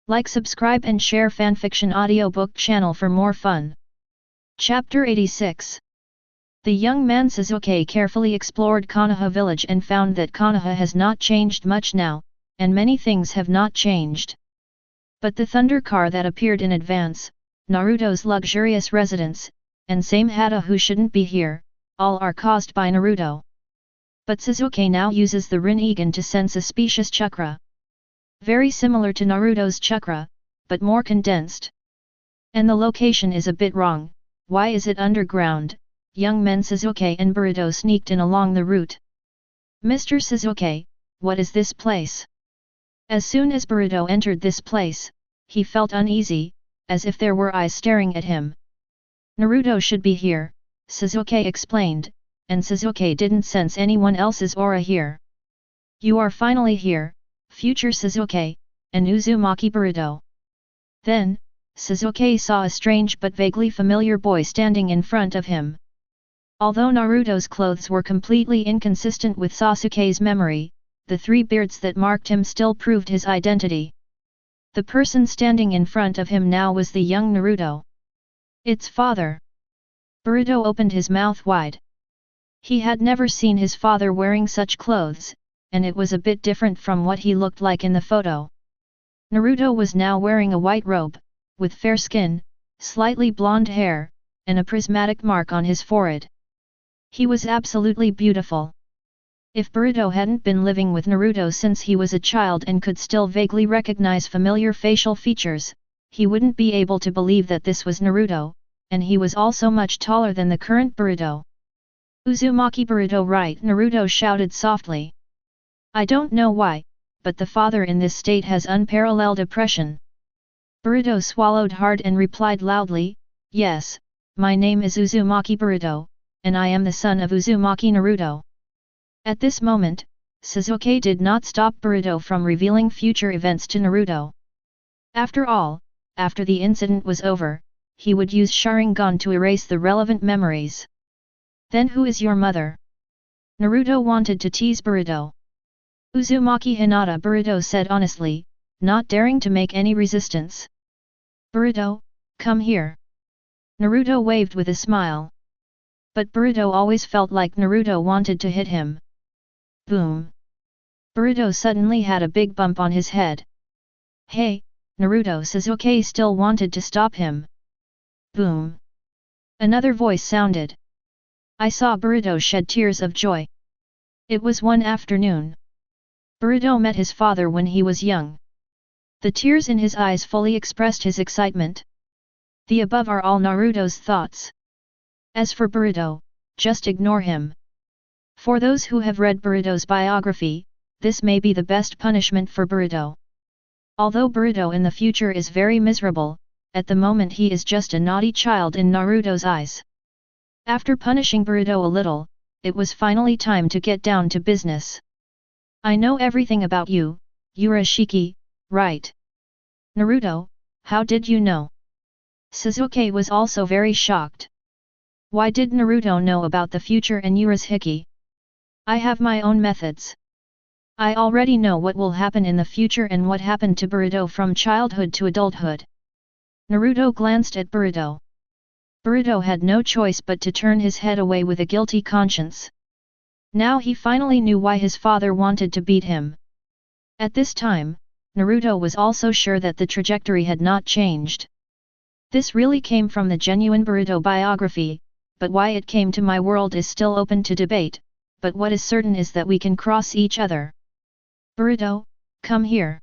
Like, subscribe and share fanfiction audiobook channel for more fun. Chapter 86. The young man Sasuke carefully explored Konoha village and found that Konoha has not changed much now, and many things have not changed. But the thunder car that appeared in advance, Naruto's luxurious residence, and same Hata who shouldn't be here, all are caused by Naruto. But Sasuke now uses the Rinnegan to sense a specious chakra. Very similar to Naruto's chakra, but more condensed. And the location is a bit wrong. Why is it underground? Young men Sasuke and Boruto sneaked in along the route. Mr. Sasuke, what is this place? As soon as Boruto entered this place, he felt uneasy, as if there were eyes staring at him. Naruto should be here, Sasuke explained, and Sasuke didn't sense anyone else's aura here. You are finally here, future Sasuke, and Uzumaki Boruto. Then, Sasuke saw a strange but vaguely familiar boy standing in front of him. Although Naruto's clothes were completely inconsistent with Sasuke's memory, the three beards that marked him still proved his identity. The person standing in front of him now was the young Naruto. Its father. Boruto opened his mouth wide. He had never seen his father wearing such clothes, and it was a bit different from what he looked like in the photo. Naruto was now wearing a white robe, with fair skin, slightly blonde hair, and a prismatic mark on his forehead. He was absolutely beautiful. If Boruto hadn't been living with Naruto since he was a child and could still vaguely recognize familiar facial features, he wouldn't be able to believe that this was Naruto, and he was also much taller than the current Boruto. Uzumaki Boruto, right? Naruto shouted softly. I don't know why, but the father in this state has unparalleled oppression. Boruto swallowed hard and replied loudly, yes, my name is Uzumaki Boruto, and I am the son of Uzumaki Naruto. At this moment, Sasuke did not stop Boruto from revealing future events to Naruto. After all, after the incident was over, he would use Sharingan to erase the relevant memories. Then who is your mother? Naruto wanted to tease Boruto. Uzumaki Hinata, Boruto said honestly, not daring to make any resistance. Boruto, come here. Naruto waved with a smile. But Boruto always felt like Naruto wanted to hit him. Boom! Boruto suddenly had a big bump on his head. Hey, Naruto! Sasuke still wanted to stop him. Boom! Another voice sounded. I saw Boruto shed tears of joy. It was one afternoon. Boruto met his father when he was young. The tears in his eyes fully expressed his excitement. The above are all Naruto's thoughts. As for Boruto, just ignore him. For those who have read Boruto's biography, this may be the best punishment for Boruto. Although Boruto in the future is very miserable, at the moment he is just a naughty child in Naruto's eyes. After punishing Boruto a little, it was finally time to get down to business. I know everything about you, Urashiki, right? Naruto, how did you know? Sasuke was also very shocked. Why did Naruto know about the future and Urashiki? I have my own methods. I already know what will happen in the future and what happened to Boruto from childhood to adulthood. Naruto glanced at Boruto. Boruto had no choice but to turn his head away with a guilty conscience. Now he finally knew why his father wanted to beat him. At this time, Naruto was also sure that the trajectory had not changed. This really came from the genuine Boruto biography, but why it came to my world is still open to debate, but what is certain is that we can cross each other. Boruto, come here.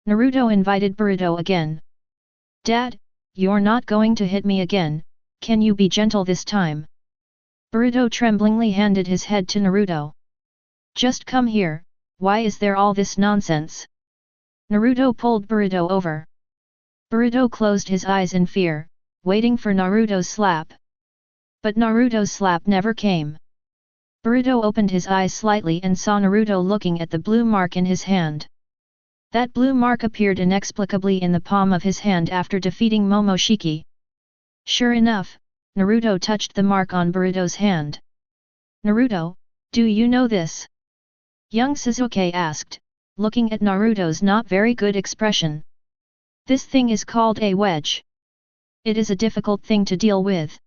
Naruto invited Boruto again. Dad, you're not going to hit me again, can you be gentle this time? Boruto tremblingly handed his head to Naruto. Just come here, why is there all this nonsense? Naruto pulled Boruto over. Boruto closed his eyes in fear, waiting for Naruto's slap. But Naruto's slap never came. Boruto opened his eyes slightly and saw Naruto looking at the blue mark in his hand. That blue mark appeared inexplicably in the palm of his hand after defeating Momoshiki. Sure enough, Naruto touched the mark on Boruto's hand. Naruto, do you know this? Young Sasuke asked, looking at Naruto's not very good expression. This thing is called a wedge. It is a difficult thing to deal with.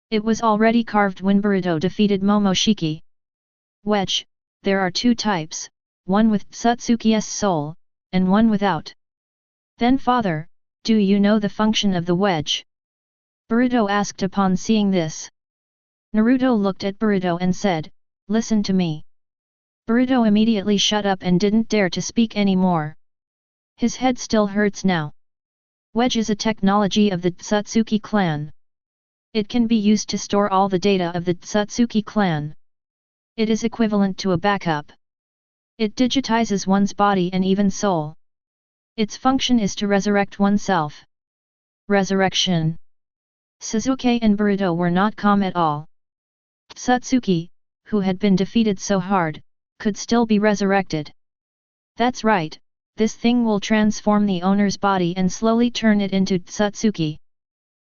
It was already carved when Boruto defeated Momoshiki. Wedge, there are two types, one with Satsuki's soul, and one without. Then father, do you know the function of the wedge? Boruto asked upon seeing this. Naruto looked at Boruto and said, listen to me. Boruto immediately shut up and didn't dare to speak anymore. His head still hurts now. Wedge is a technology of the Satsuki clan. It can be used to store all the data of the Satsuki clan. It is equivalent to a backup. It digitizes one's body and even soul. Its function is to resurrect oneself. Resurrection. Sasuke and Boruto were not calm at all. Satsuki, who had been defeated so hard, could still be resurrected. That's right, this thing will transform the owner's body and slowly turn it into Satsuki.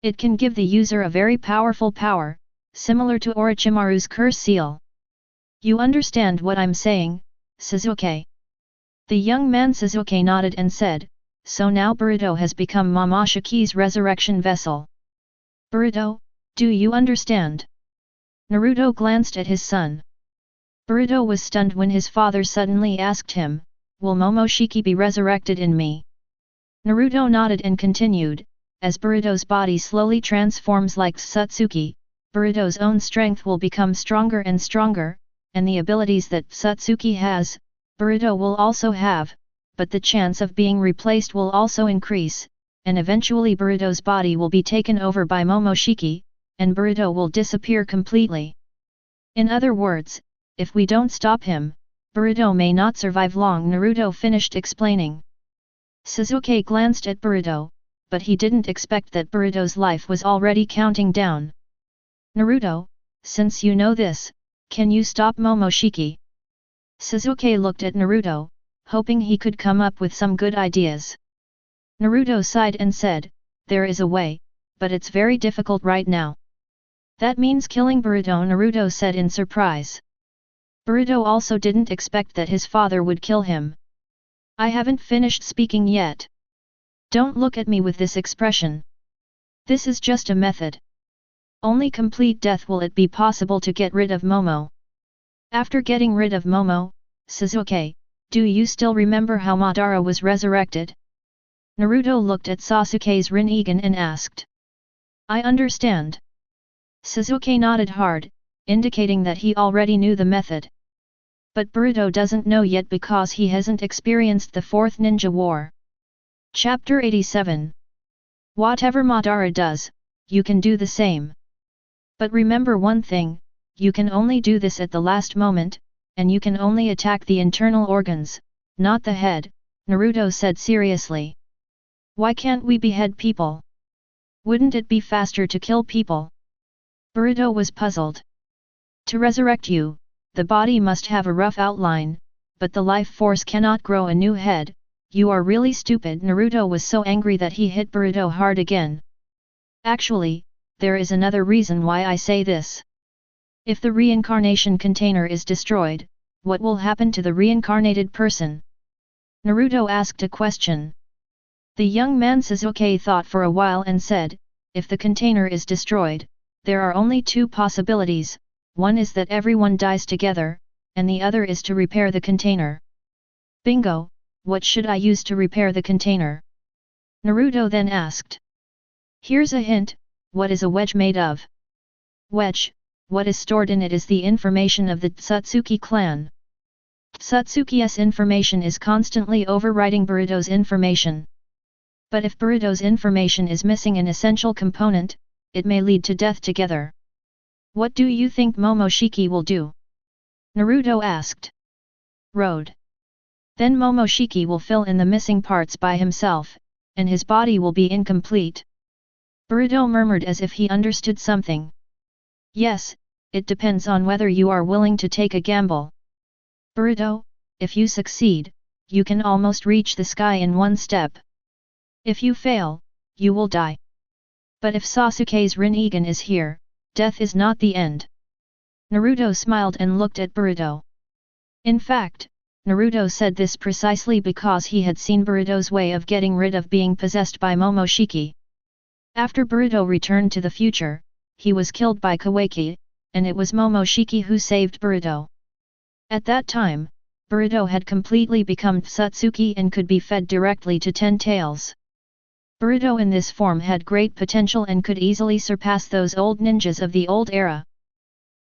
It can give the user a very powerful power, similar to Orochimaru's curse seal. You understand what I'm saying, Sasuke? The young man Sasuke nodded and said, so now Boruto has become Momoshiki's resurrection vessel. Boruto, do you understand? Naruto glanced at his son. Boruto was stunned when his father suddenly asked him, will Momoshiki be resurrected in me? Naruto nodded and continued, as Boruto's body slowly transforms like Satsuki, Boruto's own strength will become stronger and stronger, and the abilities that Satsuki has, Boruto will also have, but the chance of being replaced will also increase, and eventually Boruto's body will be taken over by Momoshiki, and Boruto will disappear completely. In other words, if we don't stop him, Boruto may not survive long. Naruto finished explaining. Sasuke glanced at Boruto, but he didn't expect that Boruto's life was already counting down. Naruto, since you know this, can you stop Momoshiki? Sasuke looked at Naruto, hoping he could come up with some good ideas. Naruto sighed and said, there is a way, but it's very difficult right now. That means killing Boruto, Naruto said in surprise. Boruto also didn't expect that his father would kill him. I haven't finished speaking yet. Don't look at me with this expression. This is just a method. Only complete death will it be possible to get rid of Momo. After getting rid of Momo, Sasuke, do you still remember how Madara was resurrected? Naruto looked at Sasuke's Rinnegan and asked. I understand. Sasuke nodded hard, indicating that he already knew the method. But Boruto doesn't know yet because he hasn't experienced the Fourth Ninja War. Chapter 87. Whatever Madara does, you can do the same. But remember one thing, you can only do this at the last moment, and you can only attack the internal organs, not the head, Naruto said seriously. Why can't we behead people? Wouldn't it be faster to kill people? Boruto was puzzled. To resurrect you, the body must have a rough outline, but the life force cannot grow a new head. You are really stupid. Naruto was so angry that he hit Boruto hard again. Actually, there is another reason why I say this. If the reincarnation container is destroyed, what will happen to the reincarnated person? Naruto asked a question. The young man Sasuke thought for a while and said, if the container is destroyed, there are only two possibilities, one is that everyone dies together, and the other is to repair the container. Bingo, what should I use to repair the container? Naruto then asked. Here's a hint, what is a wedge made of? Wedge, what is stored in it is the information of the Satsuki clan. Satsuki's information is constantly overriding Boruto's information. But if Boruto's information is missing an essential component, it may lead to death together. What do you think Momoshiki will do? Naruto asked. Road. Then Momoshiki will fill in the missing parts by himself, and his body will be incomplete. Boruto murmured as if he understood something. Yes, it depends on whether you are willing to take a gamble. Boruto, if you succeed, you can almost reach the sky in one step. If you fail, you will die. But if Sasuke's Rinnegan is here, death is not the end. Naruto smiled and looked at Boruto. In fact, Naruto said this precisely because he had seen Boruto's way of getting rid of being possessed by Momoshiki. After Boruto returned to the future, he was killed by Kawaki, and it was Momoshiki who saved Boruto. At that time, Boruto had completely become Satsuki and could be fed directly to 10 tails. Boruto in this form had great potential and could easily surpass those old ninjas of the old era.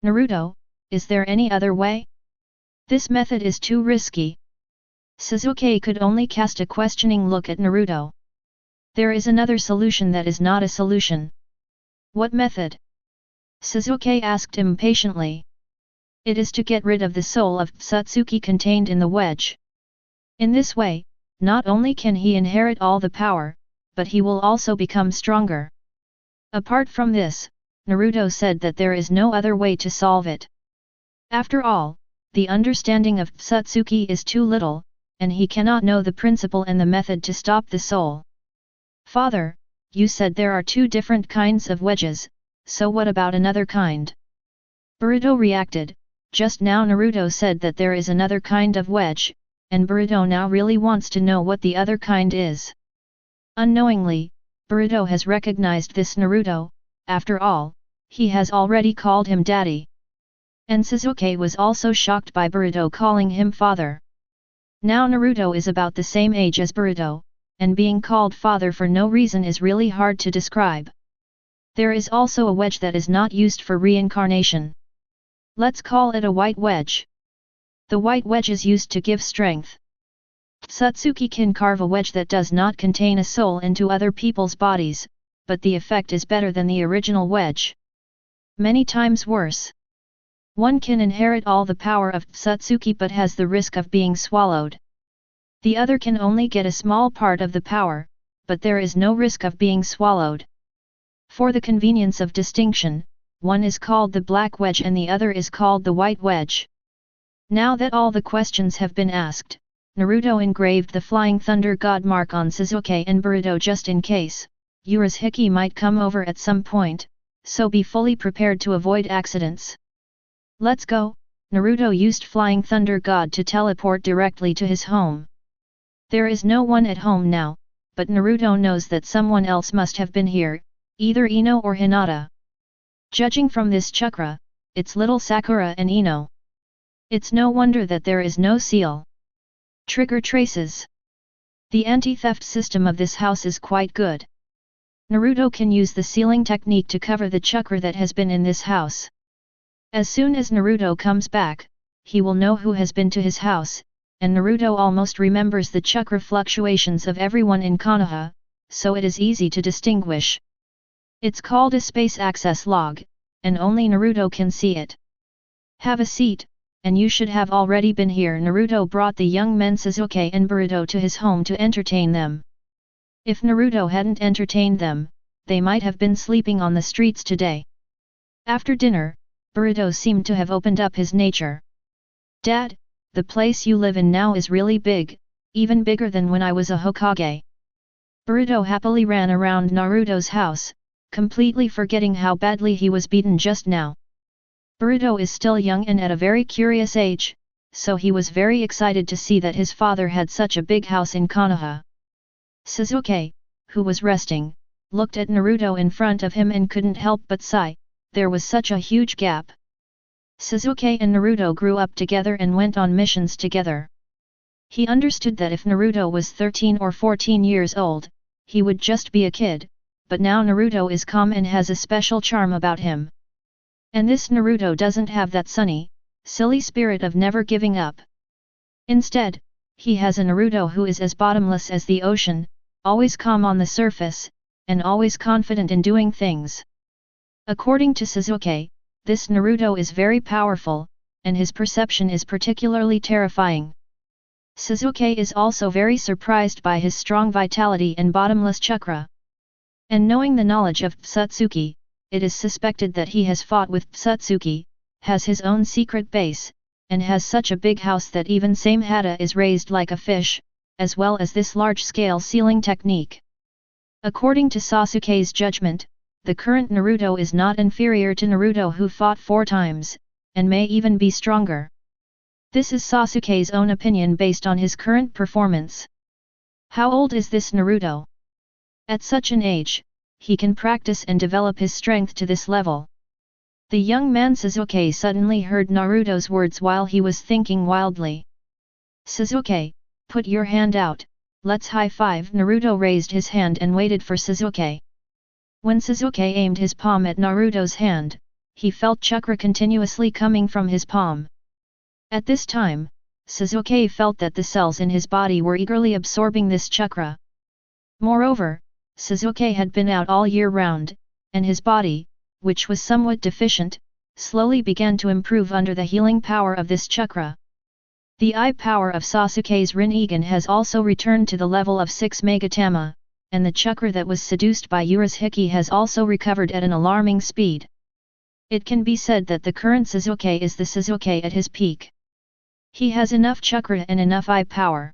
Naruto, is there any other way? This method is too risky. Sasuke could only cast a questioning look at Naruto. There is another solution that is not a solution. What method? Sasuke asked impatiently. It is to get rid of the soul of Satsuki contained in the wedge. In this way, not only can he inherit all the power, but he will also become stronger. Apart from this, Naruto said that there is no other way to solve it. After all, the understanding of Satsuki is too little, and he cannot know the principle and the method to stop the soul. Father, you said there are 2 different kinds of wedges, so what about another kind? Boruto reacted. Just now Naruto said that there is another kind of wedge, and Boruto now really wants to know what the other kind is. Unknowingly, Boruto has recognized this Naruto. After all, he has already called him daddy. And Sasuke was also shocked by Boruto calling him father. Now Naruto is about the same age as Boruto, and being called father for no reason is really hard to describe. There is also a wedge that is not used for reincarnation. Let's call it a white wedge. The white wedge is used to give strength. Satsuki can carve a wedge that does not contain a soul into other people's bodies, but the effect is better than the original wedge. Many times worse. One can inherit all the power of Satsuki but has the risk of being swallowed. The other can only get a small part of the power, but there is no risk of being swallowed. For the convenience of distinction, one is called the black wedge and the other is called the white wedge. Now that all the questions have been asked, Naruto engraved the Flying Thunder God mark on Sasuke and Boruto just in case. Urashiki might come over at some point, so be fully prepared to avoid accidents. Let's go. Naruto used Flying Thunder God to teleport directly to his home. There is no one at home now, but Naruto knows that someone else must have been here, either Ino or Hinata. Judging from this chakra, it's little Sakura and Ino. It's no wonder that there is no seal. Trigger traces. The anti-theft system of this house is quite good. Naruto can use the sealing technique to cover the chakra that has been in this house. As soon as Naruto comes back, he will know who has been to his house, and Naruto almost remembers the chakra fluctuations of everyone in Konoha, so it is easy to distinguish. It's called a space access log, and only Naruto can see it. Have a seat, and you should have already been here. Naruto brought the young men Sasuke and Boruto to his home to entertain them. If Naruto hadn't entertained them, they might have been sleeping on the streets today. After dinner, Boruto seemed to have opened up his nature. Dad, the place you live in now is really big, even bigger than when I was a Hokage. Boruto happily ran around Naruto's house, completely forgetting how badly he was beaten just now. Boruto is still young and at a very curious age, so he was very excited to see that his father had such a big house in Konoha. Sasuke, who was resting, looked at Naruto in front of him and couldn't help but sigh. There was such a huge gap. Sasuke and Naruto grew up together and went on missions together. He understood that if Naruto was 13 or 14 years old, he would just be a kid, but now Naruto is calm and has a special charm about him. And this Naruto doesn't have that sunny, silly spirit of never giving up. Instead, he has a Naruto who is as bottomless as the ocean, always calm on the surface, and always confident in doing things. According to Sasuke, this Naruto is very powerful, and his perception is particularly terrifying. Sasuke is also very surprised by his strong vitality and bottomless chakra. And knowing the knowledge of Satsuki, it is suspected that he has fought with Satsuki, has his own secret base, and has such a big house that even Samehada is raised like a fish, as well as this large-scale sealing technique. According to Sasuke's judgment, the current Naruto is not inferior to Naruto who fought 4 times, and may even be stronger. This is Sasuke's own opinion based on his current performance. How old is this Naruto? At such an age, he can practice and develop his strength to this level. The young man Sasuke suddenly heard Naruto's words while he was thinking wildly. Sasuke, put your hand out, let's high five. Naruto raised his hand and waited for Sasuke. When Sasuke aimed his palm at Naruto's hand, he felt chakra continuously coming from his palm. At this time, Sasuke felt that the cells in his body were eagerly absorbing this chakra. Moreover, Sasuke had been out all year round, and his body, which was somewhat deficient, slowly began to improve under the healing power of this chakra. The eye power of Sasuke's Rinnegan has also returned to the level of 6 Megatama, and the chakra that was seduced by Urashiki has also recovered at an alarming speed. It can be said that the current Sasuke is the Sasuke at his peak. He has enough chakra and enough eye power.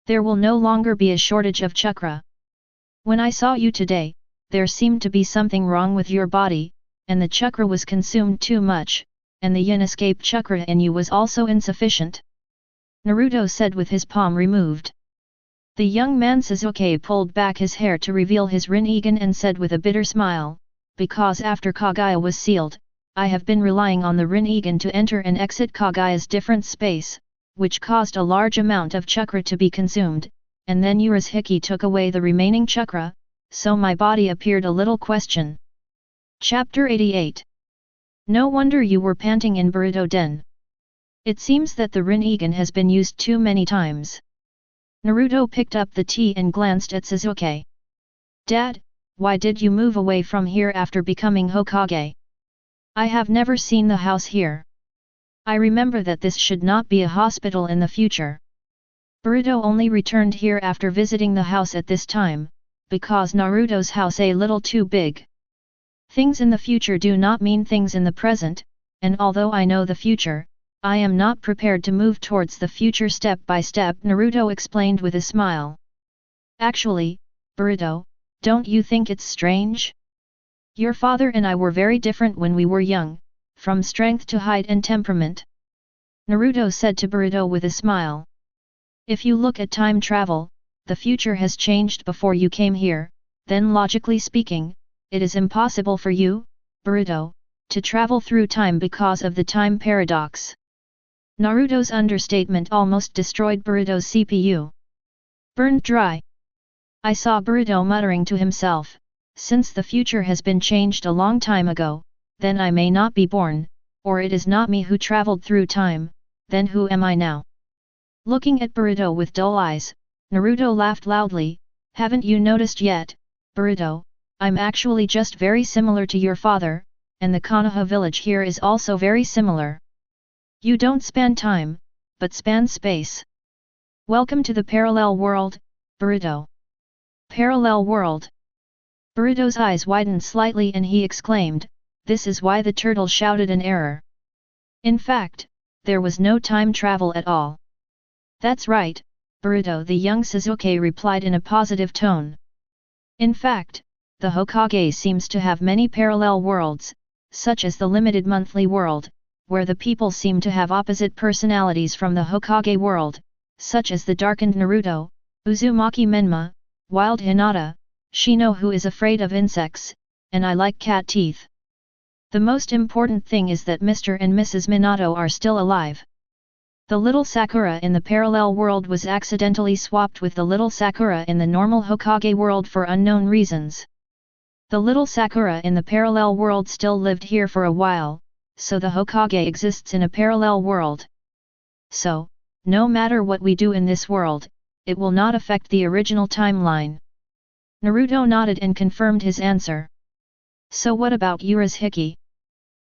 There will no longer be a shortage of chakra. When I saw you today, there seemed to be something wrong with your body, and the chakra was consumed too much, and the yin escape chakra in you was also insufficient. Naruto said with his palm removed. The young man Sasuke pulled back his hair to reveal his Rinnegan and said with a bitter smile, because after Kaguya was sealed, I have been relying on the Rinnegan to enter and exit Kaguya's different space, which caused a large amount of chakra to be consumed, and then Urashiki took away the remaining chakra, so my body appeared a little question. Chapter 88. No wonder you were panting in Boruto-den. It seems that the Rinnegan has been used too many times. Naruto picked up the tea and glanced at Sasuke. Dad, why did you move away from here after becoming Hokage? I have never seen the house here. I remember that this should not be a hospital in the future. Boruto only returned here after visiting the house at this time, because Naruto's house a little too big. Things in the future do not mean things in the present, and although I know the future, I am not prepared to move towards the future step by step, Naruto explained with a smile. Actually, Boruto, don't you think it's strange? Your father and I were very different when we were young, from strength to height and temperament. Naruto said to Boruto with a smile. If you look at time travel, the future has changed before you came here, then logically speaking, it is impossible for you, Boruto, to travel through time because of the time paradox. Naruto's understatement almost destroyed Boruto's CPU. Burned dry. I saw Boruto muttering to himself, since the future has been changed a long time ago, then I may not be born, or it is not me who traveled through time, then who am I now? Looking at Boruto with dull eyes, Naruto laughed loudly, haven't you noticed yet, Boruto, I'm actually just very similar to your father, and the Konoha village here is also very similar. You don't span time, but span space. Welcome to the parallel world, Boruto. Parallel world. Boruto's eyes widened slightly and he exclaimed, this is why the turtle shouted an error. In fact, there was no time travel at all. That's right, Boruto, the young Sasuke replied in a positive tone. In fact, the Hokage seems to have many parallel worlds, such as the limited monthly world, where the people seem to have opposite personalities from the Hokage world, such as the darkened Naruto, Uzumaki Menma, wild Hinata, Shino who is afraid of insects, and I like cat teeth. The most important thing is that Mr. and Mrs. Minato are still alive. The little Sakura in the parallel world was accidentally swapped with the little Sakura in the normal Hokage world for unknown reasons. The little Sakura in the parallel world still lived here for a while, so the Hokage exists in a parallel world. So, no matter what we do in this world, it will not affect the original timeline. Naruto nodded and confirmed his answer. So what about Urashiki?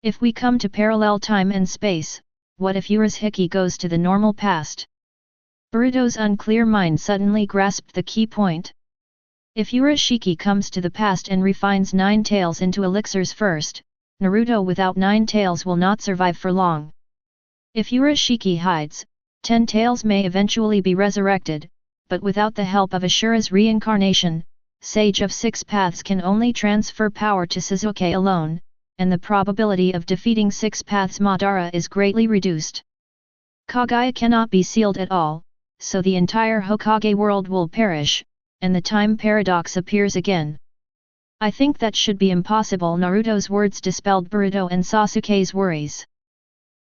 If we come to parallel time and space, what if Urashiki goes to the normal past? Boruto's unclear mind suddenly grasped the key point. If Urashiki comes to the past and refines 9 tails into elixirs first, Naruto without 9 tails will not survive for long. If Urashiki hides, 10 tails may eventually be resurrected, but without the help of Ashura's reincarnation, Sage of 6 Paths can only transfer power to Sasuke alone, and the probability of defeating 6 Paths Madara is greatly reduced. Kaguya cannot be sealed at all, so the entire Hokage world will perish, and the time paradox appears again. I think that should be impossible. Naruto's words dispelled Boruto and Sasuke's worries.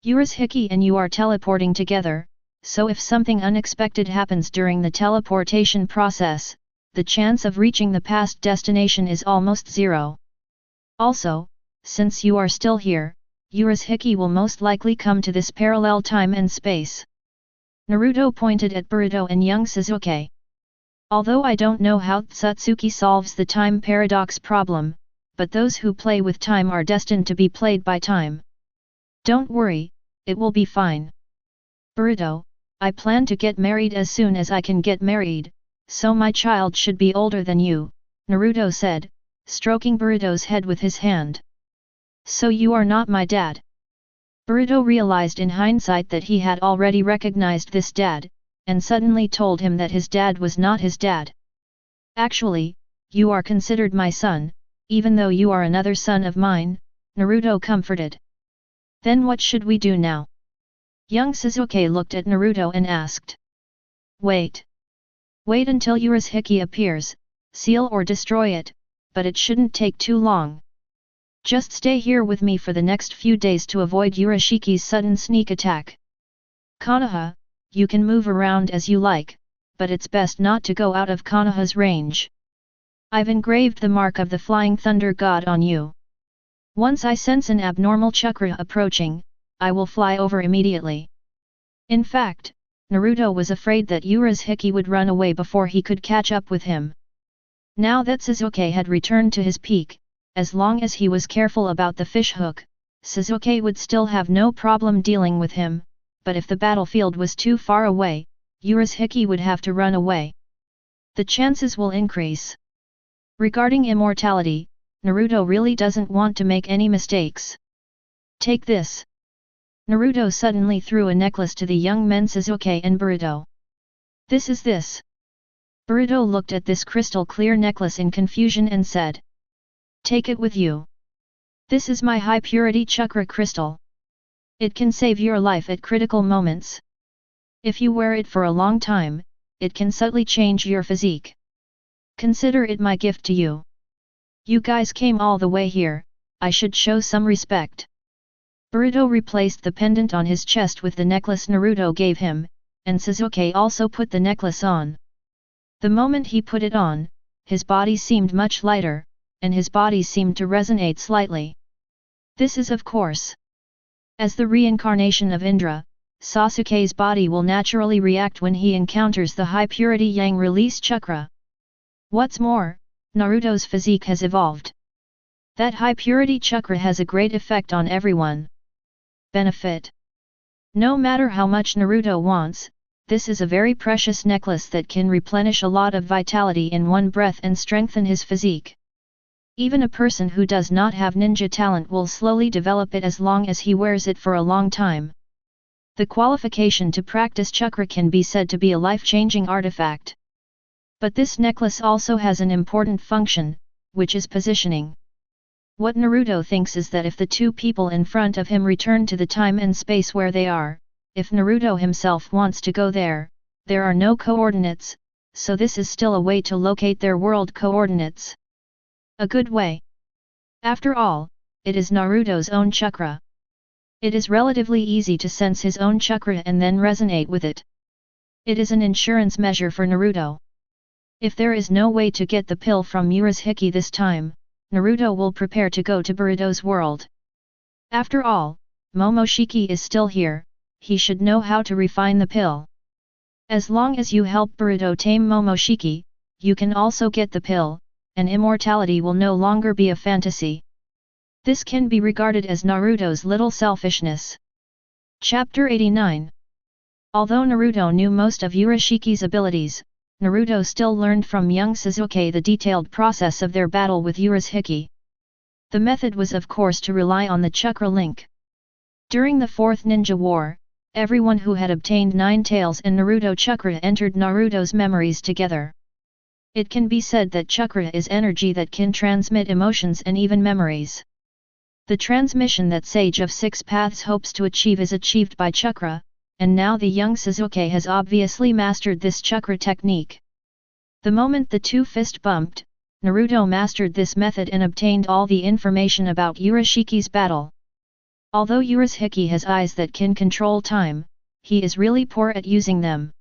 Urashiki and you are teleporting together, so if something unexpected happens during the teleportation process, the chance of reaching the past destination is almost zero. Also, since you are still here, Urashiki will most likely come to this parallel time and space. Naruto pointed at Boruto and young Sasuke. Although I don't know how Tsutsuki solves the time paradox problem, but those who play with time are destined to be played by time. Don't worry, it will be fine. Boruto, I plan to get married as soon as I can get married, so my child should be older than you, Naruto said, stroking Boruto's head with his hand. So you are not my dad. Boruto realized in hindsight that he had already recognized this dad, and suddenly told him that his dad was not his dad. Actually, you are considered my son, even though you are another son of mine, Naruto comforted. Then what should we do now? Young Sasuke looked at Naruto and asked. Wait. Wait until Urashiki appears, seal or destroy it, but it shouldn't take too long. Just stay here with me for the next few days to avoid Urashiki's sudden sneak attack. Konoha, you can move around as you like, but it's best not to go out of Konoha's range. I've engraved the mark of the Flying Thunder God on you. Once I sense an abnormal chakra approaching, I will fly over immediately. In fact, Naruto was afraid that Urashiki would run away before he could catch up with him. Now that Sasuke had returned to his peak, as long as he was careful about the fishhook, Sasuke would still have no problem dealing with him, but if the battlefield was too far away, Urashiki would have to run away. The chances will increase. Regarding immortality, Naruto really doesn't want to make any mistakes. Take this. Naruto suddenly threw a necklace to the young men Sasuke and Boruto. This is this. Boruto looked at this crystal clear necklace in confusion and said. Take it with you. This is my high purity chakra crystal. It can save your life at critical moments. If you wear it for a long time, it can subtly change your physique. Consider it my gift to you. You guys came all the way here, I should show some respect. Boruto replaced the pendant on his chest with the necklace Naruto gave him, and Sasuke also put the necklace on. The moment he put it on, his body seemed much lighter, and his body seemed to resonate slightly. This is of course. As the reincarnation of Indra, Sasuke's body will naturally react when he encounters the high purity yang release chakra. What's more, Naruto's physique has evolved. That high purity chakra has a great effect on everyone. Benefit. No matter how much Naruto wants, this is a very precious necklace that can replenish a lot of vitality in one breath and strengthen his physique. Even a person who does not have ninja talent will slowly develop it as long as he wears it for a long time. The qualification to practice chakra can be said to be a life-changing artifact. But this necklace also has an important function, which is positioning. What Naruto thinks is that if the two people in front of him return to the time and space where they are, if Naruto himself wants to go there, there are no coordinates, so this is still a way to locate their world coordinates. A good way. After all, it is Naruto's own chakra. It is relatively easy to sense his own chakra and then resonate with it. It is an insurance measure for Naruto. If there is no way to get the pill from Urashiki this time, Naruto will prepare to go to Boruto's world. After all, Momoshiki is still here, he should know how to refine the pill. As long as you help Boruto tame Momoshiki, you can also get the pill, and immortality will no longer be a fantasy. This can be regarded as Naruto's little selfishness. Chapter 89. Although Naruto knew most of Urashiki's abilities, Naruto still learned from young Sasuke the detailed process of their battle with Urashiki. The method was of course to rely on the chakra link. During the Fourth Ninja War, everyone who had obtained 9 tails and Naruto chakra entered Naruto's memories together. It can be said that chakra is energy that can transmit emotions and even memories. The transmission that Sage of Six Paths hopes to achieve is achieved by chakra, and now the young Sasuke has obviously mastered this chakra technique. The moment the two fist bumped, Naruto mastered this method and obtained all the information about Urashiki's battle. Although Urashiki has eyes that can control time, he is really poor at using them.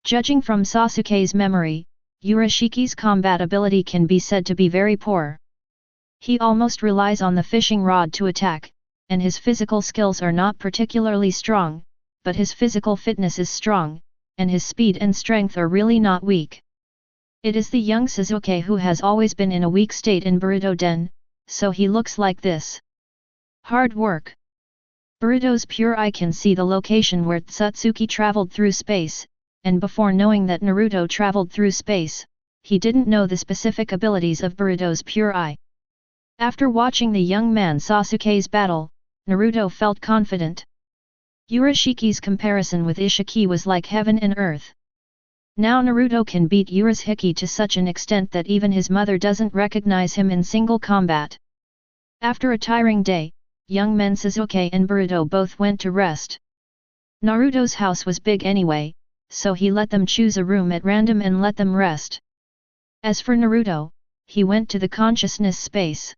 Judging from Sasuke's memory, Urashiki's combat ability can be said to be very poor. He almost relies on the fishing rod to attack, and his physical skills are not particularly strong, but his physical fitness is strong, and his speed and strength are really not weak. It is the young Sasuke who has always been in a weak state in Boruto-den, so he looks like this. Hard work. Boruto's pure eye can see the location where Tsutsuki traveled through space, and before knowing that Naruto traveled through space, he didn't know the specific abilities of Boruto's pure eye. After watching the young man Sasuke's battle, Naruto felt confident. Urashiki's comparison with Ishiki was like heaven and earth. Now Naruto can beat Urashiki to such an extent that even his mother doesn't recognize him in single combat. After a tiring day, young men Sasuke and Boruto both went to rest. Naruto's house was big anyway, so he let them choose a room at random and let them rest. As for Naruto, he went to the consciousness space.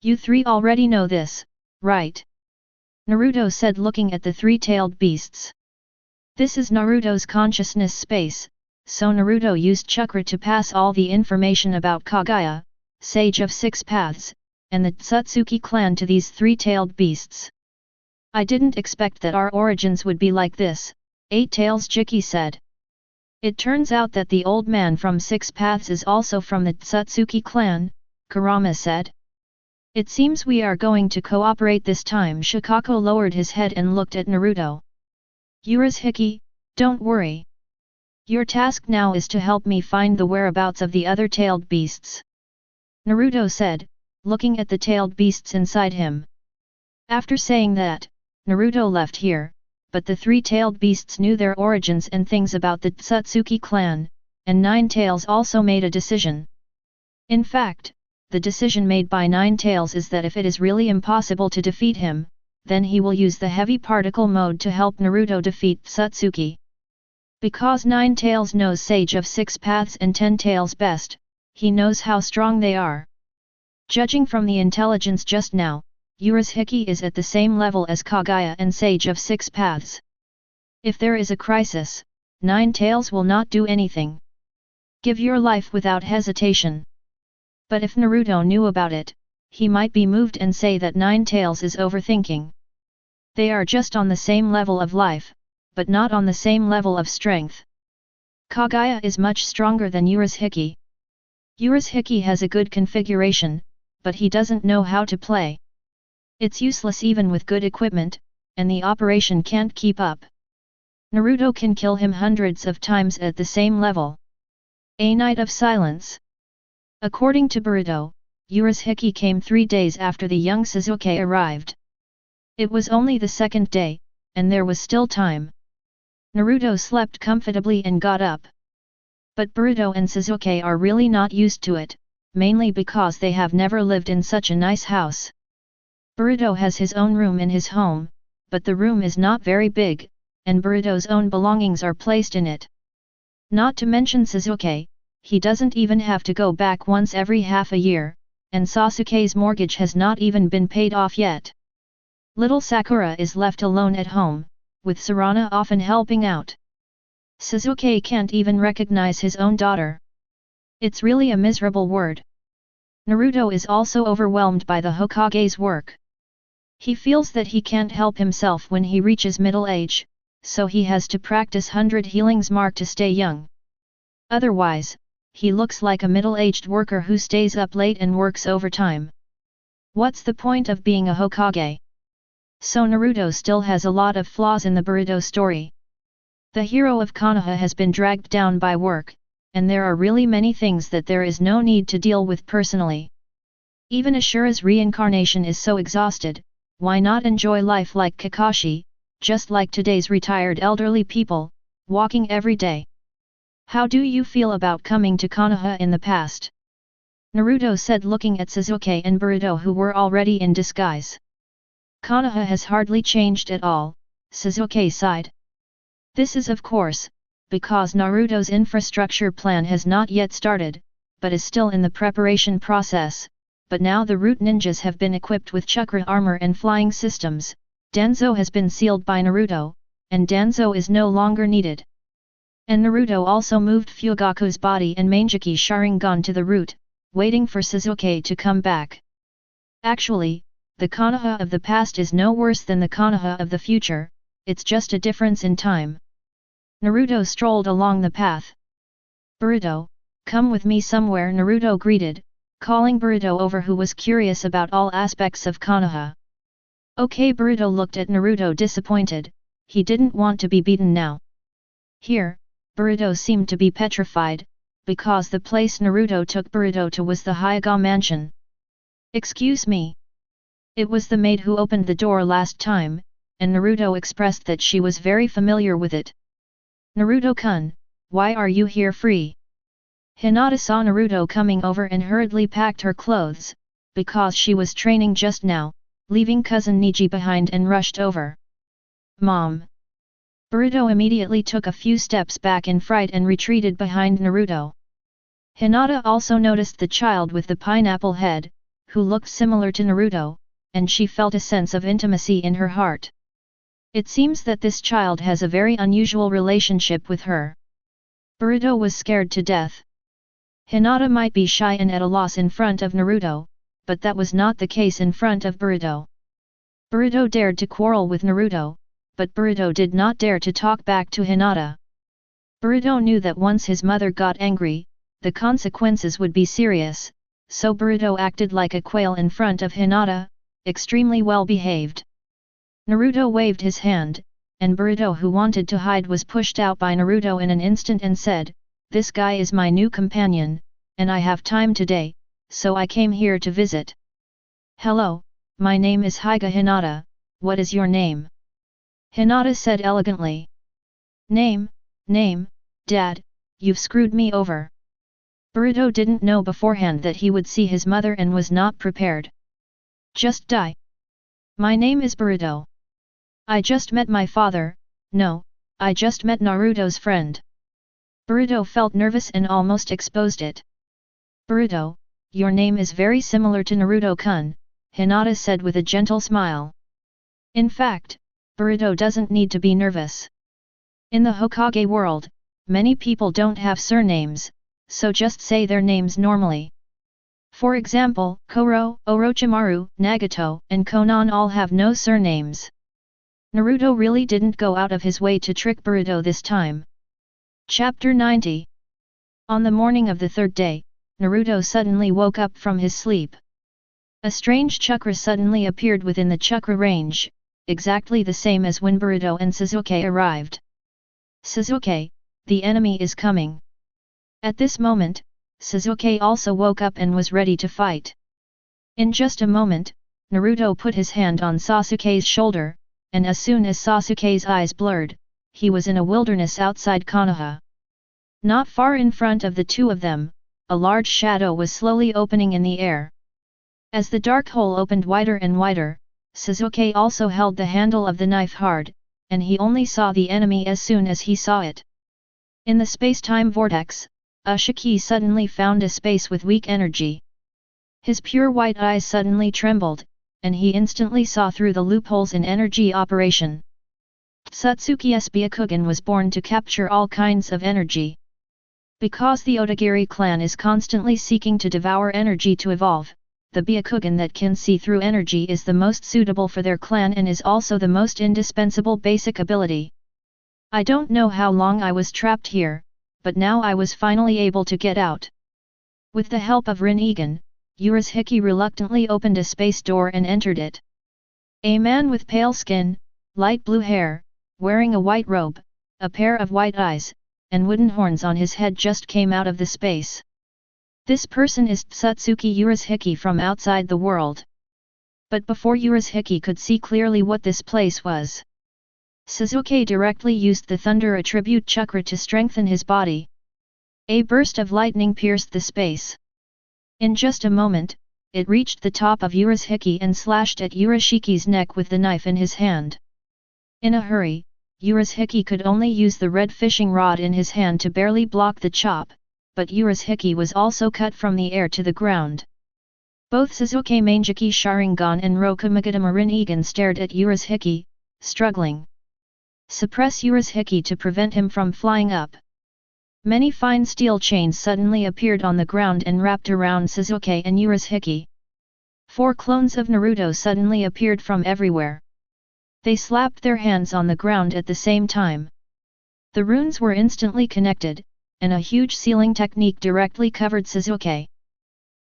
You three already know this, right? Naruto said looking at the three-tailed beasts. This is Naruto's consciousness space, so Naruto used chakra to pass all the information about Kaguya, Sage of Six Paths, and the Tsutsuki clan to these three-tailed beasts. I didn't expect that our origins would be like this, Eight Tails Jiki said. It turns out that the old man from Six Paths is also from the Tsutsuki clan, Kurama said. It seems we are going to cooperate this time. Shikako lowered his head and looked at Naruto. Urashiki, don't worry. Your task now is to help me find the whereabouts of the other tailed beasts. Naruto said, looking at the tailed beasts inside him. After saying that, Naruto left here, but the three-tailed beasts knew their origins and things about the Tsutsuki clan, and Nine Tails also made a decision. In fact, the decision made by Nine Tails is that if it is really impossible to defeat him, then he will use the heavy particle mode to help Naruto defeat Tsutsuki. Because Nine Tails knows Sage of Six Paths and Ten Tails best, he knows how strong they are. Judging from the intelligence just now, Urashiki is at the same level as Kaguya and Sage of Six Paths. If there is a crisis, Nine Tails will not do anything. Give your life without hesitation. But if Naruto knew about it, he might be moved and say that Nine Tails is overthinking. They are just on the same level of life, but not on the same level of strength. Kaguya is much stronger than Urashiki. Urashiki has a good configuration, but he doesn't know how to play. It's useless even with good equipment, and the operation can't keep up. Naruto can kill him hundreds of times at the same level. A night of silence. According to Boruto, Urashiki came 3 days after the young Sasuke arrived. It was only the second day, and there was still time. Naruto slept comfortably and got up. But Boruto and Sasuke are really not used to it, mainly because they have never lived in such a nice house. Boruto has his own room in his home, but the room is not very big, and Boruto's own belongings are placed in it. Not to mention Sasuke, he doesn't even have to go back once every half a year, and Sasuke's mortgage has not even been paid off yet. Little Sakura is left alone at home, with Sarana often helping out. Sasuke can't even recognize his own daughter. It's really a miserable word. Naruto is also overwhelmed by the Hokage's work. He feels that he can't help himself when he reaches middle age, so he has to practice 100 healings mark to stay young. Otherwise, he looks like a middle-aged worker who stays up late and works overtime. What's the point of being a Hokage? So Naruto still has a lot of flaws in the Boruto story. The hero of Konoha has been dragged down by work, and there are really many things that there is no need to deal with personally. Even Ashura's reincarnation is so exhausted, why not enjoy life like Kakashi, just like today's retired elderly people, walking every day? How do you feel about coming to Konoha in the past? Naruto said looking at Sasuke and Boruto who were already in disguise. Konoha has hardly changed at all, Sasuke sighed. This is of course, because Naruto's infrastructure plan has not yet started, but is still in the preparation process, but now the root ninjas have been equipped with chakra armor and flying systems, Danzo has been sealed by Naruto, and Danzo is no longer needed. And Naruto also moved Fugaku's body and Manjiki Sharingan to the root, waiting for Sasuke to come back. Actually, the Konoha of the past is no worse than the Konoha of the future, it's just a difference in time. Naruto strolled along the path. Boruto, come with me somewhere, Naruto greeted, calling Boruto over, who was curious about all aspects of Konoha. Okay, Boruto looked at Naruto disappointed, he didn't want to be beaten now. Here, Boruto seemed to be petrified, because the place Naruto took Boruto to was the Hyoga mansion. Excuse me. It was the maid who opened the door last time, and Naruto expressed that she was very familiar with it. Naruto-kun, why are you here free? Hinata saw Naruto coming over and hurriedly packed her clothes, because she was training just now, leaving cousin Niji behind, and rushed over. Mom! Boruto immediately took a few steps back in fright and retreated behind Naruto. Hinata also noticed the child with the pineapple head, who looked similar to Naruto, and she felt a sense of intimacy in her heart. It seems that this child has a very unusual relationship with her. Boruto was scared to death. Hinata might be shy and at a loss in front of Naruto, but that was not the case in front of Boruto. Boruto dared to quarrel with Naruto, but Boruto did not dare to talk back to Hinata. Boruto knew that once his mother got angry, the consequences would be serious, so Boruto acted like a quail in front of Hinata, extremely well behaved. Naruto waved his hand, and Boruto, who wanted to hide, was pushed out by Naruto in an instant and said, "This guy is my new companion, and I have time today, so I came here to visit." "Hello, my name is Hyoga Hinata, what is your name?" Hinata said elegantly. Name, Dad, you've screwed me over." Boruto didn't know beforehand that he would see his mother and was not prepared. "Just die. My name is Boruto. I just met my father, no, I just met Naruto's friend." Boruto felt nervous and almost exposed it. "Boruto, your name is very similar to Naruto-kun," Hinata said with a gentle smile. In fact, Boruto doesn't need to be nervous. In the Hokage world, many people don't have surnames, so just say their names normally. For example, Koro, Orochimaru, Nagato, and Konan all have no surnames. Naruto really didn't go out of his way to trick Boruto this time. Chapter 90. On the morning of the third day, Naruto suddenly woke up from his sleep. A strange chakra suddenly appeared within the chakra range, exactly the same as when Boruto and Sasuke arrived. "Sasuke, the enemy is coming." At this moment, Sasuke also woke up and was ready to fight. In just a moment, Naruto put his hand on Sasuke's shoulder, and as soon as Sasuke's eyes blurred, he was in a wilderness outside Konoha. Not far in front of the two of them, a large shadow was slowly opening in the air. As the dark hole opened wider and wider, Sasuke also held the handle of the knife hard, and he only saw the enemy as soon as he saw it. In the space-time vortex, Ushiki suddenly found a space with weak energy. His pure white eyes suddenly trembled, and he instantly saw through the loopholes in energy operation. Satsuki's Byakugan was born to capture all kinds of energy. Because the Otagiri clan is constantly seeking to devour energy to evolve, the Byakugan that can see through energy is the most suitable for their clan and is also the most indispensable basic ability. I don't know how long I was trapped here, but now I was finally able to get out. With the help of Rinnegan, Urashiki reluctantly opened a space door and entered it. A man with pale skin, light blue hair, wearing a white robe, a pair of white eyes, and wooden horns on his head just came out of the space. This person is Satsuki Urashiki from outside the world. But before Urashiki could see clearly what this place was, Sasuke directly used the Thunder Attribute Chakra to strengthen his body. A burst of lightning pierced the space. In just a moment, it reached the top of Urashiki and slashed at Urashiki's neck with the knife in his hand. In a hurry, Urashiki could only use the red fishing rod in his hand to barely block the chop, but Urashiki was also cut from the air to the ground. Both Sasuke Mangeki Sharingan and Rokumagata Rinnegan stared at Urashiki, struggling. Suppress Urashiki to prevent him from flying up. Many fine steel chains suddenly appeared on the ground and wrapped around Sasuke and Urashiki. 4 clones of Naruto suddenly appeared from everywhere. They slapped their hands on the ground at the same time. The runes were instantly connected, and a huge sealing technique directly covered Sasuke.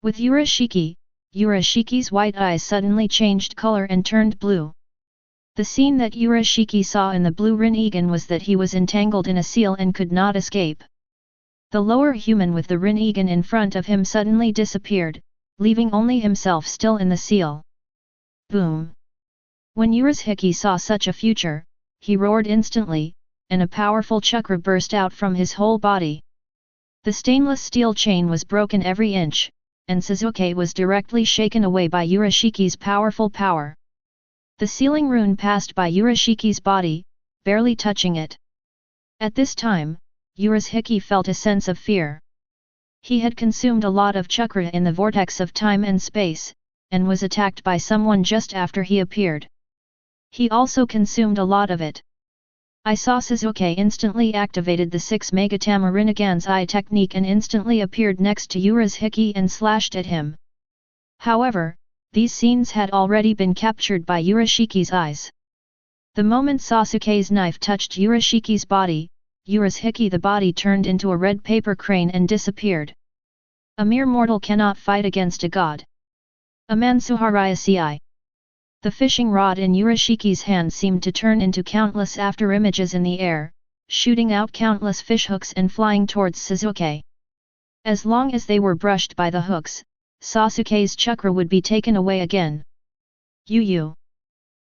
With Urashiki's white eyes suddenly changed color and turned blue. The scene that Urashiki saw in the blue Rinnegan was that he was entangled in a seal and could not escape. The lower human with the Rinnegan in front of him suddenly disappeared, leaving only himself still in the seal. Boom! When Urashiki saw such a future, he roared instantly, and a powerful chakra burst out from his whole body. The stainless steel chain was broken every inch, and Sasuke was directly shaken away by Urashiki's powerful power. The sealing rune passed by Urashiki's body, barely touching it. At this time, Urashiki felt a sense of fear. He had consumed a lot of chakra in the vortex of time and space, and was attacked by someone just after he appeared. He also consumed a lot of it. I saw Sasuke instantly activated the 6 Megatama Rinnegan's eye technique and instantly appeared next to Urashiki and slashed at him. However, these scenes had already been captured by Urashiki's eyes. The moment Sasuke's knife touched Urashiki's body, Urashiki the body turned into a red paper crane and disappeared. A mere mortal cannot fight against a god. Amansuharayasi. The fishing rod in Urashiki's hand seemed to turn into countless after images in the air, shooting out countless fishhooks and flying towards Sasuke. As long as they were brushed by the hooks, Sasuke's chakra would be taken away again.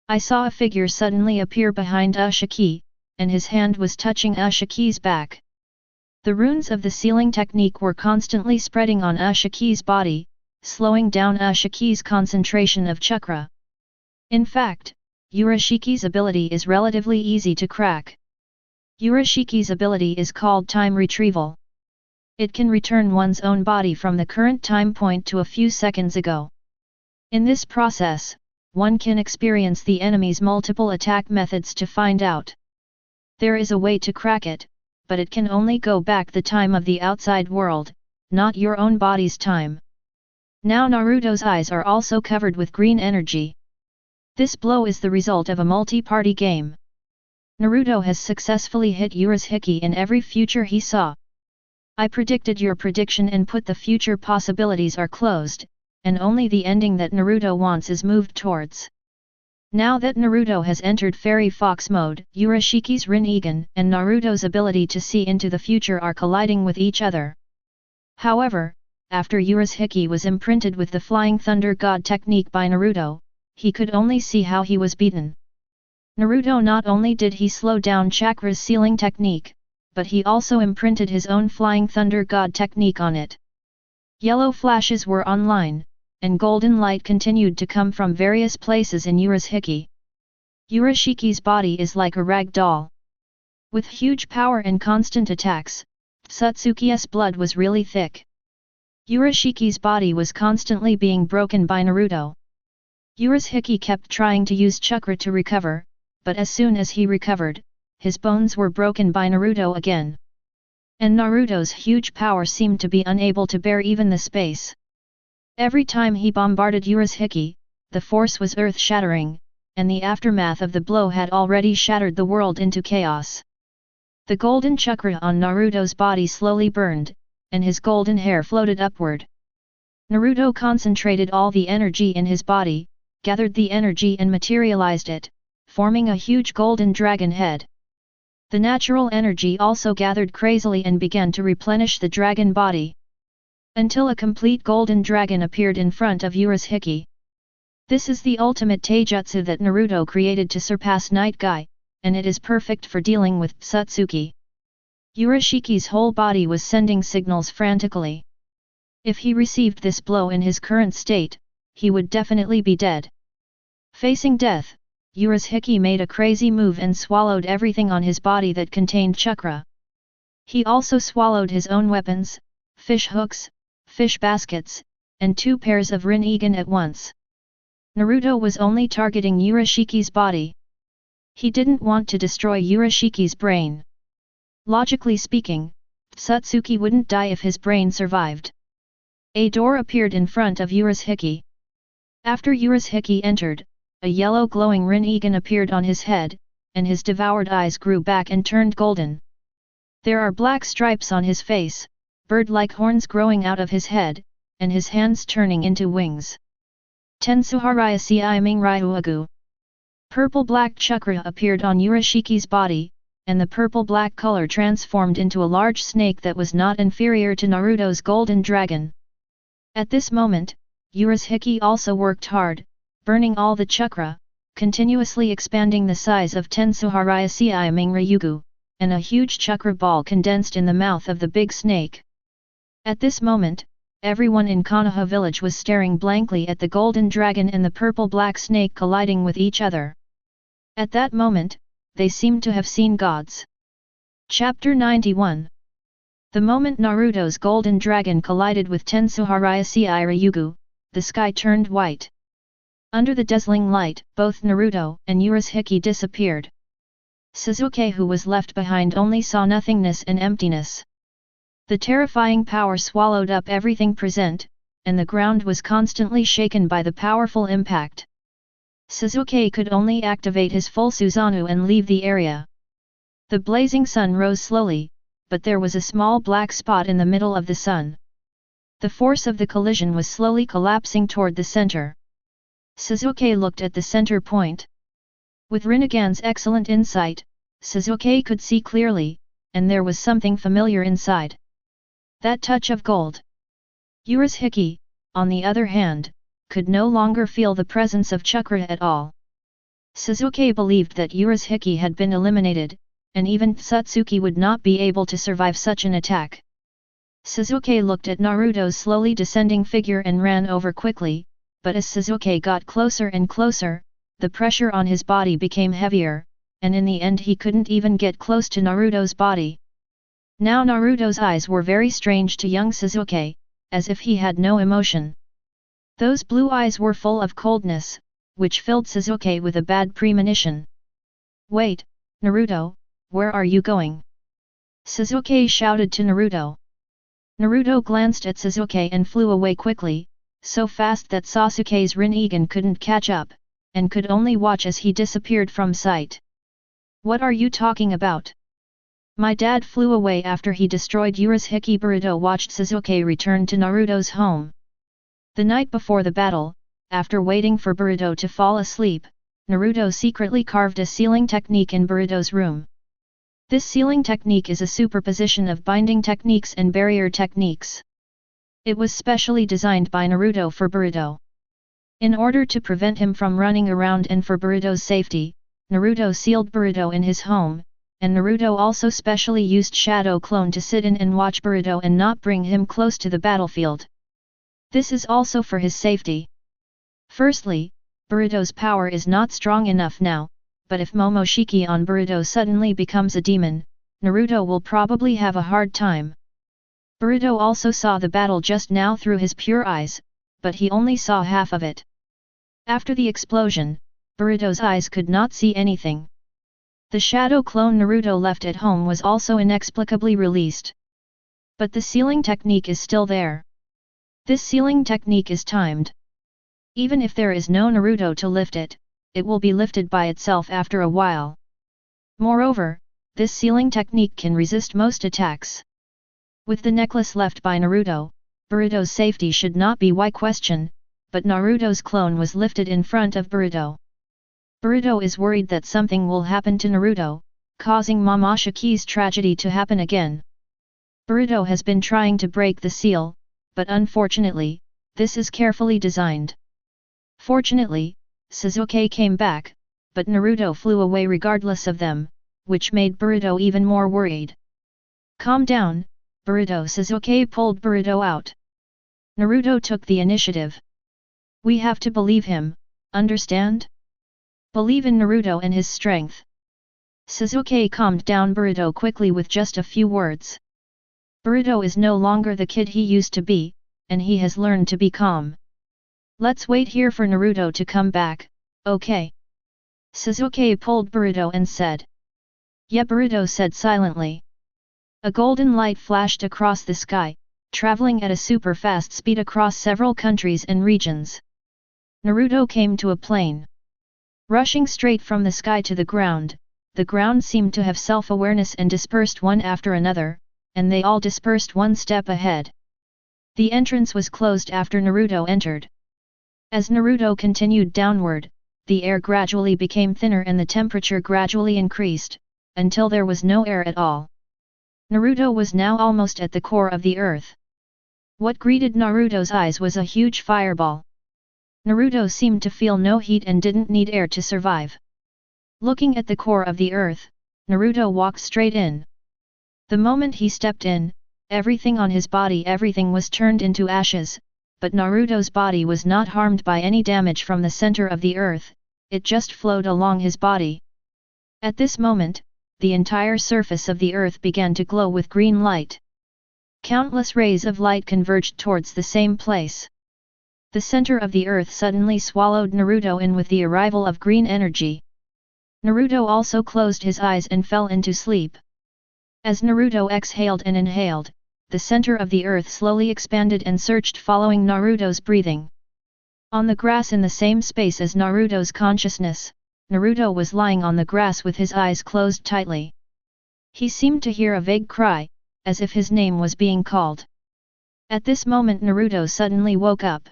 I saw a figure suddenly appear behind Ushiki, and his hand was touching Ushiki's back. The runes of the sealing technique were constantly spreading on Ushiki's body, slowing down Ushiki's concentration of chakra. In fact, Urashiki's ability is relatively easy to crack. Urashiki's ability is called time retrieval. It can return one's own body from the current time point to a few seconds ago. In this process, one can experience the enemy's multiple attack methods to find out. There is a way to crack it, but it can only go back the time of the outside world, not your own body's time. Now Naruto's eyes are also covered with green energy. This blow is the result of a multi-party game. Naruto has successfully hit Urashiki in every future he saw. I predicted your prediction and put the future possibilities are closed, and only the ending that Naruto wants is moved towards. Now that Naruto has entered Fairy Fox mode, Urashiki's Rinnegan and Naruto's ability to see into the future are colliding with each other. However, after Urashiki was imprinted with the Flying Thunder God technique by Naruto, he could only see how he was beaten. Naruto not only did he slow down Chakra's sealing technique, but he also imprinted his own Flying Thunder God technique on it. Yellow flashes were online, and golden light continued to come from various places in Urashiki. Urashiki's body is like a rag doll. With huge power and constant attacks, Satsuki's blood was really thick. Urashiki's body was constantly being broken by Naruto. Urashiki kept trying to use chakra to recover, but as soon as he recovered, his bones were broken by Naruto again. And Naruto's huge power seemed to be unable to bear even the space. Every time he bombarded Urashiki, the force was earth-shattering, and the aftermath of the blow had already shattered the world into chaos. The golden chakra on Naruto's body slowly burned, and his golden hair floated upward. Naruto concentrated all the energy in his body, gathered the energy and materialized it, forming a huge golden dragon head. The natural energy also gathered crazily and began to replenish the dragon body, until a complete golden dragon appeared in front of Urashiki. This is the ultimate taijutsu that Naruto created to surpass Night Guy, and it is perfect for dealing with Satsuki. Urashiki's whole body was sending signals frantically. If he received this blow in his current state, he would definitely be dead. Facing death, Urashiki made a crazy move and swallowed everything on his body that contained chakra. He also swallowed his own weapons, fish hooks, fish baskets, and 2 pairs of Rinnegan at once. Naruto was only targeting Urashiki's body. He didn't want to destroy Urashiki's brain. Logically speaking, Satsuki wouldn't die if his brain survived. A door appeared in front of Urashiki. After Urashiki entered, a yellow glowing Rinnegan appeared on his head, and his devoured eyes grew back and turned golden. There are black stripes on his face, bird-like horns growing out of his head, and his hands turning into wings. Tensuharaya Sei Ming Ryuagu. Purple-black chakra appeared on Urashiki's body, and the purple-black color transformed into a large snake that was not inferior to Naruto's golden dragon. At this moment, Urashiki also worked hard, burning all the chakra, continuously expanding the size of Tensuharaya Sei Ming Ryugu, and a huge chakra ball condensed in the mouth of the big snake. At this moment, everyone in Konoha village was staring blankly at the golden dragon and the purple-black snake colliding with each other. At that moment, they seemed to have seen gods. Chapter 91. The moment Naruto's golden dragon collided with Tensuharaya Sei Ryugu, the sky turned white. Under the dazzling light, both Naruto and Urashiki disappeared. Sasuke, who was left behind, only saw nothingness and emptiness. The terrifying power swallowed up everything present, and the ground was constantly shaken by the powerful impact. Sasuke could only activate his full Susanoo and leave the area. The blazing sun rose slowly, but there was a small black spot in the middle of the sun. The force of the collision was slowly collapsing toward the center. Sasuke looked at the center point. With Rinnegan's excellent insight, Sasuke could see clearly, and there was something familiar inside. That touch of gold. Urashiki, on the other hand, could no longer feel the presence of chakra at all. Sasuke believed that Urashiki had been eliminated, and even Satsuki would not be able to survive such an attack. Sasuke looked at Naruto's slowly descending figure and ran over quickly, but as Sasuke got closer and closer, the pressure on his body became heavier, and in the end he couldn't even get close to Naruto's body. Now Naruto's eyes were very strange to young Sasuke, as if he had no emotion. Those blue eyes were full of coldness, which filled Sasuke with a bad premonition. "Wait, Naruto, where are you going?" Sasuke shouted to Naruto. Naruto glanced at Sasuke and flew away quickly, so fast that Sasuke's Rinnegan couldn't catch up, and could only watch as he disappeared from sight. "What are you talking about? My dad flew away after he destroyed Urashiki." Boruto watched Sasuke return to Naruto's home. The night before the battle, after waiting for Boruto to fall asleep, Naruto secretly carved a sealing technique in Boruto's room. This sealing technique is a superposition of binding techniques and barrier techniques. It was specially designed by Naruto for Boruto. In order to prevent him from running around and for Boruto's safety, Naruto sealed Boruto in his home, and Naruto also specially used Shadow Clone to sit in and watch Boruto and not bring him close to the battlefield. This is also for his safety. Firstly, Boruto's power is not strong enough now, but if Momoshiki on Boruto suddenly becomes a demon, Naruto will probably have a hard time. Boruto also saw the battle just now through his pure eyes, but he only saw half of it. After the explosion, Boruto's eyes could not see anything. The shadow clone Naruto left at home was also inexplicably released. But the sealing technique is still there. This sealing technique is timed. Even if there is no Naruto to lift it, it will be lifted by itself after a while. Moreover, this sealing technique can resist most attacks. With the necklace left by Naruto, Boruto's safety should not be a question, but Naruto's clone was lifted in front of Boruto. Boruto is worried that something will happen to Naruto, causing Momoshiki's tragedy to happen again. Boruto has been trying to break the seal, but unfortunately, this is carefully designed. Fortunately, Sasuke came back, but Naruto flew away regardless of them, which made Boruto even more worried. "Calm down, Boruto." Sasuke pulled Boruto out. Naruto took the initiative. "We have to believe him, understand?" Believe in Naruto and his strength. Sasuke calmed down Boruto quickly with just a few words. Boruto is no longer the kid he used to be, and he has learned to be calm. Let's wait here for Naruto to come back, okay? Sasuke pulled Boruto and said. Yeah, Boruto said silently. A golden light flashed across the sky, traveling at a super fast speed across several countries and regions. Naruto came to a plane. Rushing straight from the sky to the ground seemed to have self-awareness and dispersed one after another, and they all dispersed one step ahead. The entrance was closed after Naruto entered. As Naruto continued downward, the air gradually became thinner and the temperature gradually increased, until there was no air at all. Naruto was now almost at the core of the earth. What greeted Naruto's eyes was a huge fireball. Naruto seemed to feel no heat and didn't need air to survive. Looking at the core of the earth, Naruto walked straight in. The moment he stepped in, everything on his body was turned into ashes, but Naruto's body was not harmed by any damage from the center of the earth, it just flowed along his body. At this moment, the entire surface of the earth began to glow with green light. Countless rays of light converged towards the same place. The center of the earth suddenly swallowed Naruto in with the arrival of green energy. Naruto also closed his eyes and fell into sleep. As Naruto exhaled and inhaled, the center of the earth slowly expanded and searched following Naruto's breathing. On the grass in the same space as Naruto's consciousness, Naruto was lying on the grass with his eyes closed tightly. He seemed to hear a vague cry, as if his name was being called. At this moment Naruto suddenly woke up.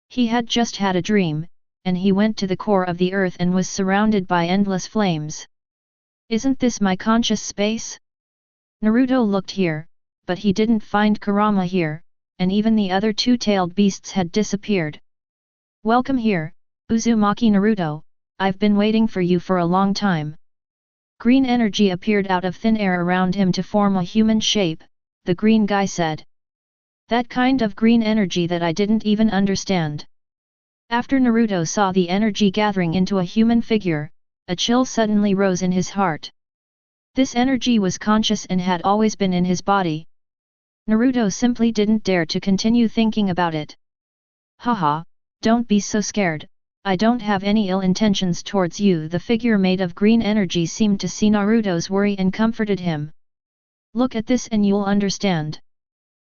He had just had a dream, and he went to the core of the earth and was surrounded by endless flames. Isn't this my conscious space? Naruto looked here, but he didn't find Kurama here, and even the other two-tailed beasts had disappeared. Welcome here, Uzumaki Naruto, I've been waiting for you for a long time. Green energy appeared out of thin air around him to form a human shape, the green guy said. That kind of green energy that I didn't even understand. After Naruto saw the energy gathering into a human figure, a chill suddenly rose in his heart. This energy was conscious and had always been in his body. Naruto simply didn't dare to continue thinking about it. Haha, don't be so scared, I don't have any ill intentions towards you. The figure made of green energy seemed to see Naruto's worry and comforted him. Look at this and you'll understand.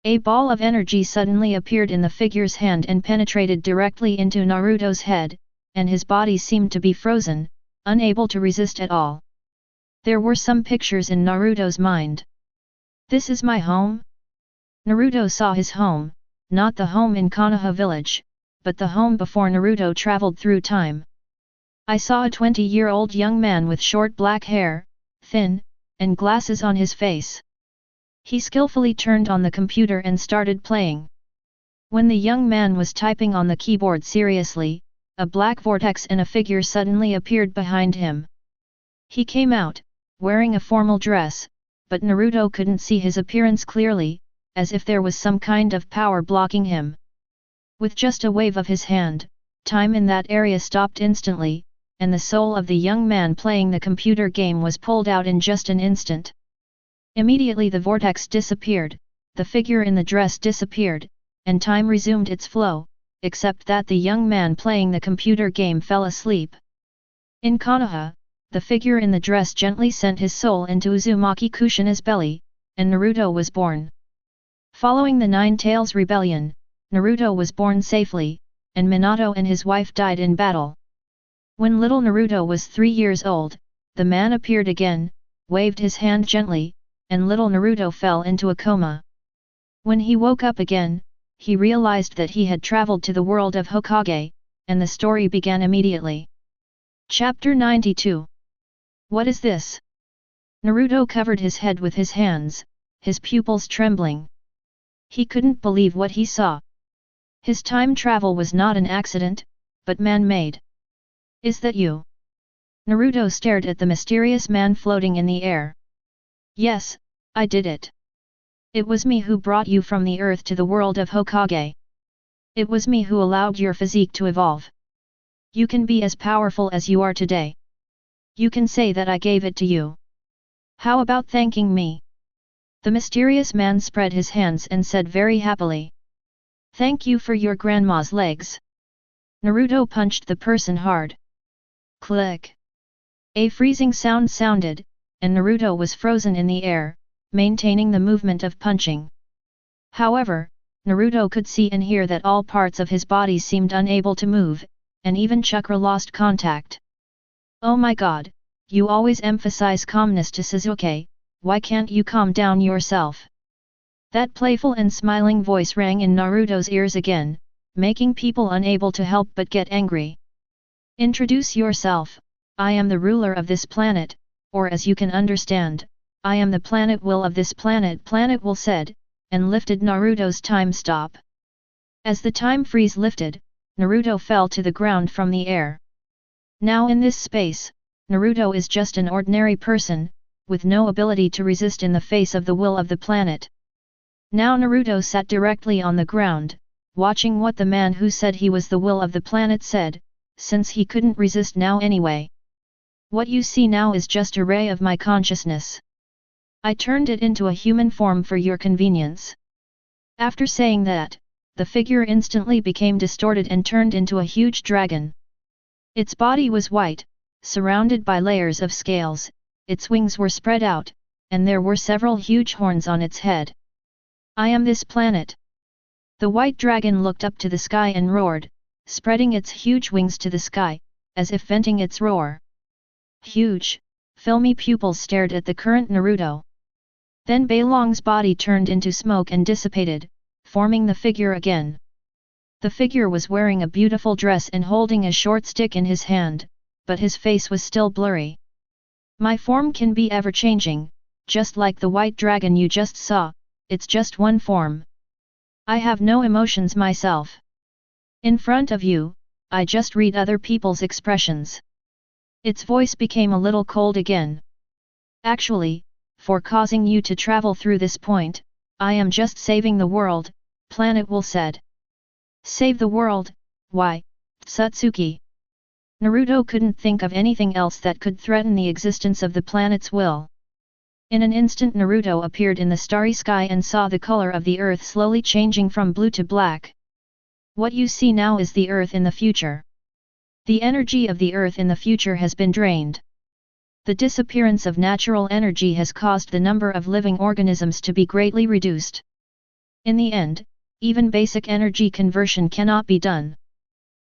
A ball of energy suddenly appeared in the figure's hand and penetrated directly into Naruto's head, and his body seemed to be frozen, unable to resist at all. There were some pictures in Naruto's mind. This is my home? Naruto saw his home, not the home in Konoha village, but the home before Naruto traveled through time. I saw a 20-year-old young man with short black hair, thin, and glasses on his face. He skillfully turned on the computer and started playing. When the young man was typing on the keyboard seriously, a black vortex and a figure suddenly appeared behind him. He came out, wearing a formal dress, but Naruto couldn't see his appearance clearly, as if there was some kind of power blocking him. With just a wave of his hand, time in that area stopped instantly, and the soul of the young man playing the computer game was pulled out in just an instant. Immediately the vortex disappeared, the figure in the dress disappeared, and time resumed its flow, except that the young man playing the computer game fell asleep. In Konoha, the figure in the dress gently sent his soul into Uzumaki Kushina's belly, and Naruto was born. Following the Nine Tails Rebellion, Naruto was born safely, and Minato and his wife died in battle. When little Naruto was 3 years old, the man appeared again, waved his hand gently, and little Naruto fell into a coma. When he woke up again, he realized that he had traveled to the world of Hokage, and the story began immediately. Chapter 92. What is this? Naruto covered his head with his hands, his pupils trembling. He couldn't believe what he saw. His time travel was not an accident, but man-made. Is that you? Naruto stared at the mysterious man floating in the air. Yes, I did it. It was me who brought you from the earth to the world of Hokage. It was me who allowed your physique to evolve. You can be as powerful as you are today. You can say that I gave it to you. How about thanking me? The mysterious man spread his hands and said very happily. Thank you for your grandma's legs. Naruto punched the person hard. Click. A freezing sound sounded, and Naruto was frozen in the air, maintaining the movement of punching. However, Naruto could see and hear that all parts of his body seemed unable to move, and even chakra lost contact. Oh my god, you always emphasize calmness to Sasuke, why can't you calm down yourself? That playful and smiling voice rang in Naruto's ears again, making people unable to help but get angry. Introduce yourself, I am the ruler of this planet, or as you can understand, I am the planet will of this planet. Planet will said, and lifted Naruto's time stop. As the time freeze lifted, Naruto fell to the ground from the air. Now in this space, Naruto is just an ordinary person, with no ability to resist in the face of the will of the planet. Now Naruto sat directly on the ground, watching what the man who said he was the will of the planet said, since he couldn't resist now anyway. What you see now is just a ray of my consciousness. I turned it into a human form for your convenience. After saying that, the figure instantly became distorted and turned into a huge dragon. Its body was white, surrounded by layers of scales, its wings were spread out, and there were several huge horns on its head. I am this planet. The white dragon looked up to the sky and roared, spreading its huge wings to the sky, as if venting its roar. Huge, filmy pupils stared at the current Naruto. Then Beilong's body turned into smoke and dissipated, forming the figure again. The figure was wearing a beautiful dress and holding a short stick in his hand, but his face was still blurry. My form can be ever-changing, just like the white dragon you just saw, it's just one form. I have no emotions myself. In front of you, I just read other people's expressions. Its voice became a little cold again. Actually, for causing you to travel through this point, I am just saving the world, Planet Will said. Save the world, why, Satsuki? Naruto couldn't think of anything else that could threaten the existence of the planet's will. In an instant Naruto appeared in the starry sky and saw the color of the earth slowly changing from blue to black. What you see now is the earth in the future. The energy of the earth in the future has been drained. The disappearance of natural energy has caused the number of living organisms to be greatly reduced. In the end, even basic energy conversion cannot be done.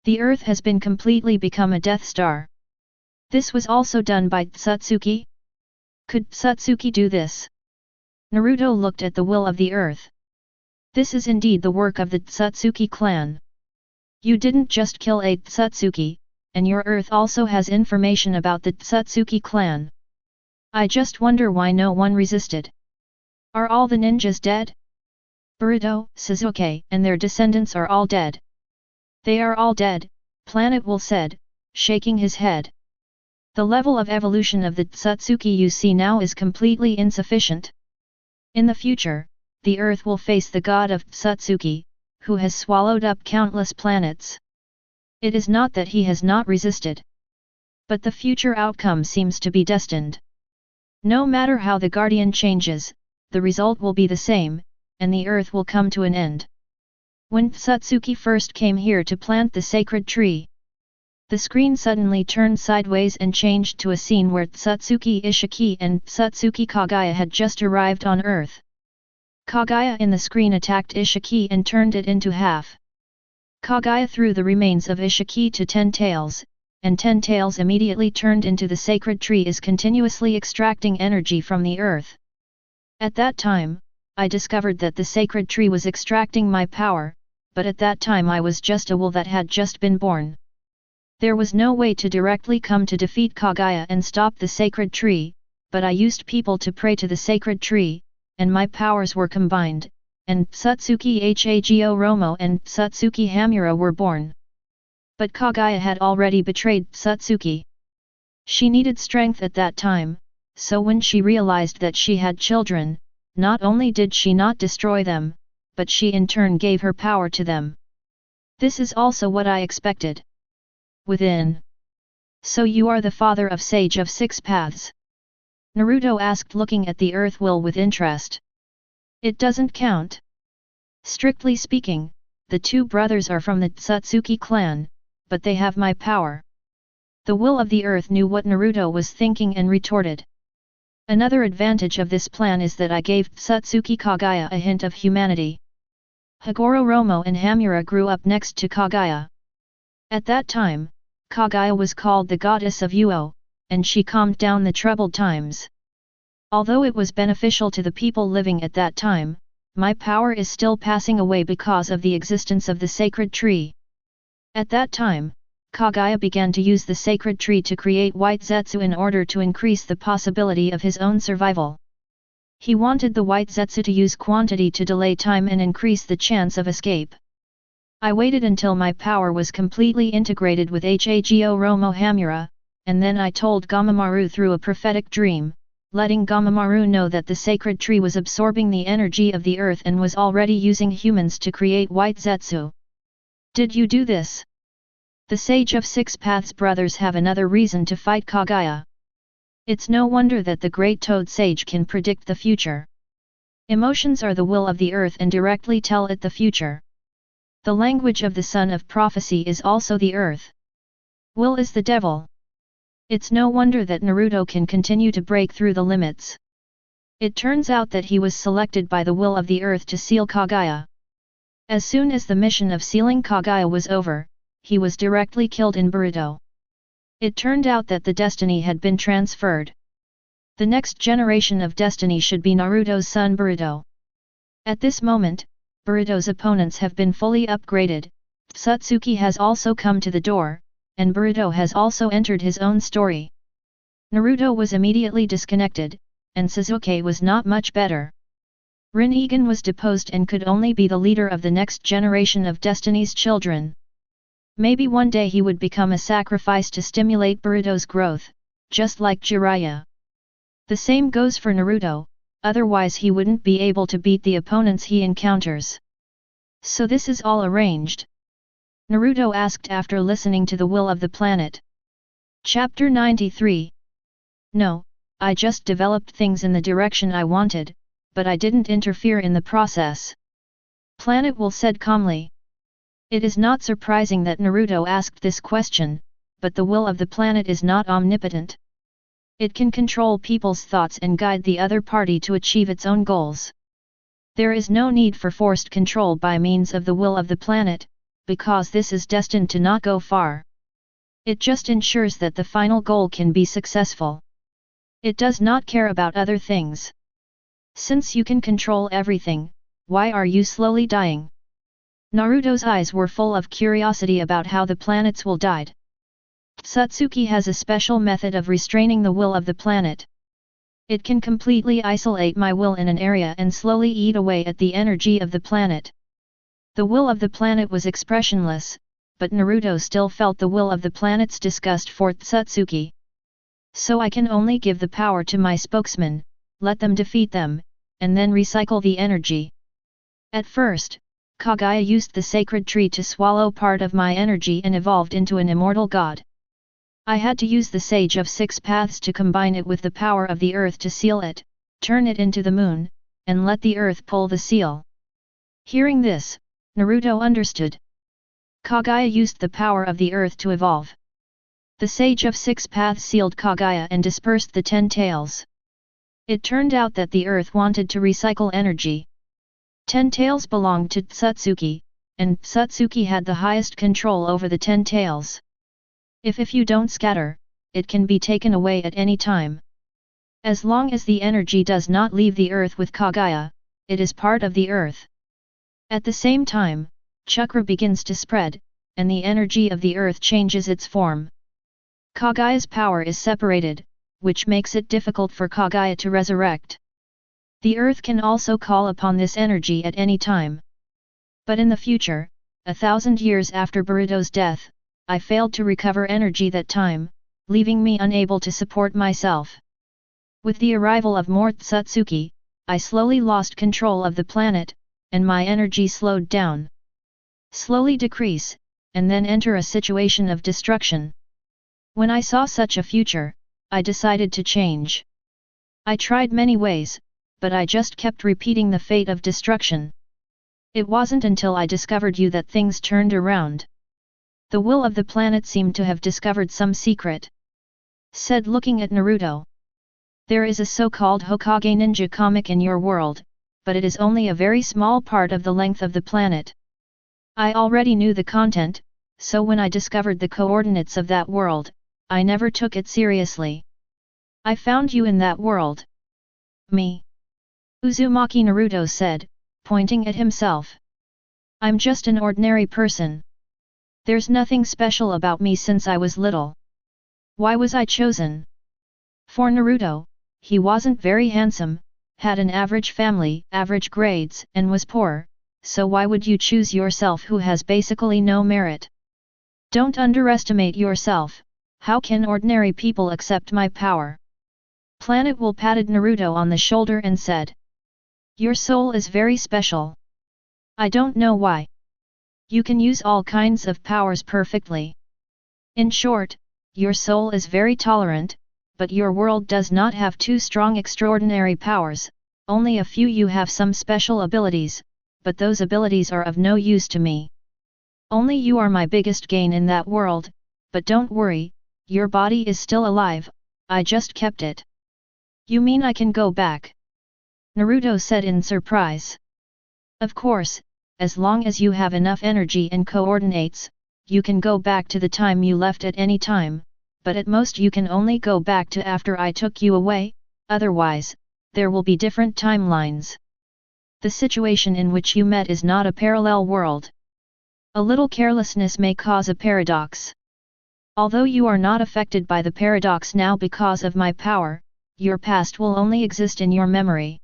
The earth has been completely become a Death Star. This was also done by Satsuki? Could Satsuki do this? Naruto looked at the will of the earth. This is indeed the work of the Satsuki clan. You didn't just kill a Satsuki, and your earth also has information about the Satsuki clan. I just wonder why no one resisted. Are all the ninjas dead? Boruto, Sasuke, and their descendants are all dead. They are all dead, Planet Will said, shaking his head. The level of evolution of the Satsuki you see now is completely insufficient. In the future, the earth will face the god of Satsuki, who has swallowed up countless planets. It is not that he has not resisted. But the future outcome seems to be destined. No matter how the guardian changes, the result will be the same, and the earth will come to an end. When Satsuki first came here to plant the sacred tree, the screen suddenly turned sideways and changed to a scene where Satsuki Ishiki and Satsuki Kagaya had just arrived on Earth. Kagaya in the screen attacked Ishiki and turned it into half. Kagaya threw the remains of Ishiki to Ten Tails, and Ten Tails immediately turned into the sacred tree is continuously extracting energy from the earth. At that time, I discovered that the sacred tree was extracting my power, but at that time I was just a will that had just been born. There was no way to directly come to defeat Kagaya and stop the sacred tree, but I used people to pray to the sacred tree, and my powers were combined, and Satsuki Hago Romo and Satsuki Hamura were born. But Kagaya had already betrayed Satsuki. She needed strength at that time, so when she realized that she had children, not only did she not destroy them, but she in turn gave her power to them. This is also what I expected. within. So you are the father of Sage of Six Paths? Naruto asked, looking at the Earth Will with interest. It doesn't count. Strictly speaking, the two brothers are from the Tsutsuki clan, but they have my power. The Will of the Earth knew what Naruto was thinking and retorted. Another advantage of this plan is that I gave Tsutsuki Kagaya a hint of humanity. Hagoromo and Hamura grew up next to Kagaya. At that time, Kagaya was called the goddess of Uo, and she calmed down the troubled times. Although it was beneficial to the people living at that time, my power is still passing away because of the existence of the sacred tree. At that time, Kagaya began to use the sacred tree to create white Zetsu in order to increase the possibility of his own survival. He wanted the white Zetsu to use quantity to delay time and increase the chance of escape. I waited until my power was completely integrated with Hagoromo Hamura, and then I told Gamamaru through a prophetic dream, letting Gamamaru know that the sacred tree was absorbing the energy of the earth and was already using humans to create white Zetsu. Did you do this? The Sage of Six Paths brothers have another reason to fight Kagaya. It's no wonder that the Great Toad Sage can predict the future. Emotions are the will of the earth and directly tell it the future. The language of the son of prophecy is also the earth. Will is the devil. It's no wonder that Naruto can continue to break through the limits. It turns out that he was selected by the will of the earth to seal Kagaya. As soon as the mission of sealing Kagaya was over, he was directly killed in Boruto. It turned out that the destiny had been transferred. The next generation of destiny should be Naruto's son Boruto. At this moment, Boruto's opponents have been fully upgraded, Tsutsuki has also come to the door, and Boruto has also entered his own story. Naruto was immediately disconnected, and Sasuke was not much better. Rinnegan was deposed and could only be the leader of the next generation of Destiny's children. Maybe one day he would become a sacrifice to stimulate Boruto's growth, just like Jiraiya. The same goes for Naruto, otherwise he wouldn't be able to beat the opponents he encounters. So this is all arranged? Naruto asked after listening to the will of the planet. Chapter 93. No, I just developed things in the direction I wanted, but I didn't interfere in the process. Planet Will said calmly. It is not surprising that Naruto asked this question, but the will of the planet is not omnipotent. It can control people's thoughts and guide the other party to achieve its own goals. There is no need for forced control by means of the will of the planet, because this is destined to not go far. It just ensures that the final goal can be successful. It does not care about other things. Since you can control everything, why are you slowly dying? Naruto's eyes were full of curiosity about how the planets will died. Tsutsuki has a special method of restraining the will of the planet. It can completely isolate my will in an area and slowly eat away at the energy of the planet. The will of the planet was expressionless, but Naruto still felt the will of the planet's disgust for Tsutsuki. So I can only give the power to my spokesman, let them defeat them, and then recycle the energy. At first, Kagaya used the sacred tree to swallow part of my energy and evolved into an immortal god. I had to use the Sage of Six Paths to combine it with the power of the earth to seal it, turn it into the moon, and let the earth pull the seal. Hearing this, Naruto understood. Kagaya used the power of the earth to evolve. The Sage of Six Paths sealed Kagaya and dispersed the 10 tails. It turned out that the earth wanted to recycle energy. 10 tails belonged to Tsutsuki, and Tsutsuki had the highest control over the 10 tails. If you don't scatter, it can be taken away at any time. As long as the energy does not leave the earth with Kagaya, it is part of the earth. At the same time, chakra begins to spread, and the energy of the earth changes its form. Kagaya's power is separated, which makes it difficult for Kagaya to resurrect. The earth can also call upon this energy at any time. But in the future, 1,000 years after Boruto's death, I failed to recover energy that time, leaving me unable to support myself. With the arrival of more Tsutsuki, I slowly lost control of the planet, and my energy slowed down. Slowly decrease, and then enter a situation of destruction. When I saw such a future, I decided to change. I tried many ways, but I just kept repeating the fate of destruction. It wasn't until I discovered you that things turned around. The will of the planet seemed to have discovered some secret. Said looking at Naruto. There is a so-called Hokage ninja comic in your world, but it is only a very small part of the length of the planet. I already knew the content, so when I discovered the coordinates of that world, I never took it seriously. I found you in that world. Me? Uzumaki Naruto said, pointing at himself. I'm just an ordinary person. There's nothing special about me since I was little. Why was I chosen? For Naruto, he wasn't very handsome, had an average family, average grades, and was poor, so why would you choose yourself who has basically no merit? Don't underestimate yourself. How can ordinary people accept my power? Planet Will patted Naruto on the shoulder and said. Your soul is very special. I don't know why. You can use all kinds of powers perfectly. In short, your soul is very tolerant, but your world does not have too strong extraordinary powers, only a few. You have some special abilities, but those abilities are of no use to me. Only you are my biggest gain in that world, but don't worry, your body is still alive, I just kept it. You mean I can go back? Naruto said in surprise. Of course, as long as you have enough energy and coordinates, you can go back to the time you left at any time, but at most you can only go back to after I took you away, otherwise, there will be different timelines. The situation in which you met is not a parallel world. A little carelessness may cause a paradox. Although you are not affected by the paradox now because of my power, your past will only exist in your memory.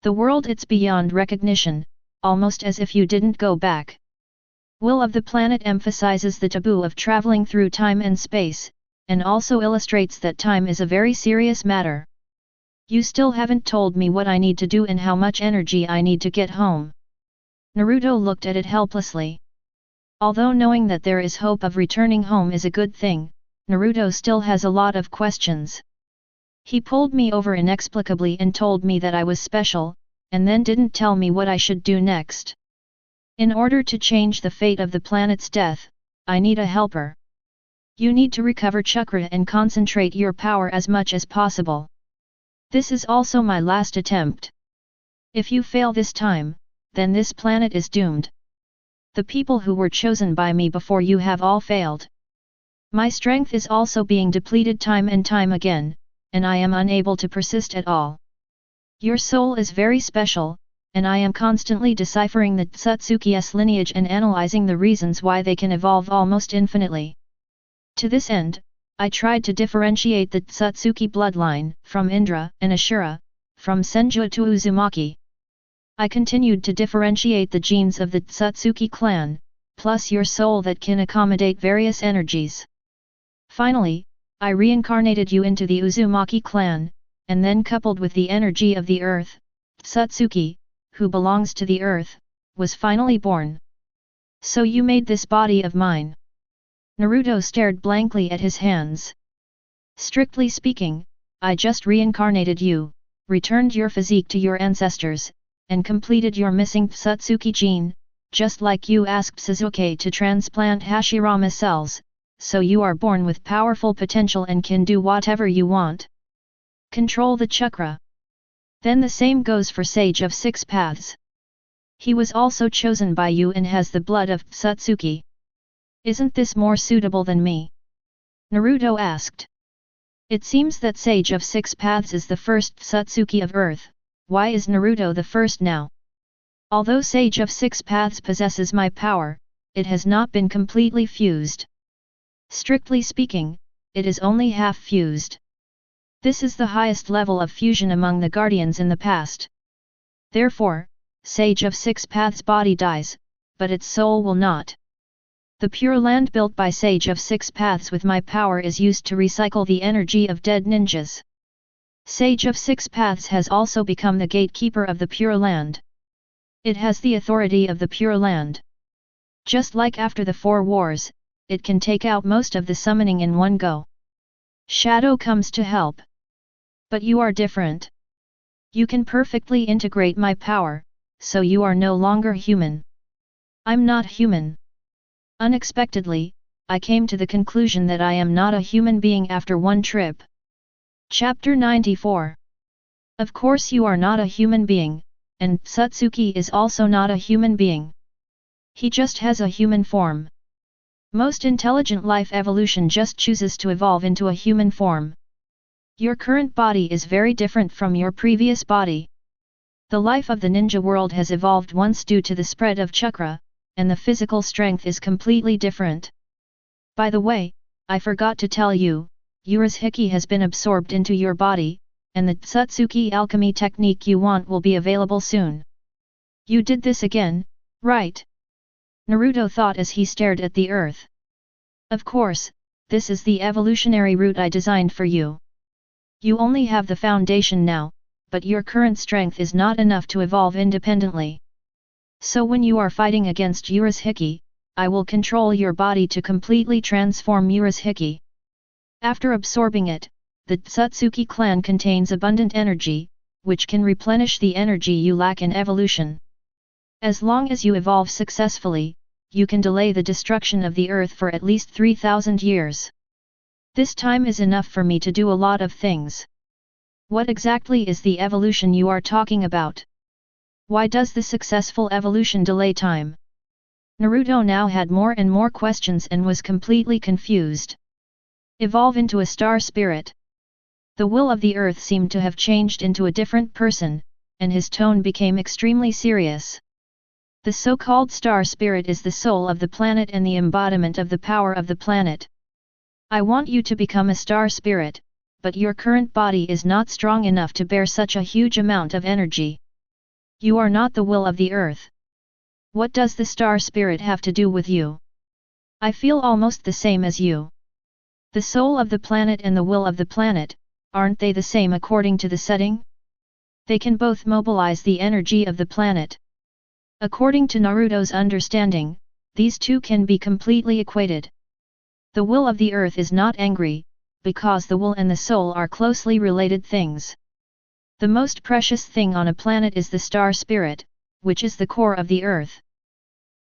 The world it's beyond recognition, almost as if you didn't go back. Will of the Planet emphasizes the taboo of traveling through time and space, and also illustrates that time is a very serious matter. You still haven't told me what I need to do and how much energy I need to get home. Naruto looked at it helplessly. Although knowing that there is hope of returning home is a good thing, Naruto still has a lot of questions. He pulled me over inexplicably and told me that I was special, and then didn't tell me what I should do next. In order to change the fate of the planet's death, I need a helper. You need to recover chakra and concentrate your power as much as possible. This is also my last attempt. If you fail this time, then this planet is doomed. The people who were chosen by me before you have all failed. My strength is also being depleted time and time again, and I am unable to persist at all. Your soul is very special, and I am constantly deciphering the Tsutsuki's lineage and analyzing the reasons why they can evolve almost infinitely. To this end, I tried to differentiate the Tsutsuki bloodline from Indra and Ashura, from Senju to Uzumaki. I continued to differentiate the genes of the Tsutsuki clan, plus your soul that can accommodate various energies. Finally, I reincarnated you into the Uzumaki clan, and then coupled with the energy of the earth, Tsutsuki, who belongs to the earth, was finally born. So you made this body of mine. Naruto stared blankly at his hands. Strictly speaking, I just reincarnated you, returned your physique to your ancestors, and completed your missing Tsutsuki gene, just like you asked Sasuke to transplant Hashirama cells, so you are born with powerful potential and can do whatever you want. Control the chakra. Then the same goes for Sage of Six Paths. He was also chosen by you and has the blood of Tsutsuki. Isn't this more suitable than me? Naruto asked. It seems that Sage of Six Paths is the first Tsutsuki of Earth. Why is Naruto the first now? Although Sage of Six Paths possesses my power, it has not been completely fused. Strictly speaking, it is only half fused. This is the highest level of fusion among the Guardians in the past. Therefore, Sage of Six Paths' body dies, but its soul will not. The Pure Land built by Sage of Six Paths with my power is used to recycle the energy of dead ninjas. Sage of Six Paths has also become the gatekeeper of the Pure Land. It has the authority of the Pure Land. Just like after the 4 wars, it can take out most of the summoning in one go. Shadow comes to help. But you are different. You can perfectly integrate my power, so you are no longer human. I'm not human. Unexpectedly, I came to the conclusion that I am not a human being after one trip. Chapter 94. Of course you are not a human being, and Satsuki is also not a human being. He just has a human form. Most intelligent life evolution just chooses to evolve into a human form. Your current body is very different from your previous body. The life of the ninja world has evolved once due to the spread of chakra, and the physical strength is completely different. By the way, I forgot to tell you, Ura's Hiki has been absorbed into your body, and the Satsuki alchemy technique you want will be available soon. You did this again, right? Naruto thought as he stared at the earth. Of course, this is the evolutionary route I designed for you. You only have the foundation now, but your current strength is not enough to evolve independently. So when you are fighting against Ura's Hiki, I will control your body to completely transform Ura's Hiki. After absorbing it, the Satsuki clan contains abundant energy, which can replenish the energy you lack in evolution. As long as you evolve successfully, you can delay the destruction of the earth for at least 3,000 years. This time is enough for me to do a lot of things. What exactly is the evolution you are talking about? Why does the successful evolution delay time? Naruto now had more and more questions and was completely confused. Evolve into a star spirit. The will of the earth seemed to have changed into a different person, and his tone became extremely serious. The so-called star spirit is the soul of the planet and the embodiment of the power of the planet. I want you to become a star spirit, but your current body is not strong enough to bear such a huge amount of energy. You are not the will of the earth. What does the star spirit have to do with you? I feel almost the same as you. The soul of the planet and the will of the planet, aren't they the same according to the setting? They can both mobilize the energy of the planet. According to Naruto's understanding, these two can be completely equated. The will of the earth is not angry, because the will and the soul are closely related things. The most precious thing on a planet is the star spirit, which is the core of the earth.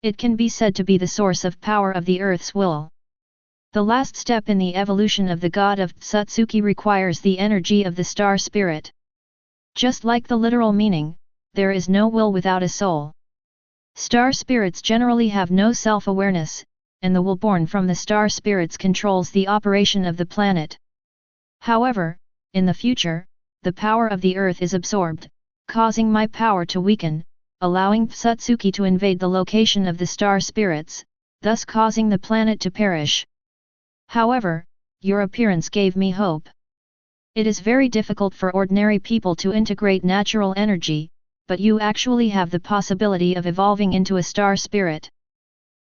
It can be said to be the source of power of the earth's will. The last step in the evolution of the god of Satsuki requires the energy of the star spirit. Just like the literal meaning, there is no will without a soul. Star spirits generally have no self-awareness, and the will born from the star spirits controls the operation of the planet. However, in the future, the power of the earth is absorbed, causing my power to weaken, allowing Satsuki to invade the location of the star spirits, thus causing the planet to perish. However, your appearance gave me hope. It is very difficult for ordinary people to integrate natural energy, but you actually have the possibility of evolving into a star spirit.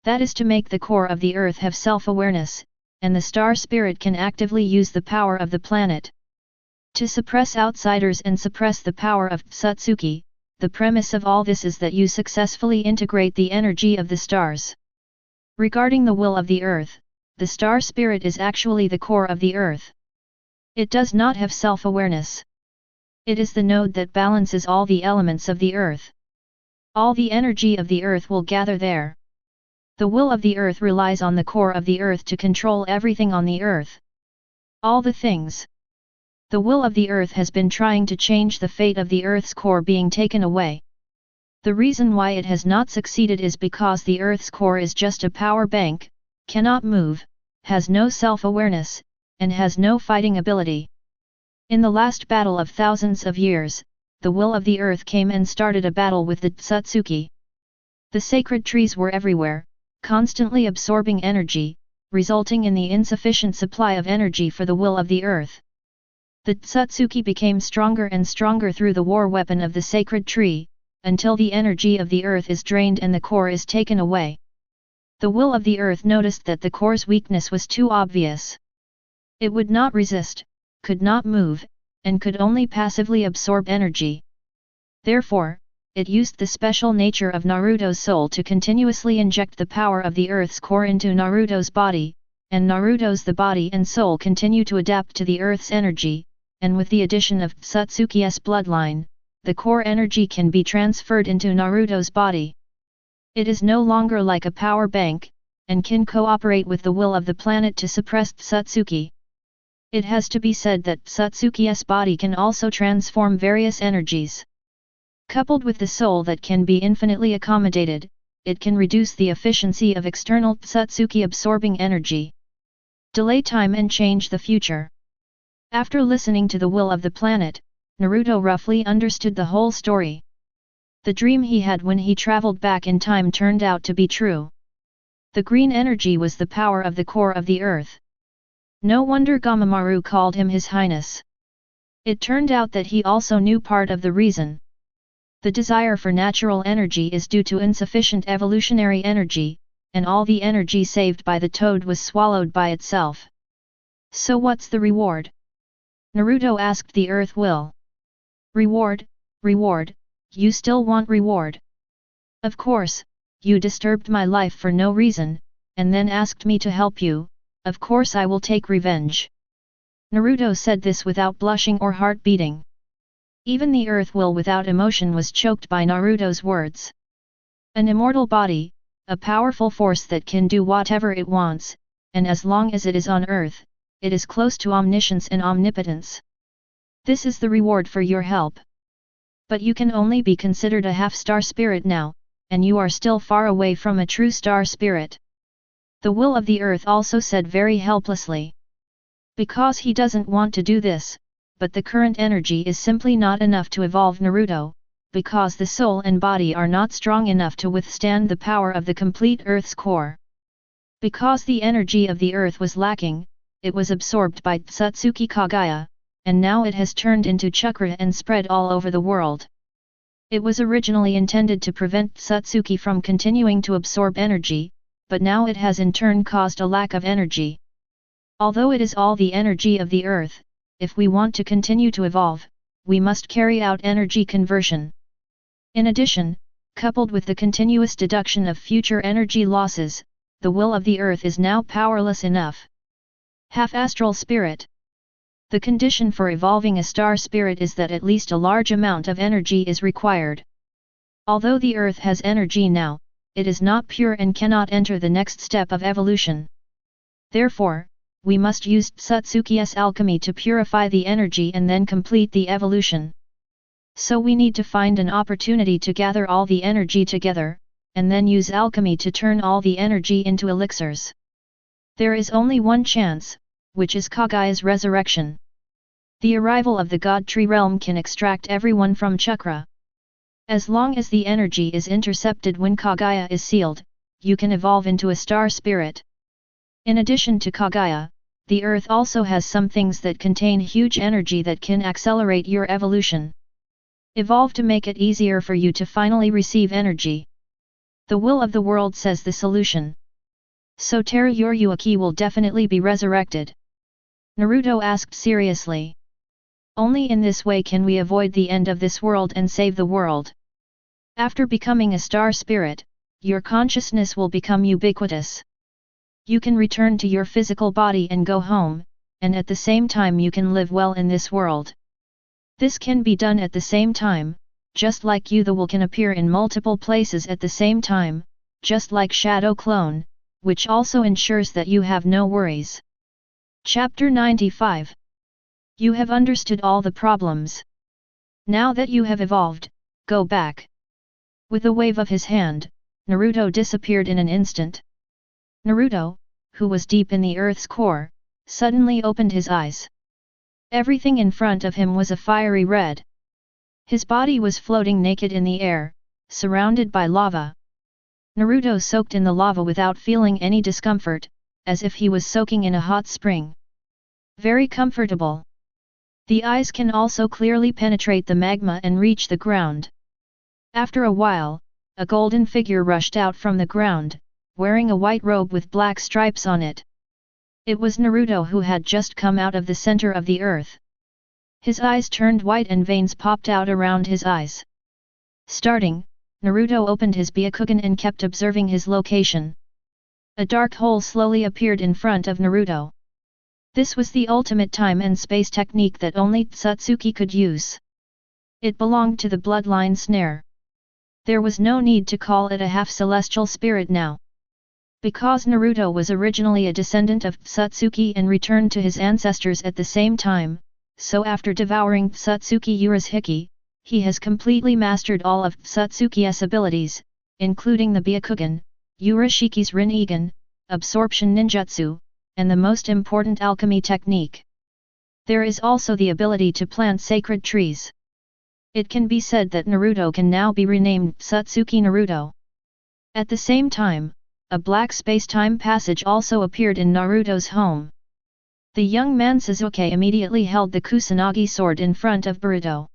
That is to make the core of the earth have self-awareness, and the star spirit can actively use the power of the planet. To suppress outsiders and suppress the power of Satsuki, the premise of all this is that you successfully integrate the energy of the stars. Regarding the will of the earth, the star spirit is actually the core of the earth. It does not have self-awareness. It is the node that balances all the elements of the earth. All the energy of the earth will gather there. The will of the earth relies on the core of the earth to control everything on the earth. All the things. The will of the earth has been trying to change the fate of the earth's core being taken away. The reason why it has not succeeded is because the earth's core is just a power bank, cannot move, has no self-awareness, and has no fighting ability. In the last battle of thousands of years, the will of the earth came and started a battle with the Satsuki. The sacred trees were everywhere, constantly absorbing energy, resulting in the insufficient supply of energy for the will of the earth. The Satsuki became stronger and stronger through the war weapon of the sacred tree, until the energy of the earth is drained and the core is taken away. The will of the earth noticed that the core's weakness was too obvious. It would not resist, could not move, and could only passively absorb energy. Therefore, it used the special nature of Naruto's soul to continuously inject the power of the Earth's core into Naruto's body, and Naruto's the body and soul continue to adapt to the Earth's energy, and with the addition of Satsuki's bloodline, the core energy can be transferred into Naruto's body. It is no longer like a power bank, and can cooperate with the will of the planet to suppress Satsuki. It has to be said that Satsuki's body can also transform various energies. Coupled with the soul that can be infinitely accommodated, it can reduce the efficiency of external Satsuki absorbing energy. Delay time and change the future. After listening to the will of the planet, Naruto roughly understood the whole story. The dream he had when he traveled back in time turned out to be true. The green energy was the power of the core of the earth. No wonder Gamamaru called him His Highness. It turned out that he also knew part of the reason. The desire for natural energy is due to insufficient evolutionary energy, and all the energy saved by the toad was swallowed by itself. So what's the reward? Naruto asked the Earth Will. Reward, reward, you still want reward? Of course, you disturbed my life for no reason, and then asked me to help you, of course I will take revenge. Naruto said this without blushing or heart beating. Even the Earth Will without emotion was choked by Naruto's words. An immortal body, a powerful force that can do whatever it wants, and as long as it is on Earth, it is close to omniscience and omnipotence. This is the reward for your help. But you can only be considered a half-star spirit now, and you are still far away from a true star spirit. The will of the earth also said very helplessly. Because he doesn't want to do this, but the current energy is simply not enough to evolve Naruto, because the soul and body are not strong enough to withstand the power of the complete Earth's core. Because the energy of the Earth was lacking, it was absorbed by Satsuki Kagaya, and now it has turned into chakra and spread all over the world. It was originally intended to prevent Satsuki from continuing to absorb energy, but now it has in turn caused a lack of energy. Although it is all the energy of the Earth, if we want to continue to evolve, we must carry out energy conversion. In addition, coupled with the continuous deduction of future energy losses, the will of the Earth is now powerless enough. Half-astral spirit. The condition for evolving a star spirit is that at least a large amount of energy is required. Although the Earth has energy now, it is not pure and cannot enter the next step of evolution. Therefore, we must use Satsuki's alchemy to purify the energy and then complete the evolution. So we need to find an opportunity to gather all the energy together, and then use alchemy to turn all the energy into elixirs. There is only one chance, which is Kagaya's resurrection. The arrival of the God Tree realm can extract everyone from chakra. As long as the energy is intercepted when Kagaya is sealed, you can evolve into a star spirit. In addition to Kagaya, the Earth also has some things that contain huge energy that can accelerate your evolution. Evolve to make it easier for you to finally receive energy. The will of the world says the solution. So Teruyoryuki will definitely be resurrected. Naruto asked seriously. Only in this way can we avoid the end of this world and save the world. After becoming a star spirit, your consciousness will become ubiquitous. You can return to your physical body and go home, and at the same time you can live well in this world. This can be done at the same time, just like you the will can appear in multiple places at the same time, just like Shadow Clone, which also ensures that you have no worries. Chapter 95. You have understood all the problems. Now that you have evolved, go back. With a wave of his hand, Naruto disappeared in an instant. Naruto, who was deep in the earth's core, suddenly opened his eyes. Everything in front of him was a fiery red. His body was floating naked in the air, surrounded by lava. Naruto soaked in the lava without feeling any discomfort, as if he was soaking in a hot spring. Very comfortable. The eyes can also clearly penetrate the magma and reach the ground. After a while, a golden figure rushed out from the ground, wearing a white robe with black stripes on it. It was Naruto who had just come out of the center of the earth. His eyes turned white and veins popped out around his eyes. Starting, Naruto opened his Byakugan and kept observing his location. A dark hole slowly appeared in front of Naruto. This was the ultimate time and space technique that only Satsuki could use. It belonged to the bloodline snare. There was no need to call it a half-celestial spirit now. Because Naruto was originally a descendant of Satsuki and returned to his ancestors at the same time, so after devouring Satsuki Urashiki, he has completely mastered all of Satsuki's abilities, including the Byakugan, Urashiki's Rinnegan, absorption ninjutsu, and the most important alchemy technique. There is also the ability to plant sacred trees. It can be said that Naruto can now be renamed Satsuki Naruto. At the same time, a black space-time passage also appeared in Naruto's home. The young man Sasuke immediately held the Kusanagi sword in front of Boruto.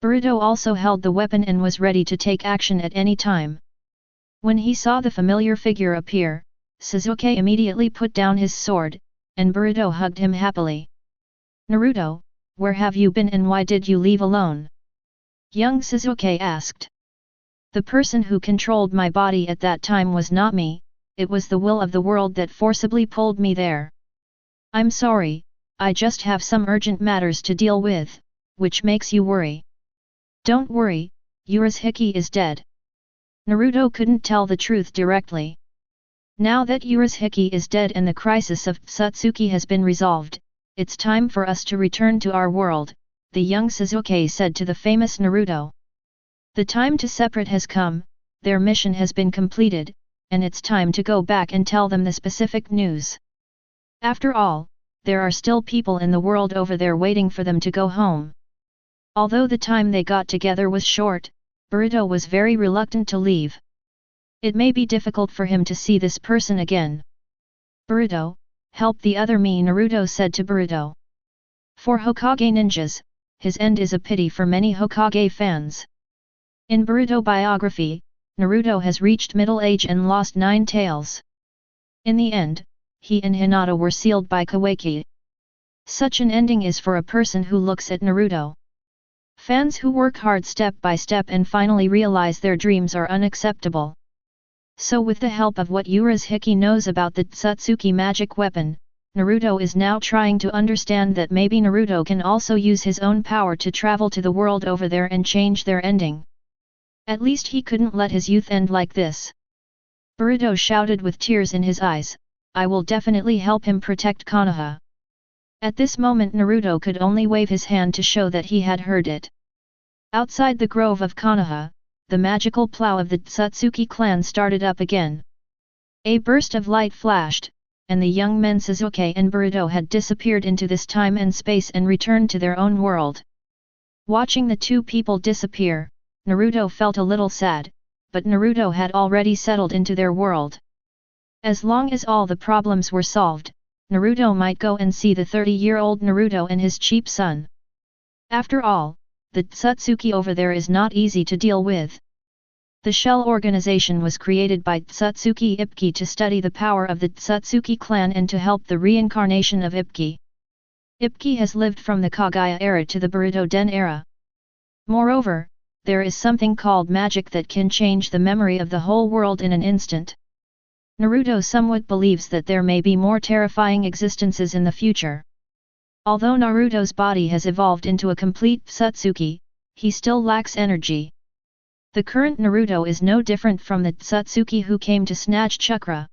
Boruto also held the weapon and was ready to take action at any time. When he saw the familiar figure appear, Sasuke immediately put down his sword, and Boruto hugged him happily. "Naruto, where have you been and why did you leave alone?" Young Sasuke asked. "The person who controlled my body at that time was not me, it was the will of the world that forcibly pulled me there. I'm sorry, I just have some urgent matters to deal with, which makes you worry." "Don't worry, Urashiki is dead." Naruto couldn't tell the truth directly. Now that Urashiki is dead and the crisis of Satsuki has been resolved, it's time for us to return to our world, the young Sasuke said to the famous Naruto. The time to separate has come, their mission has been completed, and it's time to go back and tell them the specific news. After all, there are still people in the world over there waiting for them to go home. Although the time they got together was short, Boruto was very reluctant to leave. It may be difficult for him to see this person again. "Boruto, help the other me," Naruto said to Boruto. For Hokage ninjas, his end is a pity for many Hokage fans. In Boruto biography, Naruto has reached middle age and lost 9 tails. In the end, he and Hinata were sealed by Kawaki. Such an ending is for a person who looks at Naruto. Fans who work hard step by step and finally realize their dreams are unacceptable. So with the help of what Urashiki knows about the Satsuki magic weapon, Naruto is now trying to understand that maybe Naruto can also use his own power to travel to the world over there and change their ending. At least he couldn't let his youth end like this. Boruto shouted with tears in his eyes, "I will definitely help him protect Konoha." At this moment Naruto could only wave his hand to show that he had heard it. Outside the grove of Konoha, the magical plow of the Satsuki clan started up again. A burst of light flashed, and the young men Sasuke and Boruto had disappeared into this time and space and returned to their own world. Watching the two people disappear, Naruto felt a little sad, but Naruto had already settled into their world. As long as all the problems were solved, Naruto might go and see the 30-year-old Naruto and his cheap son. After all, the Satsuki over there is not easy to deal with. The Shell organization was created by Satsuki Ipki to study the power of the Satsuki clan and to help the reincarnation of Ipki. Ipki has lived from the Kaguya era to the Boruto Den era. Moreover, there is something called magic that can change the memory of the whole world in an instant. Naruto somewhat believes that there may be more terrifying existences in the future. Although Naruto's body has evolved into a complete Satsuki, he still lacks energy. The current Naruto is no different from the Satsuki who came to snatch chakra.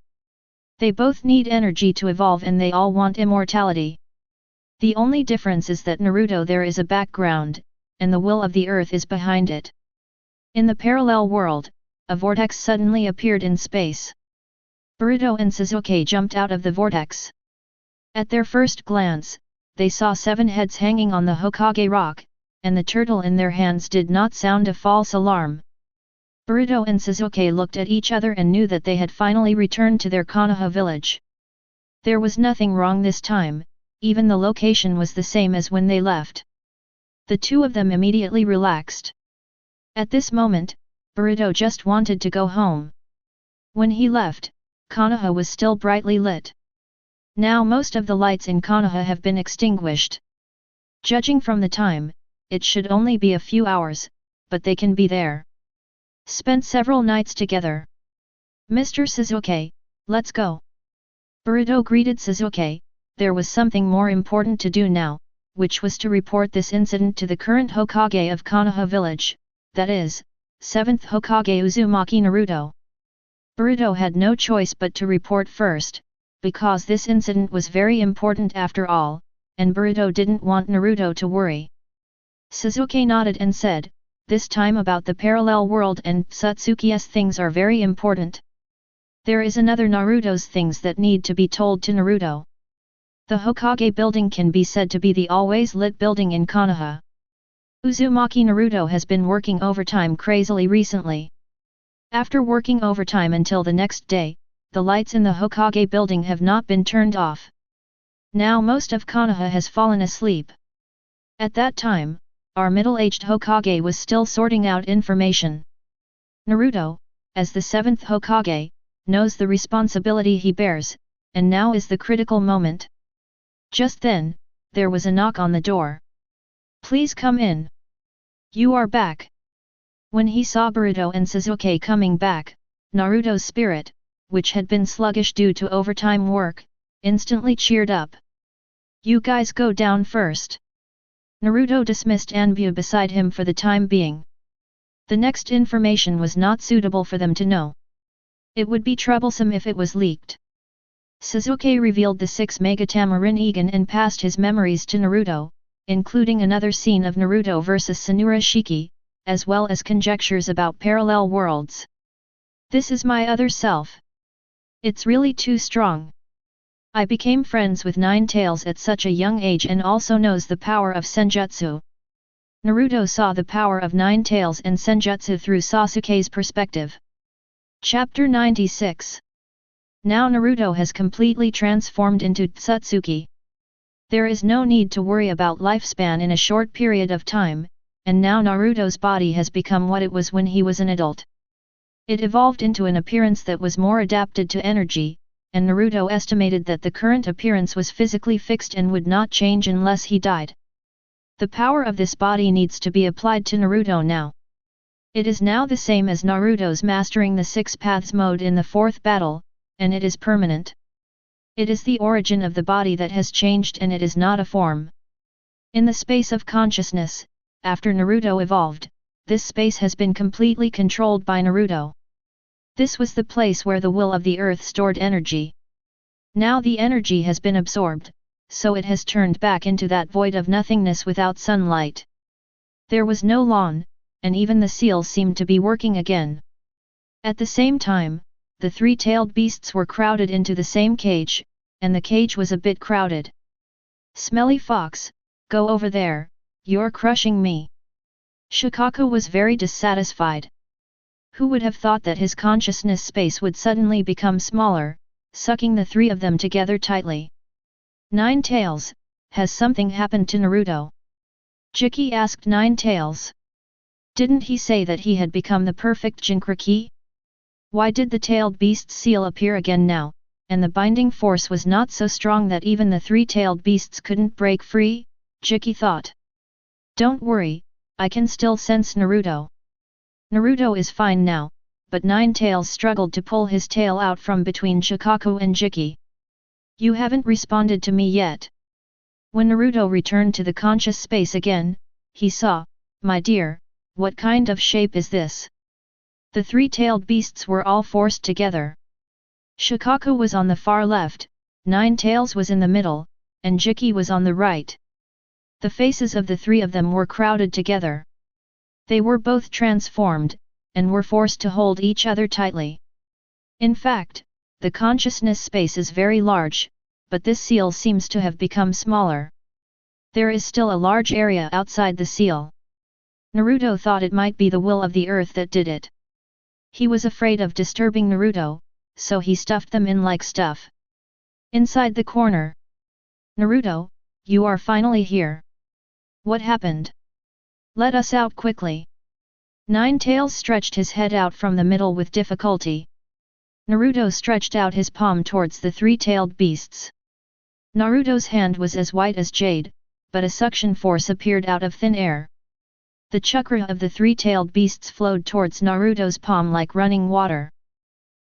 They both need energy to evolve and they all want immortality. The only difference is that Naruto there is a background, and the will of the earth is behind it. In the parallel world, a vortex suddenly appeared in space. Boruto and Sasuke jumped out of the vortex. At their first glance, they saw 7 heads hanging on the Hokage rock, and the turtle in their hands did not sound a false alarm. Boruto and Sasuke looked at each other and knew that they had finally returned to their Konoha village. There was nothing wrong this time, even the location was the same as when they left. The two of them immediately relaxed. At this moment, Boruto just wanted to go home. When he left, Konoha was still brightly lit. Now most of the lights in Konoha have been extinguished. Judging from the time, it should only be a few hours, but they can be there. Spent several nights together. Mr. Sasuke, let's go. Boruto greeted Sasuke. There was something more important to do now, which was to report this incident to the current Hokage of Konoha village, that is, 7th Hokage Uzumaki Naruto. Boruto had no choice but to report first, because this incident was very important after all, and Boruto didn't want Naruto to worry. Sasuke nodded and said, "This time about the parallel world and Satsuki's things are very important. There is another Naruto's things that need to be told to Naruto. The Hokage building can be said to be the always lit building in Konoha. Uzumaki Naruto has been working overtime crazily recently. After working overtime until the next day, the lights in the Hokage building have not been turned off. Now most of Konoha has fallen asleep. At that time, our middle-aged Hokage was still sorting out information. Naruto, as the 7th Hokage, knows the responsibility he bears, and now is the critical moment." Just then, there was a knock on the door. "Please come in. You are back." When he saw Boruto and Sasuke coming back, Naruto's spirit, which had been sluggish due to overtime work, instantly cheered up. "You guys go down first." Naruto dismissed Anbu beside him for the time being. The next information was not suitable for them to know. It would be troublesome if it was leaked. Sasuke revealed the 6 Mega Tamarin Egan and passed his memories to Naruto, including another scene of Naruto vs Sanura Shiki, as well as conjectures about parallel worlds. "This is my other self. It's really too strong. I became friends with Nine Tails at such a young age and also knows the power of Senjutsu." Naruto saw the power of Nine Tails and Senjutsu through Sasuke's perspective. Chapter 96. Now Naruto has completely transformed into Satsuki. There is no need to worry about lifespan in a short period of time, and now Naruto's body has become what it was when he was an adult. It evolved into an appearance that was more adapted to energy, and Naruto estimated that the current appearance was physically fixed and would not change unless he died. The power of this body needs to be applied to Naruto now. It is now the same as Naruto's mastering the 6 paths mode in the 4th battle, and it is permanent. It is the origin of the body that has changed and it is not a form. In the space of consciousness, after Naruto evolved, this space has been completely controlled by Naruto. This was the place where the will of the earth stored energy. Now the energy has been absorbed, so it has turned back into that void of nothingness without sunlight. There was no lawn, and even the seals seemed to be working again. At the same time, the 3-tailed beasts were crowded into the same cage, and the cage was a bit crowded. "Smelly fox, go over there, you're crushing me." Shikaku was very dissatisfied. Who would have thought that his consciousness space would suddenly become smaller, sucking the 3 of them together tightly? "Nine Tails, has something happened to Naruto?" Jiki asked Nine Tails. "Didn't he say that he had become the perfect Jinchuriki? Why did the tailed beast seal appear again now, and the binding force was not so strong that even the 3-tailed beasts couldn't break free?" Jiki thought. "Don't worry, I can still sense Naruto. Naruto is fine now," but Nine Tails struggled to pull his tail out from between Shikaku and Jiki. "You haven't responded to me yet." When Naruto returned to the conscious space again, he saw, "My dear, what kind of shape is this?" The 3-tailed beasts were all forced together. Shikaku was on the far left, Nine Tails was in the middle, and Jiki was on the right. The faces of the 3 of them were crowded together. They were both transformed, and were forced to hold each other tightly. In fact, the consciousness space is very large, but this seal seems to have become smaller. There is still a large area outside the seal. Naruto thought it might be the will of the earth that did it. He was afraid of disturbing Naruto, so he stuffed them in like stuff. Inside the corner. "Naruto, you are finally here. What happened? Let us out quickly." Nine Tails stretched his head out from the middle with difficulty. Naruto stretched out his palm towards the 3-tailed beasts. Naruto's hand was as white as jade, but a suction force appeared out of thin air. The chakra of the three-tailed beasts flowed towards Naruto's palm like running water.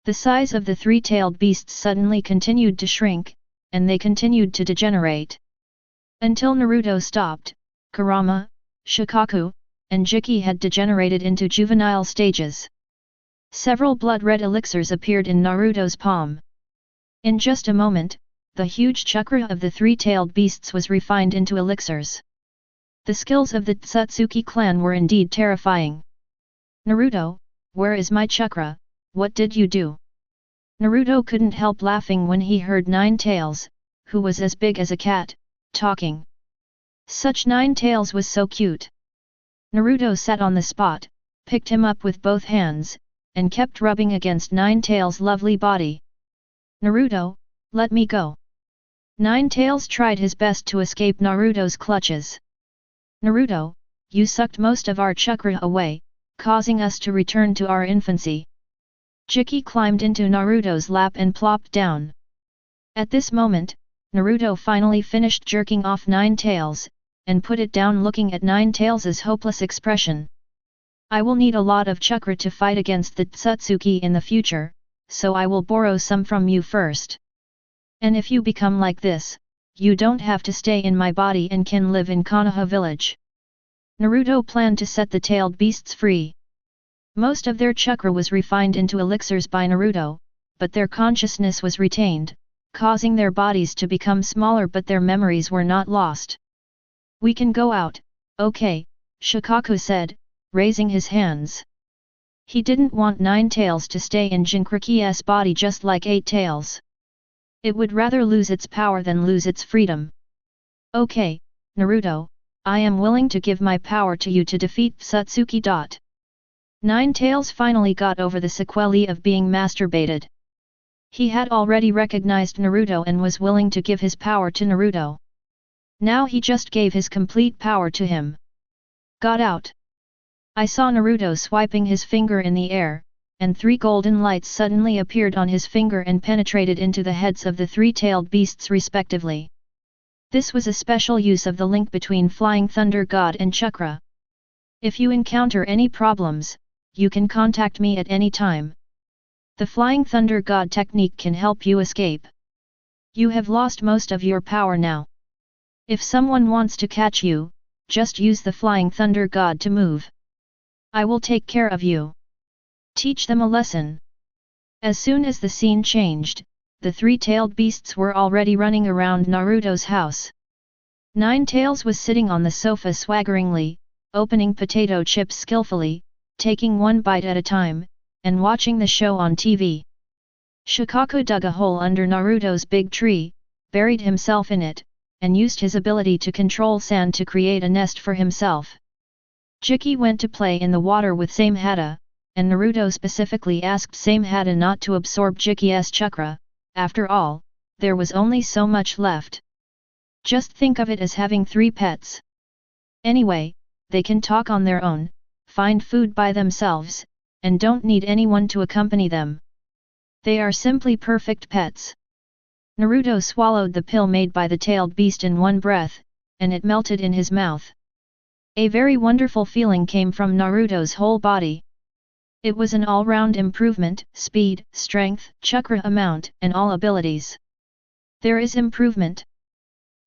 The size of the three-tailed beasts suddenly continued to shrink, and they continued to degenerate. Until Naruto stopped, Kurama, Shikaku, and Jiki had degenerated into juvenile stages. Several blood-red elixirs appeared in Naruto's palm. In just a moment, the huge chakra of the three-tailed beasts was refined into elixirs. The skills of the Tsutsuki clan were indeed terrifying. Naruto, where is my chakra, what did you do? Naruto couldn't help laughing when he heard Nine Tails, who was as big as a cat, talking. Such Nine Tails was so cute. Naruto sat on the spot, picked him up with both hands, and kept rubbing against Nine Tails' lovely body. Naruto, let me go. Nine Tails tried his best to escape Naruto's clutches. Naruto, you sucked most of our chakra away, causing us to return to our infancy. Jiki climbed into Naruto's lap and plopped down. At this moment, Naruto finally finished jerking off Nine Tails, and put it down looking at Nine Tails' hopeless expression. I will need a lot of chakra to fight against the Tsutsuki in the future, so I will borrow some from you first. And if you become like this, you don't have to stay in my body and can live in Konoha village. Naruto planned to set the tailed beasts free. Most of their chakra was refined into elixirs by Naruto, but their consciousness was retained, causing their bodies to become smaller but their memories were not lost. We can go out, okay, Shikaku said, raising his hands. He didn't want Nine Tails to stay in Jinchuriki's body just like Eight Tails. It would rather lose its power than lose its freedom. Okay, Naruto, I am willing to give my power to you to defeat Tsutsuki. Nine Tails finally got over the sequelae of being masturbated. He had already recognized Naruto and was willing to give his power to Naruto. Now he just gave his complete power to him. Got out. I saw Naruto swiping his finger in the air, and three golden lights suddenly appeared on his finger and penetrated into the heads of the three-tailed beasts respectively. This was a special use of the link between Flying Thunder God and Chakra. If you encounter any problems, you can contact me at any time. The Flying Thunder God technique can help you escape. You have lost most of your power now. If someone wants to catch you, just use the Flying Thunder God to move. I will take care of you. Teach them a lesson. As soon as the scene changed, the three-tailed beasts were already running around Naruto's house. Nine Tails was sitting on the sofa swaggeringly, opening potato chips skillfully, taking one bite at a time, and watching the show on TV. Shikaku dug a hole under Naruto's big tree, buried himself in it, and used his ability to control sand to create a nest for himself. Jiki went to play in the water with Samehada, and Naruto specifically asked Samehada not to absorb Jiki's chakra. After all, there was only so much left. Just think of it as having 3 pets. Anyway, they can talk on their own, find food by themselves, and don't need anyone to accompany them. They are simply perfect pets. Naruto swallowed the pill made by the tailed beast in one breath, and it melted in his mouth. A very wonderful feeling came from Naruto's whole body. It was an all-round improvement, speed, strength, chakra amount, and all abilities. There is improvement.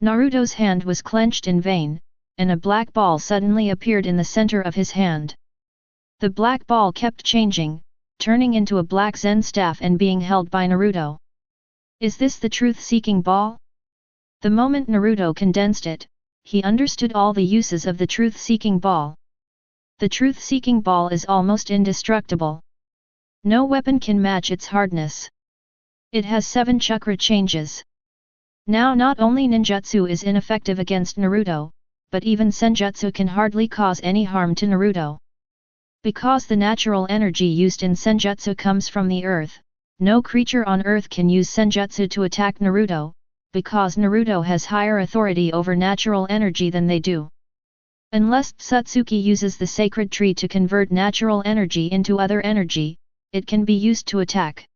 Naruto's hand was clenched in vain, and a black ball suddenly appeared in the center of his hand. The black ball kept changing, turning into a black Zen staff and being held by Naruto. Is this the truth-seeking ball? The moment Naruto condensed it, he understood all the uses of the truth-seeking ball. The truth-seeking ball is almost indestructible. No weapon can match its hardness. It has 7 chakra changes. Now not only ninjutsu is ineffective against Naruto, but even senjutsu can hardly cause any harm to Naruto. Because the natural energy used in senjutsu comes from the earth, no creature on earth can use senjutsu to attack Naruto, because Naruto has higher authority over natural energy than they do. Unless Tsutsuki uses the sacred tree to convert natural energy into other energy, it can be used to attack.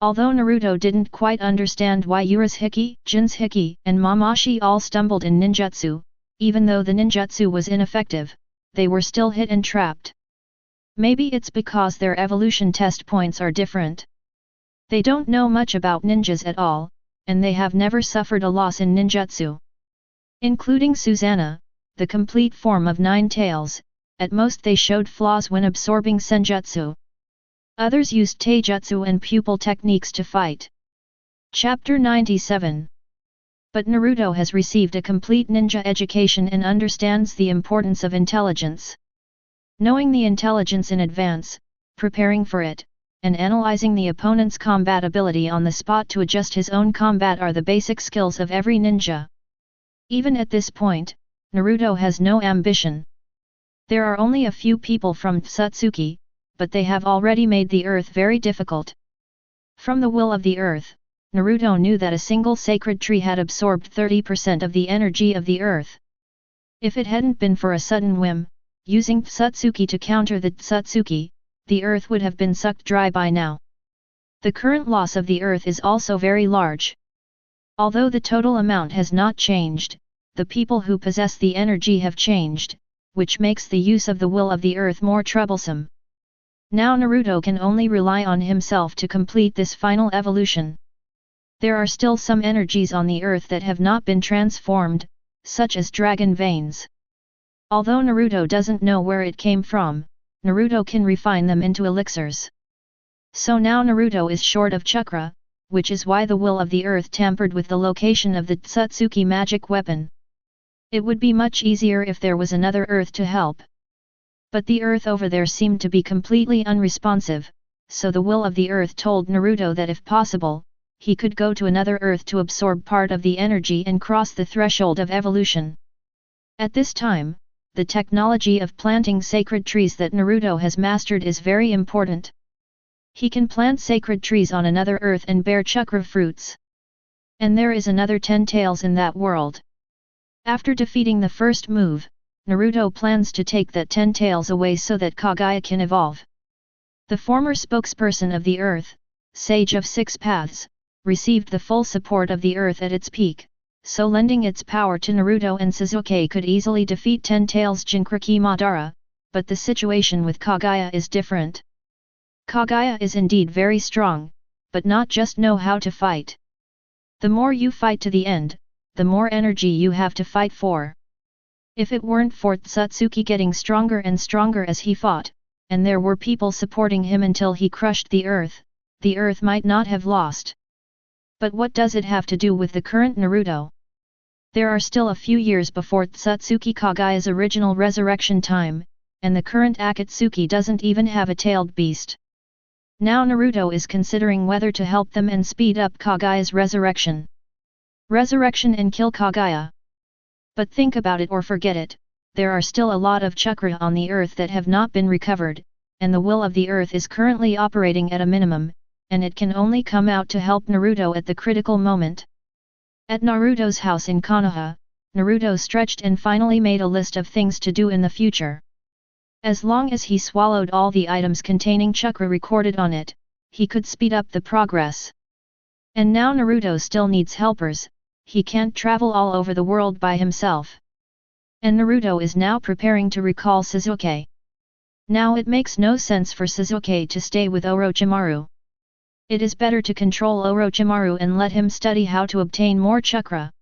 Although Naruto didn't quite understand why Ura's Hiki, Jin's Hiki, and Mamashi all stumbled in ninjutsu, even though the ninjutsu was ineffective, they were still hit and trapped. Maybe it's because their evolution test points are different. They don't know much about ninjas at all, and they have never suffered a loss in ninjutsu. Including Susanna, the complete form of Nine Tails, at most they showed flaws when absorbing senjutsu. Others used taijutsu and pupil techniques to fight. Chapter 97. But Naruto has received a complete ninja education and understands the importance of intelligence. Knowing the intelligence in advance, preparing for it, and analyzing the opponent's combat ability on the spot to adjust his own combat are the basic skills of every ninja. Even at this point, Naruto has no ambition. There are only a few people from Satsuki, but they have already made the earth very difficult. From the will of the earth, Naruto knew that a single sacred tree had absorbed 30% of the energy of the earth. If it hadn't been for a sudden whim, using Satsuki to counter the Satsuki, the earth would have been sucked dry by now. The current loss of the earth is also very large. Although the total amount has not changed, the people who possess the energy have changed, which makes the use of the will of the earth more troublesome. Now Naruto can only rely on himself to complete this final evolution. There are still some energies on the earth that have not been transformed, such as dragon veins. Although Naruto doesn't know where it came from, Naruto can refine them into elixirs. So now Naruto is short of chakra, which is why the will of the earth tampered with the location of the Satsuki magic weapon. It would be much easier if there was another earth to help. But the earth over there seemed to be completely unresponsive, so the will of the earth told Naruto that if possible, he could go to another earth to absorb part of the energy and cross the threshold of evolution. At this time, the technology of planting sacred trees that Naruto has mastered is very important. He can plant sacred trees on another earth and bear chakra fruits. And there is another 10 tails in that world. After defeating the first move, Naruto plans to take that 10 tails away so that Kaguya can evolve. The former spokesperson of the earth, Sage of Six Paths, received the full support of the earth at its peak, so lending its power to Naruto and Sasuke could easily defeat 10 tails Jinchuriki Madara, but the situation with Kaguya is different. Kaguya is indeed very strong, but not just know how to fight. The more you fight to the end, the more energy you have to fight for. If it weren't for Satsuki getting stronger and stronger as he fought, and there were people supporting him until he crushed the earth might not have lost. But what does it have to do with the current Naruto? There are still a few years before Satsuki Kaguya's original resurrection time, and the current Akatsuki doesn't even have a tailed beast. Now Naruto is considering whether to help them and speed up Kaguya's resurrection. Resurrection and kill Kaguya. But think about it or forget it, there are still a lot of chakra on the earth that have not been recovered, and the will of the earth is currently operating at a minimum, and it can only come out to help Naruto at the critical moment. At Naruto's house in Konoha, Naruto stretched and finally made a list of things to do in the future. As long as he swallowed all the items containing chakra recorded on it, he could speed up the progress. And now Naruto still needs helpers, he can't travel all over the world by himself. And Naruto is now preparing to recall Sasuke. Now it makes no sense for Sasuke to stay with Orochimaru. It is better to control Orochimaru and let him study how to obtain more chakra.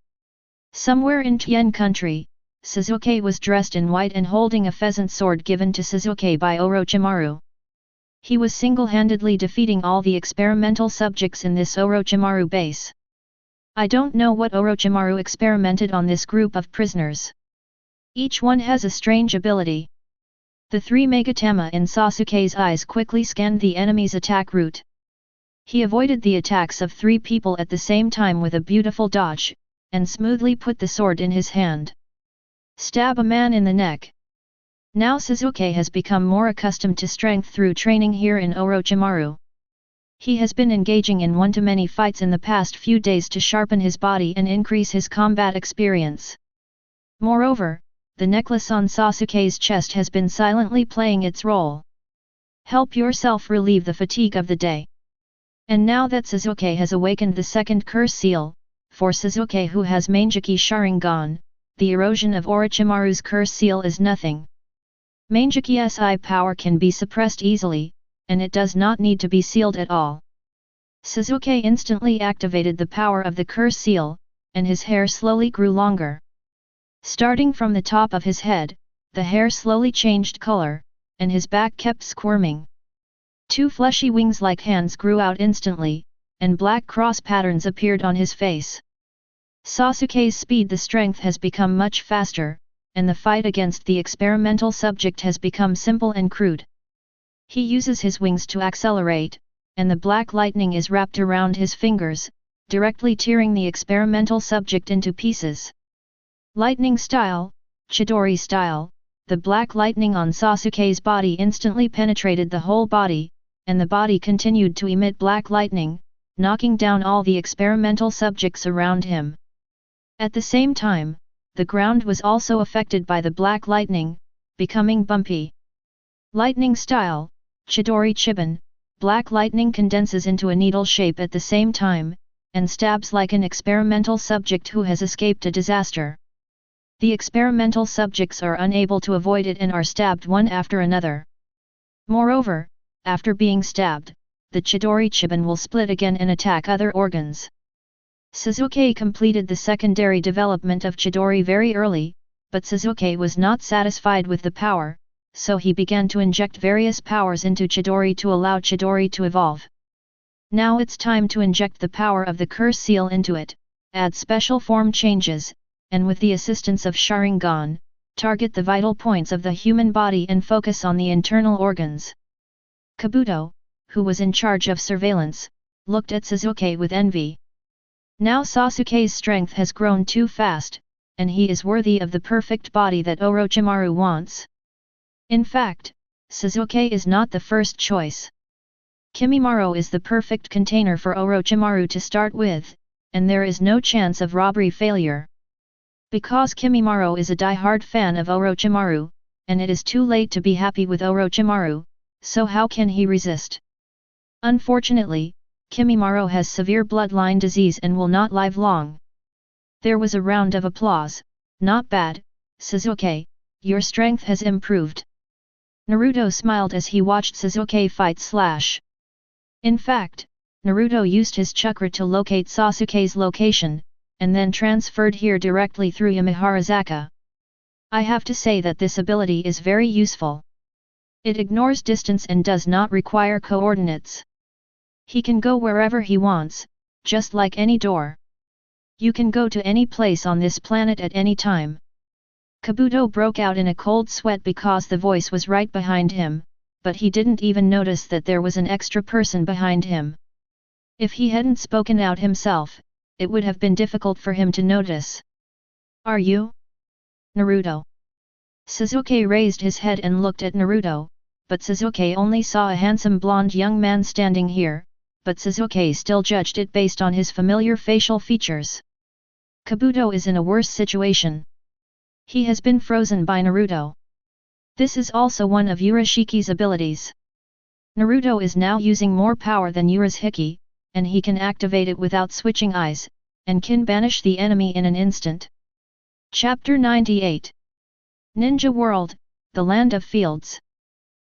Somewhere in Tien country, Sasuke was dressed in white and holding a pheasant sword given to Sasuke by Orochimaru. He was single-handedly defeating all the experimental subjects in this Orochimaru base. I don't know what Orochimaru experimented on this group of prisoners. Each one has a strange ability. The three Megatama in Sasuke's eyes quickly scanned the enemy's attack route. He avoided the attacks of three people at the same time with a beautiful dodge, and smoothly put the sword in his hand. Stab a man in the neck. Now Sasuke has become more accustomed to strength through training here in Orochimaru. He has been engaging in one-to-many fights in the past few days to sharpen his body and increase his combat experience. Moreover, the necklace on Sasuke's chest has been silently playing its role. Help yourself relieve the fatigue of the day. And now that Sasuke has awakened the second curse seal, for Sasuke who has Manjiki Sharingan, the erosion of Orochimaru's curse seal is nothing. Mangeky's eye power can be suppressed easily, and it does not need to be sealed at all. Sasuke instantly activated the power of the curse seal, and his hair slowly grew longer. Starting from the top of his head, the hair slowly changed color, and his back kept squirming. Two fleshy wings like hands grew out instantly, and black cross patterns appeared on his face. Sasuke's speed, the strength has become much faster, and the fight against the experimental subject has become simple and crude. He uses his wings to accelerate, and the black lightning is wrapped around his fingers, directly tearing the experimental subject into pieces. Lightning style, Chidori style, the black lightning on Sasuke's body instantly penetrated the whole body, and the body continued to emit black lightning, knocking down all the experimental subjects around him. At the same time, the ground was also affected by the black lightning, becoming bumpy. Lightning style, Chidori Chiban, black lightning condenses into a needle shape at the same time, and stabs like an experimental subject who has escaped a disaster. The experimental subjects are unable to avoid it and are stabbed one after another. Moreover, after being stabbed, the Chidori Chiban will split again and attack other organs. Sasuke completed the secondary development of Chidori very early, but Sasuke was not satisfied with the power, so he began to inject various powers into Chidori to allow Chidori to evolve. Now it's time to inject the power of the curse seal into it, add special form changes, and with the assistance of Sharingan, target the vital points of the human body and focus on the internal organs. Kabuto, who was in charge of surveillance, looked at Sasuke with envy. Now Sasuke's strength has grown too fast, and he is worthy of the perfect body that Orochimaru wants. In fact, Sasuke is not the first choice. Kimimaro is the perfect container for Orochimaru to start with, and there is no chance of robbery failure. Because Kimimaro is a die-hard fan of Orochimaru, and it is too late to be happy with Orochimaru, so how can he resist? Unfortunately, Kimimaro has severe bloodline disease and will not live long. There was a round of applause. Not bad, Sasuke, your strength has improved. Naruto smiled as he watched Sasuke fight. In fact, Naruto used his chakra to locate Sasuke's location, and then transferred here directly through Yamaharazaka. I have to say that this ability is very useful. It ignores distance and does not require coordinates. He can go wherever he wants, just like any door. You can go to any place on this planet at any time. Kabuto broke out in a cold sweat because the voice was right behind him, but he didn't even notice that there was an extra person behind him. If he hadn't spoken out himself, it would have been difficult for him to notice. Are you? Naruto. Sasuke raised his head and looked at Naruto, but Sasuke only saw a handsome blonde young man standing here, but Sasuke still judged it based on his familiar facial features. Kabuto is in a worse situation. He has been frozen by Naruto. This is also one of Urashiki's abilities. Naruto is now using more power than Urashiki, and he can activate it without switching eyes, and can banish the enemy in an instant. Chapter 98 Ninja World, the Land of Fields.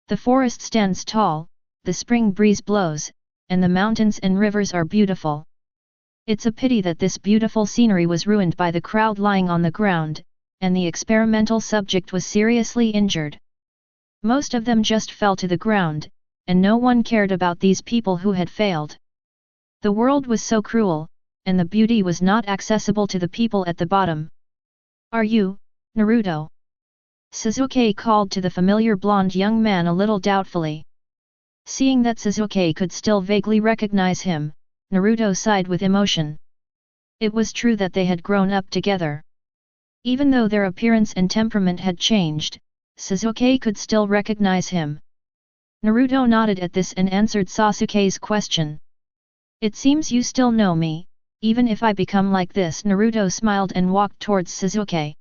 The forest stands tall, the spring breeze blows, and the mountains and rivers are beautiful. It's a pity that this beautiful scenery was ruined by the crowd lying on the ground, and the experimental subject was seriously injured. Most of them just fell to the ground, and no one cared about these people who had failed. The world was so cruel, and the beauty was not accessible to the people at the bottom. Are you, Naruto? Sasuke called to the familiar blonde young man a little doubtfully. Seeing that Sasuke could still vaguely recognize him, Naruto sighed with emotion. It was true that they had grown up together. Even though their appearance and temperament had changed, Sasuke could still recognize him. Naruto nodded at this and answered Sasuke's question. It seems you still know me, even if I become like this. Naruto smiled and walked towards Sasuke.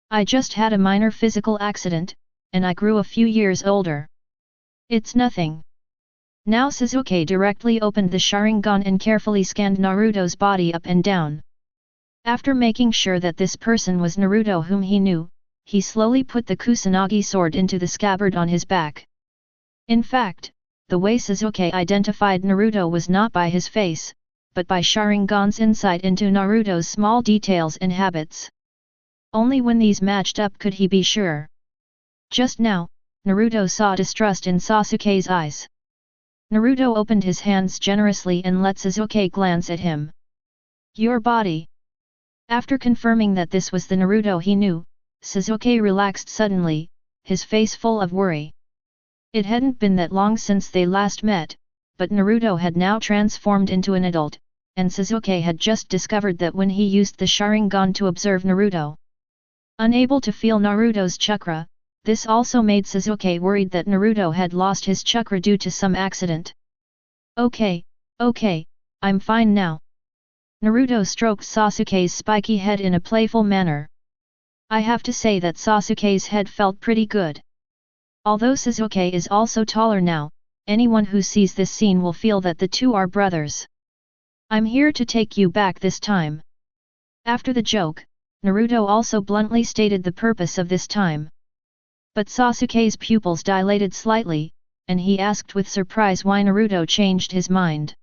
I just had a minor physical accident, and I grew a few years older. It's nothing. Now Sasuke directly opened the Sharingan and carefully scanned Naruto's body up and down. After making sure that this person was Naruto whom he knew, he slowly put the Kusanagi sword into the scabbard on his back. In fact, the way Sasuke identified Naruto was not by his face, but by Sharingan's insight into Naruto's small details and habits. Only when these matched up could he be sure. Just now, Naruto saw distrust in Sasuke's eyes. Naruto opened his hands generously and let Sasuke glance at him. "Your body." After confirming that this was the Naruto he knew, Sasuke relaxed suddenly, his face full of worry. It hadn't been that long since they last met, but Naruto had now transformed into an adult, and Sasuke had just discovered that when he used the Sharingan to observe Naruto. Unable to feel Naruto's chakra, this also made Sasuke worried that Naruto had lost his chakra due to some accident. Okay, I'm fine now." Naruto stroked Sasuke's spiky head in a playful manner. I have to say that Sasuke's head felt pretty good. Although Sasuke is also taller now, anyone who sees this scene will feel that the two are brothers. "I'm here to take you back this time." After the joke, Naruto also bluntly stated the purpose of this time. But Sasuke's pupils dilated slightly, and he asked with surprise why Naruto changed his mind.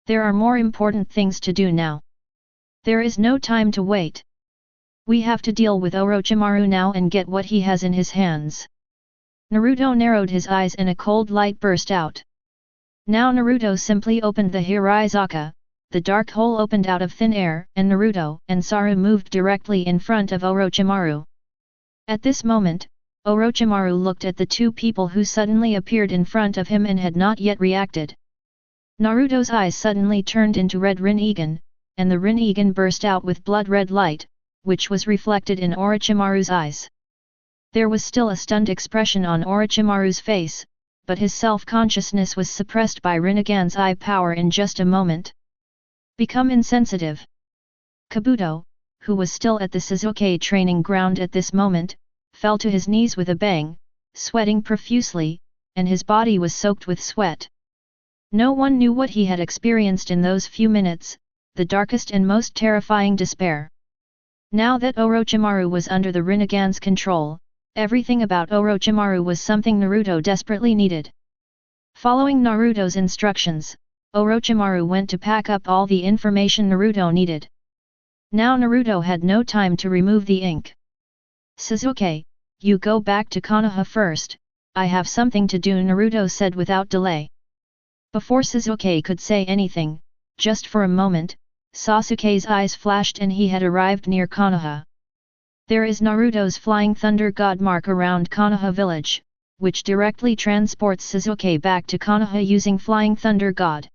"There are more important things to do now. There is no time to wait. We have to deal with Orochimaru now and get what he has in his hands." Naruto narrowed his eyes and a cold light burst out. Now Naruto simply opened the Hirizaka, the dark hole opened out of thin air, and Naruto and Saru moved directly in front of Orochimaru. At this moment, Orochimaru looked at the two people who suddenly appeared in front of him and had not yet reacted. Naruto's eyes suddenly turned into red Rinnegan, and the Rinnegan burst out with blood-red light, which was reflected in Orochimaru's eyes. There was still a stunned expression on Orochimaru's face, but his self-consciousness was suppressed by Rinnegan's eye power in just a moment. Become insensitive. Kabuto, who was still at the Sasuke training ground at this moment, fell to his knees with a bang, sweating profusely, and his body was soaked with sweat. No one knew what he had experienced in those few minutes, the darkest and most terrifying despair. Now that Orochimaru was under the Rinnegan's control, everything about Orochimaru was something Naruto desperately needed. Following Naruto's instructions, Orochimaru went to pack up all the information Naruto needed. Now Naruto had no time to remove the ink. "Sasuke, you go back to Konoha first, I have something to do," Naruto said without delay. Before Sasuke could say anything, just for a moment, Sasuke's eyes flashed and he had arrived near Konoha. There is Naruto's Flying Thunder God mark around Konoha village, which directly transports Sasuke back to Konoha using Flying Thunder God.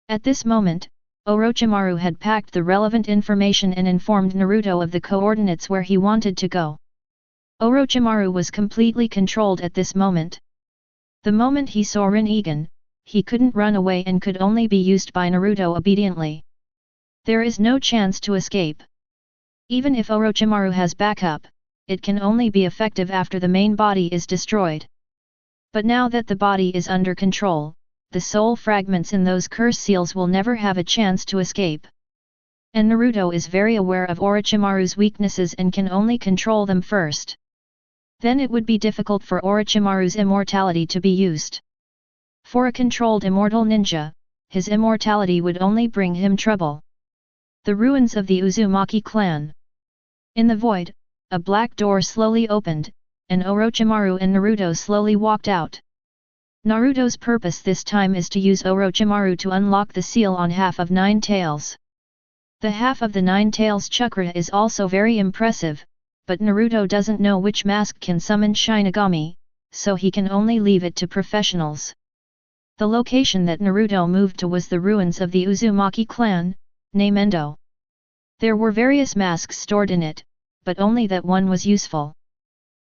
At this moment, Orochimaru had packed the relevant information and informed Naruto of the coordinates where he wanted to go. Orochimaru was completely controlled at this moment. The moment he saw Rinnegan, he couldn't run away and could only be used by Naruto obediently. There is no chance to escape. Even if Orochimaru has backup, it can only be effective after the main body is destroyed. But now that the body is under control, the soul fragments in those curse seals will never have a chance to escape. And Naruto is very aware of Orochimaru's weaknesses and can only control them first. Then it would be difficult for Orochimaru's immortality to be used. For a controlled immortal ninja, his immortality would only bring him trouble. The ruins of the Uzumaki clan. In the void, a black door slowly opened, and Orochimaru and Naruto slowly walked out. Naruto's purpose this time is to use Orochimaru to unlock the seal on half of Nine Tails. The half of the Nine Tails chakra is also very impressive, but Naruto doesn't know which mask can summon Shinigami, so he can only leave it to professionals. The location that Naruto moved to was the ruins of the Uzumaki clan, named Endo. There were various masks stored in it, but only that one was useful.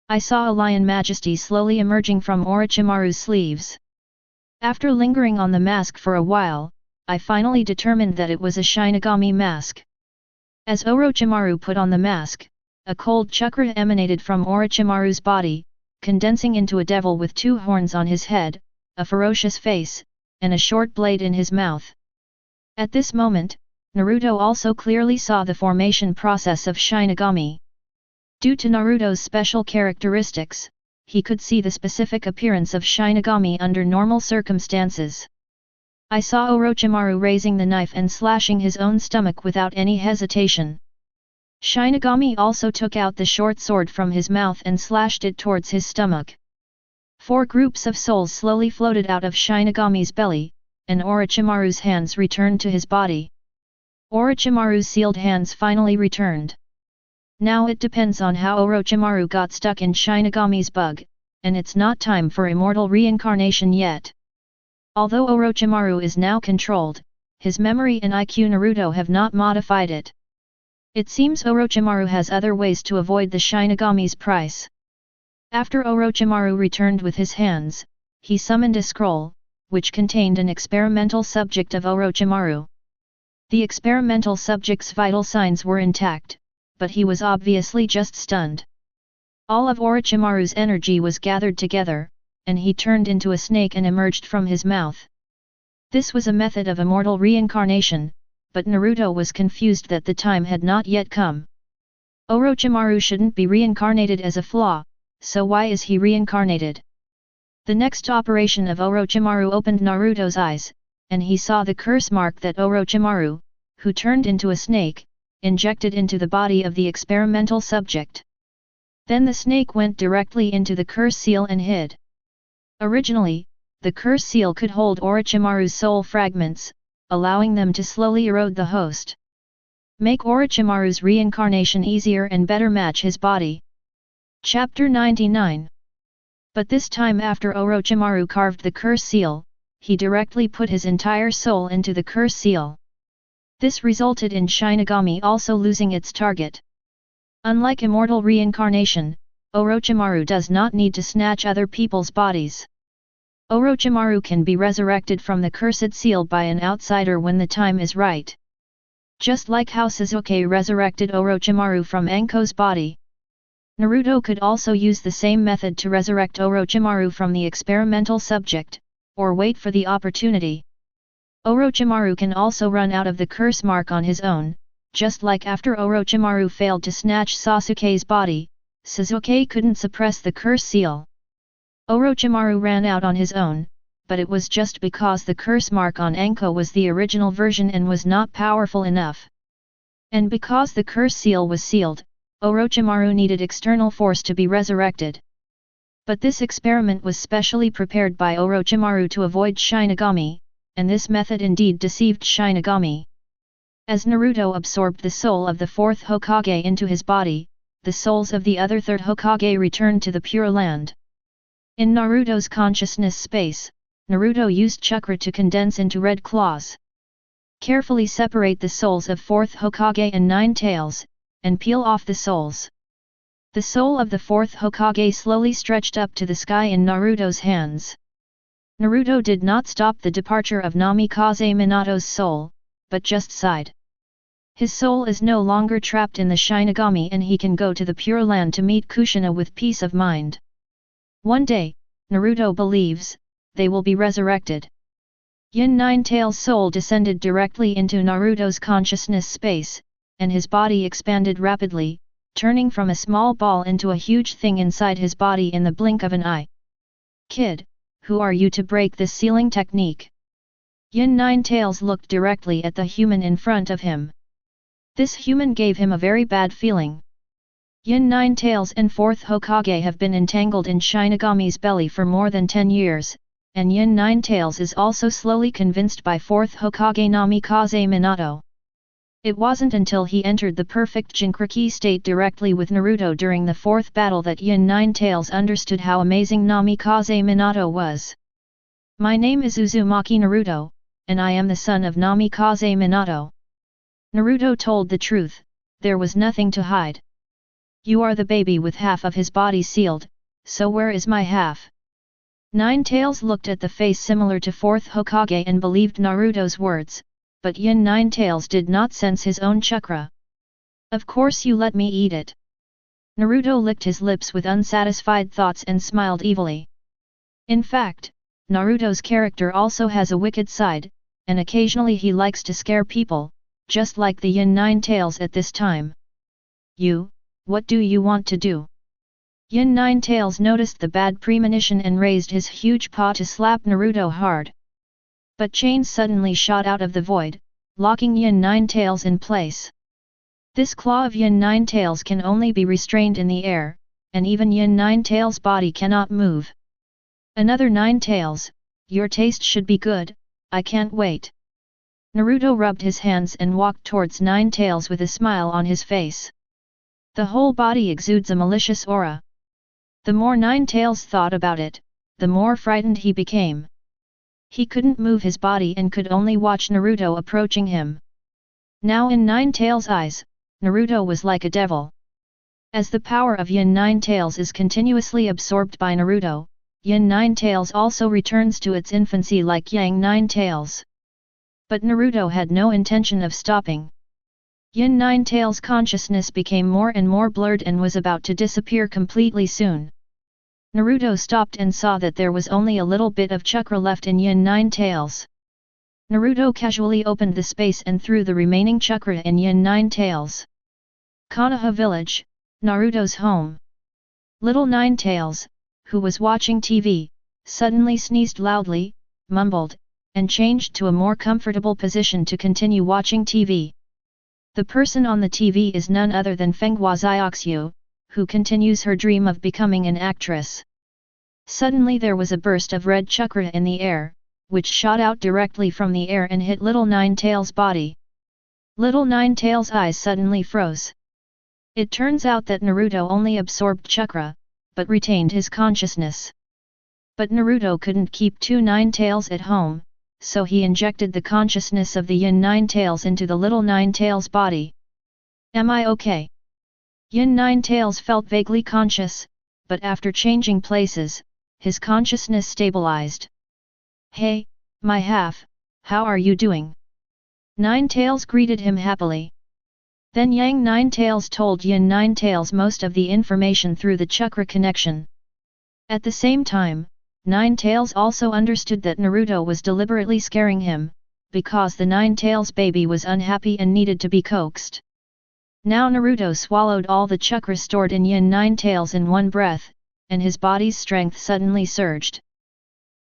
I saw a lion majesty slowly emerging from Orochimaru's sleeves. After lingering on the mask for a while, I finally determined that it was a Shinigami mask. As Orochimaru put on the mask, a cold chakra emanated from Orochimaru's body, condensing into a devil with two horns on his head, a ferocious face, and a short blade in his mouth. At this moment, Naruto also clearly saw the formation process of Shinigami. Due to Naruto's special characteristics, he could see the specific appearance of Shinigami under normal circumstances. I saw Orochimaru raising the knife and slashing his own stomach without any hesitation. Shinigami also took out the short sword from his mouth and slashed it towards his stomach. 4 groups of souls slowly floated out of Shinigami's belly, and Orochimaru's hands returned to his body. Orochimaru's sealed hands finally returned. Now it depends on how Orochimaru got stuck in Shinigami's bug, and it's not time for immortal reincarnation yet. Although Orochimaru is now controlled, his memory and IQ Naruto have not modified it. It seems Orochimaru has other ways to avoid the Shinigami's price. After Orochimaru returned with his hands, he summoned a scroll, which contained an experimental subject of Orochimaru. The experimental subject's vital signs were intact, but he was obviously just stunned. All of Orochimaru's energy was gathered together, and he turned into a snake and emerged from his mouth. This was a method of immortal reincarnation, but Naruto was confused that the time had not yet come. Orochimaru shouldn't be reincarnated as a flaw, so why is he reincarnated? The next operation of Orochimaru opened Naruto's eyes, and he saw the curse mark that Orochimaru, who turned into a snake, injected into the body of the experimental subject. Then the snake went directly into the curse seal and hid. Originally, the curse seal could hold Orochimaru's soul fragments, allowing them to slowly erode the host. Make Orochimaru's reincarnation easier and better match his body. Chapter 99. But this time after Orochimaru carved the curse seal, he directly put his entire soul into the curse seal. This resulted in Shinigami also losing its target. Unlike immortal reincarnation, Orochimaru does not need to snatch other people's bodies. Orochimaru can be resurrected from the cursed seal by an outsider when the time is right. Just like how Sasuke resurrected Orochimaru from Anko's body. Naruto could also use the same method to resurrect Orochimaru from the experimental subject, or wait for the opportunity. Orochimaru can also run out of the curse mark on his own, just like after Orochimaru failed to snatch Sasuke's body, Sasuke couldn't suppress the curse seal. Orochimaru ran out on his own, but it was just because the curse mark on Anko was the original version and was not powerful enough. And because the curse seal was sealed, Orochimaru needed external force to be resurrected. But this experiment was specially prepared by Orochimaru to avoid Shinigami, and this method indeed deceived Shinigami. As Naruto absorbed the soul of the 4th Hokage into his body, the souls of the other 3rd Hokage returned to the Pure Land. In Naruto's consciousness space, Naruto used chakra to condense into red claws. Carefully separate the souls of 4th Hokage and 9 Tails, and peel off the souls. The soul of the 4th Hokage slowly stretched up to the sky in Naruto's hands. Naruto did not stop the departure of Namikaze Minato's soul, but just sighed. His soul is no longer trapped in the Shinigami and he can go to the Pure Land to meet Kushina with peace of mind. One day, Naruto believes, they will be resurrected. Yin Nine-Tails' soul descended directly into Naruto's consciousness space, and his body expanded rapidly, turning from a small ball into a huge thing inside his body in the blink of an eye. "Kid, who are you to break this sealing technique?" Yin Nine-Tails looked directly at the human in front of him. This human gave him a very bad feeling. Yin Nine-Tails and 4th Hokage have been entangled in Shinigami's belly for more than 10 years, and Yin Nine-Tails is also slowly convinced by 4th Hokage Namikaze Minato. It wasn't until he entered the perfect Jinchuriki state directly with Naruto during the 4th battle that Yin Nine-Tails understood how amazing Namikaze Minato was. "My name is Uzumaki Naruto, and I am the son of Namikaze Minato." Naruto told the truth, there was nothing to hide. "You are the baby with half of his body sealed, so where is my half?" Nine-Tails looked at the face similar to 4th Hokage and believed Naruto's words, but Yin Nine-Tails did not sense his own chakra. "Of course you let me eat it." Naruto licked his lips with unsatisfied thoughts and smiled evilly. In fact, Naruto's character also has a wicked side, and occasionally he likes to scare people, just like the Yin Nine-Tails at this time. "You, what do you want to do? Yin Ninetales noticed the bad premonition and raised his huge paw to slap Naruto hard. But chains suddenly shot out of the void, locking Yin Ninetales in place. This claw of Yin Ninetales can only be restrained in the air, and even Yin Ninetales' body cannot move. Another Ninetales, your taste should be good, I can't wait. Naruto rubbed his hands and walked towards Ninetales with a smile on his face. The whole body exudes a malicious aura. The more Ninetales thought about it, the more frightened he became. He couldn't move his body and could only watch Naruto approaching him. Now in Ninetales' eyes, Naruto was like a devil. As the power of Yin Ninetales is continuously absorbed by Naruto, Yin Ninetales also returns to its infancy like Yang Ninetales. But Naruto had no intention of stopping. Yin Ninetales' consciousness became more and more blurred and was about to disappear completely soon. Naruto stopped and saw that there was only a little bit of chakra left in Yin Ninetales. Naruto casually opened the space and threw the remaining chakra in Yin Ninetales. Konoha Village, Naruto's home. Little Ninetales, who was watching TV, suddenly sneezed loudly, mumbled, and changed to a more comfortable position to continue watching TV. The person on the TV is none other than Fenghua Xiaoxiu, who continues her dream of becoming an actress. Suddenly there was a burst of red chakra in the air, which shot out directly from the air and hit Little Ninetales' body. Little Ninetales' eyes suddenly froze. It turns out that Naruto only absorbed chakra, but retained his consciousness. But Naruto couldn't keep two Ninetales at home, so he injected the consciousness of the Yin Ninetales into the Little Ninetales' body. Am I okay? Yin Ninetales felt vaguely conscious, but after changing places, his consciousness stabilized. Hey, my half, how are you doing? Ninetales greeted him happily. Then Yang Ninetales told Yin Ninetales most of the information through the chakra connection. At the same time, Ninetales also understood that Naruto was deliberately scaring him, because the Ninetales baby was unhappy and needed to be coaxed. Now Naruto swallowed all the chakra stored in Yin Ninetales in one breath, and his body's strength suddenly surged.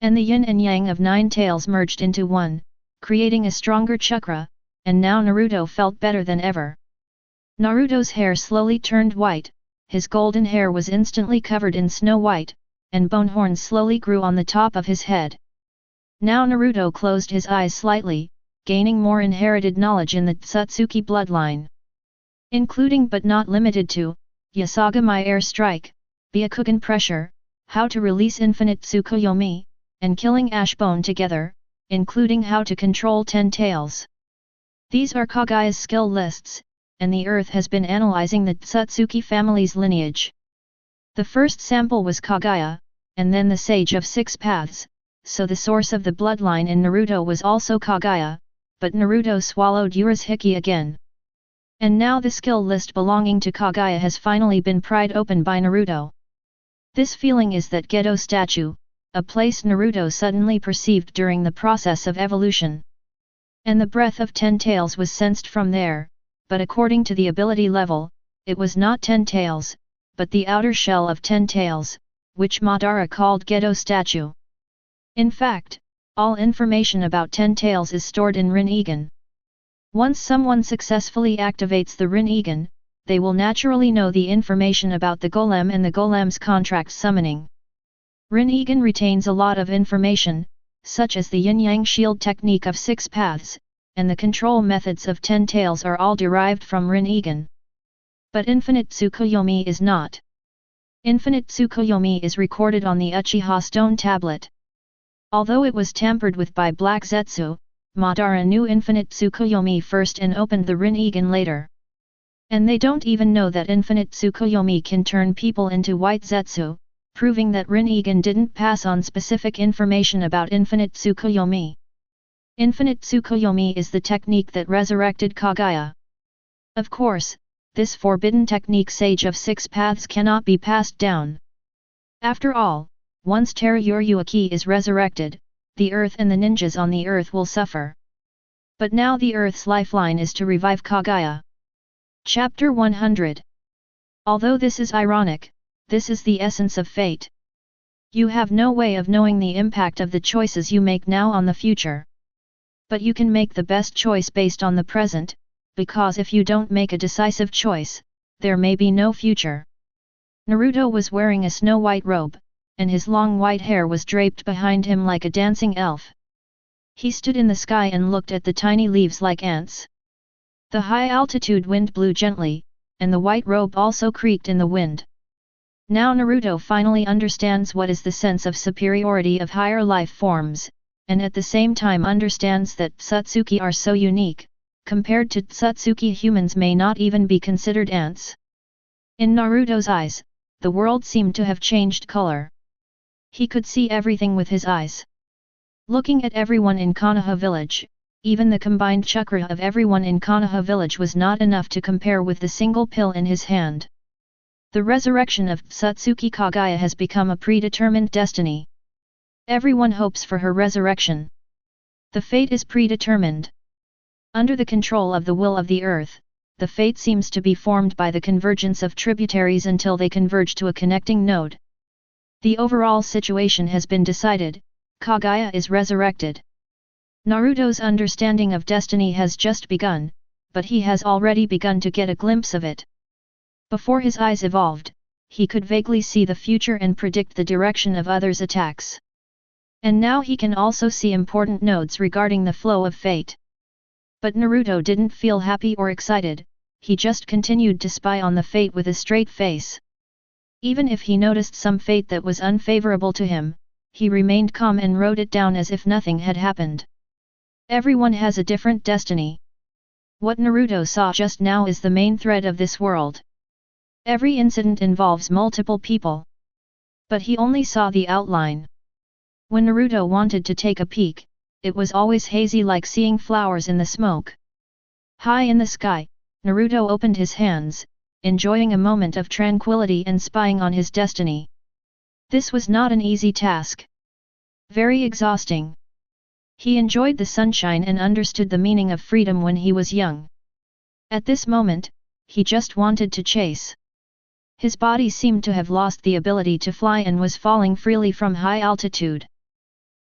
And the Yin and Yang of Ninetales merged into one, creating a stronger chakra, and now Naruto felt better than ever. Naruto's hair slowly turned white, his golden hair was instantly covered in snow white, and bone horns slowly grew on the top of his head. Now Naruto closed his eyes slightly, gaining more inherited knowledge in the Tsutsuki bloodline. Including but not limited to, Yasaga My Air Strike, Byakugan Pressure, How to Release Infinite Tsukuyomi, and Killing Ashbone together, including how to control 10 tails. These are Kagaya's skill lists, and the Earth has been analyzing the Tsutsuki family's lineage. The first sample was Kagaya, and then the Sage of Six Paths, so the source of the bloodline in Naruto was also Kagaya, but Naruto swallowed Urashiki again. And now the skill list belonging to Kagaya has finally been pried open by Naruto. This feeling is that Gedo statue, a place Naruto suddenly perceived during the process of evolution. And the breath of 10 tails was sensed from there, but according to the ability level, it was not 10 tails, but the outer shell of 10 tails, which Madara called Gedo statue. In fact, all information about 10 tails is stored in Rinnegan. Once someone successfully activates the Rinnegan, they will naturally know the information about the golem and the golem's contract summoning. Rinnegan retains a lot of information, such as the yin-yang shield technique of 6 paths, and the control methods of 10 tails are all derived from Rinnegan. But Infinite Tsukuyomi is not. Infinite Tsukuyomi is recorded on the Uchiha stone tablet. Although it was tampered with by Black Zetsu, Madara knew Infinite Tsukuyomi first and opened the Rinnegan later. And they don't even know that Infinite Tsukuyomi can turn people into White Zetsu, proving that Rinnegan didn't pass on specific information about Infinite Tsukuyomi. Infinite Tsukuyomi is the technique that resurrected Kagaya. Of course, this forbidden technique Sage of 6 Paths cannot be passed down. After all, once Teruyoruaki is resurrected, the Earth and the ninjas on the Earth will suffer. But now the Earth's lifeline is to revive Kagaya. Chapter 100. Although this is ironic, this is the essence of fate. You have no way of knowing the impact of the choices you make now on the future. But you can make the best choice based on the present, because if you don't make a decisive choice, there may be no future. Naruto was wearing a snow-white robe, and his long white hair was draped behind him like a dancing elf. He stood in the sky and looked at the tiny leaves like ants. The high-altitude wind blew gently, and the white robe also creaked in the wind. Now Naruto finally understands what is the sense of superiority of higher life forms, and at the same time understands that Satsuki are so unique, compared to Satsuki humans may not even be considered ants. In Naruto's eyes, the world seemed to have changed color. He could see everything with his eyes. Looking at everyone in Konoha village, even the combined chakra of everyone in Konoha village was not enough to compare with the single pill in his hand. The resurrection of Satsuki Kagaya has become a predetermined destiny. Everyone hopes for her resurrection. The fate is predetermined. Under the control of the will of the earth, the fate seems to be formed by the convergence of tributaries until they converge to a connecting node. The overall situation has been decided, Kagaya is resurrected. Naruto's understanding of destiny has just begun, but he has already begun to get a glimpse of it. Before his eyes evolved, he could vaguely see the future and predict the direction of others' attacks. And now he can also see important nodes regarding the flow of fate. But Naruto didn't feel happy or excited, he just continued to spy on the fate with a straight face. Even if he noticed some fate that was unfavorable to him, he remained calm and wrote it down as if nothing had happened. Everyone has a different destiny. What Naruto saw just now is the main thread of this world. Every incident involves multiple people. But he only saw the outline. When Naruto wanted to take a peek, it was always hazy like seeing flowers in the smoke. High in the sky, Naruto opened his hands, enjoying a moment of tranquility and spying on his destiny. This was not an easy task. Very exhausting. He enjoyed the sunshine and understood the meaning of freedom when he was young. At this moment, he just wanted to chase. His body seemed to have lost the ability to fly and was falling freely from high altitude.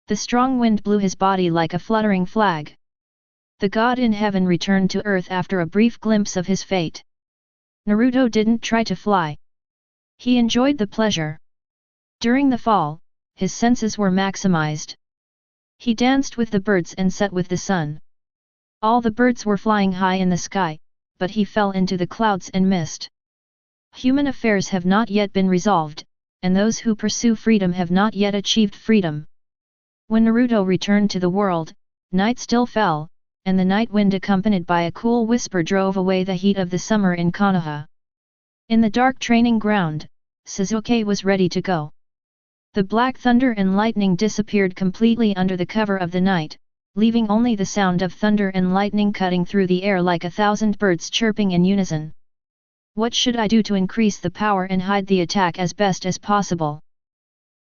The strong wind blew his body like a fluttering flag. The god in heaven returned to earth after a brief glimpse of his fate. Naruto didn't try to fly. He enjoyed the pleasure. During the fall, his senses were maximized. He danced with the birds and set with the sun. All the birds were flying high in the sky, but he fell into the clouds and mist. Human affairs have not yet been resolved, and those who pursue freedom have not yet achieved freedom. When Naruto returned to the world, night still fell, and the night wind accompanied by a cool whisper drove away the heat of the summer in Konoha. In the dark training ground, Sasuke was ready to go. The black thunder and lightning disappeared completely under the cover of the night, leaving only the sound of thunder and lightning cutting through the air like 1,000 birds chirping in unison. What should I do to increase the power and hide the attack as best as possible?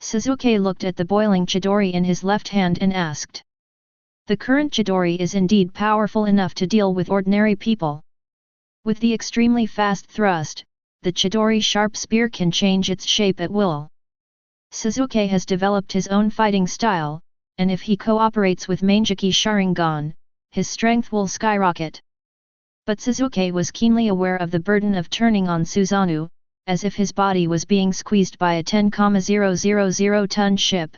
Sasuke looked at the boiling Chidori in his left hand and asked. The current Chidori is indeed powerful enough to deal with ordinary people. With the extremely fast thrust, the Chidori sharp spear can change its shape at will. Sasuke has developed his own fighting style, and if he cooperates with Mangekyou Sharingan, his strength will skyrocket. But Sasuke was keenly aware of the burden of turning on Susanoo, as if his body was being squeezed by a 10,000-ton ship.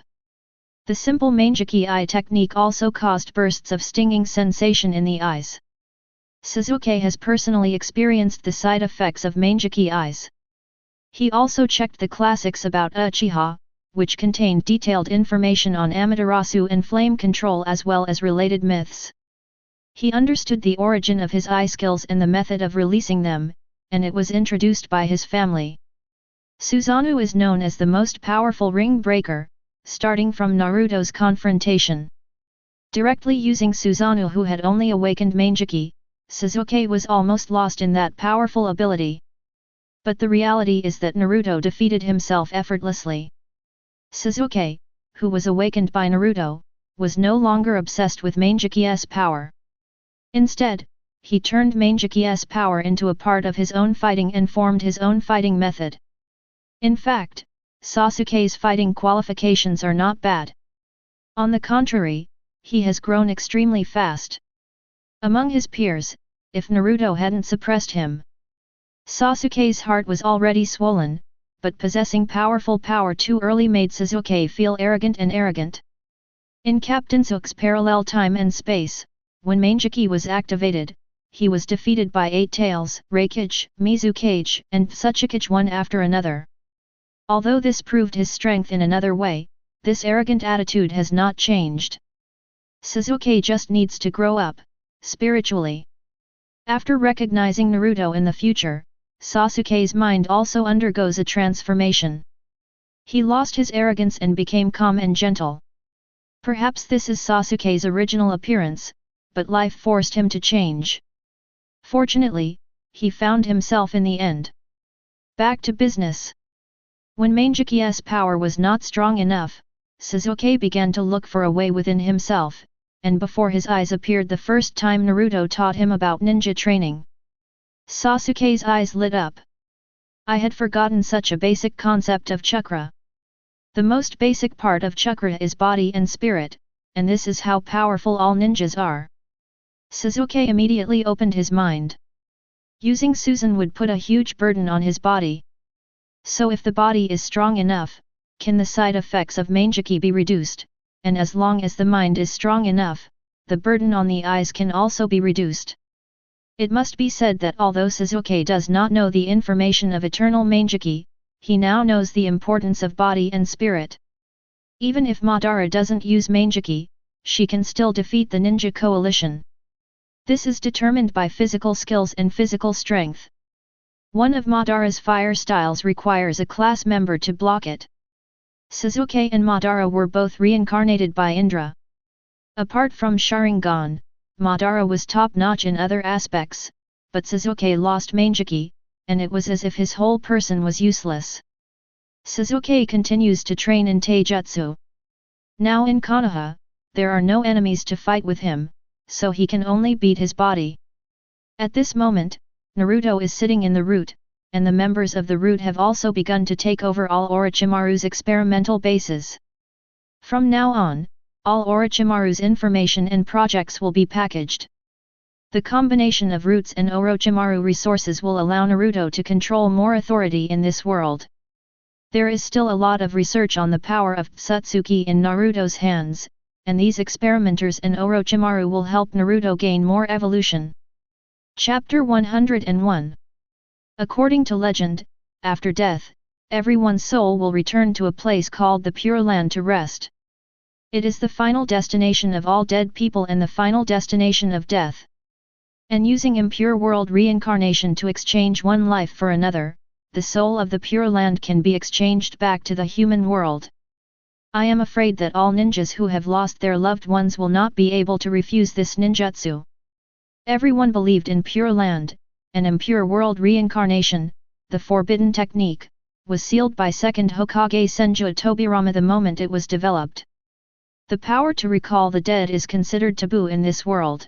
The simple Mangekyou eye technique also caused bursts of stinging sensation in the eyes. Sasuke has personally experienced the side effects of Mangekyou eyes. He also checked the classics about Uchiha, which contained detailed information on Amaterasu and flame control as well as related myths. He understood the origin of his eye skills and the method of releasing them, and it was introduced by his family. Susanoo is known as the most powerful ring breaker, starting from Naruto's confrontation. Directly using Susanoo, who had only awakened Mangekyou, Sasuke was almost lost in that powerful ability. But the reality is that Naruto defeated himself effortlessly. Sasuke, who was awakened by Naruto, was no longer obsessed with Mangekyou's power. Instead, he turned Mangeky's power into a part of his own fighting and formed his own fighting method. In fact, Sasuke's fighting qualifications are not bad. On the contrary, he has grown extremely fast. Among his peers, if Naruto hadn't suppressed him, Sasuke's heart was already swollen, but possessing powerful power too early made Sasuke feel arrogant and arrogant. In Captain Zook's parallel time and space, when Mangeky was activated, he was defeated by Eight Tails, Raikage, Mizukage, and Tsuchikage one after another. Although this proved his strength in another way, this arrogant attitude has not changed. Sasuke just needs to grow up, spiritually. After recognizing Naruto in the future, Sasuke's mind also undergoes a transformation. He lost his arrogance and became calm and gentle. Perhaps this is Sasuke's original appearance, but life forced him to change. Fortunately, he found himself in the end. Back to business. When Mangeky's power was not strong enough, Sasuke began to look for a way within himself, and before his eyes appeared the first time Naruto taught him about ninja training. Sasuke's eyes lit up. I had forgotten such a basic concept of chakra. The most basic part of chakra is body and spirit, and this is how powerful all ninjas are. Sasuke immediately opened his mind. Using Susan would put a huge burden on his body. So if the body is strong enough, can the side effects of Mangeky be reduced, and as long as the mind is strong enough, the burden on the eyes can also be reduced. It must be said that although Sasuke does not know the information of eternal Mangeky, he now knows the importance of body and spirit. Even if Madara doesn't use Mangeky, she can still defeat the ninja coalition. This is determined by physical skills and physical strength. One of Madara's fire styles requires a class member to block it. Sasuke and Madara were both reincarnated by Indra. Apart from Sharingan, Madara was top-notch in other aspects, but Sasuke lost Mangeky, and it was as if his whole person was useless. Sasuke continues to train in Taijutsu. Now in Konoha, there are no enemies to fight with him, so he can only beat his body. At this moment, Naruto is sitting in the root, and the members of the root have also begun to take over all Orochimaru's experimental bases. From now on, all Orochimaru's information and projects will be packaged. The combination of roots and Orochimaru resources will allow Naruto to control more authority in this world. There is still a lot of research on the power of Satsuki in Naruto's hands, and these experimenters and Orochimaru will help Naruto gain more evolution. Chapter 101. According to legend, after death, everyone's soul will return to a place called the Pure Land to rest. It is the final destination of all dead people and the final destination of death. And using impure world reincarnation to exchange one life for another, the soul of the Pure Land can be exchanged back to the human world. I am afraid that all ninjas who have lost their loved ones will not be able to refuse this ninjutsu. Everyone believed in Pure Land, and impure world reincarnation, the forbidden technique, was sealed by second Hokage Senju Tobirama the moment it was developed. The power to recall the dead is considered taboo in this world.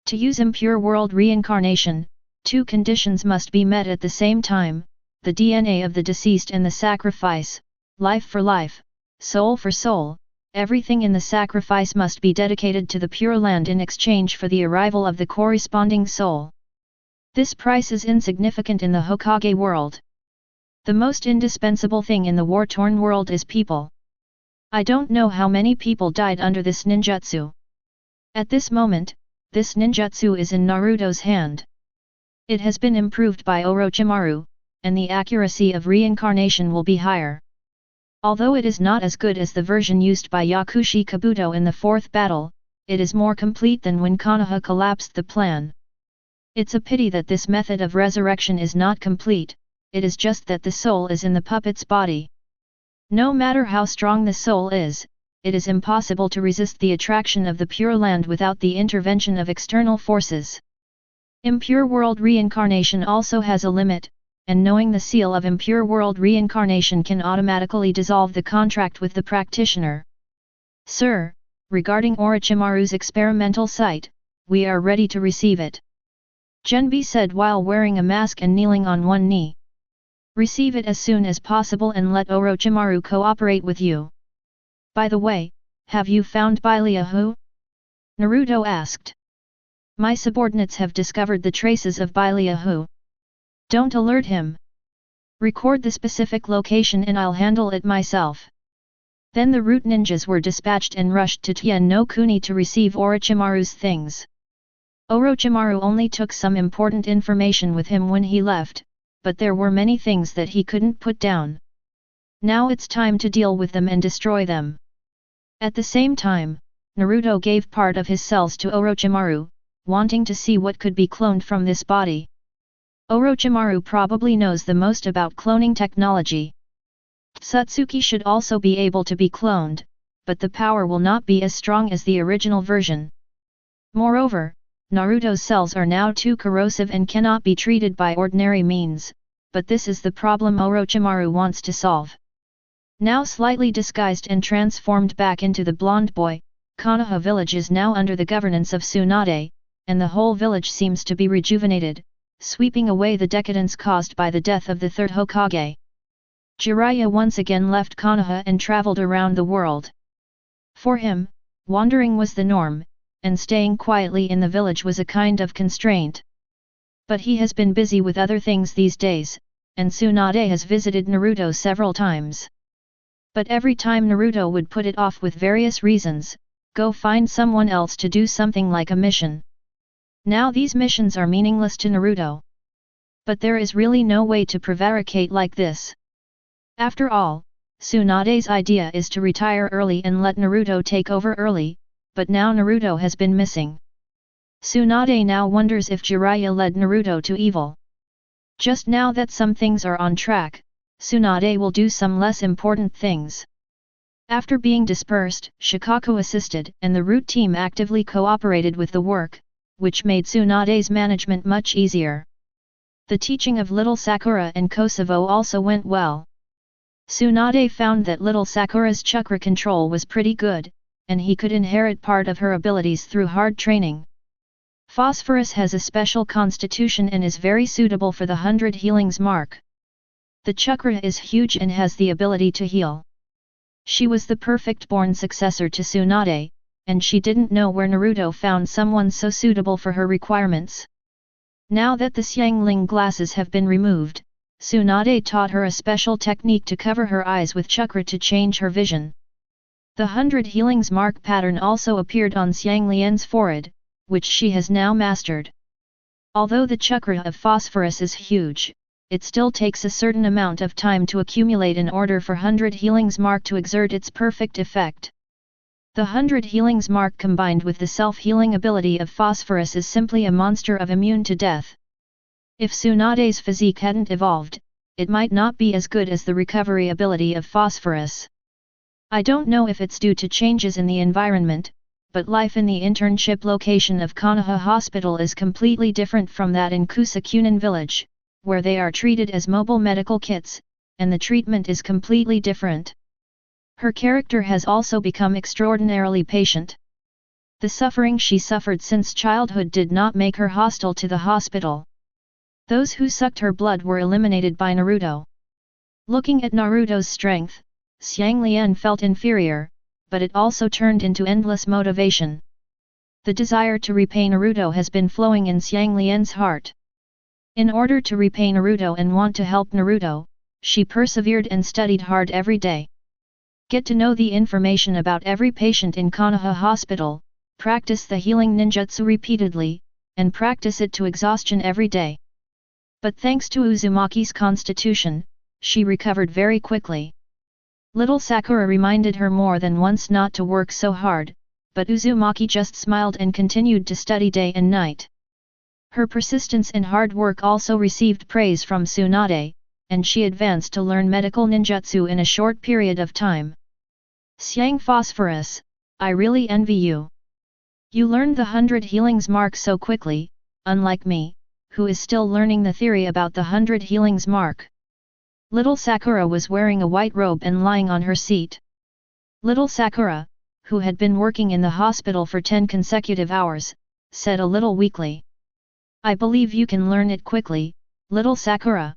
To use impure world reincarnation, two conditions must be met at the same time: the DNA of the deceased and the sacrifice, life for life, soul for soul. Everything in the sacrifice must be dedicated to the Pure Land in exchange for the arrival of the corresponding soul. This price is insignificant in the Hokage world. The most indispensable thing in the war-torn world is people. I don't know how many people died under this ninjutsu. At this moment, this ninjutsu is in Naruto's hand. It has been improved by Orochimaru, and the accuracy of reincarnation will be higher. Although it is not as good as the version used by Yakushi Kabuto in the fourth battle, it is more complete than when Konoha collapsed the plan. It's a pity that this method of resurrection is not complete, it is just that the soul is in the puppet's body. No matter how strong the soul is, it is impossible to resist the attraction of the Pure Land without the intervention of external forces. Impure world reincarnation also has a limit, and knowing the seal of impure world reincarnation can automatically dissolve the contract with the practitioner. Sir, regarding Orochimaru's experimental site, we are ready to receive it. Genbi said while wearing a mask and kneeling on one knee. Receive it as soon as possible and let Orochimaru cooperate with you. By the way, have you found Baileahu? Naruto asked. My subordinates have discovered the traces of Baileahu. Don't alert him. Record the specific location and I'll handle it myself. Then the root ninjas were dispatched and rushed to Tien no Kuni to receive Orochimaru's things. Orochimaru only took some important information with him when he left, but there were many things that he couldn't put down. Now it's time to deal with them and destroy them. At the same time, Naruto gave part of his cells to Orochimaru, wanting to see what could be cloned from this body. Orochimaru probably knows the most about cloning technology. Satsuki should also be able to be cloned, but the power will not be as strong as the original version. Moreover, Naruto's cells are now too corrosive and cannot be treated by ordinary means, but this is the problem Orochimaru wants to solve. Now slightly disguised and transformed back into the blonde boy, Konoha village is now under the governance of Tsunade, and the whole village seems to be rejuvenated, sweeping away the decadence caused by the death of the third Hokage. Jiraiya once again left Konoha and traveled around the world. For him, wandering was the norm, and staying quietly in the village was a kind of constraint. But he has been busy with other things these days, and Tsunade has visited Naruto several times. But every time Naruto would put it off with various reasons, go find someone else to do something like a mission. Now these missions are meaningless to Naruto. But there is really no way to prevaricate like this. After all, Tsunade's idea is to retire early and let Naruto take over early, but now Naruto has been missing. Tsunade now wonders if Jiraiya led Naruto to evil. Just now that some things are on track, Tsunade will do some less important things. After being dispersed, Shikaku assisted and the root team actively cooperated with the work, which made Tsunade's management much easier. The teaching of little Sakura and Kosovo also went well. Tsunade found that little Sakura's chakra control was pretty good, and he could inherit part of her abilities through hard training. Phosphorus has a special constitution and is very suitable for the 100 healings mark. The chakra is huge and has the ability to heal. She was the perfect born successor to Tsunade, and she didn't know where Naruto found someone so suitable for her requirements. Now that the Xiangling glasses have been removed, Tsunade taught her a special technique to cover her eyes with chakra to change her vision. The 100 healings mark pattern also appeared on Xianglian's forehead, which she has now mastered. Although the chakra of phosphorus is huge, it still takes a certain amount of time to accumulate in order for 100 healings mark to exert its perfect effect. The 100 healings mark combined with the self-healing ability of phosphorus is simply a monster of immune to death. If Tsunade's physique hadn't evolved, it might not be as good as the recovery ability of phosphorus. I don't know if it's due to changes in the environment, but life in the internship location of Konoha Hospital is completely different from that in Kusakunin village, where they are treated as mobile medical kits, and the treatment is completely different. Her character has also become extraordinarily patient. The suffering she suffered since childhood did not make her hostile to the hospital. Those who sucked her blood were eliminated by Naruto. Looking at Naruto's strength, Xianglian felt inferior, but it also turned into endless motivation. The desire to repay Naruto has been flowing in Xianglian's heart. In order to repay Naruto and want to help Naruto, she persevered and studied hard every day. Get to know the information about every patient in Konoha Hospital, practice the healing ninjutsu repeatedly, and practice it to exhaustion every day. But thanks to Uzumaki's constitution, she recovered very quickly. Little Sakura reminded her more than once not to work so hard, but Uzumaki just smiled and continued to study day and night. Her persistence and hard work also received praise from Tsunade, and she advanced to learn medical ninjutsu in a short period of time. Xiang Phosphorus, I really envy you. You learned the 100 healings mark so quickly, unlike me, who is still learning the theory about the 100 healings mark. Little Sakura was wearing a white robe and lying on her seat. Little Sakura, who had been working in the hospital for 10 consecutive hours, said a little weakly. I believe you can learn it quickly, little Sakura.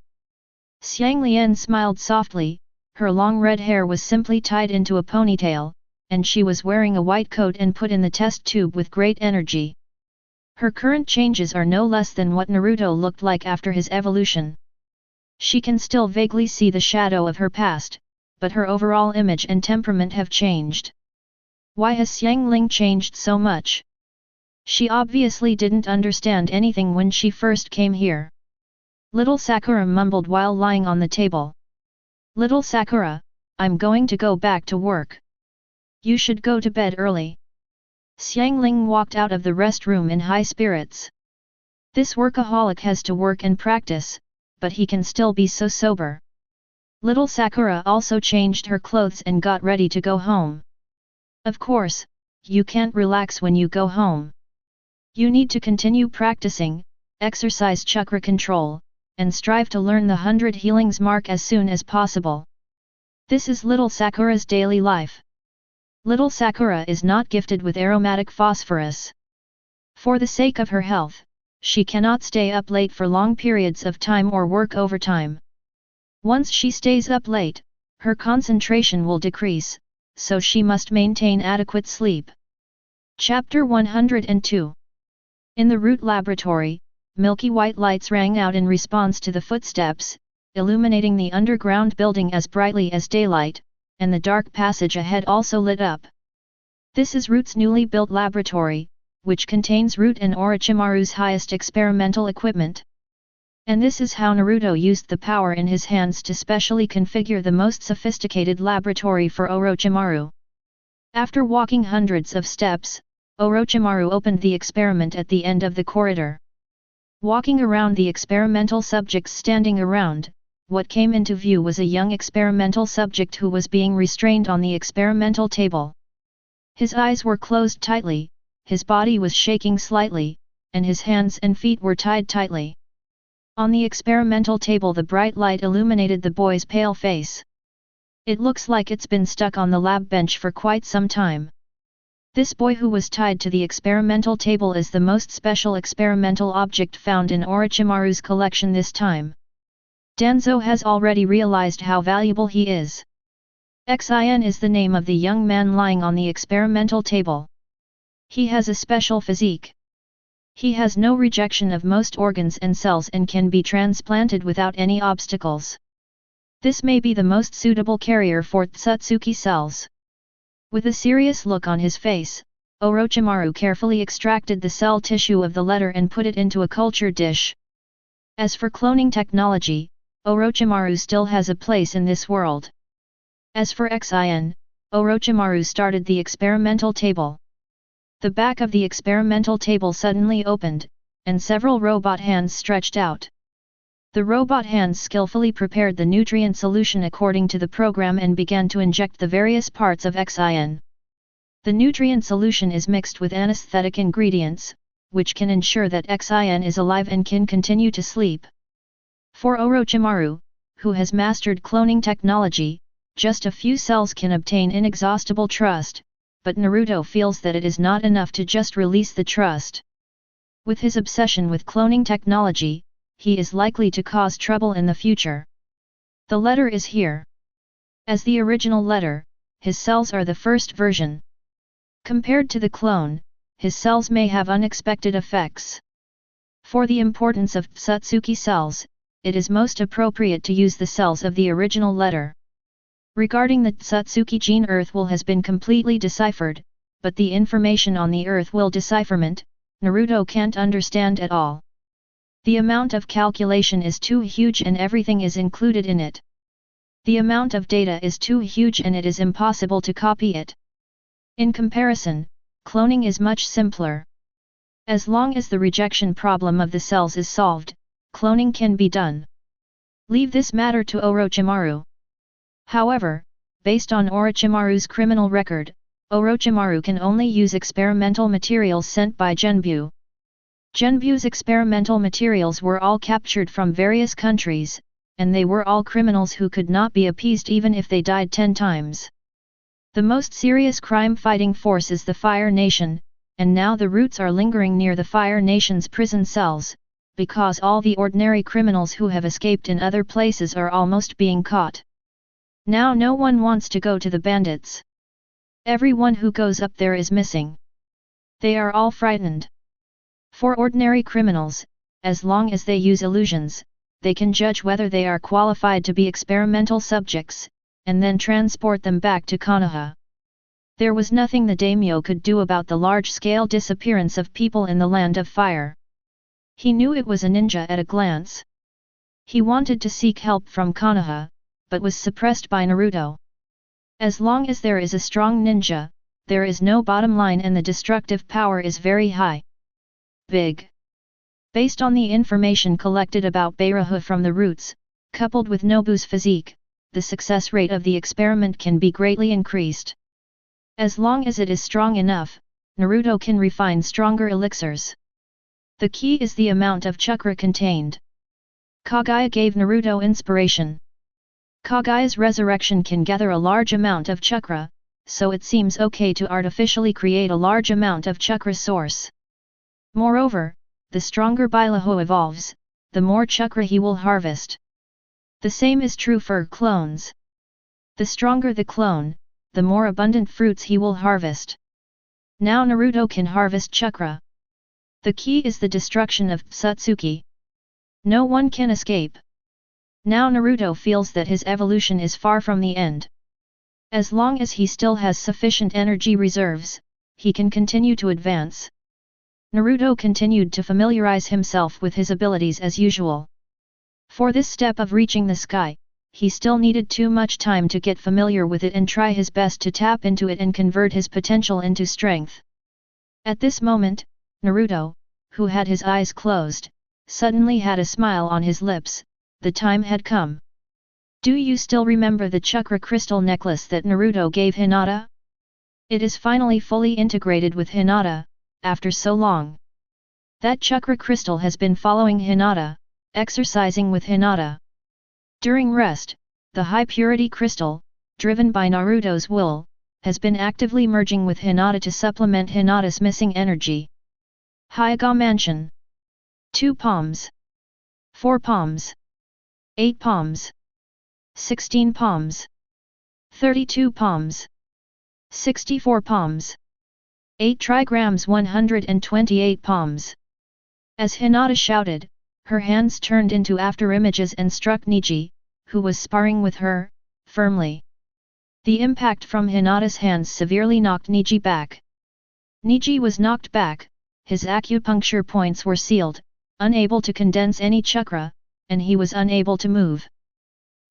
Xiang Lian smiled softly, her long red hair was simply tied into a ponytail, and she was wearing a white coat and put in the test tube with great energy. Her current changes are no less than what Naruto looked like after his evolution. She can still vaguely see the shadow of her past, but her overall image and temperament have changed. Why has Xiang Ling changed so much? She obviously didn't understand anything when she first came here. Little Sakura mumbled while lying on the table. Little Sakura, I'm going to go back to work. You should go to bed early. Xiang Ling walked out of the restroom in high spirits. This workaholic has to work and practice, but he can still be so sober. Little Sakura also changed her clothes and got ready to go home. Of course, you can't relax when you go home. You need to continue practicing, exercise chakra control, and strive to learn the 100 healings mark as soon as possible. This is little Sakura's daily life. Little Sakura is not gifted with aromatic phosphorus. For the sake of her health, she cannot stay up late for long periods of time or work overtime. Once she stays up late, her concentration will decrease, so she must maintain adequate sleep. Chapter 102. In the root laboratory, milky white lights rang out in response to the footsteps, illuminating the underground building as brightly as daylight, and the dark passage ahead also lit up. This is Root's newly built laboratory, which contains Root and Orochimaru's highest experimental equipment. And this is how Naruto used the power in his hands to specially configure the most sophisticated laboratory for Orochimaru. After walking hundreds of steps, Orochimaru opened the experiment at the end of the corridor. Walking around the experimental subjects standing around, what came into view was a young experimental subject who was being restrained on the experimental table. His eyes were closed tightly, his body was shaking slightly, and his hands and feet were tied tightly. On the experimental table the bright light illuminated the boy's pale face. It looks like it's been stuck on the lab bench for quite some time. This boy who was tied to the experimental table is the most special experimental object found in Orochimaru's collection this time. Danzo has already realized how valuable he is. Xin is the name of the young man lying on the experimental table. He has a special physique. He has no rejection of most organs and cells and can be transplanted without any obstacles. This may be the most suitable carrier for Tsutsuki cells. With a serious look on his face, Orochimaru carefully extracted the cell tissue of the letter and put it into a culture dish. As for cloning technology, Orochimaru still has a place in this world. As for Xin, Orochimaru started the experimental table. The back of the experimental table suddenly opened, and several robot hands stretched out. The robot hands skillfully prepared the nutrient solution according to the program and began to inject the various parts of Xin. The nutrient solution is mixed with anesthetic ingredients, which can ensure that Xin is alive and can continue to sleep. For Orochimaru, who has mastered cloning technology, just a few cells can obtain inexhaustible trust, but Naruto feels that it is not enough to just release the trust. With his obsession with cloning technology, he is likely to cause trouble in the future. The letter is here. As the original letter, his cells are the first version. Compared to the clone, his cells may have unexpected effects. For the importance of Tsutsuki cells, it is most appropriate to use the cells of the original letter. Regarding the Tsutsuki gene Earth-will has been completely deciphered, but the information on the Earth-will decipherment, Naruto can't understand at all. The amount of calculation is too huge and everything is included in it. The amount of data is too huge and it is impossible to copy it. In comparison, cloning is much simpler. As long as the rejection problem of the cells is solved, cloning can be done. Leave this matter to Orochimaru. However, based on Orochimaru's criminal record, Orochimaru can only use experimental materials sent by Genbu. Genbu's experimental materials were all captured from various countries, and they were all criminals who could not be appeased even if they died 10 times. The most serious crime-fighting force is the Fire Nation, and now the Roots are lingering near the Fire Nation's prison cells, because all the ordinary criminals who have escaped in other places are almost being caught. Now no one wants to go to the bandits. Everyone who goes up there is missing. They are all frightened. For ordinary criminals, as long as they use illusions, they can judge whether they are qualified to be experimental subjects, and then transport them back to Konoha. There was nothing the daimyo could do about the large-scale disappearance of people in the Land of Fire. He knew it was a ninja at a glance. He wanted to seek help from Konoha, but was suppressed by Naruto. As long as there is a strong ninja, there is no bottom line and the destructive power is very high. Big. Based on the information collected about Beiruhu from the roots, coupled with Nobu's physique, the success rate of the experiment can be greatly increased. As long as it is strong enough, Naruto can refine stronger elixirs. The key is the amount of chakra contained. Kagaya gave Naruto inspiration. Kagaya's resurrection can gather a large amount of chakra, so it seems okay to artificially create a large amount of chakra source. Moreover, the stronger Beiruhu evolves, the more chakra he will harvest. The same is true for clones. The stronger the clone, the more abundant fruits he will harvest. Now Naruto can harvest chakra. The key is the destruction of Satsuki. No one can escape. Now Naruto feels that his evolution is far from the end. As long as he still has sufficient energy reserves, he can continue to advance. Naruto continued to familiarize himself with his abilities as usual. For this step of reaching the sky, he still needed too much time to get familiar with it and try his best to tap into it and convert his potential into strength. At this moment, Naruto, who had his eyes closed, suddenly had a smile on his lips. The time had come. Do you still remember the chakra crystal necklace that Naruto gave Hinata? It is finally fully integrated with Hinata, after so long. That chakra crystal has been following Hinata, exercising with Hinata. During rest, the high-purity crystal, driven by Naruto's will, has been actively merging with Hinata to supplement Hinata's missing energy. Hyoga Mansion. 2 palms. 4 palms. 8 palms. 16 palms. 32 palms. 64 palms. 8 trigrams 128 palms. As Hinata shouted, her hands turned into afterimages and struck Niji, who was sparring with her, firmly. The impact from Hinata's hands severely knocked Niji back. Niji was knocked back, his acupuncture points were sealed, unable to condense any chakra, and he was unable to move.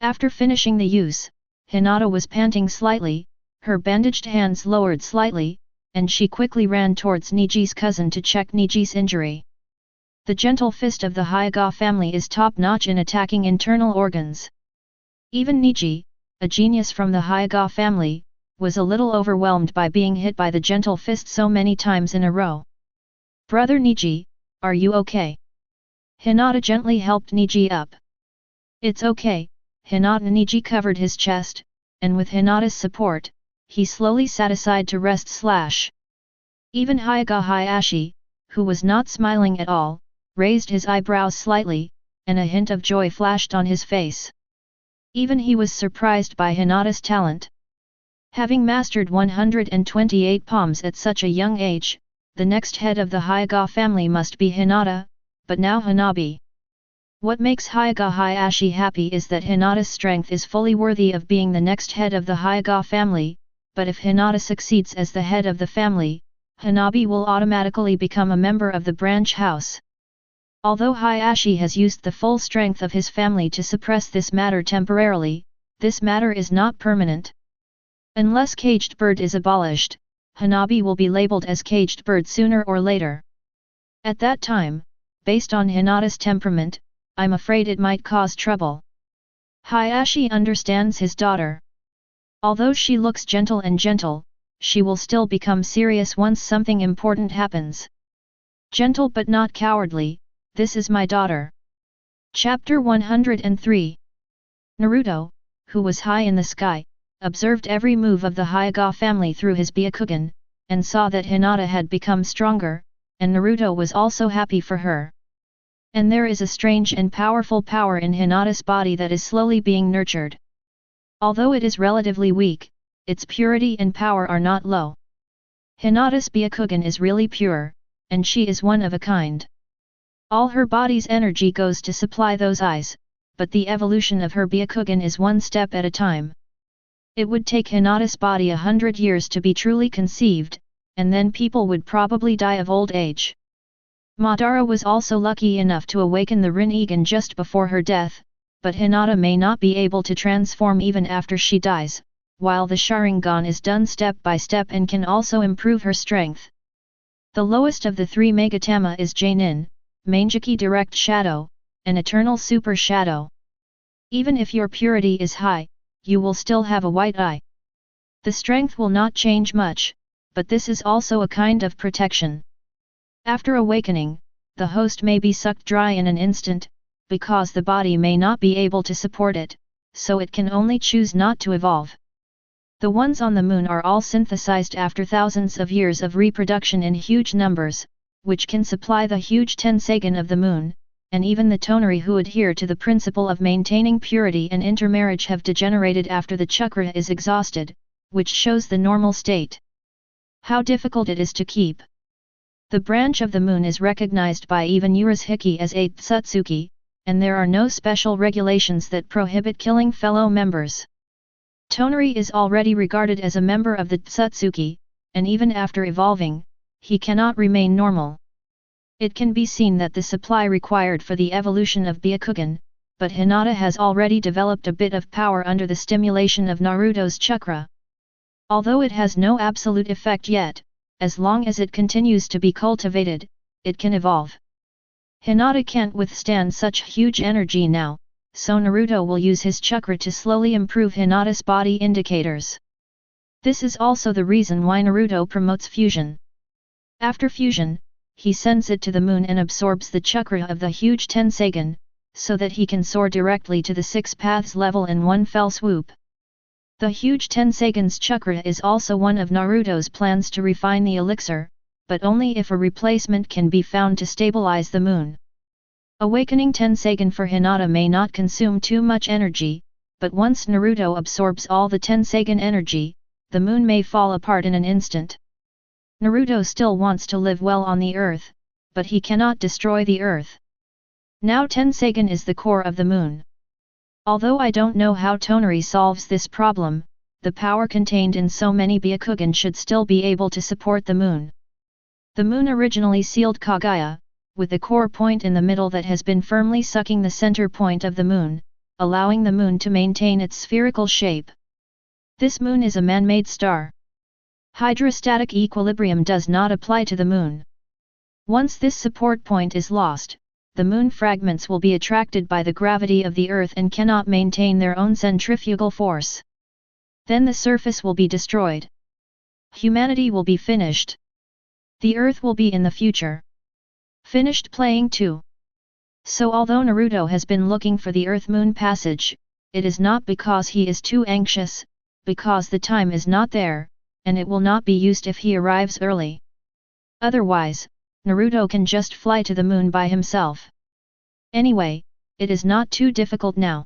After finishing the use, Hinata was panting slightly, her bandaged hands lowered slightly, and she quickly ran towards Niji's cousin to check Niji's injury. The gentle fist of the Hyoga family is top-notch in attacking internal organs. Even Niji, a genius from the Hyoga family, was a little overwhelmed by being hit by the gentle fist so many times in a row. Brother Niji, are you okay? Hinata gently helped Niji up. It's okay, Hinata. Niji covered his chest, and with Hinata's support, he slowly sat aside to rest. Even Hyoga Hayashi, who was not smiling at all, raised his eyebrows slightly, and a hint of joy flashed on his face. Even he was surprised by Hinata's talent. Having mastered 128 palms at such a young age, the next head of the Hyoga family must be Hinata, but now Hanabi. What makes Hyoga Hayashi happy is that Hinata's strength is fully worthy of being the next head of the Hyoga family, but if Hinata succeeds as the head of the family, Hanabi will automatically become a member of the branch house. Although Hayashi has used the full strength of his family to suppress this matter temporarily, this matter is not permanent. Unless caged bird is abolished, Hanabi will be labeled as caged bird sooner or later. At that time, based on Hinata's temperament, I'm afraid it might cause trouble. Hayashi understands his daughter. Although she looks gentle, she will still become serious once something important happens. Gentle but not cowardly, this is my daughter. Chapter 103. Naruto, who was high in the sky, observed every move of the Hyoga family through his Byakugan, and saw that Hinata had become stronger, and Naruto was also happy for her. And there is a strange and powerful power in Hinata's body that is slowly being nurtured. Although it is relatively weak, its purity and power are not low. Hinata's Byakugan is really pure, and she is one of a kind. All her body's energy goes to supply those eyes, but the evolution of her Byakugan is one step at a time. It would take Hinata's body 100 years to be truly conceived, and then people would probably die of old age. Madara was also lucky enough to awaken the Rinnegan just before her death, but Hinata may not be able to transform even after she dies, while the Sharingan is done step by step and can also improve her strength. The lowest of the three Megatama is Jainin, Mangeki Direct Shadow, and Eternal Super Shadow. Even if your purity is high, you will still have a white eye. The strength will not change much, but this is also a kind of protection. After awakening, the host may be sucked dry in an instant, because the body may not be able to support it, so it can only choose not to evolve. The ones on the moon are all synthesized after thousands of years of reproduction in huge numbers, which can supply the huge Tensagen of the moon, and even the Tonari who adhere to the principle of maintaining purity and intermarriage have degenerated after the chakra is exhausted, which shows the normal state. How difficult it is to keep. The branch of the moon is recognized by even Urashiki as a Tsutsuki, and there are no special regulations that prohibit killing fellow members. Tonari is already regarded as a member of the Tsutsuki, and even after evolving, he cannot remain normal. It can be seen that the supply required for the evolution of Byakugan, but Hinata has already developed a bit of power under the stimulation of Naruto's chakra. Although it has no absolute effect yet, as long as it continues to be cultivated, it can evolve. Hinata can't withstand such huge energy now, so Naruto will use his chakra to slowly improve Hinata's body indicators. This is also the reason why Naruto promotes fusion. After fusion, he sends it to the moon and absorbs the chakra of the huge Tensagen, so that he can soar directly to the 6 paths level in one fell swoop. The huge Tensagen's chakra is also one of Naruto's plans to refine the elixir, but only if a replacement can be found to stabilize the moon. Awakening Tensagen for Hinata may not consume too much energy, but once Naruto absorbs all the Tensagen energy, the moon may fall apart in an instant. Naruto still wants to live well on the earth, but he cannot destroy the earth. Now Tensagen is the core of the moon. Although I don't know how Tonari solves this problem, the power contained in so many Byakugan should still be able to support the moon. The moon originally sealed Kaguya, with a core point in the middle that has been firmly sucking the center point of the moon, allowing the moon to maintain its spherical shape. This moon is a man-made star. Hydrostatic equilibrium does not apply to the moon. Once this support point is lost, the moon fragments will be attracted by the gravity of the earth and cannot maintain their own centrifugal force. Then the surface will be destroyed. Humanity will be finished. The earth will be in the future finished playing too. So although Naruto has been looking for the Earth-Moon passage, it is not because he is too anxious, because the time is not there, and it will not be used if he arrives early. Otherwise, Naruto can just fly to the moon by himself. Anyway, it is not too difficult now.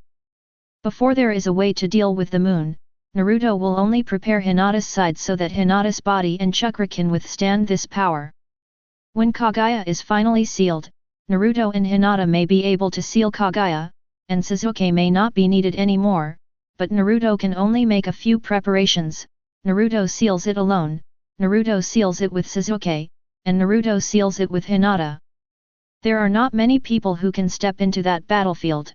Before there is a way to deal with the moon, Naruto will only prepare Hinata's side so that Hinata's body and chakra can withstand this power. When Kaguya is finally sealed, Naruto and Hinata may be able to seal Kaguya, and Sasuke may not be needed anymore, but Naruto can only make a few preparations. Naruto seals it alone, Naruto seals it with Sasuke, and Naruto seals it with Hinata. There are not many people who can step into that battlefield.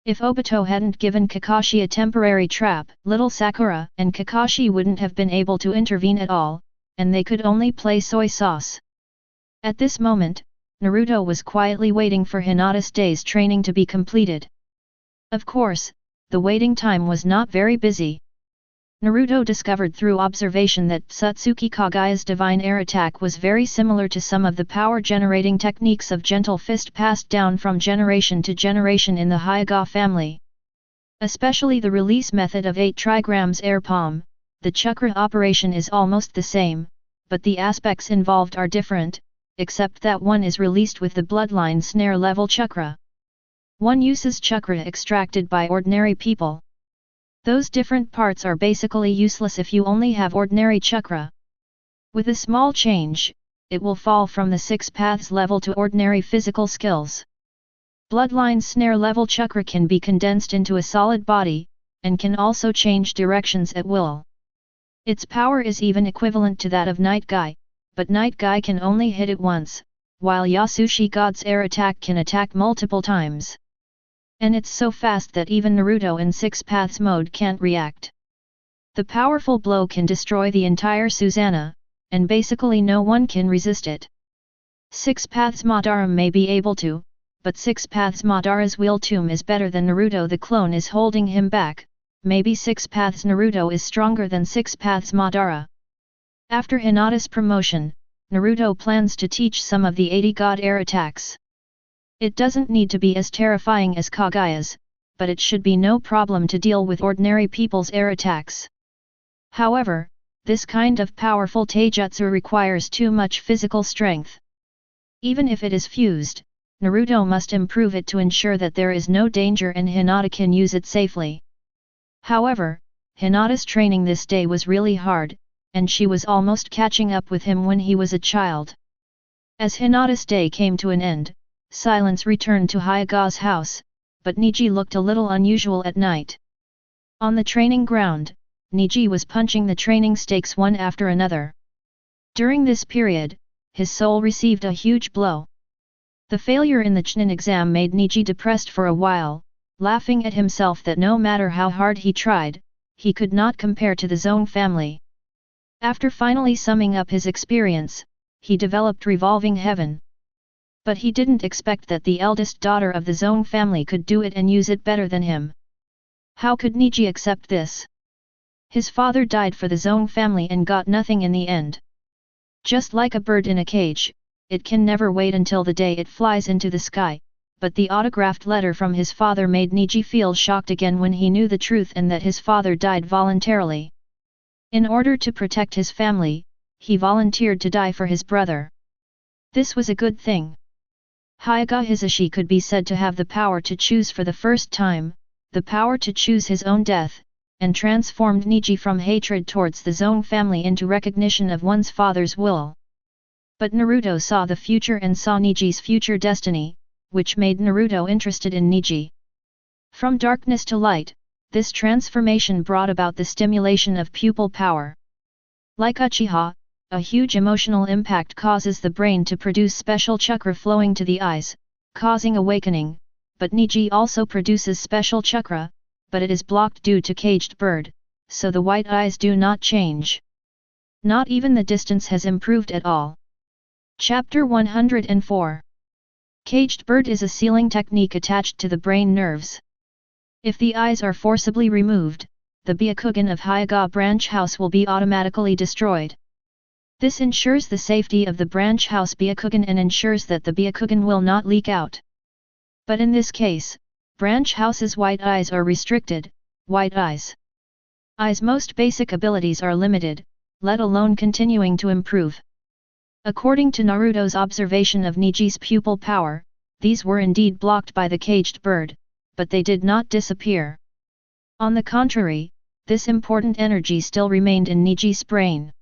If Obito hadn't given Kakashi a temporary trap, little Sakura and Kakashi wouldn't have been able to intervene at all, and they could only play soy sauce. At this moment, Naruto was quietly waiting for Hinata's day's training to be completed. Of course, the waiting time was not very busy. Naruto discovered through observation that Tsutsuki Kaguya's divine air attack was very similar to some of the power-generating techniques of Gentle Fist passed down from generation to generation in the Hyuga family. Especially the release method of 8 trigrams air palm, the chakra operation is almost the same, but the aspects involved are different, except that one is released with the bloodline snare level chakra. One uses chakra extracted by ordinary people. Those different parts are basically useless if you only have ordinary chakra. With a small change, it will fall from the 6 paths level to ordinary physical skills. Bloodline snare level chakra can be condensed into a solid body, and can also change directions at will. Its power is even equivalent to that of Night Guy, but Night Guy can only hit it once, while Yasushi God's air attack can attack multiple times. And it's so fast that even Naruto in 6 paths mode can't react. The powerful blow can destroy the entire Susanna, and basically no one can resist it. 6 paths Madara may be able to, but 6 paths Madara's Wheel Tomb is better than Naruto. The clone is holding him back. Maybe 6 paths Naruto is stronger than 6 paths Madara. After Hinata's promotion, Naruto plans to teach some of the 80 God air attacks. It doesn't need to be as terrifying as Kagaya's, but it should be no problem to deal with ordinary people's air attacks. However, this kind of powerful taijutsu requires too much physical strength. Even if it is fused, Naruto must improve it to ensure that there is no danger and Hinata can use it safely. However, Hinata's training this day was really hard, and she was almost catching up with him when he was a child. As Hinata's day came to an end, silence returned to Hyaga's house, but Niji looked a little unusual at night. On the training ground, Niji was punching the training stakes one after another. During this period, his soul received a huge blow. The failure in the Chunin exam made Niji depressed for a while, laughing at himself that no matter how hard he tried, he could not compare to the Zone family. After finally summing up his experience, he developed Revolving Heaven. But he didn't expect that the eldest daughter of the Zone family could do it and use it better than him. How could Niji accept this? His father died for the Zone family and got nothing in the end. Just like a bird in a cage, it can never wait until the day it flies into the sky, but the autographed letter from his father made Niji feel shocked again when he knew the truth and that his father died voluntarily. In order to protect his family, he volunteered to die for his brother. This was a good thing. Hyaga Hisashi could be said to have the power to choose for the first time, the power to choose his own death, and transformed Niji from hatred towards the Zone family into recognition of one's father's will. But Naruto saw the future and saw Niji's future destiny, which made Naruto interested in Niji. From darkness to light, this transformation brought about the stimulation of pupil power. Like Uchiha, a huge emotional impact causes the brain to produce special chakra flowing to the eyes, causing awakening, but Niji also produces special chakra, but it is blocked due to caged bird, so the white eyes do not change. Not even the distance has improved at all. Chapter 104. Caged bird is a sealing technique attached to the brain nerves. If the eyes are forcibly removed, the Byakugan of Hyaga branch house will be automatically destroyed. This ensures the safety of the branch house Byakugan and ensures that the Byakugan will not leak out. But in this case, branch house's white eyes are restricted. White eyes' most basic abilities are limited, let alone continuing to improve. According to Naruto's observation of Niji's pupil power, these were indeed blocked by the caged bird, but they did not disappear. On the contrary, this important energy still remained in Niji's brain.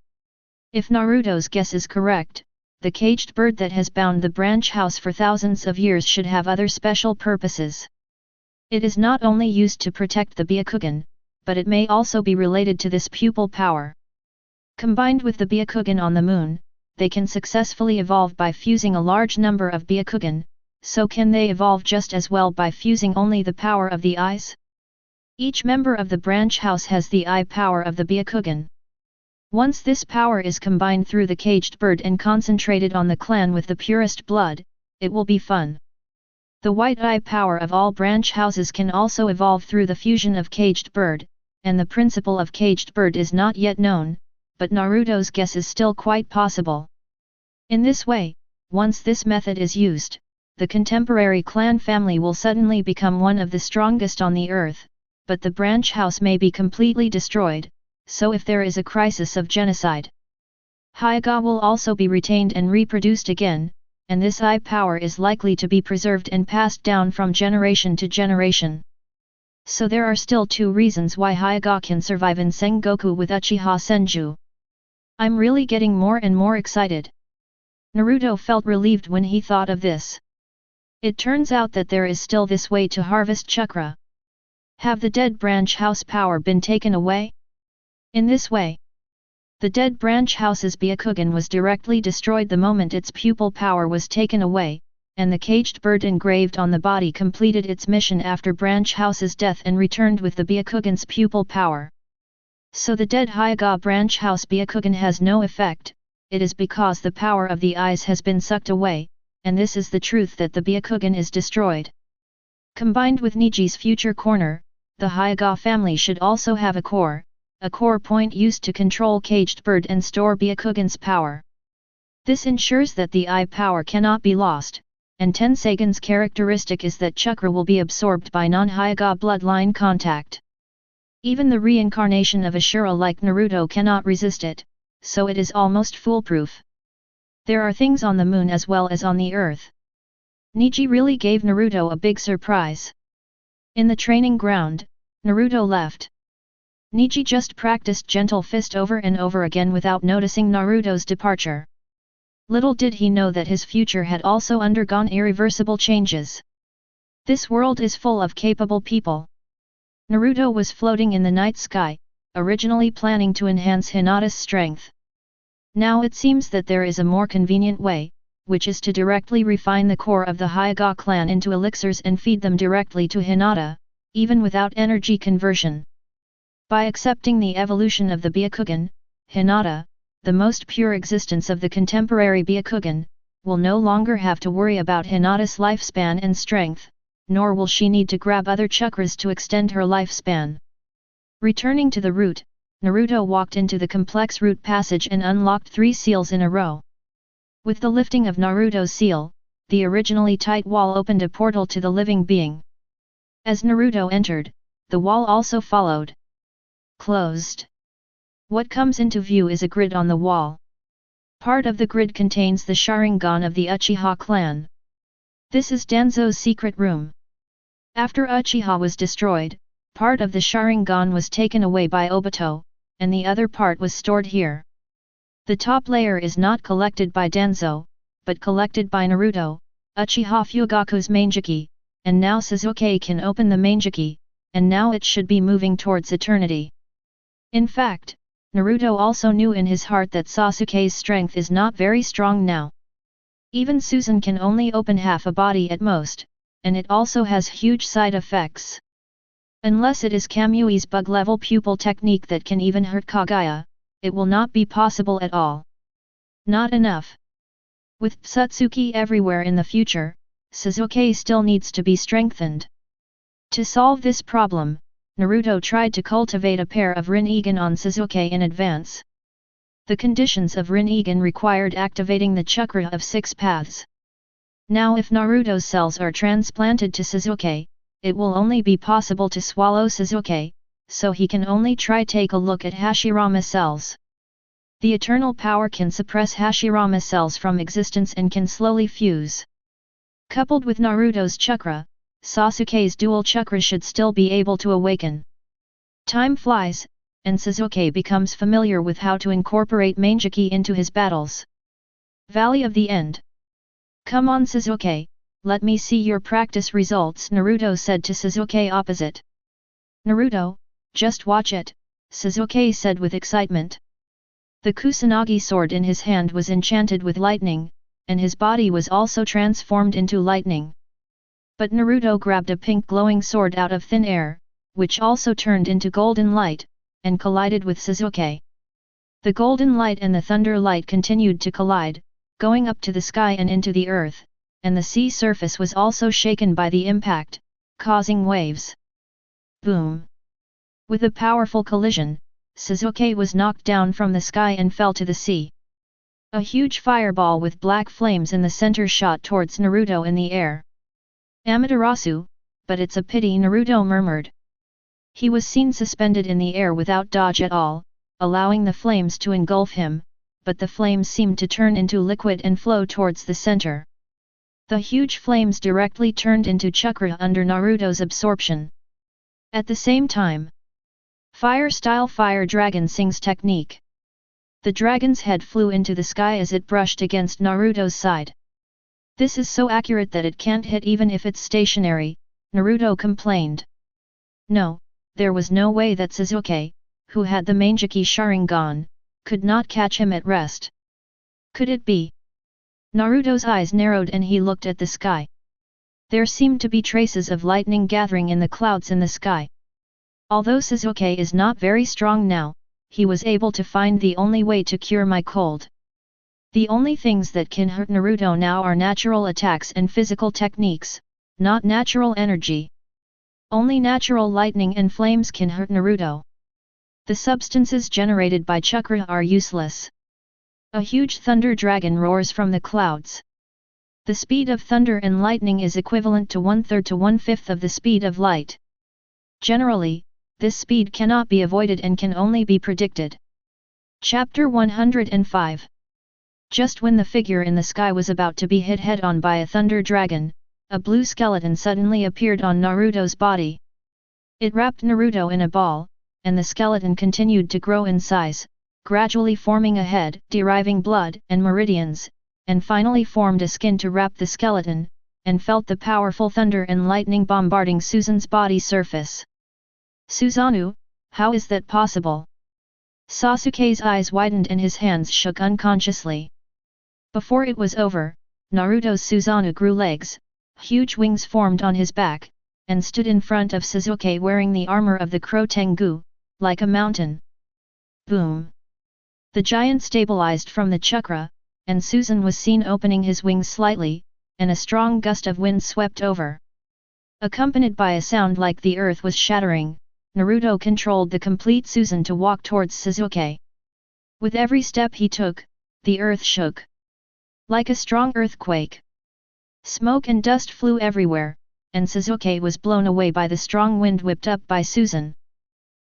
If Naruto's guess is correct, the caged bird that has bound the branch house for thousands of years should have other special purposes. It is not only used to protect the Byakugan, but it may also be related to this pupil power. Combined with the Byakugan on the moon, they can successfully evolve by fusing a large number of Byakugan, so can they evolve just as well by fusing only the power of the eyes? Each member of the branch house has the eye power of the Byakugan. Once this power is combined through the caged bird and concentrated on the clan with the purest blood, it will be fun. The white eye power of all branch houses can also evolve through the fusion of caged bird, and the principle of caged bird is not yet known, but Naruto's guess is still quite possible. In this way, once this method is used, the contemporary clan family will suddenly become one of the strongest on the earth, but the branch house may be completely destroyed, so if there is a crisis of genocide, Hyaga will also be retained and reproduced again, and this eye power is likely to be preserved and passed down from generation to generation. So there are still 2 reasons why Hyaga can survive in Sengoku with Uchiha Senju. I'm really getting more and more excited. Naruto felt relieved when he thought of this. It turns out that there is still this way to harvest chakra. Have the dead branch house power been taken away? In this way, the dead branch house's Byakugan was directly destroyed the moment its pupil power was taken away, and the caged bird engraved on the body completed its mission after branch house's death and returned with the Byakugan's pupil power. So the dead Hyaga branch house Byakugan has no effect. It is because the power of the eyes has been sucked away, and this is the truth that the Byakugan is destroyed. Combined with Niji's future corner, the Hyaga family should also have a core point used to control caged bird and store Byakugan's power. This ensures that the eye power cannot be lost, and Tensagan's characteristic is that chakra will be absorbed by non-Hyaga bloodline contact. Even the reincarnation of Ashura like Naruto cannot resist it, so it is almost foolproof. There are things on the moon as well as on the earth. Niji really gave Naruto a big surprise. In the training ground, Naruto left. Niji just practiced gentle fist over and over again without noticing Naruto's departure. Little did he know that his future had also undergone irreversible changes. This world is full of capable people. Naruto was floating in the night sky, originally planning to enhance Hinata's strength. Now it seems that there is a more convenient way, which is to directly refine the core of the Hyaga clan into elixirs and feed them directly to Hinata, even without energy conversion. By accepting the evolution of the Byakugan, Hinata, the most pure existence of the contemporary Byakugan, will no longer have to worry about Hinata's lifespan and strength, nor will she need to grab other chakras to extend her lifespan. Returning to the route, Naruto walked into the complex route passage and unlocked 3 seals in a row. With the lifting of Naruto's seal, the originally tight wall opened a portal to the living being. As Naruto entered, the wall also followed. Closed. What comes into view is a grid on the wall. Part of the grid contains the Sharingan of the Uchiha clan. This is Danzo's secret room. After Uchiha was destroyed, part of the Sharingan was taken away by Obito, and the other part was stored here. The top layer is not collected by Danzo, but collected by Naruto, Uchiha Fugaku's Manjiki, and now Sasuke can open the Manjiki, and now it should be moving towards eternity. In fact, Naruto also knew in his heart that Sasuke's strength is not very strong now. Even Susan can only open half a body at most, and it also has huge side effects. Unless it is Kamui's bug-level pupil technique that can even hurt Kaguya, it will not be possible at all. Not enough. With Satsuki everywhere in the future, Sasuke still needs to be strengthened. To solve this problem, Naruto tried to cultivate a pair of Rinnegan on Sasuke in advance. The conditions of Rinnegan required activating the chakra of 6 paths. Now if Naruto's cells are transplanted to Sasuke, it will only be possible to swallow Sasuke, so he can only try take a look at Hashirama cells. The eternal power can suppress Hashirama cells from existence and can slowly fuse. Coupled with Naruto's chakra, Sasuke's dual chakra should still be able to awaken. Time flies, and Sasuke becomes familiar with how to incorporate Manjiki into his battles. Valley of the End. Come on Sasuke, let me see your practice results, Naruto said to Sasuke opposite. Naruto, just watch it, Sasuke said with excitement. The Kusanagi sword in his hand was enchanted with lightning, and his body was also transformed into lightning. But Naruto grabbed a pink glowing sword out of thin air, which also turned into golden light, and collided with Sasuke. The golden light and the thunder light continued to collide, going up to the sky and into the earth, and the sea surface was also shaken by the impact, causing waves. Boom! With a powerful collision, Sasuke was knocked down from the sky and fell to the sea. A huge fireball with black flames in the center shot towards Naruto in the air. Amaterasu, but it's a pity, Naruto murmured. He was seen suspended in the air without dodge at all, allowing the flames to engulf him, but the flames seemed to turn into liquid and flow towards the center. The huge flames directly turned into chakra under Naruto's absorption. At the same time, fire-style fire dragon sings technique. The dragon's head flew into the sky as it brushed against Naruto's side. This is so accurate that it can't hit even if it's stationary, Naruto complained. No, there was no way that Sasuke, who had the Manjiki Sharingan, could not catch him at rest. Could it be? Naruto's eyes narrowed and he looked at the sky. There seemed to be traces of lightning gathering in the clouds in the sky. Although Sasuke is not very strong now, he was able to find the only way to cure my cold. The only things that can hurt Naruto now are natural attacks and physical techniques, not natural energy. Only natural lightning and flames can hurt Naruto. The substances generated by chakra are useless. A huge thunder dragon roars from the clouds. The speed of thunder and lightning is equivalent to 1/3 to 1/5 of the speed of light. Generally, this speed cannot be avoided and can only be predicted. Chapter 105. Just when the figure in the sky was about to be hit head-on by a thunder dragon, a blue skeleton suddenly appeared on Naruto's body. It wrapped Naruto in a ball, and the skeleton continued to grow in size, gradually forming a head, deriving blood and meridians, and finally formed a skin to wrap the skeleton, and felt the powerful thunder and lightning bombarding Susan's body surface. Susanoo, how is that possible? Sasuke's eyes widened and his hands shook unconsciously. Before it was over, Naruto's Susanoo grew legs, huge wings formed on his back, and stood in front of Sasuke wearing the armor of the Crow Tengu, like a mountain. Boom! The giant stabilized from the chakra, and Susan was seen opening his wings slightly, and a strong gust of wind swept over. Accompanied by a sound like the earth was shattering, Naruto controlled the complete Susan to walk towards Sasuke. With every step he took, the earth shook. Like a strong earthquake. Smoke and dust flew everywhere, and Sasuke was blown away by the strong wind whipped up by Susan.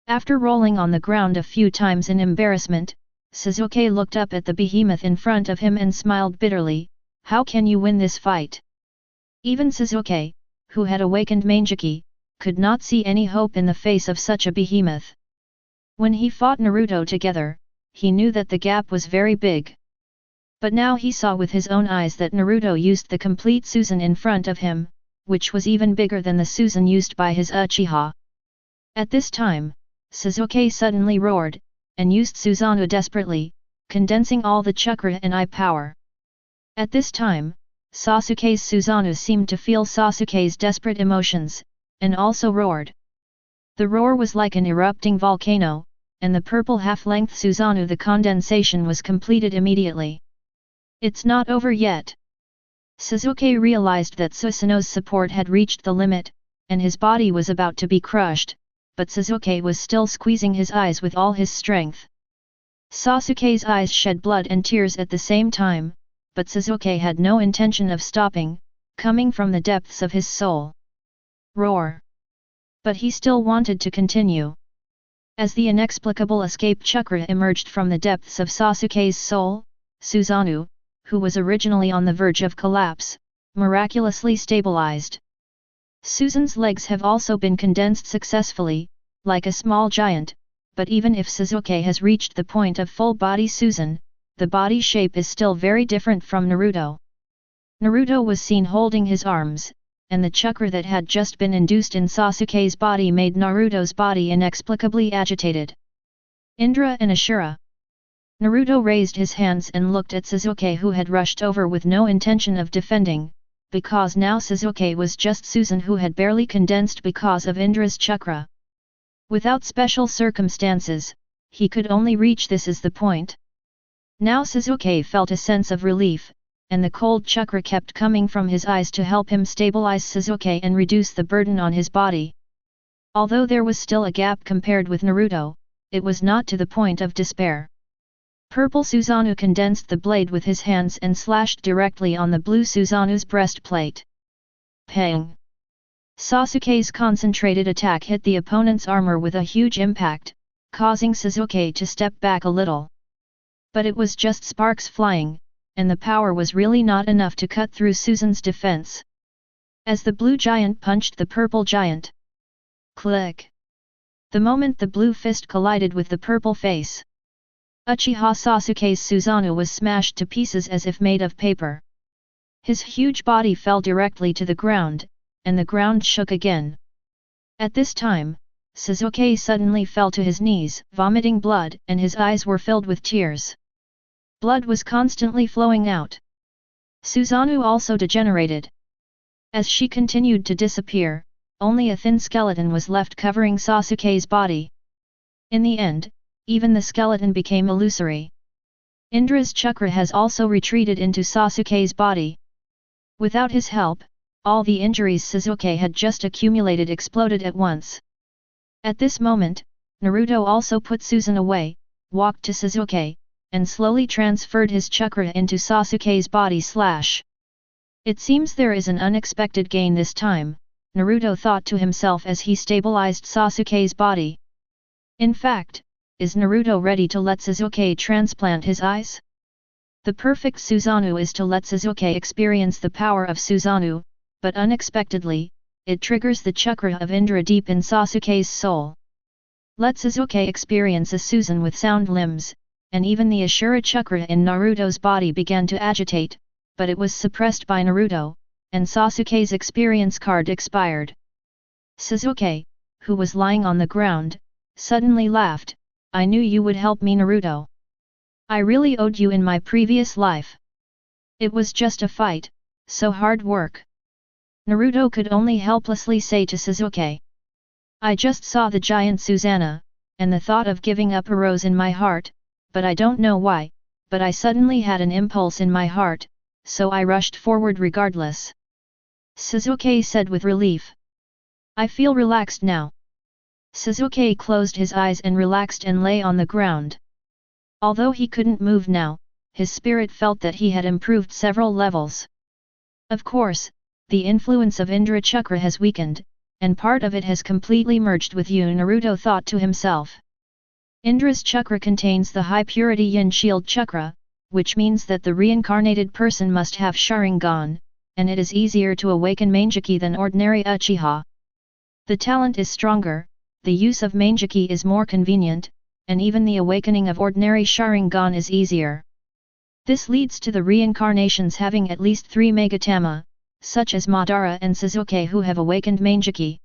After rolling on the ground a few times in embarrassment, Sasuke looked up at the behemoth in front of him and smiled bitterly. How can you win this fight? Even Sasuke, who had awakened Manjiki, could not see any hope in the face of such a behemoth. When he fought Naruto together, he knew that the gap was very big. But now he saw with his own eyes that Naruto used the complete Susan in front of him, which was even bigger than the Susan used by his Uchiha. At this time, Sasuke suddenly roared, and used Susanoo desperately, condensing all the chakra and eye power. At this time, Sasuke's Susanoo seemed to feel Sasuke's desperate emotions, and also roared. The roar was like an erupting volcano, and the purple half-length Susanoo, the condensation was completed immediately. It's not over yet. Sasuke realized that Susanoo's support had reached the limit, and his body was about to be crushed, but Sasuke was still squeezing his eyes with all his strength. Sasuke's eyes shed blood and tears at the same time, but Sasuke had no intention of stopping, coming from the depths of his soul. Roar! But he still wanted to continue. As the inexplicable escape chakra emerged from the depths of Sasuke's soul, Susanoo, who was originally on the verge of collapse, miraculously stabilized. Susan's legs have also been condensed successfully, like a small giant, but even if Sasuke has reached the point of full-body Susan, the body shape is still very different from Naruto. Naruto was seen holding his arms, and the chakra that had just been induced in Sasuke's body made Naruto's body inexplicably agitated. Indra and Ashura. Naruto raised his hands and looked at Sasuke, who had rushed over with no intention of defending, because now Sasuke was just Susan, who had barely condensed because of Indra's chakra. Without special circumstances, he could only reach this as the point. Now Sasuke felt a sense of relief, and the cold chakra kept coming from his eyes to help him stabilize Sasuke and reduce the burden on his body. Although there was still a gap compared with Naruto, it was not to the point of despair. Purple Susanoo condensed the blade with his hands and slashed directly on the blue Susanoo's breastplate. Pang! Sasuke's concentrated attack hit the opponent's armor with a huge impact, causing Sasuke to step back a little. But it was just sparks flying, and the power was really not enough to cut through Susan's defense. As the blue giant punched the purple giant. Click! The moment the blue fist collided with the purple face, Uchiha Sasuke's Susanoo was smashed to pieces as if made of paper. His huge body fell directly to the ground, and the ground shook again. At this time, Sasuke suddenly fell to his knees, vomiting blood, and his eyes were filled with tears. Blood was constantly flowing out. Susanoo also degenerated. As she continued to disappear, only a thin skeleton was left covering Sasuke's body. In the end, even the skeleton became illusory. Indra's chakra has also retreated into Sasuke's body. Without his help, all the injuries Sasuke had just accumulated exploded at once. At this moment, Naruto also put Susan away, walked to Sasuke, and slowly transferred his chakra into Sasuke's body. It seems there is an unexpected gain this time, Naruto thought to himself as he stabilized Sasuke's body. In fact, is Naruto ready to let Sasuke transplant his eyes? The perfect Susanoo is to let Sasuke experience the power of Susanoo, but unexpectedly, it triggers the chakra of Indra deep in Sasuke's soul. Let Sasuke experience a Susan with sound limbs, and even the Ashura chakra in Naruto's body began to agitate, but it was suppressed by Naruto, and Sasuke's experience card expired. Sasuke, who was lying on the ground, suddenly laughed, "I knew you would help me, Naruto. I really owed you in my previous life. It was just a fight, so hard work." Naruto could only helplessly say to Sasuke, "I just saw the giant Susanoo, and the thought of giving up arose in my heart, but I don't know why, but I suddenly had an impulse in my heart, so I rushed forward regardless." Sasuke said with relief. "I feel relaxed now." Sasuke closed his eyes and relaxed and lay on the ground. Although he couldn't move now, his spirit felt that he had improved several levels. Of course, the influence of Indra Chakra has weakened, and part of it has completely merged with you, Naruto thought to himself. Indra's chakra contains the high purity Yin Shield Chakra, which means that the reincarnated person must have Sharingan, and it is easier to awaken Mangekyou than ordinary Uchiha. The talent is stronger, the use of Mangekyou is more convenient, and even the awakening of ordinary Sharingan is easier. This leads to the reincarnations having at least 3 Megatama, such as Madara and Sasuke, who have awakened Mangekyou.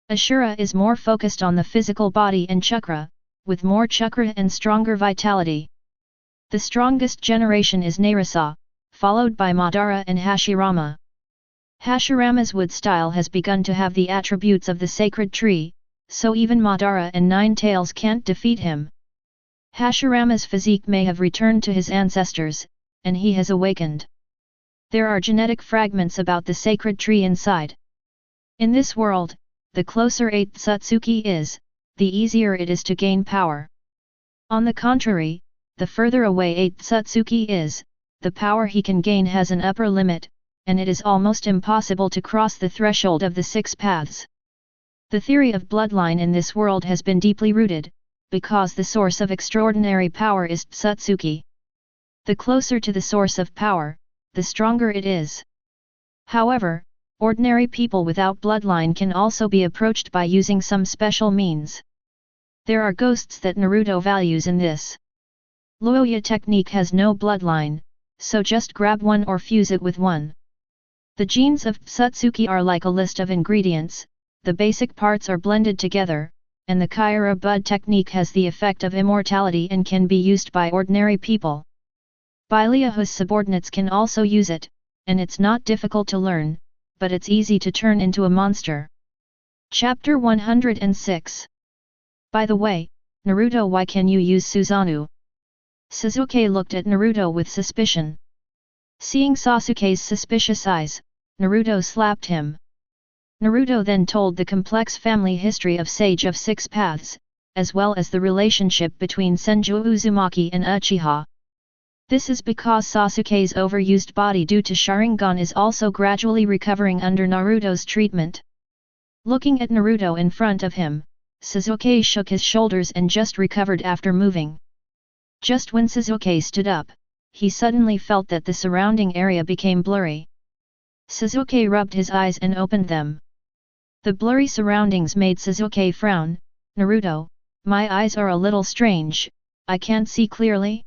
Ashura is more focused on the physical body and chakra, with more chakra and stronger vitality. The strongest generation is Narasa, followed by Madara and Hashirama. Hashirama's wood style has begun to have the attributes of the sacred tree, so even Madara and Nine Tails can't defeat him. Hashirama's physique may have returned to his ancestors, and he has awakened. There are genetic fragments about the sacred tree inside. In this world, the closer 8th Satsuki is, the easier it is to gain power. On the contrary, the further away 8th Satsuki is, the power he can gain has an upper limit, and it is almost impossible to cross the threshold of the 6 paths. The theory of bloodline in this world has been deeply rooted, because the source of extraordinary power is Satsuki. The closer to the source of power, the stronger it is. However, ordinary people without bloodline can also be approached by using some special means. There are ghosts that Naruto values in this. Loya technique has no bloodline, so just grab one or fuse it with one. The genes of Satsuki are like a list of ingredients, the basic parts are blended together, and the Kyra Bud technique has the effect of immortality and can be used by ordinary people. Baileahu's subordinates can also use it, and it's not difficult to learn, but it's easy to turn into a monster. Chapter 106. By the way, Naruto, why can you use Susanoo? Sasuke looked at Naruto with suspicion. Seeing Sasuke's suspicious eyes, Naruto slapped him. Naruto then told the complex family history of Sage of 6 Paths, as well as the relationship between Senju Uzumaki and Uchiha. This is because Sasuke's overused body due to Sharingan is also gradually recovering under Naruto's treatment. Looking at Naruto in front of him, Sasuke shook his shoulders and just recovered after moving. Just when Sasuke stood up, he suddenly felt that the surrounding area became blurry. Sasuke rubbed his eyes and opened them. The blurry surroundings made Sasuke frown. Naruto, my eyes are a little strange, I can't see clearly?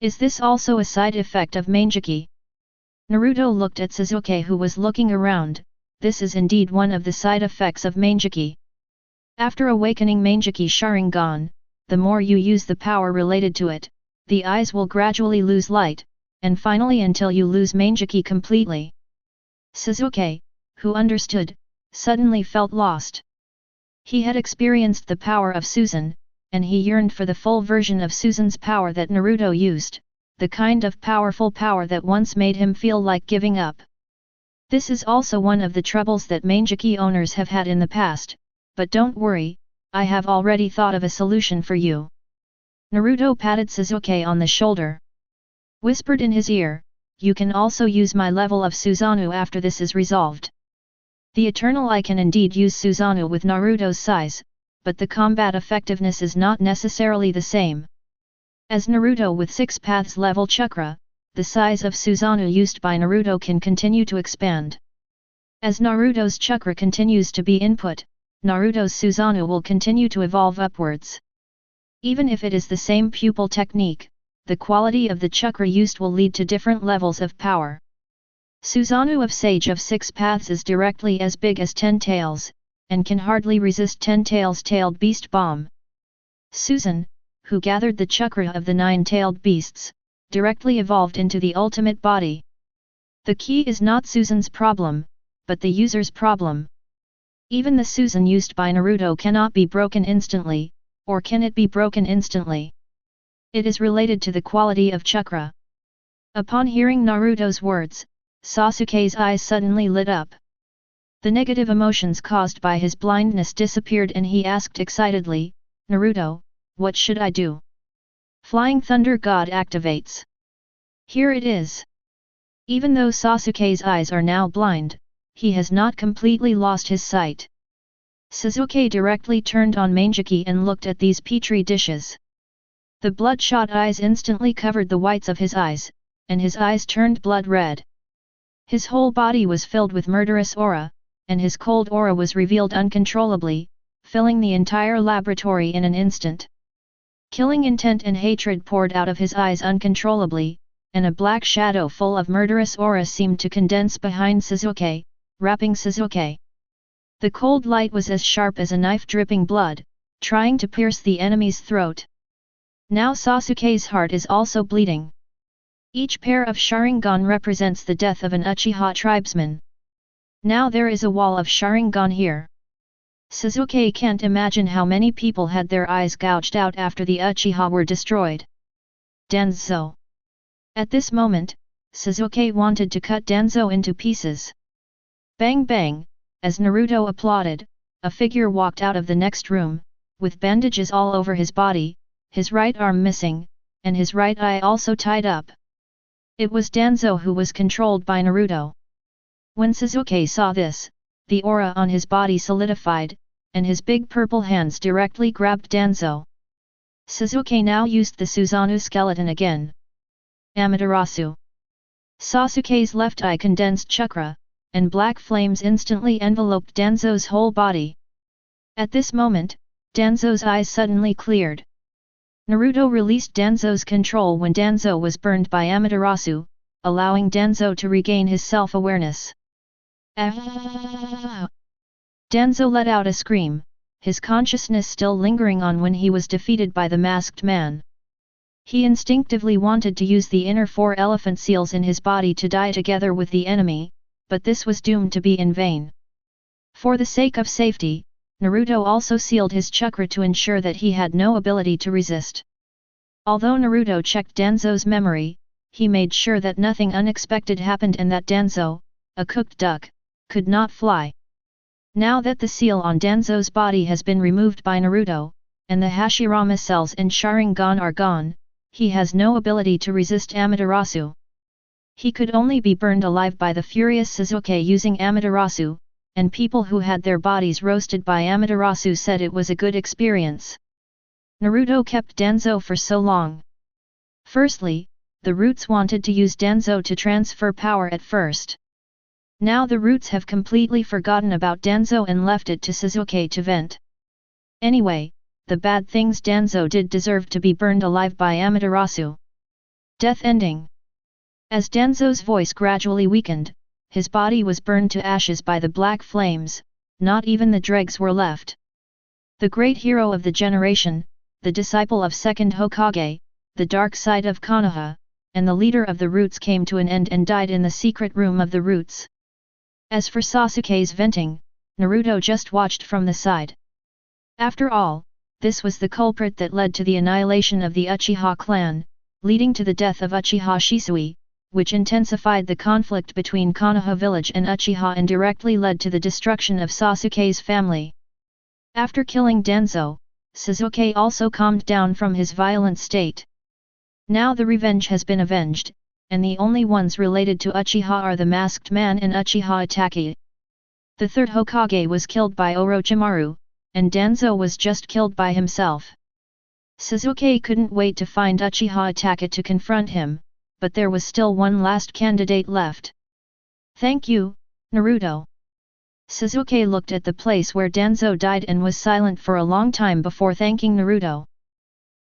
Is this also a side effect of Manjiki? Naruto looked at Sasuke who was looking around. This is indeed one of the side effects of Manjiki. After awakening Manjiki Sharingan, the more you use the power related to it, the eyes will gradually lose light, and finally until you lose Manjiki completely. Sasuke, who understood, suddenly felt lost. He had experienced the power of Susan, and he yearned for the full version of Susan's power that Naruto used, the kind of powerful power that once made him feel like giving up. This is also one of the troubles that Manjiki owners have had in the past, but don't worry, I have already thought of a solution for you. Naruto patted Sasuke on the shoulder. Whispered in his ear, you can also use my level of Susanoo after this is resolved. The Eternal Eye can indeed use Susanoo with Naruto's size, but the combat effectiveness is not necessarily the same. As Naruto with 6 paths level chakra, the size of Susanoo used by Naruto can continue to expand. As Naruto's chakra continues to be input, Naruto's Susanoo will continue to evolve upwards. Even if it is the same pupil technique, the quality of the chakra used will lead to different levels of power. Susanoo of Sage of 6 paths is directly as big as 10 tails, and can hardly resist 10 tails tailed beast bomb. Susan, who gathered the chakra of the 9-tailed beasts, directly evolved into the ultimate body. The key is not Susan's problem, but the user's problem. Even the Susan used by Naruto cannot be broken instantly, or can it be broken instantly? It is related to the quality of chakra. Upon hearing Naruto's words, Sasuke's eyes suddenly lit up. The negative emotions caused by his blindness disappeared and he asked excitedly, Naruto, what should I do? Flying Thunder God activates. Here it is. Even though Sasuke's eyes are now blind, he has not completely lost his sight. Sasuke directly turned on Manjiki and looked at these petri dishes. The bloodshot eyes instantly covered the whites of his eyes, and his eyes turned blood red. His whole body was filled with murderous aura, and his cold aura was revealed uncontrollably, filling the entire laboratory in an instant. Killing intent and hatred poured out of his eyes uncontrollably, and a black shadow full of murderous aura seemed to condense behind Sasuke, wrapping Sasuke. The cold light was as sharp as a knife dripping blood, trying to pierce the enemy's throat. Now Sasuke's heart is also bleeding. Each pair of Sharingan represents the death of an Uchiha tribesman. Now there is a wall of Sharingan here. Sasuke can't imagine how many people had their eyes gouged out after the Uchiha were destroyed. Danzo. At this moment, Sasuke wanted to cut Danzo into pieces. Bang bang, as Naruto applauded, a figure walked out of the next room, with bandages all over his body, his right arm missing, and his right eye also tied up. It was Danzo who was controlled by Naruto. When Sasuke saw this, the aura on his body solidified, and his big purple hands directly grabbed Danzo. Sasuke now used the Susanoo skeleton again. Amaterasu. Sasuke's left eye condensed chakra, and black flames instantly enveloped Danzo's whole body. At this moment, Danzo's eyes suddenly cleared. Naruto released Danzo's control when Danzo was burned by Amaterasu, allowing Danzo to regain his self-awareness. Danzo let out a scream, his consciousness still lingering on when he was defeated by the masked man. He instinctively wanted to use the inner 4 elephant seals in his body to die together with the enemy, but this was doomed to be in vain. For the sake of safety, Naruto also sealed his chakra to ensure that he had no ability to resist. Although Naruto checked Danzo's memory, he made sure that nothing unexpected happened and that Danzo, a cooked duck, could not fly. Now that the seal on Danzo's body has been removed by Naruto, and the Hashirama cells and Sharingan are gone, he has no ability to resist Amaterasu. He could only be burned alive by the furious Sasuke using Amaterasu, and people who had their bodies roasted by Amaterasu said it was a good experience. Naruto kept Danzo for so long. Firstly, the roots wanted to use Danzo to transfer power at first. Now the roots have completely forgotten about Danzo and left it to Sasuke to vent. Anyway, the bad things Danzo did deserved to be burned alive by Amaterasu. Death ending. As Danzo's voice gradually weakened, his body was burned to ashes by the black flames, not even the dregs were left. The great hero of the generation, the disciple of second Hokage, the dark side of Konoha, and the leader of the roots came to an end and died in the secret room of the roots. As for Sasuke's venting, Naruto just watched from the side. After all, this was the culprit that led to the annihilation of the Uchiha clan, leading to the death of Uchiha Shisui, which intensified the conflict between Konoha village and Uchiha and directly led to the destruction of Sasuke's family. After killing Danzo, Sasuke also calmed down from his violent state. Now the revenge has been avenged, and the only ones related to Uchiha are the Masked Man and Uchiha Itachi. The third Hokage was killed by Orochimaru, and Danzo was just killed by himself. Sasuke couldn't wait to find Uchiha Itachi to confront him, but there was still one last candidate left. Thank you, Naruto. Sasuke looked at the place where Danzo died and was silent for a long time before thanking Naruto.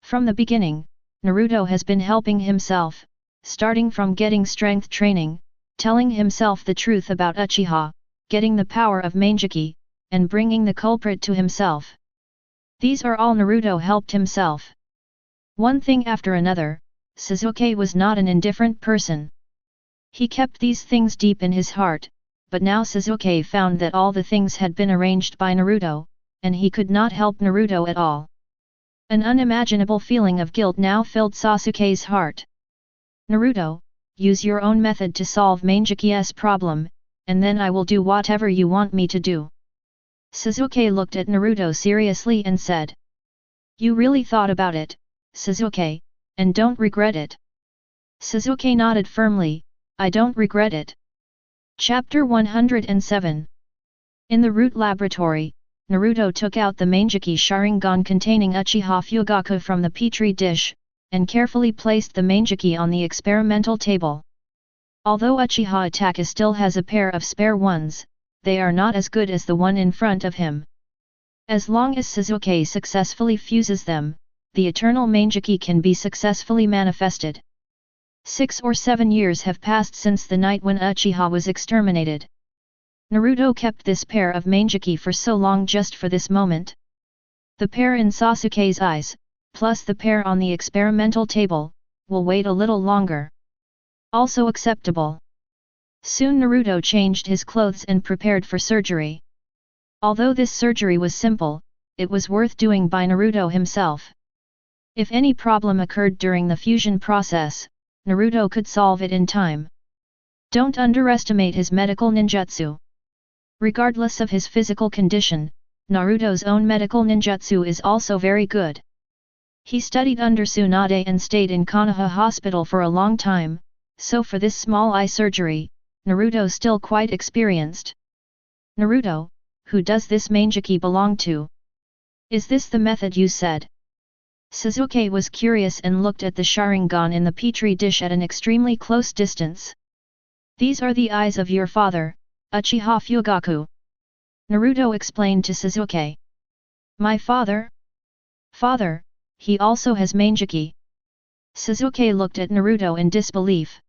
From the beginning, Naruto has been helping himself, starting from getting strength training, telling himself the truth about Uchiha, getting the power of Manjiki, and bringing the culprit to himself. These are all Naruto helped himself. One thing after another, Sasuke was not an indifferent person. He kept these things deep in his heart, but now Sasuke found that all the things had been arranged by Naruto, and he could not help Naruto at all. An unimaginable feeling of guilt now filled Sasuke's heart. Naruto, use your own method to solve Manjiki's problem, and then I will do whatever you want me to do. Sasuke looked at Naruto seriously and said. You really thought about it, Sasuke, and don't regret it. Sasuke nodded firmly, I don't regret it. Chapter 107. In the root laboratory, Naruto took out the Manjiki Sharingan containing Uchiha Fugaku from the petri dish, and carefully placed the Manjiki on the experimental table. Although Uchiha Itachi still has a pair of spare ones, they are not as good as the one in front of him. As long as Sasuke successfully fuses them, the eternal Manjiki can be successfully manifested. 6 or 7 years have passed since the night when Uchiha was exterminated. Naruto kept this pair of Manjiki for so long just for this moment. The pair in Sasuke's eyes, plus the pair on the experimental table, will wait a little longer. Also acceptable. Soon Naruto changed his clothes and prepared for surgery. Although this surgery was simple, it was worth doing by Naruto himself. If any problem occurred during the fusion process, Naruto could solve it in time. Don't underestimate his medical ninjutsu. Regardless of his physical condition, Naruto's own medical ninjutsu is also very good. He studied under Tsunade and stayed in Konoha Hospital for a long time, so for this small eye surgery, Naruto still quite experienced. Naruto, who does this Manjiki belong to? Is this the method you said? Sasuke was curious and looked at the Sharingan in the petri dish at an extremely close distance. These are the eyes of your father, Uchiha Fugaku. Naruto explained to Sasuke. My father? Father, he also has Manjiki. Sasuke looked at Naruto in disbelief.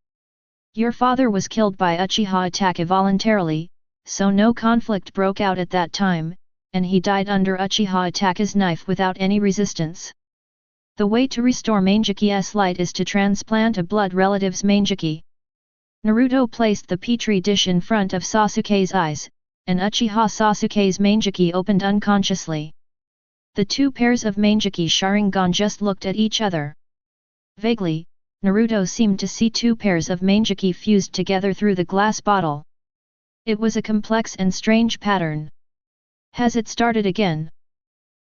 Your father was killed by Uchiha Itachi voluntarily, so no conflict broke out at that time, and he died under Uchiha Itachi's knife without any resistance. The way to restore Manjiki's light is to transplant a blood relative's Manjiki. Naruto placed the petri dish in front of Sasuke's eyes, and Uchiha Sasuke's Manjiki opened unconsciously. The two pairs of Manjiki Sharingan just looked at each other. Vaguely, Naruto seemed to see two pairs of Manjiki fused together through the glass bottle. It was a complex and strange pattern. Has it started again?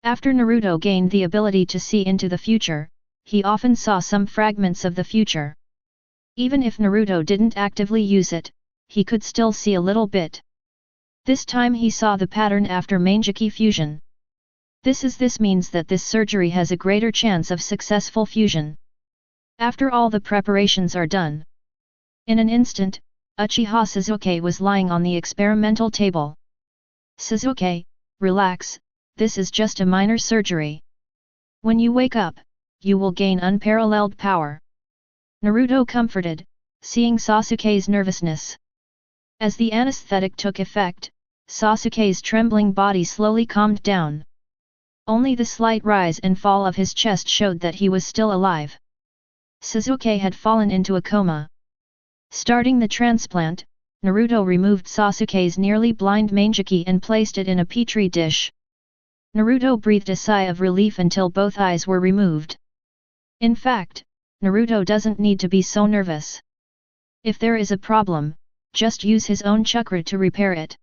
After Naruto gained the ability to see into the future, he often saw some fragments of the future. Even if Naruto didn't actively use it, he could still see a little bit. This time he saw the pattern after Manjiki fusion. This means that this surgery has a greater chance of successful fusion. After all the preparations are done. In an instant, Uchiha Sasuke was lying on the experimental table. Sasuke, relax, this is just a minor surgery. When you wake up, you will gain unparalleled power. Naruto comforted, seeing Sasuke's nervousness. As the anesthetic took effect, Sasuke's trembling body slowly calmed down. Only the slight rise and fall of his chest showed that he was still alive. Sasuke had fallen into a coma. Starting the transplant, Naruto removed Sasuke's nearly blind Manjiki and placed it in a petri dish. Naruto breathed a sigh of relief until both eyes were removed. In fact, Naruto doesn't need to be so nervous. If there is a problem, just use his own chakra to repair it.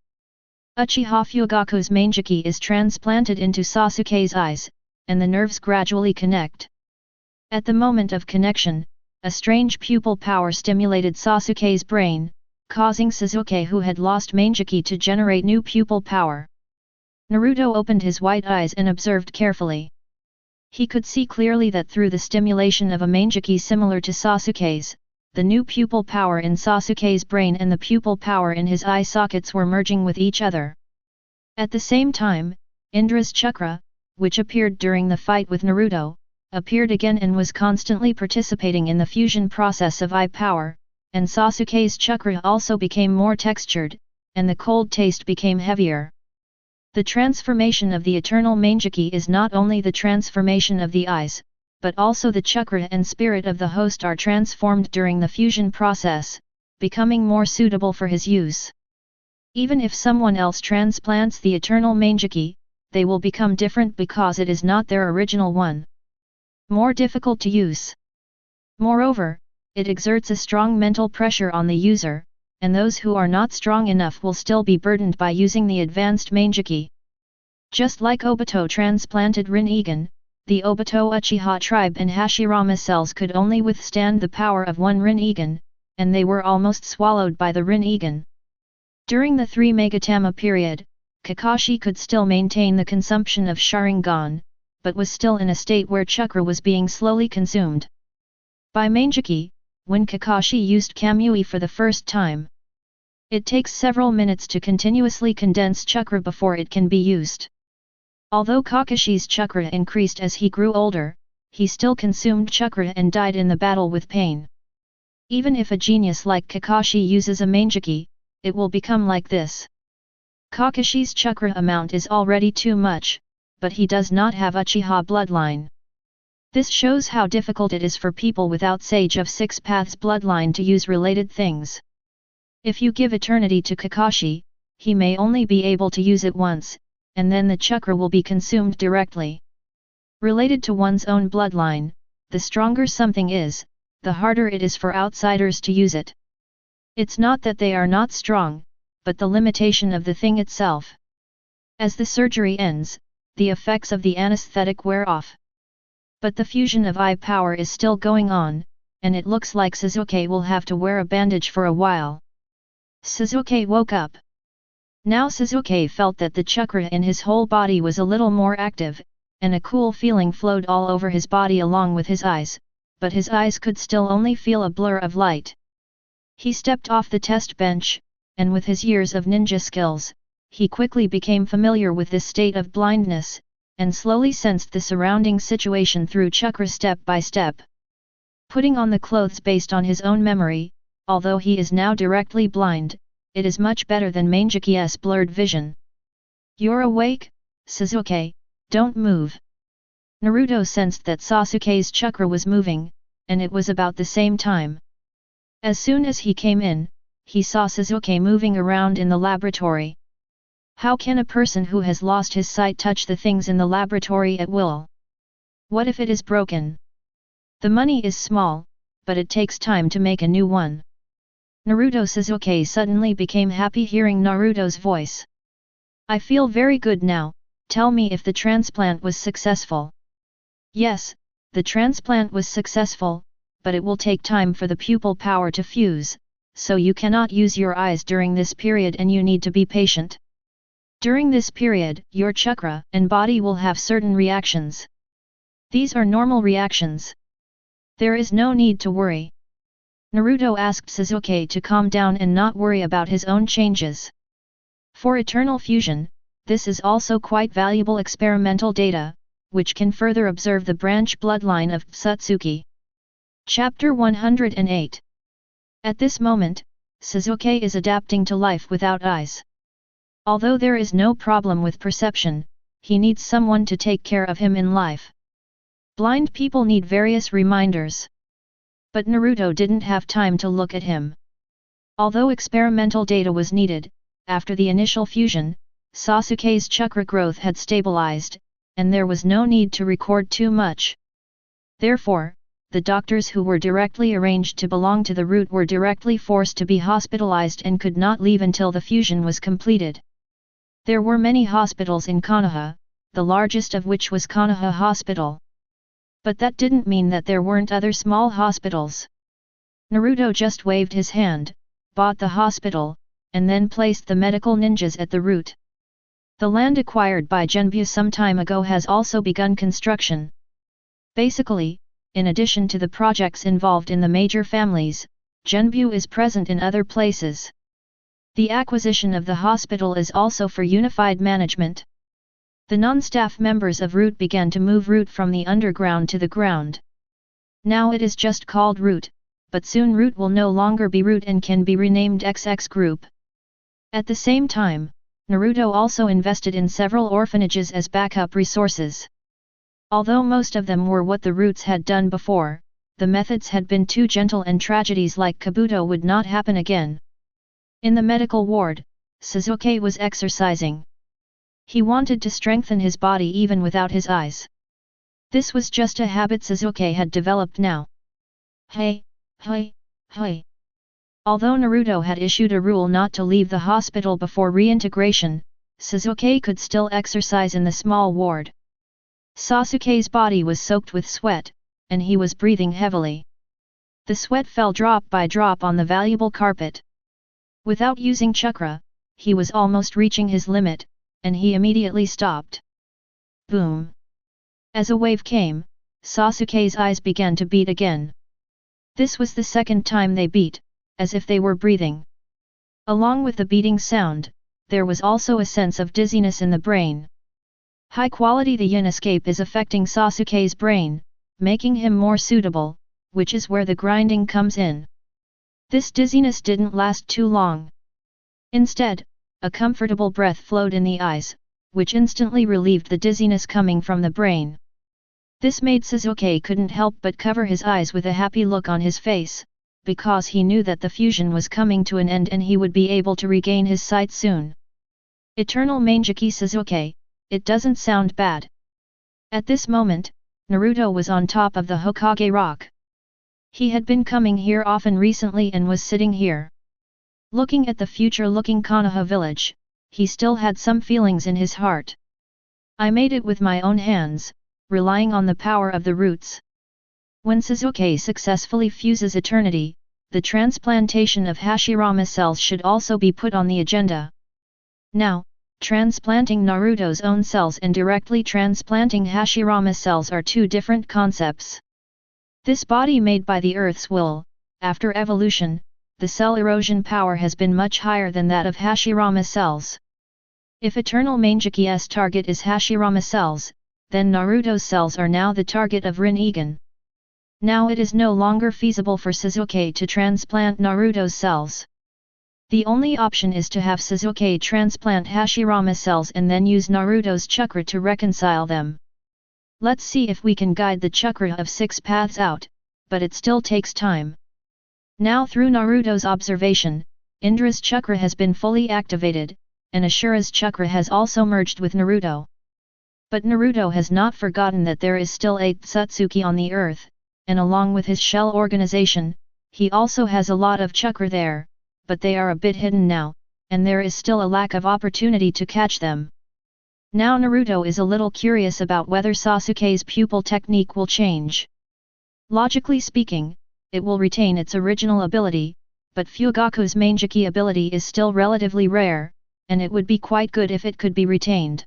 Uchiha Fugaku's Manjiki is transplanted into Sasuke's eyes, and the nerves gradually connect. At the moment of connection, a strange pupil power stimulated Sasuke's brain, causing Sasuke who had lost Manjiki to generate new pupil power. Naruto opened his white eyes and observed carefully. He could see clearly that through the stimulation of a Manjiki similar to Sasuke's, the new pupil power in Sasuke's brain and the pupil power in his eye sockets were merging with each other. At the same time, Indra's chakra, which appeared during the fight with Naruto, appeared again and was constantly participating in the fusion process of eye power, and Sasuke's chakra also became more textured, and the cold taste became heavier. The transformation of the eternal Manjiki is not only the transformation of the eyes, but also the chakra and spirit of the host are transformed during the fusion process, becoming more suitable for his use. Even if someone else transplants the eternal Manjiki, they will become different because it is not their original one. More difficult to use. Moreover, it exerts a strong mental pressure on the user, and those who are not strong enough will still be burdened by using the advanced Manjiki. Just like Obito transplanted Rinnegan, the Obito Uchiha tribe and Hashirama cells could only withstand the power of one Rinnegan, and they were almost swallowed by the Rinnegan. During the 3 Megatama period, Kakashi could still maintain the consumption of Sharingan, but was still in a state where chakra was being slowly consumed. By Manjiki, when Kakashi used Kamui for the first time. It takes several minutes to continuously condense chakra before it can be used. Although Kakashi's chakra increased as he grew older, he still consumed chakra and died in the battle with pain. Even if a genius like Kakashi uses a Manjiki, it will become like this. Kakashi's chakra amount is already too much, but he does not have Uchiha bloodline. This shows how difficult it is for people without Sage of Six Paths bloodline to use related things. If you give eternity to Kakashi, he may only be able to use it once, and then the chakra will be consumed directly. Related to one's own bloodline, the stronger something is, the harder it is for outsiders to use it. It's not that they are not strong, but the limitation of the thing itself. As the surgery ends, the effects of the anesthetic wear off. But the fusion of eye power is still going on, and it looks like Sasuke will have to wear a bandage for a while. Sasuke woke up. Now Sasuke felt that the chakra in his whole body was a little more active, and a cool feeling flowed all over his body along with his eyes, but his eyes could still only feel a blur of light. He stepped off the test bench, and with his years of ninja skills, he quickly became familiar with this state of blindness, and slowly sensed the surrounding situation through chakra step by step. Putting on the clothes based on his own memory, although he is now directly blind, it is much better than Manjiki's blurred vision. You're awake, Sasuke, don't move. Naruto sensed that Sasuke's chakra was moving, and it was about the same time. As soon as he came in, he saw Sasuke moving around in the laboratory. How can a person who has lost his sight touch the things in the laboratory at will? What if it is broken? The money is small, but it takes time to make a new one. Naruto Sasuke suddenly became happy hearing Naruto's voice. I feel very good now, tell me if the transplant was successful. Yes, the transplant was successful, but it will take time for the pupil power to fuse, so you cannot use your eyes during this period and you need to be patient. During this period, your chakra and body will have certain reactions. These are normal reactions. There is no need to worry. Naruto asked Sasuke to calm down and not worry about his own changes. For eternal fusion, this is also quite valuable experimental data, which can further observe the branch bloodline of Satsuki. Chapter 108. At this moment, Sasuke is adapting to life without eyes. Although there is no problem with perception, he needs someone to take care of him in life. Blind people need various reminders. But Naruto didn't have time to look at him. Although experimental data was needed, after the initial fusion, Sasuke's chakra growth had stabilized, and there was no need to record too much. Therefore, the doctors who were directly arranged to belong to the root were directly forced to be hospitalized and could not leave until the fusion was completed. There were many hospitals in Konoha, the largest of which was Konoha Hospital. But that didn't mean that there weren't other small hospitals. Naruto just waved his hand, bought the hospital, and then placed the medical ninjas at the root. The land acquired by Genbu some time ago has also begun construction. Basically, in addition to the projects involved in the major families, Genbu is present in other places. The acquisition of the hospital is also for unified management. The non-staff members of Root began to move Root from the underground to the ground. Now it is just called Root, but soon Root will no longer be Root and can be renamed XX Group. At the same time, Naruto also invested in several orphanages as backup resources. Although most of them were what the Roots had done before, the methods had been too gentle and tragedies like Kabuto would not happen again. In the medical ward, Sasuke was exercising. He wanted to strengthen his body even without his eyes. This was just a habit Sasuke had developed now. Hey. Although Naruto had issued a rule not to leave the hospital before reintegration, Sasuke could still exercise in the small ward. Sasuke's body was soaked with sweat, and he was breathing heavily. The sweat fell drop by drop on the valuable carpet. Without using chakra, he was almost reaching his limit, and he immediately stopped. Boom! As a wave came, Sasuke's eyes began to beat again. This was the second time they beat, as if they were breathing. Along with the beating sound, there was also a sense of dizziness in the brain. High quality the yin escape is affecting Sasuke's brain, making him more suitable, which is where the grinding comes in. This dizziness didn't last too long. Instead, a comfortable breath flowed in the eyes, which instantly relieved the dizziness coming from the brain. This made Sasuke couldn't help but cover his eyes with a happy look on his face, because he knew that the fusion was coming to an end and he would be able to regain his sight soon. Eternal Mangeki Sasuke, it doesn't sound bad. At this moment, Naruto was on top of the Hokage rock. He had been coming here often recently and was sitting here. Looking at the future-looking Konoha village, he still had some feelings in his heart. I made it with my own hands, relying on the power of the roots. When Sasuke successfully fuses eternity, the transplantation of Hashirama cells should also be put on the agenda. Now, transplanting Naruto's own cells and directly transplanting Hashirama cells are two different concepts. This body made by the Earth's will, after evolution, the cell erosion power has been much higher than that of Hashirama cells. If Eternal Mangeki's target is Hashirama cells, then Naruto's cells are now the target of Rinnegan. Now it is no longer feasible for Sasuke to transplant Naruto's cells. The only option is to have Sasuke transplant Hashirama cells and then use Naruto's chakra to reconcile them. Let's see if we can guide the chakra of 6 paths out, but it still takes time. Now through Naruto's observation, Indra's chakra has been fully activated, and Ashura's chakra has also merged with Naruto. But Naruto has not forgotten that there is still a Satsuki on the earth, and along with his shell organization, he also has a lot of chakra there, but they are a bit hidden now, and there is still a lack of opportunity to catch them. Now Naruto is a little curious about whether Sasuke's pupil technique will change. Logically speaking, it will retain its original ability, but Fugaku's Mangeki ability is still relatively rare, and it would be quite good if it could be retained.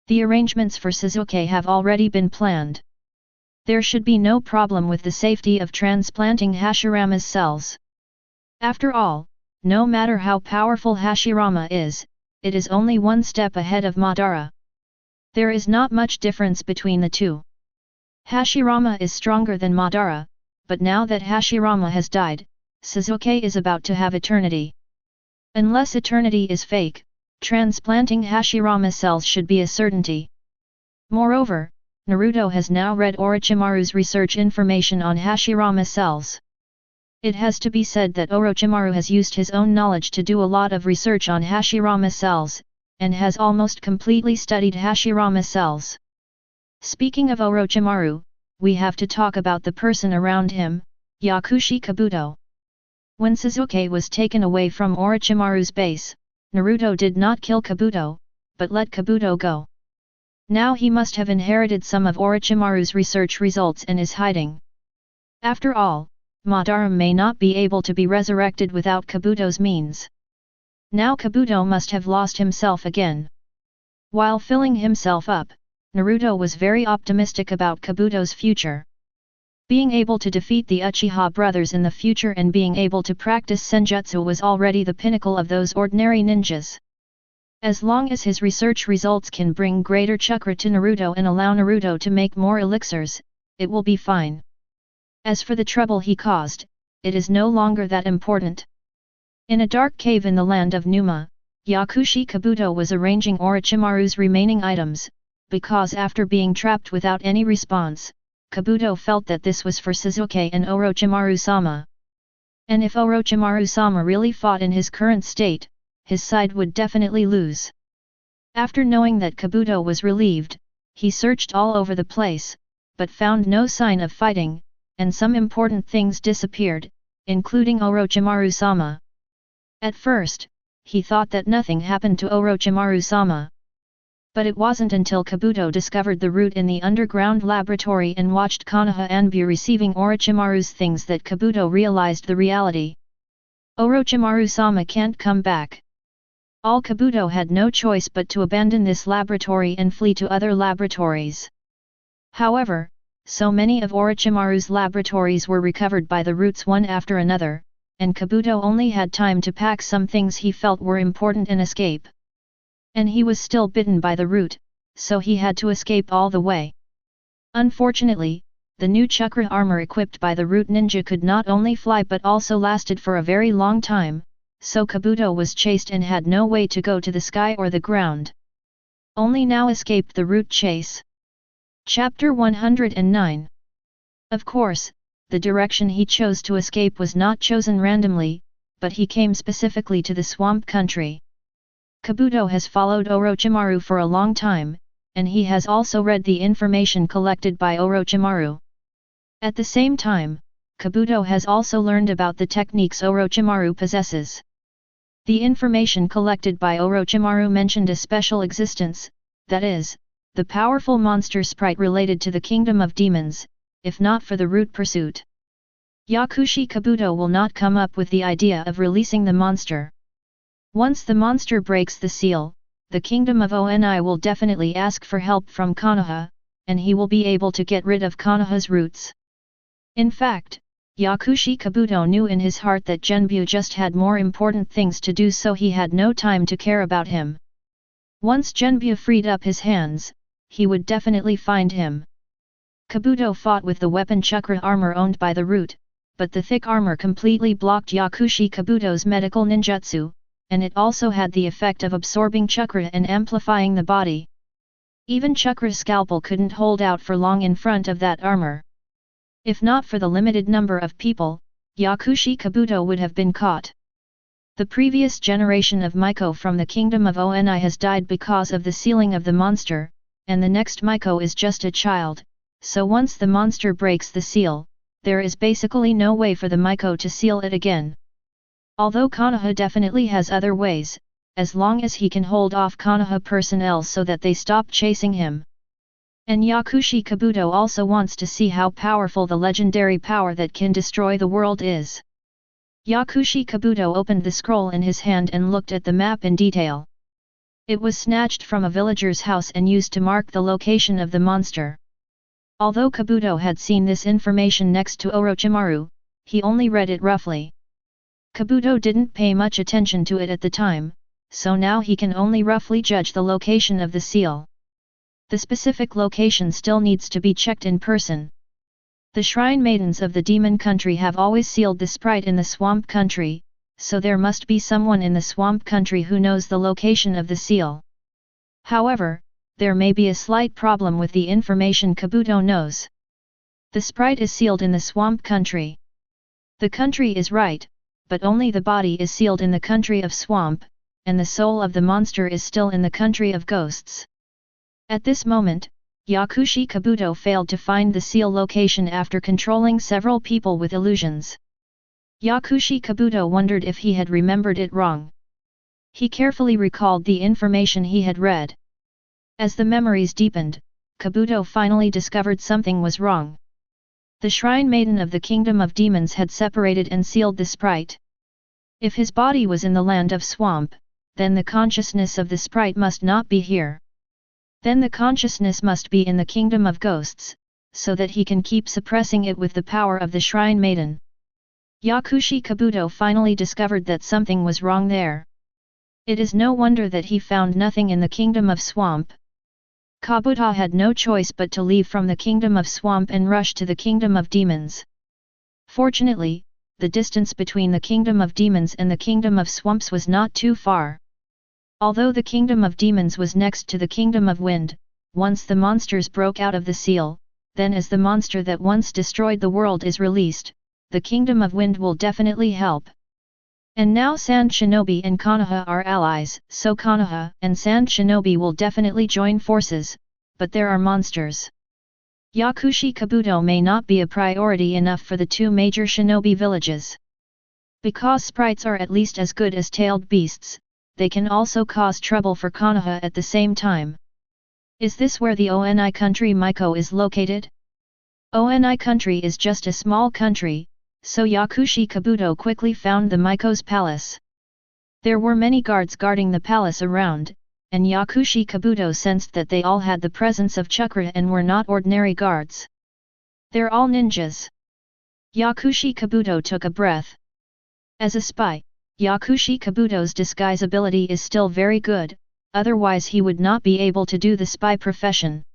The arrangements for Sasuke have already been planned. There should be no problem with the safety of transplanting Hashirama's cells. After all, no matter how powerful Hashirama is, it is only one step ahead of Madara. There is not much difference between the two. Hashirama is stronger than Madara, but now that Hashirama has died, Sasuke is about to have eternity. Unless eternity is fake, transplanting Hashirama cells should be a certainty. Moreover, Naruto has now read Orochimaru's research information on Hashirama cells. It has to be said that Orochimaru has used his own knowledge to do a lot of research on Hashirama cells, and has almost completely studied Hashirama cells. Speaking of Orochimaru, we have to talk about the person around him, Yakushi Kabuto. When Sasuke was taken away from Orochimaru's base, Naruto did not kill Kabuto, but let Kabuto go. Now he must have inherited some of Orochimaru's research results and is hiding. After all, Madara may not be able to be resurrected without Kabuto's means. Now Kabuto must have lost himself again. While filling himself up, Naruto was very optimistic about Kabuto's future. Being able to defeat the Uchiha brothers in the future and being able to practice senjutsu was already the pinnacle of those ordinary ninjas. As long as his research results can bring greater chakra to Naruto and allow Naruto to make more elixirs, it will be fine. As for the trouble he caused, it is no longer that important. In a dark cave in the land of Numa, Yakushi Kabuto was arranging Orochimaru's remaining items, because after being trapped without any response, Kabuto felt that this was for Sasuke and Orochimaru-sama. And if Orochimaru-sama really fought in his current state, his side would definitely lose. After knowing that Kabuto was relieved, he searched all over the place, but found no sign of fighting, and some important things disappeared, including Orochimaru-sama. At first, he thought that nothing happened to Orochimaru-sama. But it wasn't until Kabuto discovered the route in the underground laboratory and watched Konoha Anbu receiving Orochimaru's things that Kabuto realized the reality. Orochimaru-sama can't come back. All Kabuto had no choice but to abandon this laboratory and flee to other laboratories. However, so many of Orochimaru's laboratories were recovered by the routes one after another, and Kabuto only had time to pack some things he felt were important and escape. And he was still bitten by the root, so he had to escape all the way. Unfortunately, the new chakra armor equipped by the root ninja could not only fly but also lasted for a very long time, so Kabuto was chased and had no way to go to the sky or the ground. Only now escaped the root chase. Chapter 109. Of course, the direction he chose to escape was not chosen randomly, but he came specifically to the swamp country. Kabuto has followed Orochimaru for a long time, and he has also read the information collected by Orochimaru. At the same time, Kabuto has also learned about the techniques Orochimaru possesses. The information collected by Orochimaru mentioned a special existence, that is, the powerful monster sprite related to the kingdom of demons, if not for the root pursuit. Yakushi Kabuto will not come up with the idea of releasing the monster. Once the monster breaks the seal, the kingdom of Oni will definitely ask for help from Konoha, and he will be able to get rid of Konoha's roots. In fact, Yakushi Kabuto knew in his heart that Genbu just had more important things to do, so he had no time to care about him. Once Genbu freed up his hands, he would definitely find him. Kabuto fought with the weapon chakra armor owned by the root, but the thick armor completely blocked Yakushi Kabuto's medical ninjutsu, and it also had the effect of absorbing chakra and amplifying the body. Even Chakra's scalpel couldn't hold out for long in front of that armor. If not for the limited number of people, Yakushi Kabuto would have been caught. The previous generation of Miko from the kingdom of Oni has died because of the sealing of the monster, and the next Miko is just a child, so once the monster breaks the seal, there is basically no way for the Miko to seal it again. Although Konoha definitely has other ways, as long as he can hold off Konoha personnel so that they stop chasing him. And Yakushi Kabuto also wants to see how powerful the legendary power that can destroy the world is. Yakushi Kabuto opened the scroll in his hand and looked at the map in detail. It was snatched from a villager's house and used to mark the location of the monster. Although Kabuto had seen this information next to Orochimaru, he only read it roughly. Kabuto didn't pay much attention to it at the time, so now he can only roughly judge the location of the seal. The specific location still needs to be checked in person. The shrine maidens of the demon country have always sealed the sprite in the swamp country, so there must be someone in the swamp country who knows the location of the seal. However, there may be a slight problem with the information Kabuto knows. The sprite is sealed in the swamp country. The country is right, but only the body is sealed in the country of swamp, and the soul of the monster is still in the country of ghosts. At this moment, Yakushi Kabuto failed to find the seal location after controlling several people with illusions. Yakushi Kabuto wondered if he had remembered it wrong. He carefully recalled the information he had read. As the memories deepened, Kabuto finally discovered something was wrong. The shrine maiden of the kingdom of demons had separated and sealed the sprite. If his body was in the land of swamp, then the consciousness of the sprite must not be here. Then the consciousness must be in the kingdom of ghosts, so that he can keep suppressing it with the power of the shrine maiden. Yakushi Kabuto finally discovered that something was wrong there. It is no wonder that he found nothing in the kingdom of swamp. Kabuto had no choice but to leave from the kingdom of swamp and rush to the kingdom of demons. Fortunately, the distance between the kingdom of demons and the kingdom of swamps was not too far. Although the kingdom of demons was next to the kingdom of wind, once the monsters broke out of the seal, then as the monster that once destroyed the world is released, the kingdom of wind will definitely help. And now Sand Shinobi and Konoha are allies, so Konoha and Sand Shinobi will definitely join forces, but there are monsters. Yakushi Kabuto may not be a priority enough for the two major shinobi villages. Because sprites are at least as good as tailed beasts, they can also cause trouble for Konoha at the same time. Is this where the Oni country Miko is located? Oni country is just a small country, so Yakushi Kabuto quickly found the Miko's palace. There were many guards guarding the palace around, and Yakushi Kabuto sensed that they all had the presence of chakra and were not ordinary guards. They're all ninjas. Yakushi Kabuto took a breath. As a spy, Yakushi Kabuto's disguise ability is still very good, otherwise he would not be able to do the spy profession.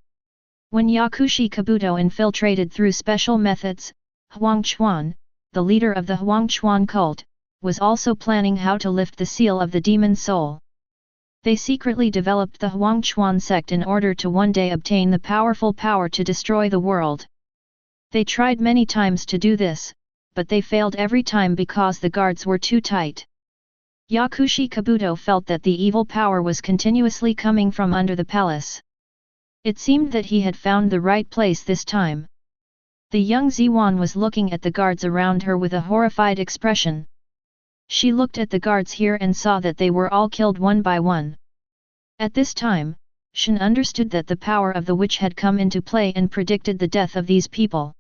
When Yakushi Kabuto infiltrated through special methods, Huang Chuan, the leader of the Huang Chuan cult, was also planning how to lift the seal of the demon soul. They secretly developed the Huang Chuan sect in order to one day obtain the powerful power to destroy the world. They tried many times to do this, but they failed every time because the guards were too tight. Yakushi Kabuto felt that the evil power was continuously coming from under the palace. It seemed that he had found the right place this time. The young Ziwan was looking at the guards around her with a horrified expression. She looked at the guards here and saw that they were all killed one by one. At this time, Shen understood that the power of the witch had come into play and predicted the death of these people.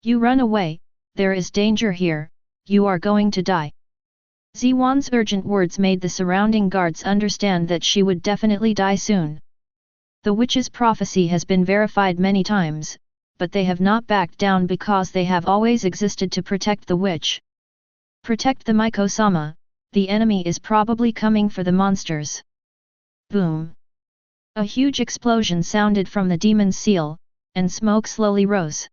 "You run away, there is danger here, you are going to die." Ziwan's urgent words made the surrounding guards understand that she would definitely die soon. The witch's prophecy has been verified many times, but they have not backed down because they have always existed to protect the witch. Protect the Miko-sama, the enemy is probably coming for the monsters. Boom! A huge explosion sounded from the demon's seal, and smoke slowly rose.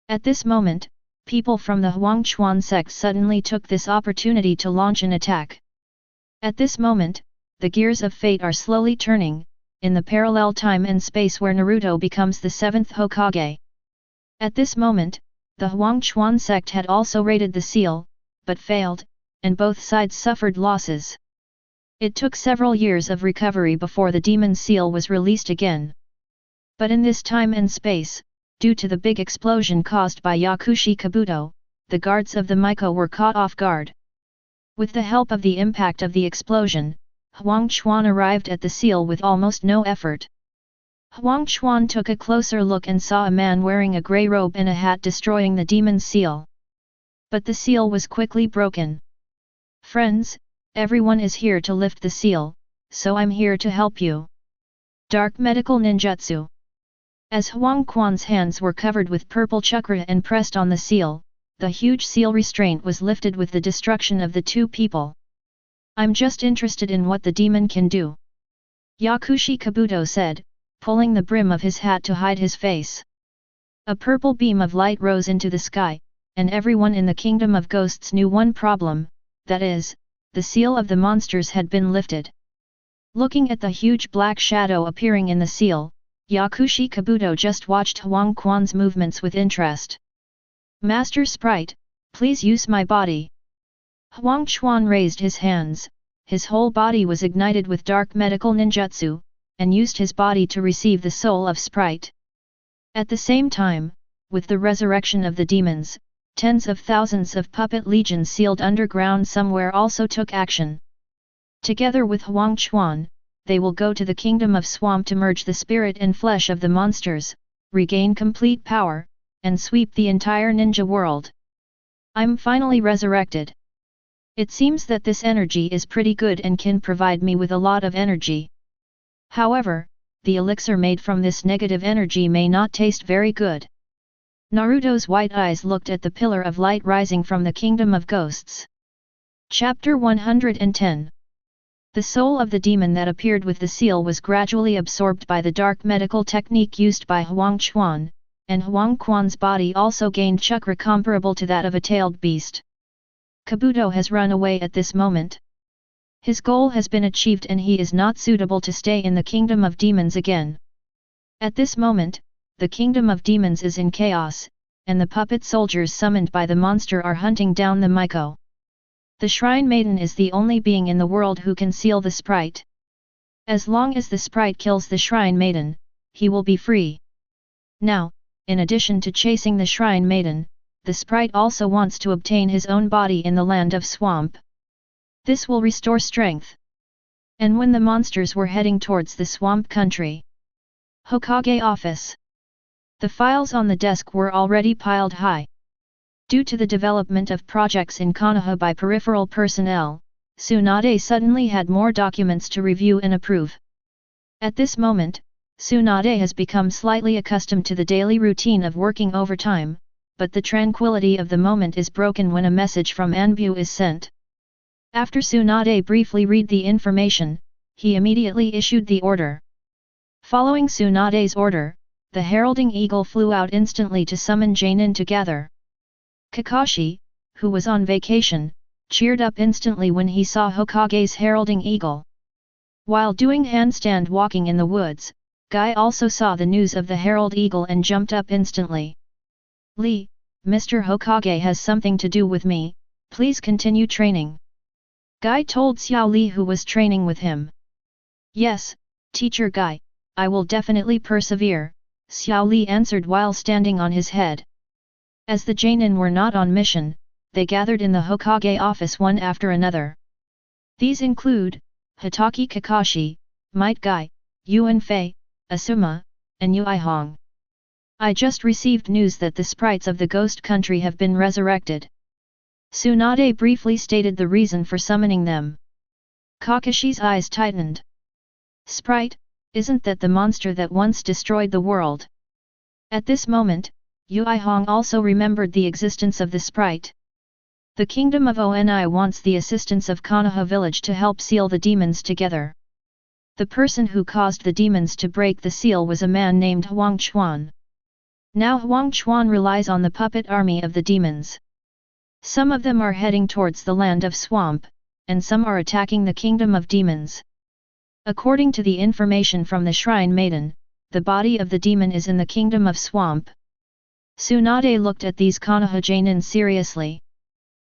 At this moment, people from the Huang Chuan sect suddenly took this opportunity to launch an attack. At this moment, the gears of fate are slowly turning, in the parallel time and space where Naruto becomes the 7th Hokage. At this moment, the Huang Chuan sect had also raided the seal, but failed, and both sides suffered losses. It took several years of recovery before the demon seal was released again. But in this time and space, due to the big explosion caused by Yakushi Kabuto, the guards of the Miko were caught off guard. With the help of the impact of the explosion, Huang Chuan arrived at the seal with almost no effort. Huang Chuan took a closer look and saw a man wearing a grey robe and a hat destroying the demon's seal. But the seal was quickly broken. "Friends, everyone is here to lift the seal, so I'm here to help you." Dark Medical Ninjutsu. As Huang Quan's hands were covered with purple chakra and pressed on the seal, the huge seal restraint was lifted with the destruction of the two people. I'm just interested in what the demon can do. Yakushi Kabuto said, pulling the brim of his hat to hide his face. A purple beam of light rose into the sky, and everyone in the Kingdom of Ghosts knew one problem, that is, the seal of the monsters had been lifted. Looking at the huge black shadow appearing in the seal, Yakushi Kabuto just watched Huang Quan's movements with interest. Master Sprite, please use my body. Huang Quan raised his hands, his whole body was ignited with dark medical ninjutsu, and used his body to receive the soul of Sprite. At the same time, with the resurrection of the demons, tens of thousands of puppet legions sealed underground somewhere also took action. Together with Huang Quan, they will go to the Kingdom of Swamp to merge the spirit and flesh of the monsters, regain complete power, and sweep the entire ninja world. I'm finally resurrected. It seems that this energy is pretty good and can provide me with a lot of energy. However, the elixir made from this negative energy may not taste very good. Naruto's white eyes looked at the pillar of light rising from the Kingdom of Ghosts. Chapter 110. The soul of the demon that appeared with the seal was gradually absorbed by the dark medical technique used by Huang Quan, and Huang Quan's body also gained chakra comparable to that of a tailed beast. Kabuto has run away at this moment. His goal has been achieved and he is not suitable to stay in the Kingdom of Demons again. At this moment, the Kingdom of Demons is in chaos, and the puppet soldiers summoned by the monster are hunting down the Miko. The Shrine Maiden is the only being in the world who can seal the sprite. As long as the sprite kills the Shrine Maiden, he will be free. Now, in addition to chasing the Shrine Maiden, the sprite also wants to obtain his own body in the land of Swamp. This will restore strength. And when the monsters were heading towards the Swamp Country Hokage office, the files on the desk were already piled high. Due to the development of projects in Konoha by peripheral personnel, Tsunade suddenly had more documents to review and approve. At this moment, Tsunade has become slightly accustomed to the daily routine of working overtime, but the tranquility of the moment is broken when a message from Anbu is sent. After Tsunade briefly read the information, he immediately issued the order. Following Tsunade's order, the heralding eagle flew out instantly to summon Jainin to gather. Kakashi, who was on vacation, cheered up instantly when he saw Hokage's heralding eagle. While doing handstand walking in the woods, Guy also saw the news of the herald eagle and jumped up instantly. Lee, Mr. Hokage has something to do with me, please continue training. Guy told Xiao Li who was training with him. Yes, Teacher Guy, I will definitely persevere, Xiao Li answered while standing on his head. As the Jainin were not on mission, they gathered in the Hokage office one after another. These include Hitaki Kakashi, Might Guy, Yuan Fei, Asuma, and Yui Hong. I just received news that the sprites of the ghost country have been resurrected. Tsunade briefly stated the reason for summoning them. Kakashi's eyes tightened. Sprite, isn't that the monster that once destroyed the world? At this moment, Yui Hong also remembered the existence of the sprite. The Kingdom of Oni wants the assistance of Konoha village to help seal the demons together. The person who caused the demons to break the seal was a man named Huang Quan. Now Huang Quan relies on the puppet army of the demons. Some of them are heading towards the land of Swamp, and some are attacking the Kingdom of Demons. According to the information from the Shrine Maiden, the body of the demon is in the Kingdom of Swamp. Tsunade looked at these Konoha Jainin seriously.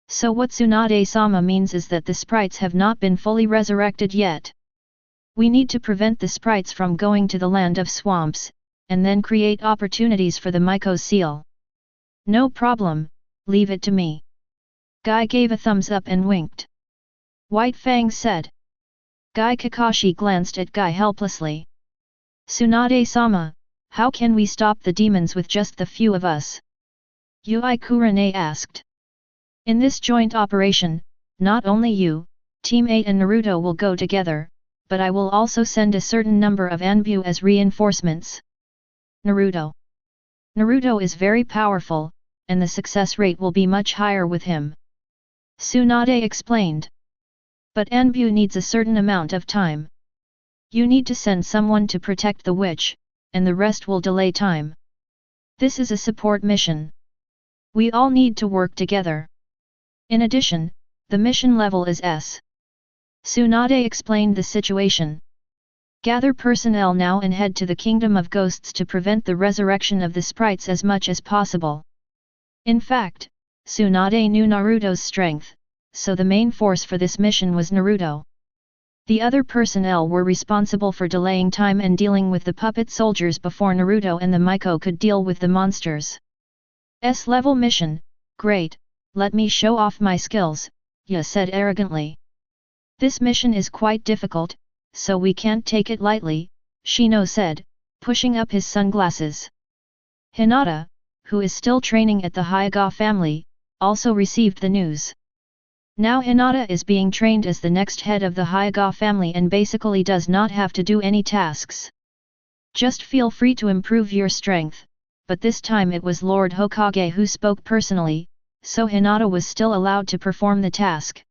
So what Tsunade-sama means is that the sprites have not been fully resurrected yet. We need to prevent the sprites from going to the land of swamps, and then create opportunities for the Miko seal. No problem, leave it to me. Guy gave a thumbs up and winked. White Fang said. Guy Kakashi glanced at Guy helplessly. Tsunade-sama, how can we stop the demons with just the few of us? Yui Kurane asked. In this joint operation, not only you, Team 8 and Naruto will go together, but I will also send a certain number of Anbu as reinforcements. Naruto. Naruto is very powerful, and the success rate will be much higher with him. Tsunade explained. But Anbu needs a certain amount of time. You need to send someone to protect the witch, and the rest will delay time. This is a support mission. We all need to work together. In addition, the mission level is S. Tsunade explained the situation. Gather personnel now and head to the Kingdom of Ghosts to prevent the resurrection of the sprites as much as possible. In fact, Tsunade knew Naruto's strength, so the main force for this mission was Naruto. The other personnel were responsible for delaying time and dealing with the puppet soldiers before Naruto and the Miko could deal with the monsters. S-level mission, great, let me show off my skills, Usse said arrogantly. This mission is quite difficult, so we can't take it lightly, Shino said, pushing up his sunglasses. Hinata, who is still training at the Hokage family, also received the news. Now Hinata is being trained as the next head of the Hokage family and basically does not have to do any tasks. Just feel free to improve your strength, but this time it was Lord Hokage who spoke personally, so Hinata was still allowed to perform the task.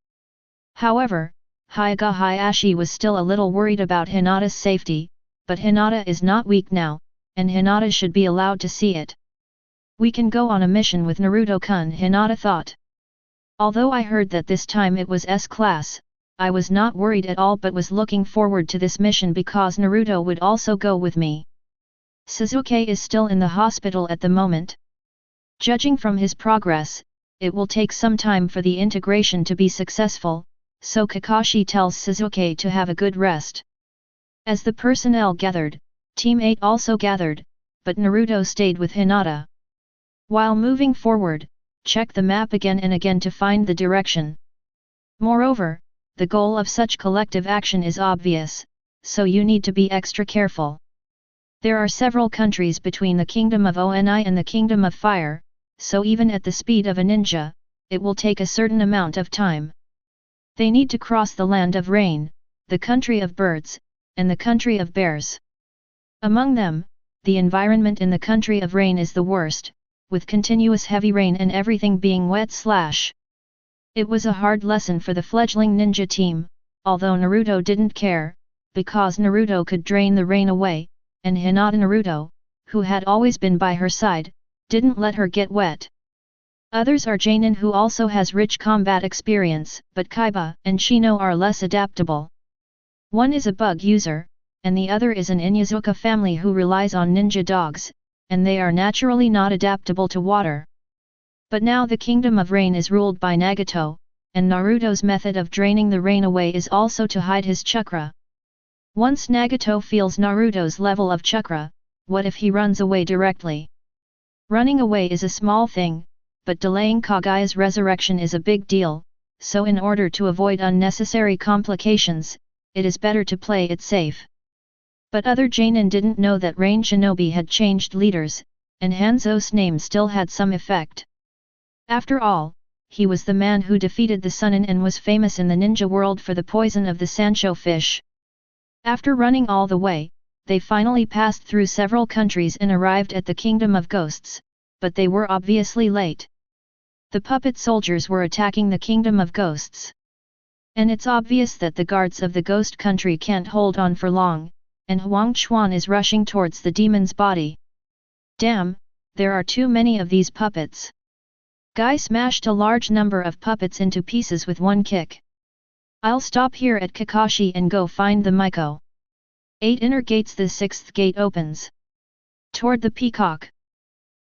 However, Hokage Hayashi was still a little worried about Hinata's safety, but Hinata is not weak now, and Hinata should be allowed to see it. We can go on a mission with Naruto-kun, Hinata thought. Although I heard that this time it was S-class, I was not worried at all but was looking forward to this mission because Naruto would also go with me. Sasuke is still in the hospital at the moment. Judging from his progress, it will take some time for the integration to be successful, so Kakashi tells Sasuke to have a good rest. As the personnel gathered, Team 8 also gathered, but Naruto stayed with Hinata. While moving forward, check the map again and again to find the direction. Moreover, the goal of such collective action is obvious, so you need to be extra careful. There are several countries between the Kingdom of Oni and the Kingdom of Fire, so even at the speed of a ninja, it will take a certain amount of time. They need to cross the land of rain, the country of birds, and the country of bears. Among them, the environment in the country of rain is the worst, with continuous heavy rain and everything being wet. It was a hard lesson for the fledgling ninja team, although Naruto didn't care, because Naruto could drain the rain away, and Hinata Naruto, who had always been by her side, didn't let her get wet. Others are Jainin, who also has rich combat experience, but Kaiba and Shino are less adaptable. One is a bug user, and the other is an Inuzuka family who relies on ninja dogs, and they are naturally not adaptable to water. But now the Kingdom of Rain is ruled by Nagato, and Naruto's method of draining the rain away is also to hide his chakra. Once Nagato feels Naruto's level of chakra, what if he runs away directly? Running away is a small thing, but delaying Kagaya's resurrection is a big deal, so in order to avoid unnecessary complications, it is better to play it safe. But other Jainin didn't know that Rain Shinobi had changed leaders, and Hanzo's name still had some effect. After all, he was the man who defeated the Sunin and was famous in the ninja world for the poison of the Sancho fish. After running all the way, they finally passed through several countries and arrived at the Kingdom of Ghosts, but they were obviously late. The puppet soldiers were attacking the Kingdom of Ghosts. And it's obvious that the guards of the ghost country can't hold on for long, and Huang Chuan is rushing towards the demon's body. Damn, there are too many of these puppets. Guy smashed a large number of puppets into pieces with one kick. I'll stop here at Kakashi and go find the Miko. 8 inner gates. The 6th gate opens. Toward the peacock.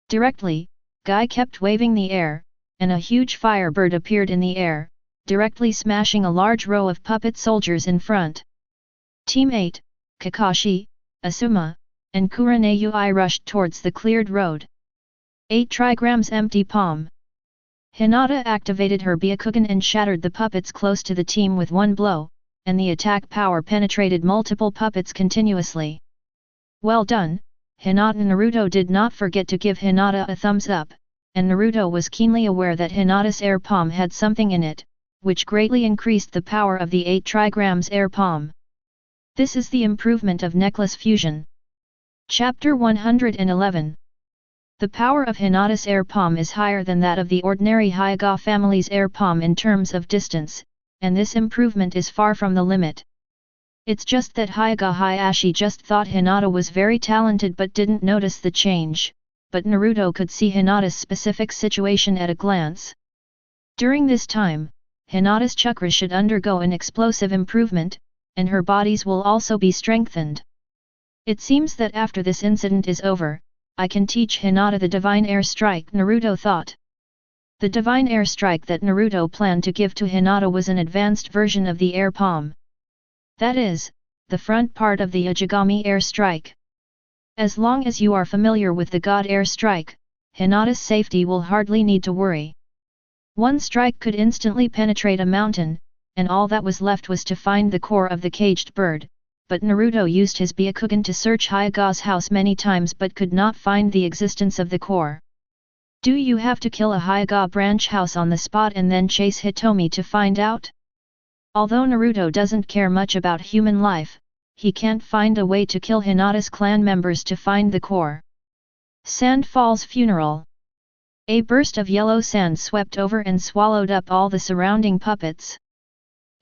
Directly, Guy kept waving the air, and a huge firebird appeared in the air, directly smashing a large row of puppet soldiers in front. Team 8, Kakashi, Asuma, and Kurenai rushed towards the cleared road. 8 trigrams empty palm. Hinata activated her Byakugan and shattered the puppets close to the team with one blow, and the attack power penetrated multiple puppets continuously. Well done, Hinata. Naruto did not forget to give Hinata a thumbs up, and Naruto was keenly aware that Hinata's air palm had something in it, which greatly increased the power of the 8 trigrams air palm. This is the improvement of necklace fusion. Chapter 111. The power of Hinata's air palm is higher than that of the ordinary Hyoga family's air palm in terms of distance, and this improvement is far from the limit. It's just that Hyoga Hayashi just thought Hinata was very talented but didn't notice the change, but Naruto could see Hinata's specific situation at a glance. During this time, Hinata's chakra should undergo an explosive improvement, and her bodies will also be strengthened. It seems that after this incident is over, I can teach Hinata the Divine Air Strike, Naruto thought. The Divine Air Strike that Naruto planned to give to Hinata was an advanced version of the air palm. That is, the front part of the Ujigami Air Strike. As long as you are familiar with the God Air Strike, Hinata's safety will hardly need to worry. One strike could instantly penetrate a mountain, and all that was left was to find the core of the caged bird, but Naruto used his Byakugan to search Hyuga's house many times but could not find the existence of the core. Do you have to kill a Hyuga branch house on the spot and then chase Hitomi to find out? Although Naruto doesn't care much about human life, he can't find a way to kill Hinata's clan members to find the core. Sandfall's funeral. A burst of yellow sand swept over and swallowed up all the surrounding puppets.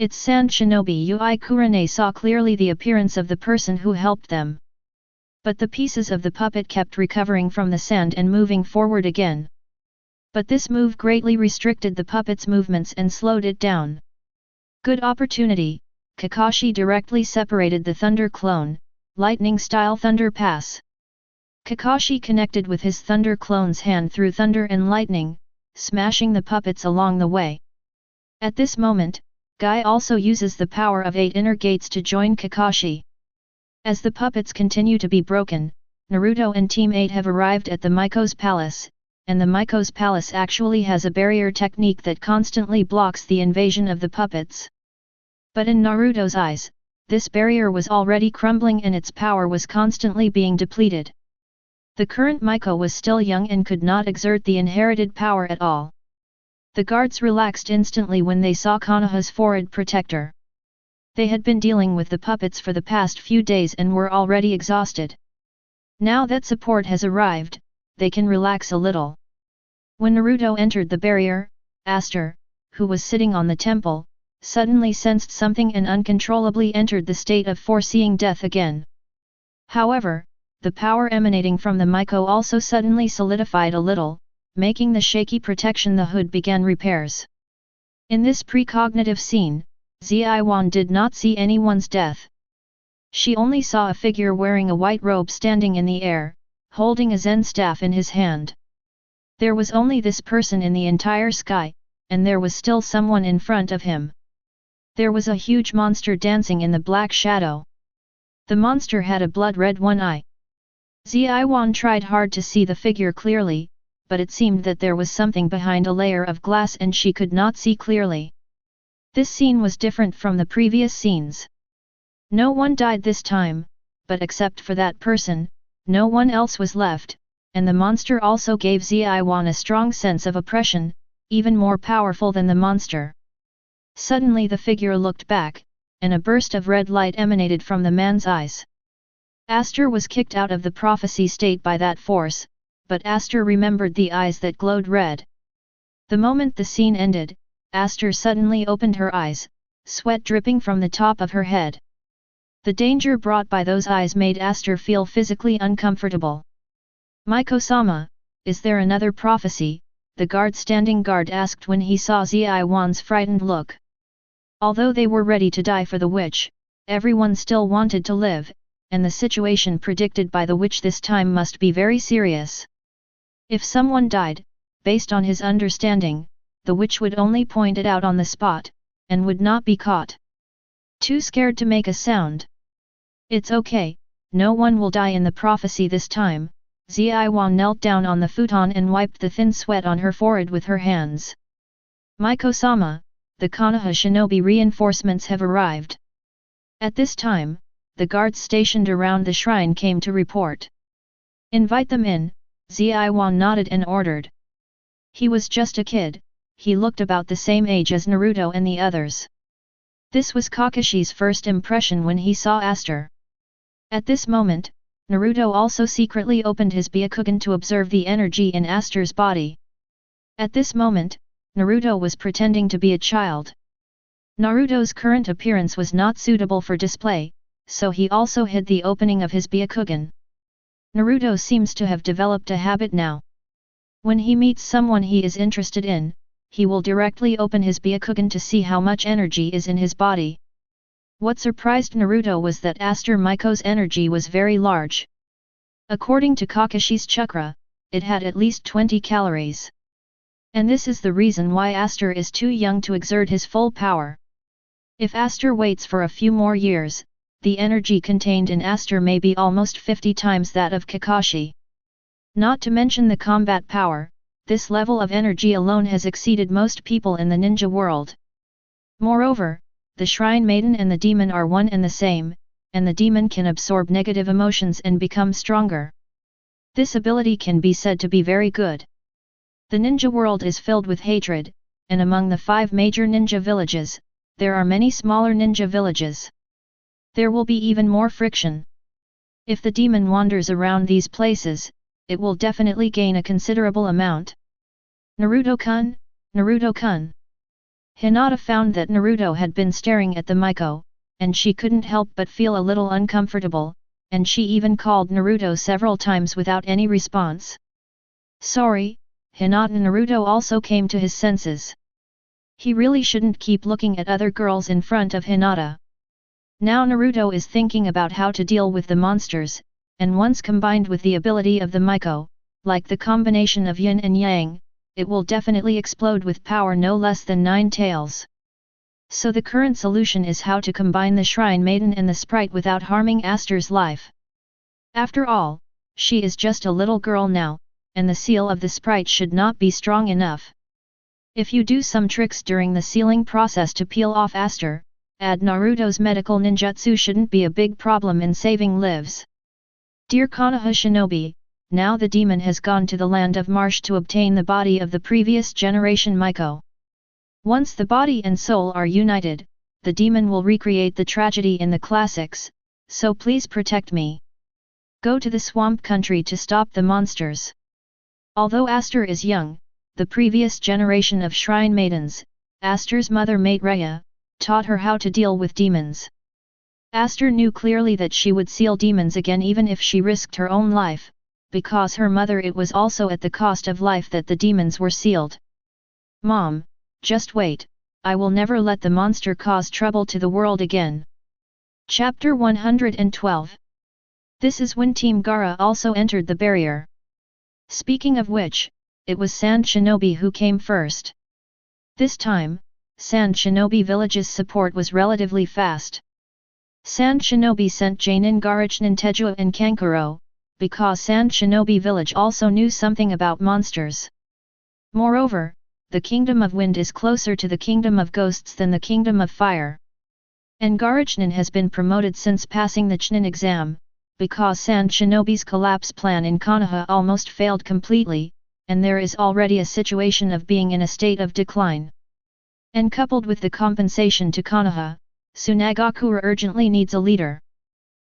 Its sand shinobi Ui Kurane saw clearly the appearance of the person who helped them. But the pieces of the puppet kept recovering from the sand and moving forward again. But this move greatly restricted the puppet's movements and slowed it down. Good opportunity, Kakashi directly separated the Thunder Clone, lightning-style Thunder Pass. Kakashi connected with his Thunder Clone's hand through thunder and lightning, smashing the puppets along the way. At this moment, Guy also uses the power of 8 inner gates to join Kakashi. As the puppets continue to be broken, Naruto and Team 8 have arrived at the Miko's Palace, and the Miko's Palace actually has a barrier technique that constantly blocks the invasion of the puppets. But in Naruto's eyes, this barrier was already crumbling and its power was constantly being depleted. The current Miko was still young and could not exert the inherited power at all. The guards relaxed instantly when they saw Konoha's forehead protector. They had been dealing with the puppets for the past few days and were already exhausted. Now that support has arrived, they can relax a little. When Naruto entered the barrier, Aster, who was sitting on the temple, suddenly sensed something and uncontrollably entered the state of foreseeing death again. However, the power emanating from the Miko also suddenly solidified a little, making the shaky protection the hood began repairs. In this precognitive scene, Ziwan did not see anyone's death. She only saw a figure wearing a white robe standing in the air, holding a Zen staff in his hand. There was only this person in the entire sky, and there was still someone in front of him. There was a huge monster dancing in the black shadow. The monster had a blood-red one eye. Ziwan tried hard to see the figure clearly, but it seemed that there was something behind a layer of glass and she could not see clearly. This scene was different from the previous scenes. No one died this time, but except for that person, no one else was left, and the monster also gave Ziwan a strong sense of oppression, even more powerful than the monster. Suddenly the figure looked back, and a burst of red light emanated from the man's eyes. Aster was kicked out of the prophecy state by that force, but Aster remembered the eyes that glowed red. The moment the scene ended, Aster suddenly opened her eyes, sweat dripping from the top of her head. The danger brought by those eyes made Aster feel physically uncomfortable. "Miko-sama, is there another prophecy?" the guard standing guard asked when he saw Ziwan's frightened look. Although they were ready to die for the witch, everyone still wanted to live, and the situation predicted by the witch this time must be very serious. If someone died, based on his understanding, the witch would only point it out on the spot, and would not be caught. Too scared to make a sound. "It's okay, no one will die in the prophecy this time." Ziwan knelt down on the futon and wiped the thin sweat on her forehead with her hands. "Miko-sama, the Konoha shinobi reinforcements have arrived." At this time, the guards stationed around the shrine came to report. "Invite them in," Ziwan nodded and ordered. He was just a kid, he looked about the same age as Naruto and the others. This was Kakashi's first impression when he saw Aster. At this moment, Naruto also secretly opened his Byakugan to observe the energy in Aster's body. At this moment, Naruto was pretending to be a child. Naruto's current appearance was not suitable for display, so he also hid the opening of his Byakugan. Naruto seems to have developed a habit now. When he meets someone he is interested in, he will directly open his Byakugan to see how much energy is in his body. What surprised Naruto was that Aster Miko's energy was very large. According to Kakashi's chakra, it had at least 20 calories. And this is the reason why Aster is too young to exert his full power. If Aster waits for a few more years, the energy contained in Aster may be almost 50 times that of Kakashi. Not to mention the combat power, this level of energy alone has exceeded most people in the ninja world. Moreover, the Shrine Maiden and the demon are one and the same, and the demon can absorb negative emotions and become stronger. This ability can be said to be very good. The ninja world is filled with hatred, and among the 5 major ninja villages, there are many smaller ninja villages. There will be even more friction. If the demon wanders around these places, it will definitely gain a considerable amount. Naruto-kun, Naruto-kun. Hinata found that Naruto had been staring at the Miko, and she couldn't help but feel a little uncomfortable, and she even called Naruto several times without any response. Sorry, Hinata. Naruto also came to his senses. He really shouldn't keep looking at other girls in front of Hinata. Now Naruto is thinking about how to deal with the monsters, and once combined with the ability of the Miko, like the combination of yin and yang, it will definitely explode with power no less than 9 tails. So the current solution is how to combine the Shrine Maiden and the sprite without harming Aster's life. After all, she is just a little girl now, and the seal of the sprite should not be strong enough. If you do some tricks during the sealing process to peel off Aster, add Naruto's medical ninjutsu shouldn't be a big problem in saving lives. Dear Konoha Shinobi, now the demon has gone to the land of Marsh to obtain the body of the previous generation Miko. Once the body and soul are united, the demon will recreate the tragedy in the classics, so please protect me. Go to the swamp country to stop the monsters. Although Aster is young, the previous generation of Shrine Maidens, Aster's mother Maitreya, taught her how to deal with demons. Aster knew clearly that she would seal demons again even if she risked her own life, because her mother it was also at the cost of life that the demons were sealed. Mom, just wait, I will never let the monster cause trouble to the world again. Chapter 112. This is when Team Gaara also entered the barrier. Speaking of which, it was Sand Shinobi who came first. This time, Sand Shinobi village's support was relatively fast. Sand Shinobi sent Jainin Garachnin Tejuo and Kankuro, because Sand Shinobi village also knew something about monsters. Moreover, the Kingdom of Wind is closer to the Kingdom of Ghosts than the Kingdom of Fire. And Garachnin has been promoted since passing the Chunin exam, because Sand Shinobi's collapse plan in Konoha almost failed completely, and there is already a situation of being in a state of decline. And coupled with the compensation to Konoha, Tsunagakura urgently needs a leader.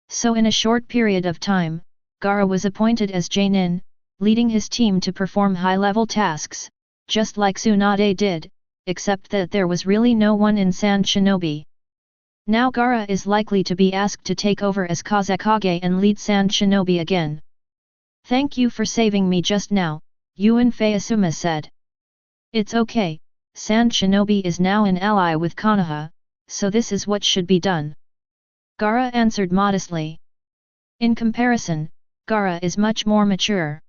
So in a short period of time, Gaara was appointed as Jainin, leading his team to perform high-level tasks, just like Tsunade did, except that there was really no one in Sand Shinobi. Now Gaara is likely to be asked to take over as Kazekage and lead Sand Shinobi again. Thank you for saving me just now, Yuan Fuyasuma said. It's okay, Sand Shinobi is now an ally with Konoha, so this is what should be done. Gaara answered modestly. In comparison, Gaara is much more mature.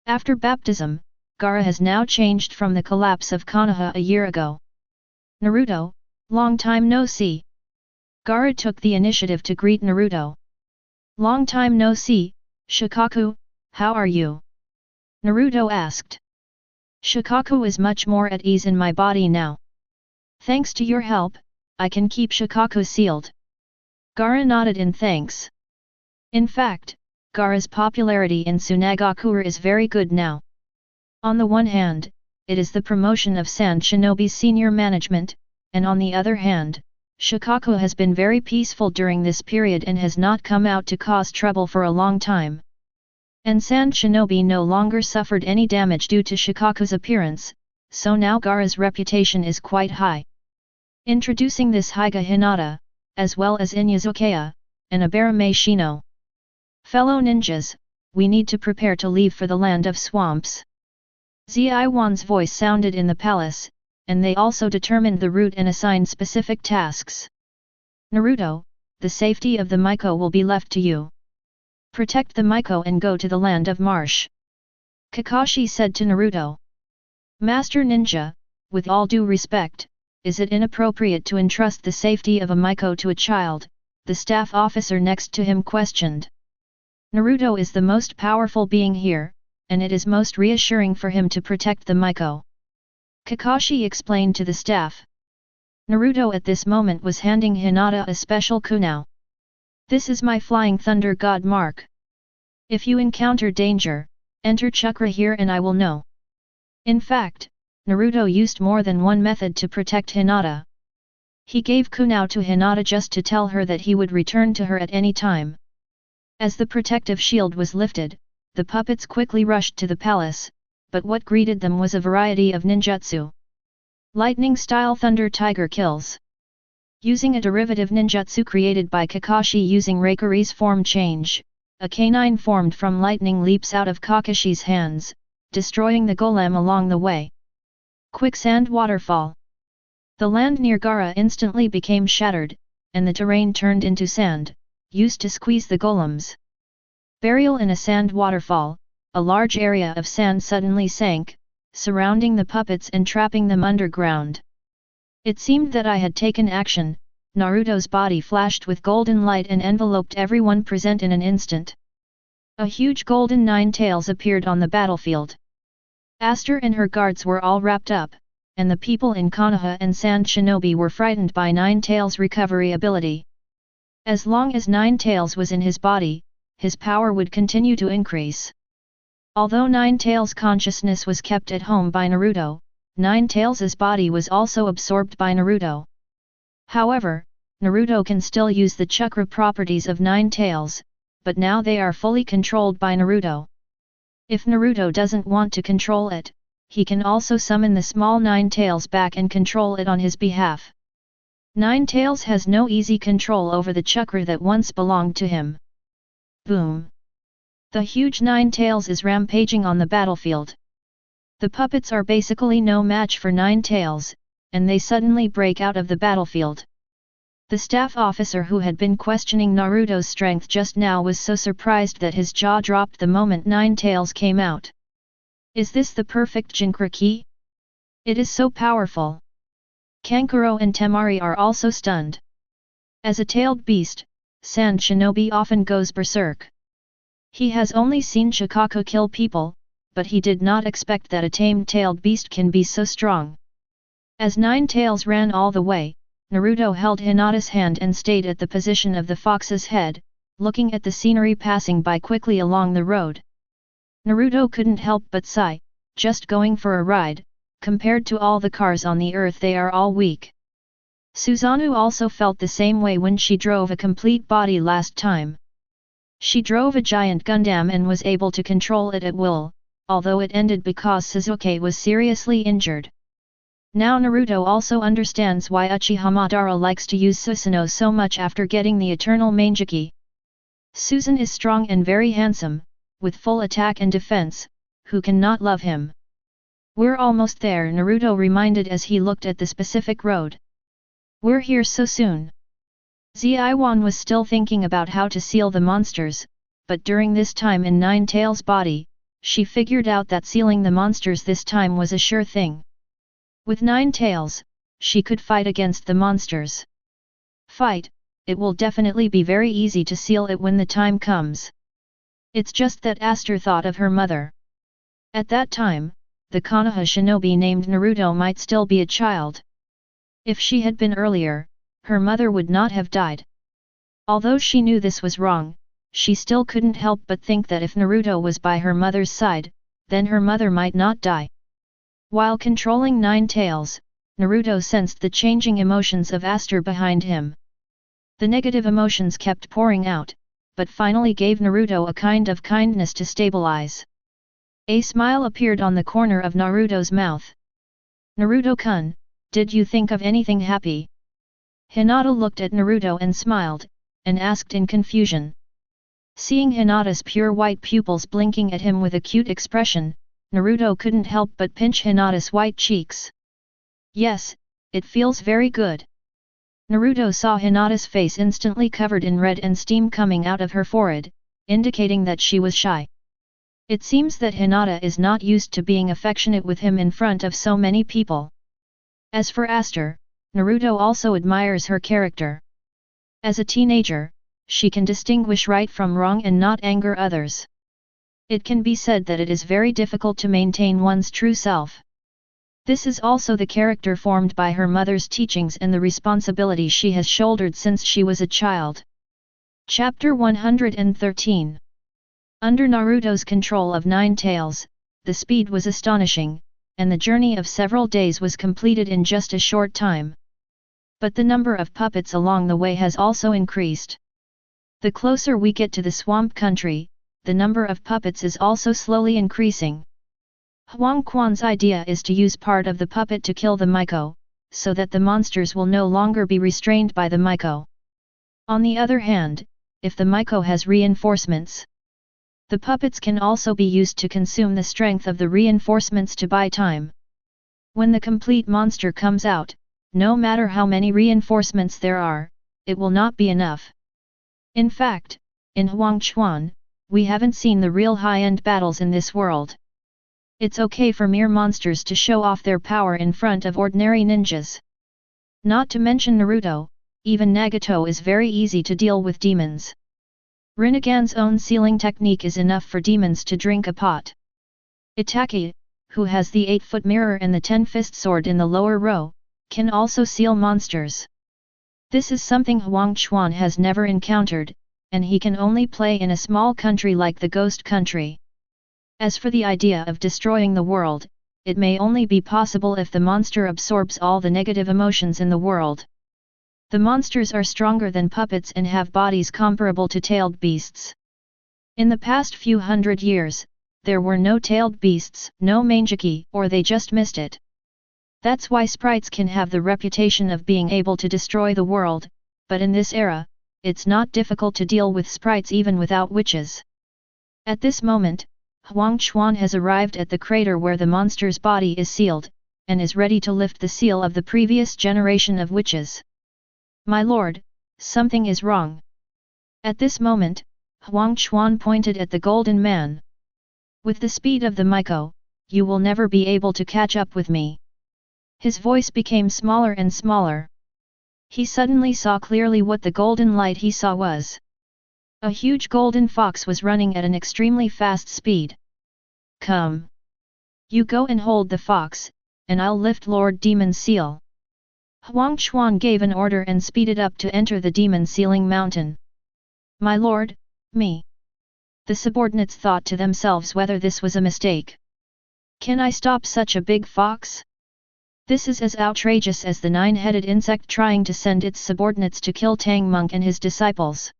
After baptism, Gaara has now changed from the collapse of Konoha a year ago. Naruto, long time no see. Gaara took the initiative to greet Naruto. Long time no see, Shikaku, how are you? Naruto asked. Shikaku is much more at ease in my body now. Thanks to your help, I can keep Shikaku sealed. Gaara nodded in thanks. In fact, Gaara's popularity in Tsunagakura is very good now. On the one hand, it is the promotion of Sand Shinobi's senior management, and on the other hand, Shikaku has been very peaceful during this period and has not come out to cause trouble for a long time. And Sand Shinobi no longer suffered any damage due to Shikaku's appearance, so now Gaara's reputation is quite high. Introducing this Hyuga Hinata, as well as Inuyasukaya, and Abarame Shino. Fellow ninjas, we need to prepare to leave for the land of swamps. Ziwan's voice sounded in the palace, and they also determined the route and assigned specific tasks. Naruto, the safety of the Miko will be left to you. Protect the Miko and go to the land of marsh. Kakashi said to Naruto. Master Ninja, with all due respect, is it inappropriate to entrust the safety of a Miko to a child? The staff officer next to him questioned. Naruto is the most powerful being here, and it is most reassuring for him to protect the Miko. Kakashi explained to the staff. Naruto at this moment was handing Hinata a special kunao. This is my flying thunder god mark. If you encounter danger, enter chakra here and I will know. In fact, Naruto used more than one method to protect Hinata. He gave kunao to Hinata just to tell her that he would return to her at any time. As the protective shield was lifted, the puppets quickly rushed to the palace, but what greeted them was a variety of ninjutsu. Lightning-style thunder tiger kills. Using a derivative ninjutsu created by Kakashi using Reikari's form change, a canine formed from lightning leaps out of Kakashi's hands, destroying the golem along the way. Quicksand waterfall. The land near Gaara instantly became shattered, and the terrain turned into sand, used to squeeze the golems. Burial in a sand waterfall, a large area of sand suddenly sank, surrounding the puppets and trapping them underground. It seemed that I had taken action. Naruto's body flashed with golden light and enveloped everyone present in an instant. A huge golden nine tails appeared on the battlefield. Aster and her guards were all wrapped up, and the people in Konoha and Sand Shinobi were frightened by Nine Tails' recovery ability. As long as Nine Tails was in his body, his power would continue to increase. Although Nine Tails' consciousness was kept at home by Naruto, Nine Tails' body was also absorbed by Naruto. However, Naruto can still use the chakra properties of Nine Tails, but now they are fully controlled by Naruto. If Naruto doesn't want to control it, he can also summon the small Nine Tails back and control it on his behalf. Nine Tails has no easy control over the chakra that once belonged to him. Boom! The huge Nine Tails is rampaging on the battlefield. The puppets are basically no match for Nine Tails, and they suddenly break out of the battlefield. The staff officer who had been questioning Naruto's strength just now was so surprised that his jaw dropped the moment Nine Tails came out. Is this the perfect Jinchuriki? It is so powerful. Kankuro and Temari are also stunned. As a tailed beast, Sand Shinobi often goes berserk. He has only seen Shikaku kill people, but he did not expect that a tamed tailed beast can be so strong. As Nine Tails ran all the way, Naruto held Hinata's hand and stayed at the position of the fox's head, looking at the scenery passing by quickly along the road. Naruto couldn't help but sigh, just going for a ride, compared to all the cars on the earth they are all weak. Susanoo also felt the same way when she drove a complete body last time. She drove a giant Gundam and was able to control it at will, although it ended because Sasuke was seriously injured. Now Naruto also understands why Uchiha Madara likes to use Susanoo so much after getting the eternal Mangeki. Susan is strong and very handsome, with full attack and defense, who can not love him? We're almost there, Naruto reminded as he looked at the specific road. We're here so soon. Ziwan was still thinking about how to seal the monsters, but during this time in Nine Tails' body, she figured out that sealing the monsters this time was a sure thing. With Nine Tails, she could fight against the monsters. Fight, it will definitely be very easy to seal it when the time comes. It's just that Aster thought of her mother. At that time, the Konoha shinobi named Naruto might still be a child. If she had been earlier, her mother would not have died. Although she knew this was wrong, she still couldn't help but think that if Naruto was by her mother's side, then her mother might not die. While controlling Nine Tails, Naruto sensed the changing emotions of Aster behind him. The negative emotions kept pouring out, but finally gave Naruto a kind of kindness to stabilize. A smile appeared on the corner of Naruto's mouth. Naruto-kun, did you think of anything happy? Hinata looked at Naruto and smiled, and asked in confusion. Seeing Hinata's pure white pupils blinking at him with a cute expression, Naruto couldn't help but pinch Hinata's white cheeks. Yes, it feels very good. Naruto saw Hinata's face instantly covered in red and steam coming out of her forehead, indicating that she was shy. It seems that Hinata is not used to being affectionate with him in front of so many people. As for Aster, Naruto also admires her character. As a teenager, she can distinguish right from wrong and not anger others. It can be said that it is very difficult to maintain one's true self. This is also the character formed by her mother's teachings and the responsibility she has shouldered since she was a child. Chapter 113. Under Naruto's control of Nine Tails, the speed was astonishing, and the journey of several days was completed in just a short time. But the number of puppets along the way has also increased. The closer we get to the swamp country, the number of puppets is also slowly increasing. Huang Quan's idea is to use part of the puppet to kill the Miko, so that the monsters will no longer be restrained by the Miko. On the other hand, if the Miko has reinforcements, the puppets can also be used to consume the strength of the reinforcements to buy time. When the complete monster comes out, no matter how many reinforcements there are, it will not be enough. In fact, in Huangchuan, we haven't seen the real high-end battles in this world. It's okay for mere monsters to show off their power in front of ordinary ninjas. Not to mention Naruto, even Nagato is very easy to deal with demons. Rinnegan's own sealing technique is enough for demons to drink a pot. Itaki, who has the 8-foot mirror and the 10-fist sword in the lower row, can also seal monsters. This is something Huangchuan has never encountered, and he can only play in a small country like the Ghost Country. As for the idea of destroying the world, it may only be possible if the monster absorbs all the negative emotions in the world. The monsters are stronger than puppets and have bodies comparable to tailed beasts. In the past few hundred years, there were no tailed beasts, no mangeki, or they just missed it. That's why sprites can have the reputation of being able to destroy the world, but in this era, it's not difficult to deal with sprites even without witches. At this moment, Huangchuan has arrived at the crater where the monster's body is sealed, and is ready to lift the seal of the previous generation of witches. My lord, something is wrong. At this moment, Huangchuan pointed at the golden man. With the speed of the Miko, you will never be able to catch up with me. His voice became smaller and smaller. He suddenly saw clearly what the golden light he saw was. A huge golden fox was running at an extremely fast speed. Come. You go and hold the fox, and I'll lift Lord Demon's seal. Huangchuan gave an order and speeded up to enter the demon sealing mountain. My lord, me. The subordinates thought to themselves whether this was a mistake. Can I stop such a big fox? This is as outrageous as the 9-headed insect trying to send its subordinates to kill Tang Monk and his disciples.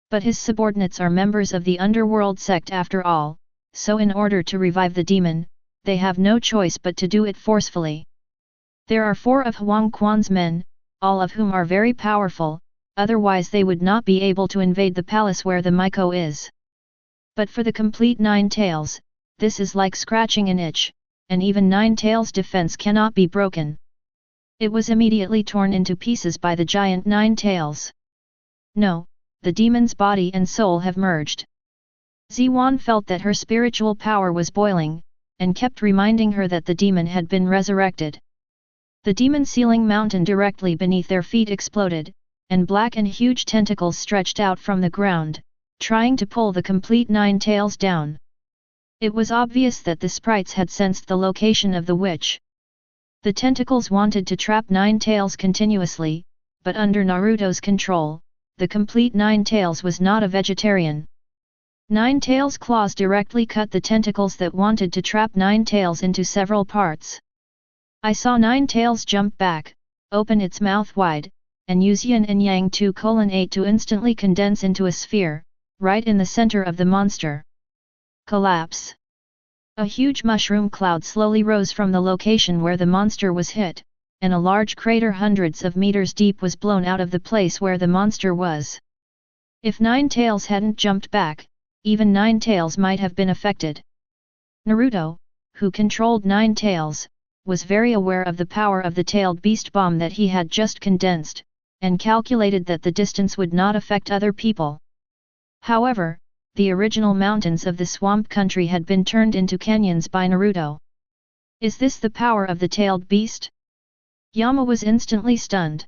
But his subordinates are members of the underworld sect after all, so in order to revive the demon, they have no choice but to do it forcefully. There are 4 of Huang Quan's men, all of whom are very powerful, otherwise they would not be able to invade the palace where the Miko is. But for the complete 9 Tails, this is like scratching an itch, and even 9 Tails' defense cannot be broken. It was immediately torn into pieces by the giant 9 Tails. No, the demon's body and soul have merged. Ziwan felt that her spiritual power was boiling, and kept reminding her that the demon had been resurrected. The demon sealing mountain directly beneath their feet exploded, and black and huge tentacles stretched out from the ground, trying to pull the complete 9 Tails down. It was obvious that the sprites had sensed the location of the witch. The tentacles wanted to trap 9 Tails continuously, but under Naruto's control, the complete 9 Tails was not a vegetarian. 9 Tails' claws directly cut the tentacles that wanted to trap 9 Tails into several parts. I saw Nine Tails jump back, open its mouth wide, and use Yin and Yang 2:8 to instantly condense into a sphere, right in the center of the monster. Collapse. A huge mushroom cloud slowly rose from the location where the monster was hit, and a large crater hundreds of meters deep was blown out of the place where the monster was. If Nine Tails hadn't jumped back, even Nine Tails might have been affected. Naruto, who controlled Nine Tails, was very aware of the power of the tailed beast bomb that he had just condensed, and calculated that the distance would not affect other people. However, the original mountains of the swamp country had been turned into canyons by Naruto. Is this the power of the tailed beast? Yama was instantly stunned.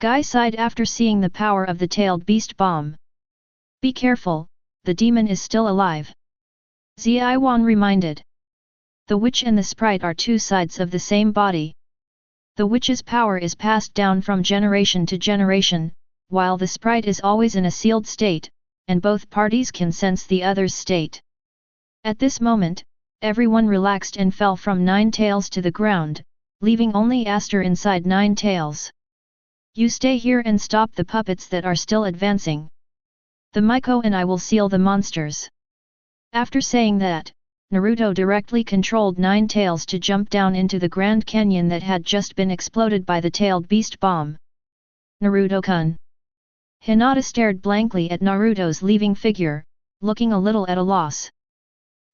Guy sighed after seeing the power of the tailed beast bomb. Be careful, the demon is still alive. Ziaiwan reminded. The witch and the sprite are two sides of the same body. The witch's power is passed down from generation to generation, while the sprite is always in a sealed state, and both parties can sense the other's state. At this moment, everyone relaxed and fell from Nine Tails to the ground, leaving only Aster inside Nine Tails. You stay here and stop the puppets that are still advancing. The Miko and I will seal the monsters. After saying that, Naruto directly controlled Nine Tails to jump down into the Grand Canyon that had just been exploded by the tailed beast bomb. Naruto-kun. Hinata stared blankly at Naruto's leaving figure, looking a little at a loss.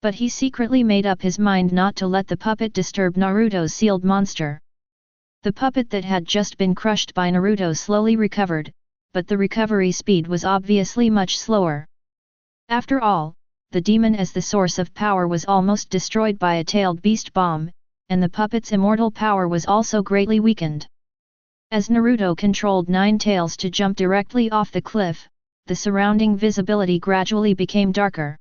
But he secretly made up his mind not to let the puppet disturb Naruto's sealed monster. The puppet that had just been crushed by Naruto slowly recovered, but the recovery speed was obviously much slower. After all, the demon as the source of power was almost destroyed by a tailed beast bomb, and the puppet's immortal power was also greatly weakened. As Naruto controlled Nine Tails to jump directly off the cliff, the surrounding visibility gradually became darker.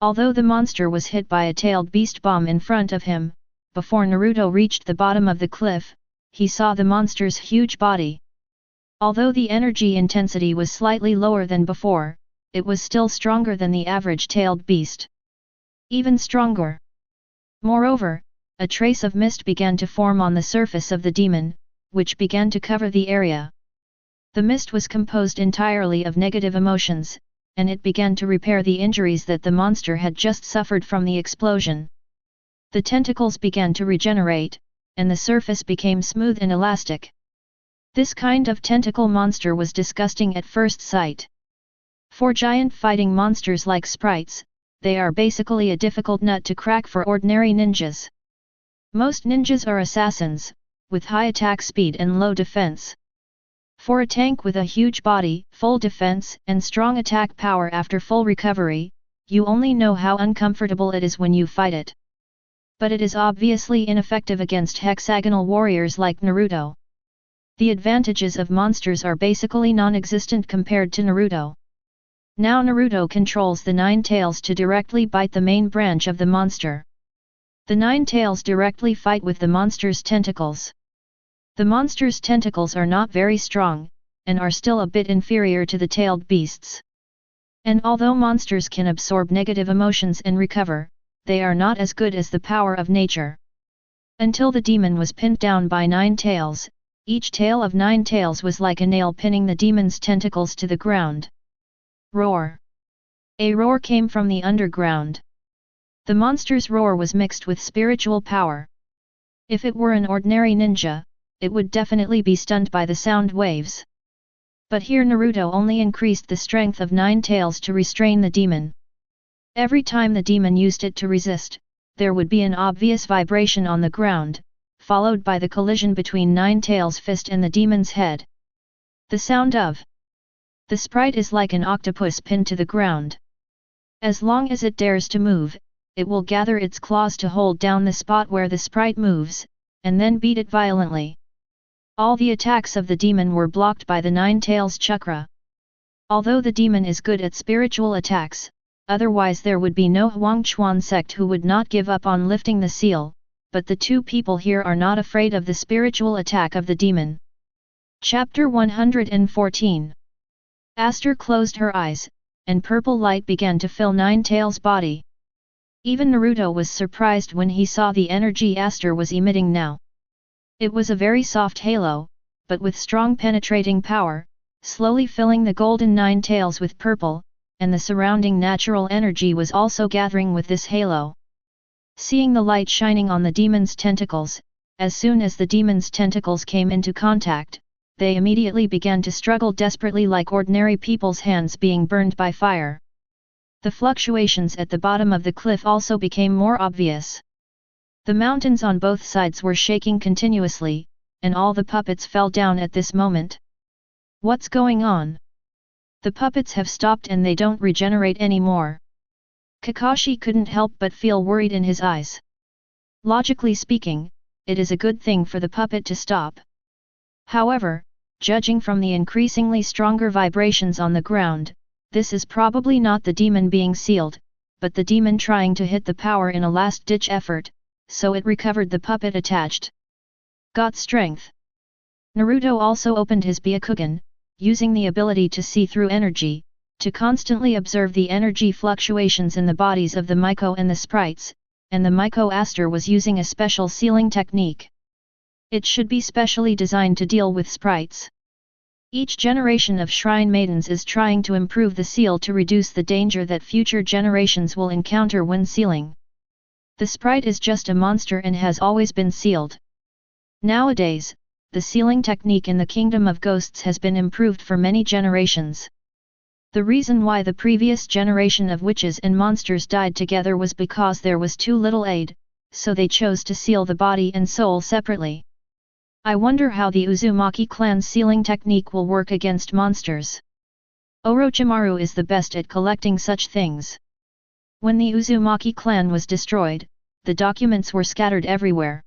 Although the monster was hit by a tailed beast bomb in front of him, before Naruto reached the bottom of the cliff, he saw the monster's huge body. Although the energy intensity was slightly lower than before, it was still stronger than the average tailed beast. Even stronger. Moreover, a trace of mist began to form on the surface of the demon, which began to cover the area. The mist was composed entirely of negative emotions, and it began to repair the injuries that the monster had just suffered from the explosion. The tentacles began to regenerate, and the surface became smooth and elastic. This kind of tentacle monster was disgusting at first sight. For giant fighting monsters like sprites, they are basically a difficult nut to crack for ordinary ninjas. Most ninjas are assassins, with high attack speed and low defense. For a tank with a huge body, full defense, and strong attack power after full recovery, you only know how uncomfortable it is when you fight it. But it is obviously ineffective against hexagonal warriors like Naruto. The advantages of monsters are basically non-existent compared to Naruto. Now Naruto controls the Nine Tails to directly bite the main branch of the monster. The Nine Tails directly fight with the monster's tentacles. The monster's tentacles are not very strong, and are still a bit inferior to the tailed beasts. And although monsters can absorb negative emotions and recover, they are not as good as the power of nature. Until the demon was pinned down by Nine Tails, each tail of Nine Tails was like a nail pinning the demon's tentacles to the ground. Roar! A roar came from the underground. The monster's roar was mixed with spiritual power. If it were an ordinary ninja, it would definitely be stunned by the sound waves. But here Naruto only increased the strength of Nine Tails to restrain the demon. Every time the demon used it to resist, there would be an obvious vibration on the ground, followed by the collision between Nine Tails' fist and the demon's head. The sound of the sprite is like an octopus pinned to the ground. As long as it dares to move, it will gather its claws to hold down the spot where the sprite moves, and then beat it violently. All the attacks of the demon were blocked by the Nine Tails chakra. Although the demon is good at spiritual attacks, otherwise there would be no Huangchuan sect who would not give up on lifting the seal, but the two people here are not afraid of the spiritual attack of the demon. Chapter 114. Aster closed her eyes, and purple light began to fill Nine Tails' body. Even Naruto was surprised when he saw the energy Aster was emitting now. It was a very soft halo, but with strong penetrating power, slowly filling the golden nine tails with purple, and the surrounding natural energy was also gathering with this halo. Seeing the light shining on the demon's tentacles, as soon as the demon's tentacles came into contact, they immediately began to struggle desperately like ordinary people's hands being burned by fire. The fluctuations at the bottom of the cliff also became more obvious. The mountains on both sides were shaking continuously, and all the puppets fell down at this moment. What's going on? The puppets have stopped and they don't regenerate anymore. Kakashi couldn't help but feel worried in his eyes. Logically speaking, it is a good thing for the puppet to stop. However, judging from the increasingly stronger vibrations on the ground, this is probably not the demon being sealed, but the demon trying to hit the power in a last-ditch effort, so it recovered the puppet attached. Got strength. Naruto also opened his Byakugan, using the ability to see through energy, to constantly observe the energy fluctuations in the bodies of the Miko and the sprites, and the Miko Aster was using a special sealing technique. It should be specially designed to deal with sprites. Each generation of Shrine Maidens is trying to improve the seal to reduce the danger that future generations will encounter when sealing. The sprite is just a monster and has always been sealed. Nowadays, the sealing technique in the Kingdom of Ghosts has been improved for many generations. The reason why the previous generation of witches and monsters died together was because there was too little aid, so they chose to seal the body and soul separately. I wonder how the Uzumaki clan's sealing technique will work against monsters. Orochimaru is the best at collecting such things. When the Uzumaki clan was destroyed, the documents were scattered everywhere.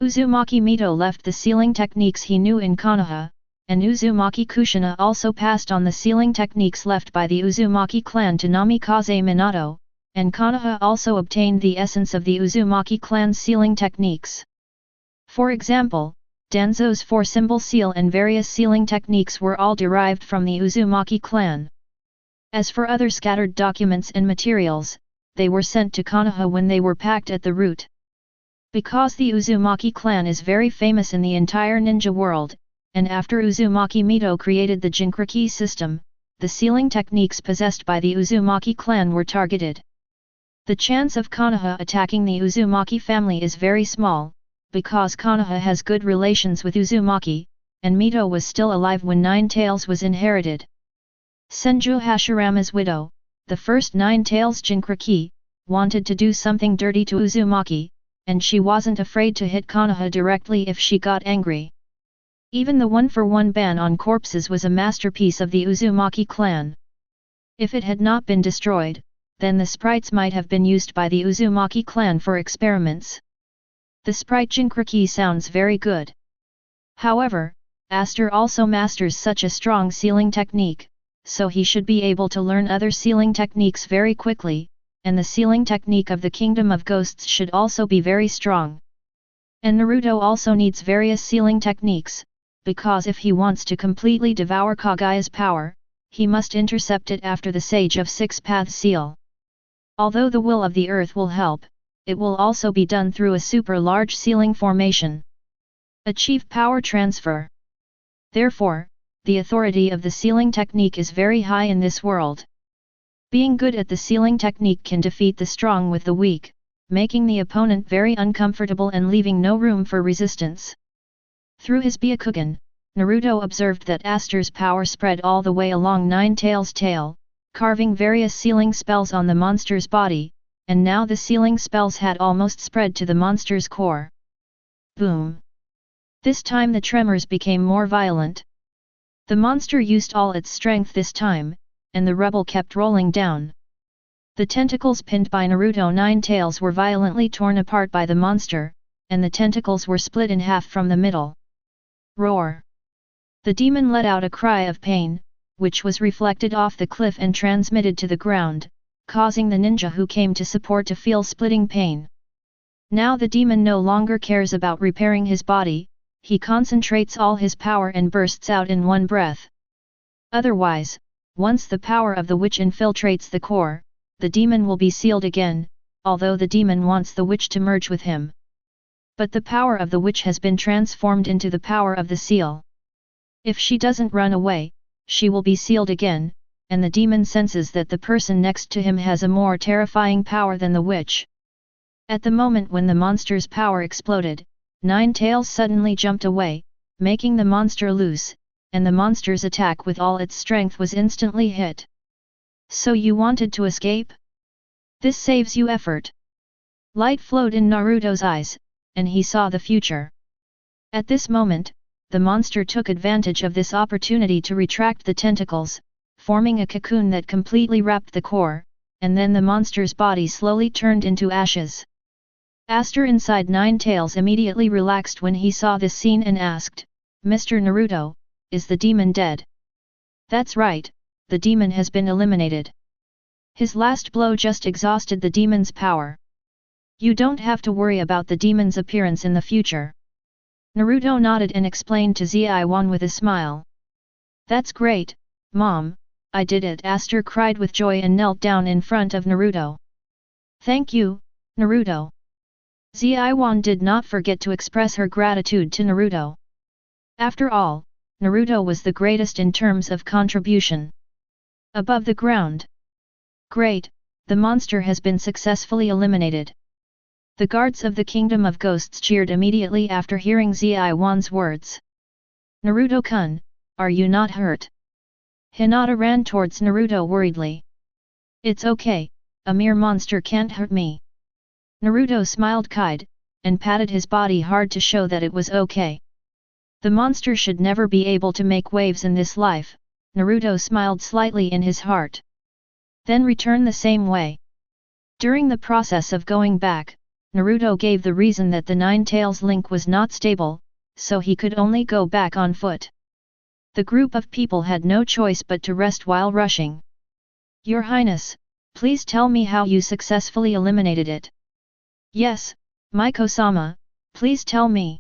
Uzumaki Mito left the sealing techniques he knew in Konoha, and Uzumaki Kushina also passed on the sealing techniques left by the Uzumaki clan to Namikaze Minato, and Konoha also obtained the essence of the Uzumaki clan's sealing techniques. For example, Danzo's four-symbol seal and various sealing techniques were all derived from the Uzumaki clan. As for other scattered documents and materials, they were sent to Konoha when they were packed at the root. Because the Uzumaki clan is very famous in the entire ninja world, and after Uzumaki Mito created the Jinchuriki system, the sealing techniques possessed by the Uzumaki clan were targeted. The chance of Konoha attacking the Uzumaki family is very small, because Konoha has good relations with Uzumaki, and Mito was still alive when Nine Tails was inherited. Senju Hashirama's widow, the first Nine Tails Jinchuriki, wanted to do something dirty to Uzumaki, and she wasn't afraid to hit Konoha directly if she got angry. Even the one-for-one ban on corpses was a masterpiece of the Uzumaki clan. If it had not been destroyed, then the sprites might have been used by the Uzumaki clan for experiments. The sprite Jinchuriki sounds very good. However, Aster also masters such a strong sealing technique, so he should be able to learn other sealing techniques very quickly, and the sealing technique of the Kingdom of Ghosts should also be very strong. And Naruto also needs various sealing techniques, because if he wants to completely devour Kagaya's power, he must intercept it after the Sage of Six Paths seal. Although the will of the earth will help, it will also be done through a super large sealing formation. Achieve power transfer. Therefore, the authority of the sealing technique is very high in this world. Being good at the sealing technique can defeat the strong with the weak, making the opponent very uncomfortable and leaving no room for resistance. Through his Byakugan, Naruto observed that Aster's power spread all the way along Nine Tails' tail, carving various sealing spells on the monster's body, and now the sealing spells had almost spread to the monster's core. Boom! This time the tremors became more violent. The monster used all its strength this time, and the rubble kept rolling down. The tentacles pinned by Naruto Nine Tails were violently torn apart by the monster, and the tentacles were split in half from the middle. Roar! The demon let out a cry of pain, which was reflected off the cliff and transmitted to the ground, causing the ninja who came to support to feel splitting pain. Now the demon no longer cares about repairing his body, he concentrates all his power and bursts out in one breath. Otherwise, once the power of the witch infiltrates the core, the demon will be sealed again, although the demon wants the witch to merge with him. But the power of the witch has been transformed into the power of the seal. If she doesn't run away, she will be sealed again, and the demon senses that the person next to him has a more terrifying power than the witch. At the moment when the monster's power exploded, Nine Tails suddenly jumped away, making the monster loose, and the monster's attack with all its strength was instantly hit. So you wanted to escape? This saves you effort. Light flowed in Naruto's eyes, and he saw the future. At this moment, the monster took advantage of this opportunity to retract the tentacles, forming a cocoon that completely wrapped the core, and then the monster's body slowly turned into ashes. Aster inside Nine Tails immediately relaxed when he saw this scene and asked, "Mr. Naruto, is the demon dead?" "That's right, the demon has been eliminated. His last blow just exhausted the demon's power. You don't have to worry about the demon's appearance in the future." Naruto nodded and explained to Ziwan with a smile. "That's great, Mom, I did it!" Aster cried with joy and knelt down in front of Naruto. "Thank you, Naruto." Ziwan did not forget to express her gratitude to Naruto. After all, Naruto was the greatest in terms of contribution. Above the ground. "Great, the monster has been successfully eliminated." The guards of the Kingdom of Ghosts cheered immediately after hearing Ziwan's words. "Naruto-kun, are you not hurt?" Hinata ran towards Naruto worriedly. "It's okay, a mere monster can't hurt me." Naruto smiled kind, and patted his body hard to show that it was okay. The monster should never be able to make waves in this life, Naruto smiled slightly in his heart. Then return the same way. During the process of going back, Naruto gave the reason that the Nine Tails link was not stable, so he could only go back on foot. The group of people had no choice but to rest while rushing. "Your Highness, please tell me how you successfully eliminated it." "Yes, Miko-sama, please tell me."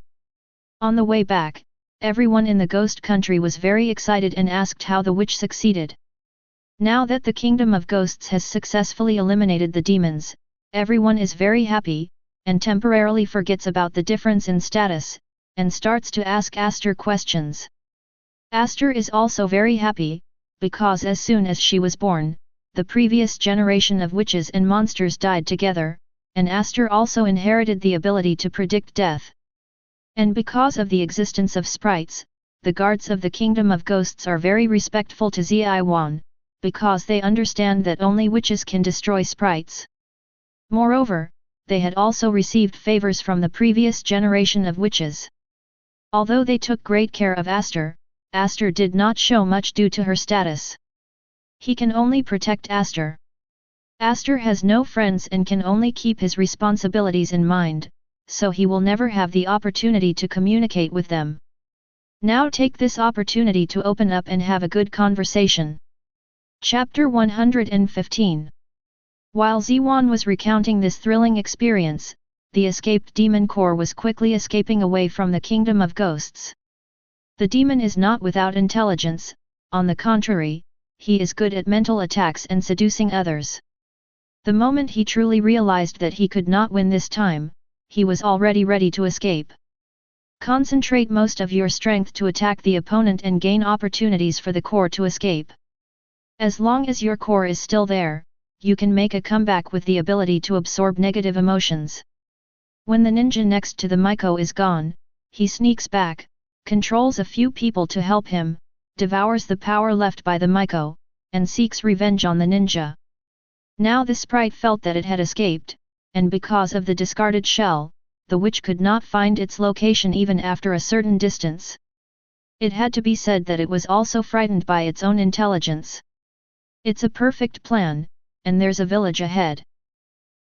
On the way back, everyone in the Ghost Country was very excited and asked how the witch succeeded. Now that the Kingdom of Ghosts has successfully eliminated the demons, everyone is very happy, and temporarily forgets about the difference in status, and starts to ask Aster questions. Aster is also very happy, because as soon as she was born, the previous generation of witches and monsters died together, and Aster also inherited the ability to predict death. And because of the existence of sprites, the guards of the Kingdom of Ghosts are very respectful to Ziwan, because they understand that only witches can destroy sprites. Moreover, they had also received favors from the previous generation of witches. Although they took great care of Aster, Aster did not show much due to her status. He can only protect Aster. Aster has no friends and can only keep his responsibilities in mind, so he will never have the opportunity to communicate with them. Now take this opportunity to open up and have a good conversation. Chapter 115. While Ziwan was recounting this thrilling experience, the escaped demon core was quickly escaping away from the Kingdom of Ghosts. The demon is not without intelligence, on the contrary, he is good at mental attacks and seducing others. The moment he truly realized that he could not win this time, he was already ready to escape. Concentrate most of your strength to attack the opponent and gain opportunities for the core to escape. As long as your core is still there, you can make a comeback with the ability to absorb negative emotions. When the ninja next to the Miko is gone, he sneaks back, controls a few people to help him, devours the power left by the Miko, and seeks revenge on the ninja. Now the sprite felt that it had escaped, and because of the discarded shell, the witch could not find its location even after a certain distance. It had to be said that it was also frightened by its own intelligence. It's a perfect plan, and there's a village ahead.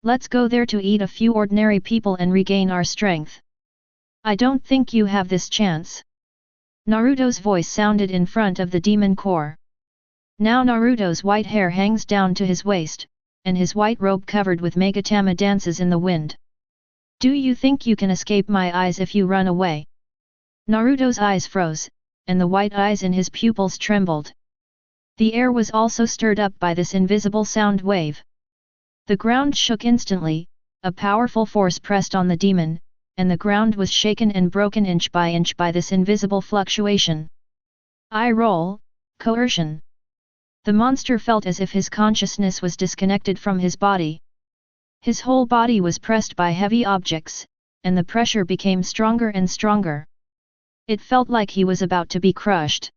Let's go there to eat a few ordinary people and regain our strength. I don't think you have this chance. Naruto's voice sounded in front of the demon core. Now Naruto's white hair hangs down to his waist, and his white robe covered with Megatama dances in the wind. Do you think you can escape my eyes if you run away? Naruto's eyes froze, and the white eyes in his pupils trembled. The air was also stirred up by this invisible sound wave. The ground shook instantly, a powerful force pressed on the demon, and the ground was shaken and broken inch by this invisible fluctuation. Eye roll, coercion. The monster felt as if his consciousness was disconnected from his body. His whole body was pressed by heavy objects, and the pressure became stronger and stronger. It felt like he was about to be crushed.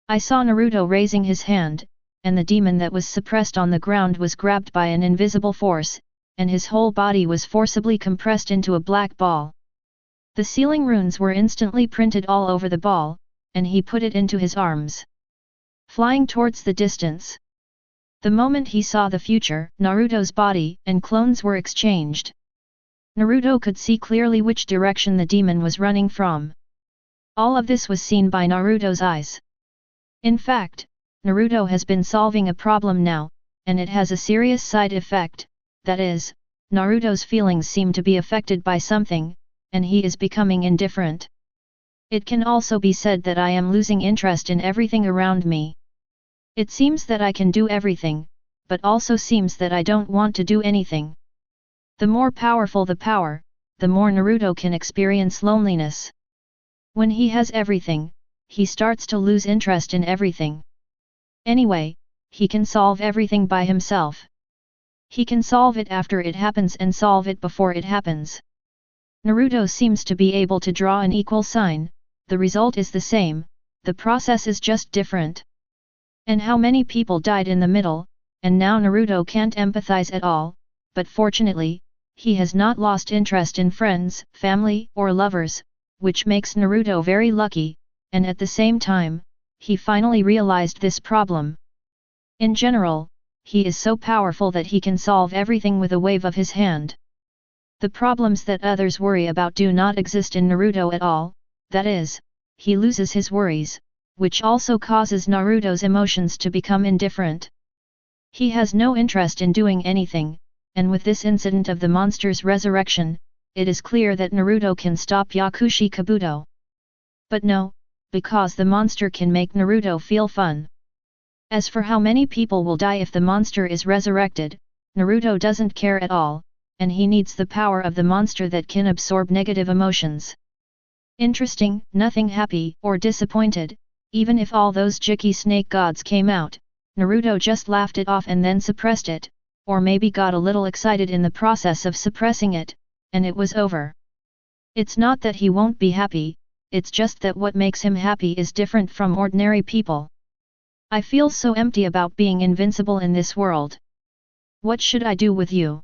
I saw Naruto raising his hand, and the demon that was suppressed on the ground was grabbed by an invisible force, and his whole body was forcibly compressed into a black ball. The sealing runes were instantly printed all over the ball, and he put it into his arms, flying towards the distance. The moment he saw the future, Naruto's body and clones were exchanged. Naruto could see clearly which direction the demon was running from. All of this was seen by Naruto's eyes. In fact, Naruto has been solving a problem now, and it has a serious side effect, that is, Naruto's feelings seem to be affected by something, and he is becoming indifferent. It can also be said that I am losing interest in everything around me. It seems that I can do everything, but also seems that I don't want to do anything. The more powerful the power, the more Naruto can experience loneliness. When he has everything, he starts to lose interest in everything. Anyway, he can solve everything by himself. He can solve it after it happens and solve it before it happens. Naruto seems to be able to draw an equal sign, the result is the same, the process is just different. And how many people died in the middle, and now Naruto can't empathize at all, but fortunately, he has not lost interest in friends, family, or lovers, which makes Naruto very lucky, and at the same time, he finally realized this problem. In general, he is so powerful that he can solve everything with a wave of his hand. The problems that others worry about do not exist in Naruto at all, that is, he loses his worries, which also causes Naruto's emotions to become indifferent. He has no interest in doing anything, and with this incident of the monster's resurrection, it is clear that Naruto can stop Yakushi Kabuto. But no, because the monster can make Naruto feel fun. As for how many people will die if the monster is resurrected, Naruto doesn't care at all, and he needs the power of the monster that can absorb negative emotions. Interesting, nothing happy or disappointed, even if all those Jiki snake gods came out, Naruto just laughed it off and then suppressed it, or maybe got a little excited in the process of suppressing it, and it was over. It's not that he won't be happy, it's just that what makes him happy is different from ordinary people. I feel so empty about being invincible in this world. What should I do with you?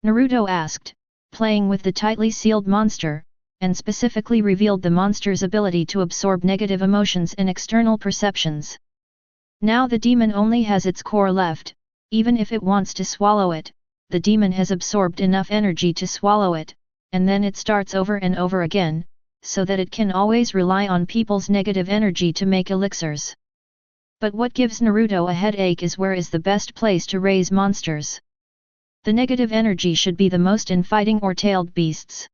Naruto asked, playing with the tightly sealed monster, and specifically revealed the monster's ability to absorb negative emotions and external perceptions. Now the demon only has its core left, even if it wants to swallow it, the demon has absorbed enough energy to swallow it, and then it starts over and over again, so that it can always rely on people's negative energy to make elixirs. But what gives Naruto a headache is where is the best place to raise monsters. The negative energy should be the most in fighting or tailed beasts.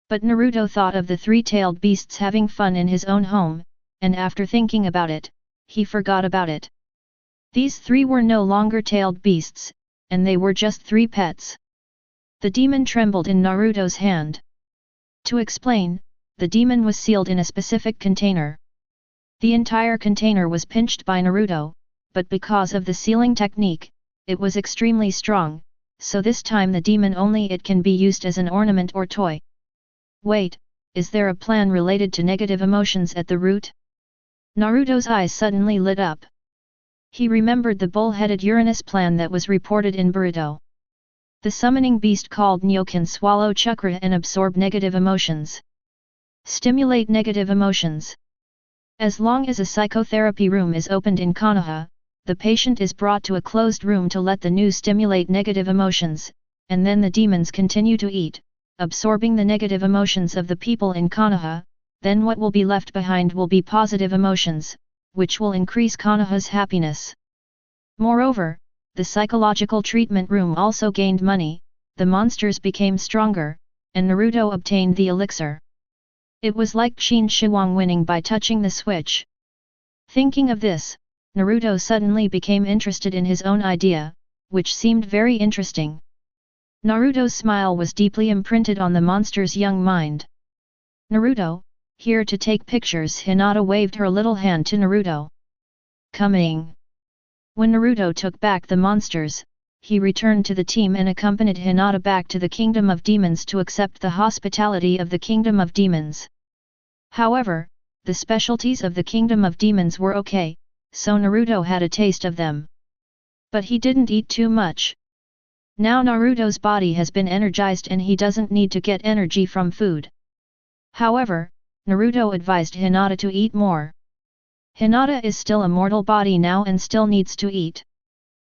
But Naruto thought of the three-tailed beasts having fun in his own home, and after thinking about it, he forgot about it. These three were no longer tailed beasts, and they were just three pets. The demon trembled in Naruto's hand. To explain, the demon was sealed in a specific container. The entire container was pinched by Naruto, but because of the sealing technique, it was extremely strong, so this time the demon only it can be used as an ornament or toy. Wait, is there a plan related to negative emotions at the root? Naruto's eyes suddenly lit up. He remembered the bull-headed Uranus plan that was reported in Boruto. The summoning beast called Nyo can swallow chakra and absorb negative emotions. Stimulate negative emotions. As long as a psychotherapy room is opened in Konoha, the patient is brought to a closed room to let the new stimulate negative emotions, and then the demons continue to eat, absorbing the negative emotions of the people in Konoha, then what will be left behind will be positive emotions, which will increase Konoha's happiness. Moreover, the psychological treatment room also gained money, the monsters became stronger, and Naruto obtained the elixir. It was like Qin Shi Huang winning by touching the switch. Thinking of this, Naruto suddenly became interested in his own idea, which seemed very interesting. Naruto's smile was deeply imprinted on the monster's young mind. "Naruto, here to take pictures." Hinata waved her little hand to Naruto. "Coming." When Naruto took back the monsters, he returned to the team and accompanied Hinata back to the Kingdom of Demons to accept the hospitality of the Kingdom of Demons. However, the specialties of the Kingdom of Demons were okay, so Naruto had a taste of them. But he didn't eat too much. Now Naruto's body has been energized and he doesn't need to get energy from food. However, Naruto advised Hinata to eat more. Hinata is still a mortal body now and still needs to eat.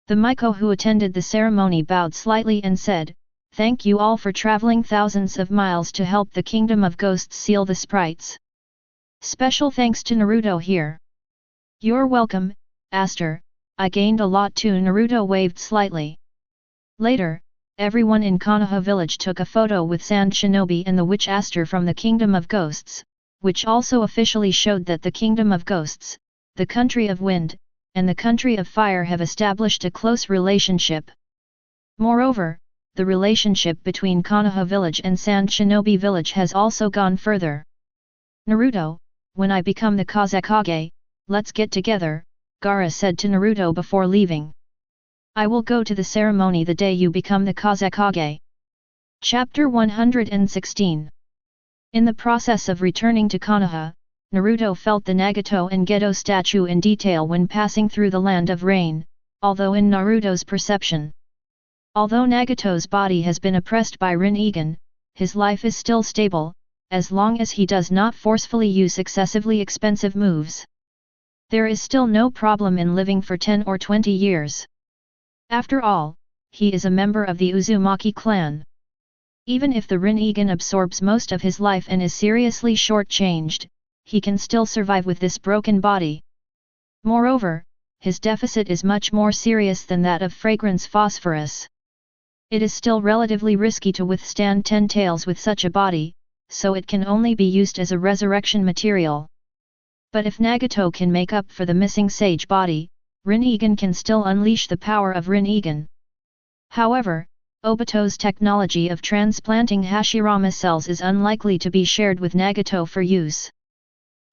The Miko who attended the ceremony bowed slightly and said, "Thank you all for traveling thousands of miles to help the Kingdom of Ghosts seal the sprites. Special thanks to Naruto here." "You're welcome, Aster, I gained a lot too." Naruto waved slightly. Later, everyone in Konoha village took a photo with Sand Shinobi and the witch Aster from the Kingdom of Ghosts, which also officially showed that the Kingdom of Ghosts, the Country of Wind, and the Country of Fire have established a close relationship. Moreover, the relationship between Konoha village and Sand Shinobi village has also gone further. "Naruto, when I become the Hokage, let's get together," Gaara said to Naruto before leaving. "I will go to the ceremony the day you become the Hokage." Chapter 116. In the process of returning to Konoha, Naruto felt the Nagato and Geto statue in detail when passing through the Land of Rain, although in Naruto's perception. Although Nagato's body has been oppressed by Rinnegan, his life is still stable, as long as he does not forcefully use excessively expensive moves. There is still no problem in living for 10 or 20 years. After all, he is a member of the Uzumaki clan. Even if the Rinnegan absorbs most of his life and is seriously short-changed, he can still survive with this broken body. Moreover, his deficit is much more serious than that of fragrance phosphorus. It is still relatively risky to withstand 10 tails with such a body, so it can only be used as a resurrection material. But if Nagato can make up for the missing sage body, Rinnegan can still unleash the power of Rinnegan. However, Obito's technology of transplanting Hashirama cells is unlikely to be shared with Nagato for use.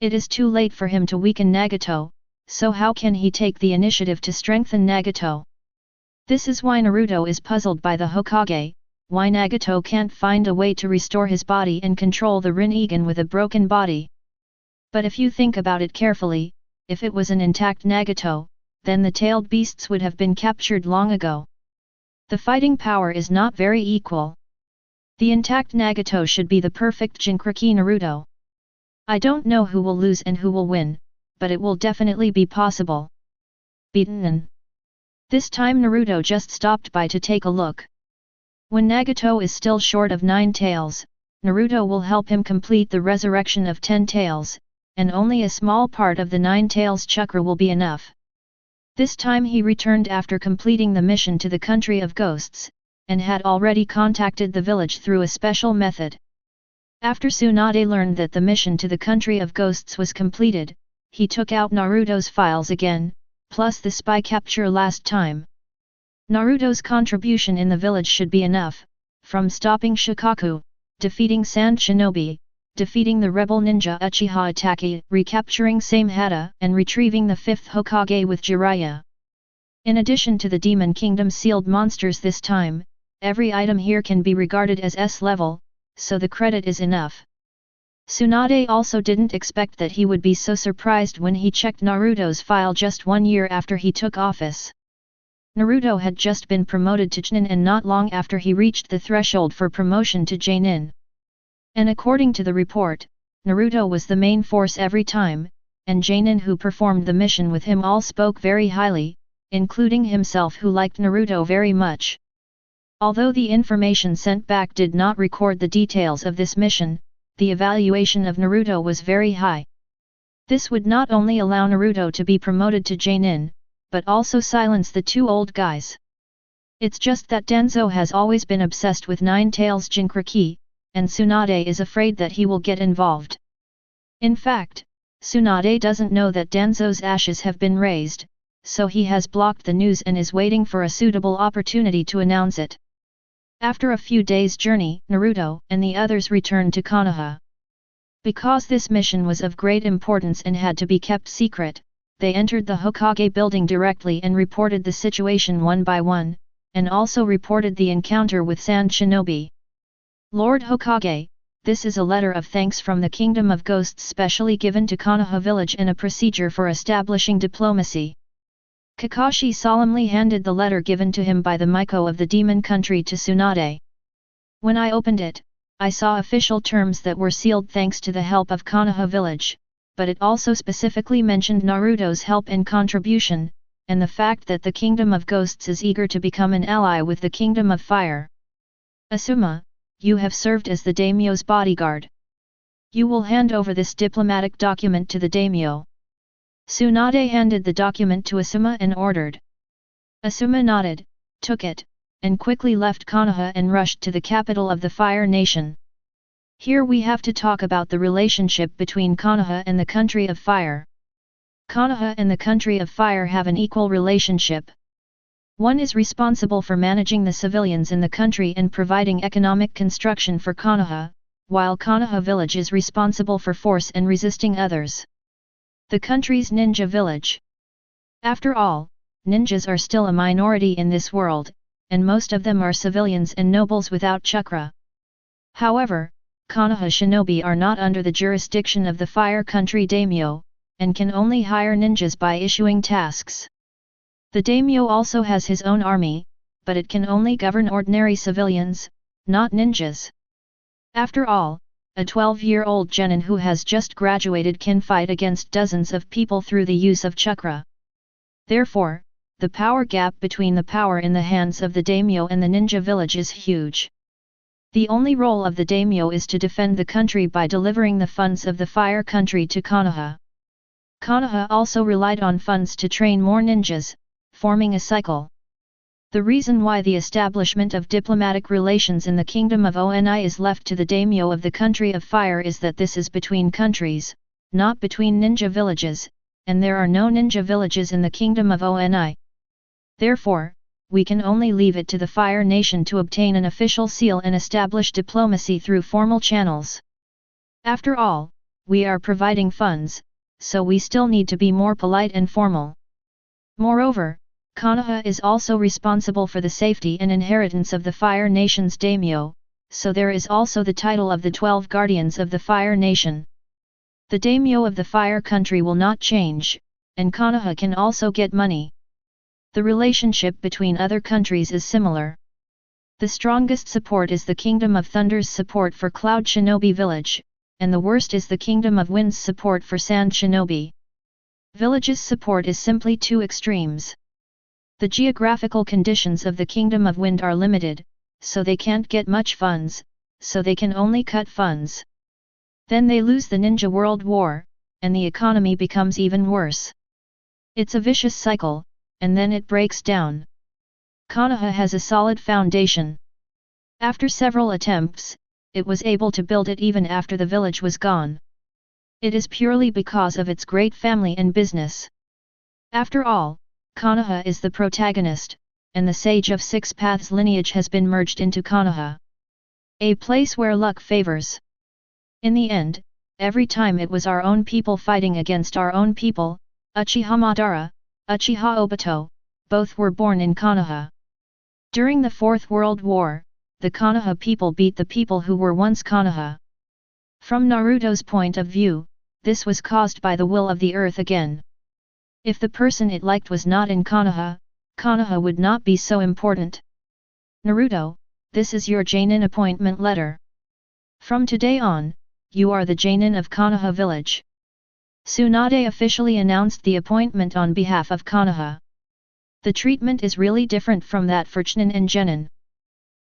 It is too late for him to weaken Nagato, so how can he take the initiative to strengthen Nagato? This is why Naruto is puzzled by the Hokage, why Nagato can't find a way to restore his body and control the Rinnegan with a broken body. But if you think about it carefully, if it was an intact Nagato, then the tailed beasts would have been captured long ago. The fighting power is not very equal. The intact Nagato should be the perfect Jinchuriki Naruto. I don't know who will lose and who will win, but it will definitely be possible. Beaten. This time Naruto just stopped by to take a look. When Nagato is still short of 9 tails, Naruto will help him complete the resurrection of 10 tails, and only a small part of the 9 tails chakra will be enough. This time he returned after completing the mission to the Country of Ghosts, and had already contacted the village through a special method. After Tsunade learned that the mission to the Country of Ghosts was completed, he took out Naruto's files again, plus the spy capture last time. Naruto's contribution in the village should be enough, from stopping Shikaku, defeating Sand Shinobi, defeating the rebel ninja Uchiha Itachi, recapturing Samehada and retrieving the 5th Hokage with Jiraiya. In addition to the Demon Kingdom sealed monsters this time, every item here can be regarded as S level, so the credit is enough. Tsunade also didn't expect that he would be so surprised when he checked Naruto's file just 1 year after he took office. Naruto had just been promoted to Chunin and not long after he reached the threshold for promotion to Jonin. And according to the report, Naruto was the main force every time, and Jonin who performed the mission with him all spoke very highly, including himself who liked Naruto very much. Although the information sent back did not record the details of this mission, the evaluation of Naruto was very high. This would not only allow Naruto to be promoted to Jonin, but also silence the 2 old guys. It's just that Danzo has always been obsessed with 9 tails Jinchuriki, and Tsunade is afraid that he will get involved. In fact, Tsunade doesn't know that Danzo's ashes have been raised, so he has blocked the news and is waiting for a suitable opportunity to announce it. After a few days' journey, Naruto and the others returned to Konoha. Because this mission was of great importance and had to be kept secret, they entered the Hokage building directly and reported the situation one by one, and also reported the encounter with Sand Shinobi. Lord Hokage, this is a letter of thanks from the Kingdom of Ghosts specially given to Konoha village and a procedure for establishing diplomacy. Kakashi solemnly handed the letter given to him by the Miko of the demon country to Tsunade. When I opened it, I saw official terms that were sealed thanks to the help of Konoha village, but it also specifically mentioned Naruto's help and contribution, and the fact that the Kingdom of Ghosts is eager to become an ally with the Kingdom of Fire. Asuma, you have served as the daimyo's bodyguard. You will hand over this diplomatic document to the daimyo. Tsunade handed the document to Asuma and ordered. Asuma nodded, took it, and quickly left Konoha and rushed to the capital of the Fire Nation. Here we have to talk about the relationship between Konoha and the Country of Fire. Konoha and the Country of Fire have an equal relationship. One is responsible for managing the civilians in the country and providing economic construction for Konoha, while Konoha village is responsible for force and resisting others. The country's ninja village. After all, ninjas are still a minority in this world, and most of them are civilians and nobles without chakra. However, Konoha shinobi are not under the jurisdiction of the Fire Country daimyo, and can only hire ninjas by issuing tasks. The daimyo also has his own army, but it can only govern ordinary civilians, not ninjas. After all, a 12-year-old genin who has just graduated can fight against dozens of people through the use of chakra. Therefore, the power gap between the power in the hands of the daimyo and the ninja village is huge. The only role of the daimyo is to defend the country by delivering the funds of the Fire Country to Konoha. Konoha also relied on funds to train more ninjas, forming a cycle. The reason why the establishment of diplomatic relations in the Kingdom of Oni is left to the daimyo of the Country of Fire is that this is between countries, not between ninja villages, and there are no ninja villages in the Kingdom of Oni. Therefore, we can only leave it to the Fire Nation to obtain an official seal and establish diplomacy through formal channels. After all, we are providing funds, so we still need to be more polite and formal. Moreover, Konoha is also responsible for the safety and inheritance of the Fire Nation's daimyo, so there is also the title of the 12 Guardians of the Fire Nation. The daimyo of the Fire Country will not change, and Konoha can also get money. The relationship between other countries is similar. The strongest support is the Kingdom of Thunder's support for Cloud Shinobi Village, and the worst is the Kingdom of Wind's support for Sand Shinobi. Village's support is simply two extremes. The geographical conditions of the Kingdom of Wind are limited, so they can't get much funds, so they can only cut funds. Then they lose the Ninja World War, and the economy becomes even worse. It's a vicious cycle, and then it breaks down. Konoha has a solid foundation. After several attempts, it was able to build it even after the village was gone. It is purely because of its great family and business. After all, Konoha is the protagonist, and the Sage of Six Paths lineage has been merged into Konoha. A place where luck favors. In the end, every time it was our own people fighting against our own people, Uchiha Madara, Uchiha Obito, both were born in Konoha. During the Fourth World War, the Konoha people beat the people who were once Konoha. From Naruto's point of view, this was caused by the will of the earth again. If the person it liked was not in Konoha, Konoha would not be so important. Naruto, this is your Jonin appointment letter. From today on, you are the Jonin of Konoha village. Tsunade officially announced the appointment on behalf of Konoha. The treatment is really different from that for Chunin and Genin.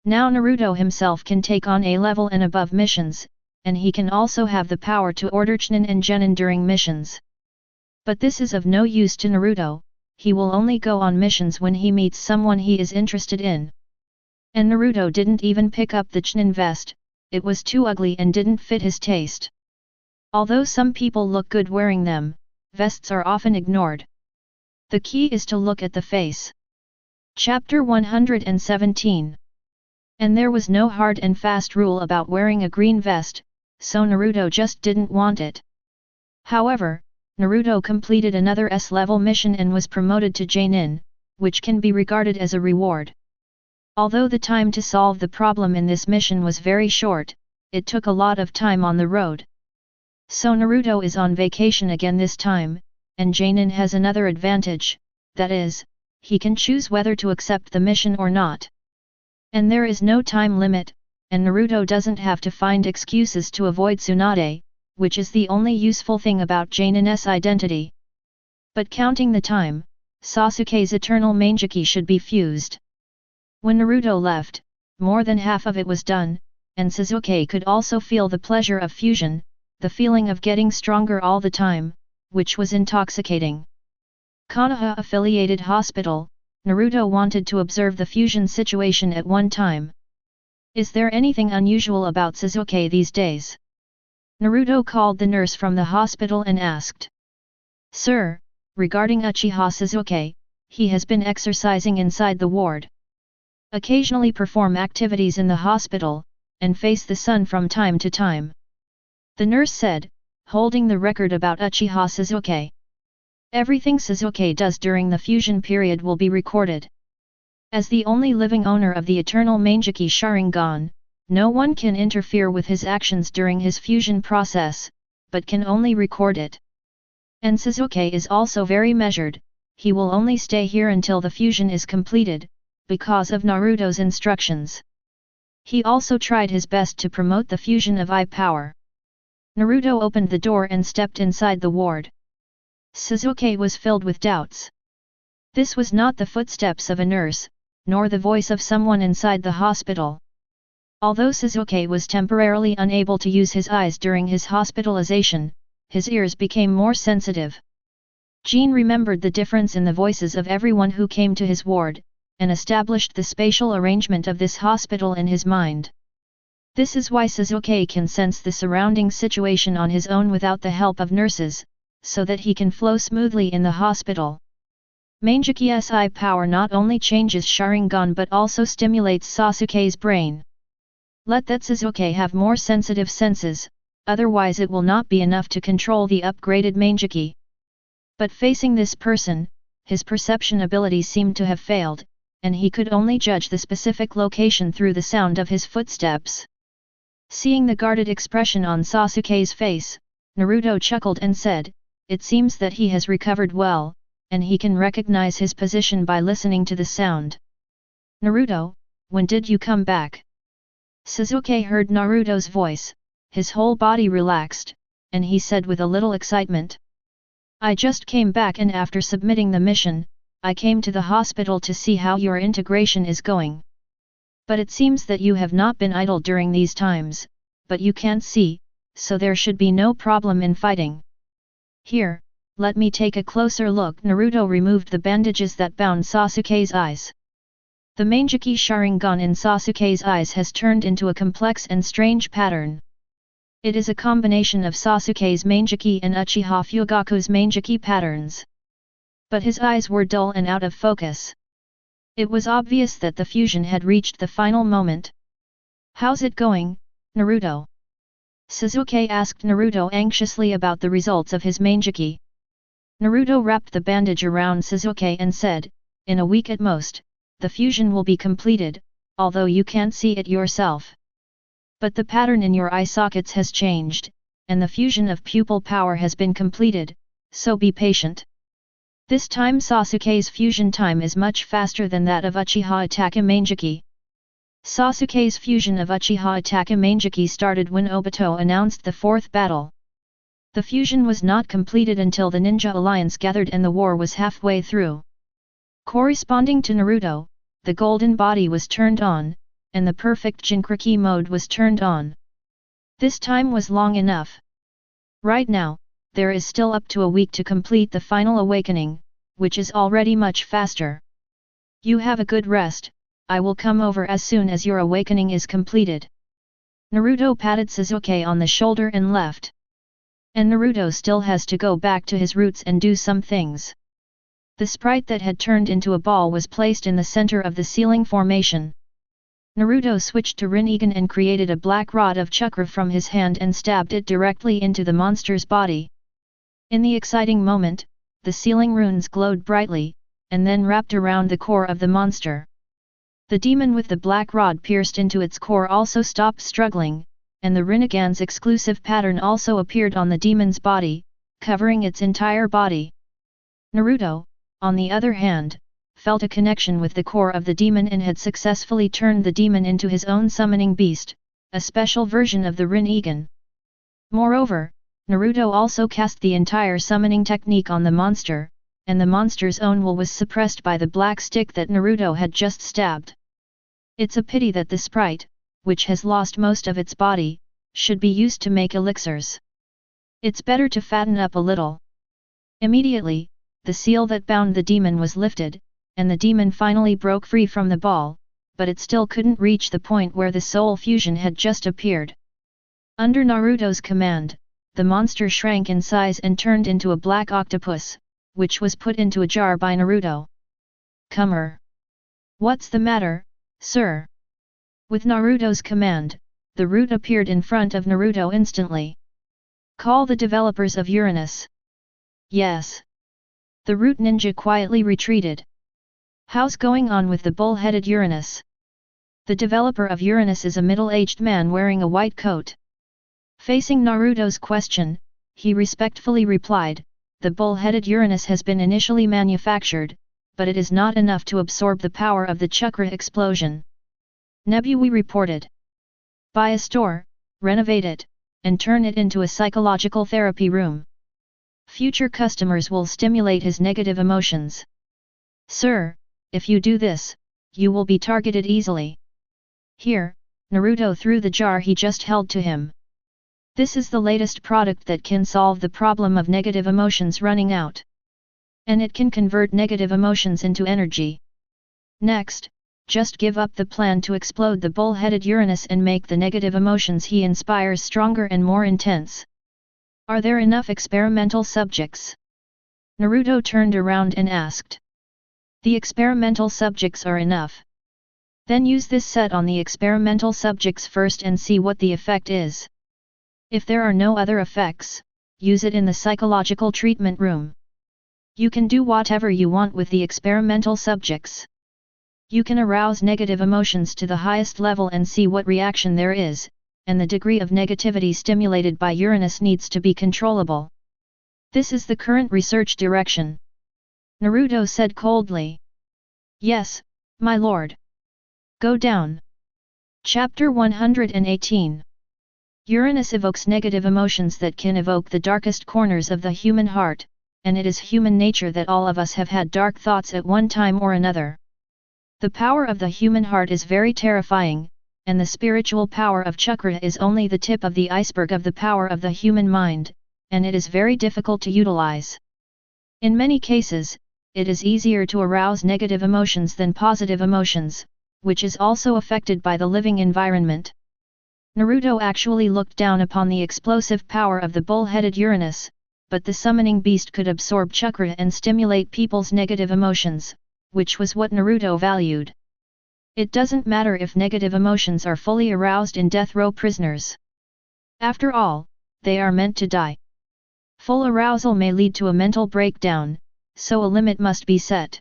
Now Naruto himself can take on A-level and above missions, and he can also have the power to order Chunin and Genin during missions. But this is of no use to Naruto, he will only go on missions when he meets someone he is interested in. And Naruto didn't even pick up the Chunin vest, it was too ugly and didn't fit his taste. Although some people look good wearing them, vests are often ignored. The key is to look at the face. Chapter 117 And there was no hard and fast rule about wearing a green vest, so Naruto just didn't want it. However, Naruto completed another S-level mission and was promoted to Jonin, which can be regarded as a reward. Although the time to solve the problem in this mission was very short, it took a lot of time on the road. So Naruto is on vacation again this time, and Jonin has another advantage, that is, he can choose whether to accept the mission or not. And there is no time limit, and Naruto doesn't have to find excuses to avoid Tsunade, which is the only useful thing about Jonin's identity. But counting the time, Sasuke's eternal Mangekyou should be fused. When Naruto left, more than half of it was done, and Sasuke could also feel the pleasure of fusion, the feeling of getting stronger all the time, which was intoxicating. Konoha-affiliated hospital, Naruto wanted to observe the fusion situation at one time. Is there anything unusual about Sasuke these days? Naruto called the nurse from the hospital and asked. Sir, regarding Uchiha Sasuke, he has been exercising inside the ward. Occasionally perform activities in the hospital, and face the sun from time to time. The nurse said, holding the record about Uchiha Sasuke. Everything Sasuke does during the fusion period will be recorded. As the only living owner of the eternal Mangekyou Sharingan, no one can interfere with his actions during his fusion process, but can only record it. And Sasuke is also very measured, he will only stay here until the fusion is completed, because of Naruto's instructions. He also tried his best to promote the fusion of eye power. Naruto opened the door and stepped inside the ward. Sasuke was filled with doubts. This was not the footsteps of a nurse, nor the voice of someone inside the hospital. Although Sasuke was temporarily unable to use his eyes during his hospitalization, his ears became more sensitive. Jean remembered the difference in the voices of everyone who came to his ward, and established the spatial arrangement of this hospital in his mind. This is why Sasuke can sense the surrounding situation on his own without the help of nurses, so that he can flow smoothly in the hospital. Mangekyou's eye power not only changes Sharingan but also stimulates Sasuke's brain. Let that Sasuke have more sensitive senses, otherwise it will not be enough to control the upgraded Mangekyou. But facing this person, his perception abilities seemed to have failed, and he could only judge the specific location through the sound of his footsteps. Seeing the guarded expression on Sasuke's face, Naruto chuckled and said, it seems that he has recovered well, and he can recognize his position by listening to the sound. Naruto, when did you come back? Sasuke heard Naruto's voice, his whole body relaxed, and he said with a little excitement. I just came back, and after submitting the mission, I came to the hospital to see how your integration is going. But it seems that you have not been idle during these times, but you can't see, so there should be no problem in fighting. Here, let me take a closer look. Naruto removed the bandages that bound Sasuke's eyes. The Mangekyou Sharingan in Sasuke's eyes has turned into a complex and strange pattern. It is a combination of Sasuke's Mangekyou and Uchiha Fugaku's Mangekyou patterns. But his eyes were dull and out of focus. It was obvious that the fusion had reached the final moment. How's it going, Naruto? Sasuke asked Naruto anxiously about the results of his Mangekyou. Naruto wrapped the bandage around Sasuke and said, in a week at most, the fusion will be completed, although you can't see it yourself. But the pattern in your eye sockets has changed, and the fusion of pupil power has been completed, so be patient. This time Sasuke's fusion time is much faster than that of Uchiha Itachi Mangekyou. Sasuke's fusion of Uchiha Itachi Mangekyou started when Obito announced the fourth battle. The fusion was not completed until the Ninja Alliance gathered and the war was halfway through. Corresponding to Naruto, the golden body was turned on, and the perfect Jinchuriki mode was turned on. This time was long enough. Right now, there is still up to a week to complete the final awakening, which is already much faster. You have a good rest, I will come over as soon as your awakening is completed. Naruto patted Sasuke on the shoulder and left. And Naruto still has to go back to his roots and do some things. The sprite that had turned into a ball was placed in the center of the ceiling formation. Naruto switched to Rinnegan and created a black rod of chakra from his hand and stabbed it directly into the monster's body. In the exciting moment, the ceiling runes glowed brightly, and then wrapped around the core of the monster. The demon with the black rod pierced into its core also stopped struggling, and the Rinnegan's exclusive pattern also appeared on the demon's body, covering its entire body. Naruto, on the other hand, felt a connection with the core of the demon and had successfully turned the demon into his own summoning beast, a special version of the Rinnegan. Moreover, Naruto also cast the entire summoning technique on the monster, and the monster's own will was suppressed by the black stick that Naruto had just stabbed. It's a pity that the sprite, which has lost most of its body, should be used to make elixirs. It's better to fatten up a little. Immediately, the seal that bound the demon was lifted, and the demon finally broke free from the ball, but it still couldn't reach the point where the soul fusion had just appeared. Under Naruto's command, the monster shrank in size and turned into a black octopus, which was put into a jar by Naruto. "Comer! What's the matter, sir?" With Naruto's command, the root appeared in front of Naruto instantly. "Call the developers of Uranus." "Yes." The root ninja quietly retreated. "How's going on with the bull-headed Uranus?" The developer of Uranus is a middle-aged man wearing a white coat. Facing Naruto's question, he respectfully replied, "The bull-headed Uranus has been initially manufactured, but it is not enough to absorb the power of the chakra explosion." Nebui reported. "Buy a store, renovate it, and turn it into a psychological therapy room. Future customers will stimulate his negative emotions." "Sir, if you do this, you will be targeted easily." Here, Naruto threw the jar he just held to him. "This is the latest product that can solve the problem of negative emotions running out. And it can convert negative emotions into energy. Next, just give up the plan to explode the bull-headed Uranus and make the negative emotions he inspires stronger and more intense. Are there enough experimental subjects?" Naruto turned around and asked. "The experimental subjects are enough. Then use this set on the experimental subjects first and see what the effect is. If there are no other effects, use it in the psychological treatment room. You can do whatever you want with the experimental subjects. You can arouse negative emotions to the highest level and see what reaction there is, and the degree of negativity stimulated by Uranus needs to be controllable. This is the current research direction." Naruto said coldly. "Yes, my lord." Go down. Chapter 118. Uranus evokes negative emotions that can evoke the darkest corners of the human heart, and it is human nature that all of us have had dark thoughts at one time or another. The power of the human heart is very terrifying, and the spiritual power of chakra is only the tip of the iceberg of the power of the human mind, and it is very difficult to utilize. In many cases, it is easier to arouse negative emotions than positive emotions, which is also affected by the living environment. Naruto actually looked down upon the explosive power of the bull-headed Uranus, but the summoning beast could absorb chakra and stimulate people's negative emotions, which was what Naruto valued. It doesn't matter if negative emotions are fully aroused in death row prisoners. After all, they are meant to die. Full arousal may lead to a mental breakdown, so a limit must be set.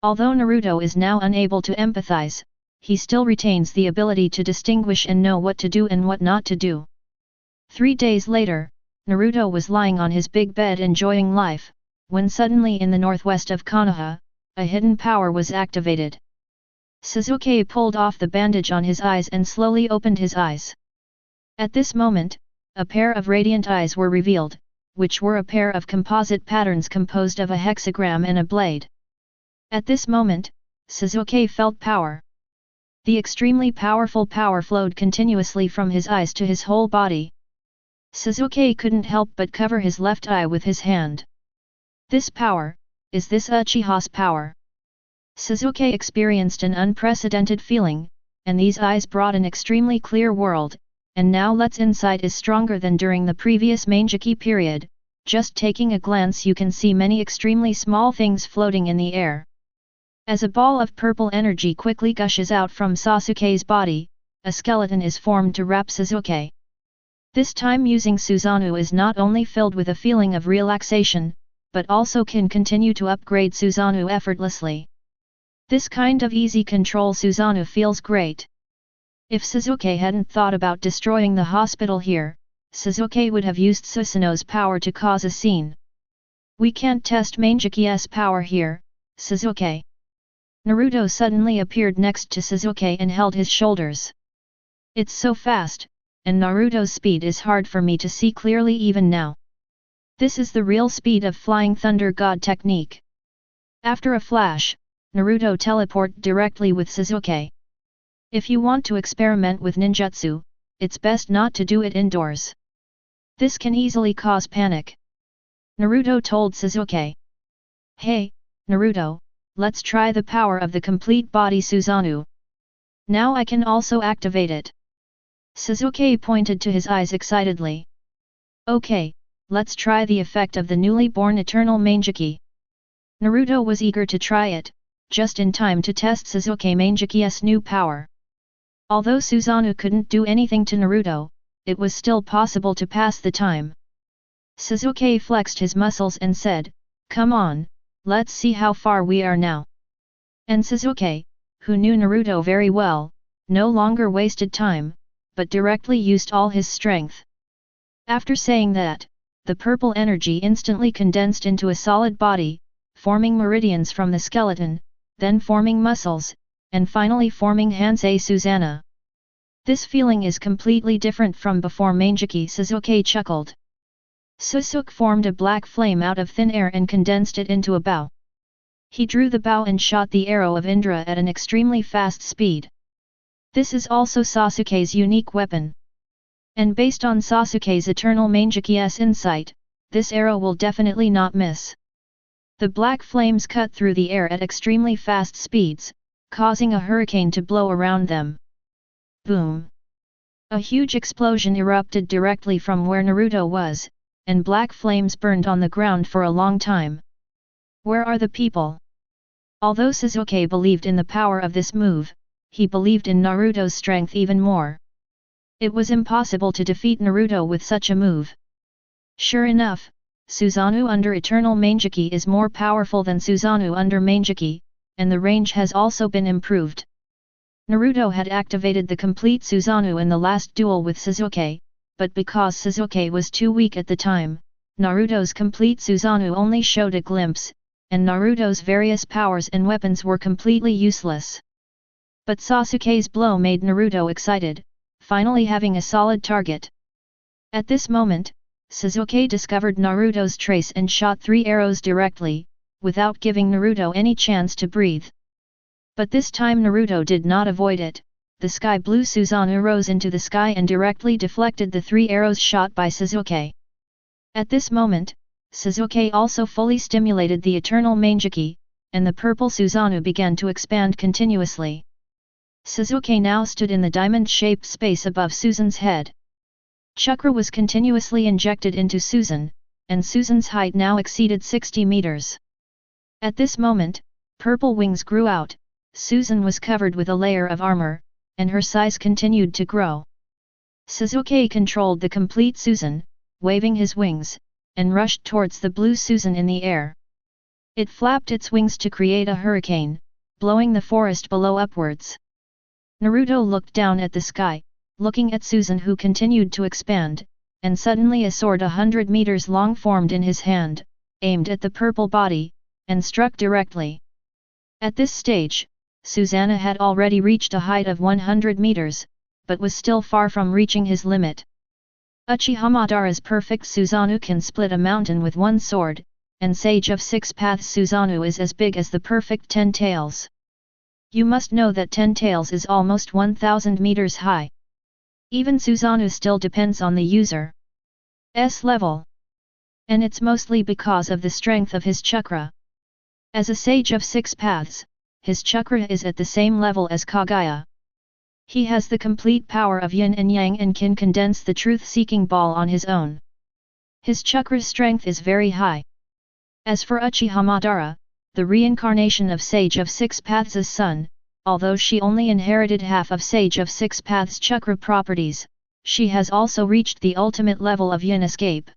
Although Naruto is now unable to empathize, he still retains the ability to distinguish and know what to do and what not to do. 3 days later, Naruto was lying on his big bed enjoying life, when suddenly in the northwest of Konoha, a hidden power was activated. Sasuke pulled off the bandage on his eyes and slowly opened his eyes. At this moment, a pair of radiant eyes were revealed, which were a pair of composite patterns composed of a hexagram and a blade. At this moment, Sasuke felt power. The extremely powerful power flowed continuously from his eyes to his whole body. Sasuke couldn't help but cover his left eye with his hand. This power, is this Uchiha's power? Sasuke experienced an unprecedented feeling, and these eyes brought an extremely clear world, and now Let's insight is stronger than during the previous Mangeki period. Just taking a glance you can see many extremely small things floating in the air. As a ball of purple energy quickly gushes out from Sasuke's body, a skeleton is formed to wrap Sasuke. This time using Susanoo is not only filled with a feeling of relaxation, but also can continue to upgrade Susanoo effortlessly. This kind of easy control Susanoo feels great. If Sasuke hadn't thought about destroying the hospital here, Sasuke would have used Susanoo's power to cause a scene. We can't test Mangeky's power here, Sasuke. Naruto suddenly appeared next to Sasuke and held his shoulders. It's so fast, and Naruto's speed is hard for me to see clearly even now. This is the real speed of Flying Thunder God technique. After a flash, Naruto teleported directly with Sasuke. If you want to experiment with ninjutsu, it's best not to do it indoors. This can easily cause panic. Naruto told Sasuke. Hey, Naruto, let's try the power of the complete body Susanoo. Now I can also activate it. Sasuke pointed to his eyes excitedly. Okay, let's try the effect of the newly born eternal Mangeky. Naruto was eager to try it, just in time to test Sasuke Mangeky's new power. Although Susanoo couldn't do anything to Naruto, it was still possible to pass the time. Sasuke flexed his muscles and said, "Come on, let's see how far we are now." And Sasuke, who knew Naruto very well, no longer wasted time, but directly used all his strength. After saying that, the purple energy instantly condensed into a solid body, forming meridians from the skeleton, then forming muscles, and finally forming Hansei Susanoo. This feeling is completely different from before Mangeky. Sasuke chuckled. Susuke formed a black flame out of thin air and condensed it into a bow. He drew the bow and shot the arrow of Indra at an extremely fast speed. This is also Sasuke's unique weapon. And based on Sasuke's eternal Mangeky's insight, this arrow will definitely not miss. The black flames cut through the air at extremely fast speeds, causing a hurricane to blow around them. Boom! A huge explosion erupted directly from where Naruto was, and black flames burned on the ground for a long time. Where are the people? Although Sasuke believed in the power of this move, he believed in Naruto's strength even more. It was impossible to defeat Naruto with such a move. Sure enough, Susanoo under Eternal Mangeky is more powerful than Susanoo under Mangeky, and the range has also been improved. Naruto had activated the complete Susanoo in the last duel with Sasuke, but because Sasuke was too weak at the time, Naruto's complete Susanoo only showed a glimpse, and Naruto's various powers and weapons were completely useless. But Sasuke's blow made Naruto excited, finally having a solid target. At this moment, Sasuke discovered Naruto's trace and shot 3 arrows directly, without giving Naruto any chance to breathe. But this time Naruto did not avoid it. The sky blue Susanoo rose into the sky and directly deflected the 3 arrows shot by Sasuke. At this moment, Sasuke also fully stimulated the eternal Mangeky, and the purple Susanoo began to expand continuously. Sasuke now stood in the diamond-shaped space above Susan's head. Chakra was continuously injected into Susan, and Susan's height now exceeded 60 meters. At this moment, purple wings grew out, Susan was covered with a layer of armor, and her size continued to grow. Sasuke controlled the complete Susan, waving his wings, and rushed towards the blue Susan in the air. It flapped its wings to create a hurricane, blowing the forest below upwards. Naruto looked down at the sky, looking at Susan who continued to expand, and suddenly a sword 100 meters long formed in his hand, aimed at the purple body, and struck directly. At this stage, Susanoo had already reached a height of 100 meters, but was still far from reaching his limit. Uchiha Madara's perfect Susanoo can split a mountain with one sword, and Sage of 6 Paths Susanoo is as big as the perfect 10 Tails. You must know that 10 Tails is almost 1000 meters high. Even Susanoo still depends on the user's level. And it's mostly because of the strength of his chakra. As a Sage of 6 Paths, his chakra is at the same level as Kaguya. He has the complete power of yin and yang and can condense the truth-seeking ball on his own. His chakra's strength is very high. As for Uchiha Madara, the reincarnation of Sage of Six Paths' son. Although she only inherited half of Sage of Six Paths' chakra properties, she has also reached the ultimate level of yin escape.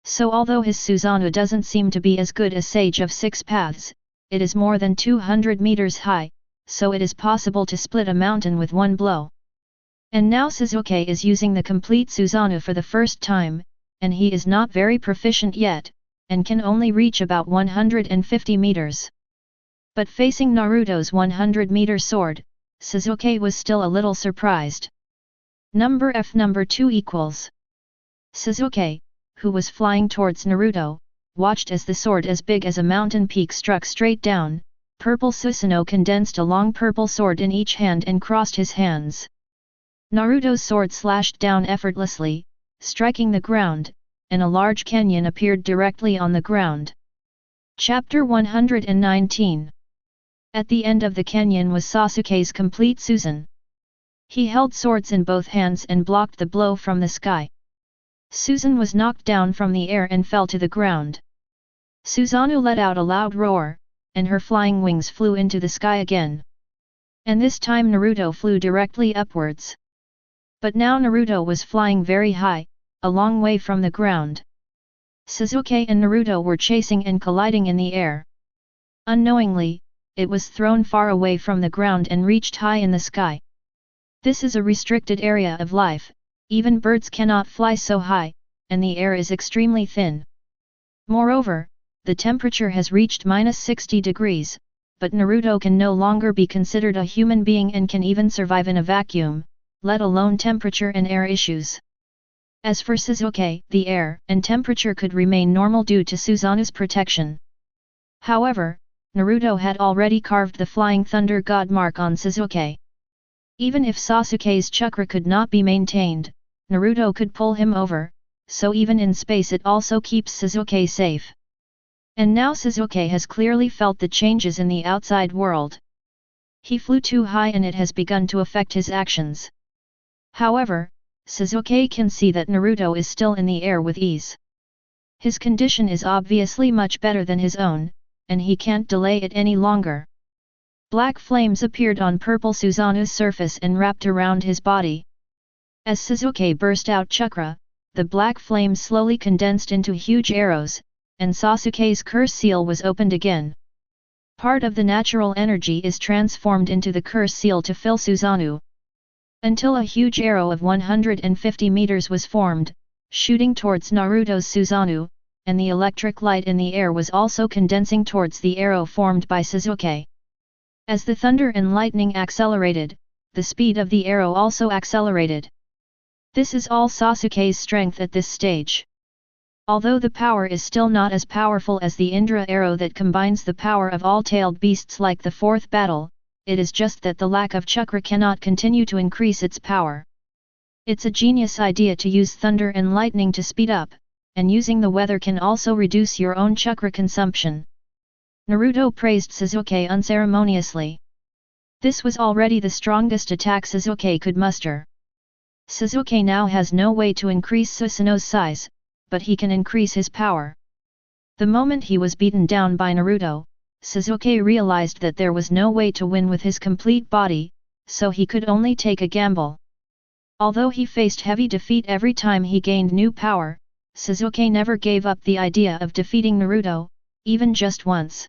So although his Susanoo doesn't seem to be as good as Sage of Six Paths, it is more than 200 meters high, so it is possible to split a mountain with one blow. And now Sasuke is using the complete Susanoo for the first time, and he is not very proficient yet, and can only reach about 150 meters. But facing Naruto's 100-meter sword, Sasuke was still a little surprised. Number 2 equals. Sasuke, who was flying towards Naruto, watched as the sword as big as a mountain peak struck straight down. Purple Susanoo condensed a long purple sword in each hand and crossed his hands. Naruto's sword slashed down effortlessly, striking the ground, and a large canyon appeared directly on the ground. Chapter 119. At the end of the canyon was Sasuke's complete Susan. He held swords in both hands and blocked the blow from the sky. Susan was knocked down from the air and fell to the ground. Susanoo let out a loud roar, and her flying wings flew into the sky again. And this time Naruto flew directly upwards. But now Naruto was flying very high, a long way from the ground. Sasuke and Naruto were chasing and colliding in the air. Unknowingly, it was thrown far away from the ground and reached high in the sky. This is a restricted area of life, even birds cannot fly so high, and the air is extremely thin. Moreover, the temperature has reached -60 degrees, but Naruto can no longer be considered a human being and can even survive in a vacuum, let alone temperature and air issues. As for Sasuke, the air and temperature could remain normal due to Susanoo's protection. However, Naruto had already carved the Flying Thunder God mark on Sasuke. Even if Sasuke's chakra could not be maintained, Naruto could pull him over, so even in space it also keeps Sasuke safe. And now Sasuke has clearly felt the changes in the outside world. He flew too high and it has begun to affect his actions. However, Sasuke can see that Naruto is still in the air with ease. His condition is obviously much better than his own, and he can't delay it any longer. Black flames appeared on purple Susanoo's surface and wrapped around his body. As Sasuke burst out chakra, the black flames slowly condensed into huge arrows, and Sasuke's curse seal was opened again. Part of the natural energy is transformed into the curse seal to fill Susanoo. Until a huge arrow of 150 meters was formed, shooting towards Naruto's Susanoo, and the electric light in the air was also condensing towards the arrow formed by Sasuke. As the thunder and lightning accelerated, the speed of the arrow also accelerated. This is all Sasuke's strength at this stage. Although the power is still not as powerful as the Indra arrow that combines the power of all tailed beasts like the fourth battle, it is just that the lack of chakra cannot continue to increase its power. It's a genius idea to use thunder and lightning to speed up, and using the weather can also reduce your own chakra consumption. Naruto praised Sasuke unceremoniously. This was already the strongest attack Sasuke could muster. Sasuke now has no way to increase Susanoo's size, but he can increase his power. The moment he was beaten down by Naruto, Sasuke realized that there was no way to win with his complete body, so he could only take a gamble. Although he faced heavy defeat every time he gained new power, Sasuke never gave up the idea of defeating Naruto, even just once.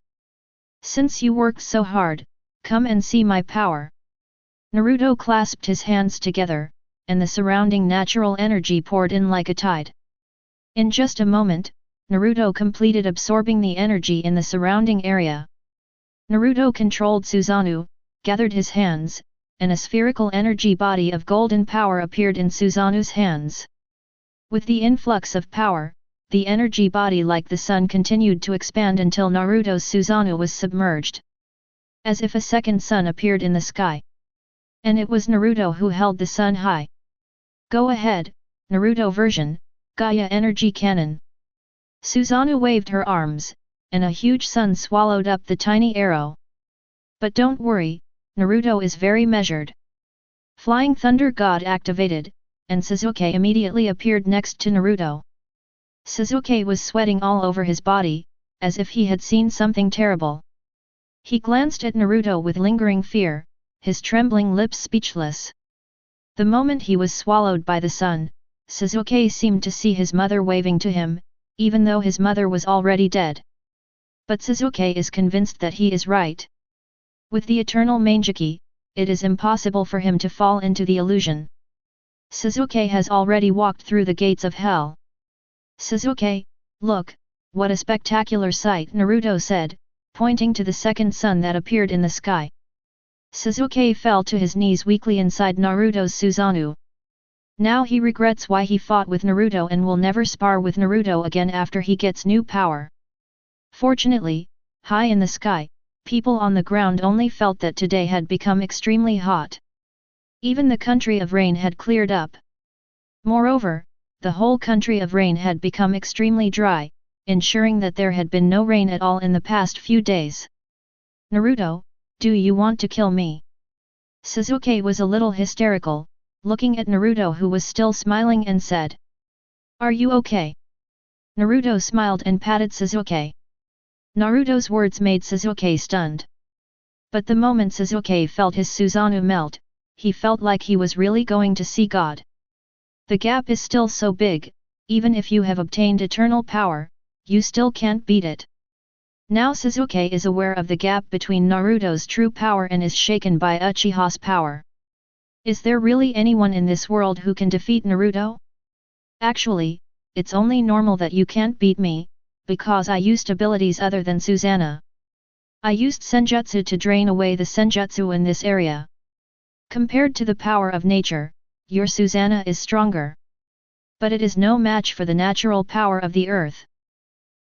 Since you worked so hard, come and see my power. Naruto clasped his hands together, and the surrounding natural energy poured in like a tide. In just a moment, Naruto completed absorbing the energy in the surrounding area. Naruto controlled Susanoo, gathered his hands, and a spherical energy body of golden power appeared in Susanoo's hands. With the influx of power, the energy body like the sun continued to expand until Naruto's Susanoo was submerged. As if a second sun appeared in the sky. And it was Naruto who held the sun high. Go ahead, Naruto version, Gaia Energy Cannon. Susanoo waved her arms, and a huge sun swallowed up the tiny arrow. But don't worry, Naruto is very measured. Flying Thunder God activated, and Sasuke immediately appeared next to Naruto. Sasuke was sweating all over his body, as if he had seen something terrible. He glanced at Naruto with lingering fear, his trembling lips speechless. The moment he was swallowed by the sun, Sasuke seemed to see his mother waving to him, even though his mother was already dead. But Sasuke is convinced that he is right. With the eternal Mangeki, it is impossible for him to fall into the illusion. Sasuke has already walked through the gates of hell. Sasuke, look, what a spectacular sight, Naruto said, pointing to the second sun that appeared in the sky. Sasuke fell to his knees weakly inside Naruto's Susanoo. Now he regrets why he fought with Naruto and will never spar with Naruto again after he gets new power. Fortunately, high in the sky, people on the ground only felt that today had become extremely hot. Even the country of rain had cleared up. Moreover, the whole country of rain had become extremely dry, ensuring that there had been no rain at all in the past few days. Naruto, do you want to kill me? Sasuke was a little hysterical, looking at Naruto who was still smiling and said. Are you okay? Naruto smiled and patted Sasuke. Naruto's words made Sasuke stunned. But the moment Sasuke felt his Susanoo melt, he felt like he was really going to see God. The gap is still so big, even if you have obtained eternal power, you still can't beat it. Now Sasuke is aware of the gap between Naruto's true power and is shaken by Uchiha's power. Is there really anyone in this world who can defeat Naruto? Actually, it's only normal that you can't beat me, because I used abilities other than Susanoo. I used Senjutsu to drain away the Senjutsu in this area. Compared to the power of nature, your Susanoo is stronger. But it is no match for the natural power of the earth.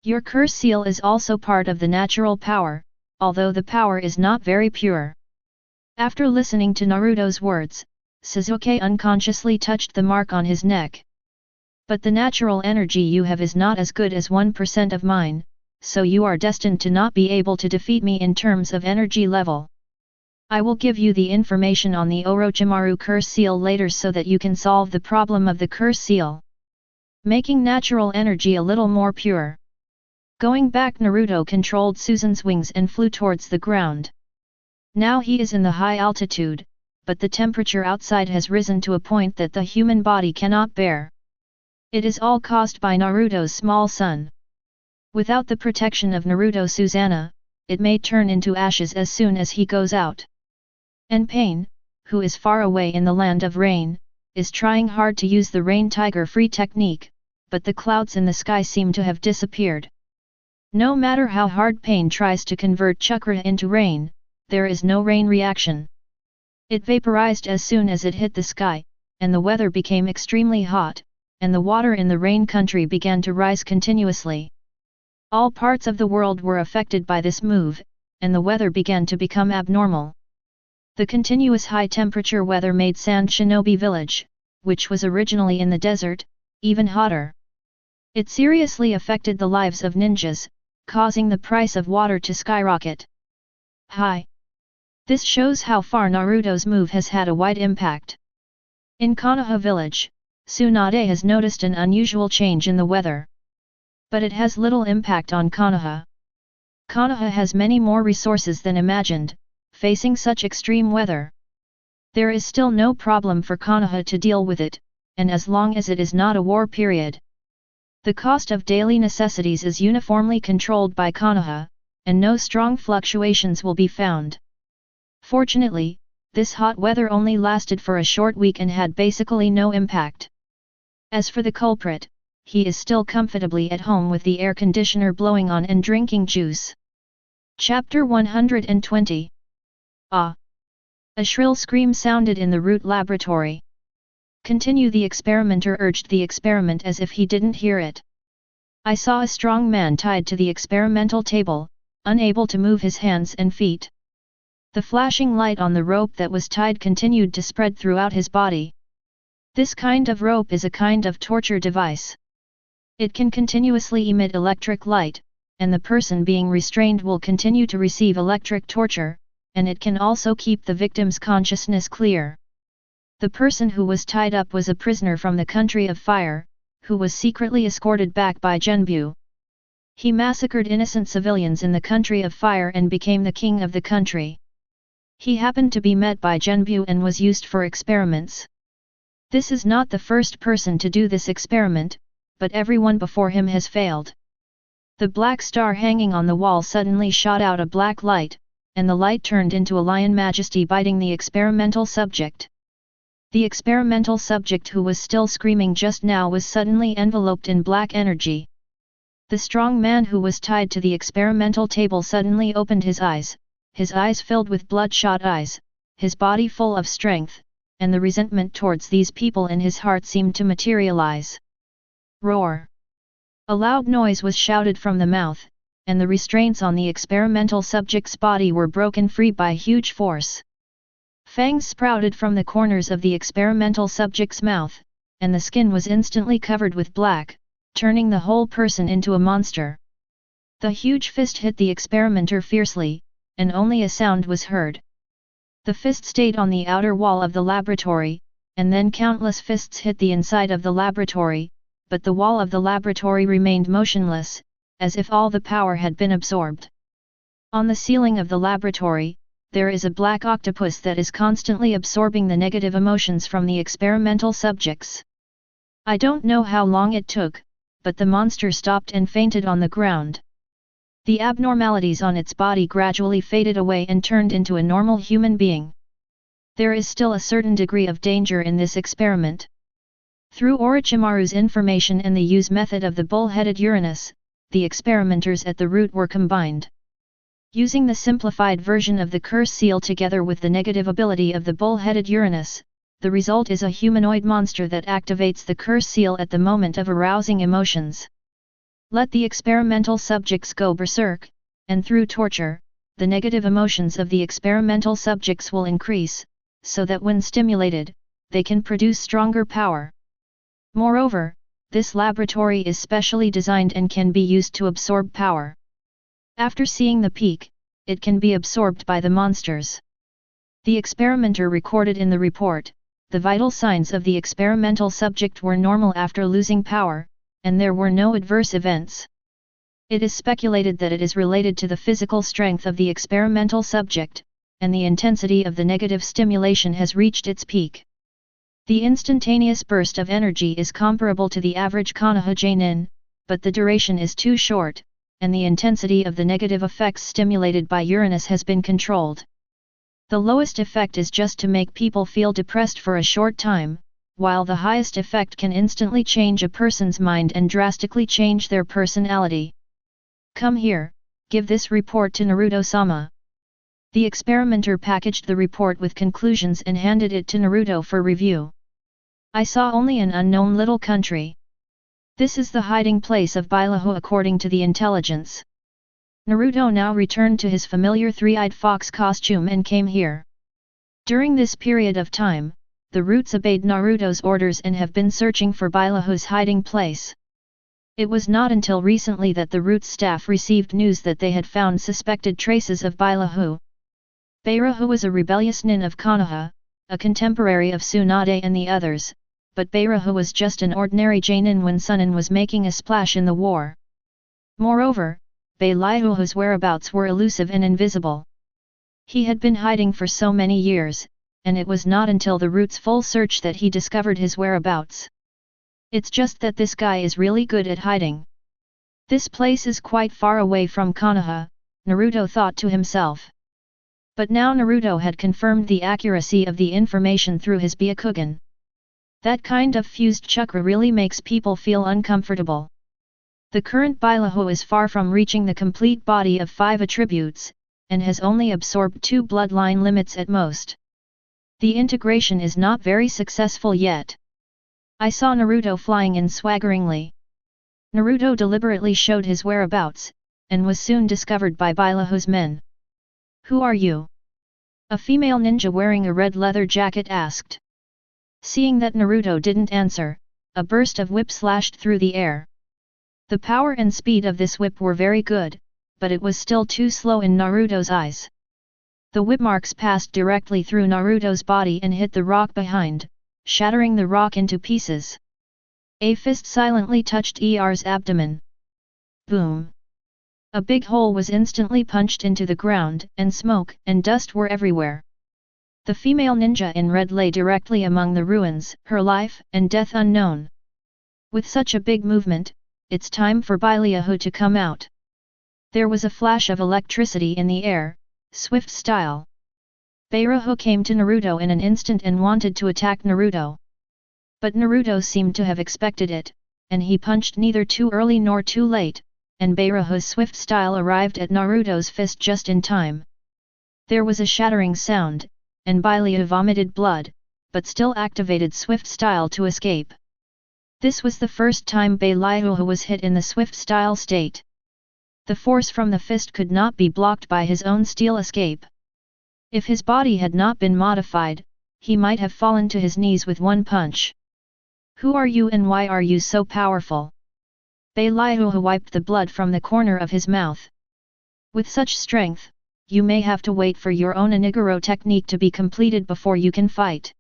Your curse seal is also part of the natural power, although the power is not very pure. After listening to Naruto's words, Sasuke unconsciously touched the mark on his neck. But the natural energy you have is not as good as 1% of mine, so you are destined to not be able to defeat me in terms of energy level. I will give you the information on the Orochimaru curse seal later so that you can solve the problem of the curse seal. Making natural energy a little more pure. Going back, Naruto controlled Susan's wings and flew towards the ground. Now he is in the high altitude, but the temperature outside has risen to a point that the human body cannot bear. It is all caused by Naruto's small sun. Without the protection of Naruto Susanoo, it may turn into ashes as soon as he goes out. And Pain, who is far away in the land of rain, is trying hard to use the rain tiger free technique, but the clouds in the sky seem to have disappeared. No matter how hard Pain tries to convert chakra into rain, there is no rain reaction. It vaporized as soon as it hit the sky, and the weather became extremely hot, and the water in the rain country began to rise continuously. All parts of the world were affected by this move, and the weather began to become abnormal. The continuous high-temperature weather made Sand Shinobi Village, which was originally in the desert, even hotter. It seriously affected the lives of ninjas, causing the price of water to skyrocket. Hi! This shows how far Naruto's move has had a wide impact. In Konoha Village, Tsunade has noticed an unusual change in the weather. But it has little impact on Konoha. Konoha has many more resources than imagined, facing such extreme weather. There is still no problem for Konoha to deal with it, and as long as it is not a war period. The cost of daily necessities is uniformly controlled by Konoha, and no strong fluctuations will be found. Fortunately, this hot weather only lasted for a short week and had basically no impact. As for the culprit, he is still comfortably at home with the air conditioner blowing on and drinking juice. Chapter 120. Ah! A shrill scream sounded in the root laboratory. Continue, the experimenter urged the experiment as if he didn't hear it. I saw a strong man tied to the experimental table, unable to move his hands and feet. The flashing light on the rope that was tied continued to spread throughout his body. This kind of rope is a kind of torture device. It can continuously emit electric light, and the person being restrained will continue to receive electric torture, and it can also keep the victim's consciousness clear. The person who was tied up was a prisoner from the country of fire, who was secretly escorted back by Genbu. He massacred innocent civilians in the country of fire and became the king of the country. He happened to be met by Genbu and was used for experiments. This is not the first person to do this experiment, but everyone before him has failed. The black star hanging on the wall suddenly shot out a black light, and the light turned into a lion majesty biting the experimental subject. The experimental subject, who was still screaming just now, was suddenly enveloped in black energy. The strong man who was tied to the experimental table suddenly opened his eyes filled with bloodshot eyes, his body full of strength, and the resentment towards these people in his heart seemed to materialize. Roar! A loud noise was shouted from the mouth, and the restraints on the experimental subject's body were broken free by huge force. Fangs sprouted from the corners of the experimental subject's mouth, and the skin was instantly covered with black, turning the whole person into a monster. The huge fist hit the experimenter fiercely, and only a sound was heard. The fist stayed on the outer wall of the laboratory, and then countless fists hit the inside of the laboratory, but the wall of the laboratory remained motionless, as if all the power had been absorbed. On the ceiling of the laboratory, there is a black octopus that is constantly absorbing the negative emotions from the experimental subjects. I don't know how long it took, but the monster stopped and fainted on the ground. The abnormalities on its body gradually faded away and turned into a normal human being. There is still a certain degree of danger in this experiment. Through Orochimaru's information and the use method of the bull-headed Uranus, the experimenters at the root were combined. Using the simplified version of the curse seal together with the negative ability of the bull-headed Uranus, the result is a humanoid monster that activates the curse seal at the moment of arousing emotions. Let the experimental subjects go berserk, and through torture, the negative emotions of the experimental subjects will increase, so that when stimulated, they can produce stronger power. Moreover, this laboratory is specially designed and can be used to absorb power. After seeing the peak, it can be absorbed by the monsters. The experimenter recorded in the report, the vital signs of the experimental subject were normal after losing power, and there were no adverse events. It is speculated that it is related to the physical strength of the experimental subject, and the intensity of the negative stimulation has reached its peak. The instantaneous burst of energy is comparable to the average Konoha Genin, but the duration is too short, and the intensity of the negative effects stimulated by Uranus has been controlled. The lowest effect is just to make people feel depressed for a short time, while the highest effect can instantly change a person's mind and drastically change their personality. Come here, give this report to Naruto-sama. The experimenter packaged the report with conclusions and handed it to Naruto for review. I saw only an unknown little country. This is the hiding place of Bailahu according to the intelligence. Naruto now returned to his familiar three-eyed fox costume and came here. During this period of time, the Roots obeyed Naruto's orders and have been searching for Bailahu's hiding place. It was not until recently that the Roots staff received news that they had found suspected traces of Bailahu. Bailahu was a rebellious nin of Konoha, a contemporary of Tsunade and the others, but Bailahu was just an ordinary Genin when Sunin was making a splash in the war. Moreover, Bailahu's whereabouts were elusive and invisible. He had been hiding for so many years, and it was not until the Roots' full search that he discovered his whereabouts. It's just that this guy is really good at hiding. This place is quite far away from Konoha, Naruto thought to himself. But now Naruto had confirmed the accuracy of the information through his Byakugan. That kind of fused chakra really makes people feel uncomfortable. The current Bailahu is far from reaching the complete body of 5 attributes, and has only absorbed 2 bloodline limits at most. The integration is not very successful yet. I saw Naruto flying in swaggeringly. Naruto deliberately showed his whereabouts, and was soon discovered by Bailahu's men. Who are you? A female ninja wearing a red leather jacket asked. Seeing that Naruto didn't answer, a burst of whip slashed through the air. The power and speed of this whip were very good, but it was still too slow in Naruto's eyes. The whip marks passed directly through Naruto's body and hit the rock behind, shattering the rock into pieces. A fist silently touched ER's abdomen. Boom! A big hole was instantly punched into the ground, and smoke and dust were everywhere. The female ninja in red lay directly among the ruins, her life and death unknown. With such a big movement, it's time for Baileahu to come out. There was a flash of electricity in the air, swift style. Baileahu came to Naruto in an instant and wanted to attack Naruto. But Naruto seemed to have expected it, and he punched neither too early nor too late, and Baileahu's swift style arrived at Naruto's fist just in time. There was a shattering sound, and Baileahu vomited blood, but still activated swift style to escape. This was the first time Baileahu was hit in the swift style state. The force from the fist could not be blocked by his own steel escape. If his body had not been modified, he might have fallen to his knees with one punch. Who are you and why are you so powerful? Baileahu wiped the blood from the corner of his mouth. With such strength, you may have to wait for your own Oniguro technique to be completed before you can fight.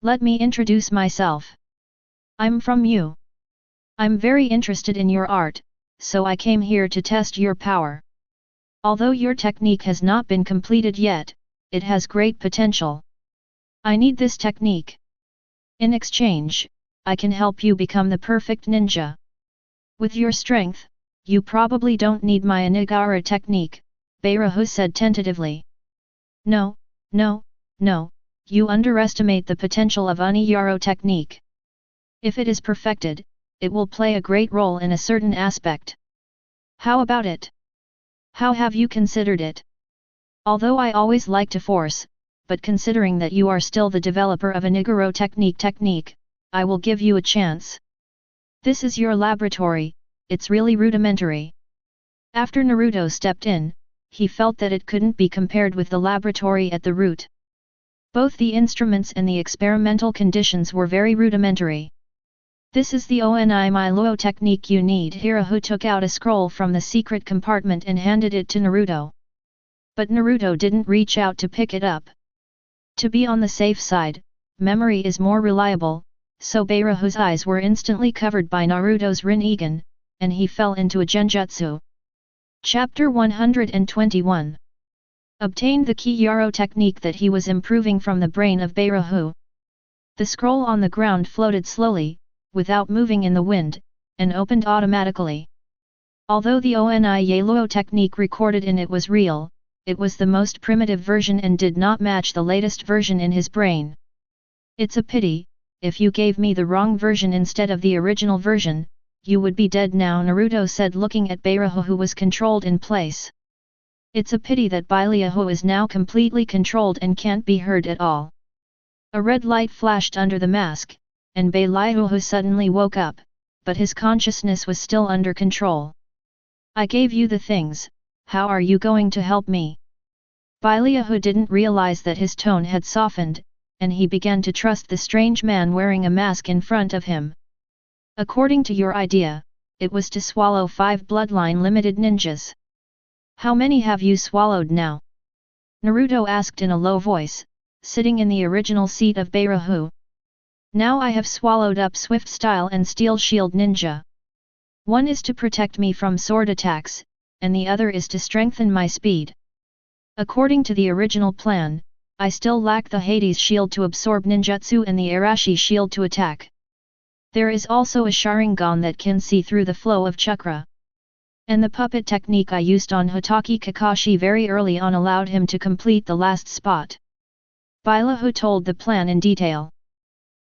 Let me introduce myself. I'm from you. I'm very interested in your art, so I came here to test your power. Although your technique has not been completed yet, it has great potential. I need this technique. In exchange, I can help you become the perfect ninja. With your strength, you probably don't need my Oniguro technique, Baileahu said tentatively. No, no, no, you underestimate the potential of Oniguro technique. If it is perfected, it will play a great role in a certain aspect. How about it? How have you considered it? Although I always like to force, but considering that you are still the developer of Oniguro technique, I will give you a chance. This is your laboratory, it's really rudimentary. After Naruto stepped in, he felt that it couldn't be compared with the laboratory at the root. Both the instruments and the experimental conditions were very rudimentary. This is the Oniguro technique you need. Baileahu took out a scroll from the secret compartment and handed it to Naruto. But Naruto didn't reach out to pick it up. To be on the safe side, memory is more reliable, so Baileahu's eyes were instantly covered by Naruto's Rinnegan, and he fell into a genjutsu. Chapter 121. Obtained the Kiyaro technique that he was improving from the brain of Baileahu. The scroll on the ground floated slowly, without moving in the wind, and opened automatically. Although the Oniguro technique recorded in it was real, it was the most primitive version and did not match the latest version in his brain. It's a pity, if you gave me the wrong version instead of the original version, you would be dead now, Naruto said looking at Baileahu who was controlled in place. It's a pity that Baileahu is now completely controlled and can't be heard at all. A red light flashed under the mask, and Baileahu suddenly woke up, but his consciousness was still under control. I gave you the things, how are you going to help me? Baileahu didn't realize that his tone had softened, and he began to trust the strange man wearing a mask in front of him. According to your idea, it was to swallow 5 bloodline limited ninjas. How many have you swallowed now? Naruto asked in a low voice, sitting in the original seat of Baileahu. Now I have swallowed up Swift Style and Steel Shield Ninja. One is to protect me from sword attacks, and the other is to strengthen my speed. According to the original plan, I still lack the Hades Shield to absorb ninjutsu and the Arashi Shield to attack. There is also a Sharingan that can see through the flow of chakra. And the puppet technique I used on Hokage Kakashi very early on allowed him to complete the last spot. Baileahu told the plan in detail.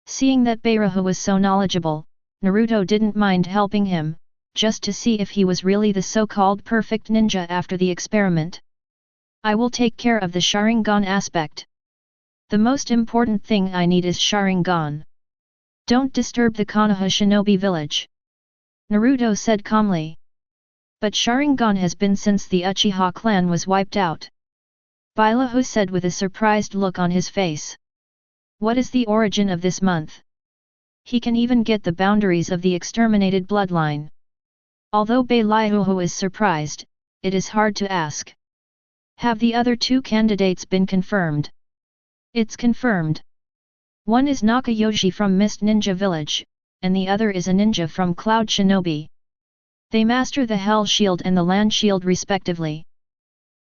Seeing that Baileahu was so knowledgeable, Naruto didn't mind helping him, just to see if he was really the so-called perfect ninja after the experiment. I will take care of the Sharingan aspect. The most important thing I need is Sharingan. Don't disturb the Konoha shinobi village. Naruto said calmly. But Sharingan has been since the Uchiha clan was wiped out. Baileahu said with a surprised look on his face. What is the origin of this month? He can even get the boundaries of the exterminated bloodline. Although Baileahu is surprised, it is hard to ask. Have the other 2 candidates been confirmed? It's confirmed. One is Nakayoshi from Mist Ninja Village, and the other is a ninja from Cloud Shinobi. They master the Hell Shield and the Land Shield respectively.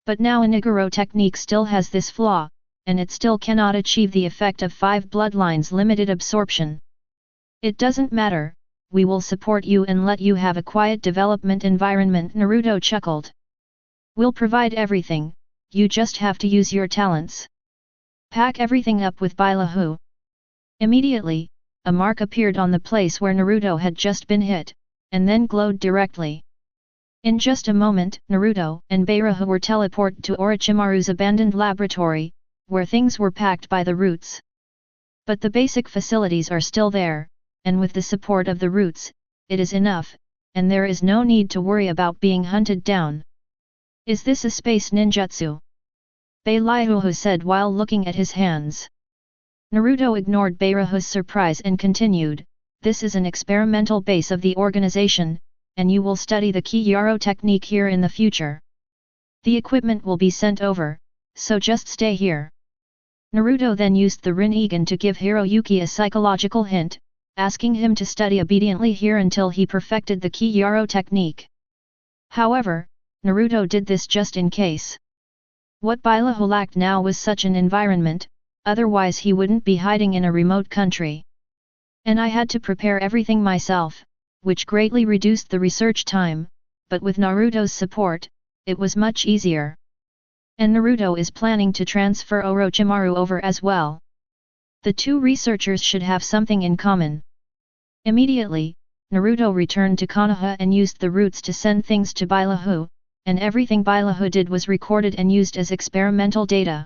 But now Iniguro technique still has this flaw, and it still cannot achieve the effect of 5 bloodlines limited absorption. It doesn't matter, we will support you and let you have a quiet development environment, Naruto chuckled. We'll provide everything, you just have to use your talents. Pack everything up with Bailahu. Immediately, a mark appeared on the place where Naruto had just been hit, and then glowed directly. In just a moment, Naruto and Bailahu were teleported to Orochimaru's abandoned laboratory, where things were packed by the roots. But the basic facilities are still there, and with the support of the roots, it is enough, and there is no need to worry about being hunted down. Is this a space ninjutsu? Bailahu said while looking at his hands. Naruto ignored Bailahu's surprise and continued, this is an experimental base of the organization, and you will study the Kiyaro technique here in the future. The equipment will be sent over, so just stay here. Naruto then used the Rinnegan to give Hiroyuki a psychological hint, asking him to study obediently here until he perfected the Kiyaro technique. However, Naruto did this just in case. What Bailahu lacked now was such an environment, otherwise he wouldn't be hiding in a remote country. And I had to prepare everything myself, which greatly reduced the research time, but with Naruto's support, it was much easier. And Naruto is planning to transfer Orochimaru over as well. The two researchers should have something in common. Immediately, Naruto returned to Konoha and used the roots to send things to Bailahu, and everything Bailahu did was recorded and used as experimental data.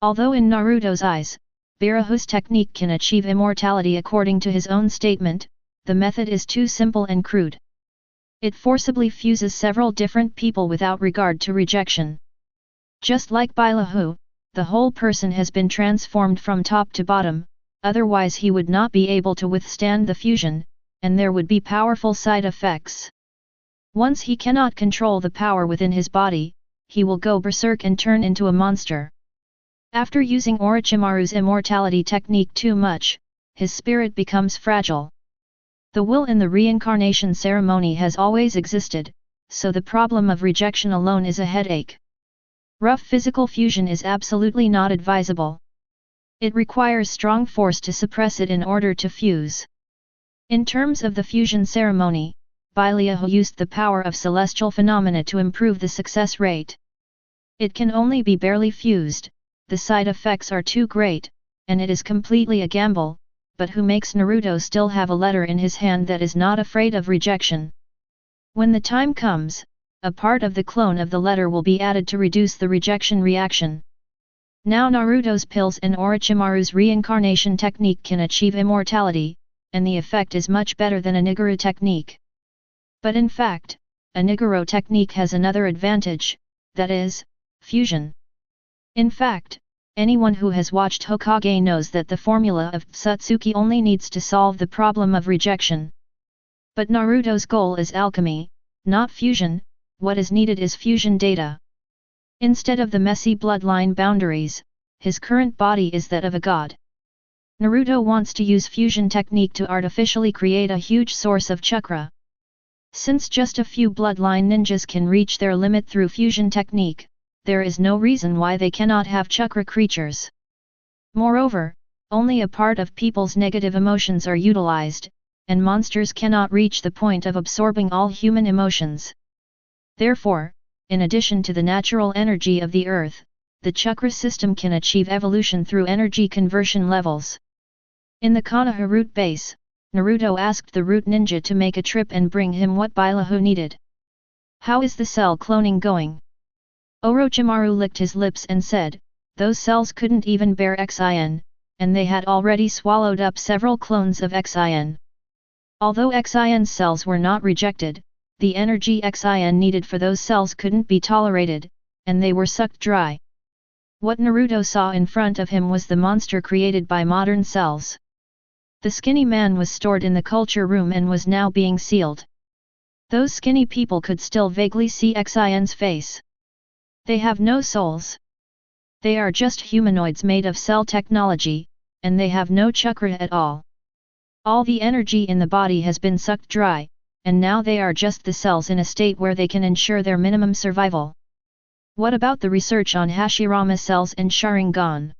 Although in Naruto's eyes, Bailahu's technique can achieve immortality according to his own statement, the method is too simple and crude. It forcibly fuses several different people without regard to rejection. Just like Bailahu, the whole person has been transformed from top to bottom, otherwise he would not be able to withstand the fusion, and there would be powerful side effects. Once he cannot control the power within his body, he will go berserk and turn into a monster. After using Orochimaru's immortality technique too much, his spirit becomes fragile. The will in the reincarnation ceremony has always existed, so the problem of rejection alone is a headache. Rough physical fusion is absolutely not advisable. It requires strong force to suppress it in order to fuse. In terms of the fusion ceremony, Bailahu used the power of celestial phenomena to improve the success rate. It can only be barely fused, the side effects are too great, and it is completely a gamble, but who makes Naruto still have a letter in his hand that is not afraid of rejection? When the time comes, a part of the clone of the letter will be added to reduce the rejection reaction. Now Naruto's pills and Orochimaru's reincarnation technique can achieve immortality, and the effect is much better than a Niguru technique. But in fact, a Niguru technique has another advantage, that is, fusion. In fact, anyone who has watched Hokage knows that the formula of Satsuki only needs to solve the problem of rejection. But Naruto's goal is alchemy, not fusion, what is needed is fusion data. Instead of the messy bloodline boundaries, his current body is that of a god. Naruto wants to use fusion technique to artificially create a huge source of chakra. Since just a few bloodline ninjas can reach their limit through fusion technique, there is no reason why they cannot have chakra creatures. Moreover, only a part of people's negative emotions are utilized, and monsters cannot reach the point of absorbing all human emotions. Therefore, in addition to the natural energy of the earth, the chakra system can achieve evolution through energy conversion levels. In the Konoha root base, Naruto asked the root ninja to make a trip and bring him what Bailahu needed. How is the cell cloning going? Orochimaru licked his lips and said, those cells couldn't even bear Xin, and they had already swallowed up several clones of Xin. Although Xin's cells were not rejected, the energy Xin needed for those cells couldn't be tolerated, and they were sucked dry. What Naruto saw in front of him was the monster created by modern cells. The skinny man was stored in the culture room and was now being sealed. Those skinny people could still vaguely see Xin's face. They have no souls. They are just humanoids made of cell technology, and they have no chakra at all. All the energy in the body has been sucked dry, and now they are just the cells in a state where they can ensure their minimum survival. What about the research on Hashirama cells and Sharingan?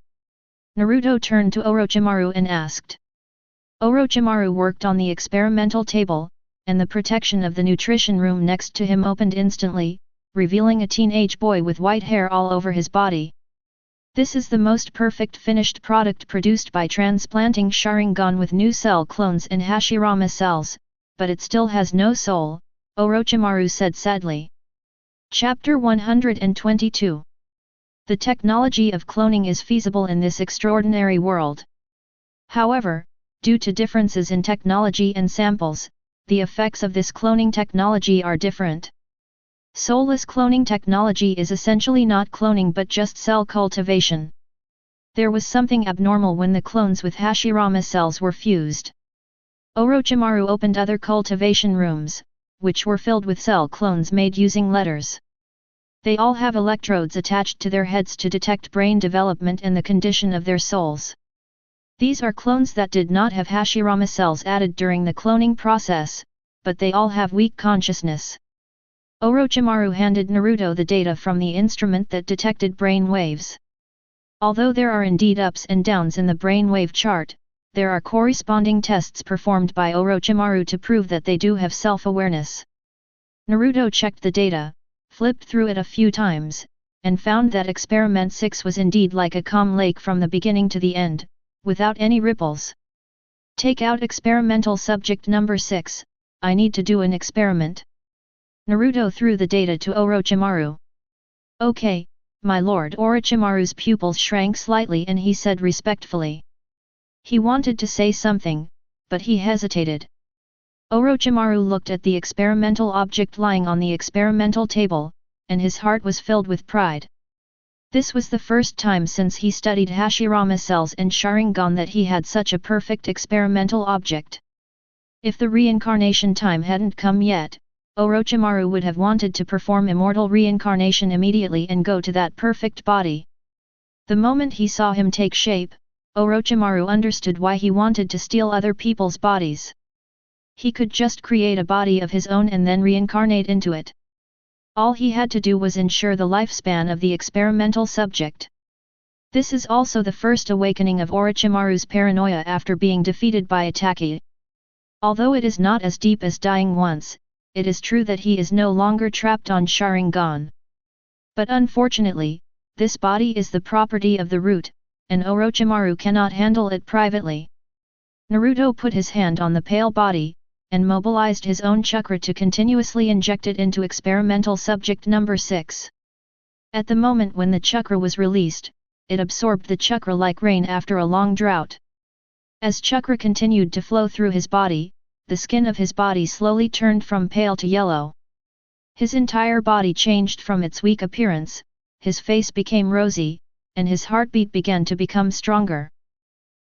Naruto turned to Orochimaru and asked. Orochimaru worked on the experimental table, and the protection of the nutrition room next to him opened instantly, revealing a teenage boy with white hair all over his body. This is the most perfect finished product produced by transplanting Sharingan with new cell clones and Hashirama cells, but it still has no soul, Orochimaru said sadly. Chapter 122. The technology of cloning is feasible in this extraordinary world. However, due to differences in technology and samples, the effects of this cloning technology are different. Soulless cloning technology is essentially not cloning but just cell cultivation. There was something abnormal when the clones with Hashirama cells were fused. Orochimaru opened other cultivation rooms, which were filled with cell clones made using letters. They all have electrodes attached to their heads to detect brain development and the condition of their souls. These are clones that did not have Hashirama cells added during the cloning process, but they all have weak consciousness. Orochimaru handed Naruto the data from the instrument that detected brain waves. Although there are indeed ups and downs in the brainwave chart, there are corresponding tests performed by Orochimaru to prove that they do have self-awareness. Naruto checked the data, flipped through it a few times, and found that Experiment 6 was indeed like a calm lake from the beginning to the end, without any ripples. Take out experimental subject number 6, I need to do an experiment. Naruto threw the data to Orochimaru. Okay, my lord. Orochimaru's pupils shrank slightly and he said respectfully. He wanted to say something, but he hesitated. Orochimaru looked at the experimental object lying on the experimental table, and his heart was filled with pride. This was the first time since he studied Hashirama cells and Sharingan that he had such a perfect experimental object. If the reincarnation time hadn't come yet, Orochimaru would have wanted to perform immortal reincarnation immediately and go to that perfect body. The moment he saw him take shape, Orochimaru understood why he wanted to steal other people's bodies. He could just create a body of his own and then reincarnate into it. All he had to do was ensure the lifespan of the experimental subject. This is also the first awakening of Orochimaru's paranoia after being defeated by Itachi. Although it is not as deep as dying once, it is true that he is no longer trapped on Sharingan. But unfortunately, this body is the property of the root, and Orochimaru cannot handle it privately. Naruto put his hand on the pale body, and mobilized his own chakra to continuously inject it into experimental subject number 6. At the moment when the chakra was released, it absorbed the chakra like rain after a long drought. As chakra continued to flow through his body, the skin of his body slowly turned from pale to yellow. His entire body changed from its weak appearance, his face became rosy, and his heartbeat began to become stronger.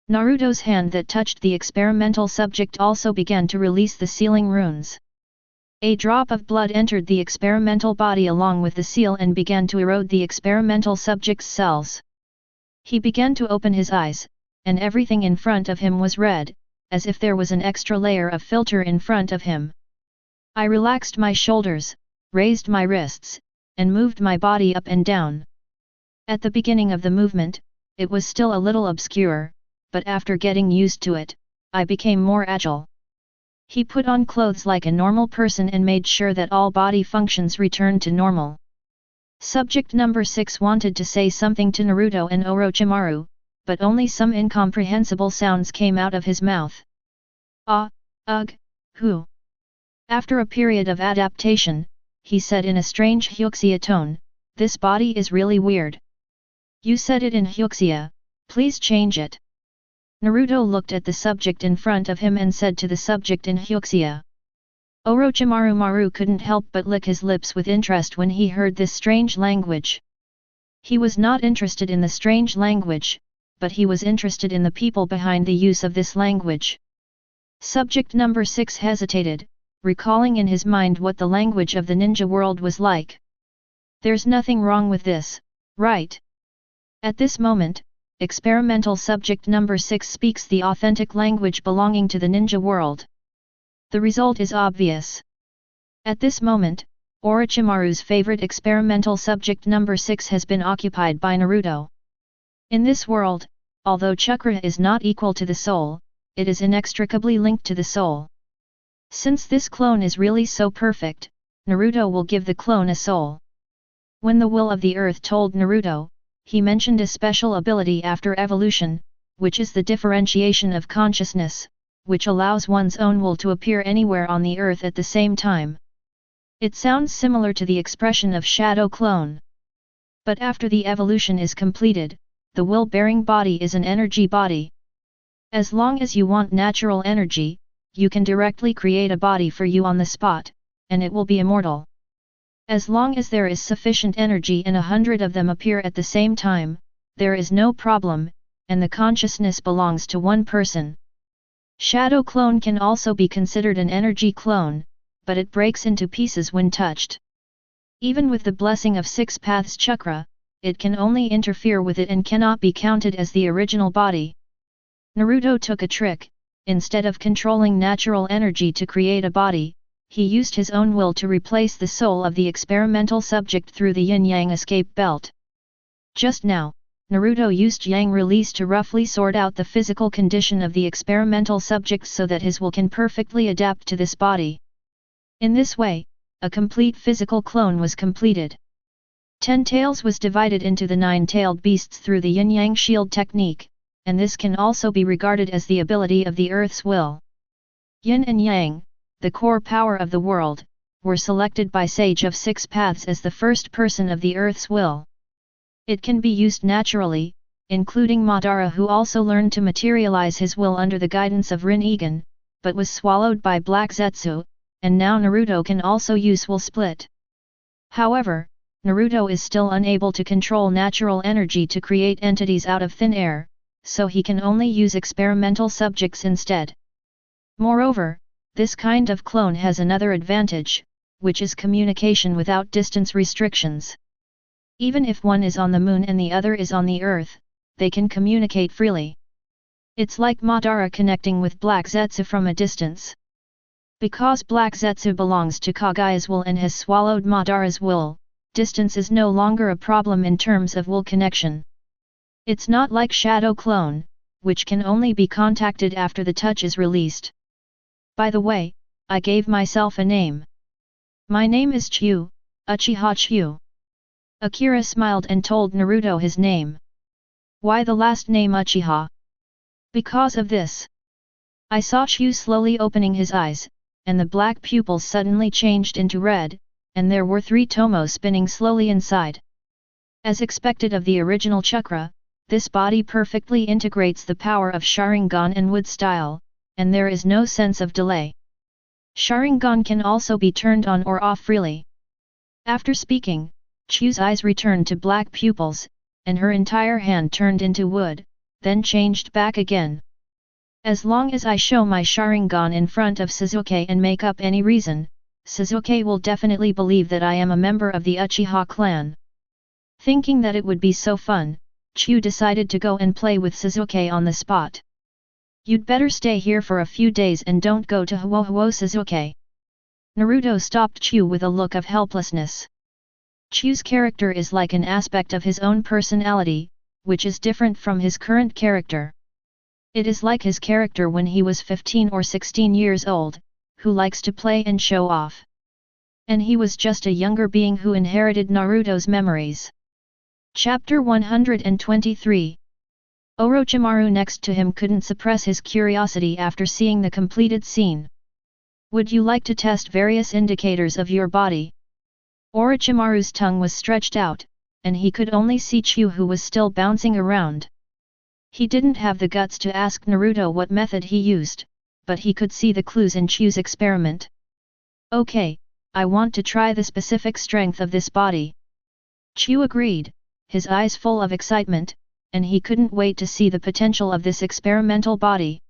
Naruto's hand that touched the experimental subject also began to release the sealing runes. A drop of blood entered the experimental body along with the seal and began to erode the experimental subject's cells. He began to open his eyes, and everything in front of him was red, as if there was an extra layer of filter in front of him. I relaxed my shoulders, raised my wrists, and moved my body up and down. At the beginning of the movement, it was still a little obscure, but after getting used to it, I became more agile. He put on clothes like a normal person and made sure that all body functions returned to normal. Subject number 6 wanted to say something to Naruto and Orochimaru, but only some incomprehensible sounds came out of his mouth. Ah, ugh, who? After a period of adaptation, he said in a strange Hyuxia tone, this body is really weird. You said it in Hyuxia, please change it. Naruto looked at the subject in front of him and said to the subject in Hyuxia. Orochimaru couldn't help but lick his lips with interest when he heard this strange language. He was not interested in the strange language, but he was interested in the people behind the use of this language. Subject number 6 hesitated, recalling in his mind what the language of the ninja world was like. There's nothing wrong with this, right? At this moment, experimental subject number 6 speaks the authentic language belonging to the ninja world. The result is obvious. At this moment, Orochimaru's favorite experimental subject number 6 has been occupied by Naruto. In this world, although chakra is not equal to the soul, it is inextricably linked to the soul. Since this clone is really so perfect, Naruto will give the clone a soul. When the will of the earth told Naruto, he mentioned a special ability after evolution, which is the differentiation of consciousness, which allows one's own will to appear anywhere on the earth at the same time. It sounds similar to the expression of shadow clone. But after the evolution is completed, the will-bearing body is an energy body. As long as you want natural energy, you can directly create a body for you on the spot, and it will be immortal. As long as there is sufficient energy and 100 of them appear at the same time, there is no problem, and the consciousness belongs to one person. Shadow clone can also be considered an energy clone, but it breaks into pieces when touched. Even with the blessing of 6 paths chakra, it can only interfere with it and cannot be counted as the original body. Naruto took a trick. Instead of controlling natural energy to create a body, he used his own will to replace the soul of the experimental subject through the yin-yang escape belt. Just now, Naruto used yang release to roughly sort out the physical condition of the experimental subject so that his will can perfectly adapt to this body. In this way, a complete physical clone was completed. 10 Tails was divided into the 9-tailed beasts through the yin-yang shield technique, and this can also be regarded as the ability of the Earth's will. Yin and Yang, the core power of the world, were selected by Sage of 6 Paths as the first person of the Earth's will. It can be used naturally, including Madara, who also learned to materialize his will under the guidance of Rin-Egan, but was swallowed by Black Zetsu, and now Naruto can also use will split. However, Naruto is still unable to control natural energy to create entities out of thin air, so he can only use experimental subjects instead. Moreover, this kind of clone has another advantage, which is communication without distance restrictions. Even if one is on the moon and the other is on the earth, they can communicate freely. It's like Madara connecting with Black Zetsu from a distance. Because Black Zetsu belongs to Kaguya's will and has swallowed Madara's will, distance is no longer a problem in terms of will connection. It's not like Shadow Clone, which can only be contacted after the touch is released. By the way, I gave myself a name. My name is Chu, Uchiha Chu. Akira smiled and told Naruto his name. Why the last name Uchiha? Because of this. I saw Chu slowly opening his eyes, and the black pupils suddenly changed into red, and there were 3 tomos spinning slowly inside. As expected of the original chakra, this body perfectly integrates the power of Sharingan and wood style, and there is no sense of delay. Sharingan can also be turned on or off freely. After speaking, Chu's eyes returned to black pupils, and her entire hand turned into wood, then changed back again. As long as I show my Sharingan in front of Sasuke and make up any reason, Sasuke will definitely believe that I am a member of the Uchiha clan. Thinking that it would be so fun, Chu decided to go and play with Sasuke on the spot. You'd better stay here for a few days and don't go to Huo Sasuke. Naruto stopped Chu with a look of helplessness. Chu's character is like an aspect of his own personality, which is different from his current character. It is like his character when he was 15 or 16 years old, who likes to play and show off. And he was just a younger being who inherited Naruto's memories. Chapter 123. Orochimaru next to him couldn't suppress his curiosity after seeing the completed scene. Would you like to test various indicators of your body? Orochimaru's tongue was stretched out, and he could only see Chu, who was still bouncing around. He didn't have the guts to ask Naruto what method he used, but he could see the clues in Chu's experiment. Okay, I want to try the specific strength of this body. Chu agreed, his eyes full of excitement, and he couldn't wait to see the potential of this experimental body.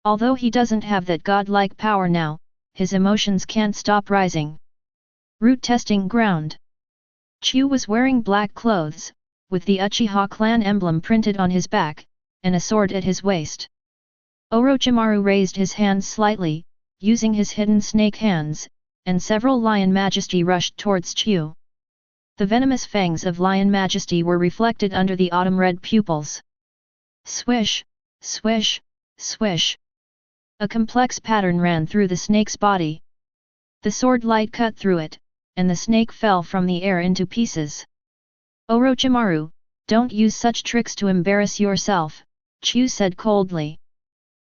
Although he doesn't have that godlike power now, his emotions can't stop rising. Root testing ground. Chu was wearing black clothes, with the Uchiha clan emblem printed on his back, and a sword at his waist. Orochimaru raised his hands slightly, using his hidden snake hands, and several Lion Majesty rushed towards Chu. The venomous fangs of Lion Majesty were reflected under the autumn-red pupils. Swish, swish, swish. A complex pattern ran through the snake's body. The sword light cut through it, and the snake fell from the air into pieces. Orochimaru, don't use such tricks to embarrass yourself, Chu said coldly.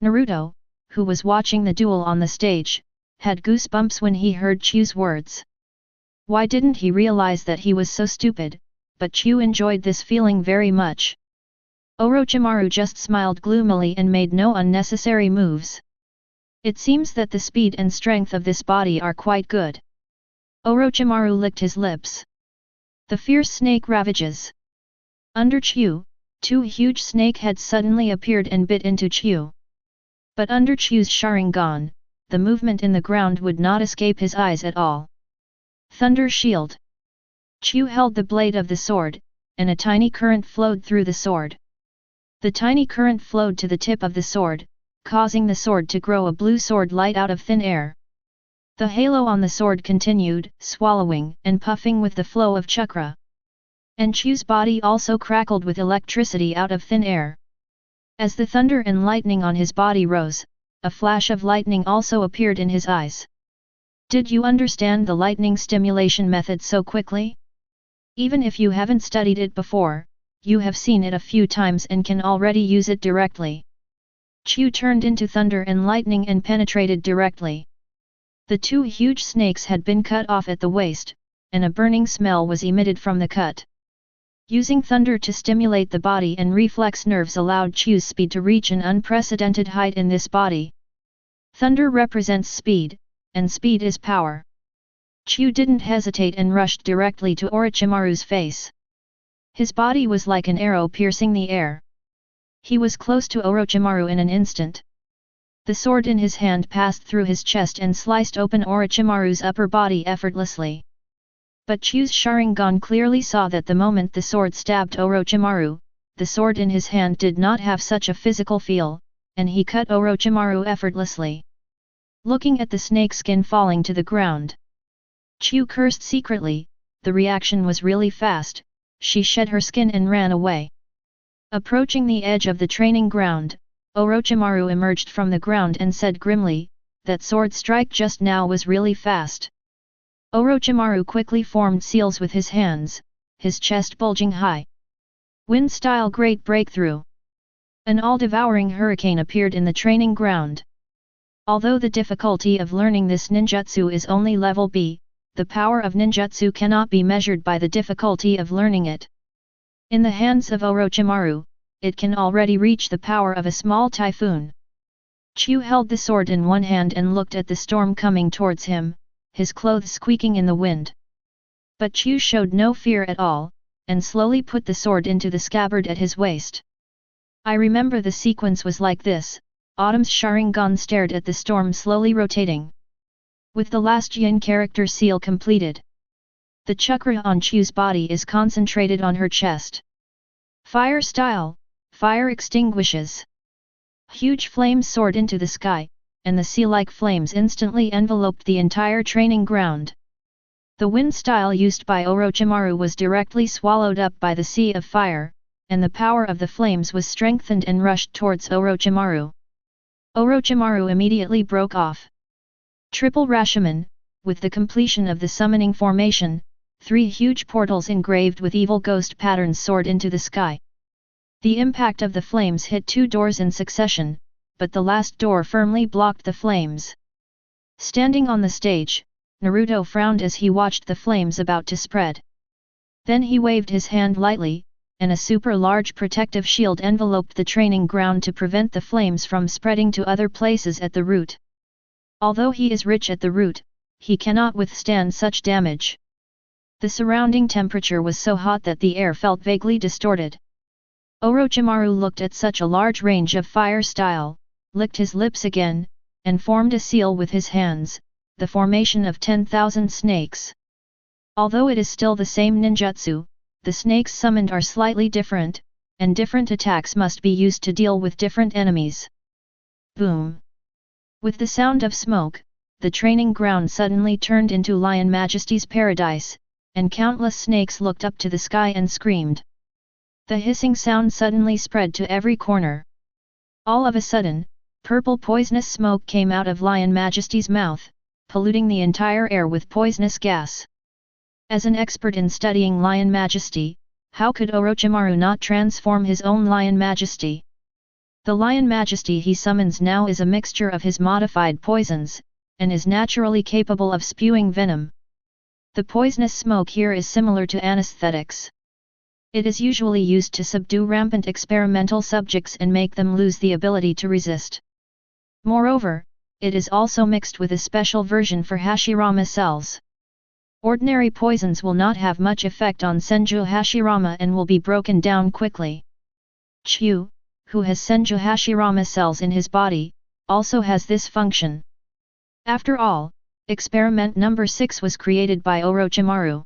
Naruto, who was watching the duel on the stage, had goosebumps when he heard Chu's words. Why didn't he realize that he was so stupid, but Chu enjoyed this feeling very much. Orochimaru just smiled gloomily and made no unnecessary moves. It seems that the speed and strength of this body are quite good. Orochimaru licked his lips. The fierce snake ravages. Under Chu, two huge snake heads suddenly appeared and bit into Chu. But under Chu's Sharingan, the movement in the ground would not escape his eyes at all. Thunder Shield. Chu held the blade of the sword, and a tiny current flowed through the sword. The tiny current flowed to the tip of the sword, causing the sword to grow a blue sword light out of thin air. The halo on the sword continued, swallowing and puffing with the flow of chakra. And Chu's body also crackled with electricity out of thin air. As the thunder and lightning on his body rose, a flash of lightning also appeared in his eyes. Did you understand the lightning stimulation method so quickly? Even if you haven't studied it before, you have seen it a few times and can already use it directly. Chu turned into thunder and lightning and penetrated directly. The two huge snakes had been cut off at the waist, and a burning smell was emitted from the cut. Using thunder to stimulate the body and reflex nerves allowed Chu's speed to reach an unprecedented height in this body. Thunder represents speed, and speed is power. Chu didn't hesitate and rushed directly to Orochimaru's face. His body was like an arrow piercing the air. He was close to Orochimaru in an instant. The sword in his hand passed through his chest and sliced open Orochimaru's upper body effortlessly. But Chu's Sharingan clearly saw that the moment the sword stabbed Orochimaru, the sword in his hand did not have such a physical feel, and he cut Orochimaru effortlessly. Looking at the snake skin falling to the ground, Chu cursed secretly. The reaction was really fast. She shed her skin and ran away. Approaching the edge of the training ground, Orochimaru emerged from the ground and said grimly, "That sword strike just now was really fast." Orochimaru quickly formed seals with his hands, his chest bulging high. Wind-style great breakthrough. An all-devouring hurricane appeared in the training ground. Although the difficulty of learning this ninjutsu is only level B, the power of ninjutsu cannot be measured by the difficulty of learning it. In the hands of Orochimaru, it can already reach the power of a small typhoon. Chu held the sword in one hand and looked at the storm coming towards him, his clothes squeaking in the wind. But Chu showed no fear at all, and slowly put the sword into the scabbard at his waist. I remember the sequence was like this. Autumn's Sharingan stared at the storm slowly rotating. With the last yin character seal completed, the chakra on Chu's body is concentrated on her chest. Fire style, fire extinguishes. Huge flames soared into the sky, and the sea-like flames instantly enveloped the entire training ground. The wind style used by Orochimaru was directly swallowed up by the sea of fire, and the power of the flames was strengthened and rushed towards Orochimaru. Orochimaru immediately broke off. Triple Rashomon, with the completion of the summoning formation, 3 huge portals engraved with evil ghost patterns soared into the sky. The impact of the flames hit 2 doors in succession, but the last door firmly blocked the flames. Standing on the stage, Naruto frowned as he watched the flames about to spread. Then he waved his hand lightly, and a super-large protective shield enveloped the training ground to prevent the flames from spreading to other places at the root. Although he is rich at the root, he cannot withstand such damage. The surrounding temperature was so hot that the air felt vaguely distorted. Orochimaru looked at such a large range of fire style, licked his lips again, and formed a seal with his hands, the formation of 10,000 snakes. Although it is still the same ninjutsu, the snakes summoned are slightly different, and different attacks must be used to deal with different enemies. Boom! With the sound of smoke, the training ground suddenly turned into Lion Majesty's paradise, and countless snakes looked up to the sky and screamed. The hissing sound suddenly spread to every corner. All of a sudden, purple poisonous smoke came out of Lion Majesty's mouth, polluting the entire air with poisonous gas. As an expert in studying Lion Majesty, how could Orochimaru not transform his own Lion Majesty? The Lion Majesty he summons now is a mixture of his modified poisons, and is naturally capable of spewing venom. The poisonous smoke here is similar to anesthetics. It is usually used to subdue rampant experimental subjects and make them lose the ability to resist. Moreover, it is also mixed with a special version for Hashirama cells. Ordinary poisons will not have much effect on Senju Hashirama and will be broken down quickly. Chu, who has Senju Hashirama cells in his body, also has this function. After all, experiment number 6 was created by Orochimaru.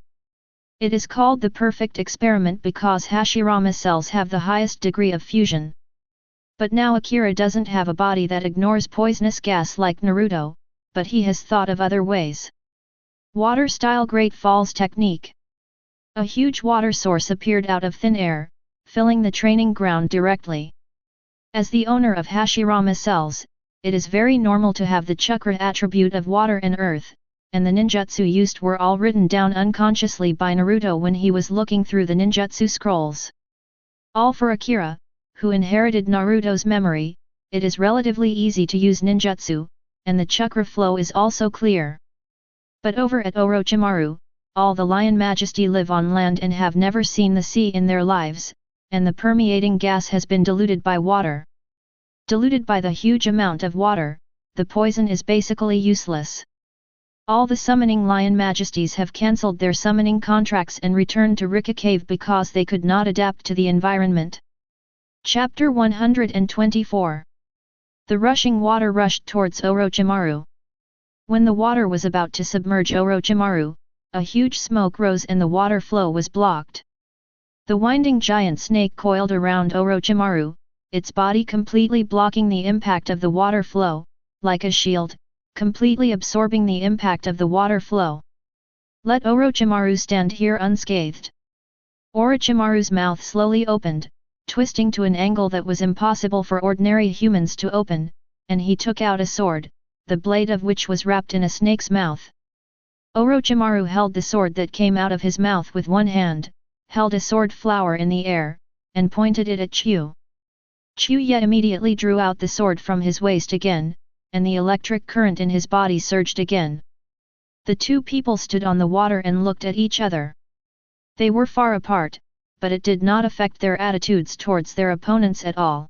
It is called the perfect experiment because Hashirama cells have the highest degree of fusion. But now Akira doesn't have a body that ignores poisonous gas like Naruto, but he has thought of other ways. Water-style Great Falls technique. A huge water source appeared out of thin air, filling the training ground directly. As the owner of Hashirama cells, it is very normal to have the chakra attribute of water and earth, and the ninjutsu used were all written down unconsciously by Naruto when he was looking through the ninjutsu scrolls. All for Akira, who inherited Naruto's memory, it is relatively easy to use ninjutsu, and the chakra flow is also clear. But over at Orochimaru, all the Lion Majesty live on land and have never seen the sea in their lives, and the permeating gas has been diluted by water. Diluted by the huge amount of water, the poison is basically useless. All the summoning Lion Majesties have cancelled their summoning contracts and returned to Rika Cave because they could not adapt to the environment. Chapter 124. The rushing water rushed towards Orochimaru. When the water was about to submerge Orochimaru, a huge smoke rose and the water flow was blocked. The winding giant snake coiled around Orochimaru, its body completely blocking the impact of the water flow, like a shield, completely absorbing the impact of the water flow. Let Orochimaru stand here unscathed. Orochimaru's mouth slowly opened, twisting to an angle that was impossible for ordinary humans to open, and he took out a sword, the blade of which was wrapped in a snake's mouth. Orochimaru held the sword that came out of his mouth with one hand, held a sword flower in the air, and pointed it at Chu. Chuya immediately drew out the sword from his waist again, and the electric current in his body surged again. The two people stood on the water and looked at each other. They were far apart, but it did not affect their attitudes towards their opponents at all.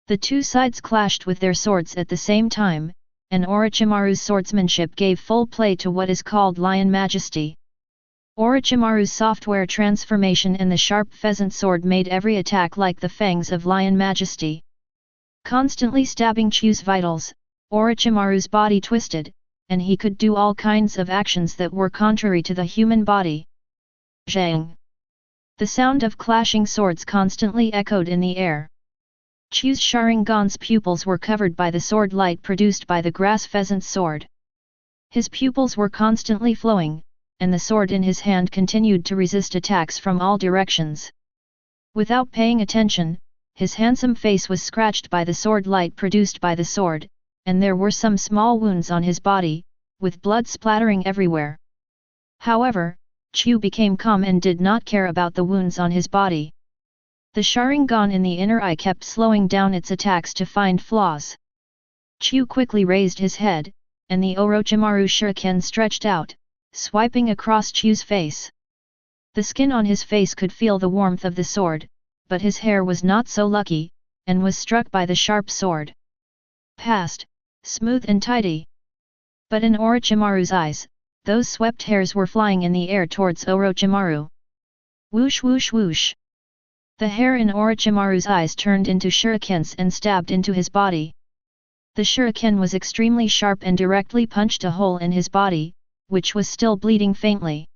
The two sides clashed with their swords at the same time, and Orochimaru's swordsmanship gave full play to what is called Lion Majesty. Orochimaru's software transformation and the sharp pheasant sword made every attack like the fangs of Lion Majesty. Constantly stabbing Chu's vitals, Orochimaru's body twisted, and he could do all kinds of actions that were contrary to the human body. Zhang! The sound of clashing swords constantly echoed in the air. Chu's Sharingan's pupils were covered by the sword light produced by the grass pheasant's sword. His pupils were constantly flowing, and the sword in his hand continued to resist attacks from all directions. Without paying attention, his handsome face was scratched by the sword light produced by the sword, and there were some small wounds on his body, with blood splattering everywhere. However, Chu became calm and did not care about the wounds on his body. The Sharingan in the inner eye kept slowing down its attacks to find flaws. Chu quickly raised his head, and the Orochimaru shuriken stretched out, swiping across Chu's face. The skin on his face could feel the warmth of the sword, but his hair was not so lucky, and was struck by the sharp sword. Passed, smooth and tidy. But in Orochimaru's eyes, those swept hairs were flying in the air towards Orochimaru. Whoosh whoosh whoosh. The hair in Orochimaru's eyes turned into shurikens and stabbed into his body. The shuriken was extremely sharp and directly punched a hole in his body, which was still bleeding faintly.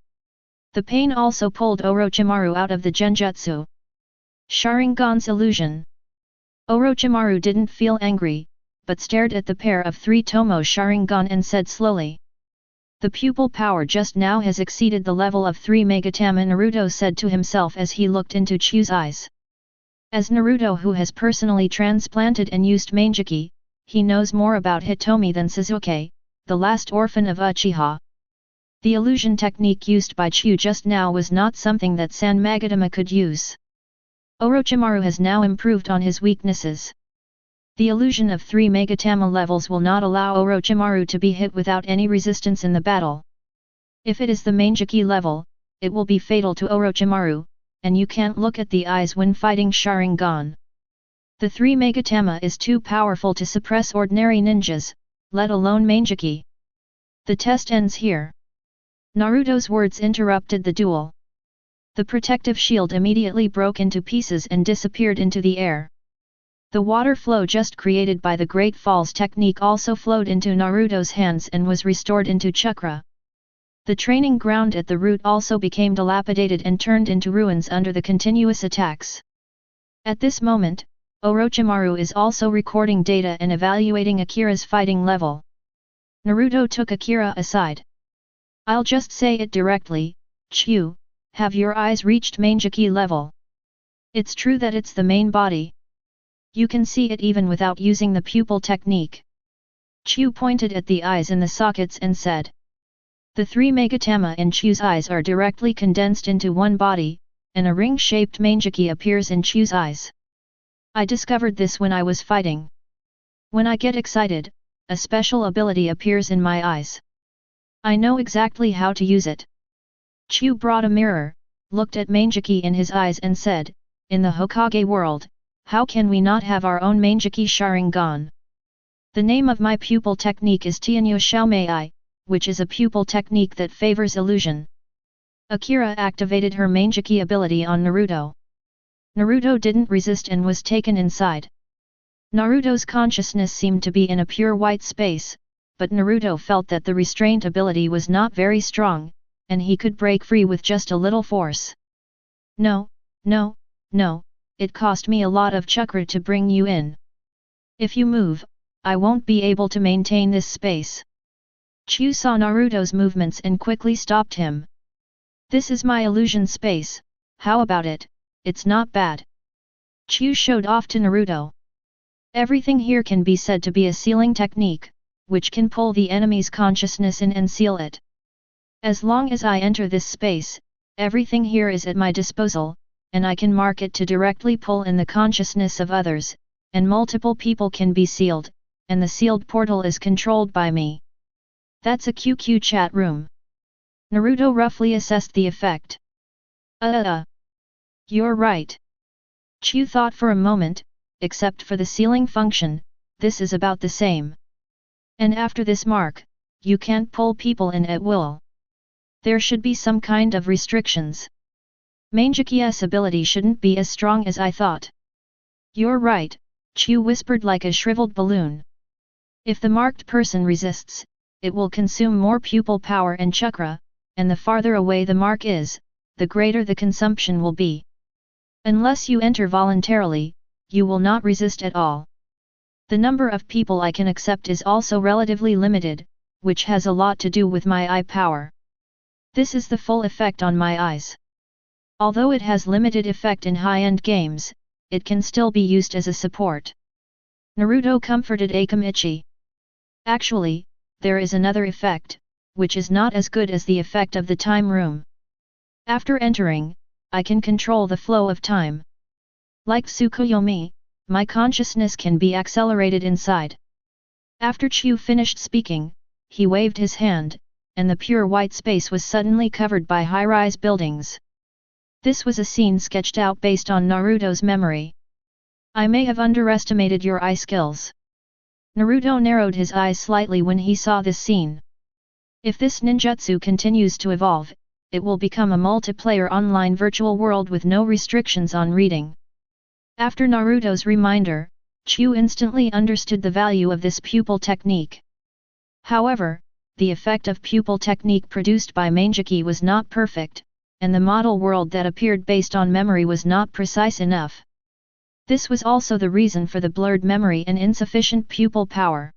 The pain also pulled Orochimaru out of the genjutsu. Sharingan's illusion. Orochimaru didn't feel angry, but stared at the pair of 3 Tomo Sharingan and said slowly. The pupil power just now has exceeded the level of 3 Megatama, Naruto said to himself as he looked into Chu's eyes. As Naruto, who has personally transplanted and used Manjiki, he knows more about Hitomi than Sasuke, the last orphan of Uchiha. The illusion technique used by Chu just now was not something that San Magatama could use. Orochimaru has now improved on his weaknesses. The illusion of 3 Megatama levels will not allow Orochimaru to be hit without any resistance in the battle. If it is the Manjiki level, it will be fatal to Orochimaru, and you can't look at the eyes when fighting Sharingan. The 3 Megatama is too powerful to suppress ordinary ninjas, let alone Manjiki. The test ends here. Naruto's words interrupted the duel. The protective shield immediately broke into pieces and disappeared into the air. The water flow just created by the Great Falls technique also flowed into Naruto's hands and was restored into chakra. The training ground at the root also became dilapidated and turned into ruins under the continuous attacks. At this moment, Orochimaru is also recording data and evaluating Akira's fighting level. Naruto took Akira aside. I'll just say it directly, Chu, have your eyes reached Manjiki level? It's true that it's the main body. You can see it even without using the pupil technique. Chu pointed at the eyes in the sockets and said. The 3 Megatama in Chu's eyes are directly condensed into one body, and a ring-shaped Manjiki appears in Chu's eyes. I discovered this when I was fighting. When I get excited, a special ability appears in my eyes. I know exactly how to use it. Chu brought a mirror, looked at Manjiki in his eyes and said, in the Hokage world, how can we not have our own Manjiki Sharingan? The name of my pupil technique is Tianyo Xiaomei, which is a pupil technique that favors illusion. Akira activated her Manjiki ability on Naruto. Naruto didn't resist and was taken inside. Naruto's consciousness seemed to be in a pure white space, but Naruto felt that the restraint ability was not very strong, and he could break free with just a little force. No, it cost me a lot of chakra to bring you in. If you move, I won't be able to maintain this space. Chu saw Naruto's movements and quickly stopped him. This is my illusion space, how about it? It's not bad. Chu showed off to Naruto. Everything here can be said to be a sealing technique, which can pull the enemy's consciousness in and seal it. As long as I enter this space, everything here is at my disposal, and I can mark it to directly pull in the consciousness of others, and multiple people can be sealed, and the sealed portal is controlled by me. That's a QQ chat room. Naruto roughly assessed the effect. You're right. Chu thought for a moment, except for the sealing function, this is about the same. And after this mark, you can't pull people in at will. There should be some kind of restrictions. Manjiki's ability shouldn't be as strong as I thought. You're right, Chu whispered like a shriveled balloon. If the marked person resists, it will consume more pupil power and chakra, and the farther away the mark is, the greater the consumption will be. Unless you enter voluntarily, you will not resist at all. The number of people I can accept is also relatively limited, which has a lot to do with my eye power. This is the full effect on my eyes. Although it has limited effect in high-end games, it can still be used as a support. Naruto comforted Akamichi. Actually, there is another effect, which is not as good as the effect of the time room. After entering, I can control the flow of time. Like Tsukuyomi, my consciousness can be accelerated inside. After Chu finished speaking, he waved his hand, and the pure white space was suddenly covered by high-rise buildings. This was a scene sketched out based on Naruto's memory. I may have underestimated your eye skills. Naruto narrowed his eyes slightly when he saw this scene. If this ninjutsu continues to evolve, it will become a multiplayer online virtual world with no restrictions on reading. After Naruto's reminder, Chu instantly understood the value of this pupil technique. However, the effect of pupil technique produced by Manjiki was not perfect, and the model world that appeared based on memory was not precise enough. This was also the reason for the blurred memory and insufficient pupil power.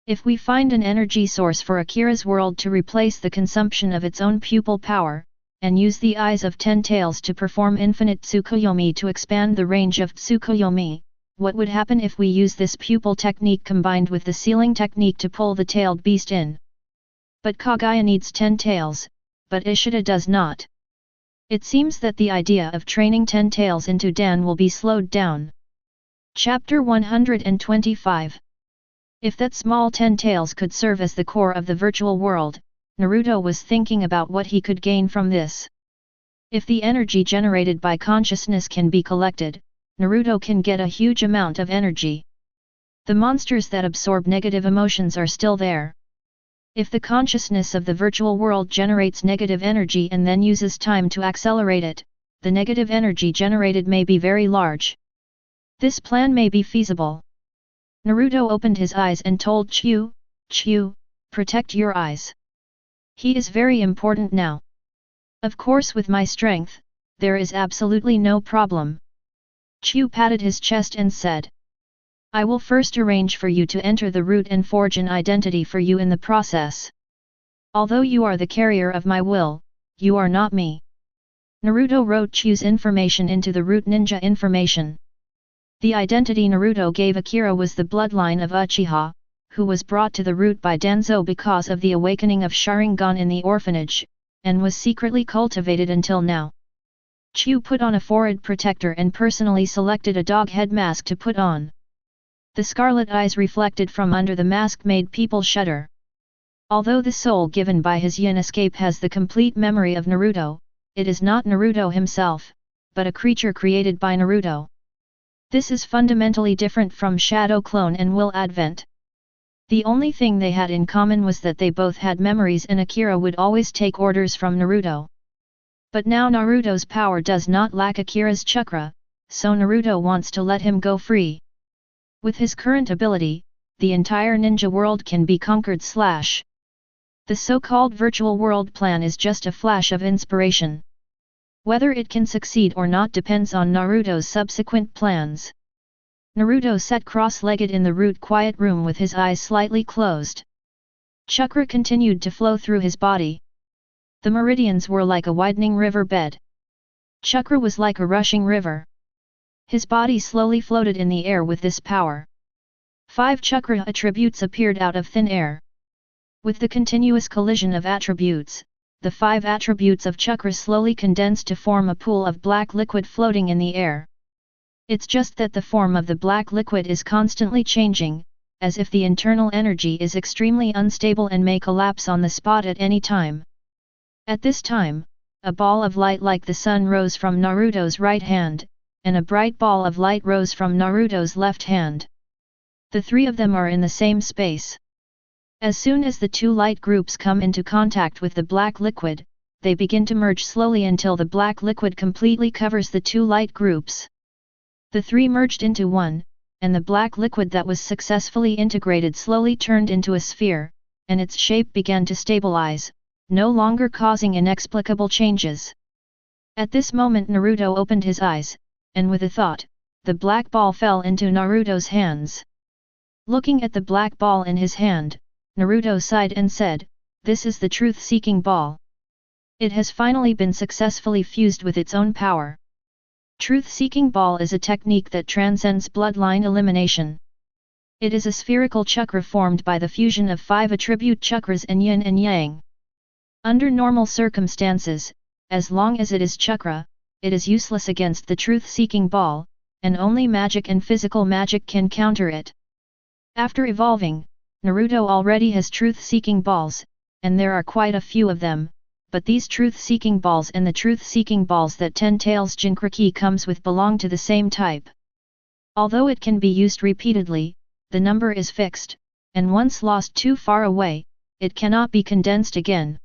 If we find an energy source for Akira's world to replace the consumption of its own pupil power, and use the eyes of 10 tails to perform infinite Tsukuyomi to expand the range of Tsukuyomi, what would happen if we use this pupil technique combined with the sealing technique to pull the tailed beast in? But Kaguya needs 10 tails, but Ishida does not. It seems that the idea of training 10 tails into Dan will be slowed down. Chapter 125. If that small 10 tails could serve as the core of the virtual world, Naruto was thinking about what he could gain from this. If the energy generated by consciousness can be collected, Naruto can get a huge amount of energy. The monsters that absorb negative emotions are still there. If the consciousness of the virtual world generates negative energy and then uses time to accelerate it, the negative energy generated may be very large. This plan may be feasible. Naruto opened his eyes and told Chu, protect your eyes. He is very important now. Of course, with my strength, there is absolutely no problem. Chu patted his chest and said, I will first arrange for you to enter the root and forge an identity for you in the process. Although you are the carrier of my will, you are not me. Naruto wrote Chu's information into the root ninja information. The identity Naruto gave Akira was the bloodline of Uchiha, who was brought to the root by Danzo because of the awakening of Sharingan in the orphanage, and was secretly cultivated until now. Chu put on a forehead protector and personally selected a dog head mask to put on. The scarlet eyes reflected from under the mask made people shudder. Although the soul given by his yin escape has the complete memory of Naruto, it is not Naruto himself, but a creature created by Naruto. This is fundamentally different from Shadow Clone and Will Advent. The only thing they had in common was that they both had memories and Akira would always take orders from Naruto. But now Naruto's power does not lack Akira's chakra, so Naruto wants to let him go free. With his current ability, the entire ninja world can be conquered. The so-called virtual world plan is just a flash of inspiration. Whether it can succeed or not depends on Naruto's subsequent plans. Naruto sat cross-legged in the root quiet room with his eyes slightly closed. Chakra continued to flow through his body. The meridians were like a widening river bed. Chakra was like a rushing river. His body slowly floated in the air with this power. 5 chakra attributes appeared out of thin air. With the continuous collision of attributes, the 5 attributes of chakra slowly condensed to form a pool of black liquid floating in the air. It's just that the form of the black liquid is constantly changing, as if the internal energy is extremely unstable and may collapse on the spot at any time. At this time, a ball of light like the sun rose from Naruto's right hand, and a bright ball of light rose from Naruto's left hand. The 3 of them are in the same space. As soon as the 2 light groups come into contact with the black liquid, they begin to merge slowly until the black liquid completely covers the 2 light groups. The 3 merged into one, and the black liquid that was successfully integrated slowly turned into a sphere, and its shape began to stabilize, no longer causing inexplicable changes. At this moment Naruto opened his eyes, and with a thought, the black ball fell into Naruto's hands. Looking at the black ball in his hand, Naruto sighed and said, "This is the truth-seeking ball. It has finally been successfully fused with its own power." Truth-seeking ball is a technique that transcends bloodline elimination. It is a spherical chakra formed by the fusion of 5 attribute chakras and yin and yang. Under normal circumstances, as long as it is chakra, it is useless against the truth-seeking ball, and only magic and physical magic can counter it. After evolving, Naruto already has truth-seeking balls, and there are quite a few of them, but these truth-seeking balls and the truth-seeking balls that 10 Tails Jinchuriki comes with belong to the same type. Although it can be used repeatedly, the number is fixed, and once lost too far away, it cannot be condensed again.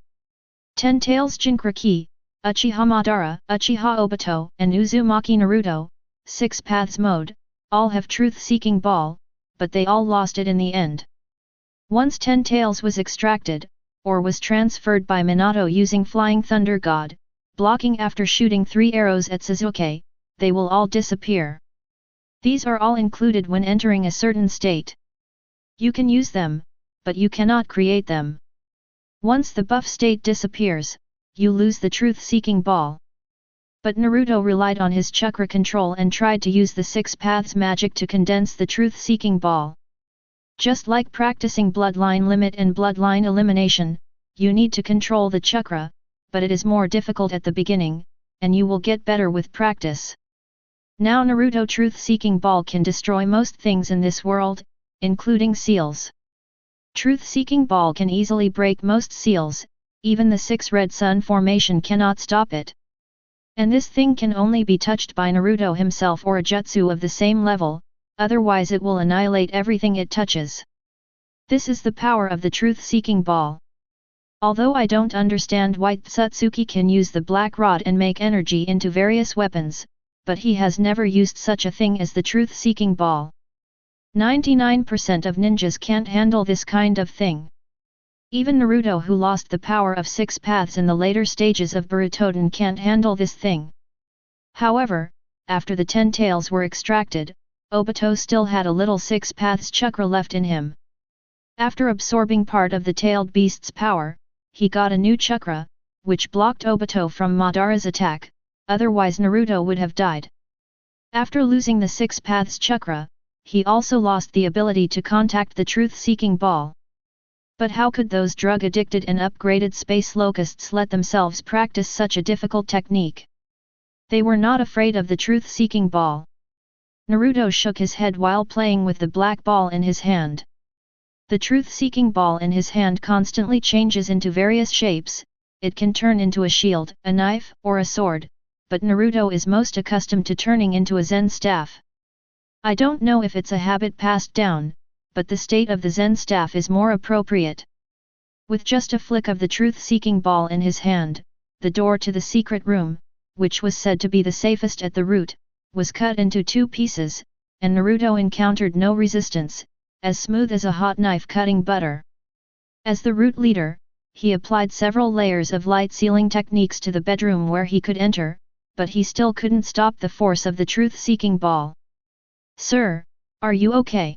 10 Tails Jinchuriki, Uchiha Madara, Uchiha Obito, and Uzumaki Naruto, 6 Paths Mode, all have truth-seeking ball, but they all lost it in the end. Once 10 Tails was extracted, or was transferred by Minato using Flying Thunder God, blocking after shooting 3 arrows at Sasuke, they will all disappear. These are all included when entering a certain state. You can use them, but you cannot create them. Once the buff state disappears, you lose the truth-seeking ball. But Naruto relied on his chakra control and tried to use the Six Paths magic to condense the truth-seeking ball. Just like practicing bloodline limit and bloodline elimination, you need to control the chakra, but it is more difficult at the beginning, and you will get better with practice. Now Naruto truth-seeking ball can destroy most things in this world, including seals. Truth-seeking ball can easily break most seals, even the Six Red Sun formation cannot stop it. And this thing can only be touched by Naruto himself or a jutsu of the same level, otherwise it will annihilate everything it touches. This is the power of the truth-seeking ball. Although I don't understand why Tsutsuki can use the black rod and make energy into various weapons, but he has never used such a thing as the truth-seeking ball. 99% of ninjas can't handle this kind of thing. Even Naruto, who lost the power of Six Paths in the later stages of Borutoden, can't handle this thing. However, after the 10 tails were extracted, Obito still had a little Six Paths chakra left in him. After absorbing part of the tailed beast's power, he got a new chakra, which blocked Obito from Madara's attack, otherwise Naruto would have died. After losing the Six Paths chakra, he also lost the ability to contact the truth-seeking ball. But how could those drug-addicted and upgraded space locusts let themselves practice such a difficult technique? They were not afraid of the truth-seeking ball. Naruto shook his head while playing with the black ball in his hand. The truth-seeking ball in his hand constantly changes into various shapes. It can turn into a shield, a knife, or a sword, but Naruto is most accustomed to turning into a Zen staff. I don't know if it's a habit passed down, but the state of the Zen staff is more appropriate. With just a flick of the truth-seeking ball in his hand, the door to the secret room, which was said to be the safest at the root, was cut into 2 pieces, and Naruto encountered no resistance, as smooth as a hot knife cutting butter. As the root leader, he applied several layers of light sealing techniques to the bedroom where he could enter, but he still couldn't stop the force of the truth-seeking ball. "Sir, are you okay?"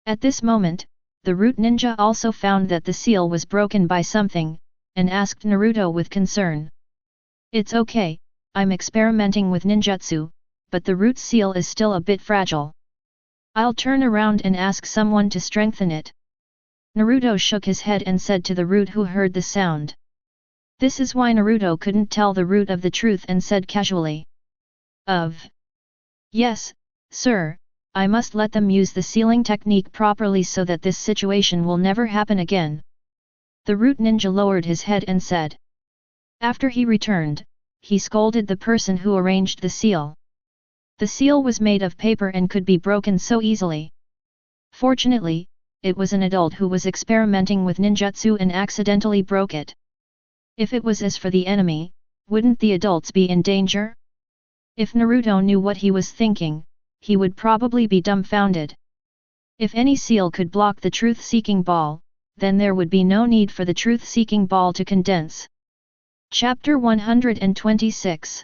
At this moment, the root ninja also found that the seal was broken by something, and asked Naruto with concern. "It's okay, I'm experimenting with ninjutsu, but the root seal is still a bit fragile. I'll turn around and ask someone to strengthen it." Naruto shook his head and said to the root who heard the sound. This is why Naruto couldn't tell the root of the truth and said casually. "Yes, sir. I must let them use the sealing technique properly so that this situation will never happen again." The root ninja lowered his head and said. After he returned, he scolded the person who arranged the seal. The seal was made of paper and could be broken so easily. Fortunately, it was an adult who was experimenting with ninjutsu and accidentally broke it. If it was as for the enemy, wouldn't the adults be in danger? If Naruto knew what he was thinking, he would probably be dumbfounded. If any seal could block the truth-seeking ball, then there would be no need for the truth-seeking ball to condense. Chapter 126.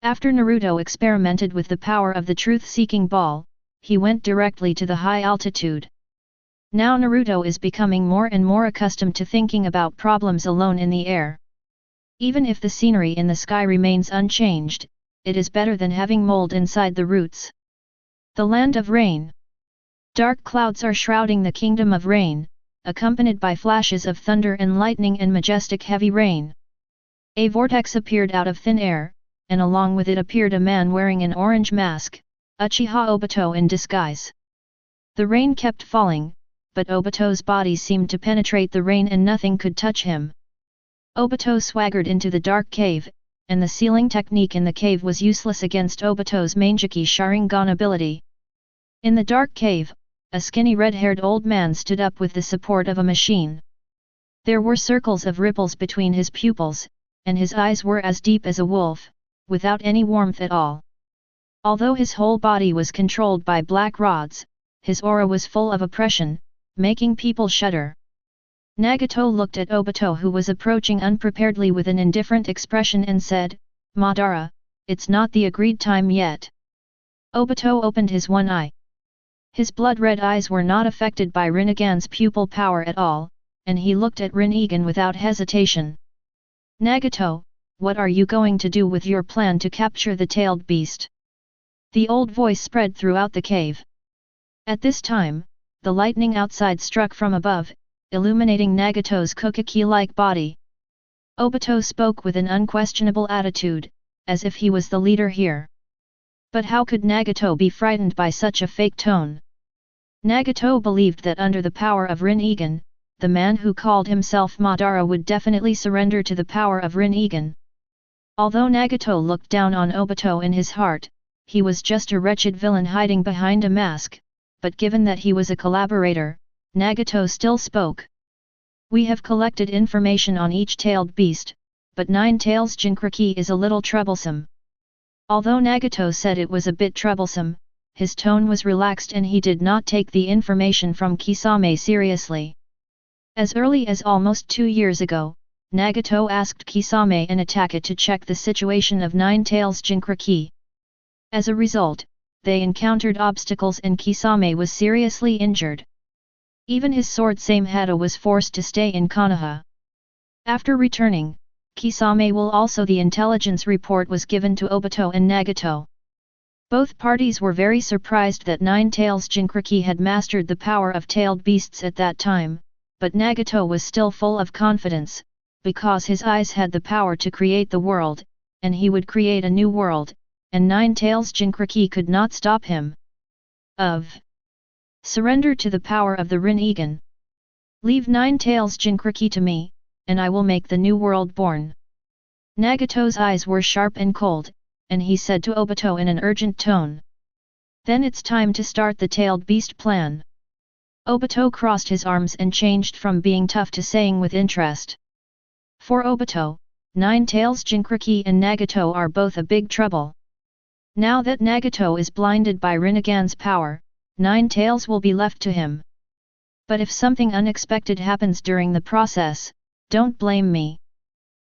After Naruto experimented with the power of the truth-seeking ball, he went directly to the high altitude. Now Naruto is becoming more and more accustomed to thinking about problems alone in the air. Even if the scenery in the sky remains unchanged, it is better than having mold inside the roots. The land of rain. Dark clouds are shrouding the kingdom of rain, accompanied by flashes of thunder and lightning and majestic heavy rain. A vortex appeared out of thin air, and along with it appeared a man wearing an orange mask, Uchiha Obito in disguise. The rain kept falling, but Obito's body seemed to penetrate the rain and nothing could touch him. Obito swaggered into the dark cave, and the sealing technique in the cave was useless against Obito's Manjiki Sharingan ability. In the dark cave, a skinny red-haired old man stood up with the support of a machine. There were circles of ripples between his pupils, and his eyes were as deep as a wolf, without any warmth at all. Although his whole body was controlled by black rods, his aura was full of oppression, making people shudder. Nagato looked at Obito, who was approaching unpreparedly with an indifferent expression, and said, "Madara, it's not the agreed time yet." Obito opened his one eye. His blood-red eyes were not affected by Rinnegan's pupil power at all, and he looked at Rinnegan without hesitation. Nagato, what are you going to do with your plan to capture the tailed beast? The old voice spread throughout the cave. At this time, the lightning outside struck from above, illuminating Nagato's Hokage-like body. Obito spoke with an unquestionable attitude, as if he was the leader here. But how could Nagato be frightened by such a fake tone? Nagato believed that under the power of Rinnegan, the man who called himself Madara would definitely surrender to the power of Rinnegan. Although Nagato looked down on Obito in his heart, he was just a wretched villain hiding behind a mask, but given that he was a collaborator, Nagato still spoke. We have collected information on each tailed beast, but Nine Tails Jinchuriki is a little troublesome. Although Nagato said it was a bit troublesome, his tone was relaxed and he did not take the information from Kisame seriously. As early as almost 2 years ago, Nagato asked Kisame and Ataka to check the situation of Nine Tails Jinchuriki. As a result, they encountered obstacles and Kisame was seriously injured. Even his sword Samehada was forced to stay in Konoha. After returning, Kisame will also the intelligence report was given to Obito and Nagato. Both parties were very surprised that Nine Tails Jinchuriki had mastered the power of tailed beasts at that time, but Nagato was still full of confidence, because his eyes had the power to create the world, and he would create a new world, and Nine Tails Jinchuriki could not stop him. Surrender to the power of the Rinnegan. Leave Nine Tails Jinchuriki to me, and I will make the new world born. Nagato's eyes were sharp and cold, and he said to Obito in an urgent tone. Then it's time to start the tailed beast plan. Obito crossed his arms and changed from being tough to saying with interest. For Obito, Nine Tails Jinchuriki and Nagato are both a big trouble. Now that Nagato is blinded by Rinnegan's power, Nine Tails will be left to him. But if something unexpected happens during the process, don't blame me.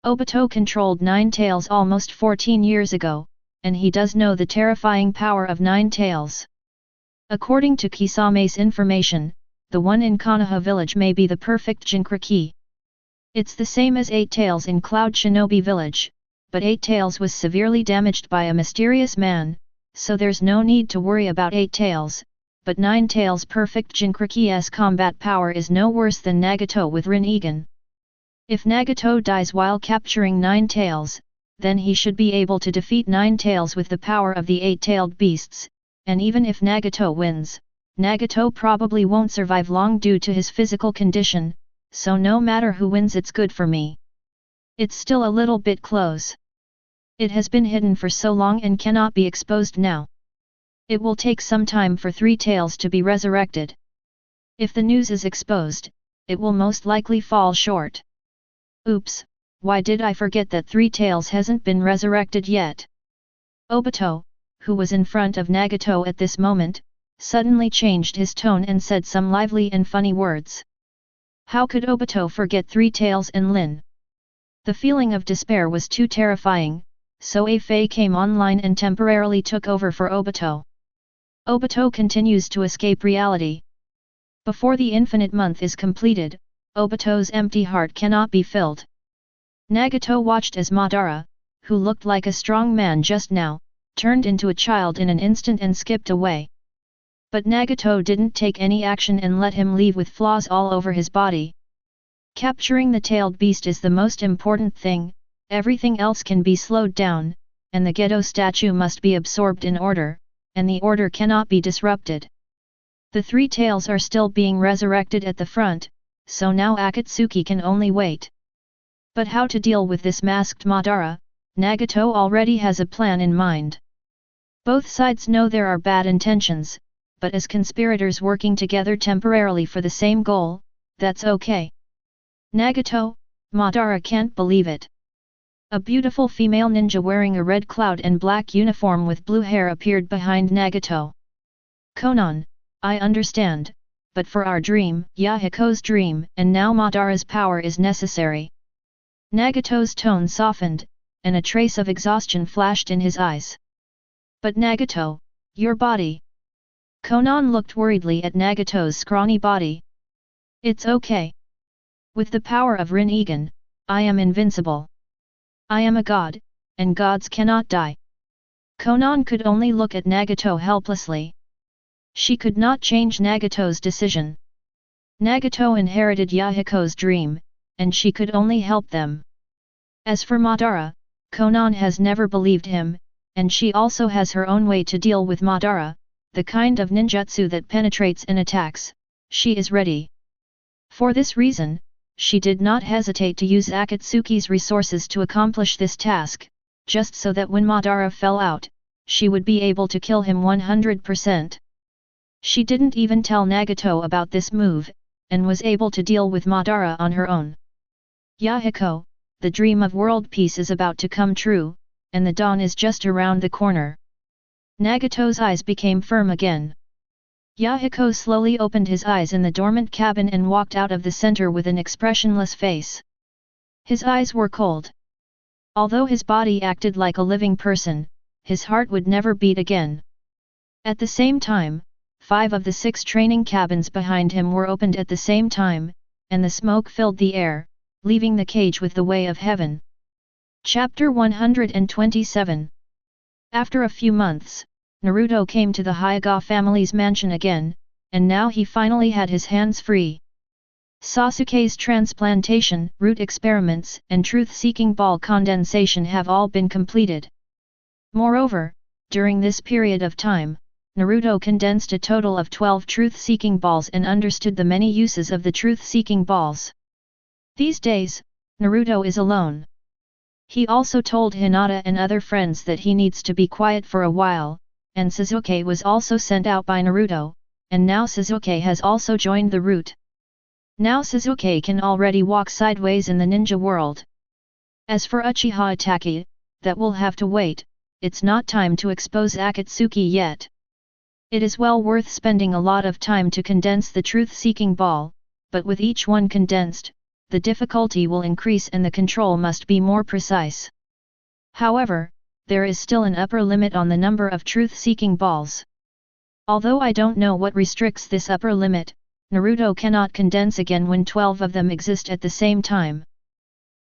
Obito controlled Nine Tails almost 14 years ago, and he does know the terrifying power of Nine Tails. According to Kisame's information, the one in Konoha village may be the perfect Jinchuriki. It's the same as Eight Tails in Cloud Shinobi village, but Eight Tails was severely damaged by a mysterious man, so there's no need to worry about Eight Tails, but Nine Tails' perfect Jinchuriki's combat power is no worse than Nagato with Rinnegan. If Nagato dies while capturing Nine Tails, then he should be able to defeat Nine Tails with the power of the eight-tailed beasts, and even if Nagato wins, Nagato probably won't survive long due to his physical condition, so no matter who wins it's good for me. It's still a little bit close. It has been hidden for so long and cannot be exposed now. It will take some time for Three Tails to be resurrected. If the news is exposed, it will most likely fall short. Oops, why did I forget that Three Tails hasn't been resurrected yet? Obito, who was in front of Nagato at this moment, suddenly changed his tone and said some lively and funny words. How could Obito forget Three Tails and Lin? The feeling of despair was too terrifying, so A Fei came online and temporarily took over for Obito. Obito continues to escape reality. Before the infinite month is completed, Obito's empty heart cannot be filled. Nagato watched as Madara, who looked like a strong man just now, turned into a child in an instant and skipped away. But Nagato didn't take any action and let him leave with flaws all over his body. Capturing the tailed beast is the most important thing, everything else can be slowed down, and the Gedo statue must be absorbed in order, and the order cannot be disrupted. The Three Tails are still being resurrected at the front, so now Akatsuki can only wait. But how to deal with this masked Madara, Nagato already has a plan in mind. Both sides know there are bad intentions, but as conspirators working together temporarily for the same goal, that's okay. Nagato, Madara can't believe it. A beautiful female ninja wearing a red cloud and black uniform with blue hair appeared behind Nagato. Konan, I understand, but for our dream, Yahiko's dream, and now Madara's power is necessary. Nagato's tone softened, and a trace of exhaustion flashed in his eyes. But Nagato, Your body. Konan looked worriedly at Nagato's scrawny body. It's okay. With the power of Rin-Egan, I am invincible. I am a god, and gods cannot die. Konan could only look at Nagato helplessly. She could not change Nagato's decision. Nagato inherited Yahiko's dream, and she could only help them. As for Madara, Konan has never believed him, and she also has her own way to deal with Madara, the kind of ninjutsu that penetrates and attacks. She is ready. For this reason, she did not hesitate to use Akatsuki's resources to accomplish this task, just so that when Madara fell out, she would be able to kill him 100%. She didn't even tell Nagato about this move, and was able to deal with Madara on her own. Yahiko, the dream of world peace is about to come true, and the dawn is just around the corner. Nagato's eyes became firm again. Yahiko slowly opened his eyes in the dormant cabin and walked out of the center with an expressionless face. His eyes were cold. Although his body acted like a living person, his heart would never beat again. At the same time, 5 of the 6 training cabins behind him were opened at the same time, and the smoke filled the air, leaving the cage with the way of heaven. Chapter 127. After a few months, Naruto came to the Hyuga family's mansion again, and now he finally had his hands free. Sasuke's transplantation, root experiments, and truth-seeking ball condensation have all been completed. Moreover, during this period of time, Naruto condensed a total of 12 truth-seeking balls and understood the many uses of the truth-seeking balls. These days, Naruto is alone. He also told Hinata and other friends that he needs to be quiet for a while, and Sasuke was also sent out by Naruto, and now Sasuke has also joined the route. Now Sasuke can already walk sideways in the ninja world. As for Uchiha Itachi, that will have to wait, it's not time to expose Akatsuki yet. It is well worth spending a lot of time to condense the truth-seeking ball, but with each one condensed, the difficulty will increase and the control must be more precise. However, there is still an upper limit on the number of truth-seeking balls. Although I don't know what restricts this upper limit, Naruto cannot condense again when 12 of them exist at the same time.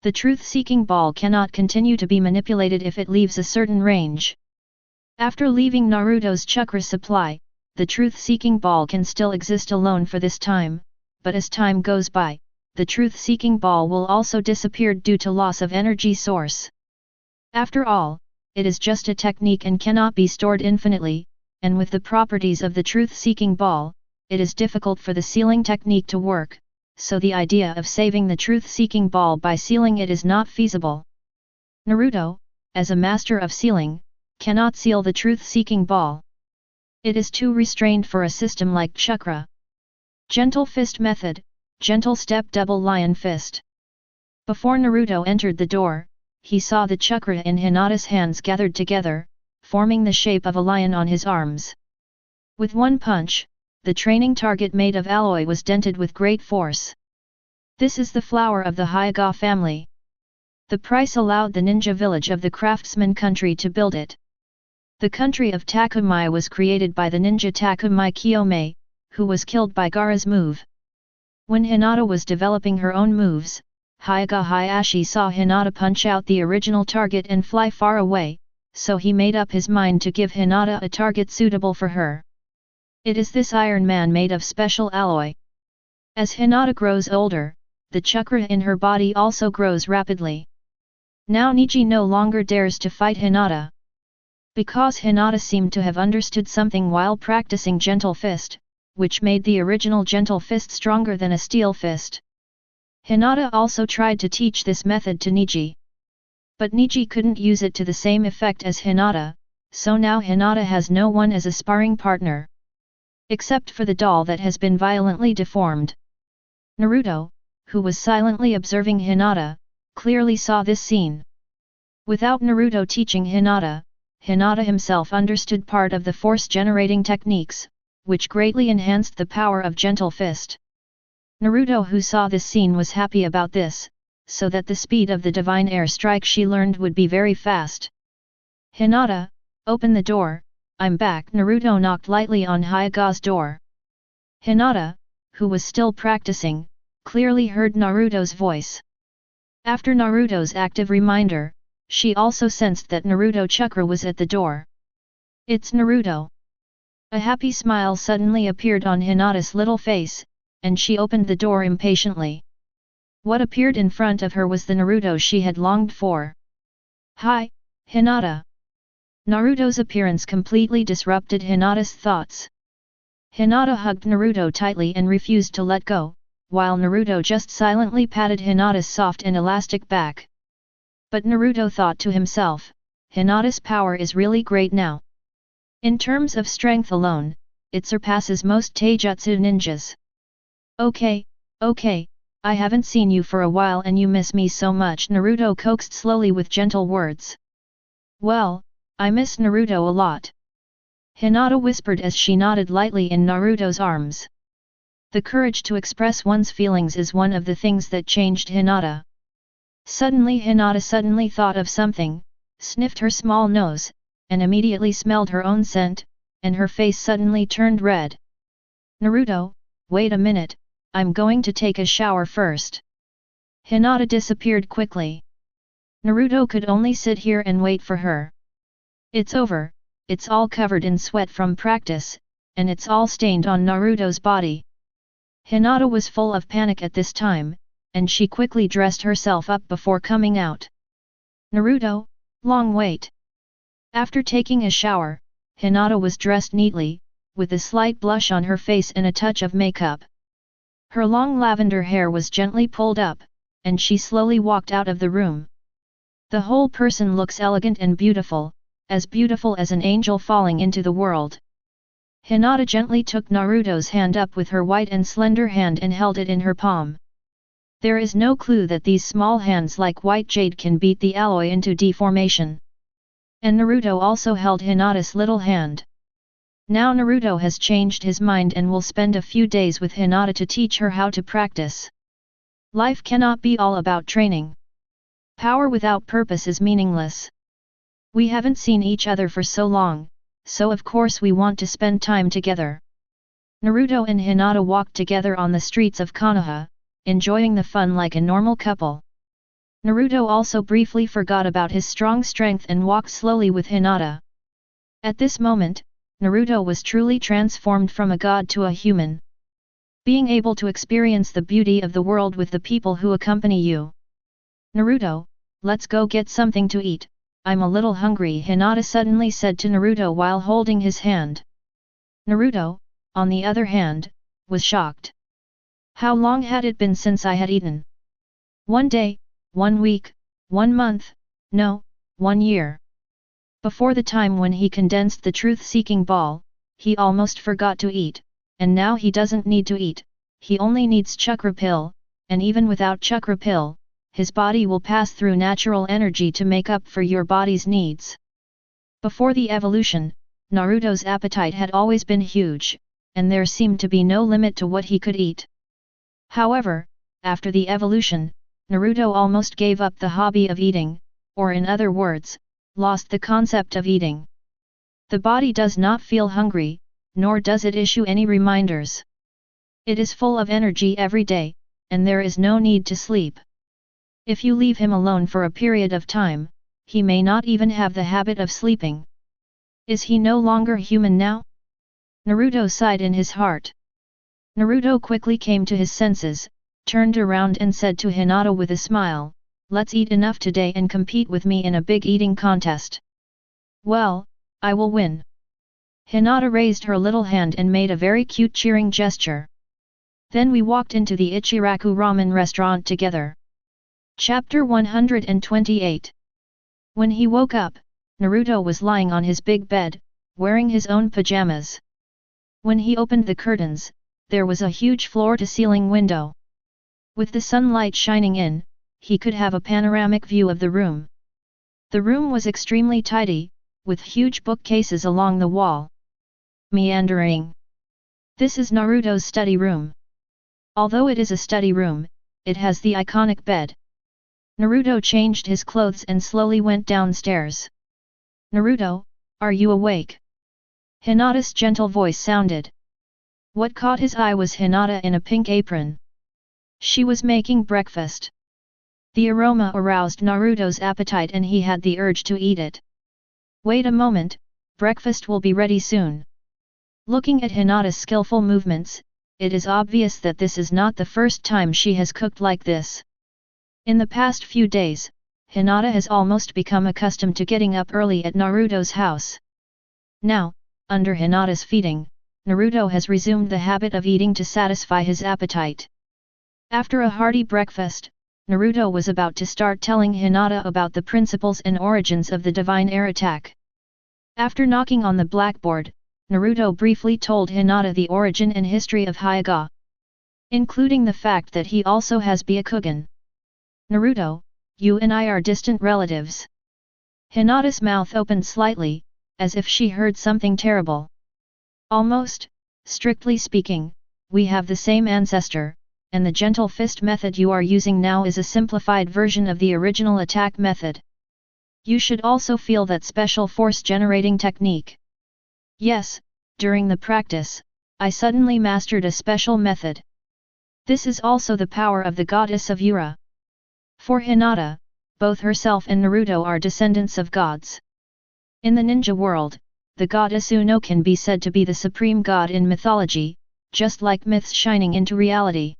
The truth-seeking ball cannot continue to be manipulated if it leaves a certain range. After leaving Naruto's chakra supply, the truth-seeking ball can still exist alone for this time, but as time goes by, the truth-seeking ball will also disappear due to loss of energy source. After all, it is just a technique and cannot be stored infinitely, and with the properties of the truth-seeking ball, it is difficult for the sealing technique to work, so the idea of saving the truth-seeking ball by sealing it is not feasible. Naruto, as a master of sealing, cannot seal the truth-seeking ball. It is too restrained for a system like chakra. Gentle fist method, gentle step double lion fist. Before Naruto entered the door, he saw the chakra in Hinata's hands gathered together, forming the shape of a lion on his arms. With one punch, the training target made of alloy was dented with great force. This is the flower of the Hyuga family. The price allowed the ninja village of the craftsman country to build it. The country of Takumai was created by the ninja Takumai Kiyomei, who was killed by Gaara's move. When Hinata was developing her own moves, Hyuga Hayashi saw Hinata punch out the original target and fly far away, so he made up his mind to give Hinata a target suitable for her. It is this Iron Man made of special alloy. As Hinata grows older, the chakra in her body also grows rapidly. Now Niji no longer dares to fight Hinata. Because Hinata seemed to have understood something while practicing Gentle Fist, which made the original Gentle Fist stronger than a Steel Fist. Hinata also tried to teach this method to Niji. But Niji couldn't use it to the same effect as Hinata, so now Hinata has no one as a sparring partner. Except for the doll that has been violently deformed. Naruto, who was silently observing Hinata, clearly saw this scene. Without Naruto teaching Hinata, Hinata himself understood part of the force-generating techniques, which greatly enhanced the power of Gentle Fist. Naruto, who saw this scene, was happy about this, so that the speed of the divine air strike she learned would be very fast. Hinata, open the door, I'm back." Naruto knocked lightly on Hyuga's door. Hinata, who was still practicing, clearly heard Naruto's voice. After Naruto's active reminder, she also sensed that Naruto Chakra was at the door. "It's Naruto." A happy smile suddenly appeared on Hinata's little face, and she opened the door impatiently. What appeared in front of her was the Naruto she had longed for. "Hi, Hinata." Naruto's appearance completely disrupted Hinata's thoughts. Hinata hugged Naruto tightly and refused to let go, while Naruto just silently patted Hinata's soft and elastic back. But Naruto thought to himself, Hinata's power is really great now. In terms of strength alone, it surpasses most taijutsu ninjas. Okay, I haven't seen you for a while and you miss me so much." Naruto coaxed slowly with gentle words. "Well, I miss Naruto a lot." Hinata whispered as she nodded lightly in Naruto's arms. The courage to express one's feelings is one of the things that changed Hinata. Suddenly Hinata thought of something, sniffed her small nose, and immediately smelled her own scent, and her face suddenly turned red. "Naruto, wait a minute, I'm going to take a shower first." Hinata disappeared quickly. Naruto could only sit here and wait for her. "It's over, it's all covered in sweat from practice, and it's all stained on Naruto's body." Hinata was full of panic at this time, and she quickly dressed herself up before coming out. "Naruto, long wait." After taking a shower, Hinata was dressed neatly, with a slight blush on her face and a touch of makeup. Her long lavender hair was gently pulled up, and she slowly walked out of the room. The whole person looks elegant and beautiful as an angel falling into the world. Hinata gently took Naruto's hand up with her white and slender hand and held it in her palm. There is no clue that these small hands like white jade can beat the alloy into deformation. And Naruto also held Hinata's little hand. Now Naruto has changed his mind and will spend a few days with Hinata to teach her how to practice. Life cannot be all about training. Power without purpose is meaningless. We haven't seen each other for so long, so of course we want to spend time together. Naruto and Hinata walked together on the streets of Konoha, enjoying the fun like a normal couple. Naruto also briefly forgot about his strong strength and walked slowly with Hinata. At this moment, Naruto was truly transformed from a god to a human. Being able to experience the beauty of the world with the people who accompany you. "Naruto, let's go get something to eat, I'm a little hungry," Hinata suddenly said to Naruto while holding his hand. Naruto, on the other hand, was shocked. How long had it been since I had eaten? 1 day, 1 week, 1 month, no, 1 year. Before the time when he condensed the truth-seeking ball, he almost forgot to eat, and now he doesn't need to eat, he only needs chakra pill, and even without chakra pill, his body will pass through natural energy to make up for your body's needs. Before the evolution, Naruto's appetite had always been huge, and there seemed to be no limit to what he could eat. However, after the evolution, Naruto almost gave up the hobby of eating, or in other words, lost the concept of eating. The body does not feel hungry, nor does it issue any reminders. It is full of energy every day, and there is no need to sleep. If you leave him alone for a period of time, he may not even have the habit of sleeping. Is he no longer human now? Naruto sighed in his heart. Naruto quickly came to his senses, turned around and said to Hinata with a smile, "Let's eat enough today and compete with me in a big eating contest." "Well, I will win." Hinata raised her little hand and made a very cute cheering gesture. Then we walked into the Ichiraku ramen restaurant together. Chapter 128. When he woke up, Naruto was lying on his big bed, wearing his own pajamas. When he opened the curtains, there was a huge floor-to-ceiling window. With the sunlight shining in, he could have a panoramic view of the room. The room was extremely tidy, with huge bookcases along the wall. Meandering. This is Naruto's study room. Although it is a study room, it has the iconic bed. Naruto changed his clothes and slowly went downstairs. "Naruto, are you awake?" Hinata's gentle voice sounded. What caught his eye was Hinata in a pink apron. She was making breakfast. The aroma aroused Naruto's appetite and he had the urge to eat it. Wait a moment, breakfast will be ready soon. Looking at Hinata's skillful movements, it is obvious that this is not the first time she has cooked like this. In the past few days, Hinata has almost become accustomed to getting up early at Naruto's house. Now, under Hinata's feeding, Naruto has resumed the habit of eating to satisfy his appetite. After a hearty breakfast, Naruto was about to start telling Hinata about the principles and origins of the divine air attack. After knocking on the blackboard, Naruto briefly told Hinata the origin and history of Hyuga, including the fact that he also has Byakugan. Naruto, you and I are distant relatives. Hinata's mouth opened slightly, as if she heard something terrible. Almost, strictly speaking, we have the same ancestor, and the gentle fist method you are using now is a simplified version of the original attack method. You should also feel that special force generating technique. Yes, during the practice, I suddenly mastered a special method. This is also the power of the goddess of Ura. For Hinata, both herself and Naruto are descendants of gods. In the ninja world, the goddess Uno can be said to be the supreme god in mythology, just like myths shining into reality.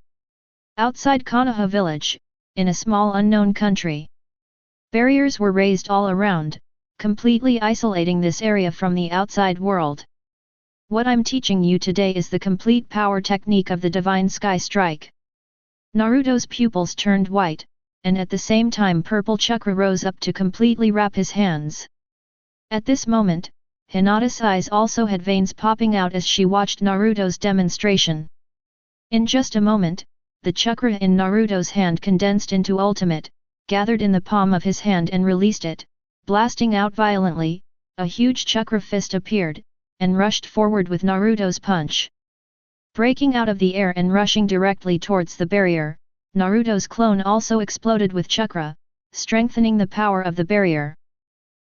Outside Konoha village, in a small unknown country, barriers were raised all around, completely isolating this area from the outside world. What I'm teaching you today is the complete power technique of the Divine Sky Strike. Naruto's pupils turned white, and at the same time purple chakra rose up to completely wrap his hands. At this moment, Hinata's eyes also had veins popping out as she watched Naruto's demonstration. In just a moment, the chakra in Naruto's hand condensed into ultimate, gathered in the palm of his hand and released it. Blasting out violently, a huge chakra fist appeared, and rushed forward with Naruto's punch. Breaking out of the air and rushing directly towards the barrier, Naruto's clone also exploded with chakra, strengthening the power of the barrier.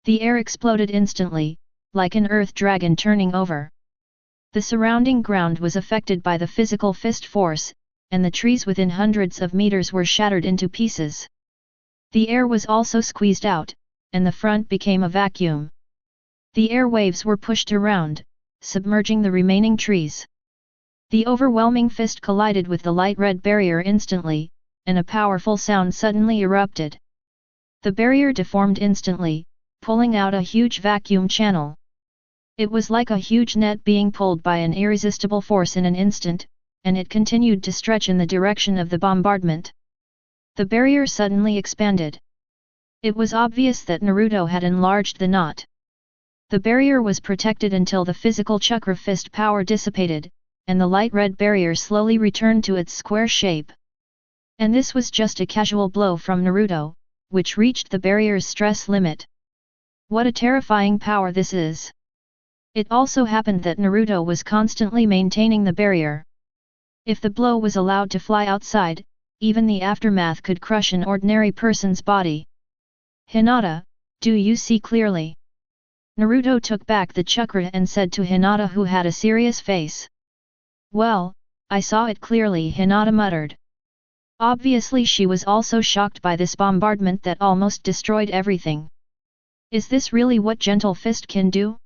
The air exploded instantly, like an earth dragon turning over. The surrounding ground was affected by the physical fist force, and the trees within hundreds of meters were shattered into pieces. The air was also squeezed out, and the front became a vacuum. The air waves were pushed around, submerging the remaining trees. The overwhelming fist collided with the light red barrier instantly, and a powerful sound suddenly erupted. The barrier deformed instantly, pulling out a huge vacuum channel. It was like a huge net being pulled by an irresistible force in an instant, and it continued to stretch in the direction of the bombardment. The barrier suddenly expanded. It was obvious that Naruto had enlarged the knot. The barrier was protected until the physical chakra fist power dissipated, and the light red barrier slowly returned to its square shape. And this was just a casual blow from Naruto, which reached the barrier's stress limit. What a terrifying power this is! It also happened that Naruto was constantly maintaining the barrier. If the blow was allowed to fly outside, even the aftermath could crush an ordinary person's body. Hinata, do you see clearly? Naruto took back the chakra and said to Hinata, who had a serious face. Well, I saw it clearly, Hinata muttered. Obviously she was also shocked by this bombardment that almost destroyed everything. Is this really what Gentle Fist can do?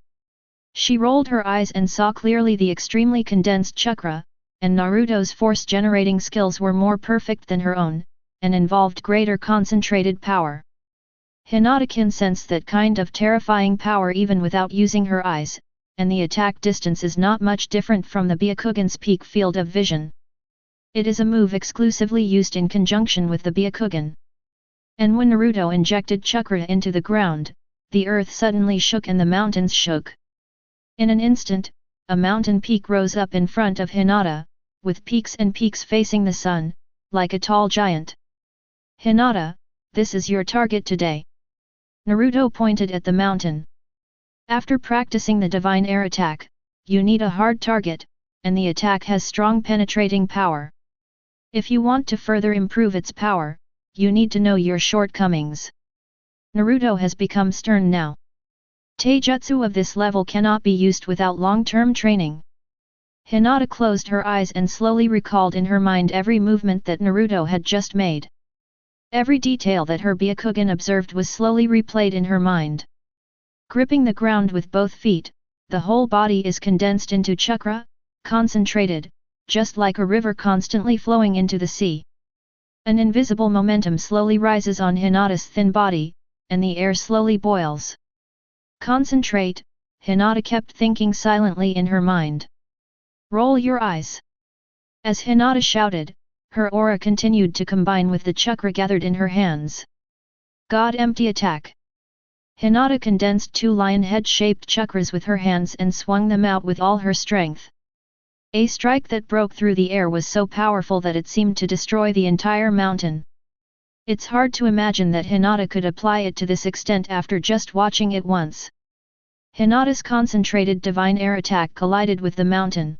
She rolled her eyes and saw clearly the extremely condensed chakra, and Naruto's force-generating skills were more perfect than her own, and involved greater concentrated power. Hinata can sense that kind of terrifying power even without using her eyes, and the attack distance is not much different from the Byakugan's peak field of vision. It is a move exclusively used in conjunction with the Byakugan. And when Naruto injected chakra into the ground, the earth suddenly shook and the mountains shook. In an instant, a mountain peak rose up in front of Hinata, with peaks and peaks facing the sun, like a tall giant. Hinata, this is your target today. Naruto pointed at the mountain. After practicing the divine air attack, you need a hard target, and the attack has strong penetrating power. If you want to further improve its power, you need to know your shortcomings. Naruto has become stern now. Taijutsu of this level cannot be used without long-term training. Hinata closed her eyes and slowly recalled in her mind every movement that Naruto had just made. Every detail that her Byakugan observed was slowly replayed in her mind. Gripping the ground with both feet, the whole body is condensed into chakra, concentrated, just like a river constantly flowing into the sea. An invisible momentum slowly rises on Hinata's thin body, and the air slowly boils. Concentrate, Hinata kept thinking silently in her mind. Roll your eyes. As Hinata shouted, her aura continued to combine with the chakra gathered in her hands. God empty attack. Hinata condensed 2 lion head-shaped chakras with her hands and swung them out with all her strength. A strike that broke through the air was so powerful that it seemed to destroy the entire mountain. It's hard to imagine that Hinata could apply it to this extent after just watching it once. Hinata's concentrated divine air attack collided with the mountain.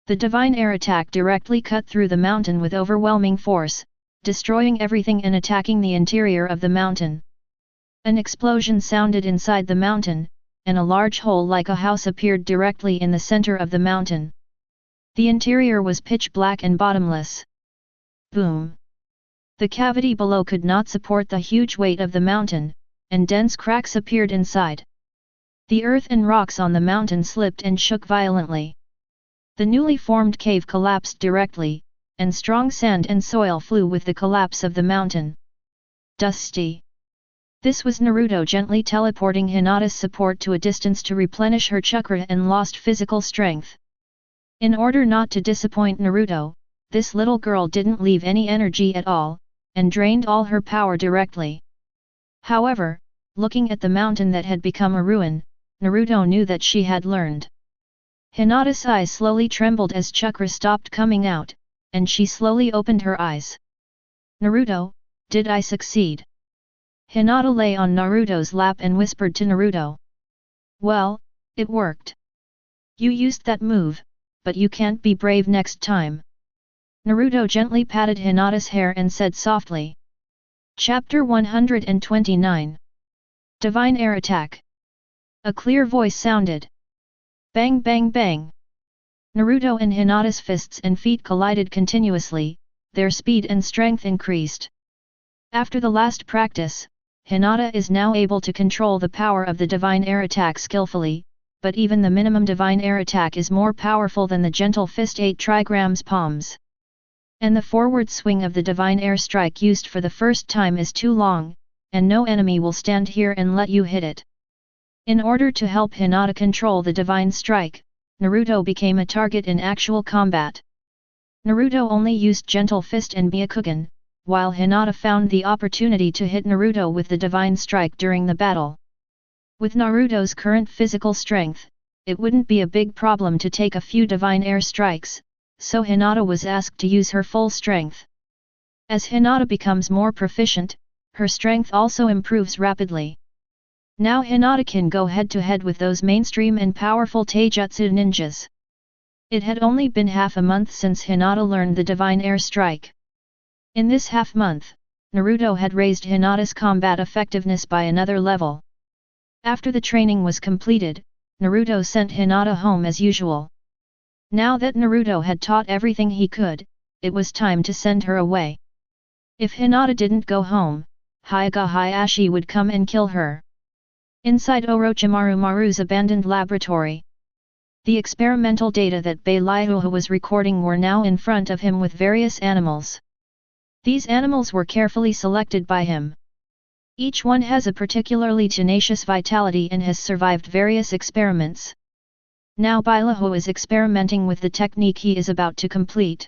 The divine air attack directly cut through the mountain with overwhelming force, destroying everything and attacking the interior of the mountain. An explosion sounded inside the mountain, and a large hole like a house appeared directly in the center of the mountain. The interior was pitch black and bottomless. Boom! The cavity below could not support the huge weight of the mountain, and dense cracks appeared inside. The earth and rocks on the mountain slipped and shook violently. The newly formed cave collapsed directly, and strong sand and soil flew with the collapse of the mountain. Dusty. This was Naruto gently teleporting Hinata's support to a distance to replenish her chakra and lost physical strength. In order not to disappoint Naruto, this little girl didn't leave any energy at all, and drained all her power directly. However, looking at the mountain that had become a ruin, Naruto knew that she had learned. Hinata's eyes slowly trembled as chakra stopped coming out, and she slowly opened her eyes. Naruto, did I succeed? Hinata lay on Naruto's lap and whispered to Naruto. Well, it worked. You used that move, but you can't be brave next time. Naruto gently patted Hinata's hair and said softly. Chapter 129. Divine Air Attack. A clear voice sounded. Bang bang bang. Naruto and Hinata's fists and feet collided continuously, their speed and strength increased. After the last practice, Hinata is now able to control the power of the divine air attack skillfully, but even the minimum divine air attack is more powerful than the gentle fist 8 trigrams palms. And the forward swing of the divine air strike used for the first time is too long, and no enemy will stand here and let you hit it. In order to help Hinata control the divine strike, Naruto became a target in actual combat. Naruto only used gentle fist and Byakugan, while Hinata found the opportunity to hit Naruto with the divine strike during the battle. With Naruto's current physical strength, it wouldn't be a big problem to take a few divine air strikes, so Hinata was asked to use her full strength. As Hinata becomes more proficient, her strength also improves rapidly. Now Hinata can go head-to-head with those mainstream and powerful taijutsu ninjas. It had only been half a month since Hinata learned the divine air strike. In this half-month, Naruto had raised Hinata's combat effectiveness by another level. After the training was completed, Naruto sent Hinata home as usual. Now that Naruto had taught everything he could, it was time to send her away. If Hinata didn't go home, Hyuga Hayashi would come and kill her. Inside Orochimaru Maru's abandoned laboratory, the experimental data that Beilyuha was recording were now in front of him with various animals. These animals were carefully selected by him. Each one has a particularly tenacious vitality and has survived various experiments. Now Beilyuha is experimenting with the technique he is about to complete.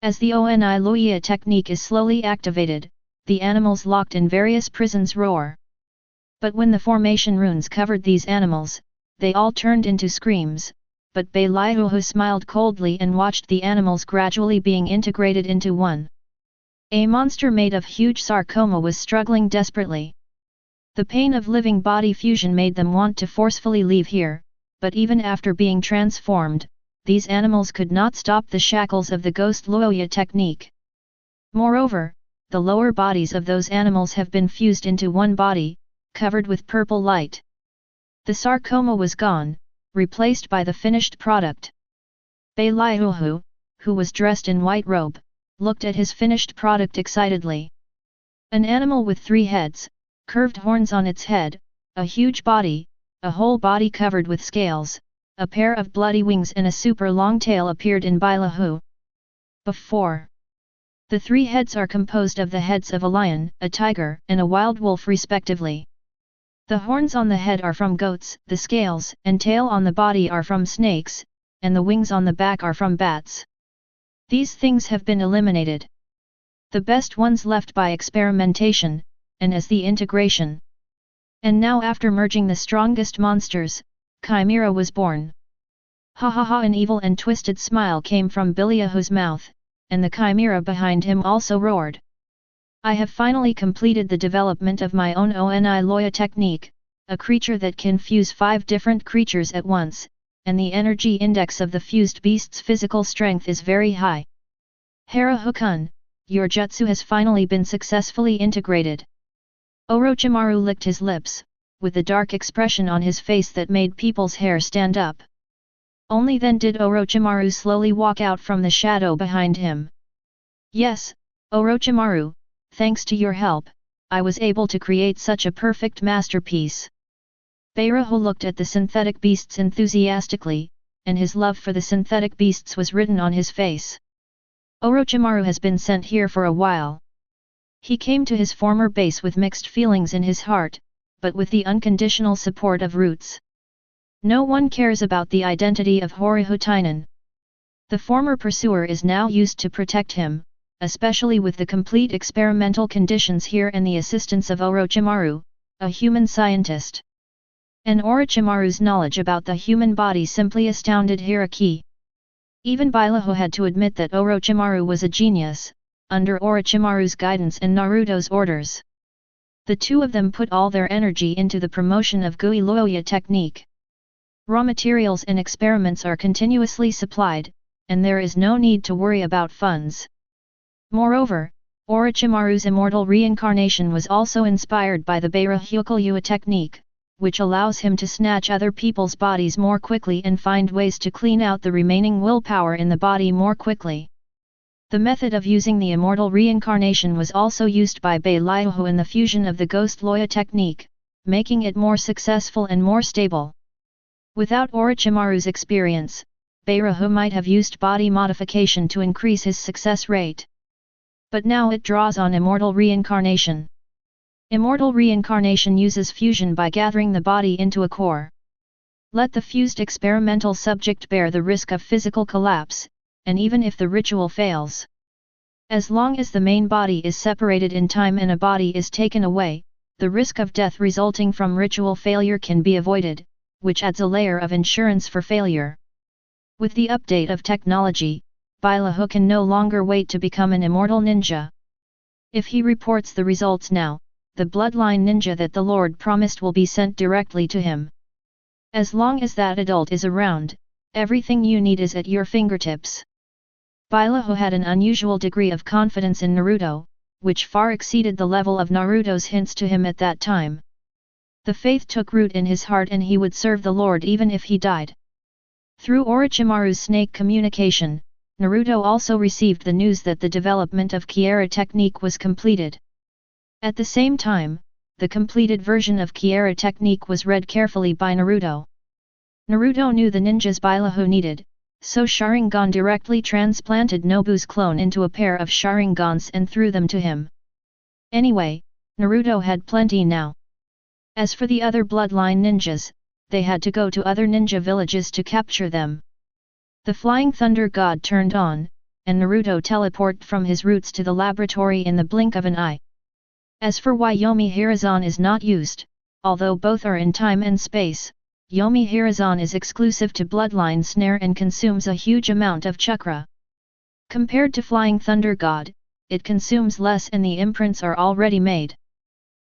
As the Oni Loya technique is slowly activated, the animals locked in various prisons roar. But when the formation runes covered these animals, they all turned into screams, but Beilyuha smiled coldly and watched the animals gradually being integrated into one. A monster made of huge sarcoma was struggling desperately. The pain of living body fusion made them want to forcefully leave here, but even after being transformed, these animals could not stop the shackles of the Ghost Loya technique. Moreover, the lower bodies of those animals have been fused into one body, covered with purple light. The sarcoma was gone, replaced by the finished product. Bailahu, who was dressed in white robe, looked at his finished product excitedly. An animal with 3 heads, curved horns on its head, a huge body, a whole body covered with scales, a pair of bloody wings and a super long tail appeared in Bailahu. Before. The 3 heads are composed of the heads of a lion, a tiger, and a wild wolf respectively. The horns on the head are from goats, the scales and tail on the body are from snakes, and the wings on the back are from bats. These things have been eliminated. The best ones left by experimentation, and as the integration. And now after merging the strongest monsters, Chimera was born. Ha ha ha, an evil and twisted smile came from Bailahu's mouth, and the Chimera behind him also roared. I have finally completed the development of my own Oni Loya technique, a creature that can fuse 5 different creatures at once, and the energy index of the fused beast's physical strength is very high. Hara Hokun, your jutsu has finally been successfully integrated. Orochimaru licked his lips, with a dark expression on his face that made people's hair stand up. Only then did Orochimaru slowly walk out from the shadow behind him. Yes, Orochimaru, thanks to your help, I was able to create such a perfect masterpiece. Bailahu looked at the synthetic beasts enthusiastically, and his love for the synthetic beasts was written on his face. Orochimaru has been sent here for a while. He came to his former base with mixed feelings in his heart, but with the unconditional support of Roots. No one cares about the identity of Horihutainen. The former pursuer is now used to protect him, especially with the complete experimental conditions here and the assistance of Orochimaru, a human scientist. And Orochimaru's knowledge about the human body simply astounded Hiraki. Even Bailahu had to admit that Orochimaru was a genius, under Orochimaru's guidance and Naruto's orders. The two of them put all their energy into the promotion of Gui Loya technique. Raw materials and experiments are continuously supplied, and there is no need to worry about funds. Moreover, Orochimaru's immortal reincarnation was also inspired by the Bairyukyua technique, which allows him to snatch other people's bodies more quickly and find ways to clean out the remaining willpower in the body more quickly. The method of using the immortal reincarnation was also used by Bailahu in the fusion of the Ghost Loya technique, making it more successful and more stable. Without Orochimaru's experience, Bailahu might have used body modification to increase his success rate. But now it draws on immortal reincarnation. Immortal reincarnation uses fusion by gathering the body into a core. Let the fused experimental subject bear the risk of physical collapse, and even if the ritual fails. As long as the main body is separated in time and a body is taken away, the risk of death resulting from ritual failure can be avoided, which adds a layer of insurance for failure. With the update of technology, Bailahu can no longer wait to become an immortal ninja. If he reports the results now, the bloodline ninja that the Lord promised will be sent directly to him. As long as that adult is around, everything you need is at your fingertips. Bailahu had an unusual degree of confidence in Naruto, which far exceeded the level of Naruto's hints to him at that time. The faith took root in his heart and he would serve the Lord even if he died. Through Orochimaru's snake communication, Naruto also received the news that the development of Kiara technique was completed. At the same time, the completed version of Kiara technique was read carefully by Naruto. Naruto knew the ninjas Bailahu needed, so Sharingan directly transplanted Nobu's clone into a pair of Sharingans and threw them to him. Anyway, Naruto had plenty now. As for the other bloodline ninjas, they had to go to other ninja villages to capture them. The Flying Thunder God turned on, and Naruto teleported from his roots to the laboratory in the blink of an eye. As for why Yomi Hirazan is not used, although both are in time and space, Yomi Hirazan is exclusive to Bloodline Snare and consumes a huge amount of chakra. Compared to Flying Thunder God, it consumes less and the imprints are already made.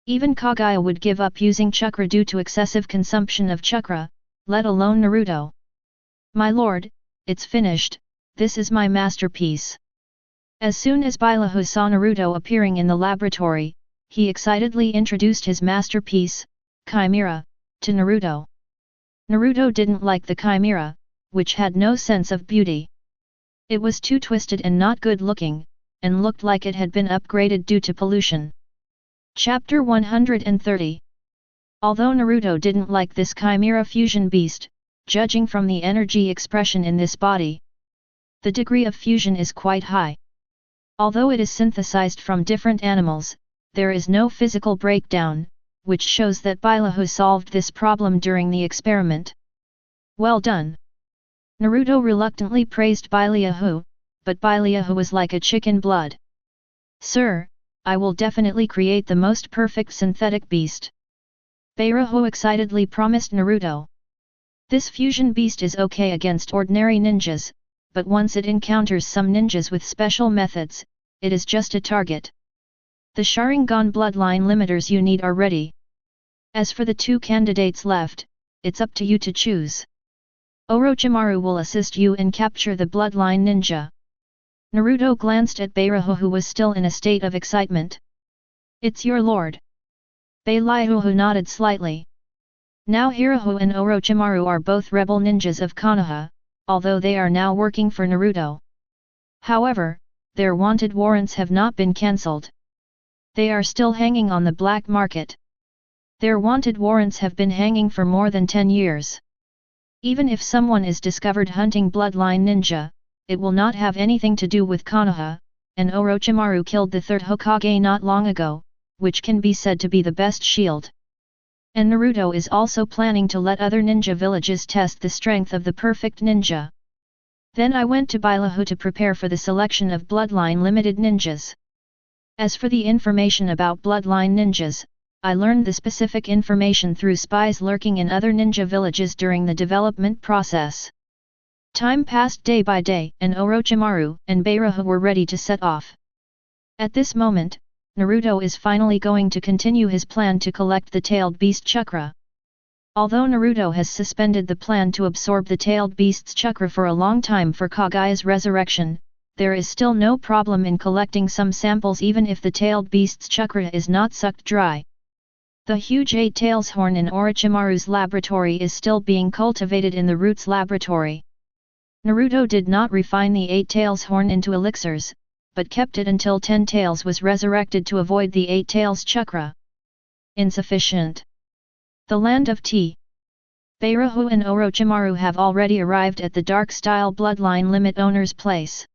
Even Kaguya would give up using chakra due to excessive consumption of chakra, let alone Naruto. My lord, it's finished, this is my masterpiece. As soon as Bailahu saw Naruto appearing in the laboratory, he excitedly introduced his masterpiece, Chimera, to Naruto. Naruto didn't like the chimera, which had no sense of beauty. It was too twisted and not good looking, and looked like it had been upgraded due to pollution. Chapter 130. Although Naruto didn't like this chimera fusion beast, judging from the energy expression in this body, the degree of fusion is quite high. Although it is synthesized from different animals, there is no physical breakdown, which shows that Bailahu solved this problem during the experiment. Well done! Naruto reluctantly praised Bailahu, but Bailahu was like a chicken blood. Sir, I will definitely create the most perfect synthetic beast. Bailahu excitedly promised Naruto. This fusion beast is okay against ordinary ninjas, but once it encounters some ninjas with special methods, it is just a target. The Sharingan bloodline limiters you need are ready. As for the two candidates left, it's up to you to choose. Orochimaru will assist you and capture the bloodline ninja. Naruto glanced at Bailahu, who was still in a state of excitement. It's your lord. Bailahu nodded slightly. Now Hirahu and Orochimaru are both rebel ninjas of Konoha, although they are now working for Naruto. However, their wanted warrants have not been cancelled. They are still hanging on the black market. Their wanted warrants have been hanging for more than 10 years. Even if someone is discovered hunting bloodline ninja, it will not have anything to do with Konoha, and Orochimaru killed the third Hokage not long ago, which can be said to be the best shield. And Naruto is also planning to let other ninja villages test the strength of the perfect ninja. Then I went to Bailahu to prepare for the selection of bloodline limited ninjas. As for the information about bloodline ninjas, I learned the specific information through spies lurking in other ninja villages during the development process. Time passed day by day and Orochimaru and Bailahu were ready to set off. At this moment, Naruto is finally going to continue his plan to collect the tailed beast chakra. Although Naruto has suspended the plan to absorb the tailed beast's chakra for a long time for Kagaya's resurrection, there is still no problem in collecting some samples even if the tailed beast's chakra is not sucked dry. The huge 8 tails horn in Orochimaru's laboratory is still being cultivated in the Roots laboratory. Naruto did not refine the 8 tails horn into elixirs, but kept it until 10 tails was resurrected to avoid the 8 tails chakra. Insufficient. The land of tea. Bailahu and Orochimaru have already arrived at the dark-style bloodline limit owner's place.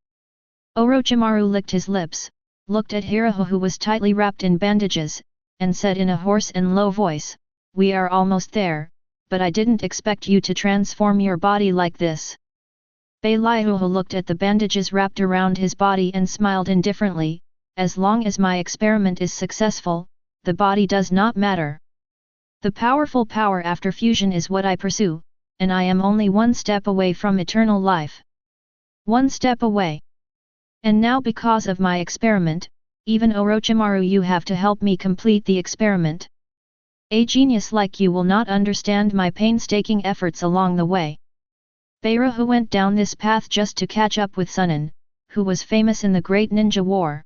Orochimaru licked his lips, looked at Hirahu, who was tightly wrapped in bandages, and said in a hoarse and low voice, "We are almost there, but I didn't expect you to transform your body like this." Bailahu looked at the bandages wrapped around his body and smiled indifferently, "As long as my experiment is successful, the body does not matter. The powerful power after fusion is what I pursue, and I am only one step away from eternal life. One step away. And now because of my experiment, even Orochimaru, you have to help me complete the experiment. A genius like you will not understand my painstaking efforts along the way." Bailahu went down this path just to catch up with Sunan, who was famous in the Great Ninja War.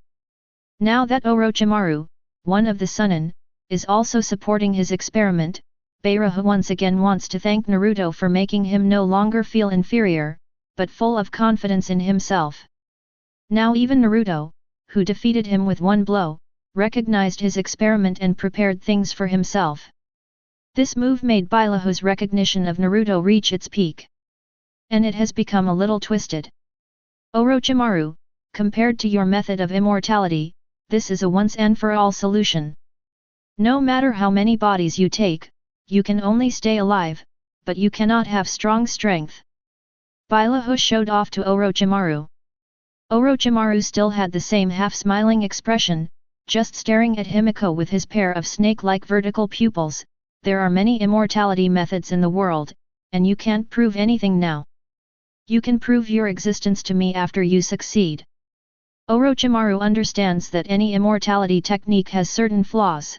Now that Orochimaru, one of the Sunan, is also supporting his experiment, Bailahu once again wants to thank Naruto for making him no longer feel inferior, but full of confidence in himself. Now even Naruto, who defeated him with one blow, recognized his experiment and prepared things for himself. This move made Bailahu's recognition of Naruto reach its peak. And it has become a little twisted. Orochimaru, compared to your method of immortality, this is a once-and-for-all solution. No matter how many bodies you take, you can only stay alive, but you cannot have strong strength. Bailahu showed off to Orochimaru. Orochimaru still had the same half-smiling expression, just staring at Himiko with his pair of snake-like vertical pupils. There are many immortality methods in the world, and you can't prove anything now. You can prove your existence to me after you succeed. Orochimaru understands that any immortality technique has certain flaws.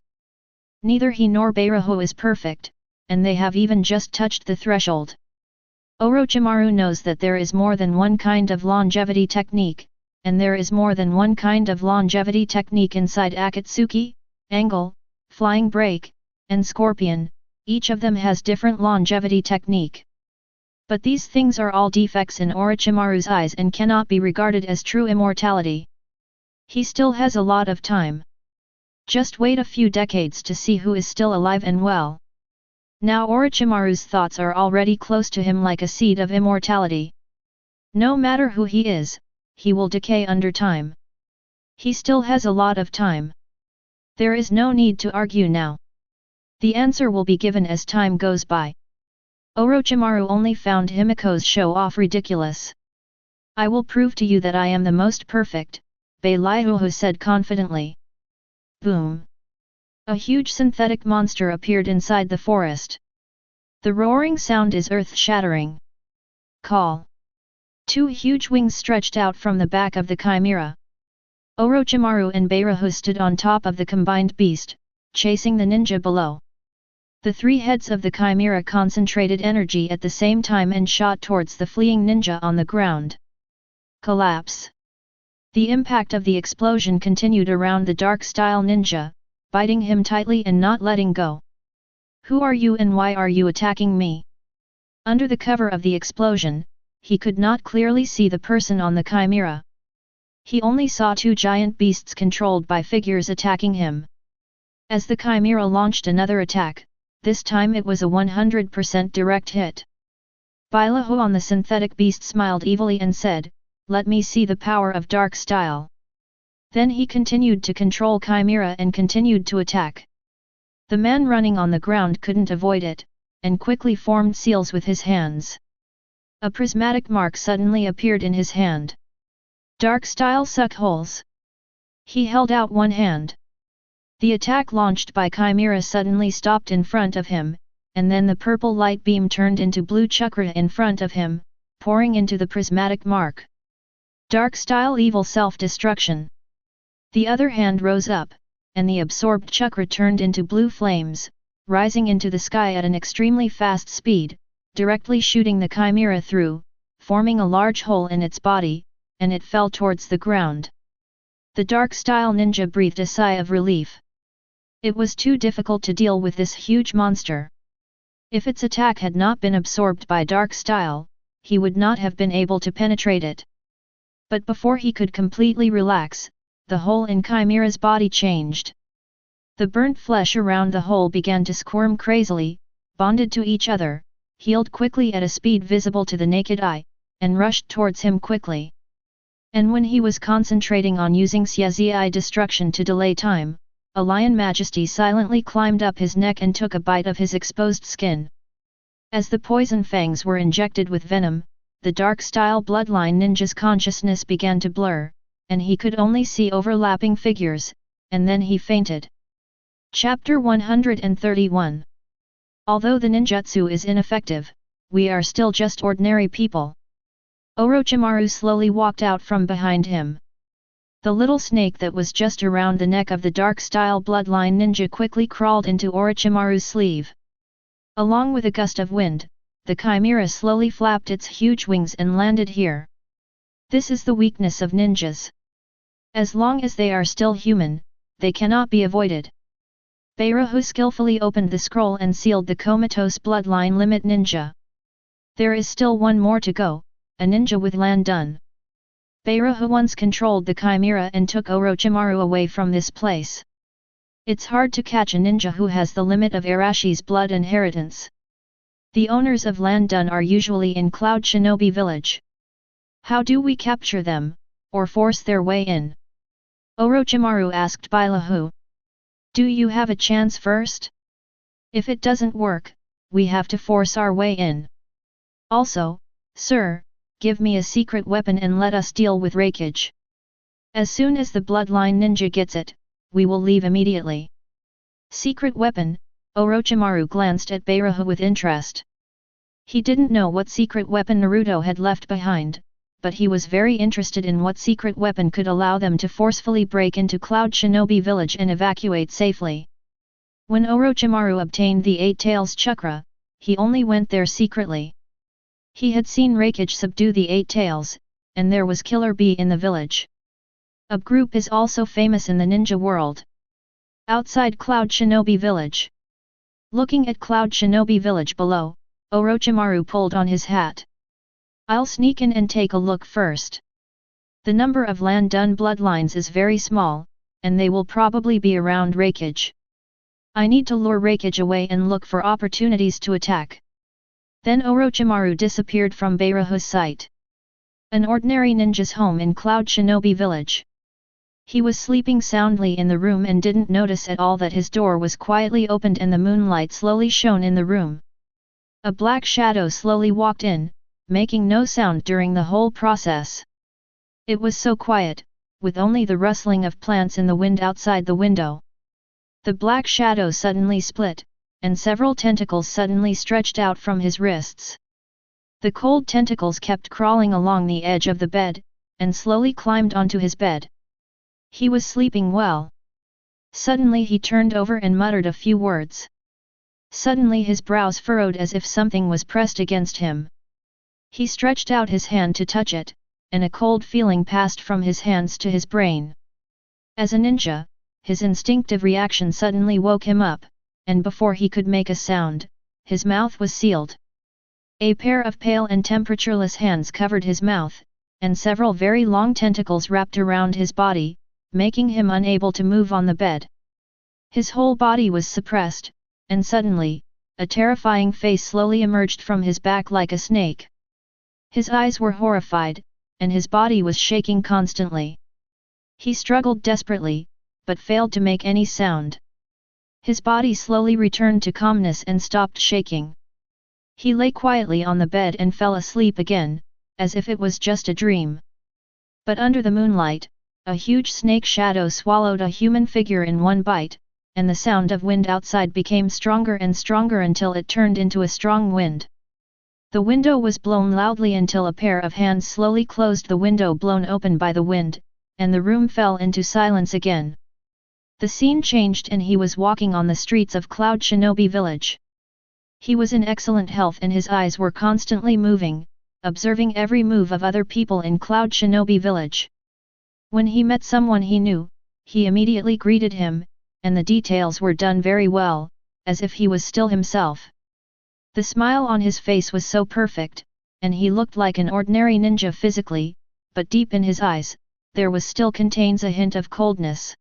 Neither he nor Bailahu is perfect, and they have even just touched the threshold. Orochimaru knows that there is more than one kind of longevity technique, and there is more than one kind of longevity technique inside Akatsuki, Angle, Flying Break, and Scorpion, each of them has different longevity technique. But these things are all defects in Orochimaru's eyes and cannot be regarded as true immortality. He still has a lot of time. Just wait a few decades to see who is still alive and well. Now Orochimaru's thoughts are already close to him like a seed of immortality. No matter who he is, he will decay under time. He still has a lot of time. There is no need to argue now. The answer will be given as time goes by. Orochimaru only found Himiko's show-off ridiculous. I will prove to you that I am the most perfect, Balaihuhu said confidently. Boom! A huge synthetic monster appeared inside the forest. The roaring sound is earth-shattering. Call! 2 huge wings stretched out from the back of the chimera. Orochimaru and Balaihuhu stood on top of the combined beast, chasing the ninja below. The 3 heads of the chimera concentrated energy at the same time and shot towards the fleeing ninja on the ground. Collapse. The impact of the explosion continued around the dark-style ninja, biting him tightly and not letting go. Who are you and why are you attacking me? Under the cover of the explosion, he could not clearly see the person on the chimera. He only saw 2 giant beasts controlled by figures attacking him. As the chimera launched another attack, this time it was a 100% direct hit. Balaihuhu on the synthetic beast smiled evilly and said, "Let me see the power of dark style." Then he continued to control chimera and continued to attack. The man running on the ground couldn't avoid it, and quickly formed seals with his hands. A prismatic mark suddenly appeared in his hand. Dark style suck holes. He held out one hand. The attack launched by chimera suddenly stopped in front of him, and then the purple light beam turned into blue chakra in front of him, pouring into the prismatic mark. Dark style evil self-destruction. The other hand rose up, and the absorbed chakra turned into blue flames, rising into the sky at an extremely fast speed, directly shooting the chimera through, forming a large hole in its body, and it fell towards the ground. The dark style ninja breathed a sigh of relief. It was too difficult to deal with this huge monster. If its attack had not been absorbed by dark style, he would not have been able to penetrate it. But before he could completely relax, the hole in chimera's body changed. The burnt flesh around the hole began to squirm crazily, bonded to each other, healed quickly at a speed visible to the naked eye, and rushed towards him quickly. And when he was concentrating on using Xiazi destruction to delay time, a lion majesty silently climbed up his neck and took a bite of his exposed skin. As the poison fangs were injected with venom, the dark-style bloodline ninja's consciousness began to blur, and he could only see overlapping figures, and then he fainted. Chapter 131. Although the ninjutsu is ineffective, we are still just ordinary people. Orochimaru slowly walked out from behind him. The little snake that was just around the neck of the dark-style bloodline ninja quickly crawled into Orochimaru's sleeve. Along with a gust of wind, the chimera slowly flapped its huge wings and landed here. This is the weakness of ninjas. As long as they are still human, they cannot be avoided. Balaihuhu skillfully opened the scroll and sealed the comatose bloodline limit ninja. There is still one more to go, a ninja with land done. Balaihuhu once controlled the chimera and took Orochimaru away from this place. It's hard to catch a ninja who has the limit of Arashi's blood inheritance. The owners of land done are usually in Cloud Shinobi village. How do we capture them, or force their way in? Orochimaru asked Balaihuhu. Do you have a chance first? If it doesn't work, we have to force our way in. Also, sir, give me a secret weapon and let us deal with Hokage. As soon as the bloodline ninja gets it, we will leave immediately. Secret weapon? Orochimaru glanced at Balaihuhu with interest. He didn't know what secret weapon Naruto had left behind, but he was very interested in what secret weapon could allow them to forcefully break into Cloud Shinobi village and evacuate safely. When Orochimaru obtained the Eight Tails chakra, he only went there secretly. He had seen Hokage subdue the Eight Tails, and there was Killer Bee in the village. A group is also famous in the ninja world. Outside Cloud Shinobi village. Looking at Cloud Shinobi village below, Orochimaru pulled on his hat. I'll sneak in and take a look first. The number of Lan Dun bloodlines is very small, and they will probably be around Hokage. I need to lure Hokage away and look for opportunities to attack. Then Orochimaru disappeared from Beirahu's sight. An ordinary ninja's home in Cloud Shinobi village. He was sleeping soundly in the room and didn't notice at all that his door was quietly opened and the moonlight slowly shone in the room. A black shadow slowly walked in, making no sound during the whole process. It was so quiet, with only the rustling of plants in the wind outside the window. The black shadow suddenly split, and several tentacles suddenly stretched out from his wrists. The cold tentacles kept crawling along the edge of the bed, and slowly climbed onto his bed. He was sleeping well. Suddenly he turned over and muttered a few words. Suddenly his brows furrowed as if something was pressed against him. He stretched out his hand to touch it, and a cold feeling passed from his hands to his brain. As a ninja, his instinctive reaction suddenly woke him up, and before he could make a sound, his mouth was sealed. A pair of pale and temperatureless hands covered his mouth, and several very long tentacles wrapped around his body, making him unable to move on the bed. His whole body was suppressed, and suddenly, a terrifying face slowly emerged from his back like a snake. His eyes were horrified, and his body was shaking constantly. He struggled desperately, but failed to make any sound. His body slowly returned to calmness and stopped shaking. He lay quietly on the bed and fell asleep again, as if it was just a dream. But under the moonlight, a huge snake shadow swallowed a human figure in one bite, and the sound of wind outside became stronger and stronger until it turned into a strong wind. The window was blown loudly until a pair of hands slowly closed the window blown open by the wind, and the room fell into silence again. The scene changed and he was walking on the streets of Cloud Shinobi village. He was in excellent health and his eyes were constantly moving, observing every move of other people in Cloud Shinobi village. When he met someone he knew, he immediately greeted him, and the details were done very well, as if he was still himself. The smile on his face was so perfect, and he looked like an ordinary ninja physically, but deep in his eyes, there was still contains a hint of coldness.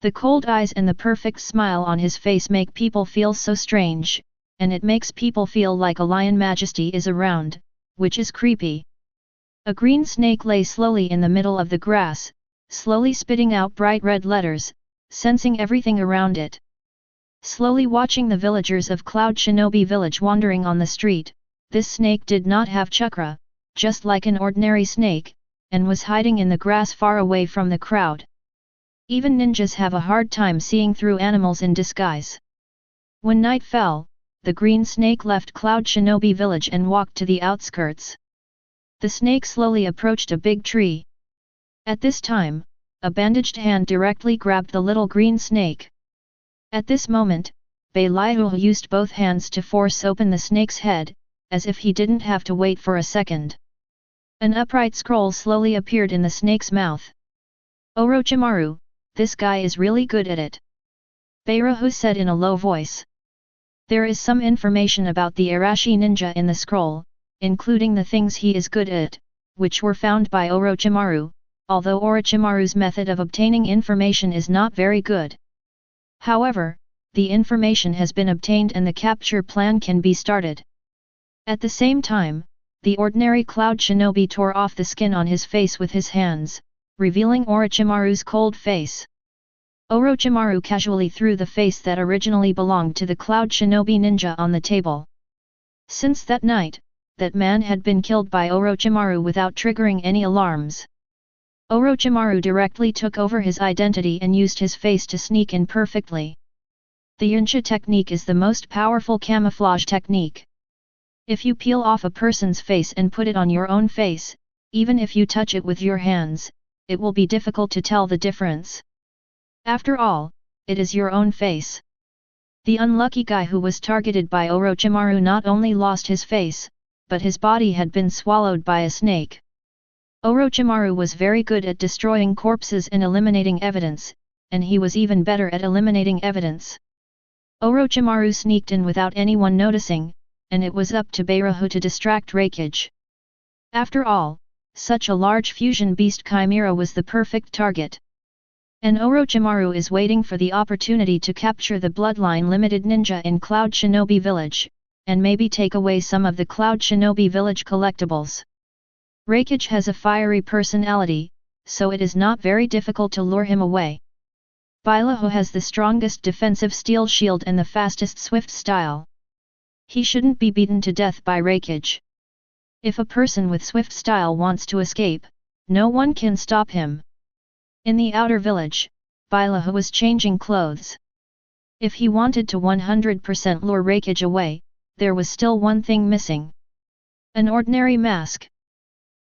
The cold eyes and the perfect smile on his face make people feel so strange, and it makes people feel like a lion majesty is around, which is creepy. A green snake lay slowly in the middle of the grass, slowly spitting out bright red letters, sensing everything around it. Slowly watching the villagers of Cloud Shinobi village wandering on the street, this snake did not have chakra, just like an ordinary snake, and was hiding in the grass far away from the crowd. Even ninjas have a hard time seeing through animals in disguise. When night fell, the green snake left Cloud Shinobi village and walked to the outskirts. The snake slowly approached a big tree. At this time, a bandaged hand directly grabbed the little green snake. At this moment, Beilihu used both hands to force open the snake's head, as if he didn't have to wait for a second. An upright scroll slowly appeared in the snake's mouth. Orochimaru, this guy is really good at it. Beirahu said in a low voice. There is some information about the Arashi ninja in the scroll, including the things he is good at, which were found by Orochimaru, although Orochimaru's method of obtaining information is not very good. However, the information has been obtained and the capture plan can be started. At the same time, the ordinary Cloud Shinobi tore off the skin on his face with his hands, revealing Orochimaru's cold face. Orochimaru casually threw the face that originally belonged to the Cloud Shinobi ninja on the table. Since that night, that man had been killed by Orochimaru without triggering any alarms. Orochimaru directly took over his identity and used his face to sneak in perfectly. The usse technique is the most powerful camouflage technique. If you peel off a person's face and put it on your own face, even if you touch it with your hands, it will be difficult to tell the difference. After all, it is your own face. The unlucky guy who was targeted by Orochimaru not only lost his face, but his body had been swallowed by a snake. Orochimaru was very good at destroying corpses and eliminating evidence, and he was even better at eliminating evidence. Orochimaru sneaked in without anyone noticing, and it was up to Beirahu to distract Hokage. After all, such a large fusion beast chimera was the perfect target. And Orochimaru is waiting for the opportunity to capture the Bloodline Limited ninja in Cloud Shinobi Village, and maybe take away some of the Cloud Shinobi Village collectibles. Hokage has a fiery personality, so it is not very difficult to lure him away. Beirahu has the strongest defensive steel shield and the fastest swift style. He shouldn't be beaten to death by Hokage. If a person with swift style wants to escape, no one can stop him. In the outer village, Beirahu was changing clothes. If he wanted to 100% lure Hokage away, there was still one thing missing. An ordinary mask.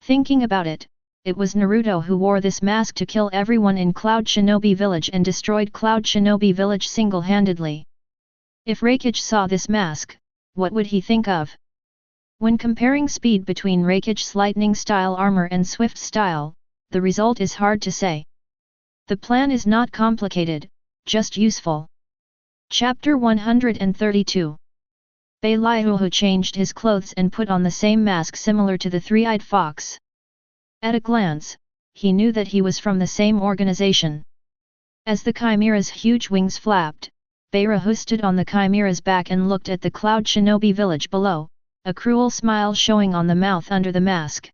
Thinking about it, it was Naruto who wore this mask to kill everyone in Cloud Shinobi Village and destroyed Cloud Shinobi Village single-handedly. If Hokage saw this mask, what would he think of? When comparing speed between Hokage's lightning style armor and swift style, the result is hard to say. The plan is not complicated, just useful. Chapter 132. Beirahu changed his clothes and put on the same mask similar to the three-eyed fox. At a glance, he knew that he was from the same organization. As the chimera's huge wings flapped, Beirahu stood on the chimera's back and looked at the Cloud Shinobi Village below, a cruel smile showing on the mouth under the mask.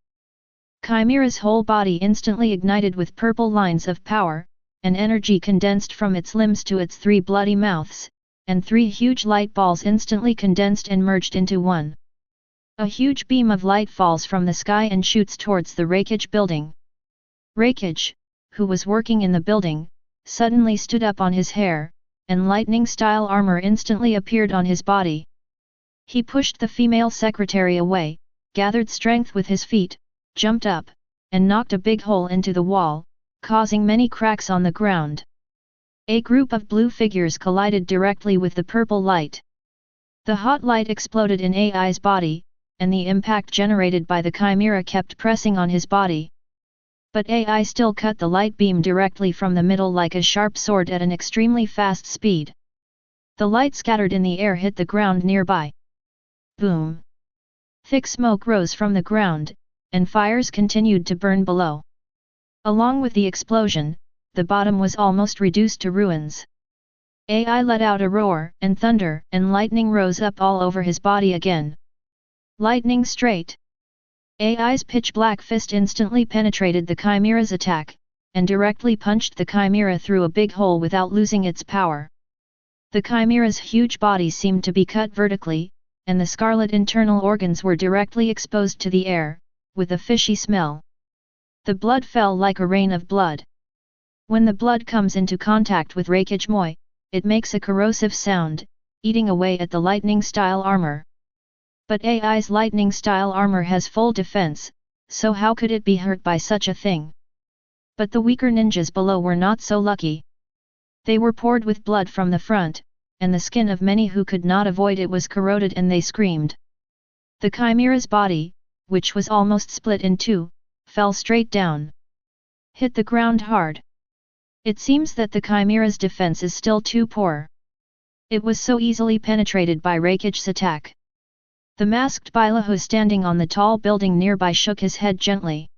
Chimera's whole body instantly ignited with purple lines of power, and energy condensed from its limbs to its three bloody mouths, and three huge light balls instantly condensed and merged into one. A huge beam of light falls from the sky and shoots towards the Hokage building. Hokage, who was working in the building, suddenly stood up on his hair, and lightning-style armor instantly appeared on his body. He pushed the female secretary away, gathered strength with his feet, jumped up, and knocked a big hole into the wall, causing many cracks on the ground. A group of blue figures collided directly with the purple light. The hot light exploded in AI's body, and the impact generated by the chimera kept pressing on his body. But AI still cut the light beam directly from the middle like a sharp sword at an extremely fast speed. The light scattered in the air hit the ground nearby. Boom! Thick smoke rose from the ground, and fires continued to burn below. Along with the explosion, the bottom was almost reduced to ruins. AI let out a roar, and thunder and lightning rose up all over his body again. Lightning straight! AI's pitch-black fist instantly penetrated the chimera's attack, and directly punched the chimera through a big hole without losing its power. The chimera's huge body seemed to be cut vertically, and the scarlet internal organs were directly exposed to the air, with a fishy smell. The blood fell like a rain of blood. When the blood comes into contact with Hokage Moi, it makes a corrosive sound, eating away at the lightning-style armor. But AI's lightning-style armor has full defense, so how could it be hurt by such a thing? But the weaker ninjas below were not so lucky. They were poured with blood from the front, and the skin of many who could not avoid it was corroded and they screamed. The chimera's body, which was almost split in two, fell straight down. Hit the ground hard. It seems that the chimera's defense is still too poor. It was so easily penetrated by Hokage's attack. The masked Beirahu standing on the tall building nearby shook his head gently.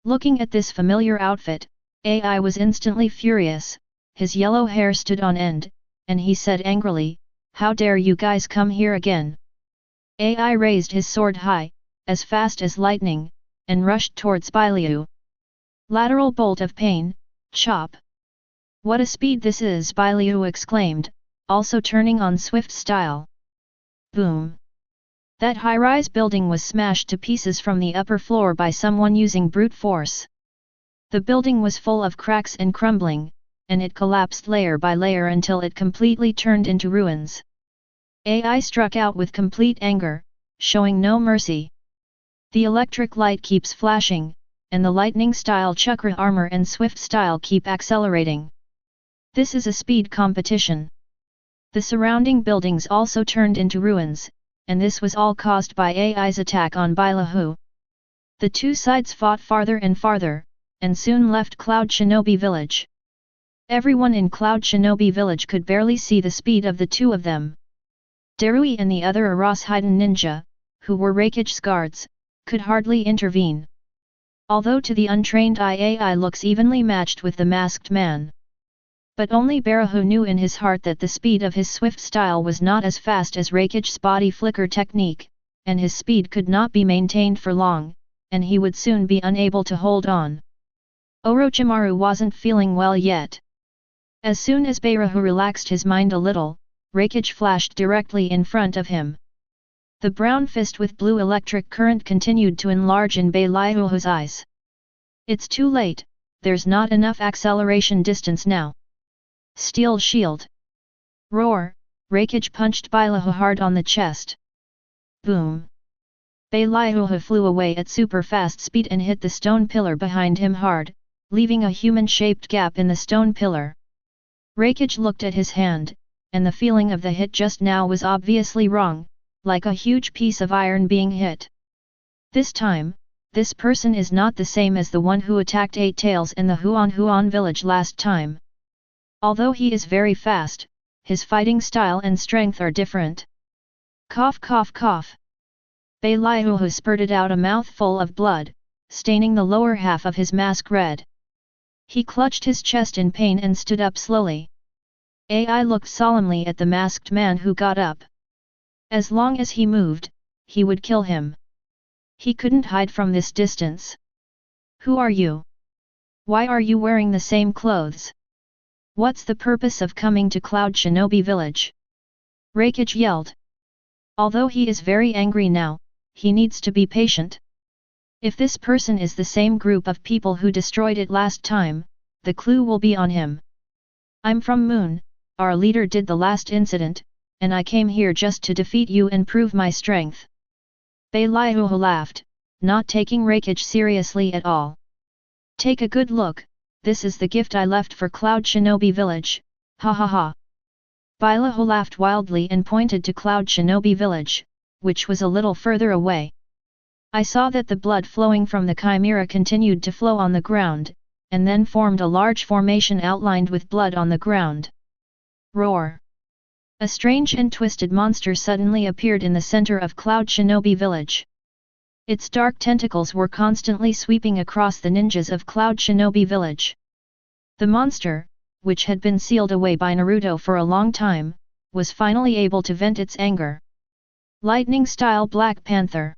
Looking at this familiar outfit, AI was instantly furious, his yellow hair stood on end, and he said angrily, "How dare you guys come here again?" AI raised his sword high, as fast as lightning, and rushed towards Beirahu. Lateral bolt of pain, chop. What a speed this is, Beirahu exclaimed, also turning on swift style. Boom! That high-rise building was smashed to pieces from the upper floor by someone using brute force. The building was full of cracks and crumbling, and it collapsed layer by layer until it completely turned into ruins. AI struck out with complete anger, showing no mercy. The electric light keeps flashing, and the lightning-style chakra armor and swift style keep accelerating. This is a speed competition. The surrounding buildings also turned into ruins, and this was all caused by AI's attack on Beirahu. The two sides fought farther and farther, and soon left Cloud Shinobi Village. Everyone in Cloud Shinobi village could barely see the speed of the two of them. Darui and the other Aras Hiden ninja, who were Raikage's guards, could hardly intervene. Although to the untrained eye AI looks evenly matched with the masked man. But only Barahu knew in his heart that the speed of his swift style was not as fast as Raikage's body flicker technique, and his speed could not be maintained for long, and he would soon be unable to hold on. Orochimaru wasn't feeling well yet. As soon as Barahu relaxed his mind a little, Raikage flashed directly in front of him. The brown fist with blue electric current continued to enlarge in Bailahu's eyes. It's too late, there's not enough acceleration distance now. Steel shield. Roar, Raikage punched Bailahu hard on the chest. Boom. Bailahu flew away at super fast speed and hit the stone pillar behind him hard, leaving a human-shaped gap in the stone pillar. Raikage looked at his hand, and the feeling of the hit just now was obviously wrong, like a huge piece of iron being hit. This time, this person is not the same as the one who attacked Eight Tails in the Huan village last time. Although he is very fast, his fighting style and strength are different. Cough cough cough. Bailahu spurted out a mouthful of blood, staining the lower half of his mask red. He clutched his chest in pain and stood up slowly. AI looked solemnly at the masked man who got up. As long as he moved, he would kill him. He couldn't hide from this distance. Who are you? Why are you wearing the same clothes? What's the purpose of coming to Cloud Shinobi village? Raikage yelled. Although he is very angry now, he needs to be patient. If this person is the same group of people who destroyed it last time, the clue will be on him. I'm from Moon, our leader did the last incident, and I came here just to defeat you and prove my strength. Bailahu laughed, not taking Raikage seriously at all. Take a good look, this is the gift I left for Cloud Shinobi village, ha ha ha. Bailahu laughed wildly and pointed to Cloud Shinobi village, which was a little further away. I saw that the blood flowing from the chimera continued to flow on the ground, and then formed a large formation outlined with blood on the ground. Roar! A strange and twisted monster suddenly appeared in the center of Cloud Shinobi village. Its dark tentacles were constantly sweeping across the ninjas of Cloud Shinobi village. The monster, which had been sealed away by Naruto for a long time, was finally able to vent its anger. Lightning-style Black Panther.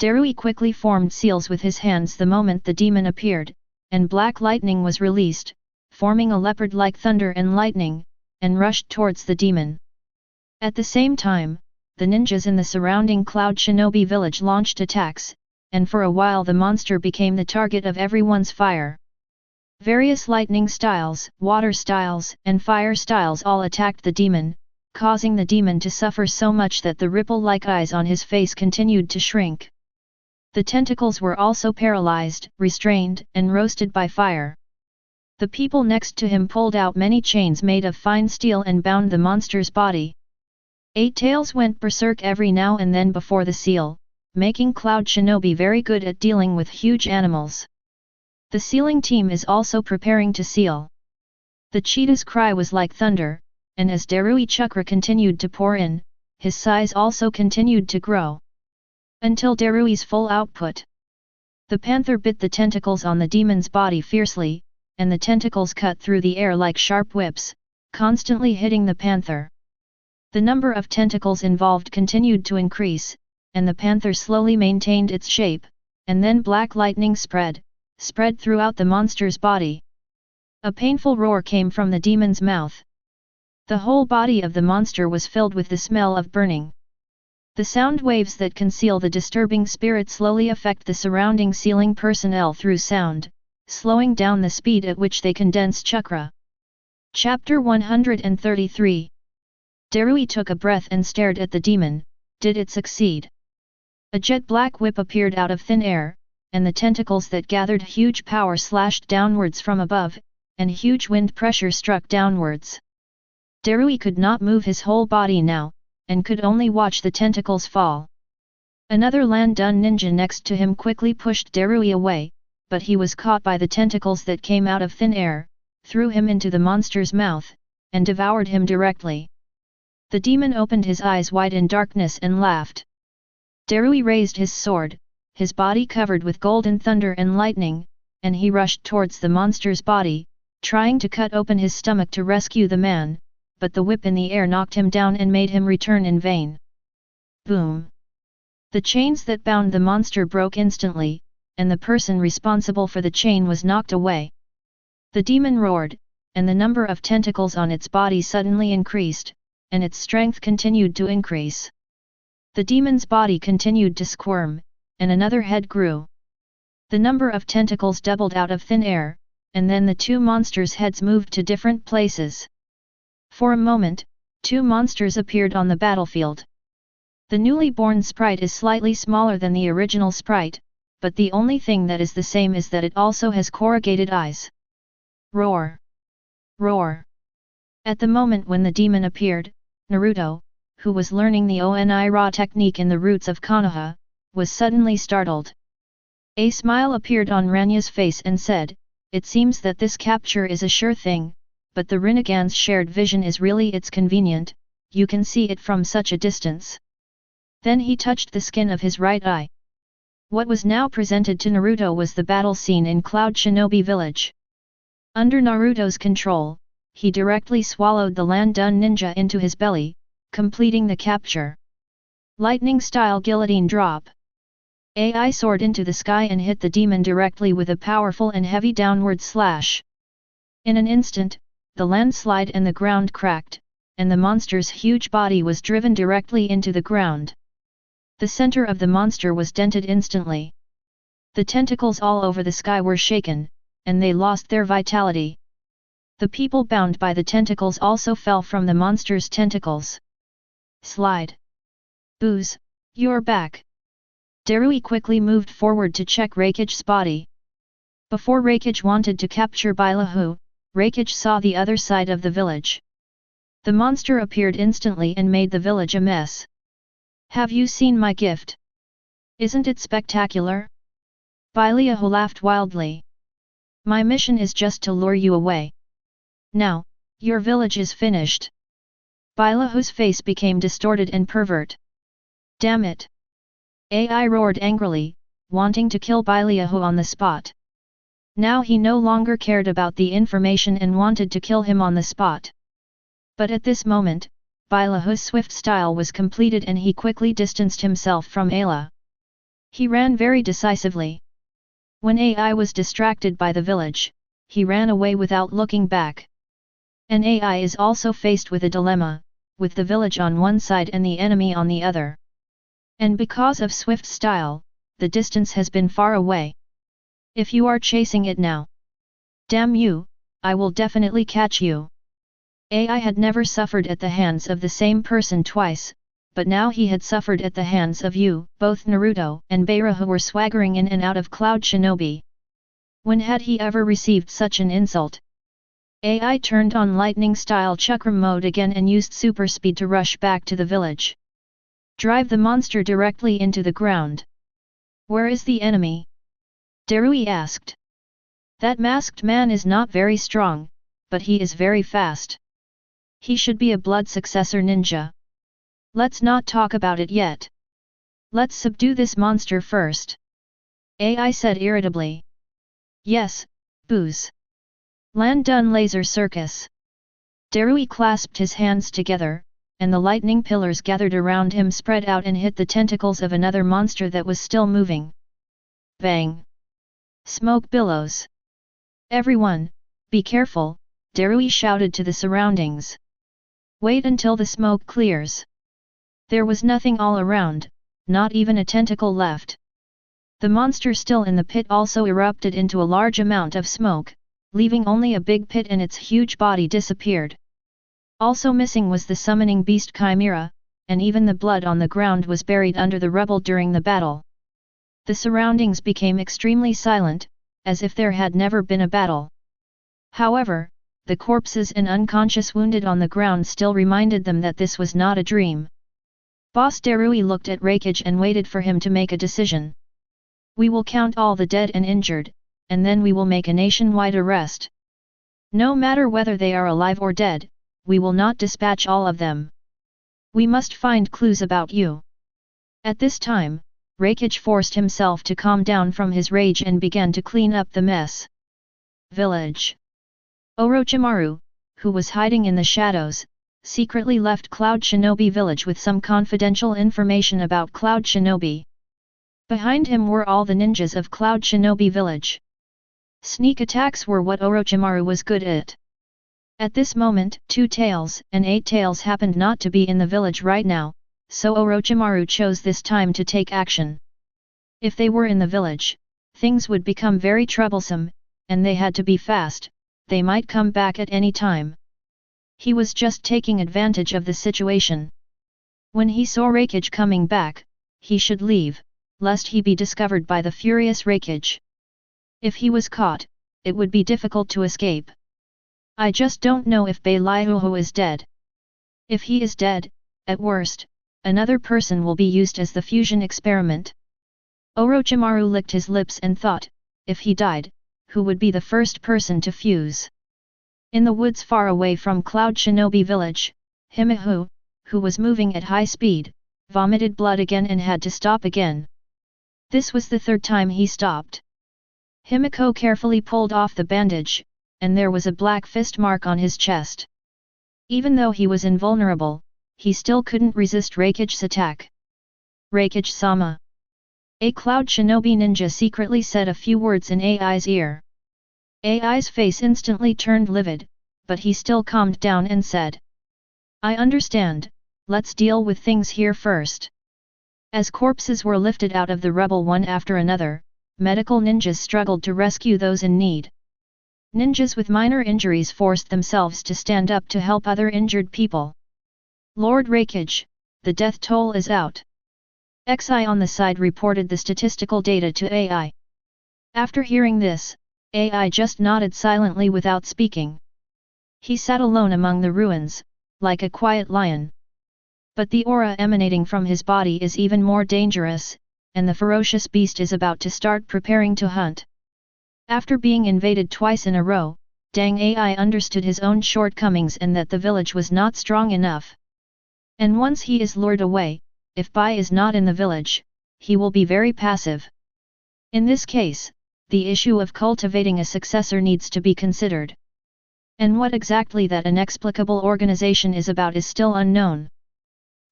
Darui quickly formed seals with his hands the moment the demon appeared, and black lightning was released, forming a leopard like thunder and lightning, and rushed towards the demon. At the same time, the ninjas in the surrounding Cloud Shinobi village launched attacks, and for a while the monster became the target of everyone's fire. Various lightning styles, water styles, and fire styles all attacked the demon, causing the demon to suffer so much that the ripple-like eyes on his face continued to shrink. The tentacles were also paralyzed, restrained, and roasted by fire. The people next to him pulled out many chains made of fine steel and bound the monster's body. Eight Tails went berserk every now and then before the seal, making Cloud Shinobi very good at dealing with huge animals. The sealing team is also preparing to seal. The cheetah's cry was like thunder, and as Darui Chakra continued to pour in, his size also continued to grow. Until Darui's full output. The panther bit the tentacles on the demon's body fiercely, and the tentacles cut through the air like sharp whips, constantly hitting the panther. The number of tentacles involved continued to increase, and the panther slowly maintained its shape, and then black lightning spread throughout the monster's body. A painful roar came from the demon's mouth. The whole body of the monster was filled with the smell of burning. The sound waves that conceal the disturbing spirit slowly affect the surrounding sealing personnel through sound, slowing down the speed at which they condense chakra. Chapter 133. Darui took a breath and stared at the demon. Did it succeed? A jet black whip appeared out of thin air, and the tentacles that gathered huge power slashed downwards from above, and huge wind pressure struck downwards. Darui could not move his whole body now, and could only watch the tentacles fall. Another Landun ninja next to him quickly pushed Darui away, but he was caught by the tentacles that came out of thin air, threw him into the monster's mouth, and devoured him directly. The demon opened his eyes wide in darkness and laughed. Darui raised his sword, his body covered with golden thunder and lightning, and he rushed towards the monster's body, trying to cut open his stomach to rescue the man, but the whip in the air knocked him down and made him return in vain. Boom! The chains that bound the monster broke instantly, and the person responsible for the chain was knocked away. The demon roared, and the number of tentacles on its body suddenly increased, and its strength continued to increase. The demon's body continued to squirm, and another head grew. The number of tentacles doubled out of thin air, and then the two monsters' heads moved to different places. For a moment, two monsters appeared on the battlefield. The newly born sprite is slightly smaller than the original sprite, but the only thing that is the same is that it also has corrugated eyes. Roar! Roar! At the moment when the demon appeared, Naruto, who was learning the Oni Ra technique in the roots of Konoha, was suddenly startled. A smile appeared on Ranya's face and said, "It seems that this capture is a sure thing, but the Rinnegan's shared vision is really it's convenient, you can see it from such a distance." Then he touched the skin of his right eye. What was now presented to Naruto was the battle scene in Cloud Shinobi Village. Under Naruto's control, he directly swallowed the Landun ninja into his belly, completing the capture. Lightning-style guillotine drop. AI soared into the sky and hit the demon directly with a powerful and heavy downward slash. In an instant, the landslide and the ground cracked, and the monster's huge body was driven directly into the ground. The center of the monster was dented instantly. The tentacles all over the sky were shaken, and they lost their vitality. The people bound by the tentacles also fell from the monster's tentacles. Slide. Booze, you're back. Darui quickly moved forward to check Raikage's body. Before Raikage wanted to capture Bailahu, Raikage saw the other side of the village. The monster appeared instantly and made the village a mess. "Have you seen my gift? Isn't it spectacular?" Bailahu laughed wildly. "My mission is just to lure you away. Now, your village is finished." Bailahu's face became distorted and pervert. "Damn it!" AI roared angrily, wanting to kill Bailahu on the spot. Now he no longer cared about the information and wanted to kill him on the spot. But at this moment, Bailahu's swift style was completed and he quickly distanced himself from Ayla. He ran very decisively. When AI was distracted by the village, he ran away without looking back. An AI is also faced with a dilemma, with the village on one side and the enemy on the other. And because of swift style, the distance has been far away. If you are chasing it now, damn you, I will definitely catch you. AI had never suffered at the hands of the same person twice, but now he had suffered at the hands of you. Both Naruto and Bailahu were swaggering in and out of Cloud Shinobi. When had he ever received such an insult? AI turned on lightning-style chakram mode again and used super speed to rush back to the village. Drive the monster directly into the ground. "Where is the enemy?" Darui asked. "That masked man is not very strong, but he is very fast. He should be a blood successor ninja. Let's not talk about it yet. Let's subdue this monster first," AI said irritably. "Yes, booze. Landun laser circus." Darui clasped his hands together, and the lightning pillars gathered around him spread out and hit the tentacles of another monster that was still moving. Bang! Smoke billows. "Everyone, be careful," Darui shouted to the surroundings. "Wait until the smoke clears." There was nothing all around, not even a tentacle left. The monster still in the pit also erupted into a large amount of smoke, leaving only a big pit and its huge body disappeared. Also missing was the summoning beast Chimera, and even the blood on the ground was buried under the rubble during the battle. The surroundings became extremely silent, as if there had never been a battle. However, the corpses and unconscious wounded on the ground still reminded them that this was not a dream. Boss Darui looked at Raikage and waited for him to make a decision. "We will count all the dead and injured, and then we will make a nationwide arrest." No matter whether they are alive or dead, we will not dispatch all of them. We must find clues about you. At this time, Hokage forced himself to calm down from his rage and began to clean up the mess. Village. Orochimaru, who was hiding in the shadows, secretly left Cloud Shinobi village with some confidential information about Cloud Shinobi. Behind him were all the ninjas of Cloud Shinobi village. Sneak attacks were what Orochimaru was good at. At this moment, 2 Tails and 8 Tails happened not to be in the village right now, so Orochimaru chose this time to take action. If they were in the village, things would become very troublesome, and they had to be fast, they might come back at any time. He was just taking advantage of the situation. When he saw Hokage coming back, he should leave, lest he be discovered by the furious Hokage. If he was caught, it would be difficult to escape. I just don't know if Beilyuho is dead. If he is dead, at worst, another person will be used as the fusion experiment. Orochimaru licked his lips and thought, if he died, who would be the first person to fuse? In the woods far away from Cloud Shinobi village, Himihu, who was moving at high speed, vomited blood again and had to stop again. This was the 3rd time he stopped. Himiko carefully pulled off the bandage, and there was a black fist mark on his chest. Even though he was invulnerable, he still couldn't resist Hokage's attack. Hokage-sama. A Cloud Shinobi ninja secretly said a few words in AI's ear. AI's face instantly turned livid, but he still calmed down and said, I understand, let's deal with things here first. As corpses were lifted out of the rubble one after another, medical ninjas struggled to rescue those in need. Ninjas with minor injuries forced themselves to stand up to help other injured people. Lord Hokage, the death toll is out. XI on the side reported the statistical data to AI. After hearing this, AI just nodded silently without speaking. He sat alone among the ruins, like a quiet lion. But the aura emanating from his body is even more dangerous, and the ferocious beast is about to start preparing to hunt. After being invaded twice in a row, Dang Ai understood his own shortcomings and that the village was not strong enough. And once he is lured away, if Bai is not in the village, he will be very passive. In this case, the issue of cultivating a successor needs to be considered. And what exactly that inexplicable organization is about is still unknown.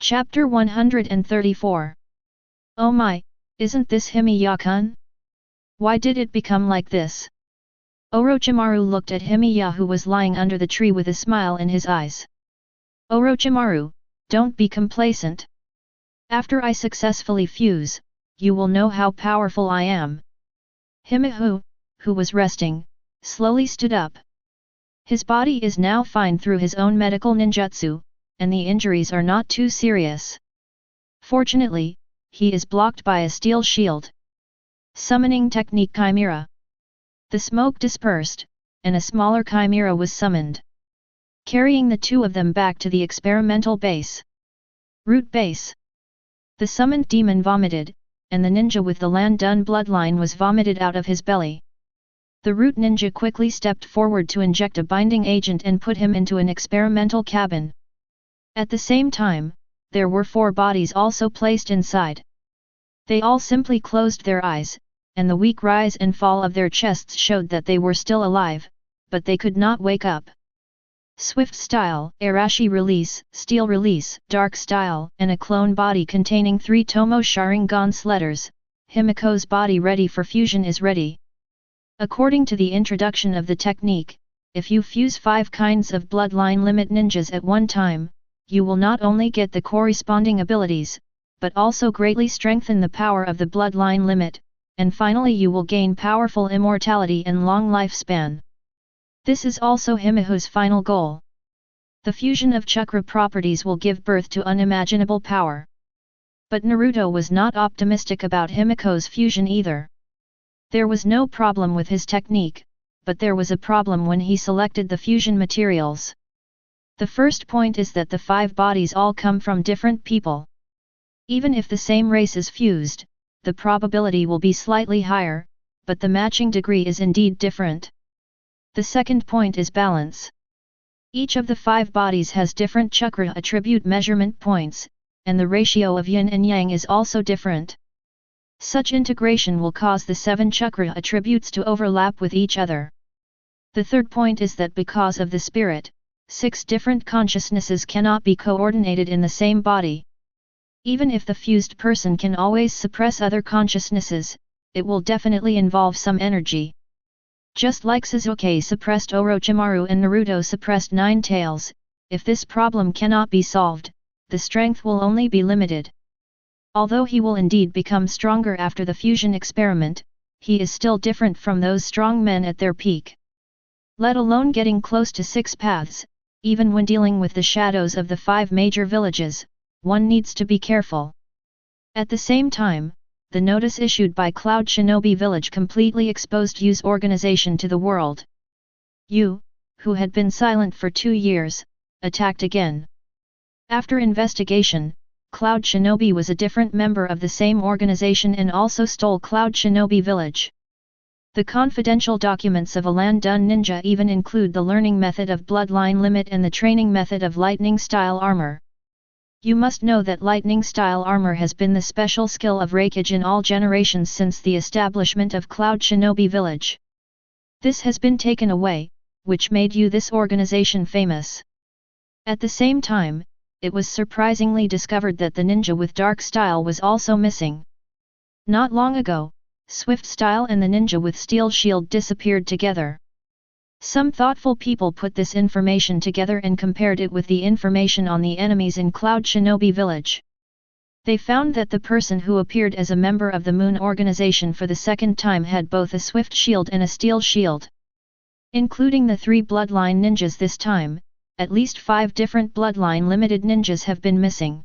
Chapter 134. Oh my, isn't this Himiya-kun? Why did it become like this? Orochimaru looked at Himiya who was lying under the tree with a smile in his eyes. Orochimaru, don't be complacent. After I successfully fuse, you will know how powerful I am. Himihu, who was resting, slowly stood up. His body is now fine through his own medical ninjutsu, and the injuries are not too serious. Fortunately, he is blocked by a steel shield. Summoning technique Chimera. The smoke dispersed, and a smaller Chimera was summoned. Carrying the 2 of them back to the experimental base. Root base. The summoned demon vomited, and the ninja with the Landun bloodline was vomited out of his belly. The root ninja quickly stepped forward to inject a binding agent and put him into an experimental cabin. At the same time, there were 4 bodies also placed inside. They all simply closed their eyes, and the weak rise and fall of their chests showed that they were still alive, but they could not wake up. Swift Style, Arashi Release, Steel Release, Dark Style, and a clone body containing 3 Tomo Sharingan's letters, Himiko's body ready for fusion is ready. According to the introduction of the technique, if you fuse 5 kinds of bloodline limit ninjas at one time, you will not only get the corresponding abilities, but also greatly strengthen the power of the bloodline limit, and finally you will gain powerful immortality and long lifespan. This is also Himihu's final goal. The fusion of chakra properties will give birth to unimaginable power. But Naruto was not optimistic about Himiko's fusion either. There was no problem with his technique, but there was a problem when he selected the fusion materials. The first point is that the 5 bodies all come from different people. Even if the same race is fused, the probability will be slightly higher, but the matching degree is indeed different. The second point is balance. Each of the 5 bodies has different chakra attribute measurement points, and the ratio of yin and yang is also different. Such integration will cause the 7 chakra attributes to overlap with each other. The third point is that because of the spirit, 6 different consciousnesses cannot be coordinated in the same body. Even if the fused person can always suppress other consciousnesses, it will definitely involve some energy. Just like Sasuke suppressed Orochimaru and Naruto suppressed Nine Tails, if this problem cannot be solved, the strength will only be limited. Although he will indeed become stronger after the fusion experiment, he is still different from those strong men at their peak. Let alone getting close to 6 paths, even when dealing with the shadows of the 5 major villages, one needs to be careful. At the same time, the notice issued by Cloud Shinobi Village completely exposed Yu's organization to the world. Yu, who had been silent for 2 years, attacked again. After investigation, Cloud Shinobi was a different member of the same organization and also stole Cloud Shinobi Village. The confidential documents of a Landun ninja even include the learning method of bloodline limit and the training method of lightning style armor. You must know that lightning style armor has been the special skill of Hokage in all generations since the establishment of Cloud Shinobi Village. This has been taken away, which made Yu this organization famous. At the same time, it was surprisingly discovered that the ninja with dark style was also missing. Not long ago, Swift Style and the ninja with steel shield disappeared together. Some thoughtful people put this information together and compared it with the information on the enemies in Cloud Shinobi Village. They found that the person who appeared as a member of the Moon Organization for the second time had both a swift shield and a steel shield. Including the 3 bloodline ninjas this time, at least 5 different bloodline limited ninjas have been missing.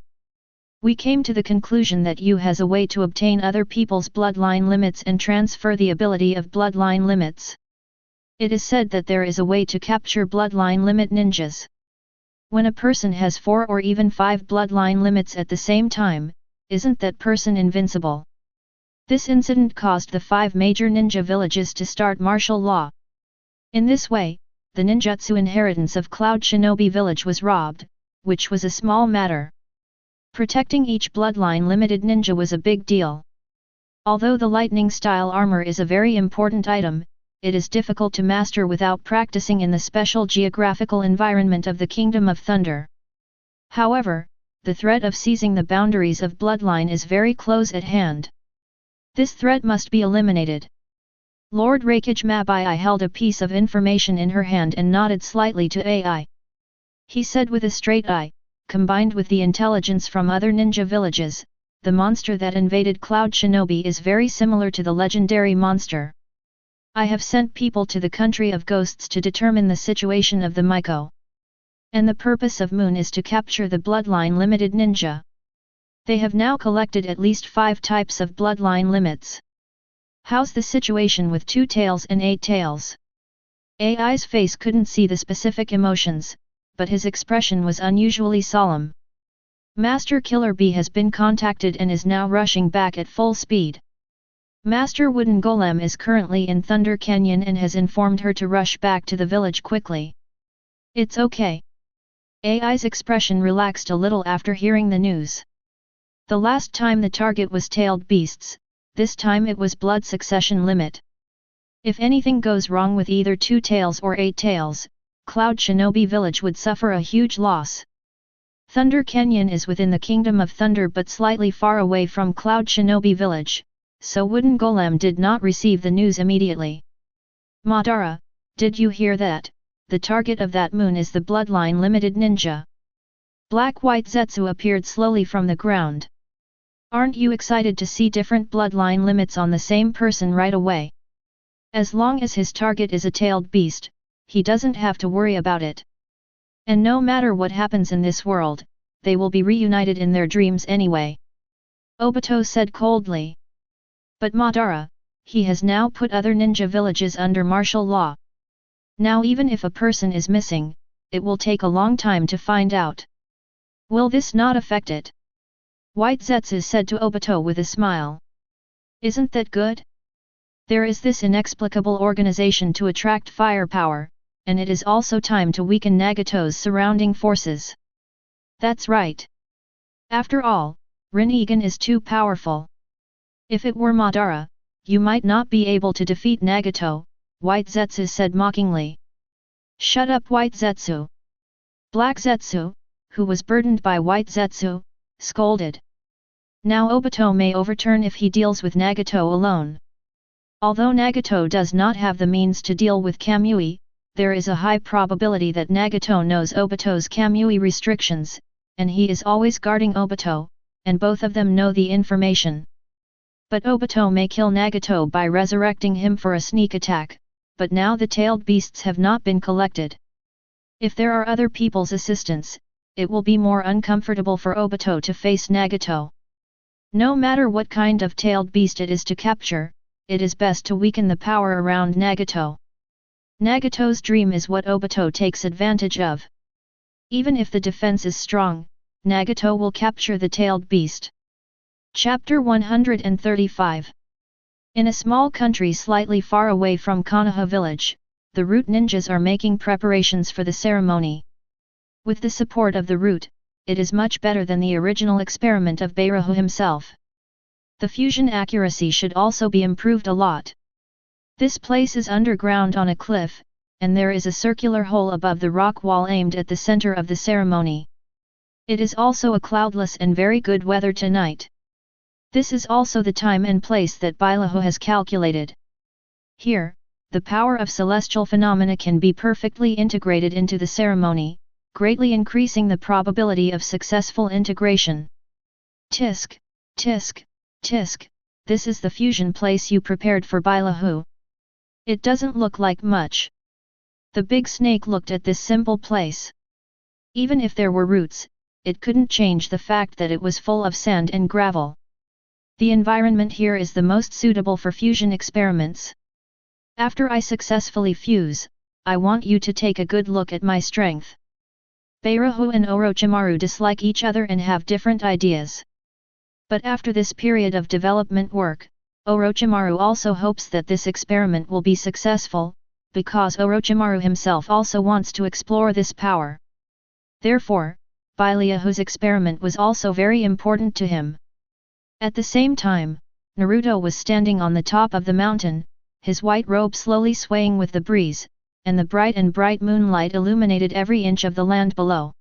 We came to the conclusion that Yu has a way to obtain other people's bloodline limits and transfer the ability of bloodline limits. It is said that there is a way to capture bloodline limit ninjas. When a person has 4 or even 5 bloodline limits at the same time, isn't that person invincible? This incident caused the 5 major ninja villages to start martial law. In this way, the ninjutsu inheritance of Cloud Shinobi Village was robbed, which was a small matter. Protecting each bloodline limited ninja was a big deal. Although the lightning style armor is a very important item, it is difficult to master without practicing in the special geographical environment of the Kingdom of Thunder. However, the threat of seizing the boundaries of bloodline is very close at hand. This threat must be eliminated. Lord Hokage Mabai held a piece of information in her hand and nodded slightly to AI. He said with a straight eye, combined with the intelligence from other ninja villages, the monster that invaded Cloud Shinobi is very similar to the legendary monster. I have sent people to the country of ghosts to determine the situation of the Miko. And the purpose of Moon is to capture the bloodline limited ninja. They have now collected at least 5 types of bloodline limits. How's the situation with 2 tails and 8 tails? AI's face couldn't see the specific emotions, but his expression was unusually solemn. Master Killer Bee has been contacted and is now rushing back at full speed. Master Wooden Golem is currently in Thunder Canyon and has informed her to rush back to the village quickly. It's okay. AI's expression relaxed a little after hearing the news. The last time the target was tailed beasts, this time it was blood succession limit. If anything goes wrong with either 2 tails or 8 tails, Cloud Shinobi Village would suffer a huge loss. Thunder Canyon is within the Kingdom of Thunder but slightly far away from Cloud Shinobi Village, so Wooden Golem did not receive the news immediately. Madara, did you hear that? The target of that moon is the bloodline limited ninja. Black-white Zetsu appeared slowly from the ground. Aren't you excited to see different bloodline limits on the same person right away? As long as his target is a tailed beast, he doesn't have to worry about it. And no matter what happens in this world, they will be reunited in their dreams anyway. Obito said coldly. But Madara, he has now put other ninja villages under martial law. Now even if a person is missing, it will take a long time to find out. Will this not affect it? White Zetsu said to Obito with a smile. Isn't that good? There is this inexplicable organization to attract firepower, and it is also time to weaken Nagato's surrounding forces. That's right. After all, Rinnegan is too powerful. If it were Madara, you might not be able to defeat Nagato, White Zetsu said mockingly. Shut up, White Zetsu. Black Zetsu, who was burdened by White Zetsu, scolded. Now Obito may overturn if he deals with Nagato alone. Although Nagato does not have the means to deal with Kamui, there is a high probability that Nagato knows Obito's Kamui restrictions, and he is always guarding Obito, and both of them know the information. But Obito may kill Nagato by resurrecting him for a sneak attack, but now the tailed beasts have not been collected. If there are other people's assistance, it will be more uncomfortable for Obito to face Nagato. No matter what kind of tailed beast it is to capture, it is best to weaken the power around Nagato. Nagato's dream is what Obito takes advantage of. Even if the defense is strong, Nagato will capture the tailed beast. Chapter 135. In a small country slightly far away from Konoha village, the root ninjas are making preparations for the ceremony. With the support of the root, it is much better than the original experiment of Beirahu himself. The fusion accuracy should also be improved a lot. This place is underground on a cliff, and there is a circular hole above the rock wall aimed at the center of the ceremony. It is also a cloudless and very good weather tonight. This is also the time and place that Beirahu has calculated. Here, the power of celestial phenomena can be perfectly integrated into the ceremony, greatly increasing the probability of successful integration. Tisk, tisk, tisk, this is the fusion place you prepared for Beirahu. It doesn't look like much. The big snake looked at this simple place. Even if there were roots, it couldn't change the fact that it was full of sand and gravel. The environment here is the most suitable for fusion experiments. After I successfully fuse, I want you to take a good look at my strength. Beirahu and Orochimaru dislike each other and have different ideas. But after this period of development work, Orochimaru also hopes that this experiment will be successful, because Orochimaru himself also wants to explore this power. Therefore, Beirahu's experiment was also very important to him. At the same time, Naruto was standing on the top of the mountain, his white robe slowly swaying with the breeze, and the bright moonlight illuminated every inch of the land below.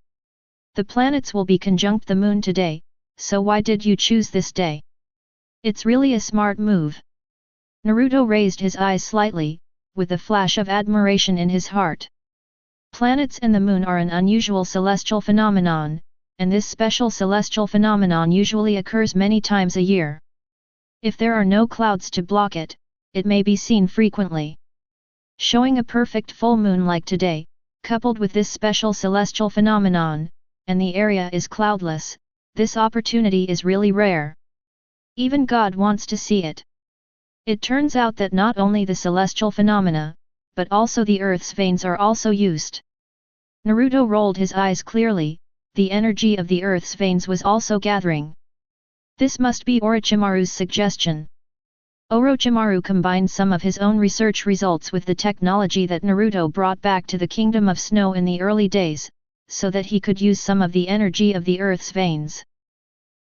The planets will be conjunct the moon today, so why did you choose this day? It's really a smart move. Naruto raised his eyes slightly, with a flash of admiration in his heart. Planets and the moon are an unusual celestial phenomenon, and this special celestial phenomenon usually occurs many times a year. If there are no clouds to block it, it may be seen frequently. Showing a perfect full moon like today, coupled with this special celestial phenomenon, and the area is cloudless, this opportunity is really rare. Even God wants to see it. It turns out that not only the celestial phenomena, but also the Earth's veins are also used. Naruto rolled his eyes clearly, the energy of the Earth's veins was also gathering. This must be Orochimaru's suggestion. Orochimaru combined some of his own research results with the technology that Naruto brought back to the Kingdom of Snow in the early days, so that he could use some of the energy of the Earth's veins.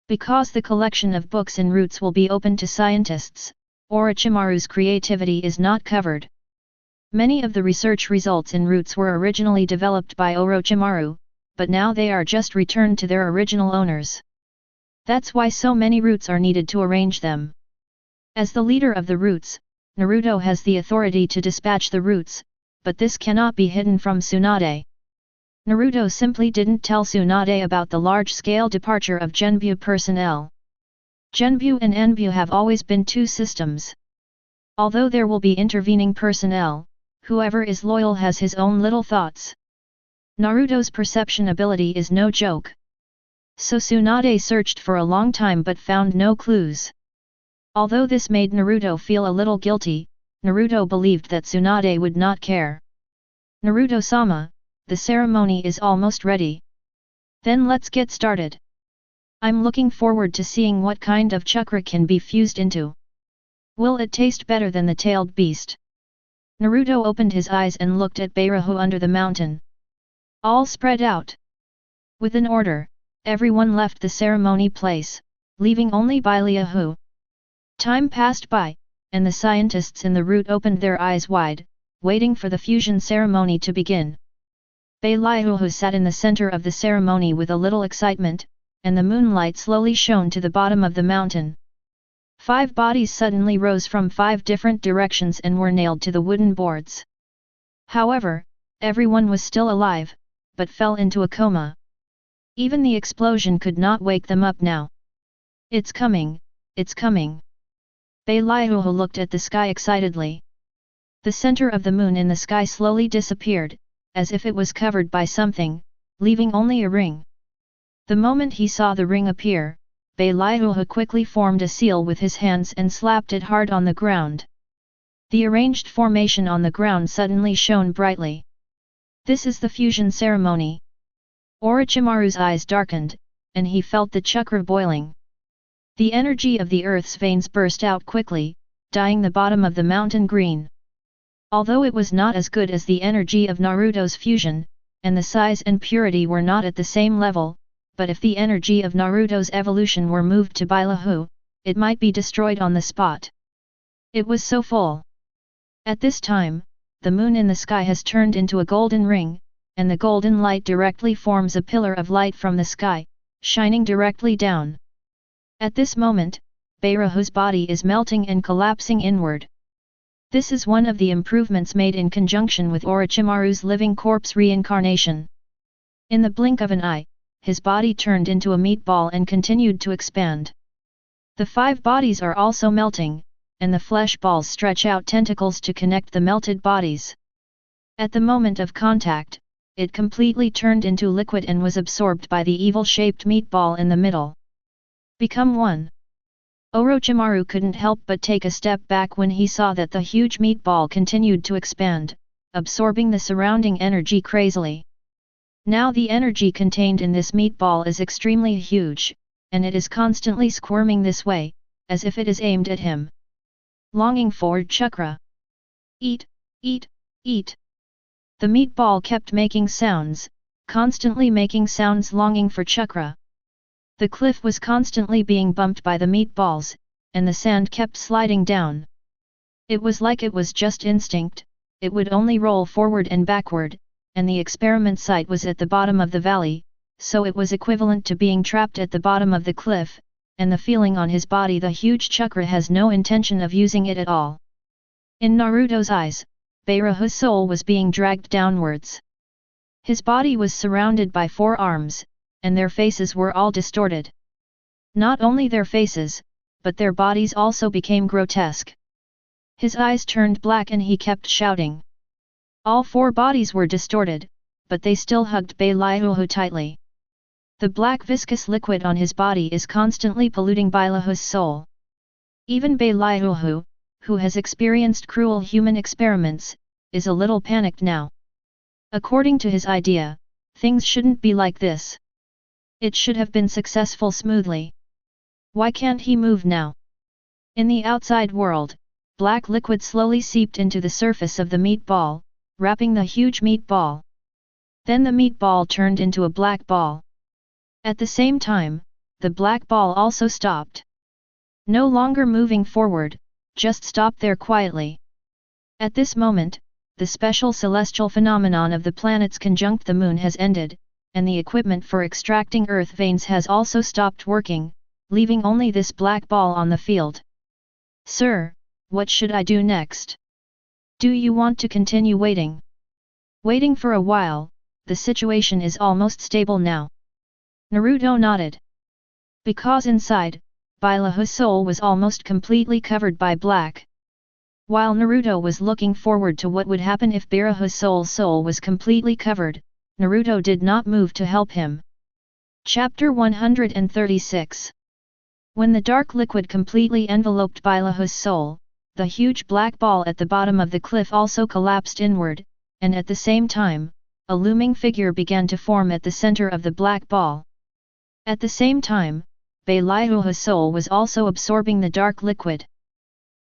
Because the collection of books and roots will be open to scientists, Orochimaru's creativity is not covered. Many of the research results in roots were originally developed by Orochimaru, but now they are just returned to their original owners. That's why so many roots are needed to arrange them. As the leader of the roots, Naruto has the authority to dispatch the roots, but this cannot be hidden from Tsunade. Naruto simply didn't tell Tsunade about the large-scale departure of Genbu personnel. Genbu and Enbu have always been two systems. Although there will be intervening personnel, whoever is loyal has his own little thoughts. Naruto's perception ability is no joke. So Tsunade searched for a long time but found no clues. Although this made Naruto feel a little guilty, Naruto believed that Tsunade would not care. Naruto-sama, the ceremony is almost ready. Then let's get started. I'm looking forward to seeing what kind of chakra can be fused into. Will it taste better than the tailed beast? Naruto opened his eyes and looked at Beirahu under the mountain. All spread out. With an order, everyone left the ceremony place, leaving only Beirahu. Time passed by, and the scientists in the route opened their eyes wide, waiting for the fusion ceremony to begin. Beirahu sat in the center of the ceremony with a little excitement, and the moonlight slowly shone to the bottom of the mountain. 5 bodies suddenly rose from 5 different directions and were nailed to the wooden boards. However, everyone was still alive, but fell into a coma. Even the explosion could not wake them up now. It's coming, it's coming. Beirahu looked at the sky excitedly. The center of the moon in the sky slowly disappeared, as if it was covered by something, leaving only a ring. The moment he saw the ring appear, Beirahu quickly formed a seal with his hands and slapped it hard on the ground. The arranged formation on the ground suddenly shone brightly. This is the fusion ceremony. Orochimaru's eyes darkened, and he felt the chakra boiling. The energy of the earth's veins burst out quickly, dyeing the bottom of the mountain green. Although it was not as good as the energy of Naruto's fusion, and the size and purity were not at the same level, but if the energy of Naruto's evolution were moved to Beirahu, it might be destroyed on the spot. It was so full. At this time, the moon in the sky has turned into a golden ring, and the golden light directly forms a pillar of light from the sky, shining directly down. At this moment, Beirahu's body is melting and collapsing inward. This is one of the improvements made in conjunction with Orochimaru's living corpse reincarnation. In the blink of an eye, his body turned into a meatball and continued to expand. The 5 bodies are also melting, and the flesh balls stretch out tentacles to connect the melted bodies. At the moment of contact, it completely turned into liquid and was absorbed by the evil-shaped meatball in the middle. Become one. Orochimaru couldn't help but take a step back when he saw that the huge meatball continued to expand, absorbing the surrounding energy crazily. Now the energy contained in this meatball is extremely huge, and it is constantly squirming this way, as if it is aimed at him. Longing for chakra. Eat, eat, eat. The meatball kept making sounds, constantly making sounds longing for chakra. The cliff was constantly being bumped by the meatballs, and the sand kept sliding down. It was like it was just instinct, it would only roll forward and backward, and the experiment site was at the bottom of the valley, so it was equivalent to being trapped at the bottom of the cliff, and the feeling on his body the huge chakra has no intention of using it at all. In Naruto's eyes, Beirahu's soul was being dragged downwards. His body was surrounded by 4 arms, and their faces were all distorted. Not only their faces, but their bodies also became grotesque. His eyes turned black and he kept shouting. All 4 bodies were distorted, but they still hugged Beirahu tightly. The black viscous liquid on his body is constantly polluting Beirahu's soul. Even Beirahu, who has experienced cruel human experiments, is a little panicked now. According to his idea, things shouldn't be like this. It should have been successful smoothly. Why can't he move now? In the outside world, black liquid slowly seeped into the surface of the meatball, wrapping the huge meatball. Then the meatball turned into a black ball. At the same time, the black ball also stopped. No longer moving forward, just stopped there quietly. At this moment, the special celestial phenomenon of the planets conjunct the moon has ended, and the equipment for extracting earth veins has also stopped working, leaving only this black ball on the field. Sir, what should I do next? Do you want to continue waiting? Waiting for a while, the situation is almost stable now. Naruto nodded. Because inside, Beirahu's soul was almost completely covered by black. While Naruto was looking forward to what would happen if Beirahu's soul was completely covered, Naruto did not move to help him. Chapter 136. When the dark liquid completely enveloped Beirahu's soul, the huge black ball at the bottom of the cliff also collapsed inward, and at the same time, a looming figure began to form at the center of the black ball. At the same time, Beirahu's soul was also absorbing the dark liquid.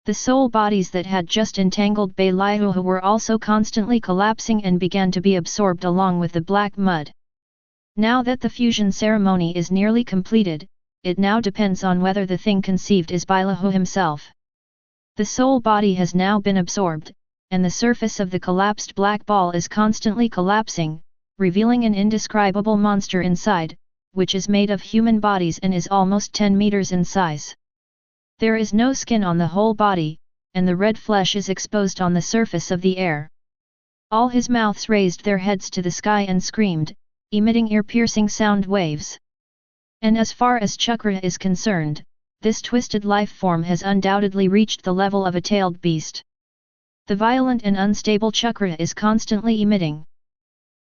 The soul bodies that had just entangled Beilahu were also constantly collapsing and began to be absorbed along with the black mud. Now that the fusion ceremony is nearly completed, it now depends on whether the thing conceived is Beilahu himself. The soul body has now been absorbed, and the surface of the collapsed black ball is constantly collapsing, revealing an indescribable monster inside, which is made of human bodies and is almost 10 meters in size. There is no skin on the whole body, and the red flesh is exposed on the surface of the air. All his mouths raised their heads to the sky and screamed, emitting ear-piercing sound waves. And as far as chakra is concerned, this twisted life form has undoubtedly reached the level of a tailed beast. The violent and unstable chakra is constantly emitting.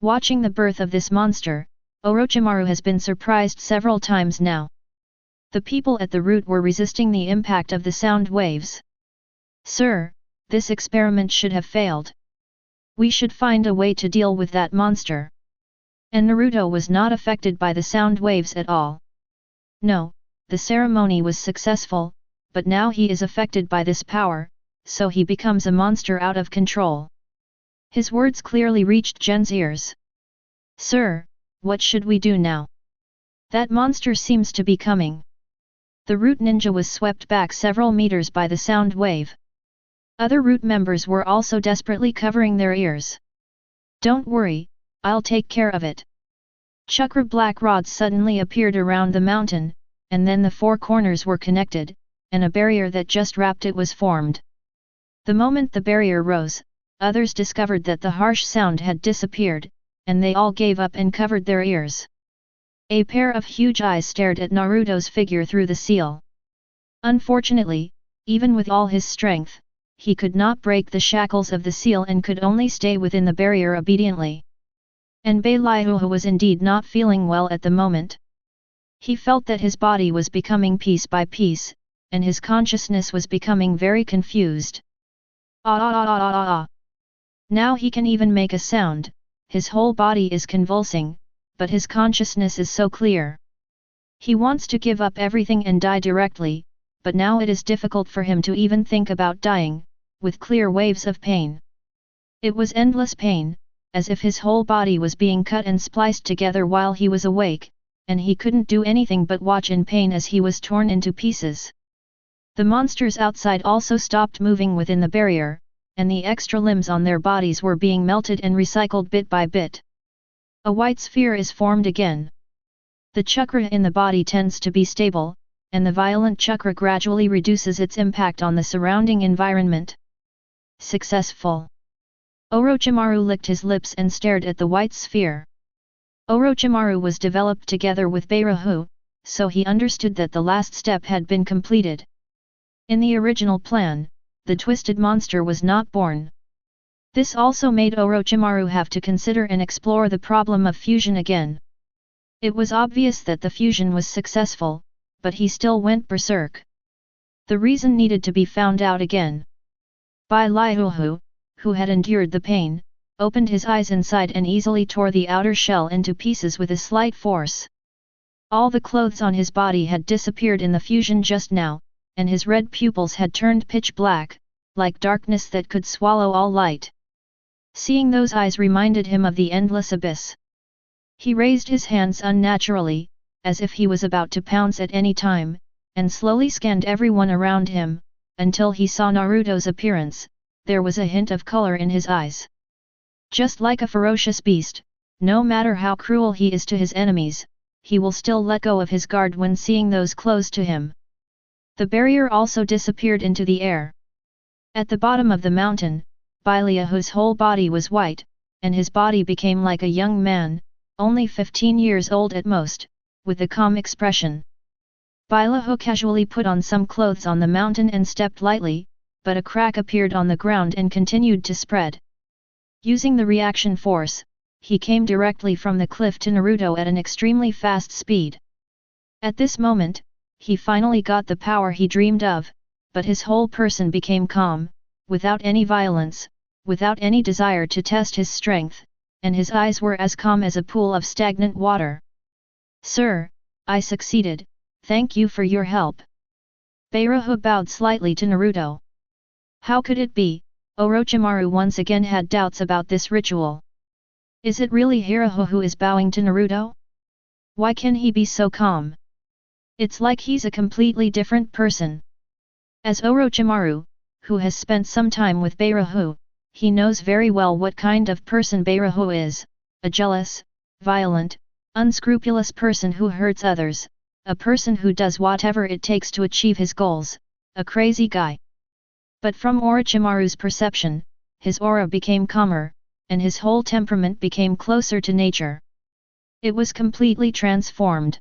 Watching the birth of this monster, Orochimaru has been surprised several times now. The people at the root were resisting the impact of the sound waves. "Sir, this experiment should have failed. We should find a way to deal with that monster." And Naruto was not affected by the sound waves at all. No, the ceremony was successful, but now he is affected by this power, so he becomes a monster out of control. His words clearly reached Gen's ears. "Sir, what should we do now? That monster seems to be coming." The root ninja was swept back several meters by the sound wave. Other root members were also desperately covering their ears. "Don't worry, I'll take care of it." Chakra black rods suddenly appeared around the mountain, and then the four corners were connected, and a barrier that just wrapped it was formed. The moment the barrier rose, others discovered that the harsh sound had disappeared, and they all gave up and covered their ears. A pair of huge eyes stared at Naruto's figure through the seal. Unfortunately, even with all his strength, he could not break the shackles of the seal and could only stay within the barrier obediently. And Beilahu was indeed not feeling well at the moment. He felt that his body was becoming piece by piece, and his consciousness was becoming very confused. Now he can even make a sound, his whole body is convulsing, but his consciousness is so clear. He wants to give up everything and die directly, but now it is difficult for him to even think about dying, with clear waves of pain. It was endless pain, as if his whole body was being cut and spliced together while he was awake, and he couldn't do anything but watch in pain as he was torn into pieces. The monsters outside also stopped moving within the barrier, and the extra limbs on their bodies were being melted and recycled bit by bit. A white sphere is formed again. The chakra in the body tends to be stable, and the violent chakra gradually reduces its impact on the surrounding environment. Successful. Orochimaru licked his lips and stared at the white sphere. Orochimaru was developed together with Beilahu, so he understood that the last step had been completed. In the original plan, the twisted monster was not born. This also made Orochimaru have to consider and explore the problem of fusion again. It was obvious that the fusion was successful, but he still went berserk. The reason needed to be found out again. Beilahu, who had endured the pain, opened his eyes inside and easily tore the outer shell into pieces with a slight force. All the clothes on his body had disappeared in the fusion just now, and his red pupils had turned pitch black, like darkness that could swallow all light. Seeing those eyes reminded him of the endless abyss. He raised his hands unnaturally, as if he was about to pounce at any time, and slowly scanned everyone around him, until he saw Naruto's appearance. There was a hint of color in his eyes. Just like a ferocious beast, no matter how cruel he is to his enemies, he will still let go of his guard when seeing those close to him. The barrier also disappeared into the air. At the bottom of the mountain, Beilahu's whole body was white, and his body became like a young man, only 15 years old at most, with a calm expression. Beilahu casually put on some clothes on the mountain and stepped lightly, but a crack appeared on the ground and continued to spread. Using the reaction force, he came directly from the cliff to Naruto at an extremely fast speed. At this moment, he finally got the power he dreamed of, but his whole person became calm, without any violence, without any desire to test his strength, and his eyes were as calm as a pool of stagnant water. "Sir, I succeeded, thank you for your help." Beilahu bowed slightly to Naruto. How could it be? Orochimaru once again had doubts about this ritual. Is it really Hiroho who is bowing to Naruto? Why can he be so calm? It's like he's a completely different person. As Orochimaru, who has spent some time with Beirahu, he knows very well what kind of person Beirahu is, a jealous, violent, unscrupulous person who hurts others, a person who does whatever it takes to achieve his goals, a crazy guy. But from Orochimaru's perception, his aura became calmer, and his whole temperament became closer to nature. It was completely transformed.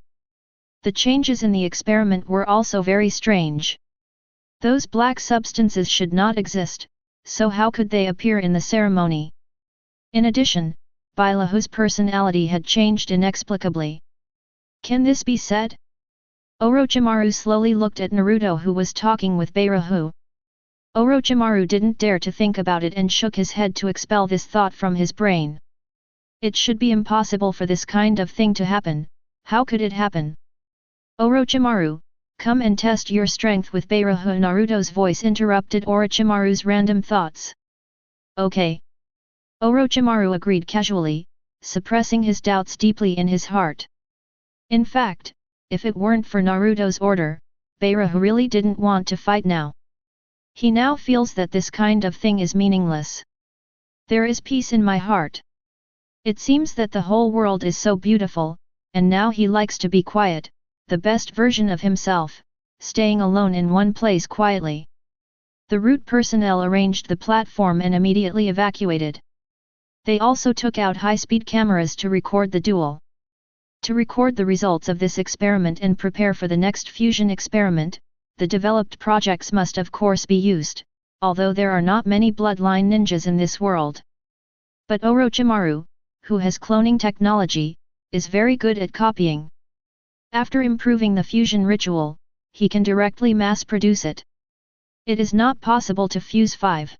The changes in the experiment were also very strange. Those black substances should not exist, so how could they appear in the ceremony? In addition, Bailahu's personality had changed inexplicably. Can this be said? Orochimaru slowly looked at Naruto, who was talking with Beirahu. Orochimaru didn't dare to think about it and shook his head to expel this thought from his brain. It should be impossible for this kind of thing to happen. How could it happen? Orochimaru, come and test your strength with Beirahu. Naruto's voice interrupted Orochimaru's random thoughts. Okay. Orochimaru agreed casually, suppressing his doubts deeply in his heart. In fact, if it weren't for Naruto's order, Beirahu really didn't want to fight now. He now feels that this kind of thing is meaningless. There is peace in my heart. It seems that the whole world is so beautiful, and now he likes to be quiet, the best version of himself, staying alone in one place quietly. The route personnel arranged the platform and immediately evacuated. They also took out high-speed cameras to record the duel. To record the results of this experiment and prepare for the next fusion experiment, the developed projects must of course be used, although there are not many bloodline ninjas in this world. But Orochimaru, who has cloning technology, is very good at copying. After improving the fusion ritual, he can directly mass-produce it. It is not possible to fuse 5.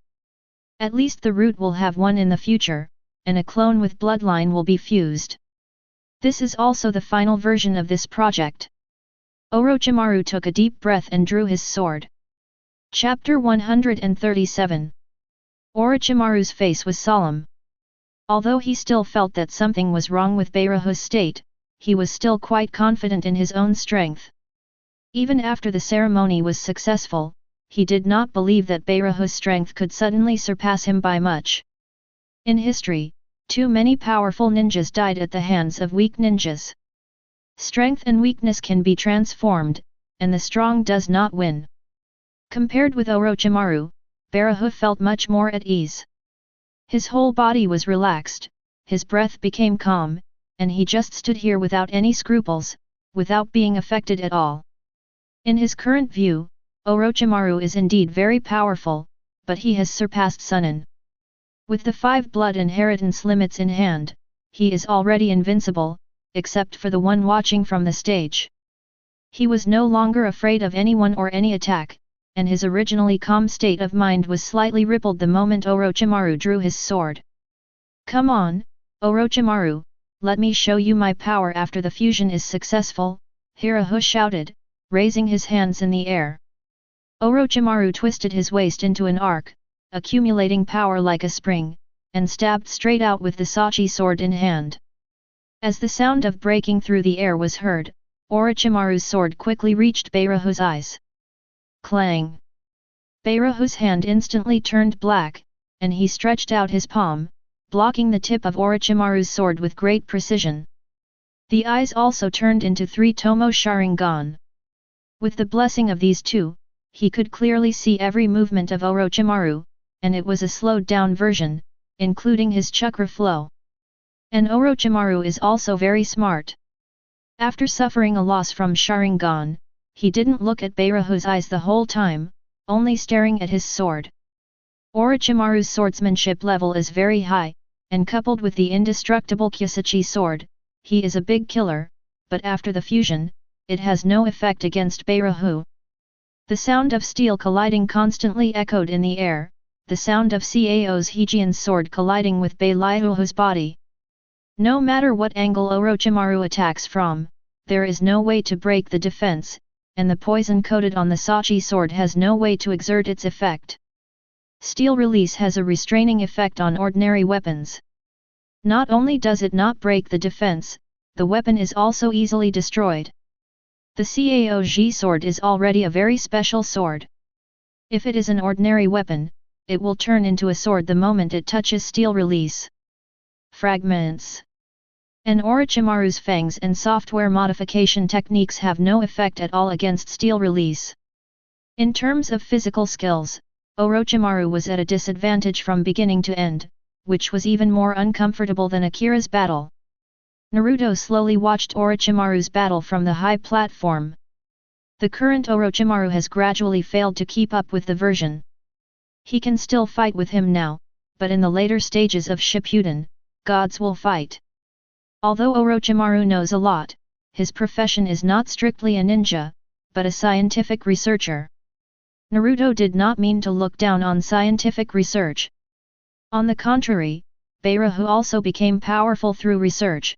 At least the root will have one in the future, and a clone with bloodline will be fused. This is also the final version of this project. Orochimaru took a deep breath and drew his sword. Chapter 137. Orochimaru's face was solemn. Although he still felt that something was wrong with Beirahu's state, he was still quite confident in his own strength. Even after the ceremony was successful, he did not believe that Beirahu's strength could suddenly surpass him by much. In history, too many powerful ninjas died at the hands of weak ninjas. Strength and weakness can be transformed, and the strong does not win. Compared with Orochimaru, Beirahu felt much more at ease. His whole body was relaxed, his breath became calm, and he just stood here without any scruples, without being affected at all. In his current view, Orochimaru is indeed very powerful, but he has surpassed Sunan. With the 5 blood inheritance limits in hand, he is already invincible, except for the one watching from the stage. He was no longer afraid of anyone or any attack, and his originally calm state of mind was slightly rippled the moment Orochimaru drew his sword. Come on, Orochimaru, let me show you my power after the fusion is successful, Hiroho shouted, raising his hands in the air. Orochimaru twisted his waist into an arc, accumulating power like a spring, and stabbed straight out with the Sachi sword in hand. As the sound of breaking through the air was heard, Orochimaru's sword quickly reached Beirahu's eyes. Clang! Beirahu's hand instantly turned black, and he stretched out his palm, blocking the tip of Orochimaru's sword with great precision. The eyes also turned into 3 Tomo Sharingan. With the blessing of these two, he could clearly see every movement of Orochimaru, and it was a slowed-down version, including his chakra flow. And Orochimaru is also very smart. After suffering a loss from Sharingan, he didn't look at Beirahu's eyes the whole time, only staring at his sword. Orochimaru's swordsmanship level is very high, and coupled with the indestructible Kyusachi sword, he is a big killer, but after the fusion, it has no effect against Beirahu. The sound of steel colliding constantly echoed in the air, the sound of Cao's Heijian's sword colliding with Beiliuhu's body. No matter what angle Orochimaru attacks from, there is no way to break the defense, and the poison coated on the Sachi sword has no way to exert its effect. Steel release has a restraining effect on ordinary weapons. Not only does it not break the defense, the weapon is also easily destroyed. The Caog sword is already a very special sword. If it is an ordinary weapon, it will turn into a sword the moment it touches steel release. Fragments. An Orochimaru's fangs and software modification techniques have no effect at all against steel release. In terms of physical skills, Orochimaru was at a disadvantage from beginning to end, which was even more uncomfortable than Akira's battle. Naruto slowly watched Orochimaru's battle from the high platform. The current Orochimaru has gradually failed to keep up with the version. He can still fight with him now, but in the later stages of Shippuden, gods will fight. Although Orochimaru knows a lot, his profession is not strictly a ninja, but a scientific researcher. Naruto did not mean to look down on scientific research. On the contrary, Beirahu also became powerful through research.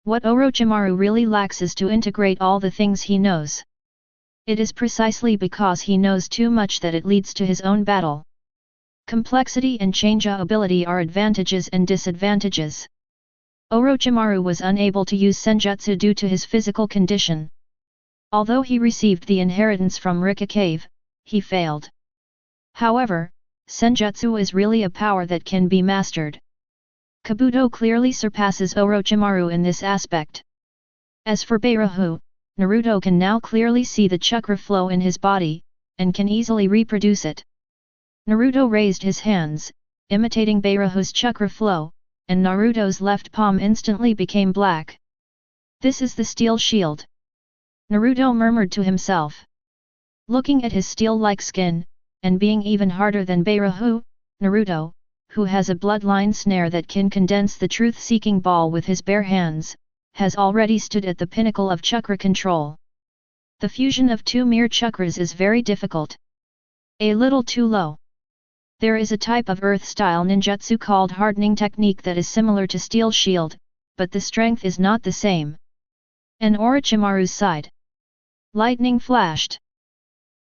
What Orochimaru really lacks is to integrate all the things he knows. It is precisely because he knows too much that it leads to his own battle. Complexity and changeability are advantages and disadvantages. Orochimaru was unable to use senjutsu due to his physical condition. Although he received the inheritance from Rikka, he failed. However, senjutsu is really a power that can be mastered. Kabuto clearly surpasses Orochimaru in this aspect. As for Beirahu, Naruto can now clearly see the chakra flow in his body, and can easily reproduce it. Naruto raised his hands, imitating Beirahu's chakra flow, and Naruto's left palm instantly became black. This is the steel shield. Naruto murmured to himself. Looking at his steel-like skin, and being even harder than Beirahu, Naruto, who has a bloodline snare that can condense the truth-seeking ball with his bare hands, has already stood at the pinnacle of chakra control. The fusion of two mere chakras is very difficult. A little too low. There is a type of earth-style ninjutsu called hardening technique that is similar to steel shield, but the strength is not the same. And Orochimaru's side. Lightning flashed.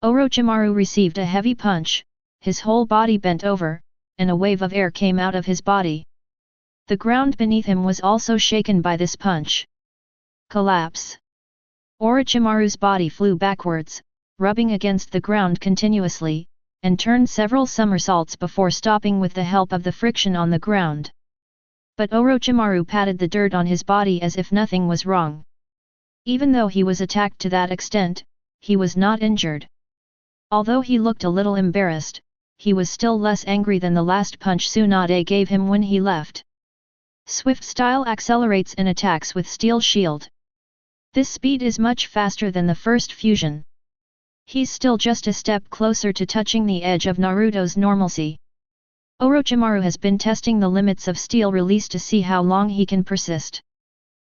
Orochimaru received a heavy punch, his whole body bent over, and a wave of air came out of his body. The ground beneath him was also shaken by this punch. Collapse. Orochimaru's body flew backwards, rubbing against the ground continuously, and turned several somersaults before stopping with the help of the friction on the ground. But Orochimaru patted the dirt on his body as if nothing was wrong. Even though he was attacked to that extent, he was not injured. Although he looked a little embarrassed, he was still less angry than the last punch Tsunade gave him when he left. Swift Style accelerates and attacks with Steel Shield. This speed is much faster than the first fusion. He's still just a step closer to touching the edge of Naruto's normalcy. Orochimaru has been testing the limits of steel release to see how long he can persist.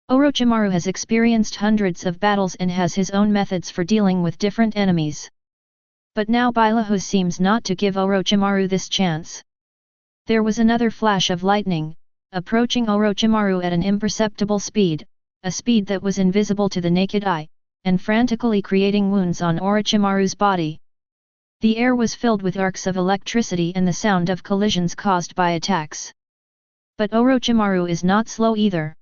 Orochimaru has experienced hundreds of battles and has his own methods for dealing with different enemies. But now Beirahu seems not to give Orochimaru this chance. There was another flash of lightning, approaching Orochimaru at an imperceptible speed, a speed that was invisible to the naked eye, and frantically creating wounds on Orochimaru's body. The air was filled with arcs of electricity and the sound of collisions caused by attacks. But Orochimaru is not slow either.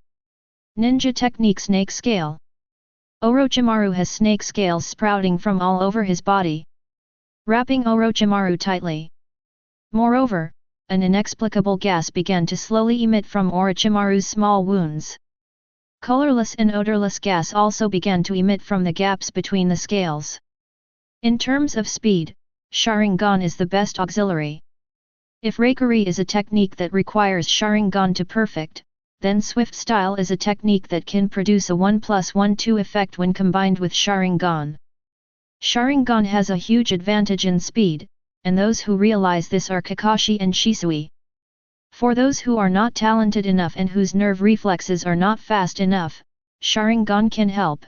Ninja Technique Snake Scale. Orochimaru has snake scales sprouting from all over his body, wrapping Orochimaru tightly. Moreover, an inexplicable gas began to slowly emit from Orochimaru's small wounds. Colorless and odorless gas also began to emit from the gaps between the scales. In terms of speed, Sharingan is the best auxiliary. If Reikari is a technique that requires Sharingan to perfect, then Swift Style is a technique that can produce a 1+1-2 effect when combined with Sharingan. Sharingan has a huge advantage in speed, and those who realize this are Kakashi and Shisui. For those who are not talented enough and whose nerve reflexes are not fast enough, Sharingan can help.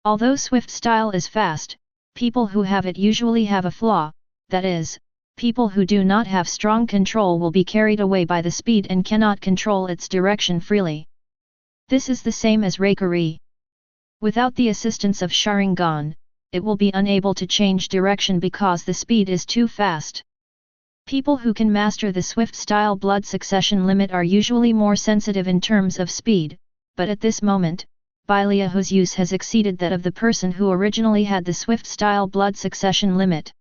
Although Swift Style is fast, people who have it usually have a flaw, that is, people who do not have strong control will be carried away by the speed and cannot control its direction freely. This is the same as Reikari. Without the assistance of Sharingan, it will be unable to change direction because the speed is too fast. People who can master the swift-style blood succession limit are usually more sensitive in terms of speed, but at this moment, Baileahu's use has exceeded that of the person who originally had the swift-style blood succession limit.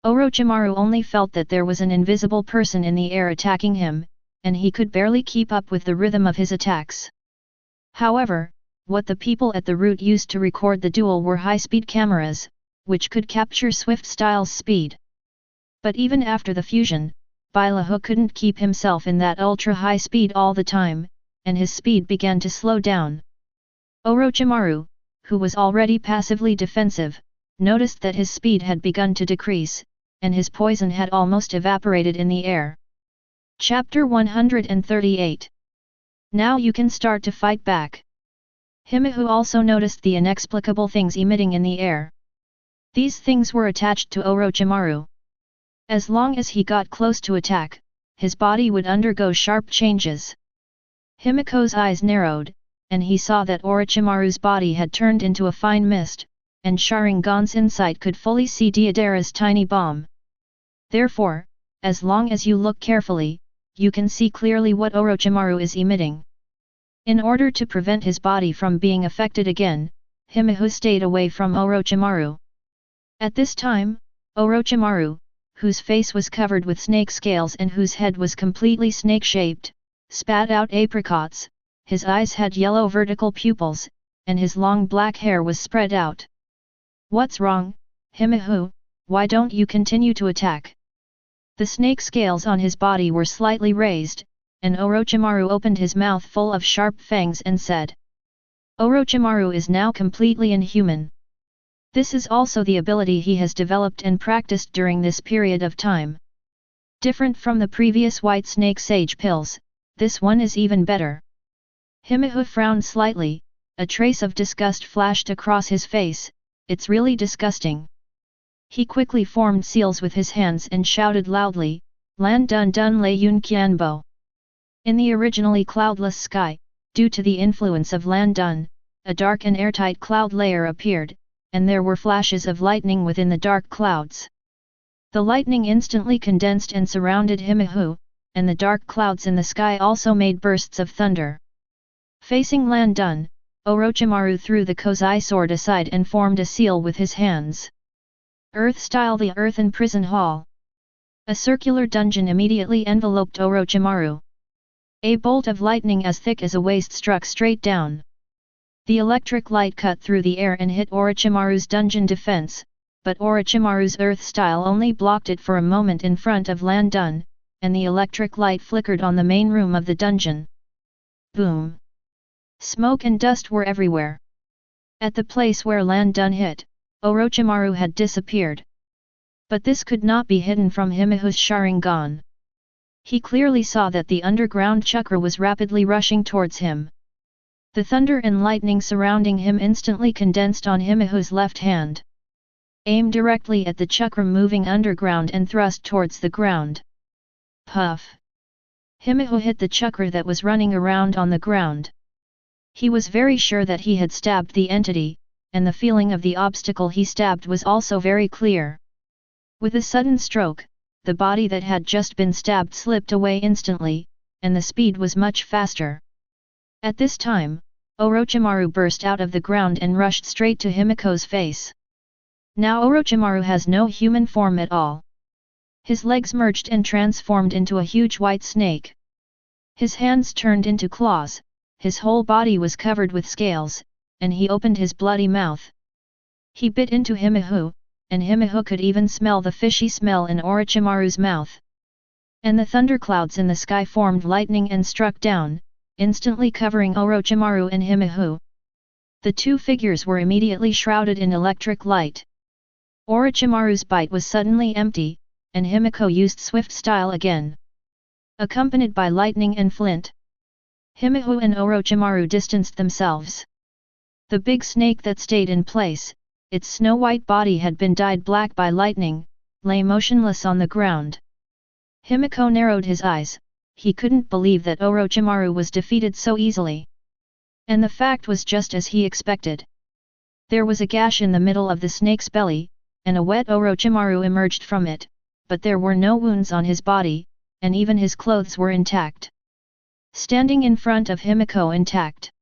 Orochimaru only felt that there was an invisible person in the air attacking him, and he could barely keep up with the rhythm of his attacks. However, what the people at the route used to record the duel were high-speed cameras, which could capture swift-style's speed. But even after the fusion, Baileahu couldn't keep himself in that ultra-high speed all the time, and his speed began to slow down. Orochimaru, who was already passively defensive, noticed that his speed had begun to decrease, and his poison had almost evaporated in the air. Chapter 138. Now you can start to fight back. Himihu also noticed the inexplicable things emitting in the air. These things were attached to Orochimaru. As long as he got close to attack, his body would undergo sharp changes. Himiko's eyes narrowed, and he saw that Orochimaru's body had turned into a fine mist, and Sharingan's insight could fully see Deidara's tiny bomb. Therefore, as long as you look carefully, you can see clearly what Orochimaru is emitting. In order to prevent his body from being affected again, Himihu stayed away from Orochimaru. At this time, Orochimaru, whose face was covered with snake scales and whose head was completely snake-shaped, spat out apricots, his eyes had yellow vertical pupils, and his long black hair was spread out. "What's wrong, Himihu? Why don't you continue to attack?" The snake scales on his body were slightly raised, and Orochimaru opened his mouth full of sharp fangs and said. Orochimaru is now completely inhuman. This is also the ability he has developed and practiced during this period of time. Different from the previous white snake sage pills, this one is even better. Himihu frowned slightly, a trace of disgust flashed across his face. "It's really disgusting." He quickly formed seals with his hands and shouted loudly, "Lan Dun Dun Lei Yun Qianbo." In the originally cloudless sky, due to the influence of Lan Dun, a dark and airtight cloud layer appeared, and there were flashes of lightning within the dark clouds. The lightning instantly condensed and surrounded Himihu, and the dark clouds in the sky also made bursts of thunder. Facing Lan Dun, Orochimaru threw the Kozai sword aside and formed a seal with his hands. Earth-style the Earthen Prison Hall. A circular dungeon immediately enveloped Orochimaru. A bolt of lightning as thick as a waist struck straight down. The electric light cut through the air and hit Orochimaru's dungeon defense, but Orochimaru's earth style only blocked it for a moment in front of Lan Dun, and the electric light flickered on the main room of the dungeon. Boom! Smoke and dust were everywhere. At the place where Lan Dun hit, Orochimaru had disappeared. But this could not be hidden from Himihu's Sharingan. He clearly saw that the underground chakra was rapidly rushing towards him. The thunder and lightning surrounding him instantly condensed on Himihu's left hand. Aim directly at the chakra moving underground and thrust towards the ground. Puff! Himihu hit the chakra that was running around on the ground. He was very sure that he had stabbed the entity, and the feeling of the obstacle he stabbed was also very clear. With a sudden stroke, the body that had just been stabbed slipped away instantly, and the speed was much faster. At this time, Orochimaru burst out of the ground and rushed straight to Himiko's face. Now Orochimaru has no human form at all. His legs merged and transformed into a huge white snake. His hands turned into claws, his whole body was covered with scales, and he opened his bloody mouth. He bit into Himihu, and Himihu could even smell the fishy smell in Orochimaru's mouth. And the thunderclouds in the sky formed lightning and struck down, instantly covering Orochimaru and Himihu. The two figures were immediately shrouded in electric light. Orochimaru's bite was suddenly empty, and Himiko used swift style again. Accompanied by lightning and flint, Himihu and Orochimaru distanced themselves. The big snake that stayed in place, its snow-white body had been dyed black by lightning, lay motionless on the ground. Himiko narrowed his eyes, he couldn't believe that Orochimaru was defeated so easily. And the fact was just as he expected. There was a gash in the middle of the snake's belly, and a wet Orochimaru emerged from it, but there were no wounds on his body, and even his clothes were intact. Standing in front of Himiko intact,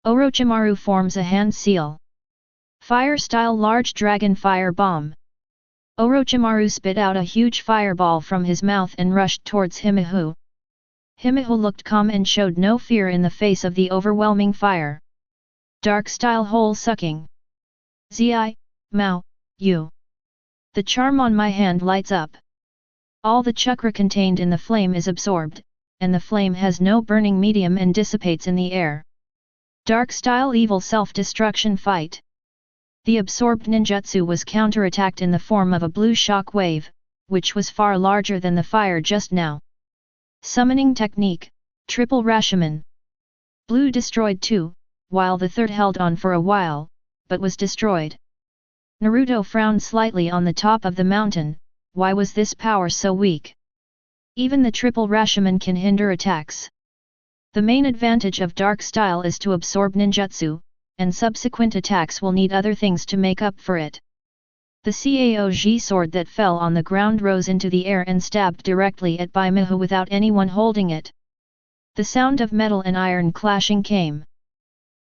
Orochimaru forms a hand seal. Fire-style large dragon fire bomb. Orochimaru spit out a huge fireball from his mouth and rushed towards Himihu. Himihu looked calm and showed no fear in the face of the overwhelming fire. Dark-style hole-sucking. Zi, Mao, you. The charm on my hand lights up. All the chakra contained in the flame is absorbed, and the flame has no burning medium and dissipates in the air. Dark-style evil self-destruction fight. The absorbed ninjutsu was counterattacked in the form of a blue shock wave, which was far larger than the fire just now. Summoning technique, triple Rashomon. Blue destroyed too, while the third held on for a while, but was destroyed. Naruto frowned slightly on the top of the mountain. Why was this power so weak? Even the triple Rashomon can hinder attacks. The main advantage of dark style is to absorb ninjutsu, and subsequent attacks will need other things to make up for it. The Caoji sword that fell on the ground rose into the air and stabbed directly at Miho without anyone holding it. The sound of metal and iron clashing came.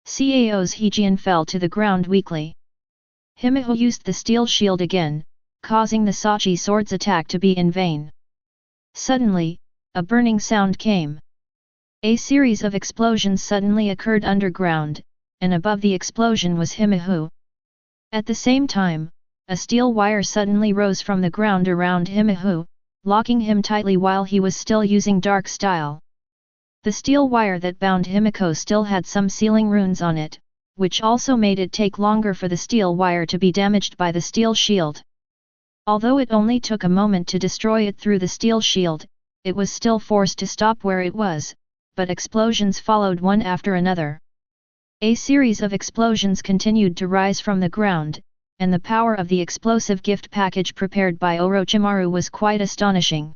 Cao's Hejian fell to the ground weakly. Himiho used the steel shield again, causing the Sachi sword's attack to be in vain. Suddenly, a burning sound came. A series of explosions suddenly occurred underground, and above the explosion was Himiho. At the same time, a steel wire suddenly rose from the ground around Himiho, locking him tightly while he was still using dark style. The steel wire that bound Himiko still had some sealing runes on it, which also made it take longer for the steel wire to be damaged by the steel shield. Although it only took a moment to destroy it through the steel shield, it was still forced to stop where it was, but explosions followed one after another. A series of explosions continued to rise from the ground, and the power of the explosive gift package prepared by Orochimaru was quite astonishing.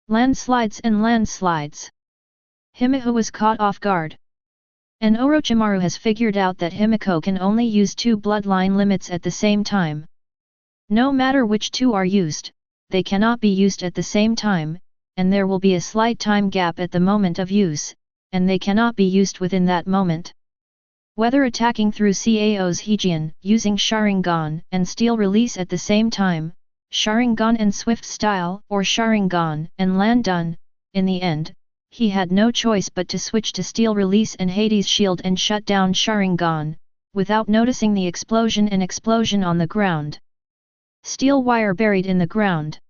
Landslides and landslides. Himiho was caught off guard. And Orochimaru has figured out that Himiko can only use 2 bloodline limits at the same time. No matter which 2 are used, they cannot be used at the same time, and there will be a slight time gap at the moment of use, and they cannot be used within that moment. Whether attacking through Cao's Hejian, using Sharingan and Steel Release at the same time, Sharingan and Swift Style, or Sharingan and Landun, in the end, he had no choice but to switch to Steel Release and Hades Shield and shut down Sharingan, without noticing the explosion on the ground. Steel wire buried in the ground.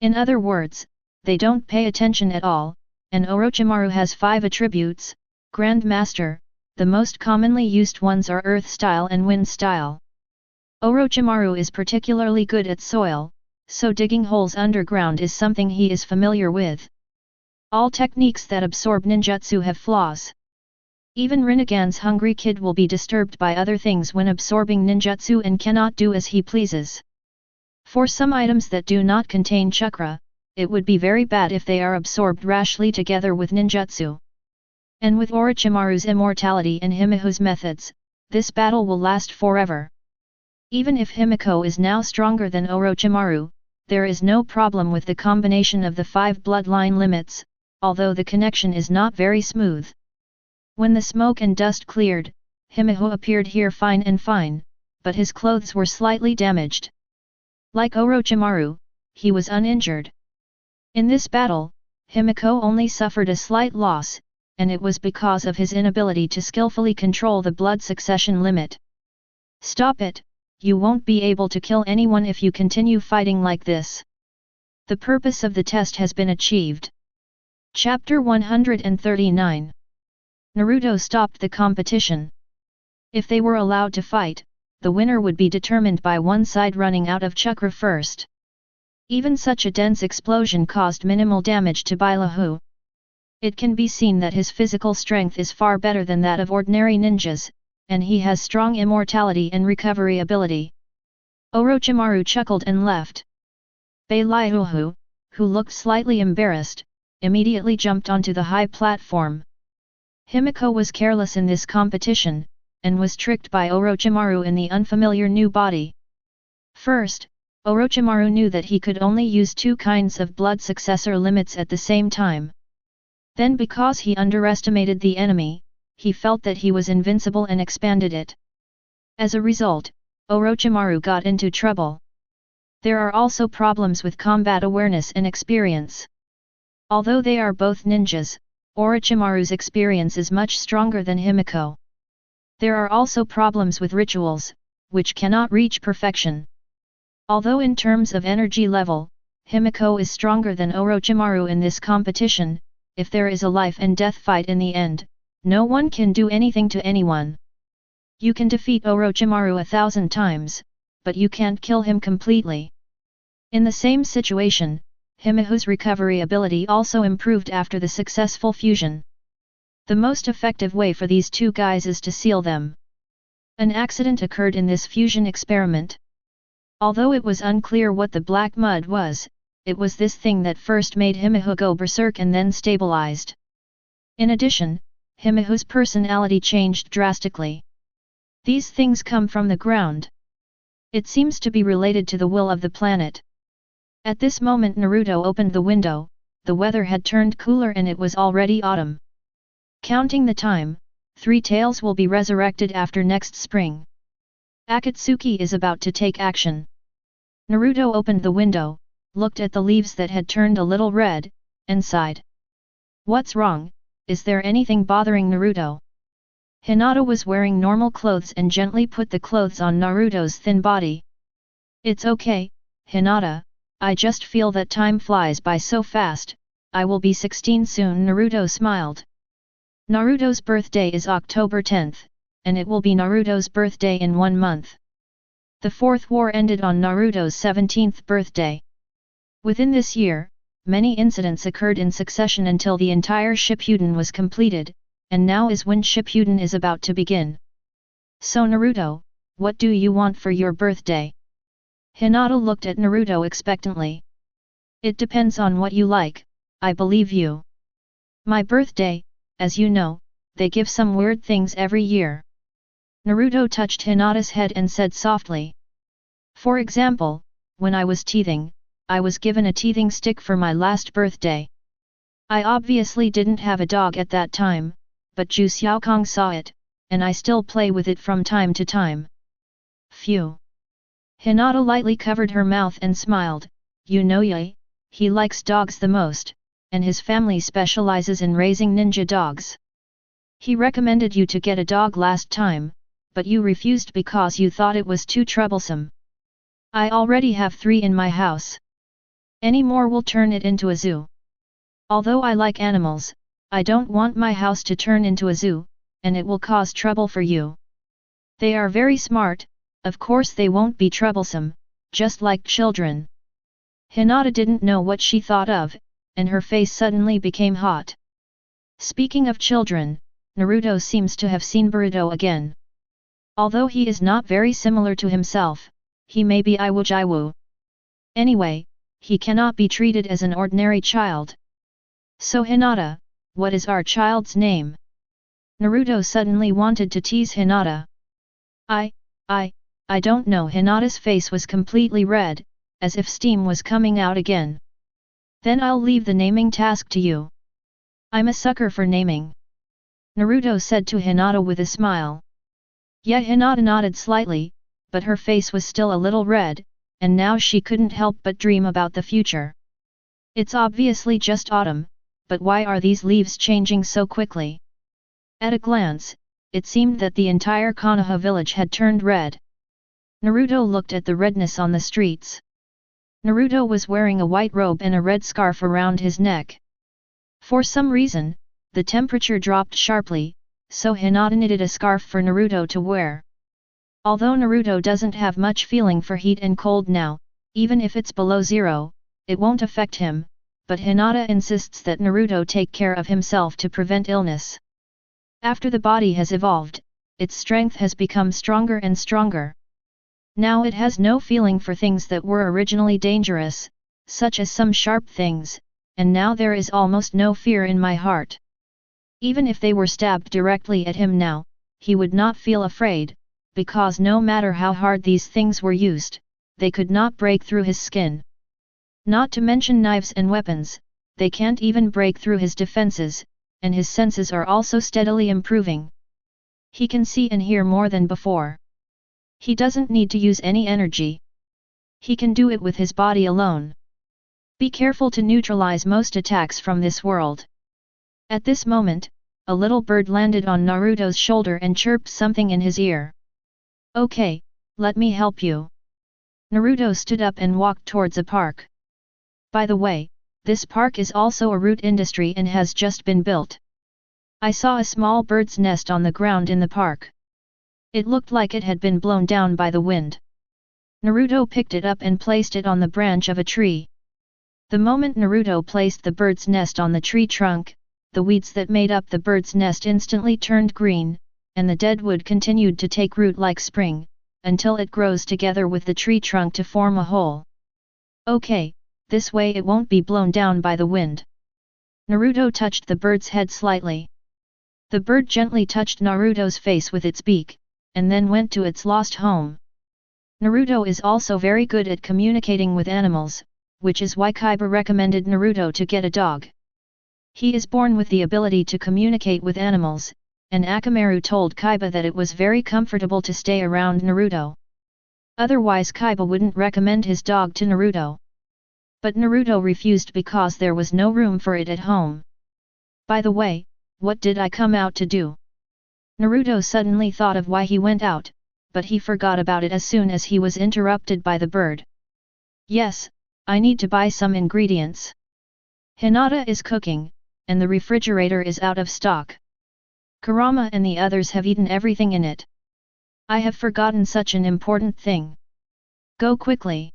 In other words, they don't pay attention at all, and Orochimaru has 5 attributes. Grand Master. The most commonly used ones are Earth Style and Wind Style. Orochimaru is particularly good at soil, so digging holes underground is something he is familiar with. All techniques that absorb ninjutsu have flaws. Even Rinnegan's hungry kid will be disturbed by other things when absorbing ninjutsu and cannot do as he pleases. For some items that do not contain chakra, it would be very bad if they are absorbed rashly together with ninjutsu. And with Orochimaru's immortality and Himiho's methods, this battle will last forever. Even if Himiko is now stronger than Orochimaru, there is no problem with the combination of the 5 bloodline limits, although the connection is not very smooth. When the smoke and dust cleared, Himiho appeared here fine, but his clothes were slightly damaged. Like Orochimaru, he was uninjured. In this battle, Himiko only suffered a slight loss, and it was because of his inability to skillfully control the blood succession limit. Stop it, you won't be able to kill anyone if you continue fighting like this. The purpose of the test has been achieved. Chapter 139. Naruto stopped the competition. If they were allowed to fight, the winner would be determined by one side running out of chakra first. Even such a dense explosion caused minimal damage to Bailahu. It can be seen that his physical strength is far better than that of ordinary ninjas, and he has strong immortality and recovery ability. Orochimaru chuckled and left. Bailahu, who looked slightly embarrassed, immediately jumped onto the high platform. Himiko was careless in this competition, and was tricked by Orochimaru in the unfamiliar new body. First, Orochimaru knew that he could only use 2 kinds of blood successor limits at the same time. Then because he underestimated the enemy, he felt that he was invincible and expanded it. As a result, Orochimaru got into trouble. There are also problems with combat awareness and experience. Although they are both ninjas, Orochimaru's experience is much stronger than Himiko. There are also problems with rituals, which cannot reach perfection. Although in terms of energy level, Himiko is stronger than Orochimaru in this competition, if there is a life and death fight in the end, no one can do anything to anyone. You can defeat Orochimaru 1,000 times, but you can't kill him completely. In the same situation, Himiho's recovery ability also improved after the successful fusion. The most effective way for these 2 guys is to seal them. An accident occurred in this fusion experiment. Although it was unclear what the black mud was, it was this thing that first made Himiho go berserk and then stabilized. In addition, Himiho's personality changed drastically. These things come from the ground. It seems to be related to the will of the planet. At this moment Naruto opened the window, the weather had turned cooler and it was already autumn. Counting the time, 3 tails will be resurrected after next spring. Akatsuki is about to take action. Naruto opened the window, looked at the leaves that had turned a little red, and sighed. What's wrong? Is there anything bothering Naruto? Hinata was wearing normal clothes and gently put the clothes on Naruto's thin body. It's okay, Hinata, I just feel that time flies by so fast, I will be 16 soon. Naruto smiled. Naruto's birthday is October 10th, and it will be Naruto's birthday in 1 month. The 4th war ended on Naruto's 17th birthday. Within this year, many incidents occurred in succession until the entire Shippuden was completed, and now is when Shippuden is about to begin. So Naruto, what do you want for your birthday? Hinata looked at Naruto expectantly. It depends on what you like, I believe you. My birthday, as you know, they give some weird things every year. Naruto touched Hinata's head and said softly. For example, when I was teething, I was given a teething stick for my last birthday. I obviously didn't have a dog at that time, but Ju Xiaokong saw it, and I still play with it from time to time. Phew. Hinata lightly covered her mouth and smiled. You know Yae, he likes dogs the most, and his family specializes in raising ninja dogs. He recommended you to get a dog last time, but you refused because you thought it was too troublesome. I already have 3 in my house. Any more will turn it into a zoo. Although I like animals, I don't want my house to turn into a zoo, and it will cause trouble for you. They are very smart, of course they won't be troublesome, just like children. Hinata didn't know what she thought of, and her face suddenly became hot. Speaking of children, Naruto seems to have seen Boruto again. Although he is not very similar to himself, he may be Iwu. Anyway, he cannot be treated as an ordinary child. So Hinata, what is our child's name? Naruto suddenly wanted to tease Hinata. I don't know. Hinata's face was completely red, as if steam was coming out again. Then I'll leave the naming task to you. I'm a sucker for naming. Naruto said to Hinata with a smile. Yeah, Hinata nodded slightly, but her face was still a little red, and now she couldn't help but dream about the future. It's obviously just autumn, but why are these leaves changing so quickly? At a glance, it seemed that the entire Konoha village had turned red. Naruto looked at the redness on the streets. Naruto was wearing a white robe and a red scarf around his neck. For some reason, the temperature dropped sharply, so Hinata knitted a scarf for Naruto to wear. Although Naruto doesn't have much feeling for heat and cold now, even if it's below 0, it won't affect him, but Hinata insists that Naruto take care of himself to prevent illness. After the body has evolved, its strength has become stronger and stronger. Now it has no feeling for things that were originally dangerous, such as some sharp things, and now there is almost no fear in my heart. Even if they were stabbed directly at him now, he would not feel afraid, because no matter how hard these things were used, they could not break through his skin. Not to mention knives and weapons, they can't even break through his defenses, and his senses are also steadily improving. He can see and hear more than before. He doesn't need to use any energy. He can do it with his body alone. Be careful to neutralize most attacks from this world. At this moment, a little bird landed on Naruto's shoulder and chirped something in his ear. Okay, let me help you. Naruto stood up and walked towards a park. By the way, this park is also a root industry and has just been built. I saw a small bird's nest on the ground in the park. It looked like it had been blown down by the wind. Naruto picked it up and placed it on the branch of a tree. The moment Naruto placed the bird's nest on the tree trunk, the weeds that made up the bird's nest instantly turned green, and the dead wood continued to take root like spring, until it grows together with the tree trunk to form a hole. Okay, this way it won't be blown down by the wind. Naruto touched the bird's head slightly. The bird gently touched Naruto's face with its beak, and then went to its lost home. Naruto is also very good at communicating with animals, which is why Kaiba recommended Naruto to get a dog. He is born with the ability to communicate with animals, and Akamaru told Kaiba that it was very comfortable to stay around Naruto. Otherwise Kaiba wouldn't recommend his dog to Naruto. But Naruto refused because there was no room for it at home. By the way, what did I come out to do? Naruto suddenly thought of why he went out, but he forgot about it as soon as he was interrupted by the bird. Yes, I need to buy some ingredients. Hinata is cooking, and the refrigerator is out of stock. Kurama and the others have eaten everything in it. I have forgotten such an important thing. Go quickly.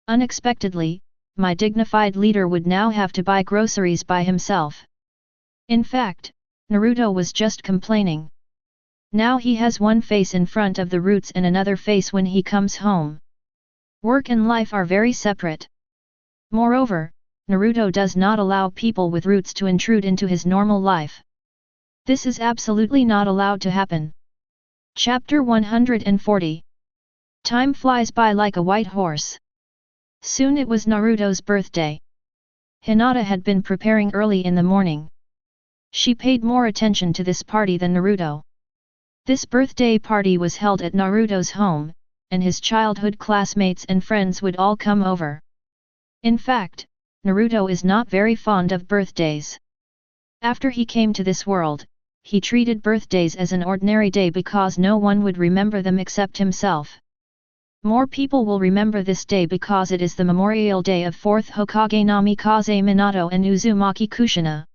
Unexpectedly, my dignified leader would now have to buy groceries by himself. In fact, Naruto was just complaining. Now he has one face in front of the roots and another face when he comes home. Work and life are very separate. Moreover, Naruto does not allow people with roots to intrude into his normal life. This is absolutely not allowed to happen. Chapter 140. Time flies by like a white horse. Soon it was Naruto's birthday. Hinata had been preparing early in the morning. She paid more attention to this party than Naruto. This birthday party was held at Naruto's home, and his childhood classmates and friends would all come over. In fact, Naruto is not very fond of birthdays. After he came to this world, he treated birthdays as an ordinary day because no one would remember them except himself. More people will remember this day because it is the memorial day of 4th Hokage Namikaze Minato and Uzumaki Kushina.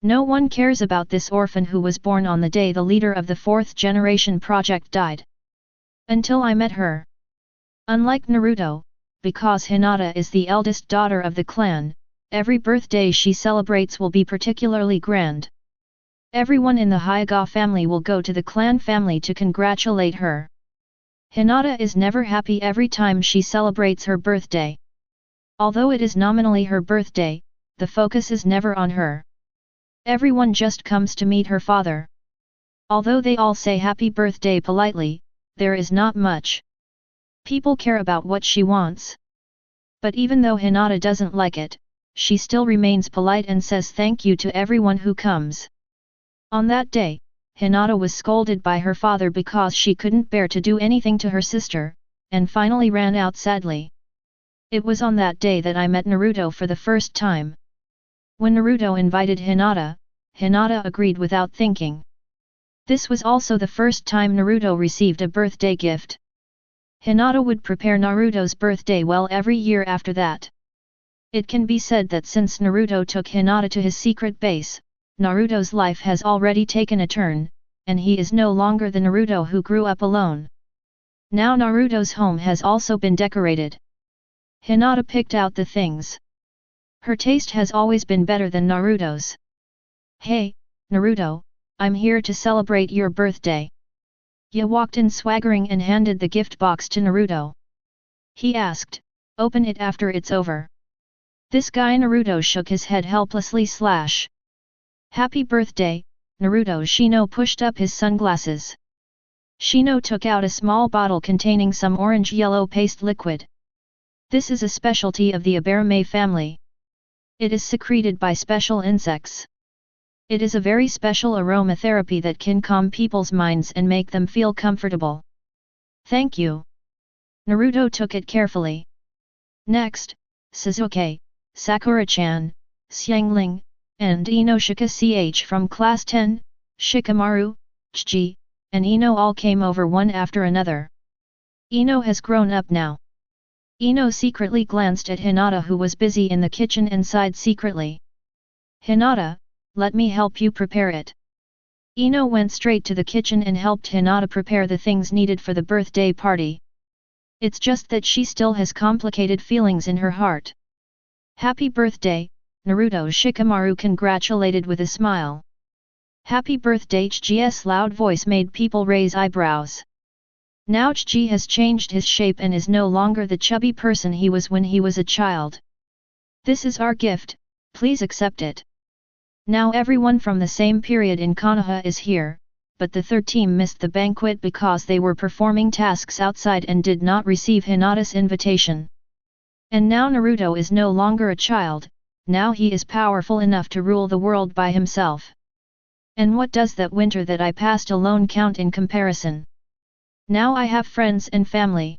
No one cares about this orphan who was born on the day the leader of the 4th generation project died. Until I met her. Unlike Naruto, because Hinata is the eldest daughter of the clan, every birthday she celebrates will be particularly grand. Everyone in the Hyuga family will go to the clan family to congratulate her. Hinata is never happy every time she celebrates her birthday. Although it is nominally her birthday, the focus is never on her. Everyone just comes to meet her father. Although they all say happy birthday politely, there is not much. People care about what she wants. But even though Hinata doesn't like it, she still remains polite and says thank you to everyone who comes. On that day, Hinata was scolded by her father because she couldn't bear to do anything to her sister, and finally ran out sadly. It was on that day that I met Naruto for the first time. When Naruto invited Hinata, Hinata agreed without thinking. This was also the first time Naruto received a birthday gift. Hinata would prepare Naruto's birthday well every year after that. It can be said that since Naruto took Hinata to his secret base, Naruto's life has already taken a turn, and he is no longer the Naruto who grew up alone. Now Naruto's home has also been decorated. Hinata picked out the things. Her taste has always been better than Naruto's. Hey, Naruto, I'm here to celebrate your birthday. Ya walked in swaggering and handed the gift box to Naruto. He asked, open it after it's over. This guy Naruto shook his head helplessly. Happy birthday, Naruto. Shino pushed up his sunglasses. Shino took out a small bottle containing some orange-yellow paste liquid. This is a specialty of the Aberame family. It is secreted by special insects. It is a very special aromatherapy that can calm people's minds and make them feel comfortable. Thank you. Naruto took it carefully. Next, Sasuke, Sakura-chan, Xiangling, and Inoshika CH from Class 10, Shikamaru, Chiji, and Ino all came over one after another. Ino has grown up now. Ino secretly glanced at Hinata, who was busy in the kitchen, and sighed secretly. Hinata, let me help you prepare it. Ino went straight to the kitchen and helped Hinata prepare the things needed for the birthday party. It's just that she still has complicated feelings in her heart. Happy birthday, Naruto, Shikamaru congratulated with a smile. Happy birthday. Chiji's loud voice made people raise eyebrows. Now Chiji has changed his shape and is no longer the chubby person he was when he was a child. This is our gift, please accept it. Now everyone from the same period in Konoha is here, but the third team missed the banquet because they were performing tasks outside and did not receive Hinata's invitation. And now Naruto is no longer a child, now he is powerful enough to rule the world by himself. And what does that winter that I passed alone count in comparison? Now I have friends and family.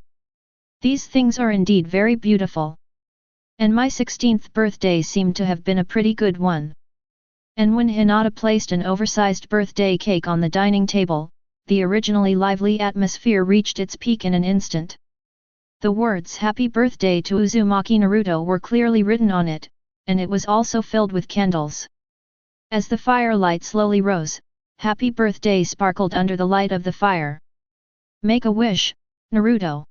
These things are indeed very beautiful. And my 16th birthday seemed to have been a pretty good one. And when Hinata placed an oversized birthday cake on the dining table, the originally lively atmosphere reached its peak in an instant. The words "Happy Birthday to Uzumaki Naruto" were clearly written on it, and it was also filled with candles. As the firelight slowly rose, "Happy Birthday" sparkled under the light of the fire. Make a wish, Naruto.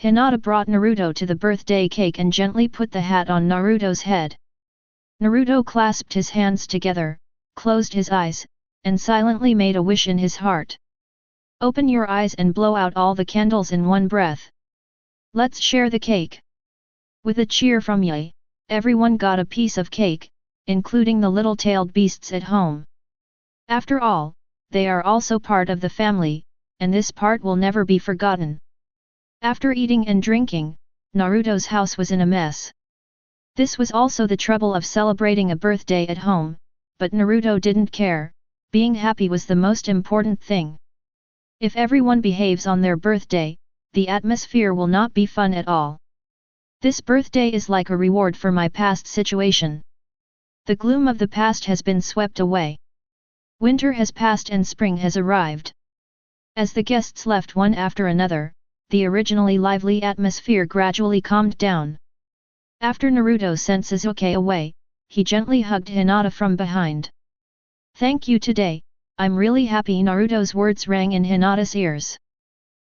Hinata brought Naruto to the birthday cake and gently put the hat on Naruto's head. Naruto clasped his hands together, closed his eyes, and silently made a wish in his heart. Open your eyes and blow out all the candles in one breath. Let's share the cake. With a cheer from Yae, everyone got a piece of cake, including the little-tailed beasts at home. After all, they are also part of the family, and this part will never be forgotten. After eating and drinking, Naruto's house was in a mess. This was also the trouble of celebrating a birthday at home, but Naruto didn't care, being happy was the most important thing. If everyone behaves on their birthday, the atmosphere will not be fun at all. This birthday is like a reward for my past situation. The gloom of the past has been swept away. Winter has passed and spring has arrived. As the guests left one after another, the originally lively atmosphere gradually calmed down. After Naruto sent Sasuke away, he gently hugged Hinata from behind. Thank you today, I'm really happy. Naruto's words rang in Hinata's ears.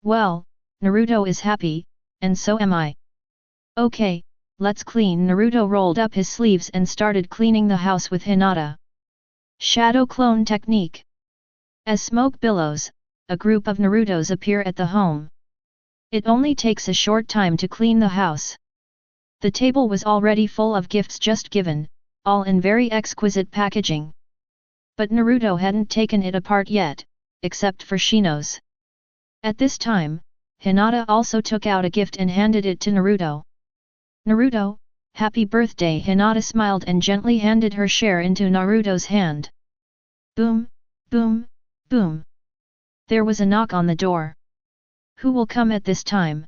Well, Naruto is happy, and so am I. Okay, let's clean. Naruto rolled up his sleeves and started cleaning the house with Hinata. Shadow clone technique. As smoke billows, a group of Narutos appear at the home. It only takes a short time to clean the house. The table was already full of gifts just given, all in very exquisite packaging. But Naruto hadn't taken it apart yet, except for Shino's. At this time, Hinata also took out a gift and handed it to Naruto. Naruto, happy birthday. Hinata smiled and gently handed her share into Naruto's hand. Boom, boom, boom. There was a knock on the door. Who will come at this time?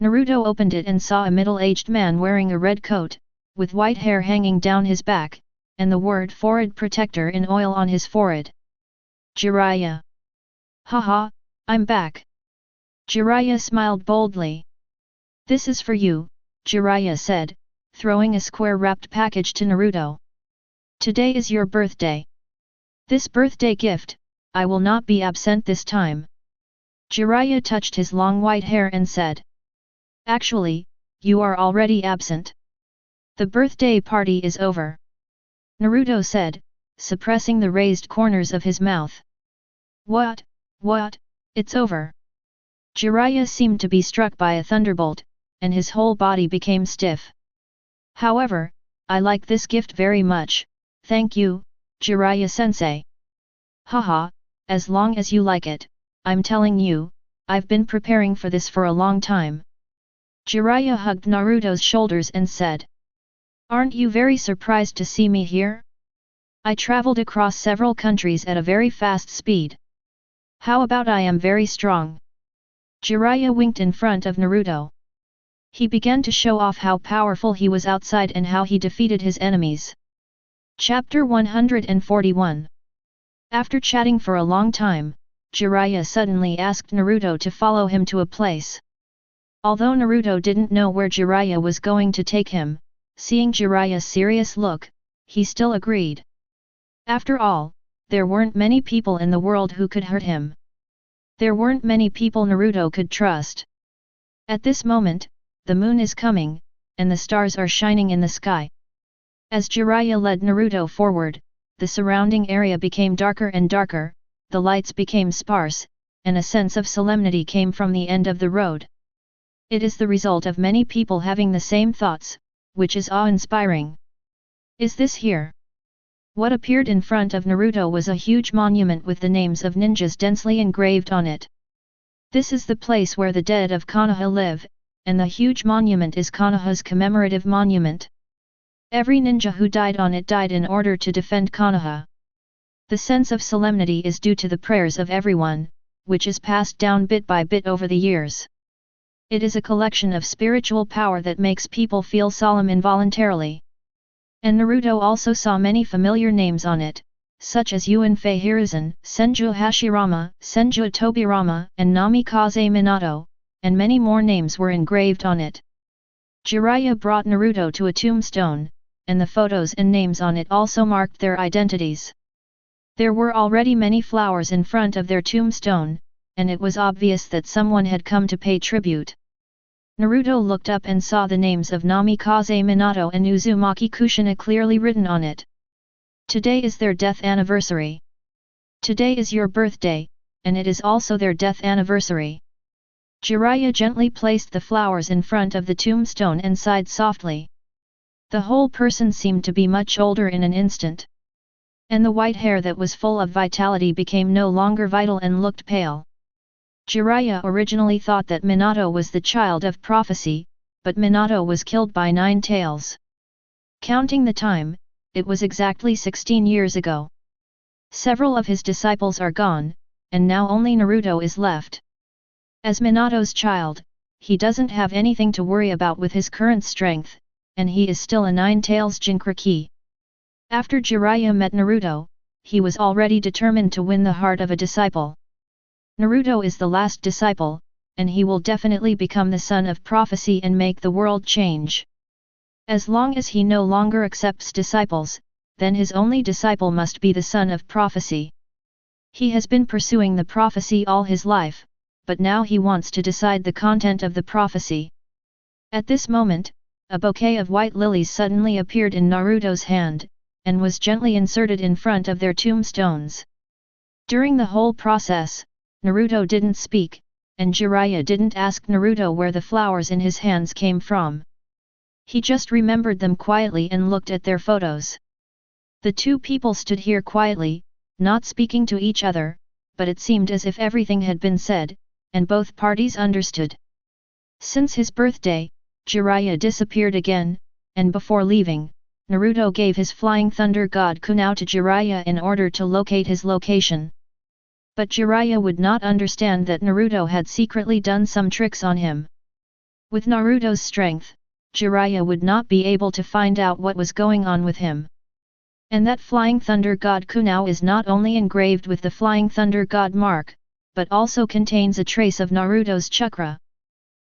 Naruto opened it and saw a middle-aged man wearing a red coat, with white hair hanging down his back, and the word "forehead protector" in oil on his forehead. Jiraiya. Haha, I'm back. Jiraiya smiled boldly. This is for you, Jiraiya said, throwing a square-wrapped package to Naruto. Today is your birthday. This birthday gift, I will not be absent this time. Jiraiya touched his long white hair and said. Actually, you are already absent. The birthday party is over. Naruto said, suppressing the raised corners of his mouth. What, it's over. Jiraiya seemed to be struck by a thunderbolt, and his whole body became stiff. However, I like this gift very much, thank you, Jiraiya-sensei. Haha, as long as you like it, I'm telling you, I've been preparing for this for a long time. Jiraiya hugged Naruto's shoulders and said. Aren't you very surprised to see me here? I traveled across several countries at a very fast speed. How about I am very strong? Jiraiya winked in front of Naruto. He began to show off how powerful he was outside and how he defeated his enemies. Chapter 141. After chatting for a long time, Jiraiya suddenly asked Naruto to follow him to a place. Although Naruto didn't know where Jiraiya was going to take him, seeing Jiraiya's serious look, he still agreed. After all, there weren't many people in the world who could hurt him. There weren't many people Naruto could trust. At this moment, the moon is coming, and the stars are shining in the sky. As Jiraiya led Naruto forward, the surrounding area became darker and darker, the lights became sparse, and a sense of solemnity came from the end of the road. It is the result of many people having the same thoughts, which is awe-inspiring. Is this here? What appeared in front of Naruto was a huge monument with the names of ninjas densely engraved on it. This is the place where the dead of Konoha live, and the huge monument is Konoha's commemorative monument. Every ninja who died on it died in order to defend Konoha. The sense of solemnity is due to the prayers of everyone, which is passed down bit by bit over the years. It is a collection of spiritual power that makes people feel solemn involuntarily. And Naruto also saw many familiar names on it, such as Uenfei Hiruzen, Senju Hashirama, Senju Tobirama, and Namikaze Minato, and many more names were engraved on it. Jiraiya brought Naruto to a tombstone, and the photos and names on it also marked their identities. There were already many flowers in front of their tombstone, and it was obvious that someone had come to pay tribute. Naruto looked up and saw the names of Namikaze Minato and Uzumaki Kushina clearly written on it. Today is their death anniversary. Today is your birthday, and it is also their death anniversary. Jiraiya gently placed the flowers in front of the tombstone and sighed softly. The whole person seemed to be much older in an instant. And the white hair that was full of vitality became no longer vital and looked pale. Jiraiya originally thought that Minato was the child of prophecy, but Minato was killed by 9 tails. Counting the time, it was exactly 16 years ago. Several of his disciples are gone, and now only Naruto is left. As Minato's child, he doesn't have anything to worry about with his current strength, and he is still a 9 tails Jinchuriki. After Jiraiya met Naruto, he was already determined to win the heart of a disciple. Naruto is the last disciple, and he will definitely become the son of prophecy and make the world change. As long as he no longer accepts disciples, then his only disciple must be the son of prophecy. He has been pursuing the prophecy all his life, but now he wants to decide the content of the prophecy. At this moment, a bouquet of white lilies suddenly appeared in Naruto's hand, and was gently inserted in front of their tombstones. During the whole process, Naruto didn't speak, and Jiraiya didn't ask Naruto where the flowers in his hands came from. He just remembered them quietly and looked at their photos. The two people stood here quietly, not speaking to each other, but it seemed as if everything had been said, and both parties understood. Since his birthday, Jiraiya disappeared again, and before leaving, Naruto gave his Flying Thunder God Kunao to Jiraiya in order to locate his location. But Jiraiya would not understand that Naruto had secretly done some tricks on him. With Naruto's strength, Jiraiya would not be able to find out what was going on with him. And that Flying Thunder God Kunao is not only engraved with the Flying Thunder God mark, but also contains a trace of Naruto's chakra.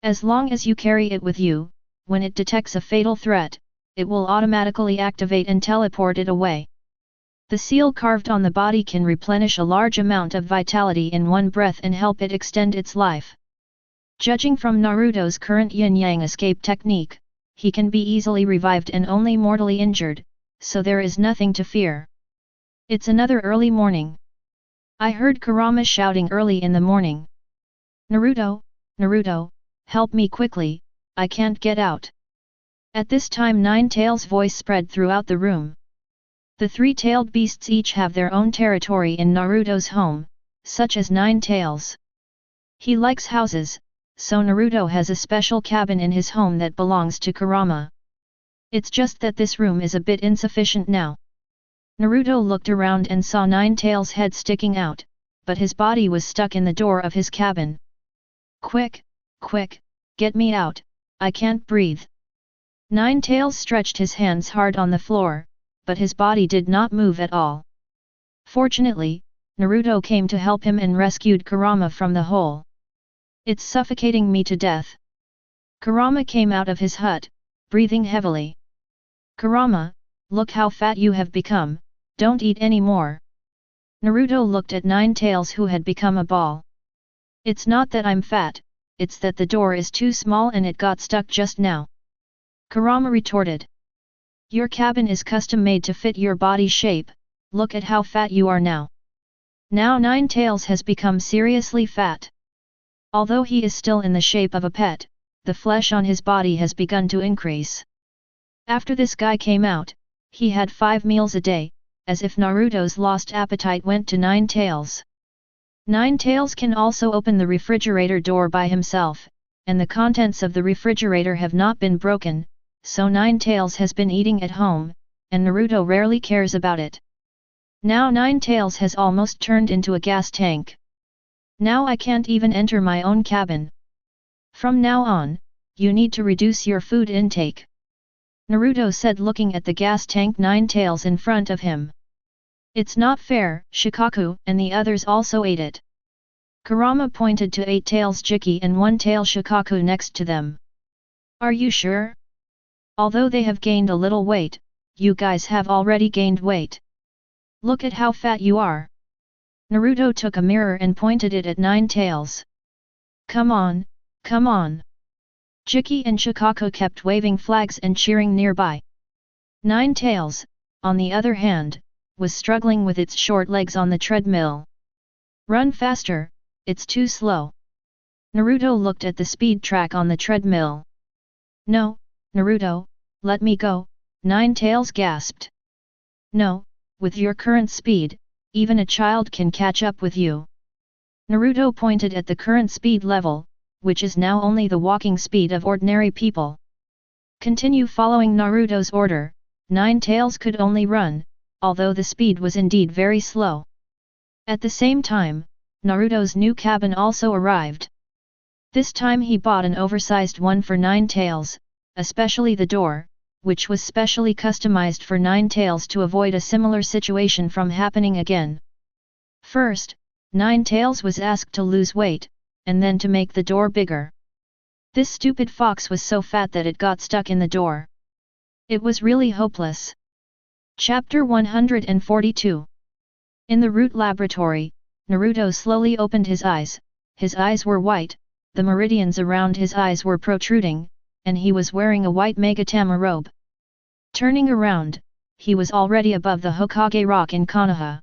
As long as you carry it with you, when it detects a fatal threat, it will automatically activate and teleport it away. The seal carved on the body can replenish a large amount of vitality in one breath and help it extend its life. Judging from Naruto's current yin-yang escape technique, he can be easily revived and only mortally injured, so there is nothing to fear. It's another early morning. I heard Kurama shouting early in the morning. Naruto, Naruto, help me quickly, I can't get out. At this time Nine-Tails' voice spread throughout the room. The three-tailed beasts each have their own territory in Naruto's home, such as 9 tails. He likes houses, so Naruto has a special cabin in his home that belongs to Kurama. It's just that this room is a bit insufficient now. Naruto looked around and saw 9 tails' head sticking out, but his body was stuck in the door of his cabin. Quick, quick, get me out, I can't breathe. 9 tails stretched his hands hard on the floor, but his body did not move at all. Fortunately, Naruto came to help him and rescued Kurama from the hole. It's suffocating me to death. Kurama came out of his hut, breathing heavily. Kurama, look how fat you have become, don't eat any more. Naruto looked at 9 tails who had become a ball. It's not that I'm fat, it's that the door is too small and it got stuck just now. Kurama retorted. Your cabin is custom made to fit your body shape, look at how fat you are now. Now 9 tails has become seriously fat. Although he is still in the shape of a pet, the flesh on his body has begun to increase. After this guy came out, he had 5 meals a day, as if Naruto's lost appetite went to 9 tails. 9 tails can also open the refrigerator door by himself, and the contents of the refrigerator have not been broken, so 9 tails has been eating at home, and Naruto rarely cares about it. Now 9 tails has almost turned into a gas tank. Now I can't even enter my own cabin. From now on, you need to reduce your food intake. Naruto said looking at the gas tank 9 tails in front of him. It's not fair, Shikaku and the others also ate it. Kurama pointed to 8 tails Jiki and 1 tail Shikaku next to them. Are you sure? Although they have gained a little weight, you guys have already gained weight. Look at how fat you are. Naruto took a mirror and pointed it at 9 tails. Come on, come on. Jiki and Shikaku kept waving flags and cheering nearby. 9 tails, on the other hand, was struggling with its short legs on the treadmill. Run faster, it's too slow. Naruto looked at the speed track on the treadmill. No, Naruto, let me go, 9 tails gasped. No, with your current speed, even a child can catch up with you. Naruto pointed at the current speed level, which is now only the walking speed of ordinary people. Continue following Naruto's order, 9 tails could only run, although the speed was indeed very slow. At the same time, Naruto's new cabin also arrived. This time he bought an oversized one for 9 tails, especially the door, which was specially customized for 9 tails to avoid a similar situation from happening again. First, 9 tails was asked to lose weight, and then to make the door bigger. This stupid fox was so fat that it got stuck in the door. It was really hopeless. Chapter 142. In the root laboratory, Naruto slowly opened his eyes were white, the meridians around his eyes were protruding, and he was wearing a white Megatama robe. Turning around, he was already above the Hokage rock in Konoha.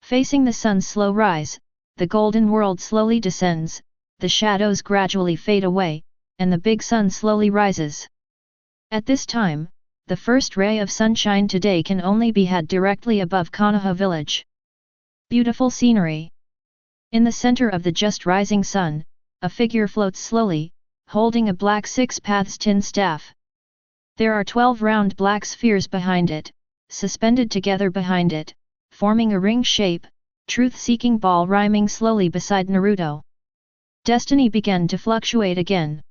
Facing the sun's slow rise, the golden world slowly descends, the shadows gradually fade away, and the big sun slowly rises. At this time, the first ray of sunshine today can only be had directly above Konoha village. Beautiful scenery. In the center of the just rising sun, a figure floats slowly, holding a black 6-paths tin staff. There are 12 round black spheres behind it, suspended together behind it, forming a ring shape, truth-seeking ball rhyming slowly beside Naruto. Destiny began to fluctuate again.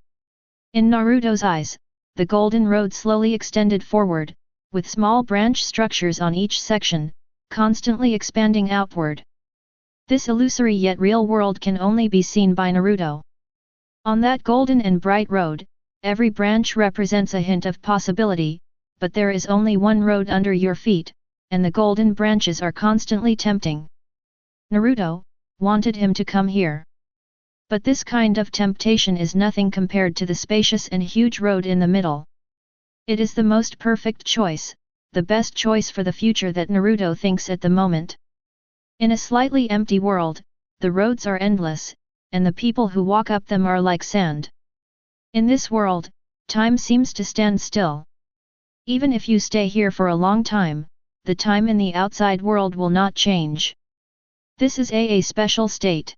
In Naruto's eyes, the golden road slowly extended forward, with small branch structures on each section, constantly expanding outward. This illusory yet real world can only be seen by Naruto. On that golden and bright road, every branch represents a hint of possibility, but there is only one road under your feet, and the golden branches are constantly tempting. Naruto wanted him to come here. But this kind of temptation is nothing compared to the spacious and huge road in the middle. It is the most perfect choice, the best choice for the future that Naruto thinks at the moment. In a slightly empty world, the roads are endless, and the people who walk up them are like sand. In this world, time seems to stand still. Even if you stay here for a long time, the time in the outside world will not change. This is a special state.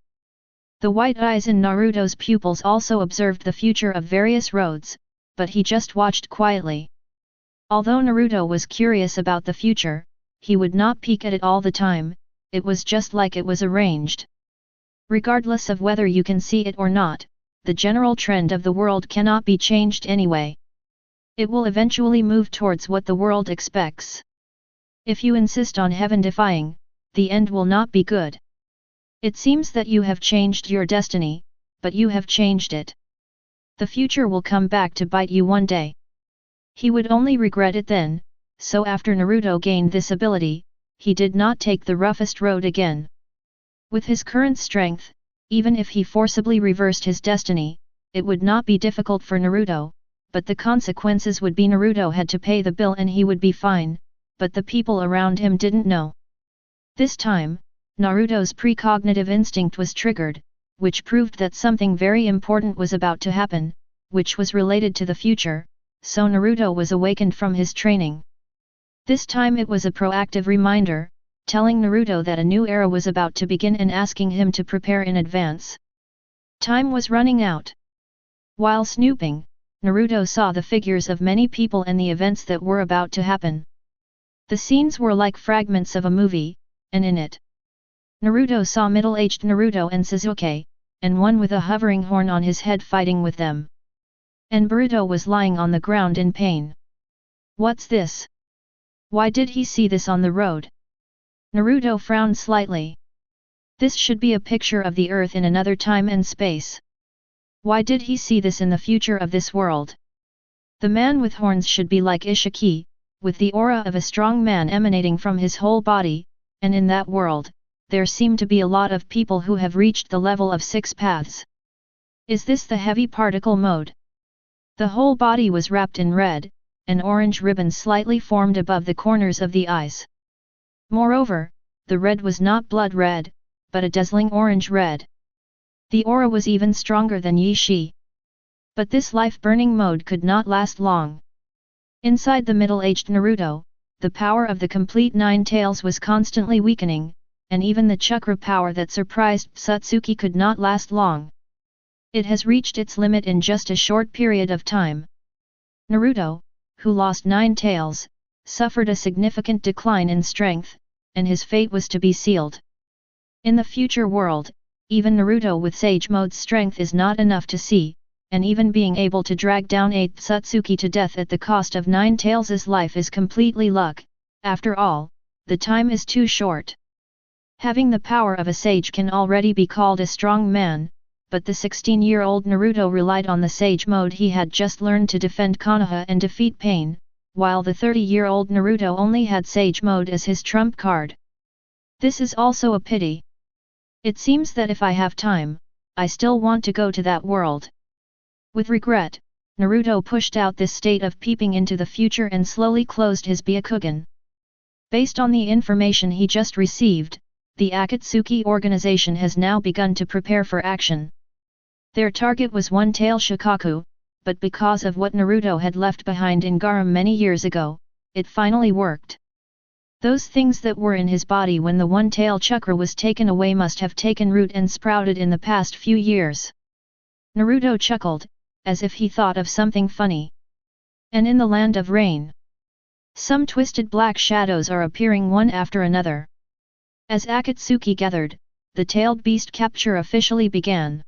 The white eyes in Naruto's pupils also observed the future of various roads, but he just watched quietly. Although Naruto was curious about the future, he would not peek at it all the time, it was just like it was arranged. Regardless of whether you can see it or not, the general trend of the world cannot be changed anyway. It will eventually move towards what the world expects. If you insist on heaven-defying, the end will not be good. It seems that you have changed your destiny, but you have changed it. The future will come back to bite you one day. He would only regret it then, so after Naruto gained this ability, he did not take the roughest road again. With his current strength, even if he forcibly reversed his destiny, it would not be difficult for Naruto, but the consequences would be Naruto had to pay the bill and he would be fine, but the people around him didn't know. This time, Naruto's precognitive instinct was triggered, which proved that something very important was about to happen, which was related to the future, so Naruto was awakened from his training. This time it was a proactive reminder, telling Naruto that a new era was about to begin and asking him to prepare in advance. Time was running out. While snooping, Naruto saw the figures of many people and the events that were about to happen. The scenes were like fragments of a movie, and in it, Naruto saw middle-aged Naruto and Sasuke, and one with a hovering horn on his head fighting with them. And Boruto was lying on the ground in pain. What's this? Why did he see this on the road? Naruto frowned slightly. This should be a picture of the earth in another time and space. Why did he see this in the future of this world? The man with horns should be like Ishiki, with the aura of a strong man emanating from his whole body, and in that world, there seem to be a lot of people who have reached the level of 6 paths. Is this the heavy particle mode? The whole body was wrapped in red, an orange ribbon slightly formed above the corners of the eyes. Moreover, the red was not blood red, but a dazzling orange red. The aura was even stronger than Yi Shi. But this life-burning mode could not last long. Inside the middle-aged Naruto, the power of the complete 9 tails was constantly weakening, and even the chakra power that surprised Satsuki could not last long. It has reached its limit in just a short period of time. Naruto, who lost 9 tails, suffered a significant decline in strength, and his fate was to be sealed. In the future world, even Naruto with Sage Mode's strength is not enough to see, and even being able to drag down 8th Satsuki to death at the cost of 9 tails' life is completely luck. After all, the time is too short. Having the power of a sage can already be called a strong man, but the 16-year-old Naruto relied on the Sage Mode he had just learned to defend Konoha and defeat Pain, while the 30-year-old Naruto only had Sage Mode as his trump card. This is also a pity. It seems that if I have time, I still want to go to that world. With regret, Naruto pushed out this state of peeping into the future and slowly closed his Byakugan. Based on the information he just received, the Akatsuki organization has now begun to prepare for action. Their target was One-Tail Shikaku, but because of what Naruto had left behind in Garam many years ago, it finally worked. Those things that were in his body when the One-Tail Chakra was taken away must have taken root and sprouted in the past few years. Naruto chuckled, as if he thought of something funny. And in the land of rain, some twisted black shadows are appearing one after another. As Akatsuki gathered, the tailed beast capture officially began.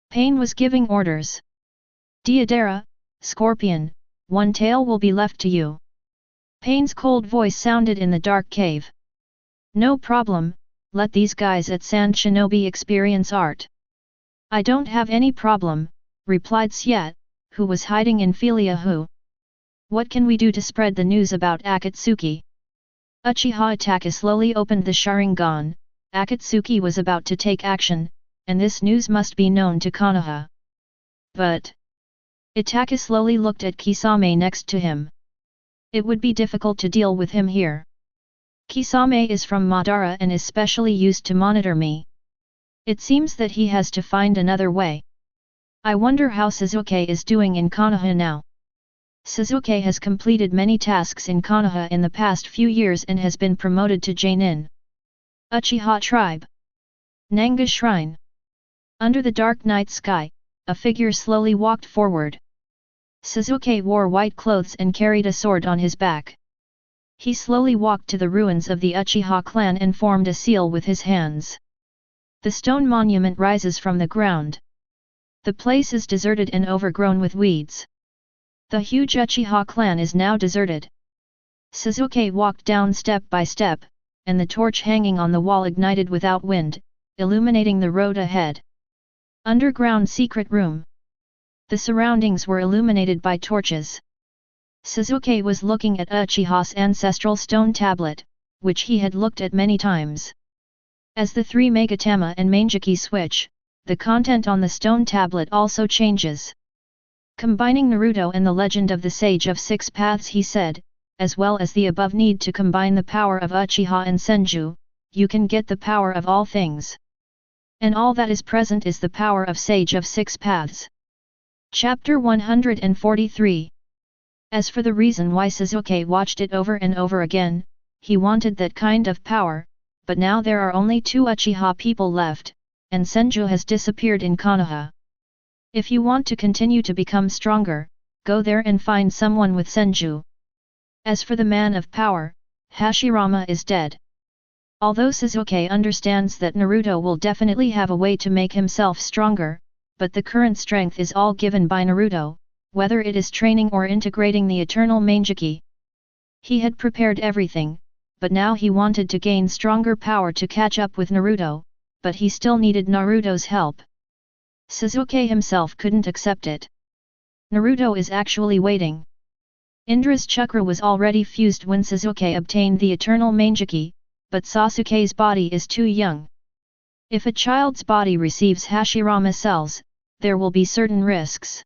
Pain was giving orders. Deodara, Scorpion, One-Tail will be left to you. Pain's cold voice sounded in the dark cave. No problem, let these guys at Sand Shinobi experience art. I don't have any problem, replied Syet, who was hiding in Philiahu. What can we do to spread the news about Akatsuki? Uchiha Itachi slowly opened the Sharingan. Akatsuki was about to take action, and this news must be known to Konoha. But Itachi slowly looked at Kisame next to him. It would be difficult to deal with him here. Kisame is from Madara and is specially used to monitor me. It seems that he has to find another way. I wonder how Sasuke is doing in Konoha now. Sasuke has completed many tasks in Konoha in the past few years and has been promoted to Jainin. Uchiha tribe, Nanga Shrine. Under the dark night sky, a figure slowly walked forward. Sasuke wore white clothes and carried a sword on his back. He slowly walked to the ruins of the Uchiha clan and formed a seal with his hands. The stone monument rises from the ground. The place is deserted and overgrown with weeds. The huge Uchiha clan is now deserted. Sasuke walked down step by step, and the torch hanging on the wall ignited without wind, illuminating the road ahead. Underground secret room. The surroundings were illuminated by torches. Sasuke was looking at Uchiha's ancestral stone tablet, which he had looked at many times. As the three Megatama and Manjiki switch, the content on the stone tablet also changes. Combining Naruto and the legend of the Sage of Six Paths, he said, as well as the above need to combine the power of Uchiha and Senju, you can get the power of all things. And all that is present is the power of Sage of Six Paths. Chapter 143. As for the reason why Sasuke watched it over and over again, he wanted that kind of power, but now there are only 2 Uchiha people left, and Senju has disappeared in Konoha. If you want to continue to become stronger, go there and find someone with Senju. As for the man of power, Hashirama is dead. Although Sasuke understands that Naruto will definitely have a way to make himself stronger, but the current strength is all given by Naruto, whether it is training or integrating the eternal Manjiki. He had prepared everything, but now he wanted to gain stronger power to catch up with Naruto, but he still needed Naruto's help. Sasuke himself couldn't accept it. Naruto is actually waiting. Indra's chakra was already fused when Sasuke obtained the eternal Manjiki, but Sasuke's body is too young. If a child's body receives Hashirama cells, there will be certain risks.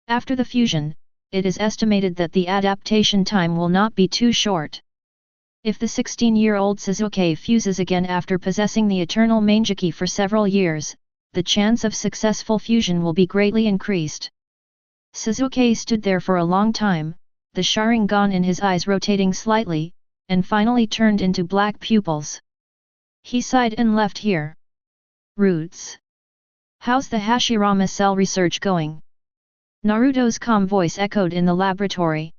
After the fusion, it is estimated that the adaptation time will not be too short. If the 16-year-old Sasuke fuses again after possessing the eternal Manjiki for several years, the chance of successful fusion will be greatly increased. Sasuke stood there for a long time, the Sharingan in his eyes rotating slightly, and finally turned into black pupils. He sighed and left here. Roots. How's the Hashirama cell research going? Naruto's calm voice echoed in the laboratory.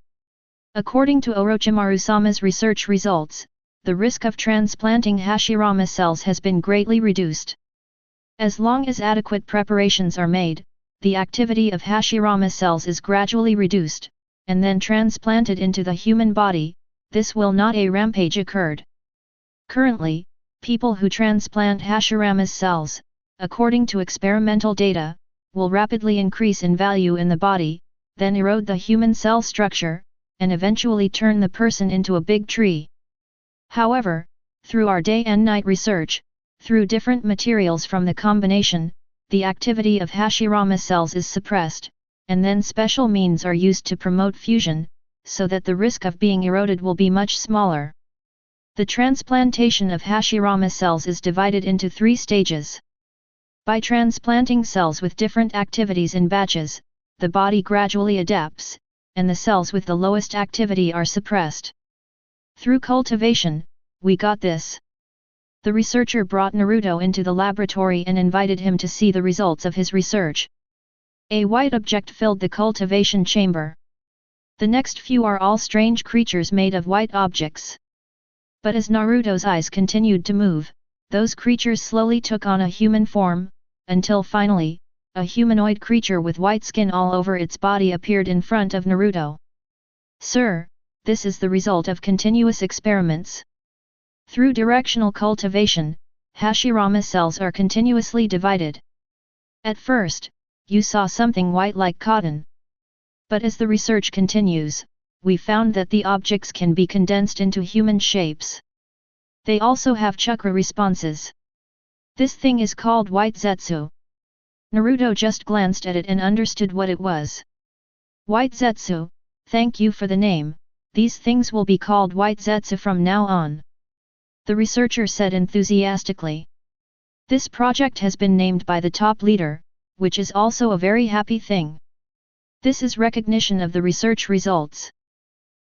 According to Orochimaru-sama's research results, the risk of transplanting Hashirama cells has been greatly reduced. As long as adequate preparations are made, the activity of Hashirama cells is gradually reduced, and then transplanted into the human body. This will not a rampage occurred. Currently, people who transplant Hashirama's cells, according to experimental data, will rapidly increase in value in the body, then erode the human cell structure, and eventually turn the person into a big tree. However, through our day and night research, through different materials from the combination, the activity of Hashirama cells is suppressed, and then special means are used to promote fusion, so that the risk of being eroded will be much smaller. The transplantation of Hashirama cells is divided into 3 stages. By transplanting cells with different activities in batches, the body gradually adapts, and the cells with the lowest activity are suppressed. Through cultivation, we got this. The researcher brought Naruto into the laboratory and invited him to see the results of his research. A white object filled the cultivation chamber. The next few are all strange creatures made of white objects. But as Naruto's eyes continued to move, those creatures slowly took on a human form, until finally, a humanoid creature with white skin all over its body appeared in front of Naruto. Sir, this is the result of continuous experiments. Through directional cultivation, Hashirama cells are continuously divided. At first, you saw something white like cotton. But as the research continues, we found that the objects can be condensed into human shapes. They also have chakra responses. This thing is called white zetsu. Naruto just glanced at it and understood what it was. White zetsu, thank you for the name, these things will be called white zetsu from now on. The researcher said enthusiastically. This project has been named by the top leader, which is also a very happy thing. This is recognition of the research results.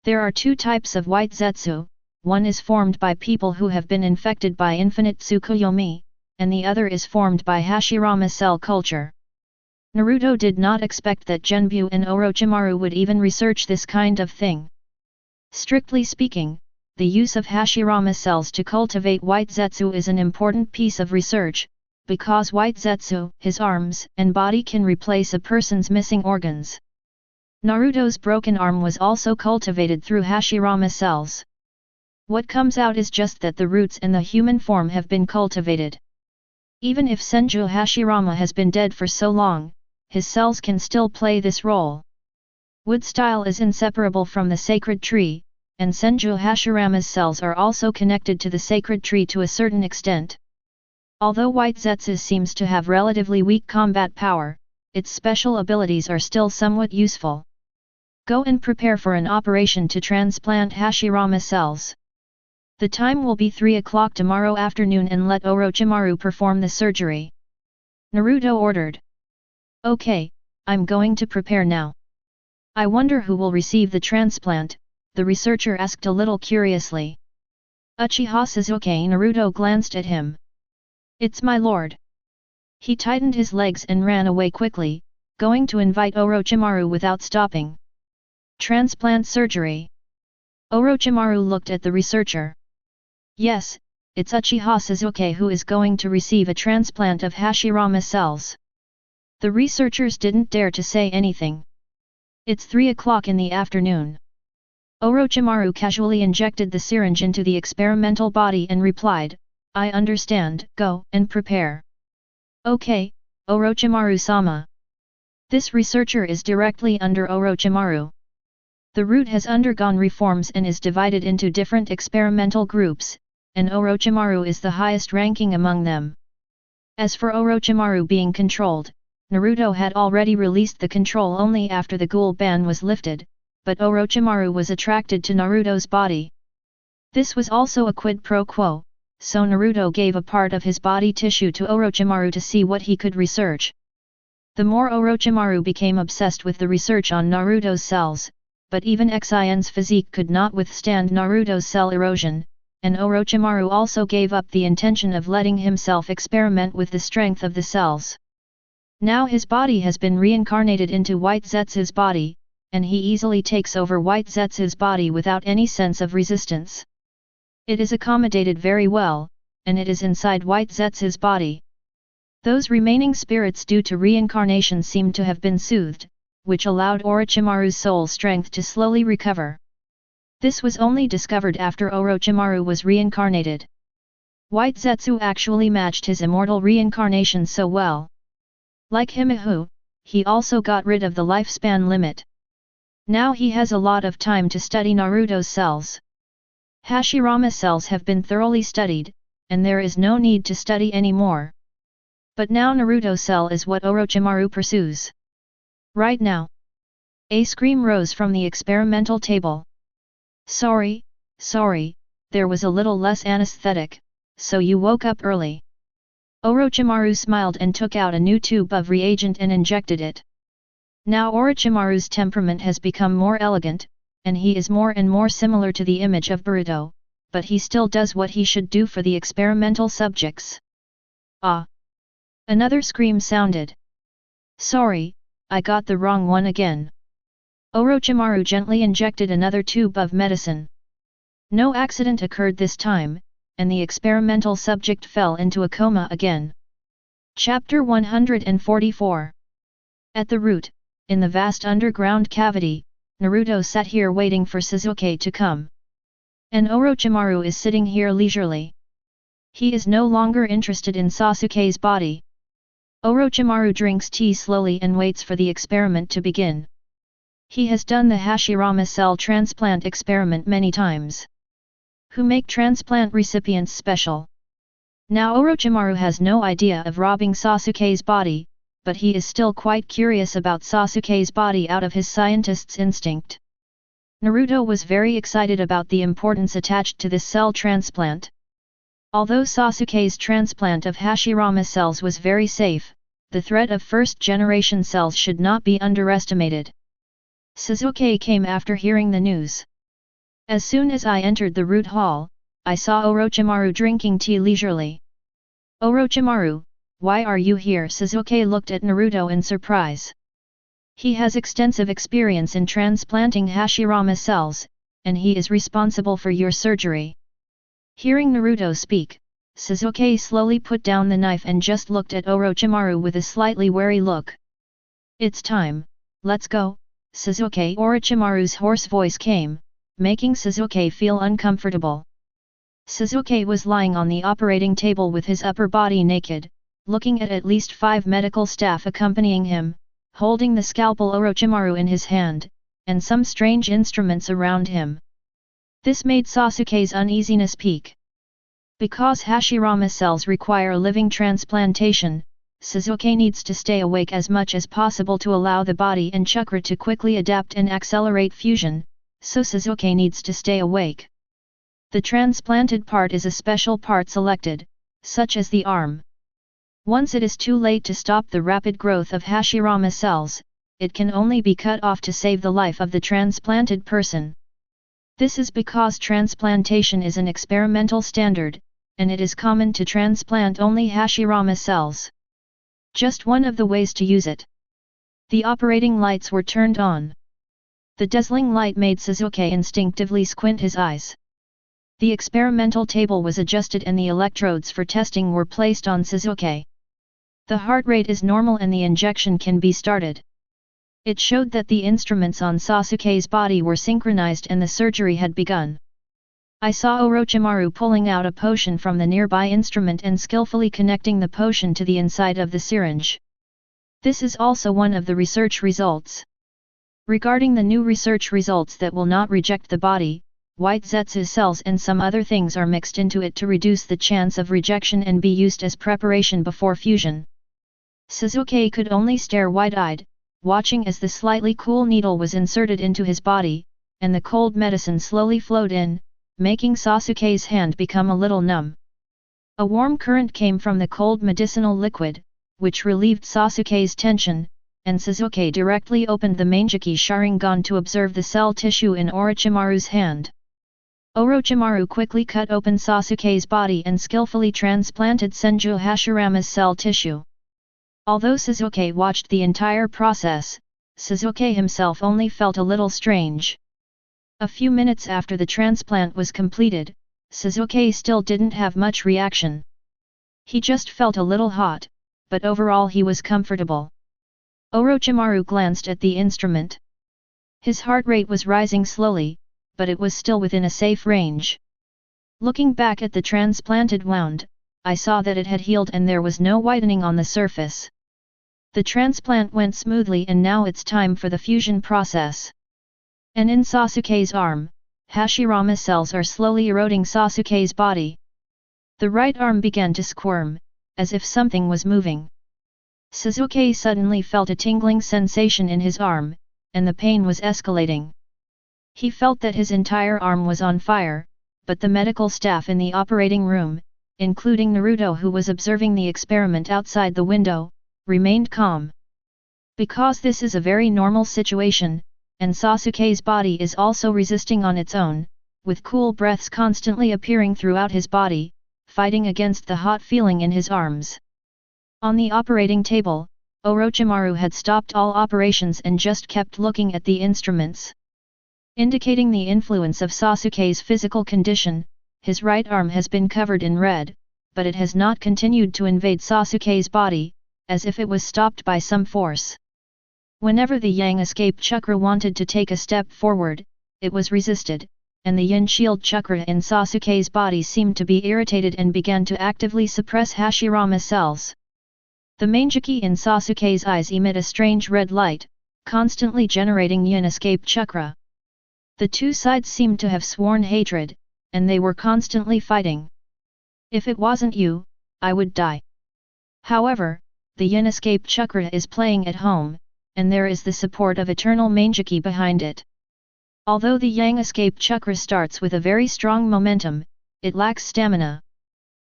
There are 2 types of white zetsu, one is formed by people who have been infected by infinite Tsukuyomi, and the other is formed by Hashirama cell culture. Naruto did not expect that Genbu and Orochimaru would even research this kind of thing. Strictly speaking, the use of Hashirama cells to cultivate white Zetsu is an important piece of research, because white Zetsu, his arms and body can replace a person's missing organs. Naruto's broken arm was also cultivated through Hashirama cells. What comes out is just that the roots and the human form have been cultivated. Even if Senju Hashirama has been dead for so long, his cells can still play this role. Wood style is inseparable from the sacred tree, and Senju Hashirama's cells are also connected to the sacred tree to a certain extent. Although White Zetsu seems to have relatively weak combat power, its special abilities are still somewhat useful. Go and prepare for an operation to transplant Hashirama cells. The time will be 3 o'clock tomorrow afternoon and let Orochimaru perform the surgery. Naruto ordered. Okay, I'm going to prepare now. I wonder who will receive the transplant, the researcher asked a little curiously. Uchiha Sasuke. Naruto glanced at him. It's my lord. He tightened his legs and ran away quickly, going to invite Orochimaru without stopping. Transplant surgery. Orochimaru looked at the researcher. Yes, it's Uchiha Sasuke who is going to receive a transplant of Hashirama cells. The researchers didn't dare to say anything. It's 3 o'clock in the afternoon. Orochimaru casually injected the syringe into the experimental body and replied, I understand, go and prepare. Okay, Orochimaru-sama. This researcher is directly under Orochimaru. The root has undergone reforms and is divided into different experimental groups, and Orochimaru is the highest ranking among them. As for Orochimaru being controlled, Naruto had already released the control only after the ghoul ban was lifted, but Orochimaru was attracted to Naruto's body. This was also a quid pro quo, so Naruto gave a part of his body tissue to Orochimaru to see what he could research. The more Orochimaru became obsessed with the research on Naruto's cells, but even Xin's physique could not withstand Naruto's cell erosion, and Orochimaru also gave up the intention of letting himself experiment with the strength of the cells. Now his body has been reincarnated into White Zetsu's body, and he easily takes over White Zetsu's body without any sense of resistance. It is accommodated very well, and it is inside White Zetsu's body. Those remaining spirits due to reincarnation seem to have been soothed, which allowed Orochimaru's soul strength to slowly recover. This was only discovered after Orochimaru was reincarnated. White Zetsu actually matched his immortal reincarnation so well. Like Himihu, he also got rid of the lifespan limit. Now he has a lot of time to study Naruto's cells. Hashirama cells have been thoroughly studied, and there is no need to study anymore. But now Naruto's cell is what Orochimaru pursues. Right now. A scream rose from the experimental table. Sorry, there was a little less anesthetic, so you woke up early. Orochimaru smiled and took out a new tube of reagent and injected it. Now Orochimaru's temperament has become more elegant, and he is more and more similar to the image of Boruto, but he still does what he should do for the experimental subjects. Ah! Another scream sounded. Sorry, I got the wrong one again. Orochimaru gently injected another tube of medicine. No accident occurred this time, and the experimental subject fell into a coma again. Chapter 144. At the root, in the vast underground cavity, Naruto sat here waiting for Sasuke to come. And Orochimaru is sitting here leisurely. He is no longer interested in Sasuke's body. Orochimaru drinks tea slowly and waits for the experiment to begin. He has done the Hashirama cell transplant experiment many times. Who make transplant recipients special. Now Orochimaru has no idea of robbing Sasuke's body, but he is still quite curious about Sasuke's body out of his scientist's instinct. Naruto was very excited about the importance attached to this cell transplant. Although Sasuke's transplant of Hashirama cells was very safe, the threat of first-generation cells should not be underestimated. Sasuke came after hearing the news. As soon as I entered the root hall, I saw Orochimaru drinking tea leisurely. Orochimaru, why are you here? Sasuke looked at Naruto in surprise. He has extensive experience in transplanting Hashirama cells, and he is responsible for your surgery. Hearing Naruto speak, Sasuke slowly put down the knife and just looked at Orochimaru with a slightly wary look. It's time, let's go, Sasuke. Orochimaru's hoarse voice came, making Sasuke feel uncomfortable. Sasuke was lying on the operating table with his upper body naked, looking at least 5 medical staff accompanying him, holding the scalpel Orochimaru in his hand, and some strange instruments around him. This made Sasuke's uneasiness peak. Because Hashirama cells require living transplantation, Sasuke needs to stay awake as much as possible to allow the body and chakra to quickly adapt and accelerate fusion, so Sasuke needs to stay awake. The transplanted part is a special part selected, such as the arm. Once it is too late to stop the rapid growth of Hashirama cells, it can only be cut off to save the life of the transplanted person. This is because transplantation is an experimental standard, and it is common to transplant only Hashirama cells. Just one of the ways to use it. The operating lights were turned on. The dazzling light made Sasuke instinctively squint his eyes. The experimental table was adjusted and the electrodes for testing were placed on Sasuke. The heart rate is normal and the injection can be started. It showed that the instruments on Sasuke's body were synchronized and the surgery had begun. I saw Orochimaru pulling out a potion from the nearby instrument and skillfully connecting the potion to the inside of the syringe. This is also one of the research results. Regarding the new research results that will not reject the body, white Zetsu cells and some other things are mixed into it to reduce the chance of rejection and be used as preparation before fusion. Sasuke could only stare wide-eyed, watching as the slightly cool needle was inserted into his body, and the cold medicine slowly flowed in, making Sasuke's hand become a little numb. A warm current came from the cold medicinal liquid, which relieved Sasuke's tension, and Sasuke directly opened the Mangekyou Sharingan to observe the cell tissue in Orochimaru's hand. Orochimaru quickly cut open Sasuke's body and skillfully transplanted Senju Hashirama's cell tissue. Although Sasuke watched the entire process, Sasuke himself only felt a little strange. A few minutes after the transplant was completed, Sasuke still didn't have much reaction. He just felt a little hot, but overall he was comfortable. Orochimaru glanced at the instrument. His heart rate was rising slowly, but it was still within a safe range. Looking back at the transplanted wound, I saw that it had healed and there was no whitening on the surface. The transplant went smoothly and now it's time for the fusion process. And in Sasuke's arm, Hashirama cells are slowly eroding Sasuke's body. The right arm began to squirm, as if something was moving. Sasuke suddenly felt a tingling sensation in his arm, and the pain was escalating. He felt that his entire arm was on fire, but the medical staff in the operating room, including Naruto who was observing the experiment outside the window, remained calm. Because this is a very normal situation, and Sasuke's body is also resisting on its own, with cool breaths constantly appearing throughout his body, fighting against the hot feeling in his arms. On the operating table, Orochimaru had stopped all operations and just kept looking at the instruments. Indicating the influence of Sasuke's physical condition, his right arm has been covered in red, but it has not continued to invade Sasuke's body, as if it was stopped by some force. Whenever the Yang escape chakra wanted to take a step forward, it was resisted, and the Yin shield chakra in Sasuke's body seemed to be irritated and began to actively suppress Hashirama cells. The Mangekyou in Sasuke's eyes emit a strange red light, constantly generating Yin escape chakra. The two sides seemed to have sworn hatred, and they were constantly fighting. If it wasn't you, I would die. However, the Yin escape chakra is playing at home, and there is the support of eternal Mangekyou behind it. Although the Yang escape chakra starts with a very strong momentum, it lacks stamina.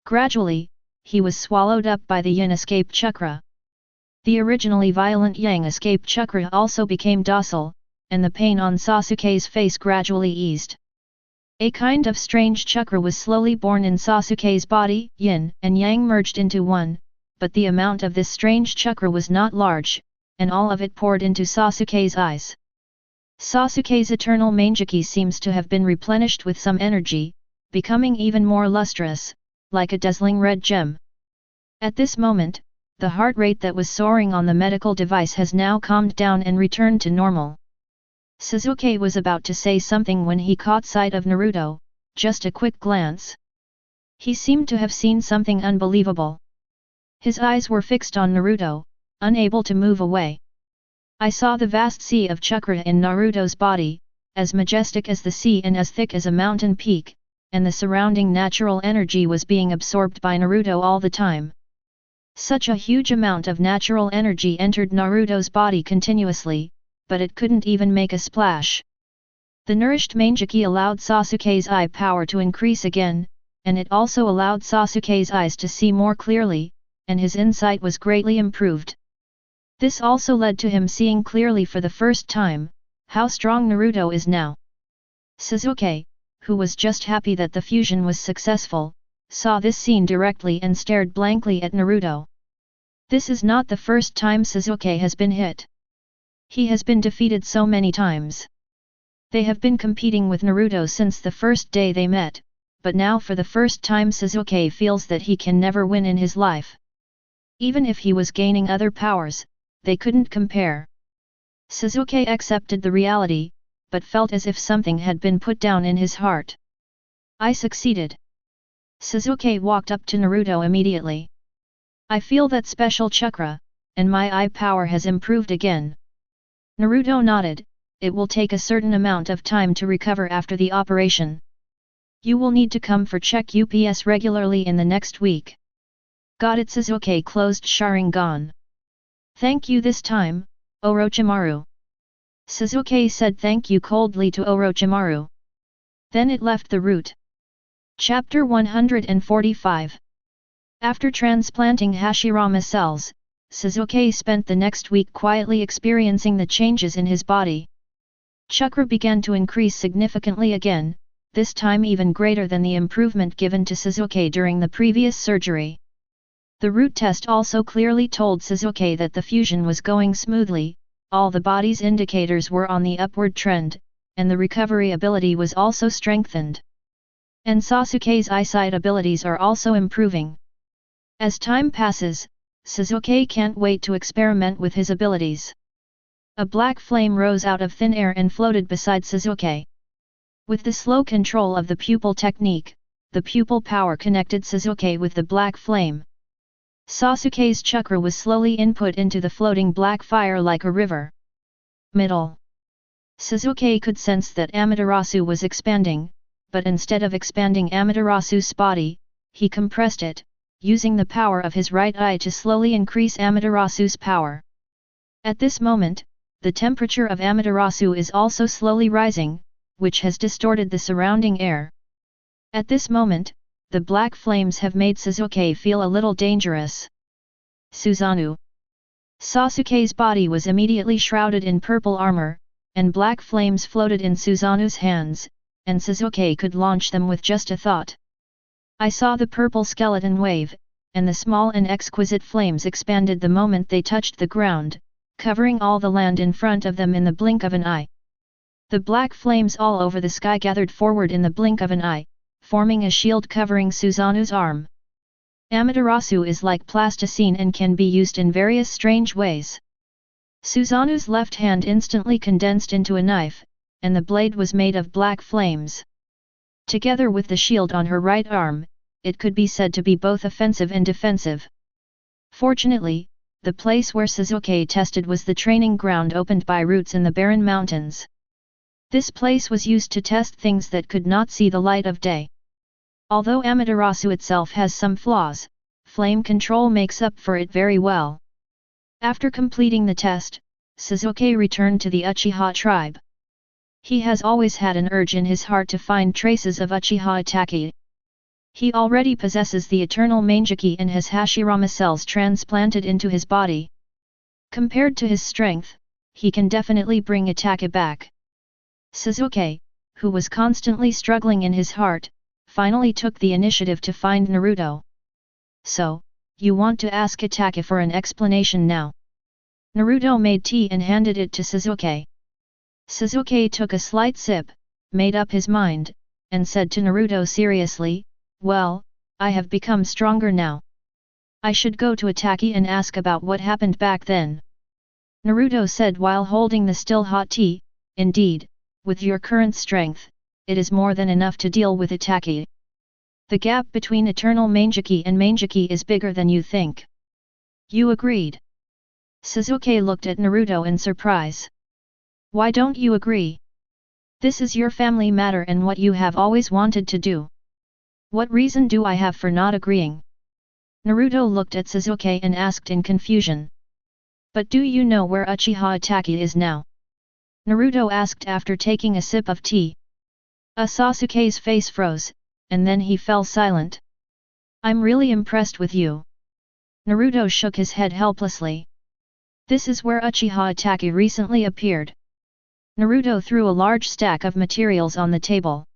Gradually, he was swallowed up by the Yin escape chakra. The originally violent Yang escape chakra also became docile, and the pain on Sasuke's face gradually eased. A kind of strange chakra was slowly born in Sasuke's body. Yin and Yang merged into one, but the amount of this strange chakra was not large, and all of it poured into Sasuke's eyes. Sasuke's eternal Manjiki seems to have been replenished with some energy, becoming even more lustrous, like a dazzling red gem. At this moment, the heart rate that was soaring on the medical device has now calmed down and returned to normal. Sasuke was about to say something when he caught sight of Naruto, just a quick glance. He seemed to have seen something unbelievable. His eyes were fixed on Naruto, unable to move away. I saw the vast sea of chakra in Naruto's body, as majestic as the sea and as thick as a mountain peak, and the surrounding natural energy was being absorbed by Naruto all the time. Such a huge amount of natural energy entered Naruto's body continuously, but it couldn't even make a splash. The nourished Manjiki allowed Sasuke's eye power to increase again, and it also allowed Sasuke's eyes to see more clearly, and his insight was greatly improved. This also led to him seeing clearly for the first time, how strong Naruto is now. Sasuke, who was just happy that the fusion was successful, saw this scene directly and stared blankly at Naruto. This is not the first time Sasuke has been hit. He has been defeated so many times. They have been competing with Naruto since the first day they met, but now for the first time Sasuke feels that he can never win in his life. Even if he was gaining other powers, they couldn't compare. Sasuke accepted the reality, but felt as if something had been put down in his heart. I succeeded. Sasuke walked up to Naruto immediately. I feel that special chakra, and my eye power has improved again. Naruto nodded. It will take a certain amount of time to recover after the operation. You will need to come for check-ups regularly in the next week. Got it. Sasuke closed Sharingan. Thank you this time, Orochimaru. Sasuke said thank you coldly to Orochimaru. Then it left the route. Chapter 145. After transplanting Hashirama cells, Sasuke spent the next week quietly experiencing the changes in his body. Chakra began to increase significantly again, this time even greater than the improvement given to Sasuke during the previous surgery. The root test also clearly told Sasuke that the fusion was going smoothly, all the body's indicators were on the upward trend, and the recovery ability was also strengthened. And Sasuke's eyesight abilities are also improving. As time passes, Sasuke can't wait to experiment with his abilities. A black flame rose out of thin air and floated beside Sasuke. With the slow control of the pupil technique, the pupil power connected Sasuke with the black flame. Sasuke's chakra was slowly input into the floating black fire like a river. Middle. Sasuke could sense that Amaterasu was expanding, but instead of expanding Amaterasu's body, he compressed it, using the power of his right eye to slowly increase Amaterasu's power. At this moment, the temperature of Amaterasu is also slowly rising, which has distorted the surrounding air. At this moment, the black flames have made Sasuke feel a little dangerous. Susanoo. Sasuke's body was immediately shrouded in purple armor, and black flames floated in Susanoo's hands, and Sasuke could launch them with just a thought. I saw the purple skeleton wave, and the small and exquisite flames expanded the moment they touched the ground, covering all the land in front of them in the blink of an eye. The black flames all over the sky gathered forward in the blink of an eye, forming a shield covering Susanoo's arm. Amaterasu is like plasticine and can be used in various strange ways. Susanoo's left hand instantly condensed into a knife, and the blade was made of black flames. Together with the shield on her right arm, it could be said to be both offensive and defensive. Fortunately, the place where Sasuke tested was the training ground opened by roots in the barren mountains. This place was used to test things that could not see the light of day. Although Amaterasu itself has some flaws, flame control makes up for it very well. After completing the test, Sasuke returned to the Uchiha tribe. He has always had an urge in his heart to find traces of Uchiha Itachi. He already possesses the eternal Manjiki and has Hashirama cells transplanted into his body. Compared to his strength, he can definitely bring Itachi back. Sasuke, who was constantly struggling in his heart, finally took the initiative to find Naruto. "So, you want to ask Hokage for an explanation now?" Naruto made tea and handed it to Sasuke. Sasuke took a slight sip, made up his mind, and said to Naruto seriously, "Well, I have become stronger now. I should go to Hokage and ask about what happened back then." Naruto said while holding the still hot tea, "Indeed, with your current strength, it is more than enough to deal with Hokage. The gap between eternal Mangekyou and Mangekyou is bigger than you think." "You agreed?" Sasuke looked at Naruto in surprise. "Why don't you agree? This is your family matter and what you have always wanted to do. What reason do I have for not agreeing?" Naruto looked at Sasuke and asked in confusion. "But do you know where Uchiha Hokage is now?" Naruto asked after taking a sip of tea. Sasuke's face froze, and then he fell silent. "I'm really impressed with you." Naruto shook his head helplessly. "This is where Uchiha Hokage recently appeared." Naruto threw a large stack of materials on the table.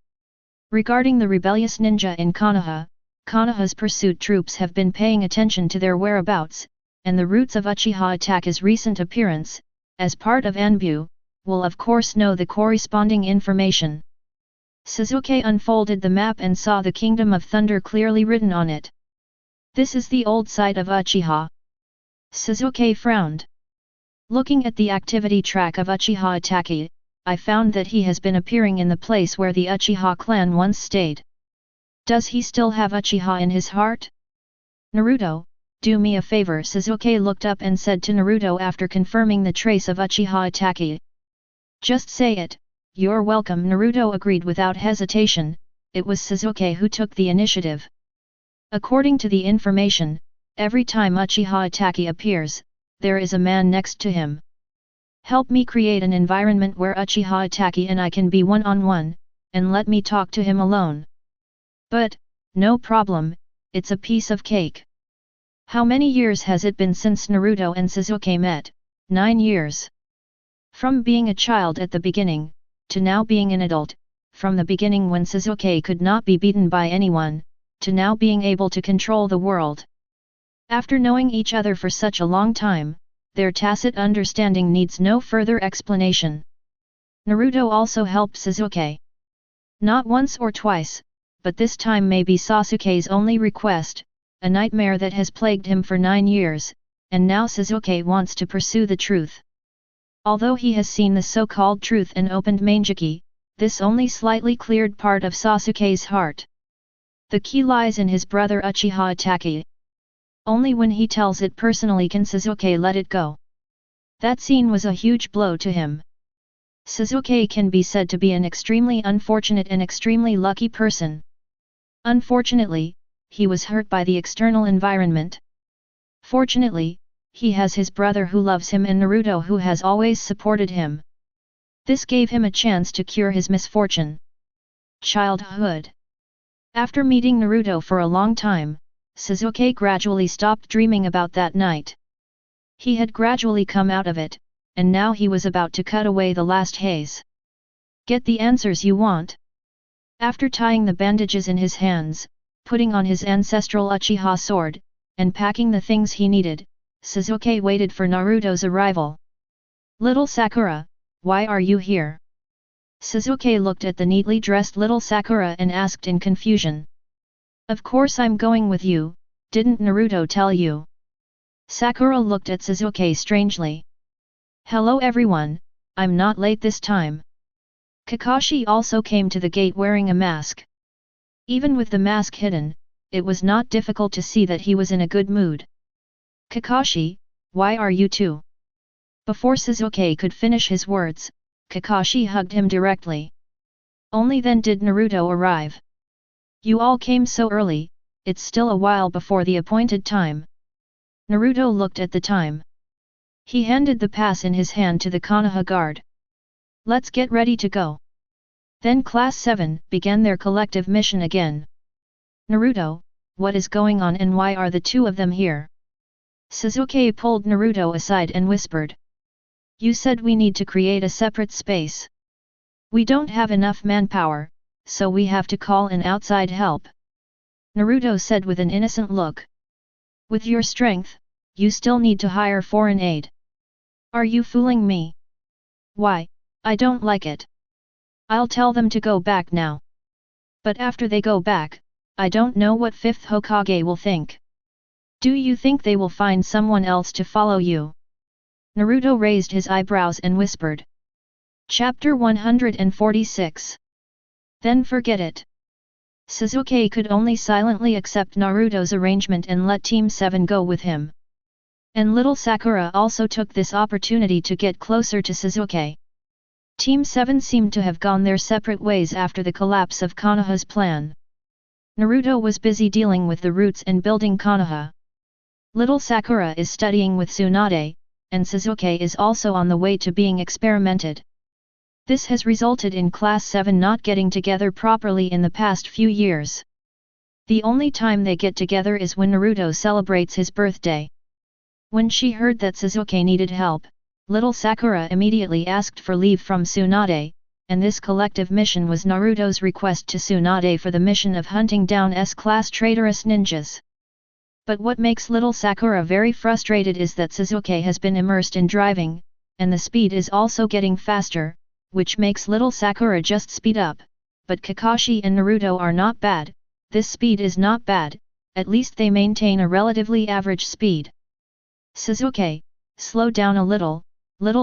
Regarding the rebellious ninja in Konoha, Konoha's pursuit troops have been paying attention to their whereabouts, and the roots of Uchiha Hokage's recent appearance, as part of Anbu, will of course know the corresponding information. Sasuke unfolded the map and saw the Kingdom of Thunder clearly written on it. "This is the old site of Uchiha." Sasuke frowned. "Looking at the activity track of Uchiha Hokage, I found that he has been appearing in the place where the Uchiha clan once stayed. Does he still have Uchiha in his heart?" "Naruto, do me a favor." Sasuke looked up and said to Naruto after confirming the trace of Uchiha Hokage. "Just say it, you're welcome." Naruto agreed without hesitation. It was Sasuke who took the initiative. According to the information, every time Uchiha Hokage appears, there is a man next to him. Help me create an environment where Uchiha Hokage and I can be one-on-one, and let me talk to him alone. "But, no problem, it's a piece of cake." How many years has it been since Naruto and Sasuke met? 9 years. From being a child at the beginning, to now being an adult, from the beginning when Sasuke could not be beaten by anyone, to now being able to control the world. After knowing each other for such a long time, their tacit understanding needs no further explanation. Naruto also helped Sasuke. Not once or twice, but this time may be Sasuke's only request, a nightmare that has plagued him for 9 years, and now Sasuke wants to pursue the truth. Although he has seen the so-called truth and opened Mangekyou, this only slightly cleared part of Sasuke's heart. The key lies in his brother Uchiha Hokage. Only when he tells it personally can Sasuke let it go. That scene was a huge blow to him. Sasuke can be said to be an extremely unfortunate and extremely lucky person. Unfortunately, he was hurt by the external environment. Fortunately, he has his brother who loves him and Naruto who has always supported him. This gave him a chance to cure his misfortune. Childhood. After meeting Naruto for a long time, Sasuke gradually stopped dreaming about that night. He had gradually come out of it, and now he was about to cut away the last haze. Get the answers you want. After tying the bandages in his hands, putting on his ancestral Uchiha sword, and packing the things he needed, Sasuke waited for Naruto's arrival. "Little Sakura, why are you here?" Sasuke looked at the neatly dressed little Sakura and asked in confusion. "Of course I'm going with you, didn't Naruto tell you?" Sakura looked at Sasuke strangely. "Hello everyone, I'm not late this time." Kakashi also came to the gate wearing a mask. Even with the mask hidden, it was not difficult to see that he was in a good mood. "Kakashi, why are you too?" Before Sasuke could finish his words, Kakashi hugged him directly. Only then did Naruto arrive. "You all came so early, it's still a while before the appointed time." Naruto looked at the time. He handed the pass in his hand to the Konoha guard. "Let's get ready to go." Then Class 7 began their collective mission again. "Naruto, what is going on and why are the two of them here?" Sasuke pulled Naruto aside and whispered. "You said we need to create a separate space. We don't have enough manpower, so we have to call in outside help. Naruto said with an innocent look. With your strength, you still need to hire foreign aid. Are you fooling me? Why, I don't like it. I'll tell them to go back now. But after they go back, I don't know what 5th Hokage will think. Do you think they will find someone else to follow you? Naruto raised his eyebrows and whispered. Chapter 146. Then forget it. Sasuke could only silently accept Naruto's arrangement and let Team 7 go with him. And little Sakura also took this opportunity to get closer to Sasuke. Team 7 seemed to have gone their separate ways after the collapse of Konoha's plan. Naruto was busy dealing with the roots and building Konoha. Little Sakura is studying with Tsunade, and Sasuke is also on the way to being experimented. This has resulted in Class 7 not getting together properly in the past few years. The only time they get together is when Naruto celebrates his birthday. When she heard that Sasuke needed help, little Sakura immediately asked for leave from Tsunade, and this collective mission was Naruto's request to Tsunade for the mission of hunting down S-class traitorous ninjas. But what makes little Sakura very frustrated is that Sasuke has been immersed in driving, and the speed is also getting faster, which makes little Sakura just speed up. But Kakashi and Naruto are not bad, this speed is not bad, at least they maintain a relatively average speed. Sasuke, slow down a little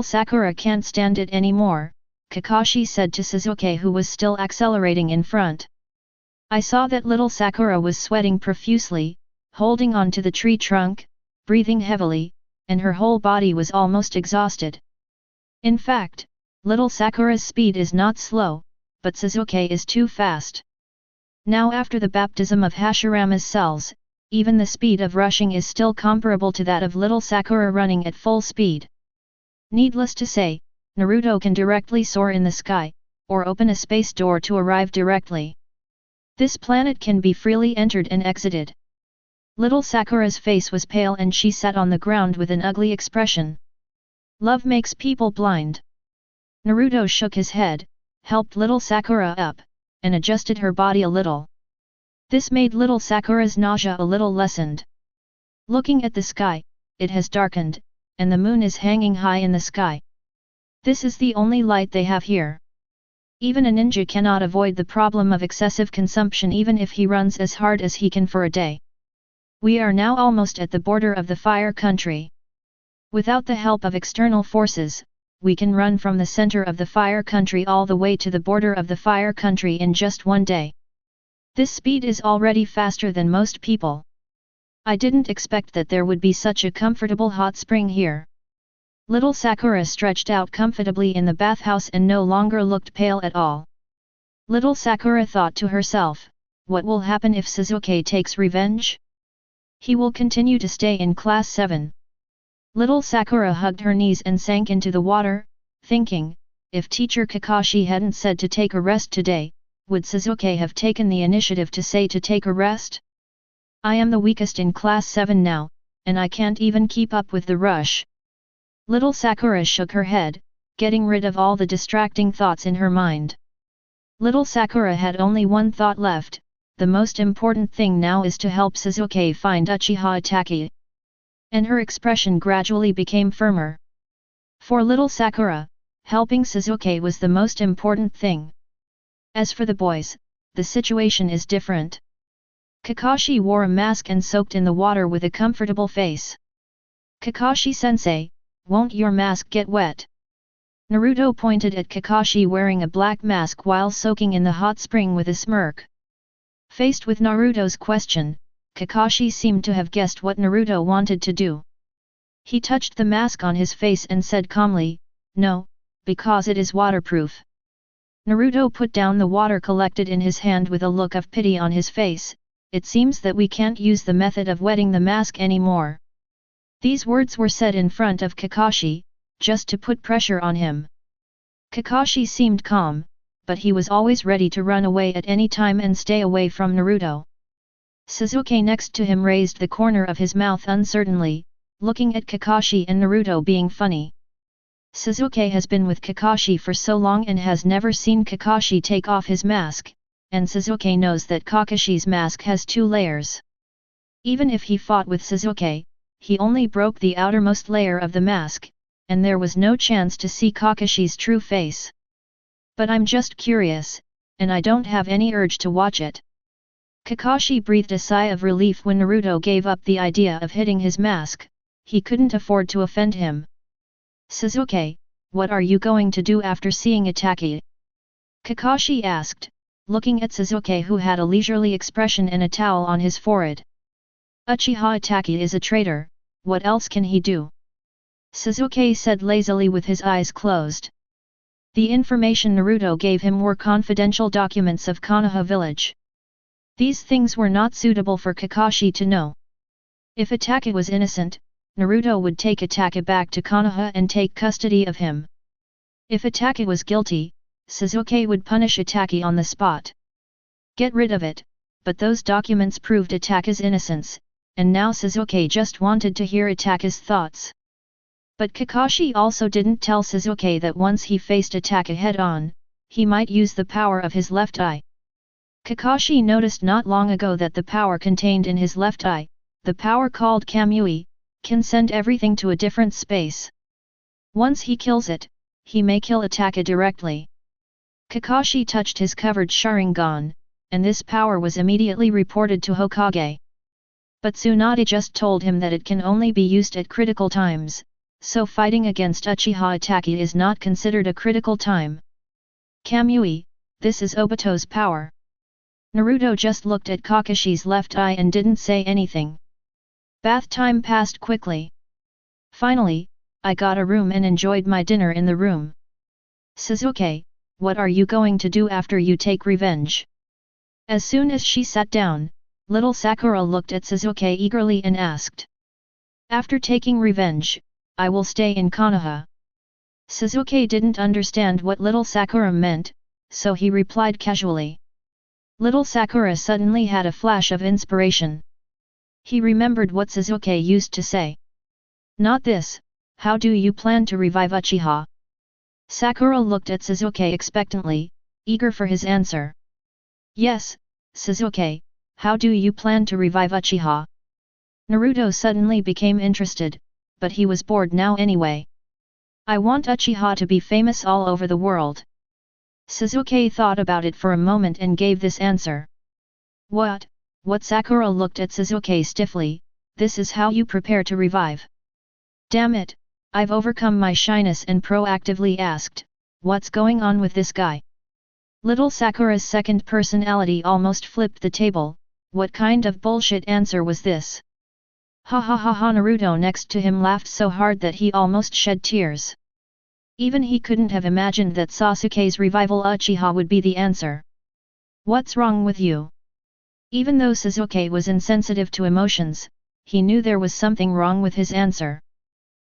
Sakura can't stand it anymore, Kakashi said to Sasuke who was still accelerating in front. I saw that little Sakura was sweating profusely, holding on to the tree trunk, breathing heavily, and her whole body was almost exhausted. In fact, little Sakura's speed is not slow, but Sasuke is too fast. Now after the baptism of Hashirama's cells, even the speed of rushing is still comparable to that of little Sakura running at full speed. Needless to say, Naruto can directly soar in the sky, or open a space door to arrive directly. This planet can be freely entered and exited. Little Sakura's face was pale and she sat on the ground with an ugly expression. Love makes people blind. Naruto shook his head, helped little Sakura up, and adjusted her body a little. This made little Sakura's nausea a little lessened. Looking at the sky, it has darkened, and the moon is hanging high in the sky. This is the only light they have here. Even a ninja cannot avoid the problem of excessive consumption even if he runs as hard as he can for a day. We are now almost at the border of the Fire Country. Without the help of external forces, we can run from the center of the Fire Country all the way to the border of the Fire Country in just one day. This speed is already faster than most people. I didn't expect that there would be such a comfortable hot spring here. Little Sakura stretched out comfortably in the bathhouse and no longer looked pale at all. Little Sakura thought to herself, what will happen if Sasuke takes revenge? He will continue to stay in Class 7. Little Sakura hugged her knees and sank into the water, thinking, if Teacher Kakashi hadn't said to take a rest today, would Sasuke have taken the initiative to say to take a rest? I am the weakest in Class 7 now, and I can't even keep up with the rush. Little Sakura shook her head, getting rid of all the distracting thoughts in her mind. Little Sakura had only one thought left, the most important thing now is to help Sasuke find Uchiha Itachi. And her expression gradually became firmer. For little Sakura, helping Sasuke was the most important thing. As for the boys, the situation is different. Kakashi wore a mask and soaked in the water with a comfortable face. Kakashi-sensei, won't your mask get wet? Naruto pointed at Kakashi wearing a black mask while soaking in the hot spring with a smirk. Faced with Naruto's question, Kakashi seemed to have guessed what Naruto wanted to do. He touched the mask on his face and said calmly, no, because it is waterproof. Naruto put down the water collected in his hand with a look of pity on his face. It seems that we can't use the method of wetting the mask anymore. These words were said in front of Kakashi, just to put pressure on him. Kakashi seemed calm, but he was always ready to run away at any time and stay away from Naruto. Sasuke next to him raised the corner of his mouth uncertainly, looking at Kakashi and Naruto being funny. Sasuke has been with Kakashi for so long and has never seen Kakashi take off his mask, and Sasuke knows that Kakashi's mask has 2 layers. Even if he fought with Sasuke, he only broke the outermost layer of the mask, and there was no chance to see Kakashi's true face. But I'm just curious, and I don't have any urge to watch it. Kakashi breathed a sigh of relief when Naruto gave up the idea of hitting his mask. He couldn't afford to offend him. Sasuke, what are you going to do after seeing Itachi? Kakashi asked, looking at Sasuke who had a leisurely expression and a towel on his forehead. Uchiha Itachi is a traitor, what else can he do? Sasuke said lazily with his eyes closed. The information Naruto gave him were confidential documents of Konoha village. These things were not suitable for Kakashi to know. If Itachi was innocent, Naruto would take Itachi back to Konoha and take custody of him. If Itachi was guilty, Sasuke would punish Itachi on the spot. Get rid of it, but those documents proved Itachi's innocence, and now Sasuke just wanted to hear Itachi's thoughts. But Kakashi also didn't tell Sasuke that once he faced Itachi head-on, he might use the power of his left eye. Kakashi noticed not long ago that the power contained in his left eye, the power called Kamui, can send everything to a different space. Once he kills it, he may kill Itachi directly. Kakashi touched his covered Sharingan, and this power was immediately reported to Hokage. But Tsunade just told him that it can only be used at critical times, so fighting against Uchiha Itachi is not considered a critical time. Kamui, this is Obito's power. Naruto just looked at Kakashi's left eye and didn't say anything. Bath time passed quickly. Finally, I got a room and enjoyed my dinner in the room. Sasuke, what are you going to do after you take revenge? As soon as she sat down, little Sakura looked at Sasuke eagerly and asked. After taking revenge, I will stay in Konoha. Sasuke didn't understand what little Sakura meant, so he replied casually. Little Sakura suddenly had a flash of inspiration. He remembered what Sasuke used to say. Not this, how do you plan to revive Uchiha? Sakura looked at Sasuke expectantly, eager for his answer. Yes, Sasuke, how do you plan to revive Uchiha? Naruto suddenly became interested, but he was bored now anyway. I want Uchiha to be famous all over the world. Sasuke thought about it for a moment and gave this answer. What Sakura looked at Sasuke stiffly, this is how you prepare to revive. Damn it, I've overcome my shyness and proactively asked, what's going on with this guy? Little Sakura's second personality almost flipped the table, what kind of bullshit answer was this? Ha ha ha ha. Naruto next to him laughed so hard that he almost shed tears. Even he couldn't have imagined that Sasuke's revival Uchiha would be the answer. What's wrong with you? Even though Sasuke was insensitive to emotions, he knew there was something wrong with his answer.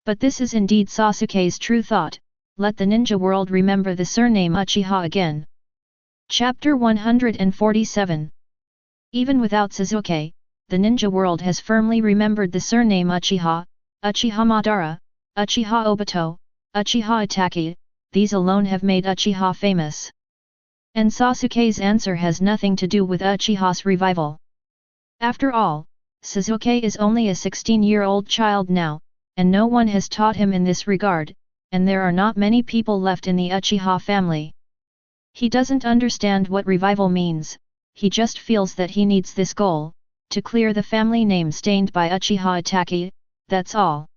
But this is indeed Sasuke's true thought, let the ninja world remember the surname Uchiha again. Chapter 147. Even without Sasuke, the ninja world has firmly remembered the surname Uchiha, Uchiha Madara, Uchiha Obito, Uchiha Itachi, these alone have made Uchiha famous. And Sasuke's answer has nothing to do with Uchiha's revival. After all, Sasuke is only a 16-year-old child now, and no one has taught him in this regard, and there are not many people left in the Uchiha family. He doesn't understand what revival means, he just feels that he needs this goal, to clear the family name stained by Uchiha Itachi, that's all.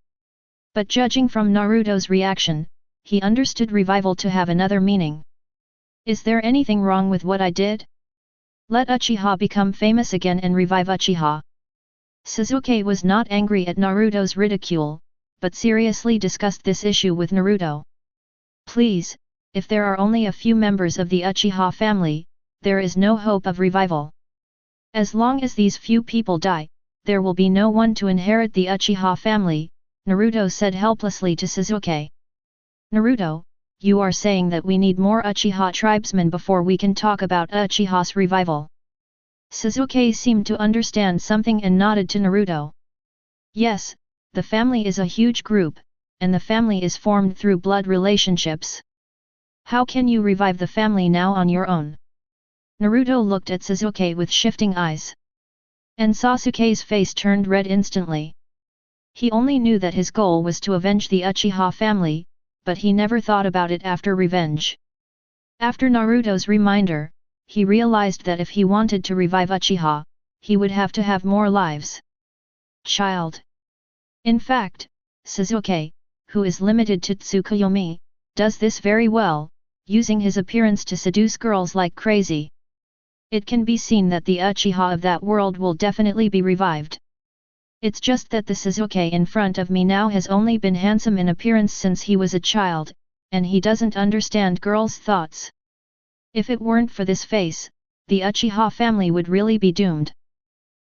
But judging from Naruto's reaction, he understood revival to have another meaning. Is there anything wrong with what I did? Let Uchiha become famous again and revive Uchiha. Sasuke was not angry at Naruto's ridicule, but seriously discussed this issue with Naruto. Please, if there are only a few members of the Uchiha family, there is no hope of revival. As long as these few people die, there will be no one to inherit the Uchiha family, Naruto said helplessly to Sasuke. Naruto, you are saying that we need more Uchiha tribesmen before we can talk about Uchiha's revival. Sasuke seemed to understand something and nodded to Naruto. Yes, the family is a huge group, and the family is formed through blood relationships. How can you revive the family now on your own? Naruto looked at Sasuke with shifting eyes. And Sasuke's face turned red instantly. He only knew that his goal was to avenge the Uchiha family, but he never thought about it after revenge. After Naruto's reminder, he realized that if he wanted to revive Uchiha, he would have to have more lives. Child. In fact, Sasuke, who is limited to Tsukuyomi, does this very well, using his appearance to seduce girls like crazy. It can be seen that the Uchiha of that world will definitely be revived. It's just that the Sasuke in front of me now has only been handsome in appearance since he was a child, and he doesn't understand girls' thoughts. If it weren't for this face, the Uchiha family would really be doomed.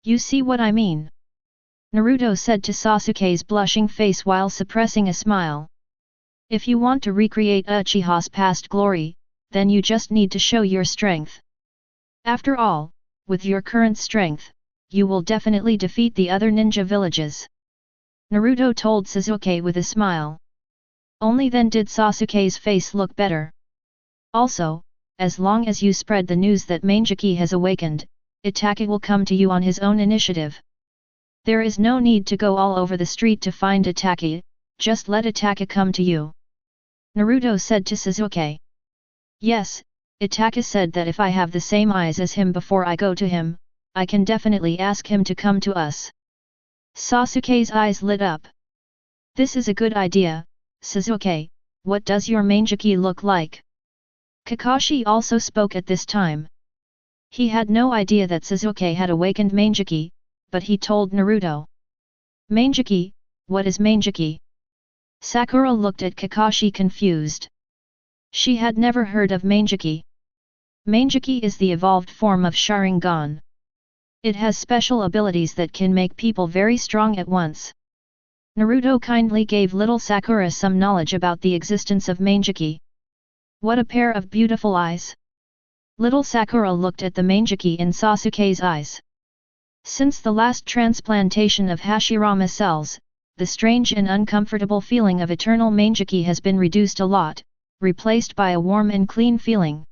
You see what I mean? Naruto said to Sasuke's blushing face while suppressing a smile. If you want to recreate Uchiha's past glory, then you just need to show your strength. After all, with your current strength, you will definitely defeat the other ninja villages. Naruto told Sasuke with a smile. Only then did Sasuke's face look better. Also, as long as you spread the news that Manjiki has awakened, Itachi will come to you on his own initiative. There is no need to go all over the street to find Itachi, just let Itachi come to you. Naruto said to Sasuke. Yes, Itachi said that if I have the same eyes as him before I go to him, I can definitely ask him to come to us. Sasuke's eyes lit up. This is a good idea, Sasuke. What does your Manjiki look like? Kakashi also spoke at this time. He had no idea that Sasuke had awakened Manjiki, but he told Naruto. Manjiki, what is Manjiki? Sakura looked at Kakashi confused. She had never heard of Manjiki. Manjiki is the evolved form of Sharingan. It has special abilities that can make people very strong at once. Naruto kindly gave little Sakura some knowledge about the existence of Manjiki. What a pair of beautiful eyes! Little Sakura looked at the Manjiki in Sasuke's eyes. Since the last transplantation of Hashirama cells, the strange and uncomfortable feeling of eternal Manjiki has been reduced a lot, replaced by a warm and clean feeling.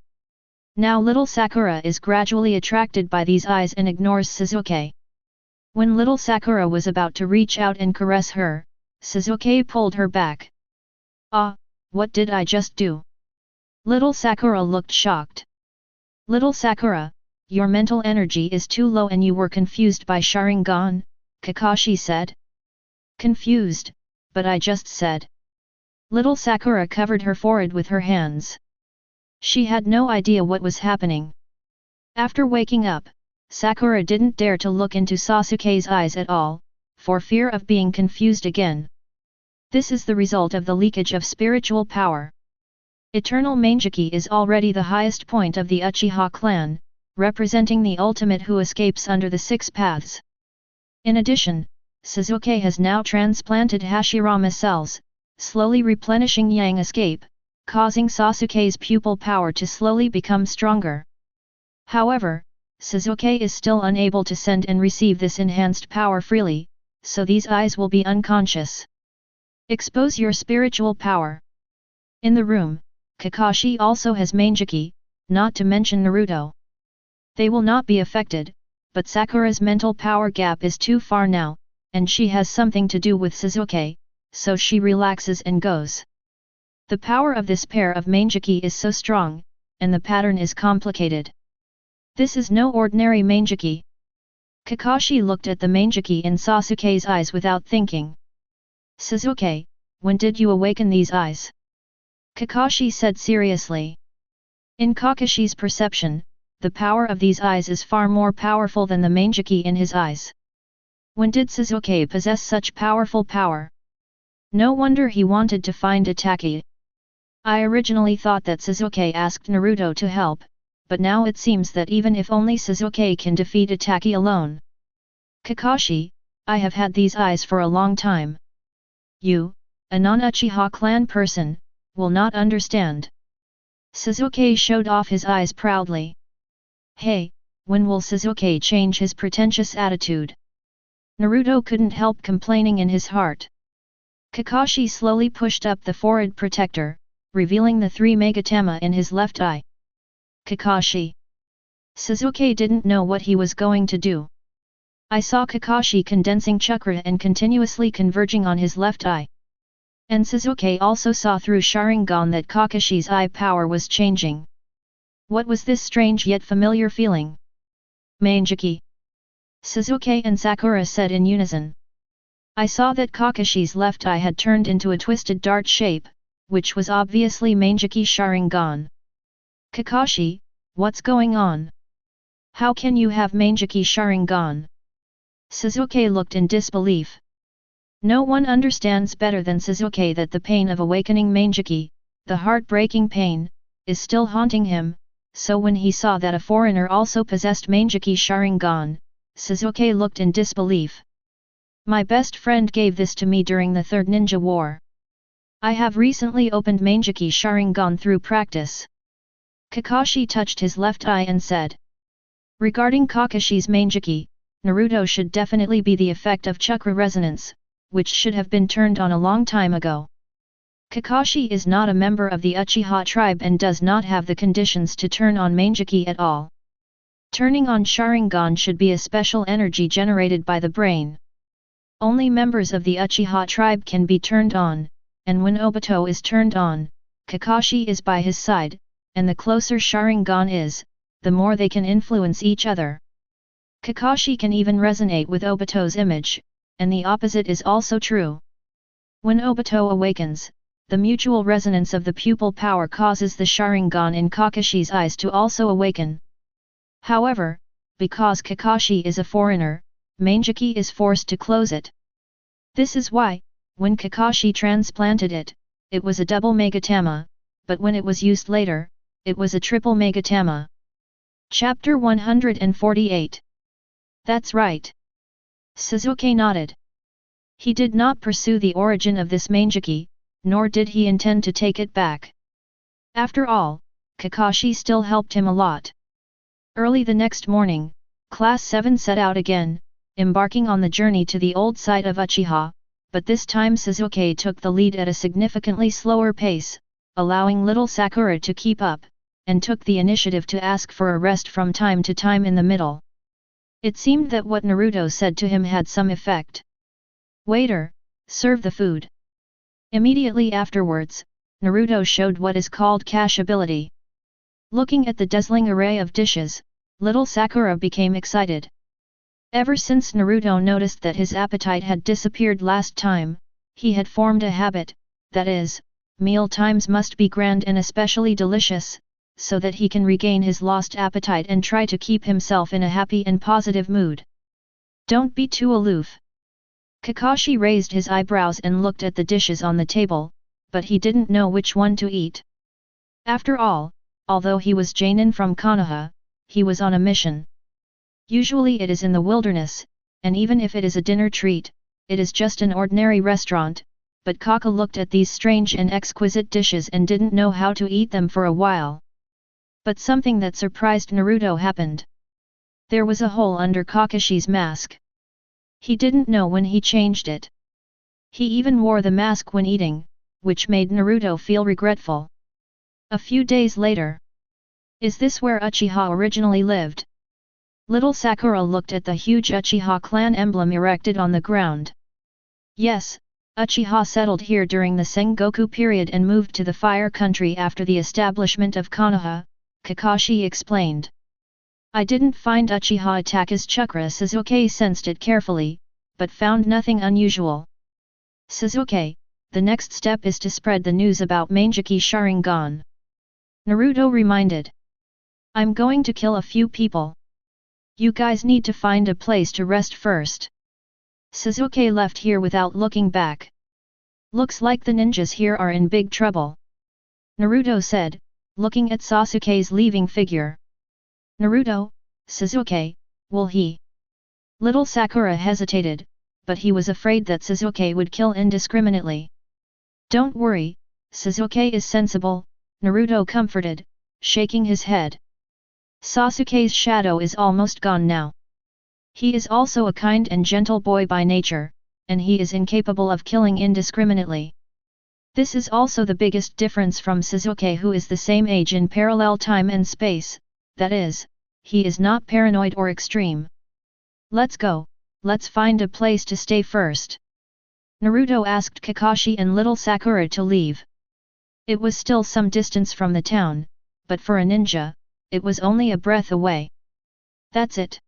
Now little Sakura is gradually attracted by these eyes and ignores Sasuke. When little Sakura was about to reach out and caress her, Sasuke pulled her back. Ah, what did I just do? Little Sakura looked shocked. Little Sakura, your mental energy is too low and you were confused by Sharingan, Kakashi said. Confused, but I just said. Little Sakura covered her forehead with her hands. She had no idea what was happening. After waking up, Sakura didn't dare to look into Sasuke's eyes at all, for fear of being confused again. This is the result of the leakage of spiritual power. Eternal Manjiki is already the highest point of the Uchiha clan, representing the ultimate who escapes under the six paths. In addition, Sasuke has now transplanted Hashirama cells, slowly replenishing Yang escape, causing Sasuke's pupil power to slowly become stronger. However, Sasuke is still unable to send and receive this enhanced power freely, so these eyes will be unconscious. Expose your spiritual power. In the room, Kakashi also has Manjiki, not to mention Naruto. They will not be affected, but Sakura's mental power gap is too far now, and she has something to do with Sasuke, so she relaxes and goes. The power of this pair of Manjiki is so strong, and the pattern is complicated. This is no ordinary Manjiki. Kakashi looked at the Manjiki in Sasuke's eyes without thinking. Sasuke, when did you awaken these eyes? Kakashi said seriously. In Kakashi's perception, the power of these eyes is far more powerful than the Manjiki in his eyes. When did Sasuke possess such powerful power? No wonder he wanted to find Itachi. I originally thought that Sasuke asked Naruto to help, but now it seems that even if only Sasuke can defeat Itachi alone. Kakashi, I have had these eyes for a long time. You, a non-Uchiha clan person, will not understand. Sasuke showed off his eyes proudly. Hey, when will Sasuke change his pretentious attitude? Naruto couldn't help complaining in his heart. Kakashi slowly pushed up the forehead protector, revealing the 3 megatama in his left eye. Kakashi. Sasuke didn't know what he was going to do. I saw Kakashi condensing chakra and continuously converging on his left eye. And Sasuke also saw through Sharingan that Kakashi's eye power was changing. What was this strange yet familiar feeling? Manjiki. Sasuke and Sakura said in unison. I saw that Kakashi's left eye had turned into a twisted dart shape, which was obviously Manjiki Sharingan. Kakashi, what's going on? How can you have Manjiki Sharingan? Sasuke looked in disbelief. No one understands better than Sasuke that the pain of awakening Manjiki, the heartbreaking pain, is still haunting him, so when he saw that a foreigner also possessed Manjiki Sharingan, Sasuke looked in disbelief. My best friend gave this to me during the Third Ninja War. I have recently opened Manjiki Sharingan through practice. Kakashi touched his left eye and said. Regarding Kakashi's Manjiki, Naruto should definitely be the effect of chakra resonance, which should have been turned on a long time ago. Kakashi is not a member of the Uchiha tribe and does not have the conditions to turn on Manjiki at all. Turning on Sharingan should be a special energy generated by the brain. Only members of the Uchiha tribe can be turned on, and when Obito is turned on, Kakashi is by his side, and the closer Sharingan is, the more they can influence each other. Kakashi can even resonate with Obito's image, and the opposite is also true. When Obito awakens, the mutual resonance of the pupil power causes the Sharingan in Kakashi's eyes to also awaken. However, because Kakashi is a foreigner, Manjiki is forced to close it. This is why, when Kakashi transplanted it, it was a double megatama, but when it was used later, it was a triple megatama. Chapter 148. That's right. Sasuke nodded. He did not pursue the origin of this Manjiki, nor did he intend to take it back. After all, Kakashi still helped him a lot. Early the next morning, Class 7 set out again, embarking on the journey to the old site of Uchiha, but this time Sasuke took the lead at a significantly slower pace, allowing little Sakura to keep up, and took the initiative to ask for a rest from time to time in the middle. It seemed that what Naruto said to him had some effect. Waiter, serve the food. Immediately afterwards, Naruto showed what is called cash ability. Looking at the dazzling array of dishes, little Sakura became excited. Ever since Naruto noticed that his appetite had disappeared last time, he had formed a habit, that is, meal times must be grand and especially delicious, so that he can regain his lost appetite and try to keep himself in a happy and positive mood. Don't be too aloof. Kakashi raised his eyebrows and looked at the dishes on the table, but he didn't know which one to eat. After all, although he was Jainin from Konoha, he was on a mission. Usually it is in the wilderness, and even if it is a dinner treat, it is just an ordinary restaurant, but Kaka looked at these strange and exquisite dishes and didn't know how to eat them for a while. But something that surprised Naruto happened. There was a hole under Kakashi's mask. He didn't know when he changed it. He even wore the mask when eating, which made Naruto feel regretful. A few days later. Is this where Uchiha originally lived? Little Sakura looked at the huge Uchiha clan emblem erected on the ground. Yes, Uchiha settled here during the Sengoku period and moved to the Fire Country after the establishment of Konoha, Kakashi explained. I didn't find Uchiha attack as chakra. Sasuke sensed it carefully, but found nothing unusual. Sasuke, the next step is to spread the news about Manjiki Sharingan. Naruto reminded. I'm going to kill a few people. You guys need to find a place to rest first. Sasuke left here without looking back. Looks like the ninjas here are in big trouble. Naruto said, looking at Sasuke's leaving figure. Naruto, Sasuke, will he? Little Sakura hesitated, but he was afraid that Sasuke would kill indiscriminately. Don't worry, Sasuke is sensible, Naruto comforted, shaking his head. Sasuke's shadow is almost gone now. He is also a kind and gentle boy by nature, and he is incapable of killing indiscriminately. This is also the biggest difference from Sasuke, who is the same age in parallel time and space, that is, he is not paranoid or extreme. Let's go, let's find a place to stay first. Naruto asked Kakashi and little Sakura to leave. It was still some distance from the town, but for a ninja, it was only a breath away. That's it.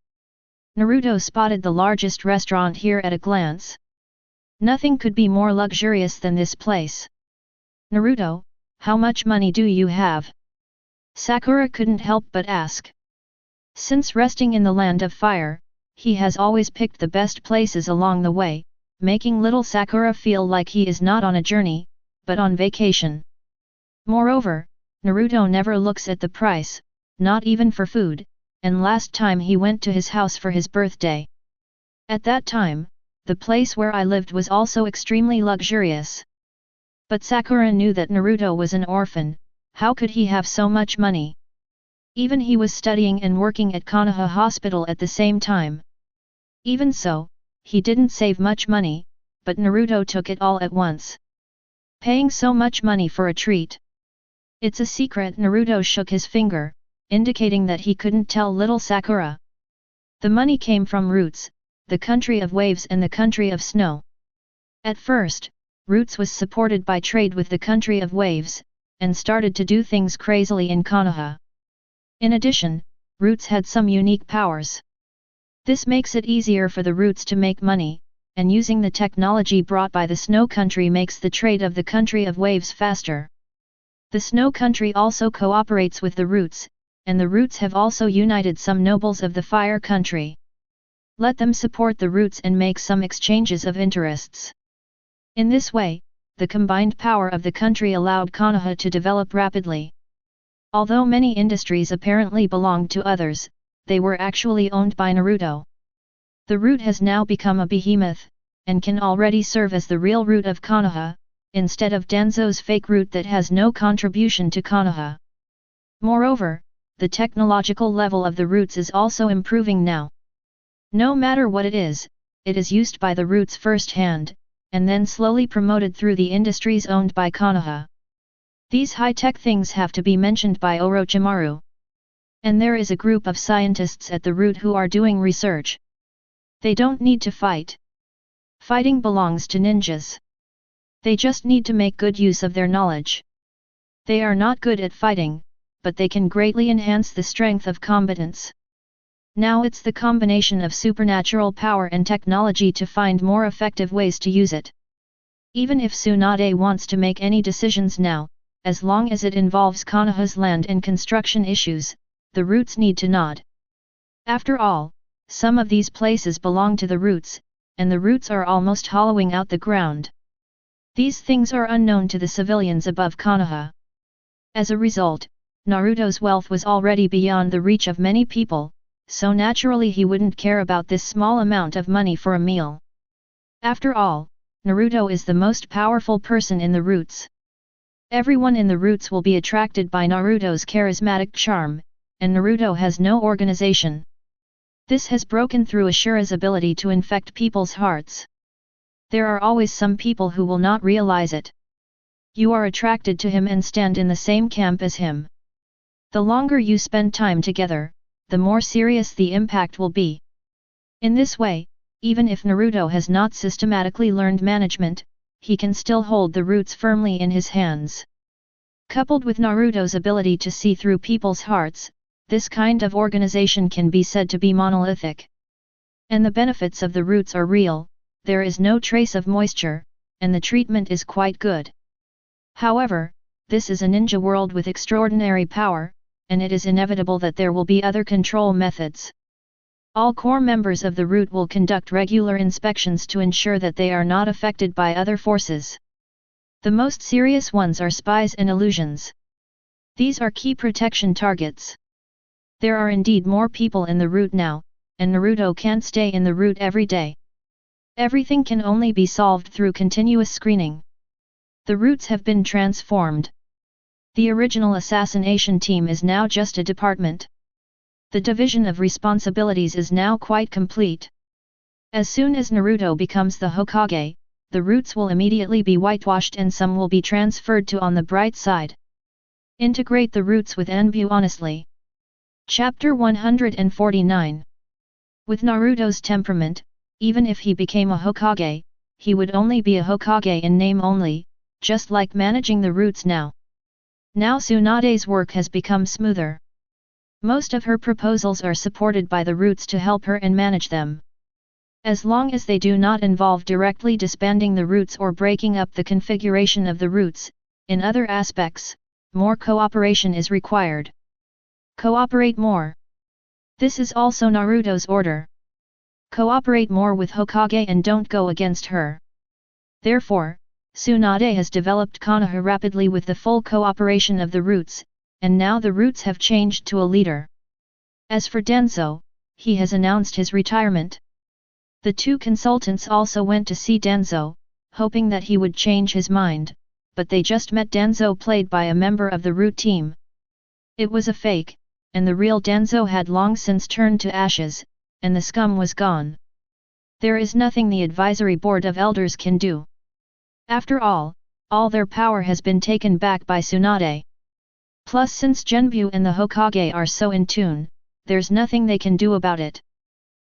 Naruto spotted the largest restaurant here at a glance. Nothing could be more luxurious than this place. Naruto, how much money do you have? Sakura couldn't help but ask. Since resting in the land of fire, he has always picked the best places along the way, making little Sakura feel like he is not on a journey, but on vacation. Moreover, Naruto never looks at the price, not even for food, and last time he went to his house for his birthday. At that time, the place where I lived was also extremely luxurious. But Sakura knew that Naruto was an orphan. How could he have so much money? Even he was studying and working at Konoha Hospital at the same time. Even so, he didn't save much money, but Naruto took it all at once. Paying so much money for a treat. It's a secret. Naruto shook his finger, indicating that he couldn't tell little Sakura. The money came from Roots, the country of waves and the country of snow. At first, Roots was supported by trade with the country of waves, and started to do things crazily in Konoha. In addition, Roots had some unique powers. This makes it easier for the Roots to make money, and using the technology brought by the Snow Country makes the trade of the country of waves faster. The Snow Country also cooperates with the Roots, and the Roots have also united some nobles of the Fire Country. Let them support the Roots and make some exchanges of interests. In this way, the combined power of the country allowed Konoha to develop rapidly. Although many industries apparently belonged to others, they were actually owned by Naruto. The root has now become a behemoth, and can already serve as the real root of Konoha, instead of Danzo's fake root that has no contribution to Konoha. Moreover, the technological level of the roots is also improving now. No matter what it is used by the roots firsthand, and then slowly promoted through the industries owned by Konoha. These high-tech things have to be mentioned by Orochimaru. And there is a group of scientists at the root who are doing research. They don't need to fight. Fighting belongs to ninjas. They just need to make good use of their knowledge. They are not good at fighting, but they can greatly enhance the strength of combatants. Now it's the combination of supernatural power and technology to find more effective ways to use it. Even if Tsunade wants to make any decisions now, as long as it involves Konoha's land and construction issues, the roots need to nod. After all, some of these places belong to the roots, and the roots are almost hollowing out the ground. These things are unknown to the civilians above Konoha. As a result, Naruto's wealth was already beyond the reach of many people, so naturally he wouldn't care about this small amount of money for a meal. After all, Naruto is the most powerful person in the roots. Everyone in the roots will be attracted by Naruto's charismatic charm, and Naruto has no organization. This has broken through Ashura's ability to infect people's hearts. There are always some people who will not realize it. You are attracted to him and stand in the same camp as him. The longer you spend time together, the more serious the impact will be. In this way, even if Naruto has not systematically learned management, he can still hold the roots firmly in his hands. Coupled with Naruto's ability to see through people's hearts, this kind of organization can be said to be monolithic. And the benefits of the roots are real, there is no trace of moisture, and the treatment is quite good. However, this is a ninja world with extraordinary power, and it is inevitable that there will be other control methods. All core members of the root will conduct regular inspections to ensure that they are not affected by other forces. The most serious ones are spies and illusions. These are key protection targets. There are indeed more people in the root now, and Naruto can't stay in the root every day. Everything can only be solved through continuous screening. The roots have been transformed. The original assassination team is now just a department. The division of responsibilities is now quite complete. As soon as Naruto becomes the Hokage, the roots will immediately be whitewashed and some will be transferred to on the bright side. Integrate the roots with Enbu honestly. Chapter 149. With Naruto's temperament, even if he became a Hokage, he would only be a Hokage in name only, just like managing the roots now. Now Tsunade's work has become smoother. Most of her proposals are supported by the roots to help her and manage them. As long as they do not involve directly disbanding the roots or breaking up the configuration of the roots, in other aspects, more cooperation is required. Cooperate more. This is also Naruto's order. Cooperate more with Hokage and don't go against her. Therefore, Tsunade has developed Konoha rapidly with the full cooperation of the roots, and now the roots have changed to a leader. As for Denzo, he has announced his retirement. The two consultants also went to see Denzo, hoping that he would change his mind, but they just met Denzo played by a member of the root team. It was a fake, and the real Denzo had long since turned to ashes, and the scum was gone. There is nothing the advisory board of elders can do. After all their power has been taken back by Tsunade. Plus since Genbu and the Hokage are so in tune, there's nothing they can do about it.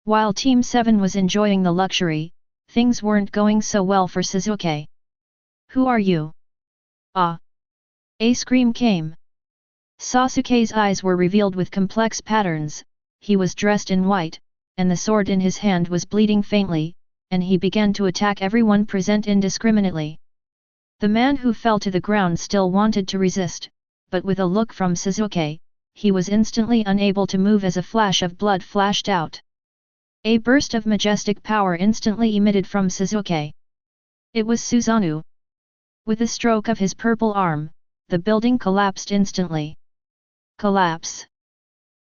While Team 7 was enjoying the luxury, things weren't going so well for Sasuke. Who are you? Ah! A scream came. Sasuke's eyes were revealed with complex patterns, he was dressed in white, and the sword in his hand was bleeding faintly, and he began to attack everyone present indiscriminately. The man who fell to the ground still wanted to resist, but with a look from Sasuke, he was instantly unable to move as a flash of blood flashed out. A burst of majestic power instantly emitted from Sasuke. It was Susanoo. With a stroke of his purple arm, the building collapsed instantly. Collapse.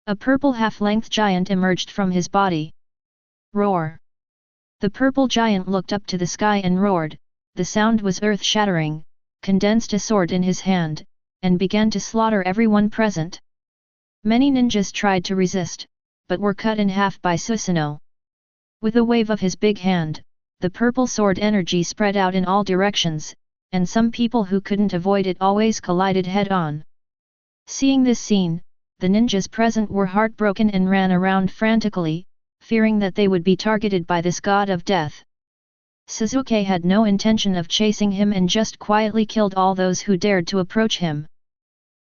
A purple half-length giant emerged from his body. Roar. The purple giant looked up to the sky and roared, the sound was earth-shattering, condensed a sword in his hand, and began to slaughter everyone present. Many ninjas tried to resist, but were cut in half by Susanoo. With a wave of his big hand, the purple sword energy spread out in all directions, and some people who couldn't avoid it always collided head-on. Seeing this scene, the ninjas present were heartbroken and ran around frantically, fearing that they would be targeted by this god of death. Sasuke had no intention of chasing him and just quietly killed all those who dared to approach him.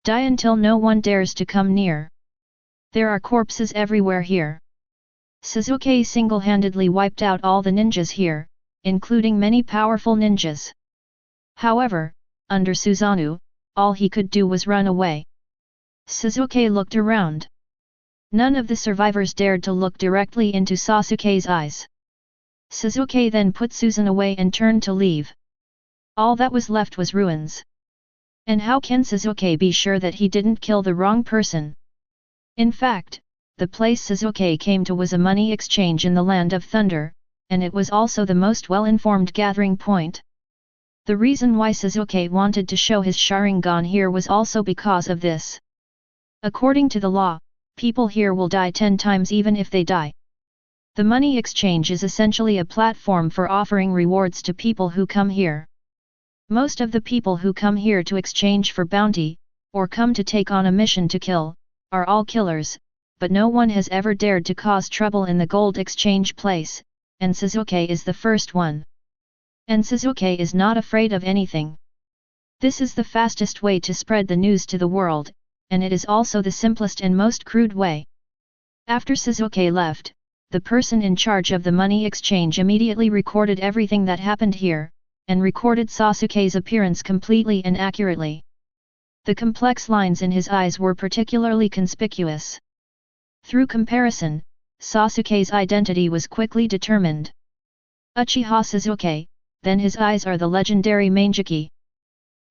Die until no one dares to come near. There are corpses everywhere here. Sasuke single-handedly wiped out all the ninjas here, including many powerful ninjas. However, under Susanoo, all he could do was run away. Sasuke looked around. None of the survivors dared to look directly into Sasuke's eyes. Sasuke then put Susan away and turned to leave. All that was left was ruins. And how can Sasuke be sure that he didn't kill the wrong person? In fact, the place Sasuke came to was a money exchange in the Land of Thunder, and it was also the most well-informed gathering point. The reason why Sasuke wanted to show his Sharingan here was also because of this. According to the law, people here will die 10 times even if they die. The money exchange is essentially a platform for offering rewards to people who come here. Most of the people who come here to exchange for bounty, or come to take on a mission to kill, are all killers, but no one has ever dared to cause trouble in the gold exchange place, and Sasuke is the first one. And Sasuke is not afraid of anything. This is the fastest way to spread the news to the world, and it is also the simplest and most crude way. After Sasuke left, the person in charge of the money exchange immediately recorded everything that happened here, and recorded Sasuke's appearance completely and accurately. The complex lines in his eyes were particularly conspicuous. Through comparison, Sasuke's identity was quickly determined. Uchiha Sasuke, then his eyes are the legendary Manjiki.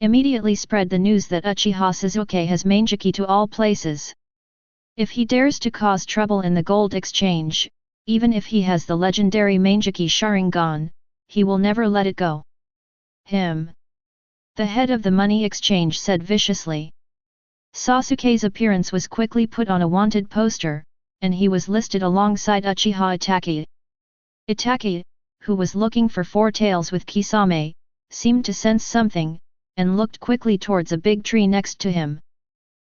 Immediately spread the news that Uchiha Sasuke has Manjiki to all places. If he dares to cause trouble in the gold exchange, even if he has the legendary Manjiki Sharingan, he will never let it go. Him. The head of the money exchange said viciously. Sasuke's appearance was quickly put on a wanted poster, and he was listed alongside Uchiha Itachi. Itaki, who was looking for four tails with Kisame, seemed to sense something, and looked quickly towards a big tree next to him.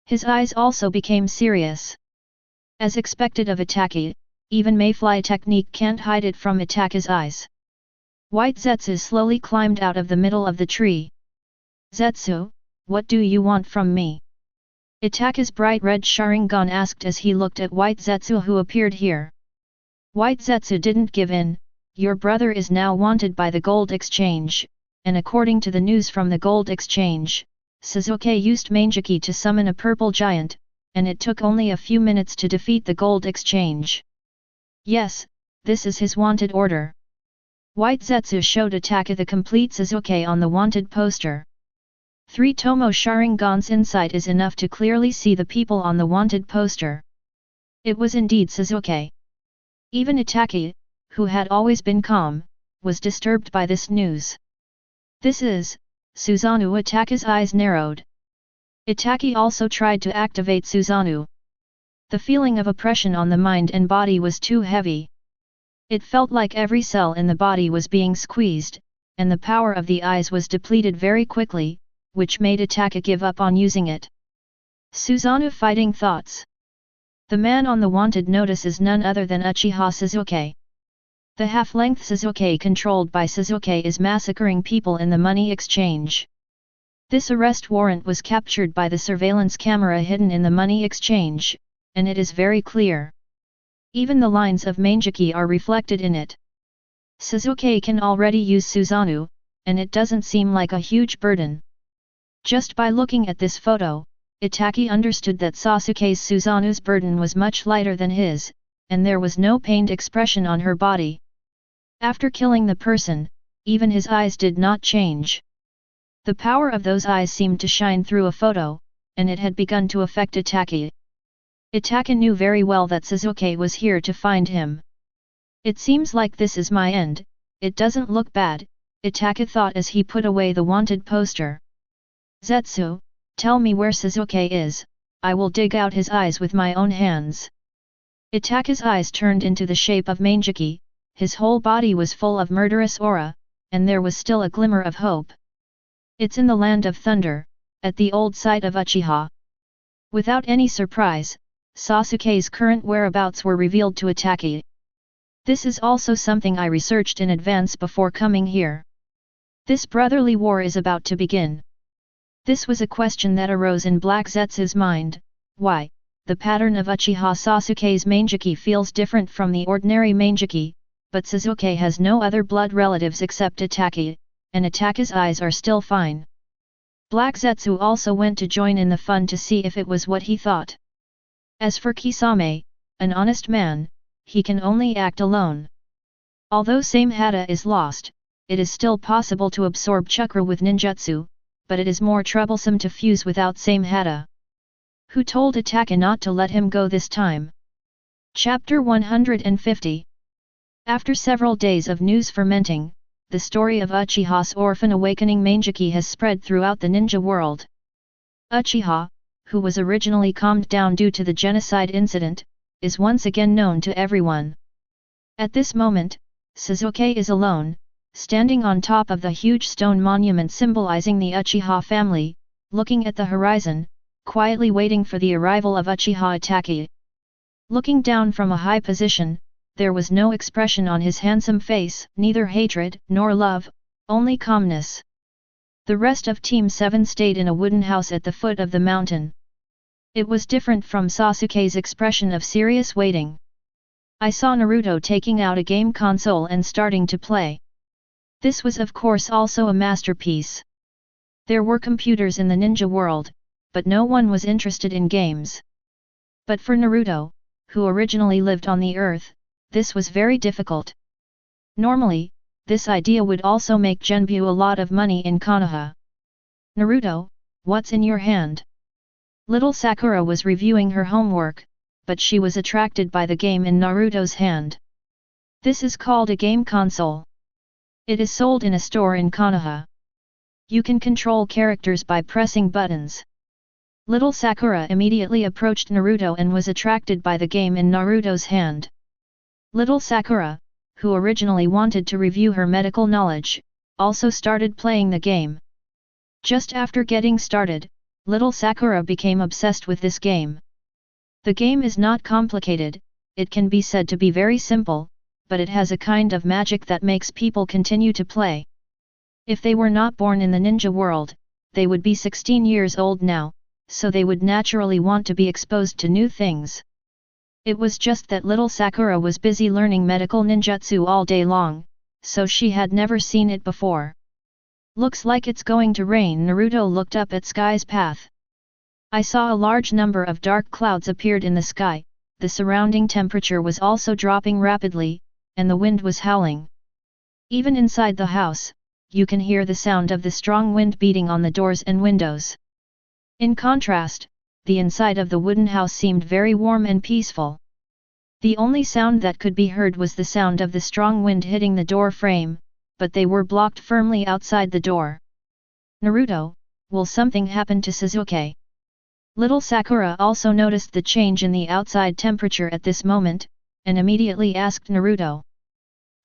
His eyes also became serious. As expected of Itaki, even Mayfly technique can't hide it from Itaki's eyes. White Zetsu slowly climbed out of the middle of the tree. Zetsu, what do you want from me? Itaki's bright red Sharingan asked as he looked at White Zetsu who appeared here. White Zetsu didn't give in. Your brother is now wanted by the gold exchange, and according to the news from the gold exchange, Sasuke used Manjiki to summon a purple giant, and it took only a few minutes to defeat the gold exchange. Yes, this is his wanted order. White Zetsu showed Itaki the complete Sasuke on the wanted poster. 3 Tomo Sharingan's insight is enough to clearly see the people on the wanted poster. It was indeed Sasuke. Even Itaki, who had always been calm, was disturbed by this news. This is, Susanoo. Itaki's eyes narrowed. Itaki also tried to activate Susanoo. The feeling of oppression on the mind and body was too heavy. It felt like every cell in the body was being squeezed, and the power of the eyes was depleted very quickly, which made Itaki give up on using it. Susanoo fighting thoughts. The man on the wanted notice is none other than Uchiha Sasuke. The half-length Sasuke controlled by Sasuke is massacring people in the money exchange. This arrest warrant was captured by the surveillance camera hidden in the money exchange, and it is very clear. Even the lines of Manjiki are reflected in it. Sasuke can already use Susanoo, and it doesn't seem like a huge burden. Just by looking at this photo, Itaki understood that Sasuke's Susanoo's burden was much lighter than his, and there was no pained expression on her body. After killing the person, even his eyes did not change. The power of those eyes seemed to shine through a photo, and it had begun to affect Itaki. Itaki knew very well that Sasuke was here to find him. It seems like this is my end. It doesn't look bad, Itaki thought as he put away the wanted poster. Zetsu, tell me where Sasuke is, I will dig out his eyes with my own hands. Itaki's eyes turned into the shape of Manjiki, his whole body was full of murderous aura, and there was still a glimmer of hope. It's in the land of thunder, at the old site of Uchiha. Without any surprise, Sasuke's current whereabouts were revealed to Itaki. This is also something I researched in advance before coming here. This brotherly war is about to begin. This was a question that arose in Black Zetsu's mind. Why, the pattern of Uchiha Sasuke's Manjiki feels different from the ordinary Manjiki, but Sasuke has no other blood relatives except Itaki, and Itaki's eyes are still fine. Black Zetsu also went to join in the fun to see if it was what he thought. As for Kisame, an honest man, he can only act alone. Although Same Hata is lost, it is still possible to absorb chakra with ninjutsu, but it is more troublesome to fuse without Same Hata. Who told Itaki not to let him go this time? Chapter 150. After several days of news fermenting, the story of Uchiha's orphan awakening Manjiki has spread throughout the ninja world. Uchiha, who was originally calmed down due to the genocide incident, is once again known to everyone. At this moment, Sasuke is alone, standing on top of the huge stone monument symbolizing the Uchiha family, looking at the horizon, quietly waiting for the arrival of Uchiha Itaki. Looking down from a high position, there was no expression on his handsome face, neither hatred nor love, only calmness. The rest of Team 7 stayed in a wooden house at the foot of the mountain. It was different from Sasuke's expression of serious waiting. I saw Naruto taking out a game console and starting to play. This was of course also a masterpiece. There were computers in the ninja world, but no one was interested in games. But for Naruto, who originally lived on the earth, this was very difficult. Normally, this idea would also make Genbu a lot of money in Konoha. Naruto, what's in your hand? Little Sakura was reviewing her homework, but she was attracted by the game in Naruto's hand. This is called a game console. It is sold in a store in Konoha. You can control characters by pressing buttons. Little Sakura immediately approached Naruto and was attracted by the game in Naruto's hand. Little Sakura, who originally wanted to review her medical knowledge, also started playing the game. Just after getting started, little Sakura became obsessed with this game. The game is not complicated, it can be said to be very simple, but it has a kind of magic that makes people continue to play. If they were not born in the ninja world, they would be 16 years old now, so they would naturally want to be exposed to new things. It was just that little Sakura was busy learning medical ninjutsu all day long, so she had never seen it before. Looks like it's going to rain. Naruto looked up at sky's path. I saw a large number of dark clouds appeared in the sky, the surrounding temperature was also dropping rapidly, and the wind was howling. Even inside the house, you can hear the sound of the strong wind beating on the doors and windows. In contrast, the inside of the wooden house seemed very warm and peaceful. The only sound that could be heard was the sound of the strong wind hitting the door frame, but they were blocked firmly outside the door. Naruto, will something happen to Sasuke? Little Sakura also noticed the change in the outside temperature at this moment, and immediately asked Naruto.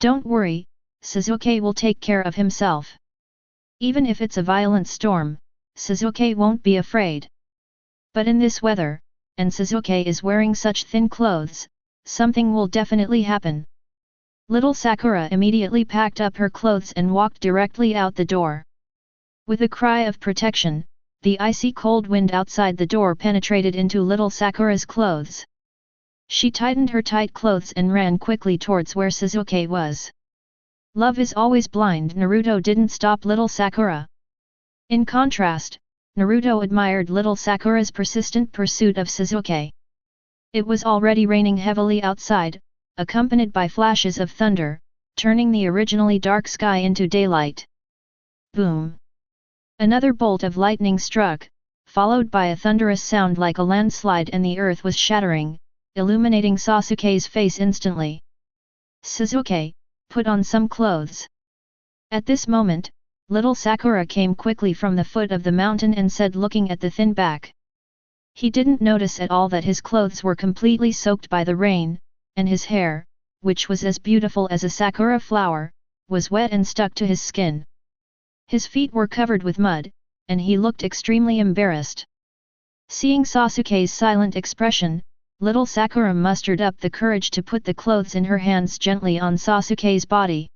Don't worry, Sasuke will take care of himself. Even if it's a violent storm, Sasuke won't be afraid. But in this weather, and Sasuke is wearing such thin clothes, something will definitely happen. Little Sakura immediately packed up her clothes and walked directly out the door. With a cry of protection, the icy cold wind outside the door penetrated into little Sakura's clothes. She tightened her tight clothes and ran quickly towards where Sasuke was. Love is always blind. Naruto didn't stop little Sakura. In contrast, Naruto admired little Sakura's persistent pursuit of Sasuke. It was already raining heavily outside, accompanied by flashes of thunder, turning the originally dark sky into daylight. Boom! Another bolt of lightning struck, followed by a thunderous sound like a landslide, and the earth was shattering, illuminating Sasuke's face instantly. Sasuke, put on some clothes. At this moment, little Sakura came quickly from the foot of the mountain and said, looking at the thin back. He didn't notice at all that his clothes were completely soaked by the rain, and his hair, which was as beautiful as a sakura flower, was wet and stuck to his skin. His feet were covered with mud, and he looked extremely embarrassed. Seeing Sasuke's silent expression, little Sakura mustered up the courage to put the clothes in her hands gently on Sasuke's body.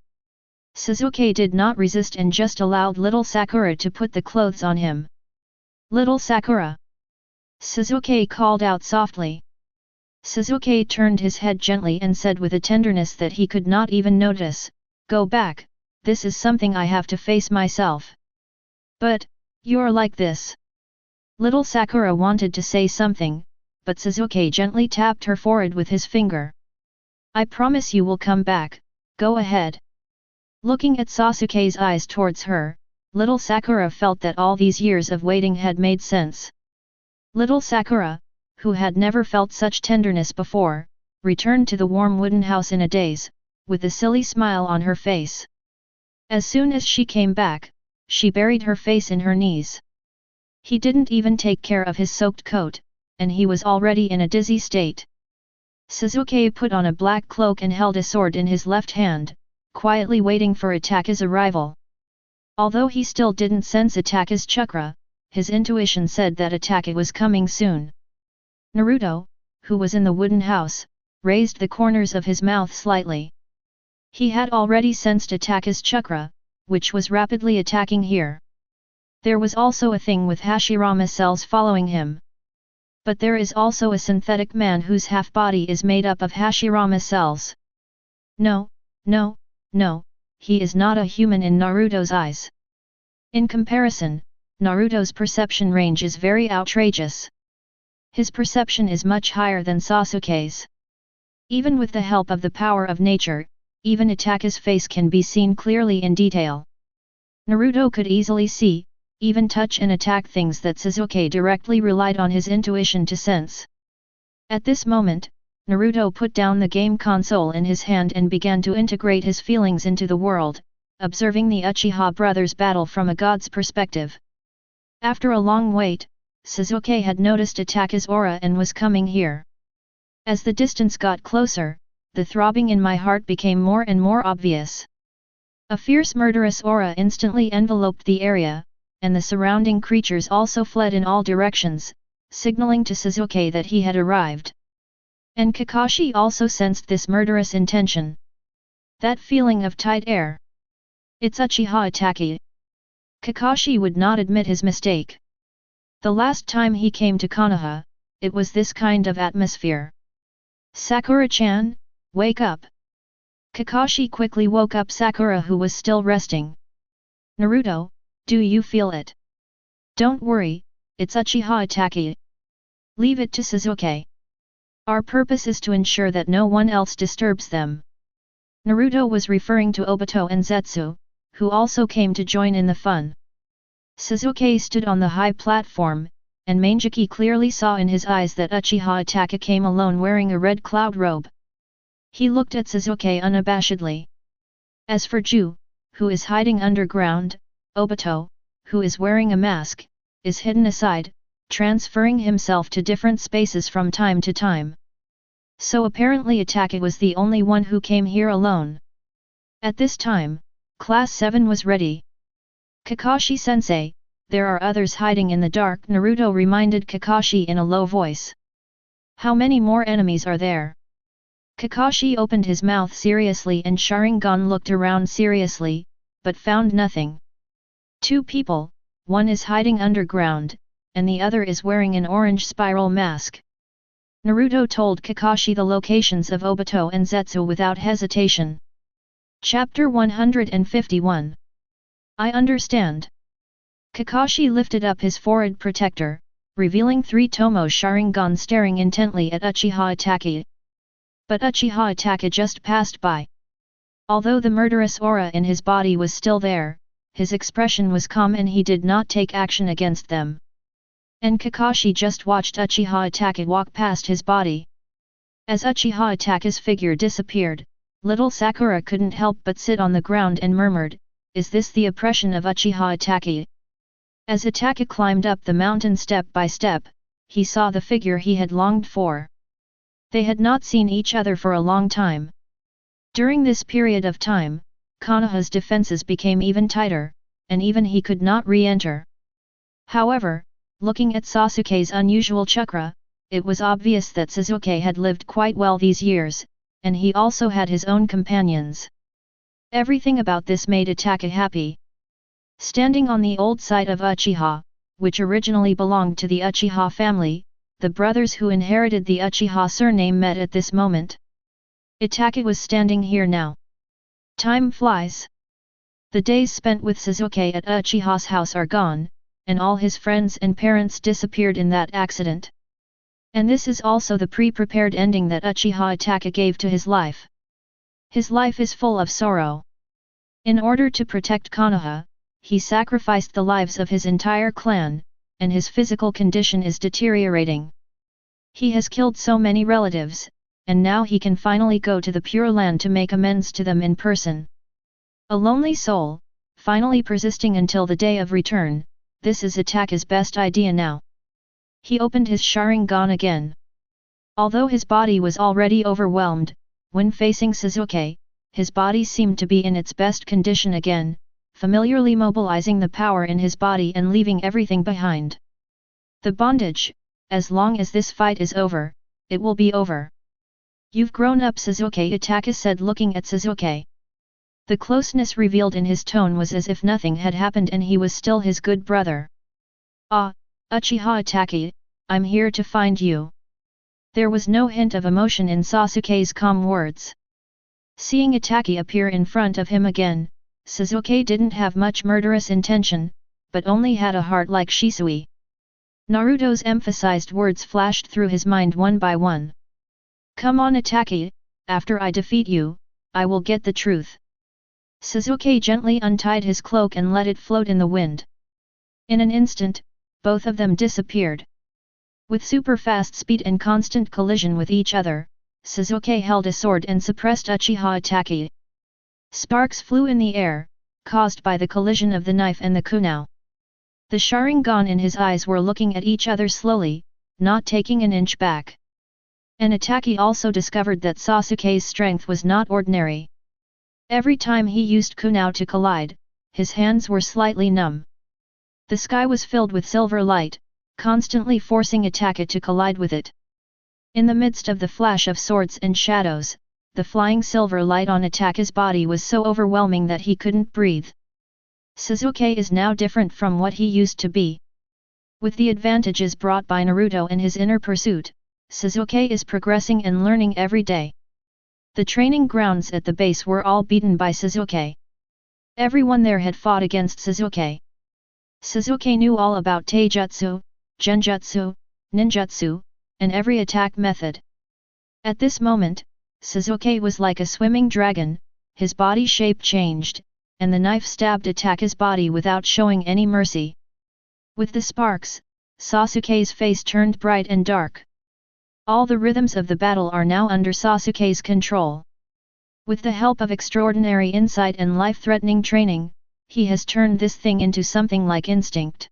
Sasuke did not resist and just allowed little Sakura to put the clothes on him. Little Sakura! Sasuke called out softly. Sasuke turned his head gently and said with a tenderness that he could not even notice, "Go back, this is something I have to face myself." "But, you're like this." Little Sakura wanted to say something, but Sasuke gently tapped her forehead with his finger. "I promise you will come back, go ahead." Looking at Sasuke's eyes towards her, little Sakura felt that all these years of waiting had made sense. Little Sakura, who had never felt such tenderness before, returned to the warm wooden house in a daze, with a silly smile on her face. As soon as she came back, she buried her face in her knees. He didn't even take care of his soaked coat, and he was already in a dizzy state. Sasuke put on a black cloak and held a sword in his left hand, quietly waiting for Ataka's arrival. Although he still didn't sense Ataka's chakra, his intuition said that Ataka was coming soon. Naruto, who was in the wooden house, raised the corners of his mouth slightly. He had already sensed Ataka's chakra, which was rapidly attacking here. There was also a thing with Hashirama cells following him. But there is also a synthetic man whose half-body is made up of Hashirama cells. No, he is not a human in Naruto's eyes. In comparison, Naruto's perception range is very outrageous. His perception is much higher than Sasuke's. Even with the help of the power of nature, even Ataka's face can be seen clearly in detail. Naruto could easily see, even touch and attack things that Sasuke directly relied on his intuition to sense. At this moment, Naruto put down the game console in his hand and began to integrate his feelings into the world, observing the Uchiha brothers' battle from a god's perspective. After a long wait, Sasuke had noticed Ataka's aura and was coming here. As the distance got closer, the throbbing in my heart became more and more obvious. A fierce murderous aura instantly enveloped the area, and the surrounding creatures also fled in all directions, signaling to Sasuke that he had arrived. And Kakashi also sensed this murderous intention. That feeling of tight air. It's Uchiha Itachi. Kakashi would not admit his mistake. The last time he came to Konoha, it was this kind of atmosphere. Sakura-chan, wake up! Kakashi quickly woke up Sakura, who was still resting. Naruto, do you feel it? Don't worry, it's Uchiha Itachi. Leave it to Sasuke. Our purpose is to ensure that no one else disturbs them. Naruto was referring to Obito and Zetsu, who also came to join in the fun. Sasuke stood on the high platform, and Manjiki clearly saw in his eyes that Uchiha Itachi came alone wearing a red cloud robe. He looked at Sasuke unabashedly. As for Ju, who is hiding underground, Obito, who is wearing a mask, is hidden aside, transferring himself to different spaces from time to time. So apparently Itachi was the only one who came here alone. At this time, Class 7 was ready. Kakashi-sensei, there are others hiding in the dark, Naruto reminded Kakashi in a low voice. How many more enemies are there? Kakashi opened his mouth seriously and Sharingan looked around seriously, but found nothing. 2 people, one is hiding underground, and the other is wearing an orange spiral mask. Naruto told Kakashi the locations of Obito and Zetsu without hesitation. Chapter 151. I understand. Kakashi lifted up his forehead protector, revealing 3 Tomo Sharingan staring intently at Uchiha Itachi. But Uchiha Itachi just passed by. Although the murderous aura in his body was still there, his expression was calm and he did not take action against them. And Kakashi just watched Uchiha Itachi walk past his body. As Uchiha Itachi's figure disappeared, little Sakura couldn't help but sit on the ground and murmured, "Is this the oppression of Uchiha Itachi?" As Itachi climbed up the mountain step by step, he saw the figure he had longed for. They had not seen each other for a long time. During this period of time, Konoha's defenses became even tighter, and even he could not re-enter. However, looking at Sasuke's unusual chakra, it was obvious that Sasuke had lived quite well these years, and he also had his own companions. Everything about this made Itachi happy. Standing on the old site of Uchiha, which originally belonged to the Uchiha family, the brothers who inherited the Uchiha surname met at this moment. Itachi was standing here now. Time flies. The days spent with Sasuke at Uchiha's house are gone, and all his friends and parents disappeared in that accident. And this is also the pre-prepared ending that Uchiha Itachi gave to his life. His life is full of sorrow. In order to protect Konoha, he sacrificed the lives of his entire clan, and his physical condition is deteriorating. He has killed so many relatives, and now he can finally go to the Pure Land to make amends to them in person. A lonely soul, finally persisting until the day of return, this is Itachi's best idea now. He opened his Sharingan again. Although his body was already overwhelmed, when facing Sasuke, his body seemed to be in its best condition again, familiarly mobilizing the power in his body and leaving everything behind. The bondage, as long as this fight is over, it will be over. You've grown up, Sasuke, Itachi said, looking at Sasuke. The closeness revealed in his tone was as if nothing had happened and he was still his good brother. Ah, Uchiha Itachi, I'm here to find you. There was no hint of emotion in Sasuke's calm words. Seeing Itachi appear in front of him again, Sasuke didn't have much murderous intention, but only had a heart like Shisui. Naruto's emphasized words flashed through his mind one by one. Come on, Itachi, after I defeat you, I will get the truth. Sasuke gently untied his cloak and let it float in the wind. In an instant, both of them disappeared. With super fast speed and constant collision with each other, Sasuke held a sword and suppressed Uchiha Itachi. Sparks flew in the air, caused by the collision of the knife and the kunai. The Sharingan in his eyes were looking at each other slowly, not taking an inch back. And Itachi also discovered that Sasuke's strength was not ordinary. Every time he used kunao to collide, his hands were slightly numb. The sky was filled with silver light, constantly forcing Itachi to collide with it. In the midst of the flash of swords and shadows, the flying silver light on Itachi's body was so overwhelming that he couldn't breathe. Sasuke is now different from what he used to be. With the advantages brought by Naruto and his inner pursuit, Sasuke is progressing and learning every day. The training grounds at the base were all beaten by Sasuke. Everyone there had fought against Sasuke. Sasuke knew all about taijutsu, genjutsu, ninjutsu, and every attack method. At this moment, Sasuke was like a swimming dragon, his body shape changed, and the knife stabbed Itachi's body without showing any mercy. With the sparks, Sasuke's face turned bright and dark. All the rhythms of the battle are now under Sasuke's control. With the help of extraordinary insight and life-threatening training, he has turned this thing into something like instinct.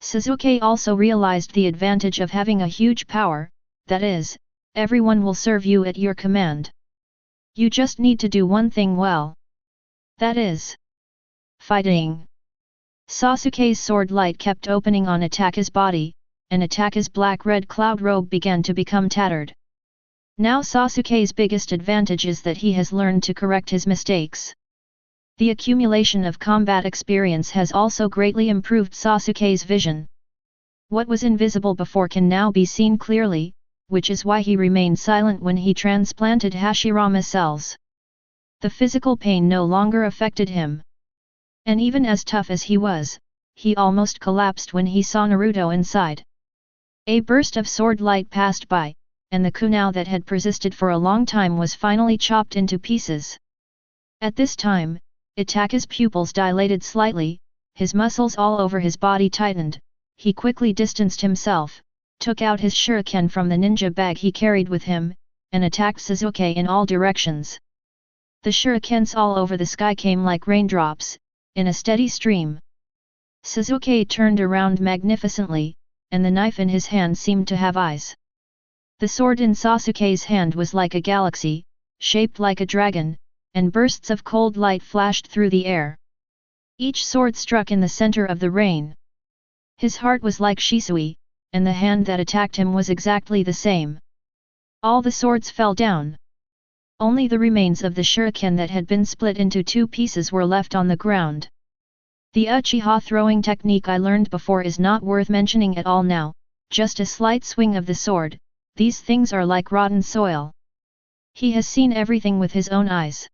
Sasuke also realized the advantage of having a huge power, that is, everyone will serve you at your command. You just need to do one thing well. That is fighting. Sasuke's sword light kept opening on Itachi's body, and Itachi's black-red cloud robe began to become tattered. Now Sasuke's biggest advantage is that he has learned to correct his mistakes. The accumulation of combat experience has also greatly improved Sasuke's vision. What was invisible before can now be seen clearly, which is why he remained silent when he transplanted Hashirama cells. The physical pain no longer affected him. And even as tough as he was, he almost collapsed when he saw Naruto inside. A burst of sword light passed by, and the kunao that had persisted for a long time was finally chopped into pieces. At this time, Itachi's pupils dilated slightly, his muscles all over his body tightened, he quickly distanced himself, took out his shuriken from the ninja bag he carried with him, and attacked Sasuke in all directions. The shurikens all over the sky came like raindrops, in a steady stream. Sasuke turned around magnificently, and the knife in his hand seemed to have eyes. The sword in Sasuke's hand was like a galaxy, shaped like a dragon, and bursts of cold light flashed through the air. Each sword struck in the center of the rain. His heart was like Shisui, and the hand that attacked him was exactly the same. All the swords fell down. Only the remains of the shuriken that had been split into two pieces were left on the ground. The Uchiha throwing technique I learned before is not worth mentioning at all now, just a slight swing of the sword, these things are like rotten soil. He has seen everything with his own eyes.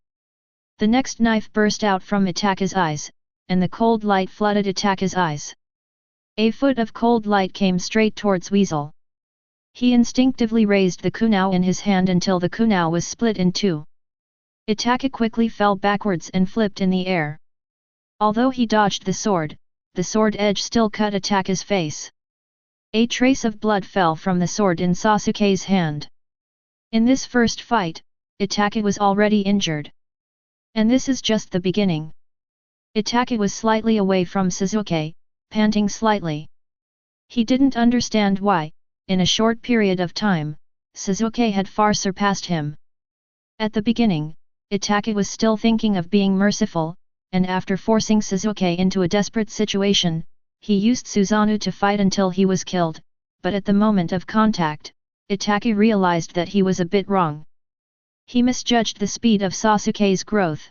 The next knife burst out from Itachi's eyes, and the cold light flooded Itachi's eyes. A foot of cold light came straight towards Weasel. He instinctively raised the kunao in his hand until the kunao was split in two. Itachi quickly fell backwards and flipped in the air. Although he dodged the sword edge still cut Itachi's face. A trace of blood fell from the sword in Sasuke's hand. In this first fight, Itachi was already injured. And this is just the beginning. Itachi was slightly away from Sasuke, panting slightly. He didn't understand why, in a short period of time, Sasuke had far surpassed him. At the beginning, Itachi was still thinking of being merciful, and after forcing Sasuke into a desperate situation, he used Susanoo to fight until he was killed, but at the moment of contact, Itachi realized that he was a bit wrong. He misjudged the speed of Sasuke's growth.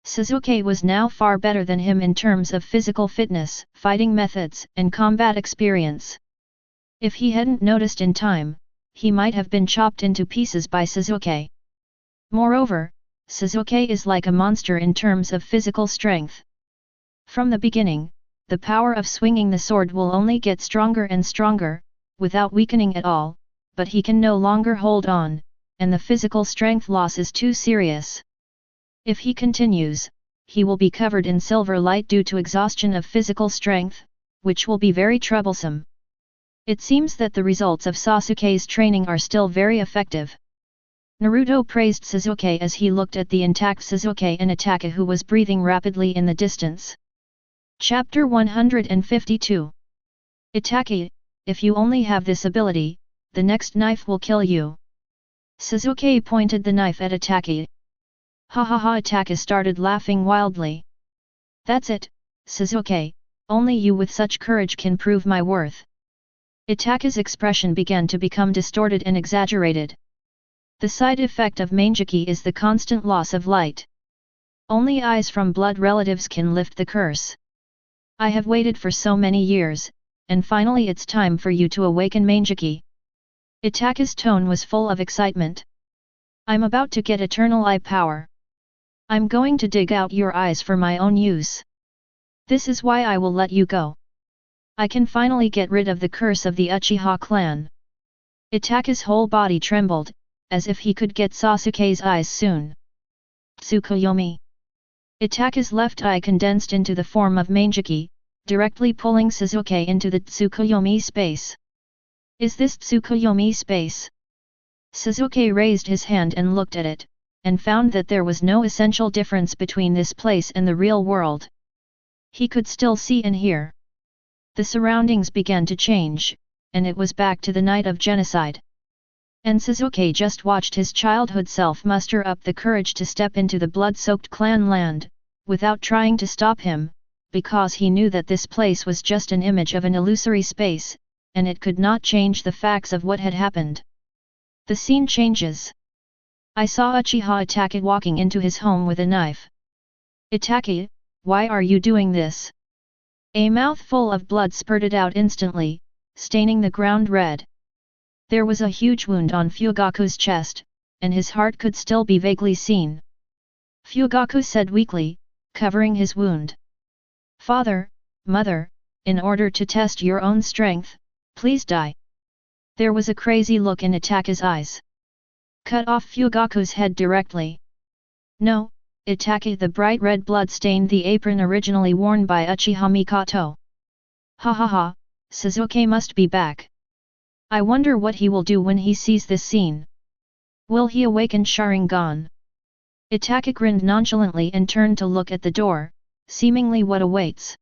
Sasuke was now far better than him in terms of physical fitness, fighting methods, and combat experience. If he hadn't noticed in time, he might have been chopped into pieces by Sasuke. Moreover, Sasuke is like a monster in terms of physical strength. From the beginning, the power of swinging the sword will only get stronger and stronger, without weakening at all, but he can no longer hold on, and the physical strength loss is too serious. If he continues, he will be covered in silver light due to exhaustion of physical strength, which will be very troublesome. It seems that the results of Sasuke's training are still very effective. Naruto praised Sasuke as he looked at the intact Sasuke and Itachi who was breathing rapidly in the distance. Chapter 152. Itachi, if you only have this ability, the next knife will kill you. Sasuke pointed the knife at Itachi. Ha ha ha! Itachi started laughing wildly. That's it, Sasuke, only you with such courage can prove my worth. Itachi's expression began to become distorted and exaggerated. The side effect of Mangeki is the constant loss of light. Only eyes from blood relatives can lift the curse. I have waited for so many years, and finally it's time for you to awaken Mangeki. Itachi's tone was full of excitement. I'm about to get eternal eye power. I'm going to dig out your eyes for my own use. This is why I will let you go. I can finally get rid of the curse of the Uchiha clan. Itachi's whole body trembled, as if he could get Sasuke's eyes soon. Tsukuyomi. Itachi's left eye condensed into the form of Mangeki, directly pulling Sasuke into the Tsukuyomi space. Is this Tsukuyomi space? Sasuke raised his hand and looked at it, and found that there was no essential difference between this place and the real world. He could still see and hear. The surroundings began to change, and it was back to the night of genocide. And Sasuke just watched his childhood self muster up the courage to step into the blood-soaked clan land, without trying to stop him, because he knew that this place was just an image of an illusory space, and it could not change the facts of what had happened. The scene changes. I saw Uchiha Itachi walking into his home with a knife. Itachi, why are you doing this? A mouthful of blood spurted out instantly, staining the ground red. There was a huge wound on Fugaku's chest, and his heart could still be vaguely seen. Fugaku said weakly, covering his wound. Father, mother, in order to test your own strength, please die. There was a crazy look in Itachi's eyes. Cut off Fugaku's head directly. No, Itachi, the bright red blood stained the apron originally worn by Uchiha Mikoto. Ha ha ha, Sasuke must be back. I wonder what he will do when he sees this scene. Will he awaken Sharingan? Itachi grinned nonchalantly and turned to look at the door, seemingly what awaits.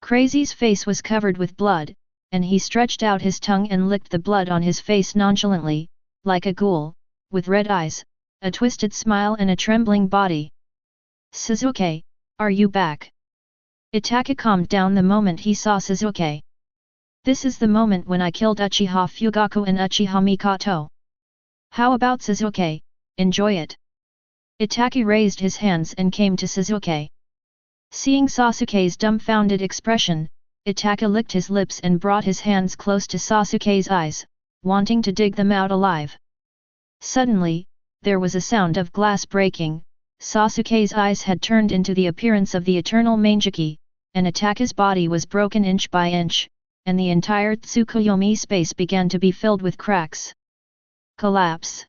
Crazy's face was covered with blood, and he stretched out his tongue and licked the blood on his face nonchalantly, like a ghoul, with red eyes, a twisted smile and a trembling body. Sasuke, are you back? Itachi calmed down the moment he saw Sasuke. This is the moment when I killed Uchiha Fugaku and Uchiha Mikoto. How about Sasuke, enjoy it. Itachi raised his hands and came to Sasuke. Seeing Sasuke's dumbfounded expression, Itachi licked his lips and brought his hands close to Sasuke's eyes, wanting to dig them out alive. Suddenly, there was a sound of glass breaking. Sasuke's eyes had turned into the appearance of the eternal Mangeki, and Itachi's body was broken inch by inch, and the entire Tsukuyomi space began to be filled with cracks. Collapse.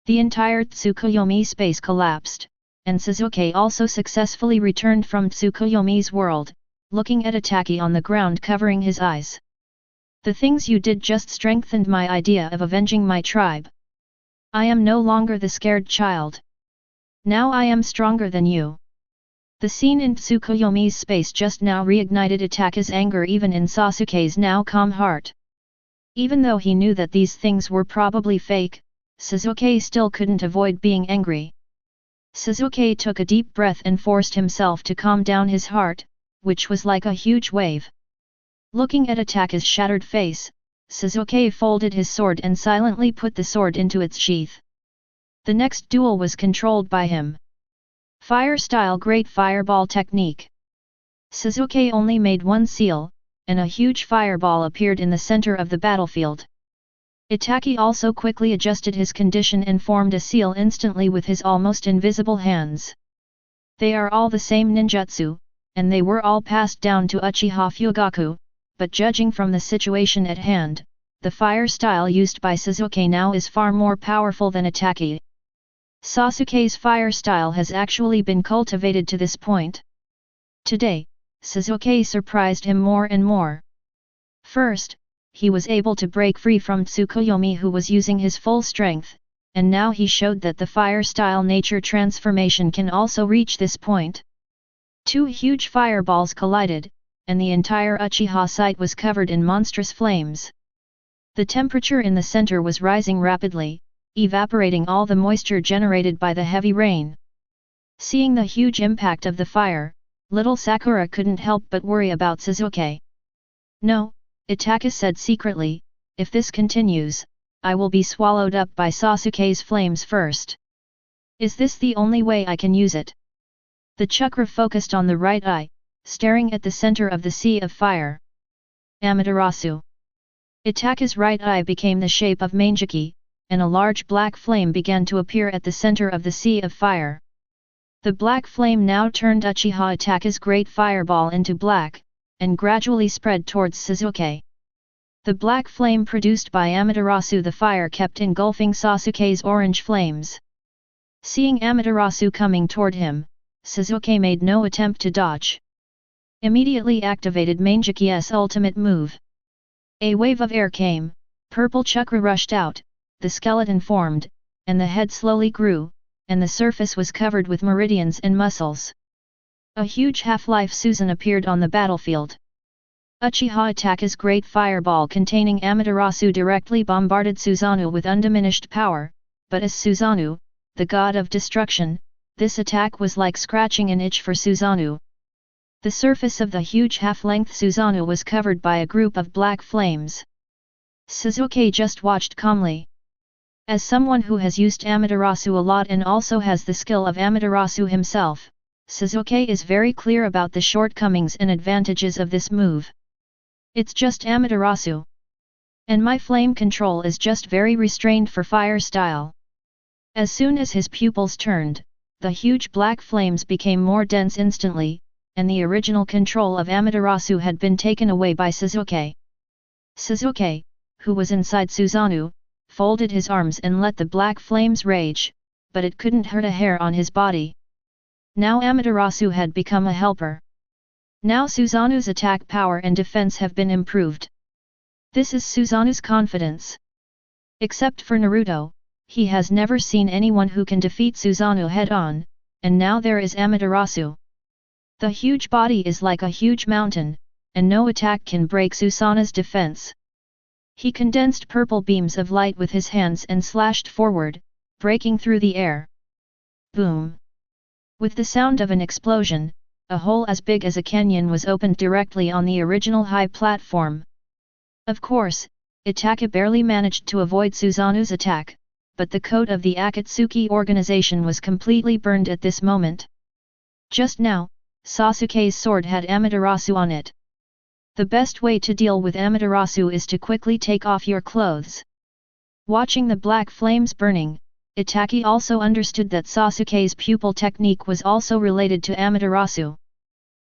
The entire Tsukuyomi space collapsed, and Sasuke also successfully returned from Tsukuyomi's world, looking at Itachi on the ground covering his eyes. The things you did just strengthened my idea of avenging my tribe. I am no longer the scared child. Now I am stronger than you. The scene in Tsukuyomi's space just now reignited Itachi's anger even in Sasuke's now calm heart. Even though he knew that these things were probably fake, Sasuke still couldn't avoid being angry. Sasuke took a deep breath and forced himself to calm down his heart, which was like a huge wave. Looking at Itachi's shattered face, Sasuke folded his sword and silently put the sword into its sheath. The next duel was controlled by him. Fire-style Great Fireball Technique. Sasuke only made one seal, and a huge fireball appeared in the center of the battlefield. Itachi also quickly adjusted his condition and formed a seal instantly with his almost invisible hands. They are all the same ninjutsu, and they were all passed down to Uchiha Fugaku, but judging from the situation at hand, the fire style used by Sasuke now is far more powerful than Itachi. Sasuke's fire style has actually been cultivated to this point. Today, Sasuke surprised him more and more. First, he was able to break free from Tsukuyomi who was using his full strength, and now he showed that the fire style nature transformation can also reach this point. Two huge fireballs collided, and the entire Uchiha site was covered in monstrous flames. The temperature in the center was rising rapidly, evaporating all the moisture generated by the heavy rain. Seeing the huge impact of the fire, little Sakura couldn't help but worry about Sasuke. "No," Itachi said secretly, "if this continues, I will be swallowed up by Sasuke's flames first. Is this the only way I can use it?" The chakra focused on the right eye, staring at the center of the sea of fire. Amaterasu. Itachi's right eye became the shape of Manjiki, and a large black flame began to appear at the center of the sea of fire. The black flame now turned Uchiha Itachi's great fireball into black, and gradually spread towards Sasuke. The black flame produced by Amaterasu the fire kept engulfing Sasuke's orange flames. Seeing Amaterasu coming toward him, Sasuke made no attempt to dodge. Immediately activated Manjiki's ultimate move. A wave of air came, purple chakra rushed out, the skeleton formed, and the head slowly grew, and the surface was covered with meridians and muscles. A huge half-life Susan appeared on the battlefield. Uchiha Itachi's great fireball containing Amaterasu directly bombarded Susanoo with undiminished power, but as Susanoo, the god of destruction, this attack was like scratching an itch for Susanoo. The surface of the huge half-length Susanoo was covered by a group of black flames. Sasuke just watched calmly. As someone who has used Amaterasu a lot and also has the skill of Amaterasu himself, Sasuke is very clear about the shortcomings and advantages of this move. It's just Amaterasu. And my flame control is just very restrained for fire style. As soon as his pupils turned, the huge black flames became more dense instantly, and the original control of Amaterasu had been taken away by Sasuke. Sasuke, who was inside Susanoo, folded his arms and let the black flames rage, but it couldn't hurt a hair on his body. Now Amaterasu had become a helper. Now Susanoo's attack power and defense have been improved. This is Susanoo's confidence. Except for Naruto, he has never seen anyone who can defeat Susanoo head-on, and now there is Amaterasu. The huge body is like a huge mountain, and no attack can break Susanoo's defense. He condensed purple beams of light with his hands and slashed forward, breaking through the air. Boom! With the sound of an explosion, a hole as big as a canyon was opened directly on the original high platform. Of course, Itachi barely managed to avoid Susanoo's attack, but the code of the Akatsuki organization was completely burned at this moment. Just now, Sasuke's sword had Amaterasu on it. The best way to deal with Amaterasu is to quickly take off your clothes. Watching the black flames burning, Itachi also understood that Sasuke's pupil technique was also related to Amaterasu.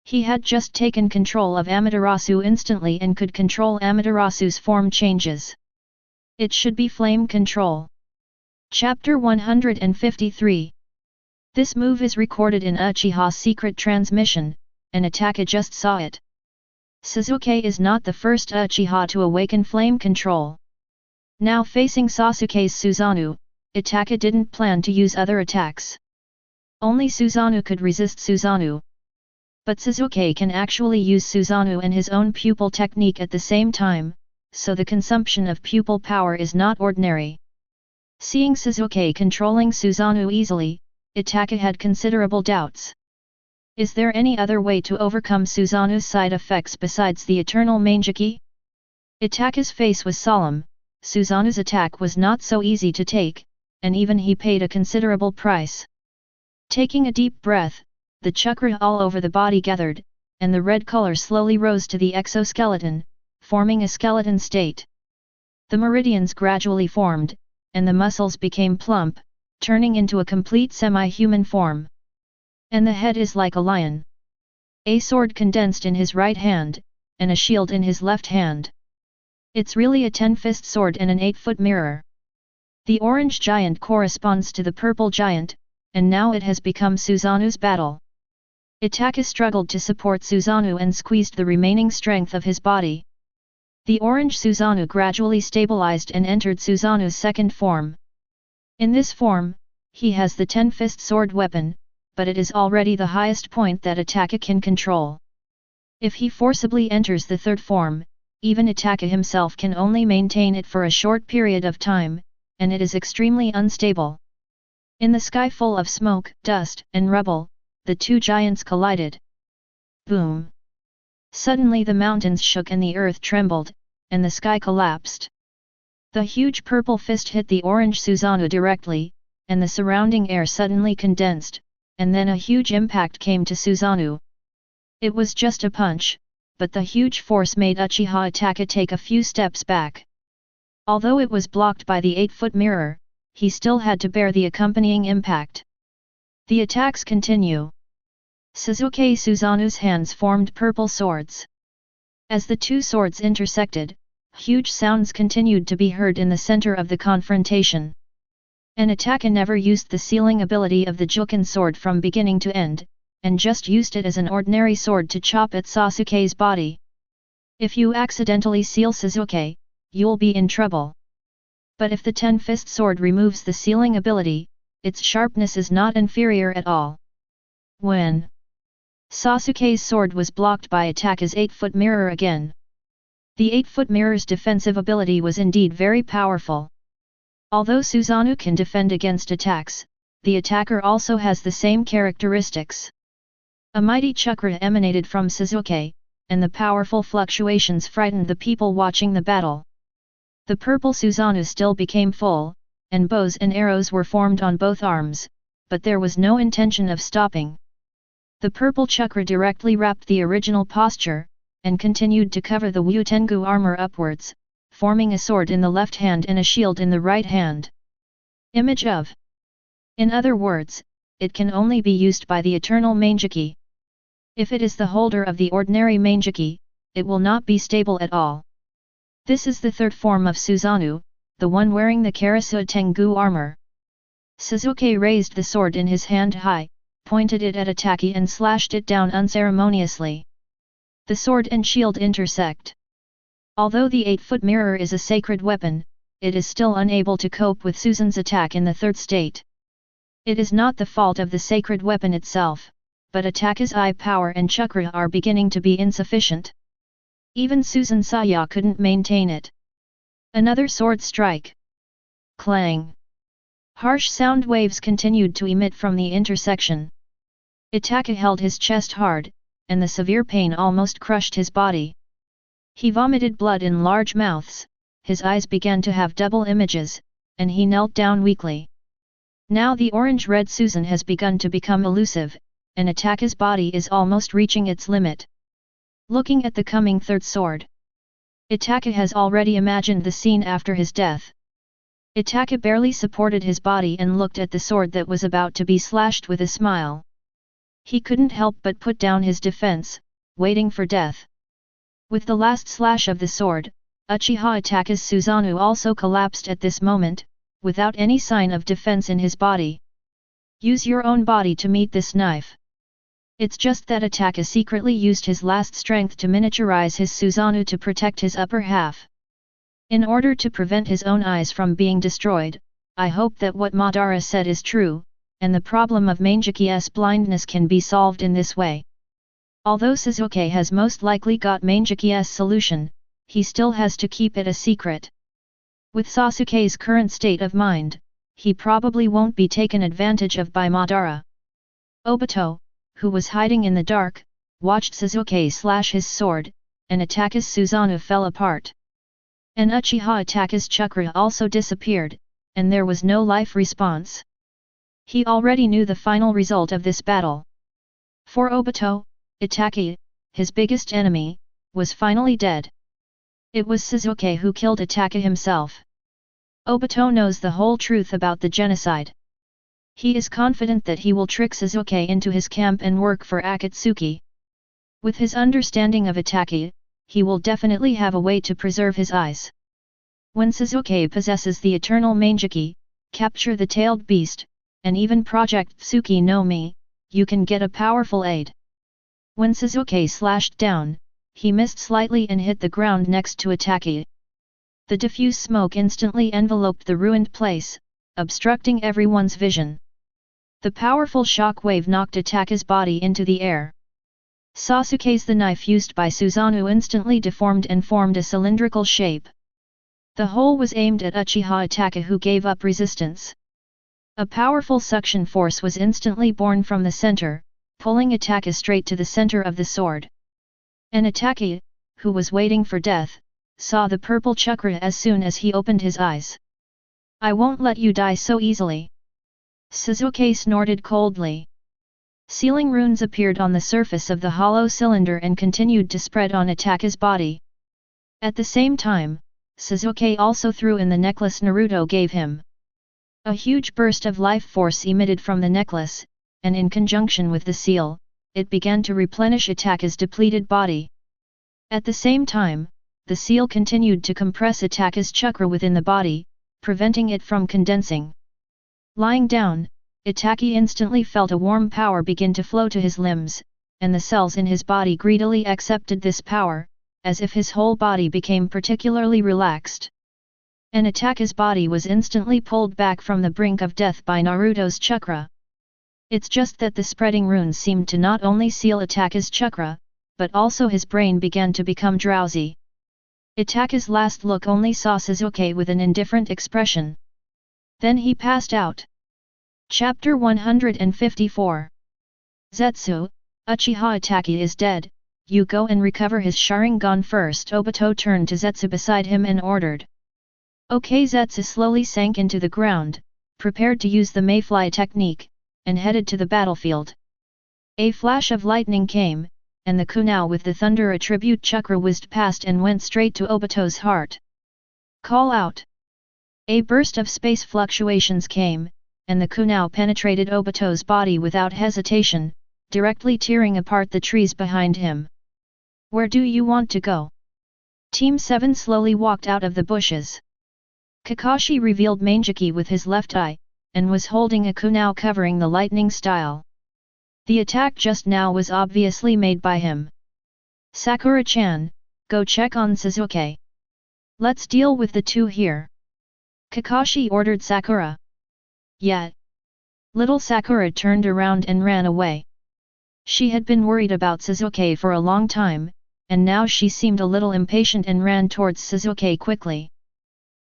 He had just taken control of Amaterasu instantly and could control Amaterasu's form changes. It should be flame control. Chapter 153. This move is recorded in Uchiha's secret transmission, and Itachi just saw it. Sasuke is not the first Uchiha to awaken flame control. Now facing Sasuke's Susanoo, Itachi didn't plan to use other attacks. Only Susanoo could resist Susanoo. But Sasuke can actually use Susanoo and his own pupil technique at the same time, so the consumption of pupil power is not ordinary. Seeing Sasuke controlling Susanoo easily, Itachi had considerable doubts. Is there any other way to overcome Susanoo's side effects besides the eternal Manjiki? Itachi's face was solemn. Susanoo's attack was not so easy to take, and even he paid a considerable price. Taking a deep breath, the chakra all over the body gathered, and the red color slowly rose to the exoskeleton, forming a skeleton state. The meridians gradually formed, and the muscles became plump, turning into a complete semi-human form. And the head is like a lion. A sword condensed in his right hand, and a shield in his left hand. It's really a 10-fist sword and an 8-foot mirror. The orange giant corresponds to the purple giant, and now it has become Susanoo's battle. Itachi struggled to support Susanoo and squeezed the remaining strength of his body. The orange Susanoo gradually stabilized and entered Susanoo's second form. In this form, he has the 10-fist sword weapon, but it is already the highest point that Itachi can control. If he forcibly enters the third form, even Itachi himself can only maintain it for a short period of time, and it is extremely unstable. In the sky full of smoke, dust, and rubble, the two giants collided. Boom! Suddenly the mountains shook and the earth trembled, and the sky collapsed. The huge purple fist hit the orange Susanoo directly, and the surrounding air suddenly condensed, and then a huge impact came to Susanoo. It was just a punch, but the huge force made Uchiha Itachi take a few steps back. Although it was blocked by the 8-foot mirror, he still had to bear the accompanying impact. The attacks continue. Suzuki Susanoo's hands formed purple swords. As the two swords intersected, huge sounds continued to be heard in the center of the confrontation. An Itachi never used the sealing ability of the Juken sword from beginning to end, and just used it as an ordinary sword to chop at Sasuke's body. If you accidentally seal Sasuke, you'll be in trouble. But if the 10-fist sword removes the sealing ability, its sharpness is not inferior at all. When Sasuke's sword was blocked by Itachi's 8-foot mirror again. The 8-foot mirror's defensive ability was indeed very powerful. Although Susanoo can defend against attacks, the attacker also has the same characteristics. A mighty chakra emanated from Sasuke, and the powerful fluctuations frightened the people watching the battle. The purple Susanoo still became full, and bows and arrows were formed on both arms, but there was no intention of stopping. The purple chakra directly wrapped the original posture, and continued to cover the Wu Tengu armor upwards, forming a sword in the left hand and a shield in the right hand. Image of. In other words, it can only be used by the eternal Manjiki. If it is the holder of the ordinary Manjiki, it will not be stable at all. This is the third form of Susanoo, the one wearing the Karasu Tengu armor. Sasuke raised the sword in his hand high, pointed it at Itachi and slashed it down unceremoniously. The sword and shield intersect. Although the 8-foot mirror is a sacred weapon, it is still unable to cope with Susan's attack in the third state. It is not the fault of the sacred weapon itself, but Itachi's eye power and chakra are beginning to be insufficient. Even Susan Saya couldn't maintain it. Another sword strike. Clang. Harsh sound waves continued to emit from the intersection. Itachi held his chest hard, and the severe pain almost crushed his body. He vomited blood in large mouths, his eyes began to have double images, and he knelt down weakly. Now the orange-red Susan has begun to become elusive, and Itachi's body is almost reaching its limit. Looking at the coming third sword, Itachi has already imagined the scene after his death. Itachi barely supported his body and looked at the sword that was about to be slashed with a smile. He couldn't help but put down his defense, waiting for death. With the last slash of the sword, Uchiha Itachi's Susanoo also collapsed at this moment, without any sign of defense in his body. Use your own body to meet this knife. It's just that Itachi secretly used his last strength to miniaturize his Susanoo to protect his upper half. In order to prevent his own eyes from being destroyed, I hope that what Madara said is true, and the problem of Manjiki's blindness can be solved in this way. Although Sasuke has most likely got Manjiki's solution, he still has to keep it a secret. With Sasuke's current state of mind, he probably won't be taken advantage of by Madara. Obito, who was hiding in the dark, watched Sasuke slash his sword, and Itachi's Susanoo fell apart. And Uchiha Itachi's chakra also disappeared, and there was no life response. He already knew the final result of this battle. For Obito, Itachi, his biggest enemy, was finally dead. It was Sasuke who killed Itachi himself. Obito knows the whole truth about the genocide. He is confident that he will trick Sasuke into his camp and work for Akatsuki. With his understanding of Itachi, he will definitely have a way to preserve his eyes. When Sasuke possesses the eternal Manjiki, capture the tailed beast, and even project Tsuki no Mi, you can get a powerful aid. When Sasuke slashed down, he missed slightly and hit the ground next to Itachi. The diffuse smoke instantly enveloped the ruined place, obstructing everyone's vision. The powerful shock wave knocked Itachi's body into the air. Sasuke's the knife used by Susanoo instantly deformed and formed a cylindrical shape. The hole was aimed at Uchiha Itachi, who gave up resistance. A powerful suction force was instantly born from the center, pulling Itachi straight to the center of the sword. And Itachi, who was waiting for death, saw the purple chakra as soon as he opened his eyes. "I won't let you die so easily." Sasuke snorted coldly. Sealing runes appeared on the surface of the hollow cylinder and continued to spread on Itachi's body. At the same time, Sasuke also threw in the necklace Naruto gave him. A huge burst of life force emitted from the necklace, and in conjunction with the seal, it began to replenish Itachi's depleted body. At the same time, the seal continued to compress Itachi's chakra within the body, preventing it from condensing. Lying down, Itachi instantly felt a warm power begin to flow to his limbs, and the cells in his body greedily accepted this power, as if his whole body became particularly relaxed. And Itachi's body was instantly pulled back from the brink of death by Naruto's chakra. It's just that the spreading runes seemed to not only seal Itachi's chakra, but also his brain began to become drowsy. Itachi's last look only saw Sasuke with an indifferent expression. Then he passed out. Chapter 154. Zetsu, Uchiha Itachi is dead, you go and recover his Sharingan first. Obito turned to Zetsu beside him and ordered. Okay. Zetsu slowly sank into the ground, prepared to use the mayfly technique, and headed to the battlefield. A flash of lightning came, and the kunai with the thunder attribute chakra whizzed past and went straight to Obito's heart. Call out! A burst of space fluctuations came, and the kunai penetrated Obito's body without hesitation, directly tearing apart the trees behind him. Where do you want to go? Team 7 slowly walked out of the bushes. Kakashi revealed Manjiki with his left eye, and was holding a kunai covering the lightning style. The attack just now was obviously made by him. Sakura-chan, go check on Sasuke. Let's deal with the two here. Kakashi ordered Sakura. Yet, little Sakura turned around and ran away. She had been worried about Sasuke for a long time, and now she seemed a little impatient and ran towards Sasuke quickly.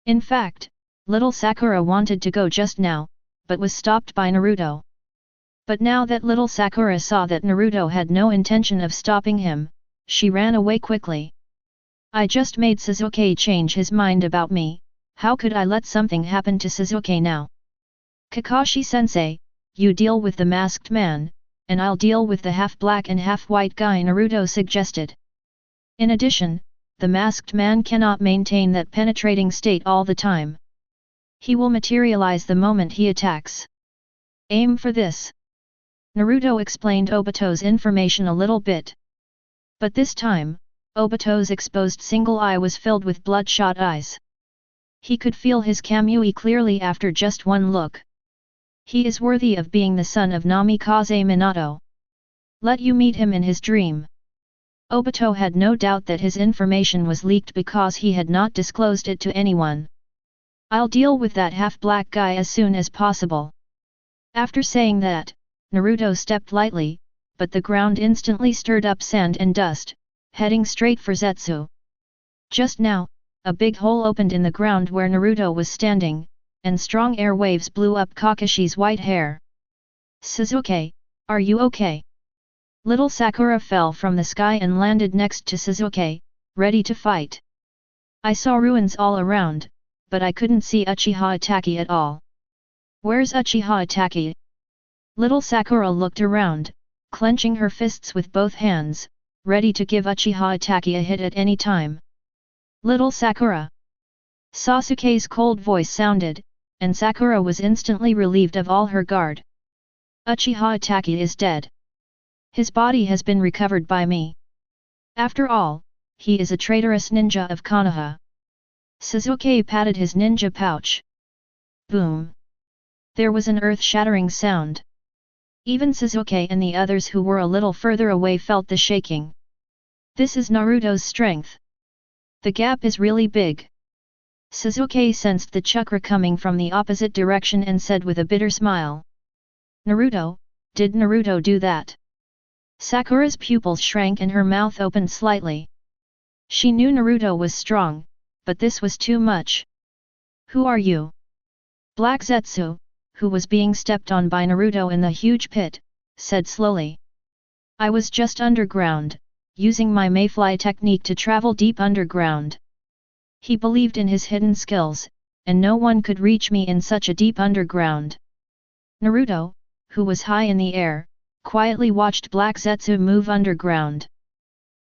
In fact, little Sakura wanted to go just now, but was stopped by Naruto. But now that little Sakura saw that Naruto had no intention of stopping him, she ran away quickly. I just made Sasuke change his mind about me, how could I let something happen to Sasuke now? Kakashi-sensei, you deal with the masked man, and I'll deal with the half-black and half-white guy, Naruto suggested. In addition, the masked man cannot maintain that penetrating state all the time. He will materialize the moment he attacks. Aim for this. Naruto explained Obito's information a little bit. But this time, Obito's exposed single eye was filled with bloodshot eyes. He could feel his Kamui clearly after just one look. He is worthy of being the son of Namikaze Minato. Let you meet him in his dream. Obito had no doubt that his information was leaked because he had not disclosed it to anyone. I'll deal with that half-black guy as soon as possible. After saying that, Naruto stepped lightly, but the ground instantly stirred up sand and dust, heading straight for Zetsu. Just now, a big hole opened in the ground where Naruto was standing, and strong air waves blew up Kakashi's white hair. Sasuke, are you okay? Little Sakura fell from the sky and landed next to Sasuke, ready to fight. I saw ruins all around, but I couldn't see Uchiha Itachi at all. Where's Uchiha Itachi? Little Sakura looked around, clenching her fists with both hands, ready to give Uchiha Itachi a hit at any time. Little Sakura! Sasuke's cold voice sounded, and Sakura was instantly relieved of all her guard. Uchiha Itachi is dead. His body has been recovered by me. After all, he is a traitorous ninja of Konoha. Sasuke patted his ninja pouch. Boom! There was an earth-shattering sound. Even Sasuke and the others who were a little further away felt the shaking. This is Naruto's strength. The gap is really big. Sasuke sensed the chakra coming from the opposite direction and said with a bitter smile. Naruto, did Naruto do that? Sakura's pupils shrank and her mouth opened slightly. She knew Naruto was strong, but this was too much. Who are you? Black Zetsu, who was being stepped on by Naruto in the huge pit, said slowly. I was just underground, using my mayfly technique to travel deep underground. He believed in his hidden skills, and no one could reach me in such a deep underground. Naruto, who was high in the air, quietly watched Black Zetsu move underground.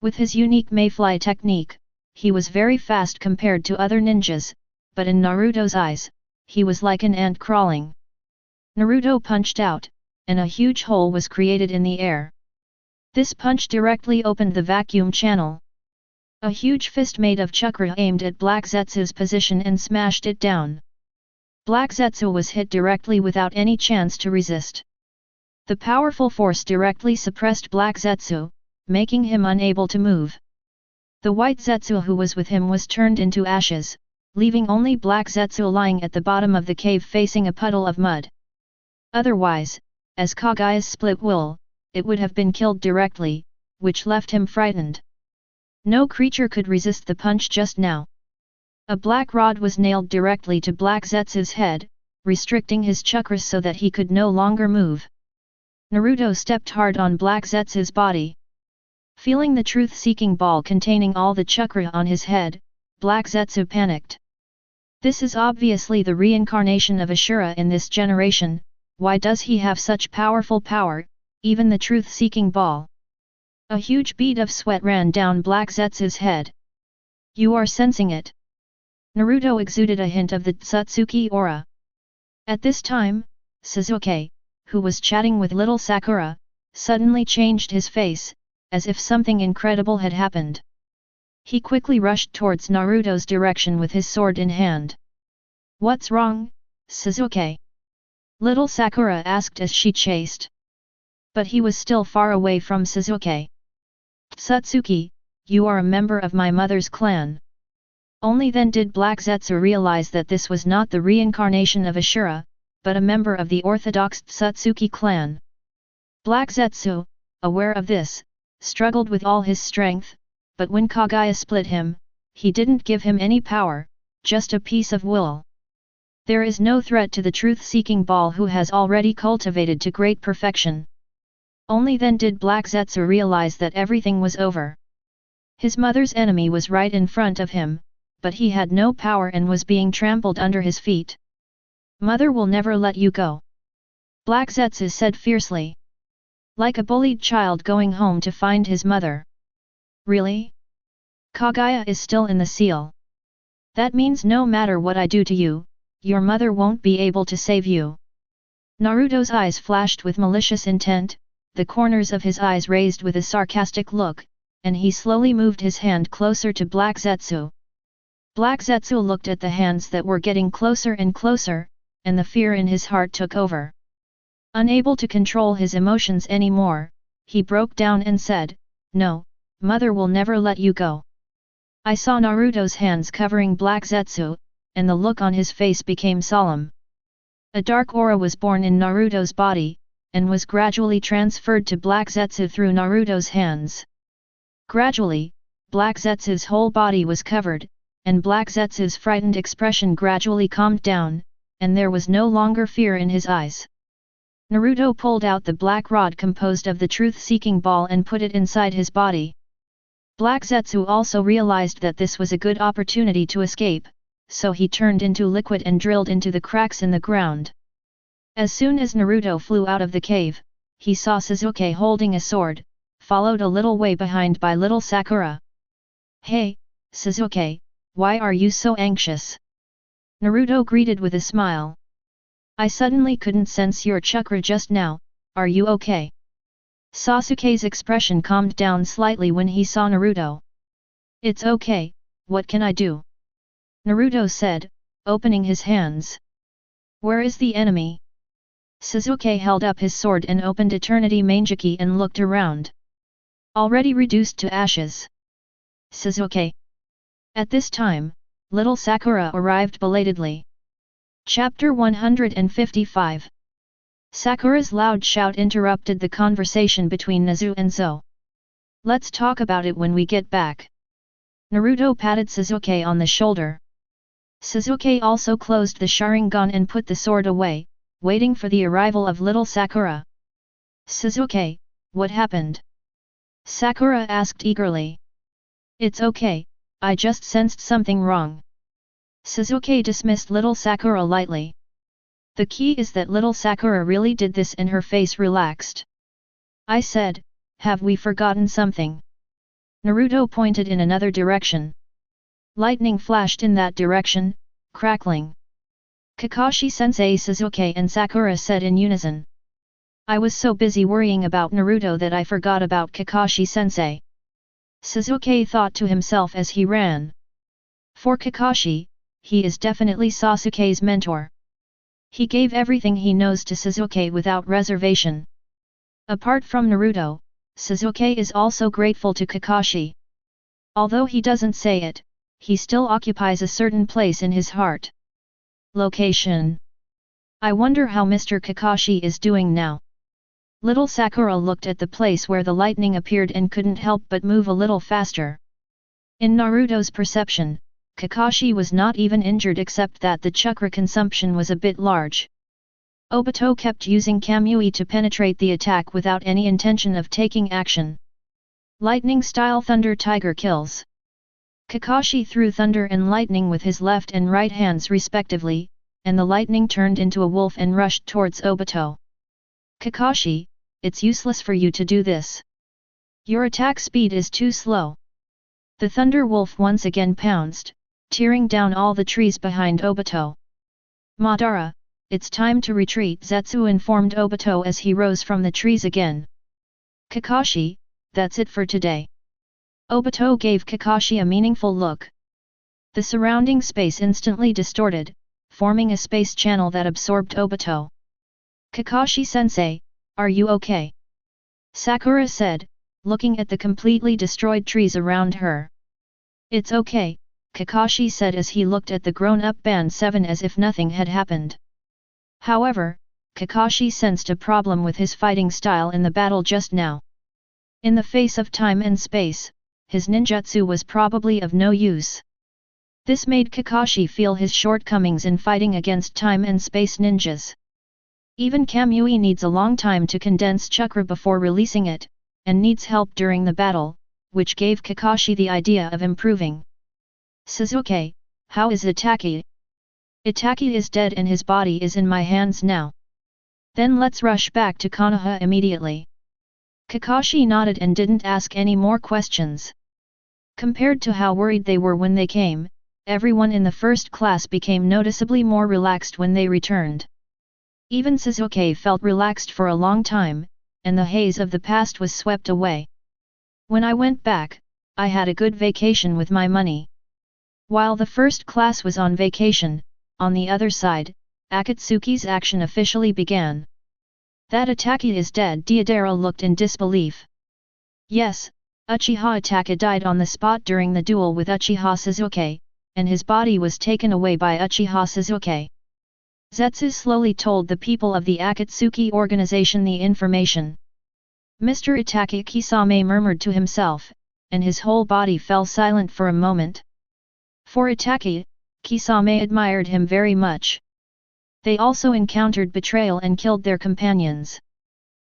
With his unique mayfly technique, he was very fast compared to other ninjas, but in Naruto's eyes, he was like an ant crawling. Naruto punched out, and a huge hole was created in the air. This punch directly opened the vacuum channel. A huge fist made of chakra aimed at Black Zetsu's position and smashed it down. Black Zetsu was hit directly without any chance to resist. The powerful force directly suppressed Black Zetsu, making him unable to move. The white Zetsu who was with him was turned into ashes, leaving only Black Zetsu lying at the bottom of the cave facing a puddle of mud. Otherwise, as Kagaya's split wool, it would have been killed directly, which left him frightened. No creature could resist the punch just now. A black rod was nailed directly to Black Zetsu's head, restricting his chakras so that he could no longer move. Naruto stepped hard on Black Zetsu's body. Feeling the truth-seeking ball containing all the chakra on his head, Black Zetsu panicked. This is obviously the reincarnation of Ashura in this generation. Why does he have such powerful power, even the truth-seeking ball? A huge bead of sweat ran down Black Zetsu's head. You are sensing it. Naruto exuded a hint of the Tsutsuki aura. At this time, Sasuke, who was chatting with little Sakura, suddenly changed his face, as if something incredible had happened. He quickly rushed towards Naruto's direction with his sword in hand. What's wrong, Sasuke? Little Sakura asked as she chased. But he was still far away from Sasuke. Tsutsuki, you are a member of my mother's clan. Only then did Black Zetsu realize that this was not the reincarnation of Ashura, but a member of the orthodox Tsutsuki clan. Black Zetsu, aware of this, struggled with all his strength, but when Kagaya split him, he didn't give him any power, just a piece of wool. There is no threat to the truth-seeking ball who has already cultivated to great perfection. Only then did Black Zetsu realize that everything was over. His mother's enemy was right in front of him, but he had no power and was being trampled under his feet. Mother will never let you go. Black Zetsu said fiercely. Like a bullied child going home to find his mother. Really? Kagaya is still in the seal. That means no matter what I do to you, your mother won't be able to save you. Naruto's eyes flashed with malicious intent, the corners of his eyes raised with a sarcastic look, and he slowly moved his hand closer to Black Zetsu. Black Zetsu looked at the hands that were getting closer and closer, and the fear in his heart took over. Unable to control his emotions anymore, he broke down and said, No, mother will never let you go. I saw Naruto's hands covering Black Zetsu, and the look on his face became solemn. A dark aura was born in Naruto's body, and was gradually transferred to Black Zetsu through Naruto's hands. Gradually, Black Zetsu's whole body was covered, and Black Zetsu's frightened expression gradually calmed down, and there was no longer fear in his eyes. Naruto pulled out the black rod composed of the truth-seeking ball and put it inside his body. Black Zetsu also realized that this was a good opportunity to escape, so he turned into liquid and drilled into the cracks in the ground. As soon as Naruto flew out of the cave, he saw Sasuke holding a sword, followed a little way behind by little Sakura. Hey, Sasuke, why are you so anxious? Naruto greeted with a smile. I suddenly couldn't sense your chakra just now, are you okay? Sasuke's expression calmed down slightly when he saw Naruto. It's okay, what can I do? Naruto said, opening his hands. Where is the enemy? Sasuke held up his sword and opened Eternity Mangeki and looked around. Already reduced to ashes. Sasuke. At this time, little Sakura arrived belatedly. Chapter 155. Sakura's loud shout interrupted the conversation between Nezu and Zo. Let's talk about it when we get back. Naruto patted Sasuke on the shoulder. Sasuke also closed the Sharingan and put the sword away, waiting for the arrival of little Sakura. Sasuke, what happened? Sakura asked eagerly. It's okay, I just sensed something wrong. Sasuke dismissed little Sakura lightly. The key is that little Sakura really did this and her face relaxed. I said, have we forgotten something? Naruto pointed in another direction. Lightning flashed in that direction, crackling. Kakashi-sensei, Sasuke and Sakura said in unison. I was so busy worrying about Naruto that I forgot about Kakashi-sensei. Sasuke thought to himself as he ran. For Kakashi, he is definitely Sasuke's mentor. He gave everything he knows to Sasuke without reservation. Apart from Naruto, Sasuke is also grateful to Kakashi. Although he doesn't say it, he still occupies a certain place in his heart. Location. I wonder how Mr. Kakashi is doing now. Little Sakura looked at the place where the lightning appeared and couldn't help but move a little faster. In Naruto's perception, Kakashi was not even injured except that the chakra consumption was a bit large. Obito kept using Kamui to penetrate the attack without any intention of taking action. Lightning-style Thunder Tiger kills. Kakashi threw thunder and lightning with his left and right hands respectively, and the lightning turned into a wolf and rushed towards Obito. Kakashi, it's useless for you to do this. Your attack speed is too slow. The Thunder Wolf once again pounced, tearing down all the trees behind Obito. Madara, it's time to retreat, Zetsu informed Obito as he rose from the trees again. Kakashi, that's it for today. Obito gave Kakashi a meaningful look. The surrounding space instantly distorted, forming a space channel that absorbed Obito. Kakashi-sensei, are you okay? Sakura said, looking at the completely destroyed trees around her. It's okay, Kakashi said as he looked at the grown-up Band 7 as if nothing had happened. However, Kakashi sensed a problem with his fighting style in the battle just now. In the face of time and space, his ninjutsu was probably of no use. This made Kakashi feel his shortcomings in fighting against time and space ninjas. Even Kamui needs a long time to condense chakra before releasing it, and needs help during the battle, which gave Kakashi the idea of improving. Sasuke, how is Itachi? Itachi is dead and his body is in my hands now. Then let's rush back to Konoha immediately. Kakashi nodded and didn't ask any more questions. Compared to how worried they were when they came, everyone in the first class became noticeably more relaxed when they returned. Even Sasuke felt relaxed for a long time, and the haze of the past was swept away. When I went back, I had a good vacation with my money. While the first class was on vacation, on the other side, Akatsuki's action officially began. That Itachi is dead, Deidara looked in disbelief. Yes, Uchiha Itachi died on the spot during the duel with Uchiha Sasuke, and his body was taken away by Uchiha Sasuke. Zetsu slowly told the people of the Akatsuki organization the information. Mr. Itachi Kisame murmured to himself, and his whole body fell silent for a moment. For Itachi, Kisame admired him very much. They also encountered betrayal and killed their companions.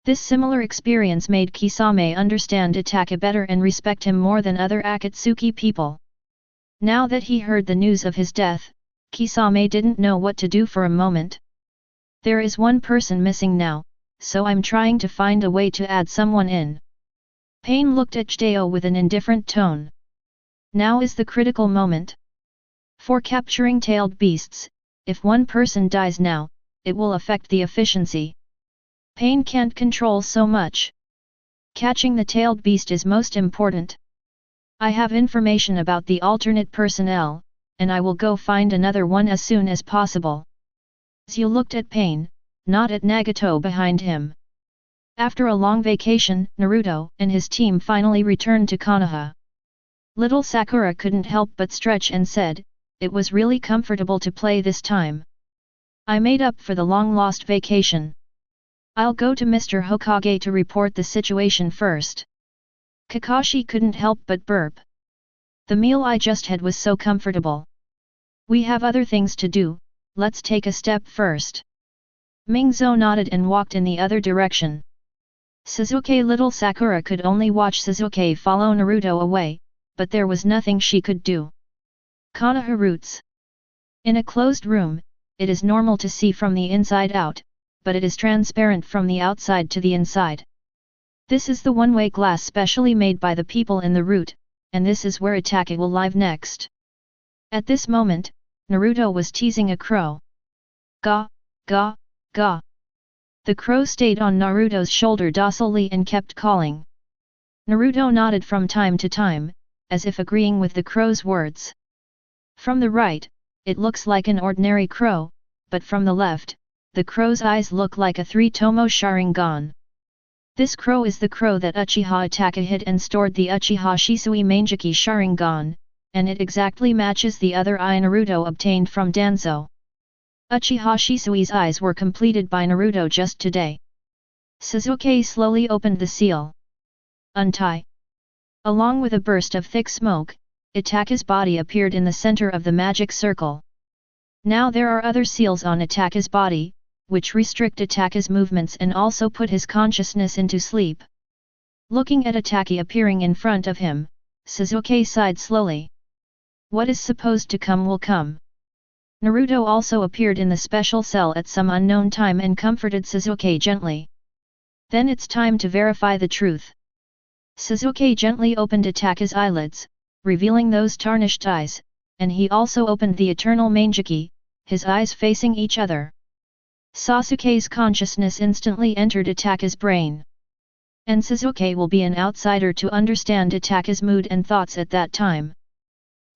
This similar experience made Kisame understand Itachi better and respect him more than other Akatsuki people. Now that he heard the news of his death, Kisame didn't know what to do for a moment. There is one person missing now, so I'm trying to find a way to add someone in. Pain looked at Jideo with an indifferent tone. Now is the critical moment. For capturing tailed beasts, if one person dies now, it will affect the efficiency. Pain can't control so much. Catching the tailed beast is most important. I have information about the alternate personnel, and I will go find another one as soon as possible. Zyu looked at Pain, not at Nagato behind him. After a long vacation, Naruto and his team finally returned to Konoha. Little Sakura couldn't help but stretch and said, it was really comfortable to play this time. I made up for the long-lost vacation. I'll go to Mr. Hokage to report the situation first. Kakashi couldn't help but burp. The meal I just had was so comfortable. We have other things to do, let's take a step first. Mingzou nodded and walked in the other direction. Sasuke little Sakura could only watch Sasuke follow Naruto away, but there was nothing she could do. Konoha roots. In a closed room, it is normal to see from the inside out, but it is transparent from the outside to the inside. This is the one-way glass specially made by the people in the root, and this is where Itachi will live next. At this moment, Naruto was teasing a crow. Ga, ga, ga. The crow stayed on Naruto's shoulder docilely and kept calling. Naruto nodded from time to time, as if agreeing with the crow's words. From the right, it looks like an ordinary crow, but from the left, the crow's eyes look like a three-tomo Sharingan. This crow is the crow that Uchiha Itachi hid and stored the Uchiha Shisui Mangeki Sharingan, and it exactly matches the other eye Naruto obtained from Danzo. Uchiha Shisui's eyes were completed by Naruto just today. Sasuke slowly opened the seal. Untie. Along with a burst of thick smoke, Itachi's body appeared in the center of the magic circle. Now there are other seals on Itachi's body, which restrict Itachi's movements and also put his consciousness into sleep. Looking at Itachi appearing in front of him, Sasuke sighed slowly. What is supposed to come will come. Naruto also appeared in the special cell at some unknown time and comforted Sasuke gently. Then it's time to verify the truth. Sasuke gently opened Itachi's eyelids, revealing those tarnished eyes, and he also opened the eternal Mangeki, his eyes facing each other. Sasuke's consciousness instantly entered Itachi's brain. And Sasuke will be an outsider to understand Itachi's mood and thoughts at that time.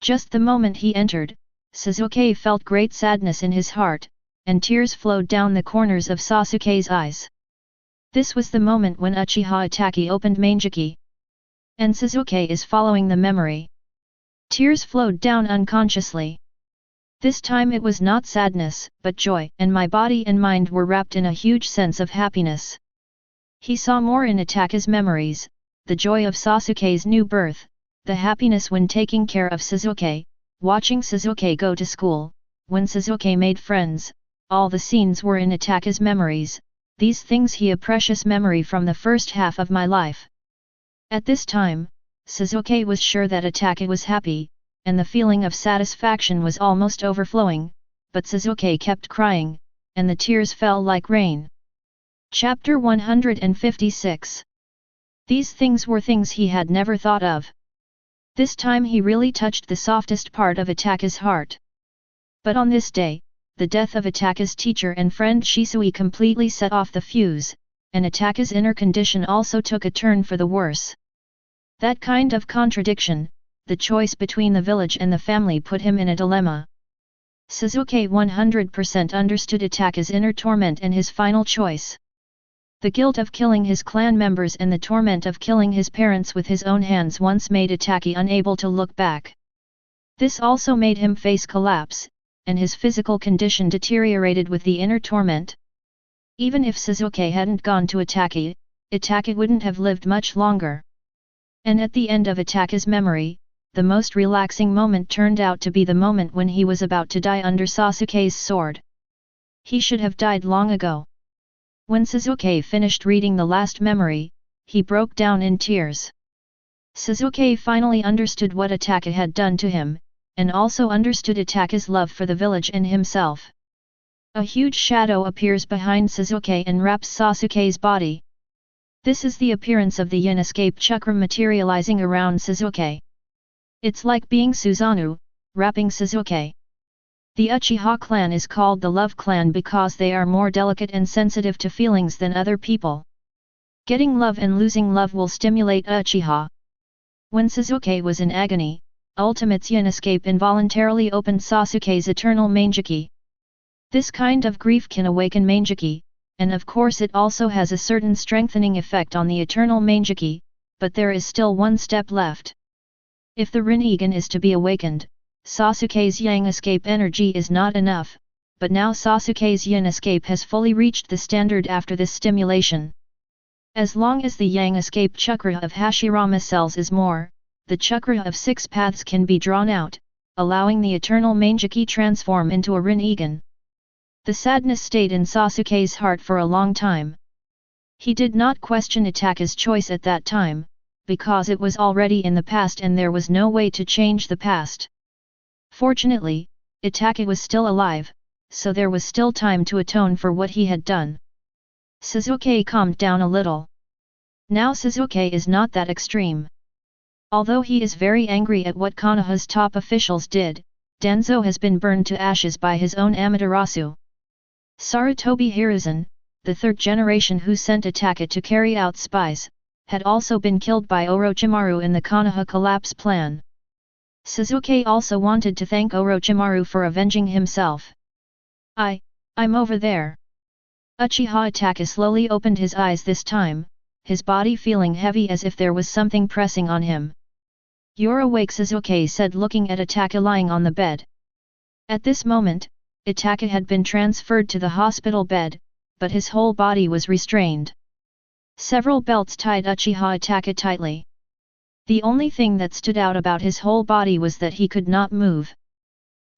Just the moment he entered, Sasuke felt great sadness in his heart, and tears flowed down the corners of Sasuke's eyes. This was the moment when Uchiha Itachi opened Mangeki. And Sasuke is following the memory. Tears flowed down unconsciously. This time it was not sadness, but joy, and my body and mind were wrapped in a huge sense of happiness. He saw more in Itachi's memories, the joy of Sasuke's new birth, the happiness when taking care of Sasuke, watching Sasuke go to school, when Sasuke made friends, all the scenes were in Itachi's memories, these things he a precious memory from the first half of my life. At this time, Sasuke was sure that Itachi was happy, and the feeling of satisfaction was almost overflowing, but Sasuke kept crying, and the tears fell like rain. Chapter 156. These things were things he had never thought of. This time he really touched the softest part of Itachi's heart. But on this day, the death of Itachi's teacher and friend Shisui completely set off the fuse, and Itachi's inner condition also took a turn for the worse. That kind of contradiction, the choice between the village and the family put him in a dilemma. Sasuke 100% understood Itachi's inner torment and his final choice. The guilt of killing his clan members and the torment of killing his parents with his own hands once made Itachi unable to look back. This also made him face collapse, and his physical condition deteriorated with the inner torment. Even if Sasuke hadn't gone to Itachi, Itachi wouldn't have lived much longer. And at the end of Itachi's memory, the most relaxing moment turned out to be the moment when he was about to die under Sasuke's sword. He should have died long ago. When Sasuke finished reading the last memory, he broke down in tears. Sasuke finally understood what Itachi had done to him, and also understood Itachi's love for the village and himself. A huge shadow appears behind Sasuke and wraps Sasuke's body. This is the appearance of the yin escape chakra materializing around Sasuke. It's like being Susanoo, wrapping Sasuke. The Uchiha clan is called the love clan because they are more delicate and sensitive to feelings than other people. Getting love and losing love will stimulate Uchiha. When Sasuke was in agony, Ultimate's yin escape involuntarily opened Sasuke's eternal Mangeki. This kind of grief can awaken Mangeki, and of course it also has a certain strengthening effect on the eternal Mangeki, but there is still one step left. If the Rinnegan is to be awakened, Sasuke's yang escape energy is not enough, but now Sasuke's yin escape has fully reached the standard after this stimulation. As long as the yang escape chakra of Hashirama cells is more, the chakra of 6 paths can be drawn out, allowing the eternal Manjaki transform into a Rinnegan. The sadness stayed in Sasuke's heart for a long time. He did not question Itachi's choice at that time, because it was already in the past and there was no way to change the past. Fortunately, Itachi was still alive, so there was still time to atone for what he had done. Sasuke calmed down a little. Now Sasuke is not that extreme. Although he is very angry at what Konoha's top officials did, Danzo has been burned to ashes by his own Amaterasu. Sarutobi Hiruzen, the third generation who sent Itachi to carry out spies, had also been killed by Orochimaru in the Konoha collapse plan. Sasuke also wanted to thank Orochimaru for avenging himself. I'm over there. Uchiha Itachi slowly opened his eyes this time, his body feeling heavy as if there was something pressing on him. You're awake, Sasuke said, looking at Itachi lying on the bed. At this moment, Itachi had been transferred to the hospital bed, but his whole body was restrained. Several belts tied Uchiha Itachi tightly. The only thing that stood out about his whole body was that he could not move.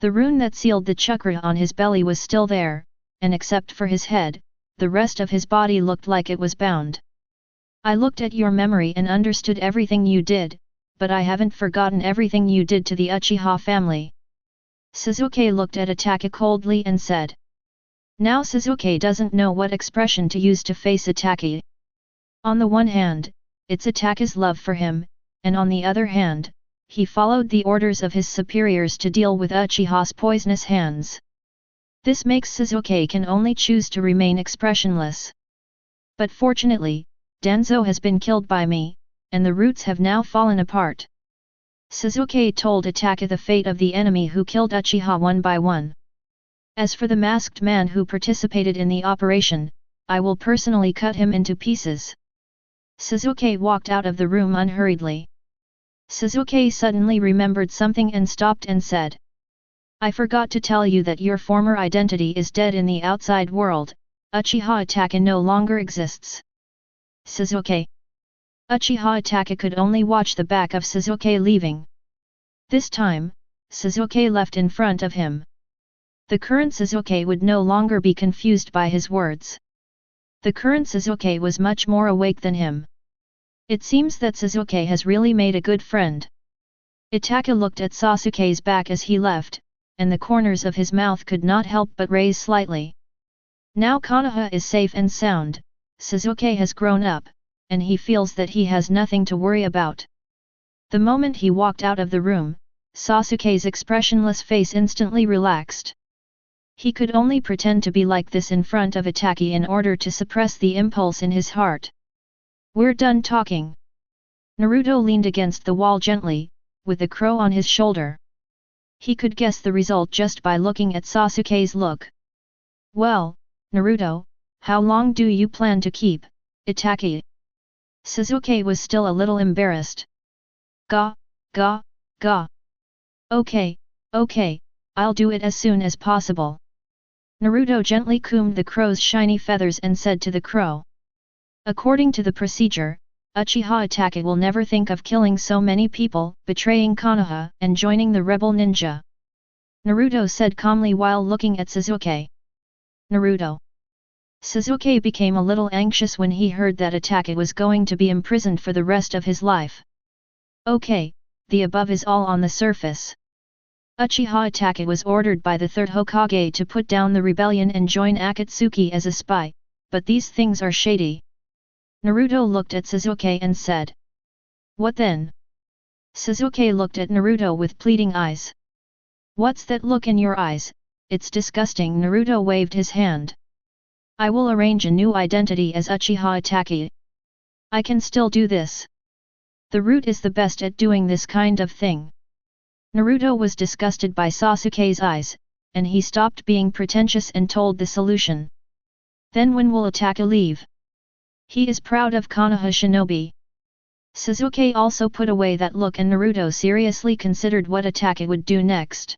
The rune that sealed the chakra on his belly was still there, and except for his head, the rest of his body looked like it was bound. I looked at your memory and understood everything you did, but I haven't forgotten everything you did to the Uchiha family. Sasuke looked at Itachi coldly and said. Now Sasuke doesn't know what expression to use to face Itachi. On the one hand, it's Itachi's love for him, and on the other hand, he followed the orders of his superiors to deal with Uchiha's poisonous hands. This makes Sasuke can only choose to remain expressionless. But fortunately, Danzo has been killed by me, and the roots have now fallen apart. Sasuke told Itachi the fate of the enemy who killed Uchiha one by one. As for the masked man who participated in the operation, I will personally cut him into pieces. Sasuke walked out of the room unhurriedly. Sasuke suddenly remembered something and stopped and said. I forgot to tell you that your former identity is dead in the outside world, Uchiha Itachi no longer exists. Sasuke. Uchiha Itachi could only watch the back of Sasuke leaving. This time, Sasuke left in front of him. The current Sasuke would no longer be confused by his words. The current Sasuke was much more awake than him. It seems that Sasuke has really made a good friend. Itachi looked at Sasuke's back as he left, and the corners of his mouth could not help but raise slightly. Now Konoha is safe and sound, Sasuke has grown up, and he feels that he has nothing to worry about. The moment he walked out of the room, Sasuke's expressionless face instantly relaxed. He could only pretend to be like this in front of Itachi in order to suppress the impulse in his heart. We're done talking. Naruto leaned against the wall gently, with the crow on his shoulder. He could guess the result just by looking at Sasuke's look. Well, Naruto, how long do you plan to keep Itachi? Sasuke was still a little embarrassed. Ga. Okay, I'll do it as soon as possible. Naruto gently combed the crow's shiny feathers and said to the crow. According to the procedure, Uchiha Itachi will never think of killing so many people, betraying Konoha, and joining the rebel ninja. Naruto said calmly while looking at Sasuke. Naruto. Sasuke became a little anxious when he heard that Itachi was going to be imprisoned for the rest of his life. Okay, the above is all on the surface. Uchiha Itachi was ordered by the third Hokage to put down the rebellion and join Akatsuki as a spy, but these things are shady. Naruto looked at Sasuke and said. What then? Sasuke looked at Naruto with pleading eyes. What's that look in your eyes? It's disgusting. Naruto waved his hand. I will arrange a new identity as Uchiha Itachi. I can still do this. The root is the best at doing this kind of thing. Naruto was disgusted by Sasuke's eyes, and he stopped being pretentious and told the solution. Then when will Itachi leave? He is proud of Konoha Shinobi. Sasuke also put away that look and Naruto seriously considered what Itachi would do next.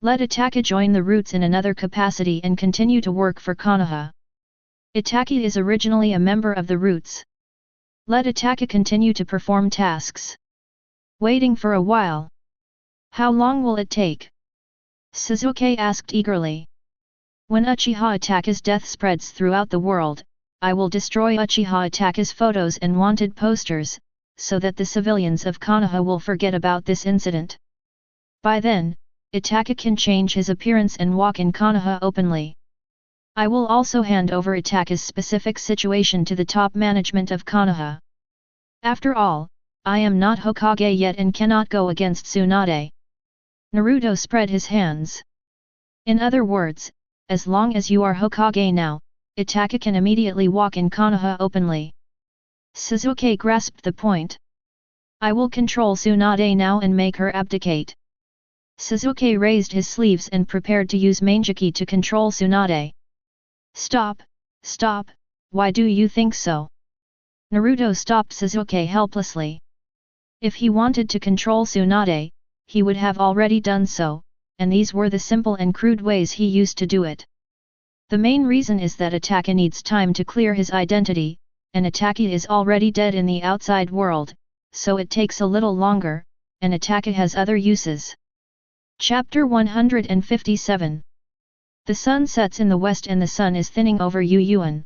Let Itaka join the roots in another capacity and continue to work for Konoha. Itaka is originally a member of the roots. Let Itaka continue to perform tasks. Waiting for a while. How long will it take? Sasuke asked eagerly. When Uchiha Itaka's death spreads throughout the world, I will destroy Uchiha Itaka's photos and wanted posters, so that the civilians of Konoha will forget about this incident. By then, Itaka can change his appearance and walk in Konoha openly. I will also hand over Itaka's specific situation to the top management of Konoha. After all, I am not Hokage yet and cannot go against Tsunade. Naruto spread his hands. In other words, as long as you are Hokage now, Itaka can immediately walk in Konoha openly. Sasuke grasped the point. I will control Tsunade now and make her abdicate. Sasuke raised his sleeves and prepared to use Manjiki to control Tsunade. Stop, stop, why do you think so? Naruto stopped Sasuke helplessly. If he wanted to control Tsunade, he would have already done so, and these were the simple and crude ways he used to do it. The main reason is that Itaka needs time to clear his identity, and Itaka is already dead in the outside world, so it takes a little longer, and Itaka has other uses. Chapter 157. The sun sets in the west and the sun is thinning over Yuyuan.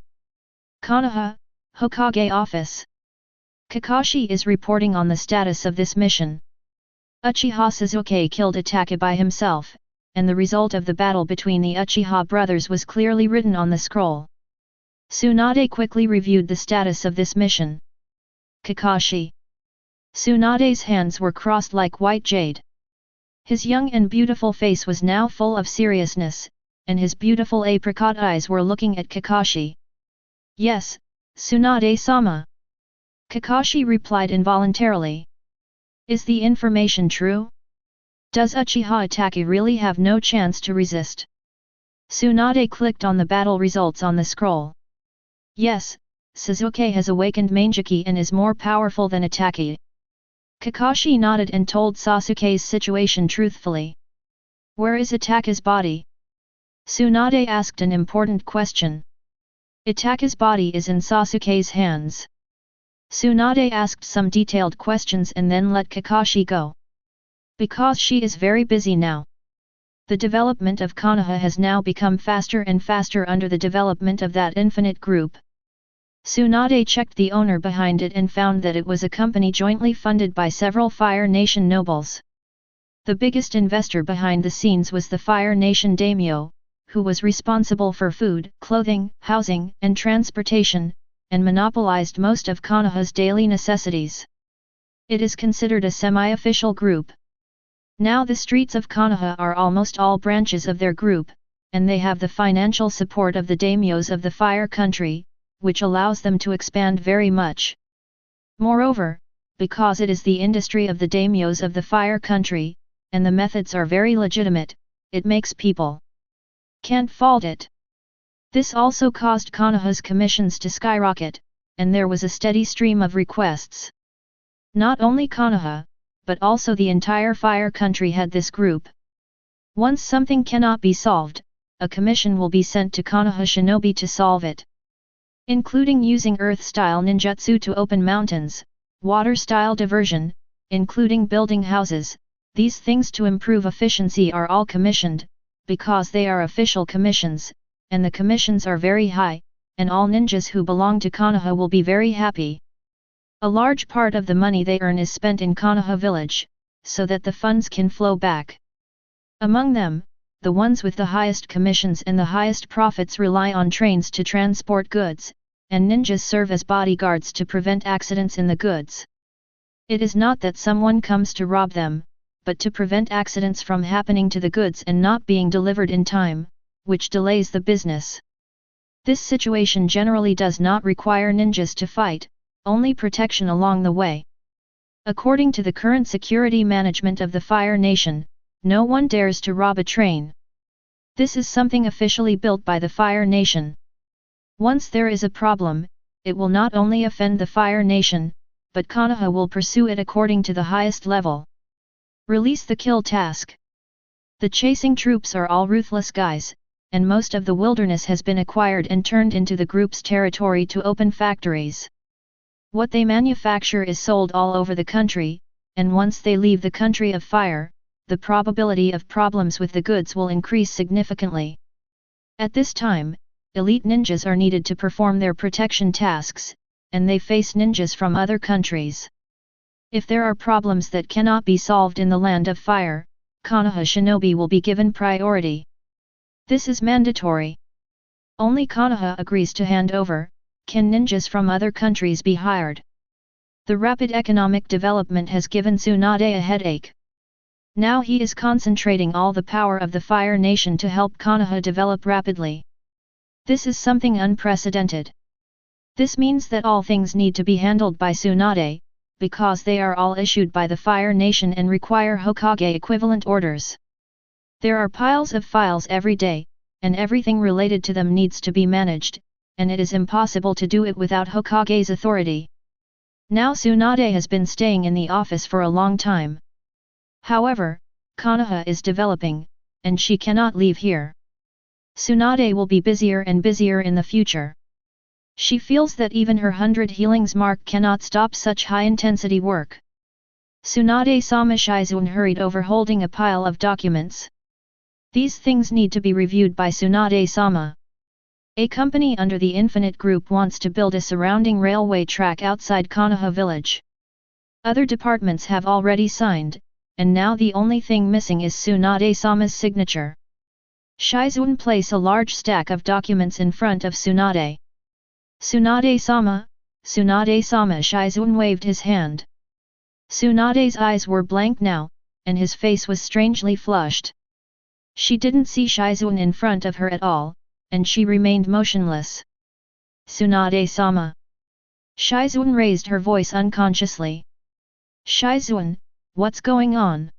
Konoha, Hokage office. Kakashi is reporting on the status of this mission. Uchiha Sasuke killed Itaka by himself, and the result of the battle between the Uchiha brothers was clearly written on the scroll. Tsunade quickly reviewed the status of this mission. Kakashi. Tsunade's hands were crossed like white jade. His young and beautiful face was now full of seriousness, and his beautiful apricot eyes were looking at Kakashi. Yes, Tsunade-sama. Kakashi replied involuntarily. Is the information true? Does Uchiha Itaka really have no chance to resist? Tsunade clicked on the battle results on the scroll. Yes, Sasuke has awakened Manjiki and is more powerful than Itaka. Kakashi nodded and told Sasuke's situation truthfully. Where is Itaka's body? Tsunade asked an important question. Itaka's body is in Sasuke's hands. Tsunade asked some detailed questions and then let Kakashi go. Because she is very busy now. The development of Konoha has now become faster and faster under the development of that infinite group. Tsunade checked the owner behind it and found that it was a company jointly funded by several Fire Nation nobles. The biggest investor behind the scenes was the Fire Nation daimyo, who was responsible for food, clothing, housing, and transportation, and monopolized most of Konoha's daily necessities. It is considered a semi-official group. Now the streets of Konoha are almost all branches of their group, and they have the financial support of the daimyos of the Fire Country, which allows them to expand very much. Moreover, because it is the industry of the daimyos of the Fire Country, and the methods are very legitimate, it makes people can't fault it. This also caused Konoha's commissions to skyrocket, and there was a steady stream of requests. Not only Konoha, but also the entire Fire Country had this group. Once something cannot be solved, a commission will be sent to Konoha shinobi to solve it. Including using earth-style ninjutsu to open mountains, water-style diversion, including building houses, these things to improve efficiency are all commissioned, because they are official commissions, and the commissions are very high, and all ninjas who belong to Konoha will be very happy. A large part of the money they earn is spent in Konoha village, so that the funds can flow back. Among them, the ones with the highest commissions and the highest profits rely on trains to transport goods, and ninjas serve as bodyguards to prevent accidents in the goods. It is not that someone comes to rob them, but to prevent accidents from happening to the goods and not being delivered in time, which delays the business. This situation generally does not require ninjas to fight, only protection along the way. According to the current security management of the Fire Nation, no one dares to rob a train. This is something officially built by the Fire Nation. Once there is a problem, it will not only offend the Fire Nation, but Konoha will pursue it according to the highest level. Release the kill task. The chasing troops are all ruthless guys, and most of the wilderness has been acquired and turned into the group's territory to open factories. What they manufacture is sold all over the country, and once they leave the country of fire, the probability of problems with the goods will increase significantly. At this time, elite ninjas are needed to perform their protection tasks, and they face ninjas from other countries. If there are problems that cannot be solved in the land of fire, Konoha shinobi will be given priority. This is mandatory. Only Konoha agrees to hand over, can ninjas from other countries be hired. The rapid economic development has given Tsunade a headache. Now he is concentrating all the power of the Fire Nation to help Konoha develop rapidly. This is something unprecedented. This means that all things need to be handled by Tsunade, because they are all issued by the Fire Nation and require Hokage equivalent orders. There are piles of files every day, and everything related to them needs to be managed, and it is impossible to do it without Hokage's authority. Now Tsunade has been staying in the office for a long time. However, Konoha is developing, and she cannot leave here. Tsunade will be busier and busier in the future. She feels that even her 100 healings mark cannot stop such high-intensity work. Tsunade-sama Shizuan hurried over holding a pile of documents. These things need to be reviewed by Tsunade-sama. A company under the Infinite Group wants to build a surrounding railway track outside Konoha village. Other departments have already signed, and now the only thing missing is Tsunade-sama's signature. Shizuan place a large stack of documents in front of Tsunade. Tsunade-sama, Tsunade-sama Shizuan waved his hand. Tsunade's eyes were blank now, and his face was strangely flushed. She didn't see Shizuan in front of her at all, and she remained motionless. Tsunade-sama. Shizuan raised her voice unconsciously. Shizuan, what's going on?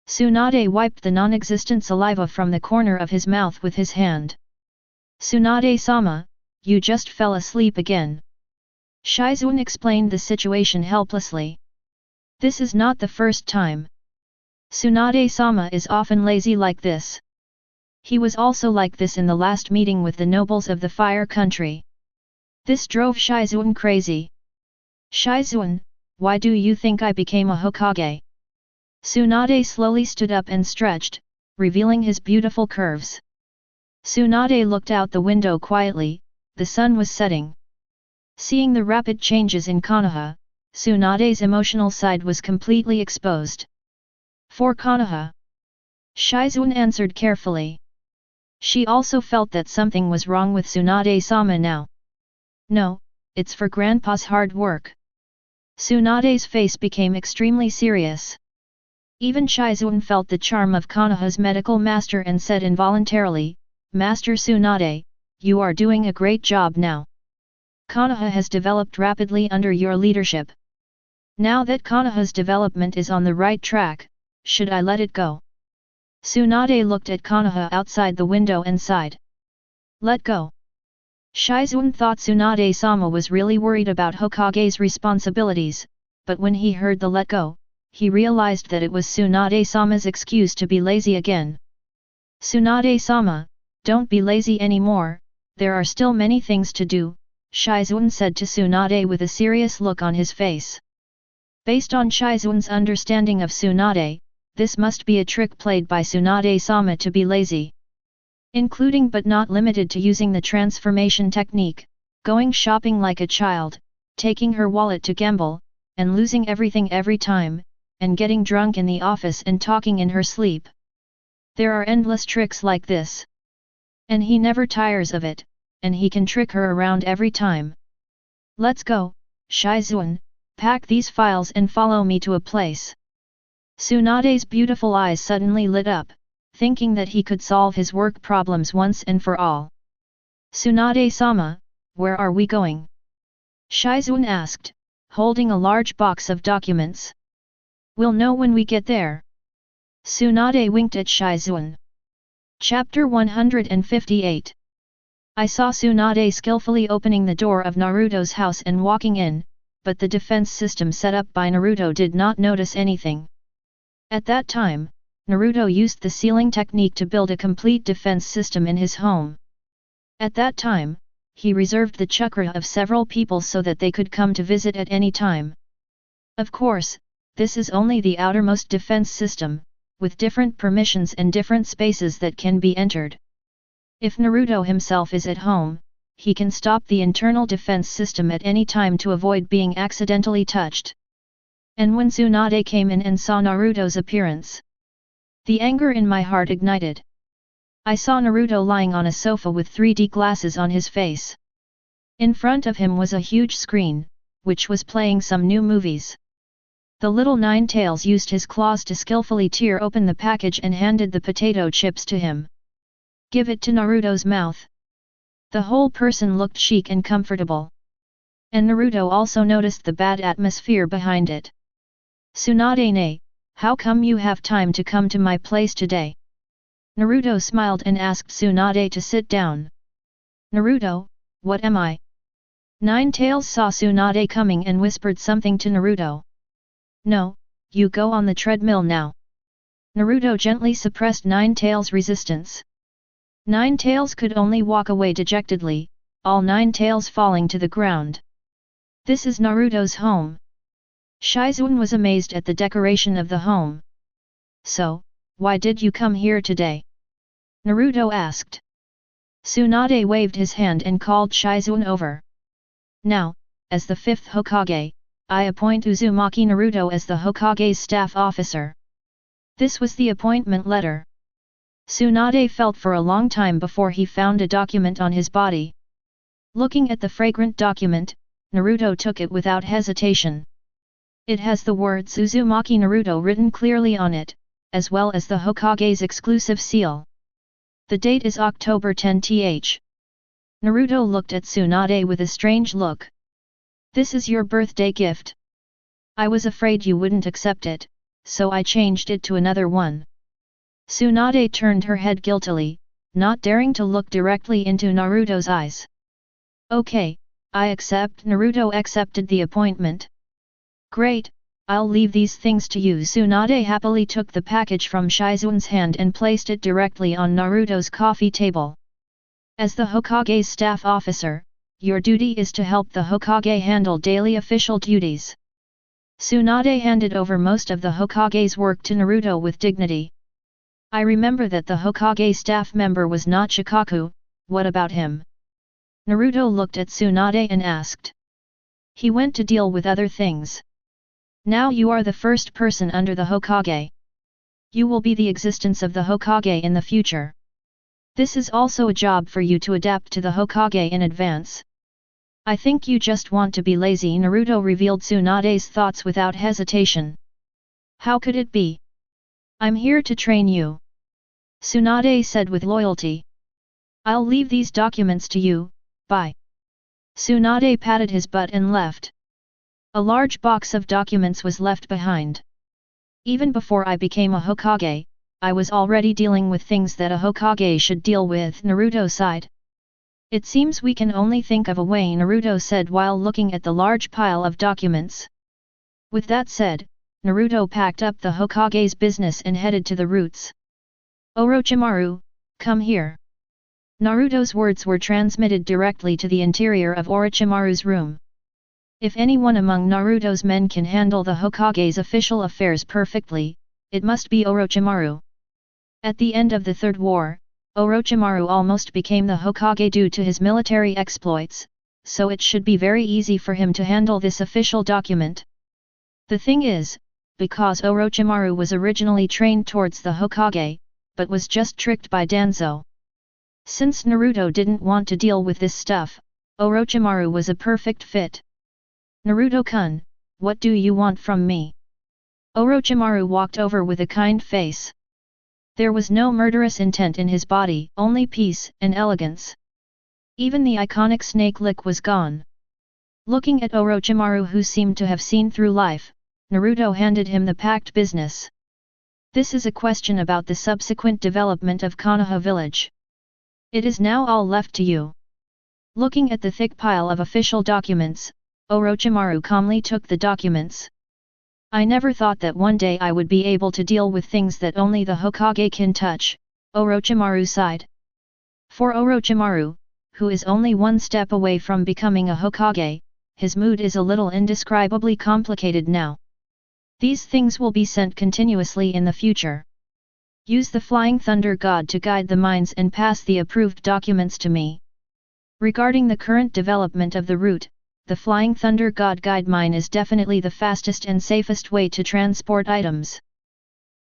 Tsunade wiped the non-existent saliva from the corner of his mouth with his hand. Tsunade-sama, you just fell asleep again. Shizuan explained the situation helplessly. This is not the first time. Tsunade-sama is often lazy like this. He was also like this in the last meeting with the nobles of the Fire Country. This drove Shizuan crazy. Shizuan, why do you think I became a Hokage? Tsunade slowly stood up and stretched, revealing his beautiful curves. Tsunade looked out the window quietly. The sun was setting. Seeing the rapid changes in Konoha, Tsunade's emotional side was completely exposed. For Konoha. Shizuan answered carefully. She also felt that something was wrong with Tsunade-sama now. No, it's for Grandpa's hard work. Tsunade's face became extremely serious. Even Shizuan felt the charm of Konoha's medical master and said involuntarily, Master Tsunade, you are doing a great job now. Konoha has developed rapidly under your leadership. Now that Konoha's development is on the right track, should I let it go? Tsunade looked at Konoha outside the window and sighed. Let go. Shizuan thought Tsunade-sama was really worried about Hokage's responsibilities, but when he heard the let go, he realized that it was Tsunade-sama's excuse to be lazy again. Tsunade-sama, don't be lazy anymore, there are still many things to do, Shizuan said to Tsunade with a serious look on his face. Based on Shizuan's understanding of Tsunade, this must be a trick played by Tsunade-sama to be lazy. Including but not limited to using the transformation technique, going shopping like a child, taking her wallet to gamble, and losing everything every time, and getting drunk in the office and talking in her sleep. There are endless tricks like this. And he never tires of it, and he can trick her around every time. Let's go, Shizuan, pack these files and follow me to a place. Tsunade's beautiful eyes suddenly lit up, thinking that he could solve his work problems once and for all. Tsunade-sama, where are we going? Shizuan asked, holding a large box of documents. We'll know when we get there. Tsunade winked at Shizuan. Chapter 158. I saw Tsunade skillfully opening the door of Naruto's house and walking in, but the defense system set up by Naruto did not notice anything. At that time, Naruto used the sealing technique to build a complete defense system in his home. At that time, he reserved the chakra of several people so that they could come to visit at any time. Of course, this is only the outermost defense system, with different permissions and different spaces that can be entered. If Naruto himself is at home, he can stop the internal defense system at any time to avoid being accidentally touched. And when Tsunade came in and saw Naruto's appearance, the anger in my heart ignited. I saw Naruto lying on a sofa with 3D glasses on his face. In front of him was a huge screen, which was playing some new movies. The little Nine-Tails used his claws to skillfully tear open the package and handed the potato chips to him. Give it to Naruto's mouth. The whole person looked chic and comfortable. And Naruto also noticed the bad atmosphere behind it. Tsunade-ne, how come you have time to come to my place today? Naruto smiled and asked Tsunade to sit down. Naruto, what am I? Nine-Tails saw Tsunade coming and whispered something to Naruto. No, you go on the treadmill now. Naruto gently suppressed Nine-Tails' resistance. Nine-Tails could only walk away dejectedly, all Nine-Tails falling to the ground. This is Naruto's home. Shizuan was amazed at the decoration of the home. So, why did you come here today? Naruto asked. Tsunade waved his hand and called Shizuan over. Now, as the 5th Hokage, I appoint Uzumaki Naruto as the Hokage's staff officer. This was the appointment letter. Tsunade felt for a long time before he found a document on his body. Looking at the fragrant document, Naruto took it without hesitation. It has the words Uzumaki Naruto written clearly on it, as well as the Hokage's exclusive seal. The date is October 10th. Naruto looked at Tsunade with a strange look. This is your birthday gift. I was afraid you wouldn't accept it, so I changed it to another one. Tsunade turned her head guiltily, not daring to look directly into Naruto's eyes. Okay, I accept. Naruto accepted the appointment. Great, I'll leave these things to you. Tsunade happily took the package from Shizuan's hand and placed it directly on Naruto's coffee table. As the Hokage's staff officer, your duty is to help the Hokage handle daily official duties. Tsunade handed over most of the Hokage's work to Naruto with dignity. I remember that the Hokage staff member was not Shikaku, what about him? Naruto looked at Tsunade and asked. He went to deal with other things. Now you are the first person under the Hokage. You will be the existence of the Hokage in the future. This is also a job for you to adapt to the Hokage in advance. I think you just want to be lazy. Naruto revealed Tsunade's thoughts without hesitation. How could it be? I'm here to train you. Tsunade said with loyalty. I'll leave these documents to you, bye. Tsunade patted his butt and left. A large box of documents was left behind. Even before I became a Hokage, I was already dealing with things that a Hokage should deal with. Naruto sighed. It seems we can only think of a way, Naruto said while looking at the large pile of documents. With that said, Naruto packed up the Hokage's business and headed to the roots. Orochimaru, come here. Naruto's words were transmitted directly to the interior of Orochimaru's room. If anyone among Naruto's men can handle the Hokage's official affairs perfectly, it must be Orochimaru. At the end of the Third War, Orochimaru almost became the Hokage due to his military exploits, so it should be very easy for him to handle this official document. The thing is, because Orochimaru was originally trained towards the Hokage, but was just tricked by Danzo. Since Naruto didn't want to deal with this stuff, Orochimaru was a perfect fit. Naruto-kun, what do you want from me? Orochimaru walked over with a kind face. There was no murderous intent in his body, only peace and elegance. Even the iconic snake lick was gone. Looking at Orochimaru, who seemed to have seen through life, Naruto handed him the packed business. This is a question about the subsequent development of Konoha village. It is now all left to you. Looking at the thick pile of official documents, Orochimaru calmly took the documents. I never thought that one day I would be able to deal with things that only the Hokage can touch, Orochimaru sighed. For Orochimaru, who is only one step away from becoming a Hokage, his mood is a little indescribably complicated now. These things will be sent continuously in the future. Use the Flying Thunder God to guide the minds and pass the approved documents to me. Regarding the current development of the route, the Flying Thunder God Guide Mine is definitely the fastest and safest way to transport items.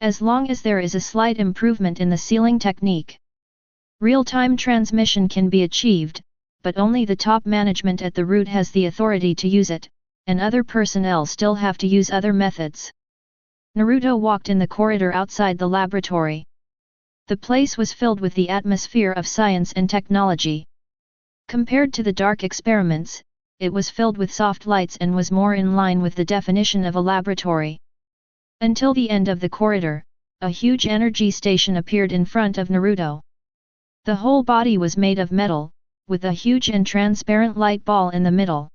As long as there is a slight improvement in the sealing technique, real-time transmission can be achieved, but only the top management at the route has the authority to use it, and other personnel still have to use other methods. Naruto walked in the corridor outside the laboratory. The place was filled with the atmosphere of science and technology. Compared to the dark experiments, it was filled with soft lights and was more in line with the definition of a laboratory. Until the end of the corridor, a huge energy station appeared in front of Naruto. The whole body was made of metal, with a huge and transparent light ball in the middle.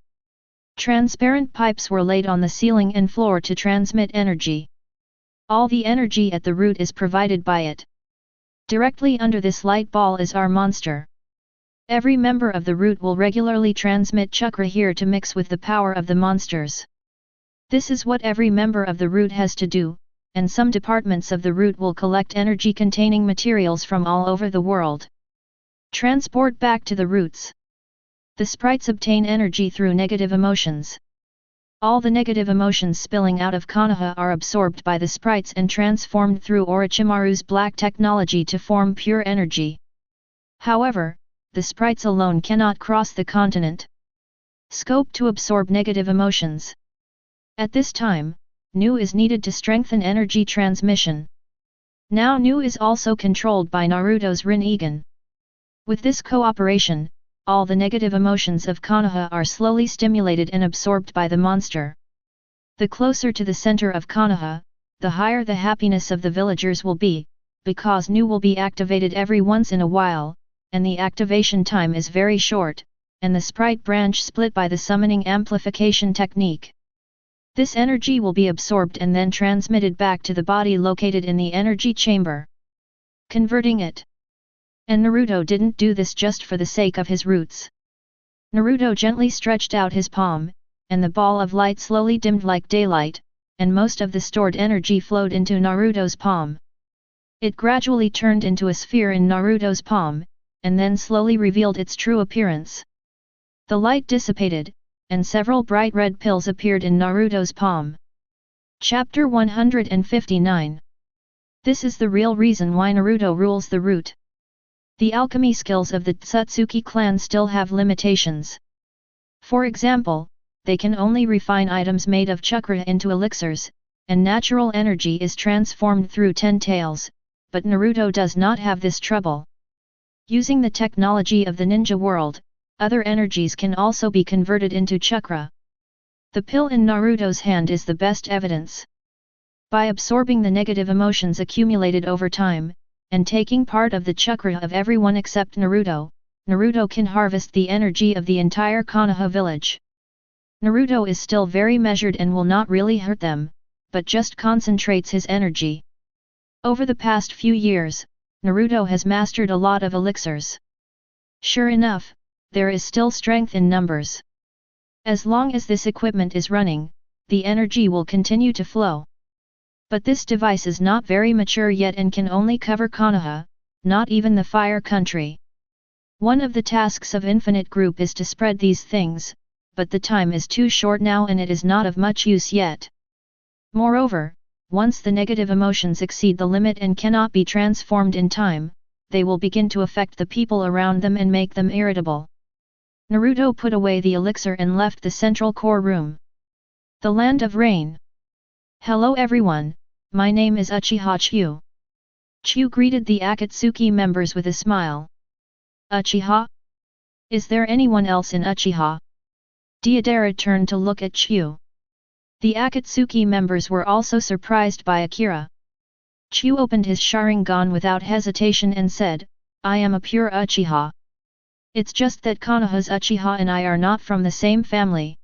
Transparent pipes were laid on the ceiling and floor to transmit energy. All the energy at the root is provided by it. Directly under this light ball is our monster. Every member of the root will regularly transmit chakra here to mix with the power of the monsters. This is what every member of the root has to do, and some departments of the root will collect energy-containing materials from all over the world. Transport back to the roots. The sprites obtain energy through negative emotions. All the negative emotions spilling out of Konoha are absorbed by the sprites and transformed through Orochimaru's black technology to form pure energy. However, the sprites alone cannot cross the continent scope to absorb negative emotions. At this time, Nu is needed to strengthen energy transmission. Now Nu is also controlled by Naruto's Rinnegan. With this cooperation, all the negative emotions of Konoha are slowly stimulated and absorbed by the monster. The closer to the center of Konoha, the higher the happiness of the villagers will be, because Nu will be activated every once in a while, and the activation time is very short, and the sprite branch split by the summoning amplification technique. This energy will be absorbed and then transmitted back to the body located in the energy chamber, converting it. And Naruto didn't do this just for the sake of his roots. Naruto gently stretched out his palm, and the ball of light slowly dimmed like daylight, and most of the stored energy flowed into Naruto's palm. It gradually turned into a sphere in Naruto's palm, and then slowly revealed its true appearance. The light dissipated, and several bright red pills appeared in Naruto's palm. Chapter 159. This is the real reason why Naruto rules the root. The alchemy skills of the Tsutsuki clan still have limitations. For example, they can only refine items made of chakra into elixirs, and natural energy is transformed through 10 tails, but Naruto does not have this trouble. Using the technology of the ninja world, other energies can also be converted into chakra. The pill in Naruto's hand is the best evidence. By absorbing the negative emotions accumulated over time, and taking part of the chakra of everyone except Naruto, Naruto can harvest the energy of the entire Konoha village. Naruto is still very measured and will not really hurt them, but just concentrates his energy. Over the past few years, Naruto has mastered a lot of elixirs. Sure enough, there is still strength in numbers. As long as this equipment is running, the energy will continue to flow. But this device is not very mature yet and can only cover Konoha, not even the Fire Country. One of the tasks of Infinite Group is to spread these things, but the time is too short now and it is not of much use yet. Moreover, once the negative emotions exceed the limit and cannot be transformed in time, they will begin to affect the people around them and make them irritable. Naruto put away the elixir and left the central core room. The Land of Rain. Hello everyone, my name is Uchiha Chu. Chu greeted the Akatsuki members with a smile. Uchiha? Is there anyone else in Uchiha? Deidara turned to look at Chu. The Akatsuki members were also surprised by Akira. Chu opened his Sharingan without hesitation and said, I am a pure Uchiha. It's just that Konoha's Uchiha and I are not from the same family.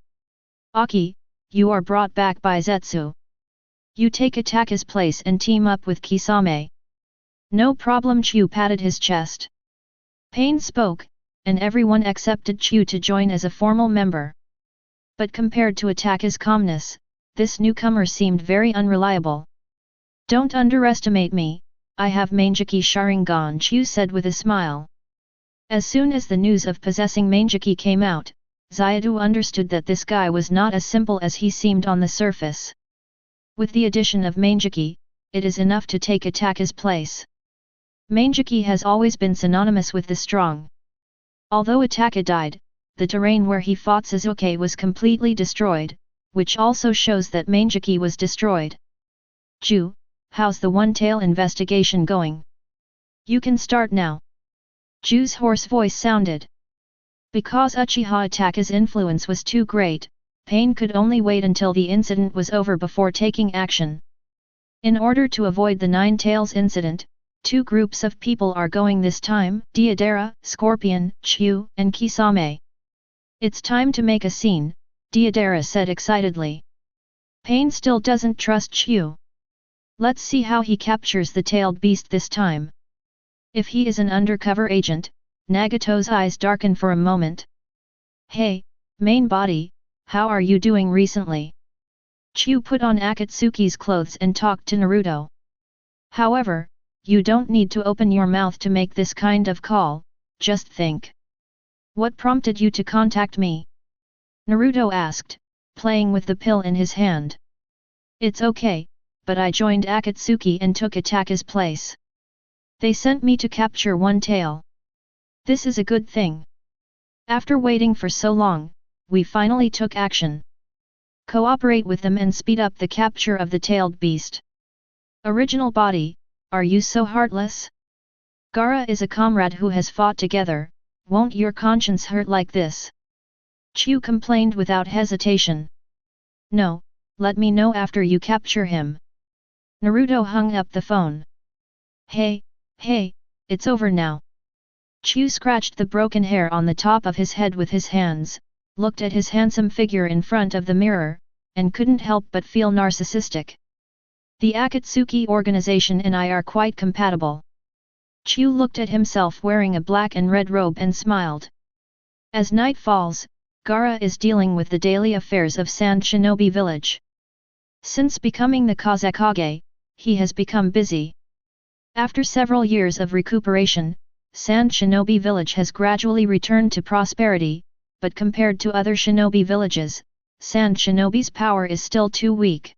Aki, you are brought back by Zetsu. You take Ataka's place and team up with Kisame. No problem. Chu patted his chest. Pain spoke, and everyone accepted Chu to join as a formal member. But compared to Ataka's calmness, this newcomer seemed very unreliable. Don't underestimate me, I have Mangeki Sharingan, Chu said with a smile. As soon as the news of possessing Mangeki came out, Xiaodu understood that this guy was not as simple as he seemed on the surface. With the addition of Mangeki, it is enough to take Ataka's place. Mangeki has always been synonymous with the strong. Although Ataka died, the terrain where he fought Sasuke was completely destroyed, which also shows that Mangeki was destroyed. Ju, how's the one-tail investigation going? You can start now. Ju's hoarse voice sounded. Because Uchiha Ataka's influence was too great, Pain could only wait until the incident was over before taking action. In order to avoid the Nine Tails incident, two groups of people are going this time, Deidara, Scorpion, Chu, and Kisame. It's time to make a scene, Deidara said excitedly. Pain still doesn't trust Chu. Let's see how he captures the tailed beast this time. If he is an undercover agent, Nagato's eyes darken for a moment. Hey, main body, how are you doing recently? Chu put on Akatsuki's clothes and talked to Naruto. However, you don't need to open your mouth to make this kind of call, just think. What prompted you to contact me? Naruto asked, playing with the pill in his hand. It's okay, but I joined Akatsuki and took Ataka's place. They sent me to capture One Tail. This is a good thing. After waiting for so long, we finally took action. Cooperate with them and speed up the capture of the tailed beast. Original body, are you so heartless? Gaara is a comrade who has fought together, won't your conscience hurt like this? Chu complained without hesitation. No, let me know after you capture him. Naruto hung up the phone. Hey, it's over now. Chu scratched the broken hair on the top of his head with his hands, looked at his handsome figure in front of the mirror, and couldn't help but feel narcissistic. The Akatsuki organization and I are quite compatible. Chu looked at himself wearing a black and red robe and smiled. As night falls, Gaara is dealing with the daily affairs of Sand Shinobi Village. Since becoming the Hokage, he has become busy. After several years of recuperation, Sand Shinobi Village has gradually returned to prosperity, but compared to other shinobi villages, Sand Shinobi's power is still too weak.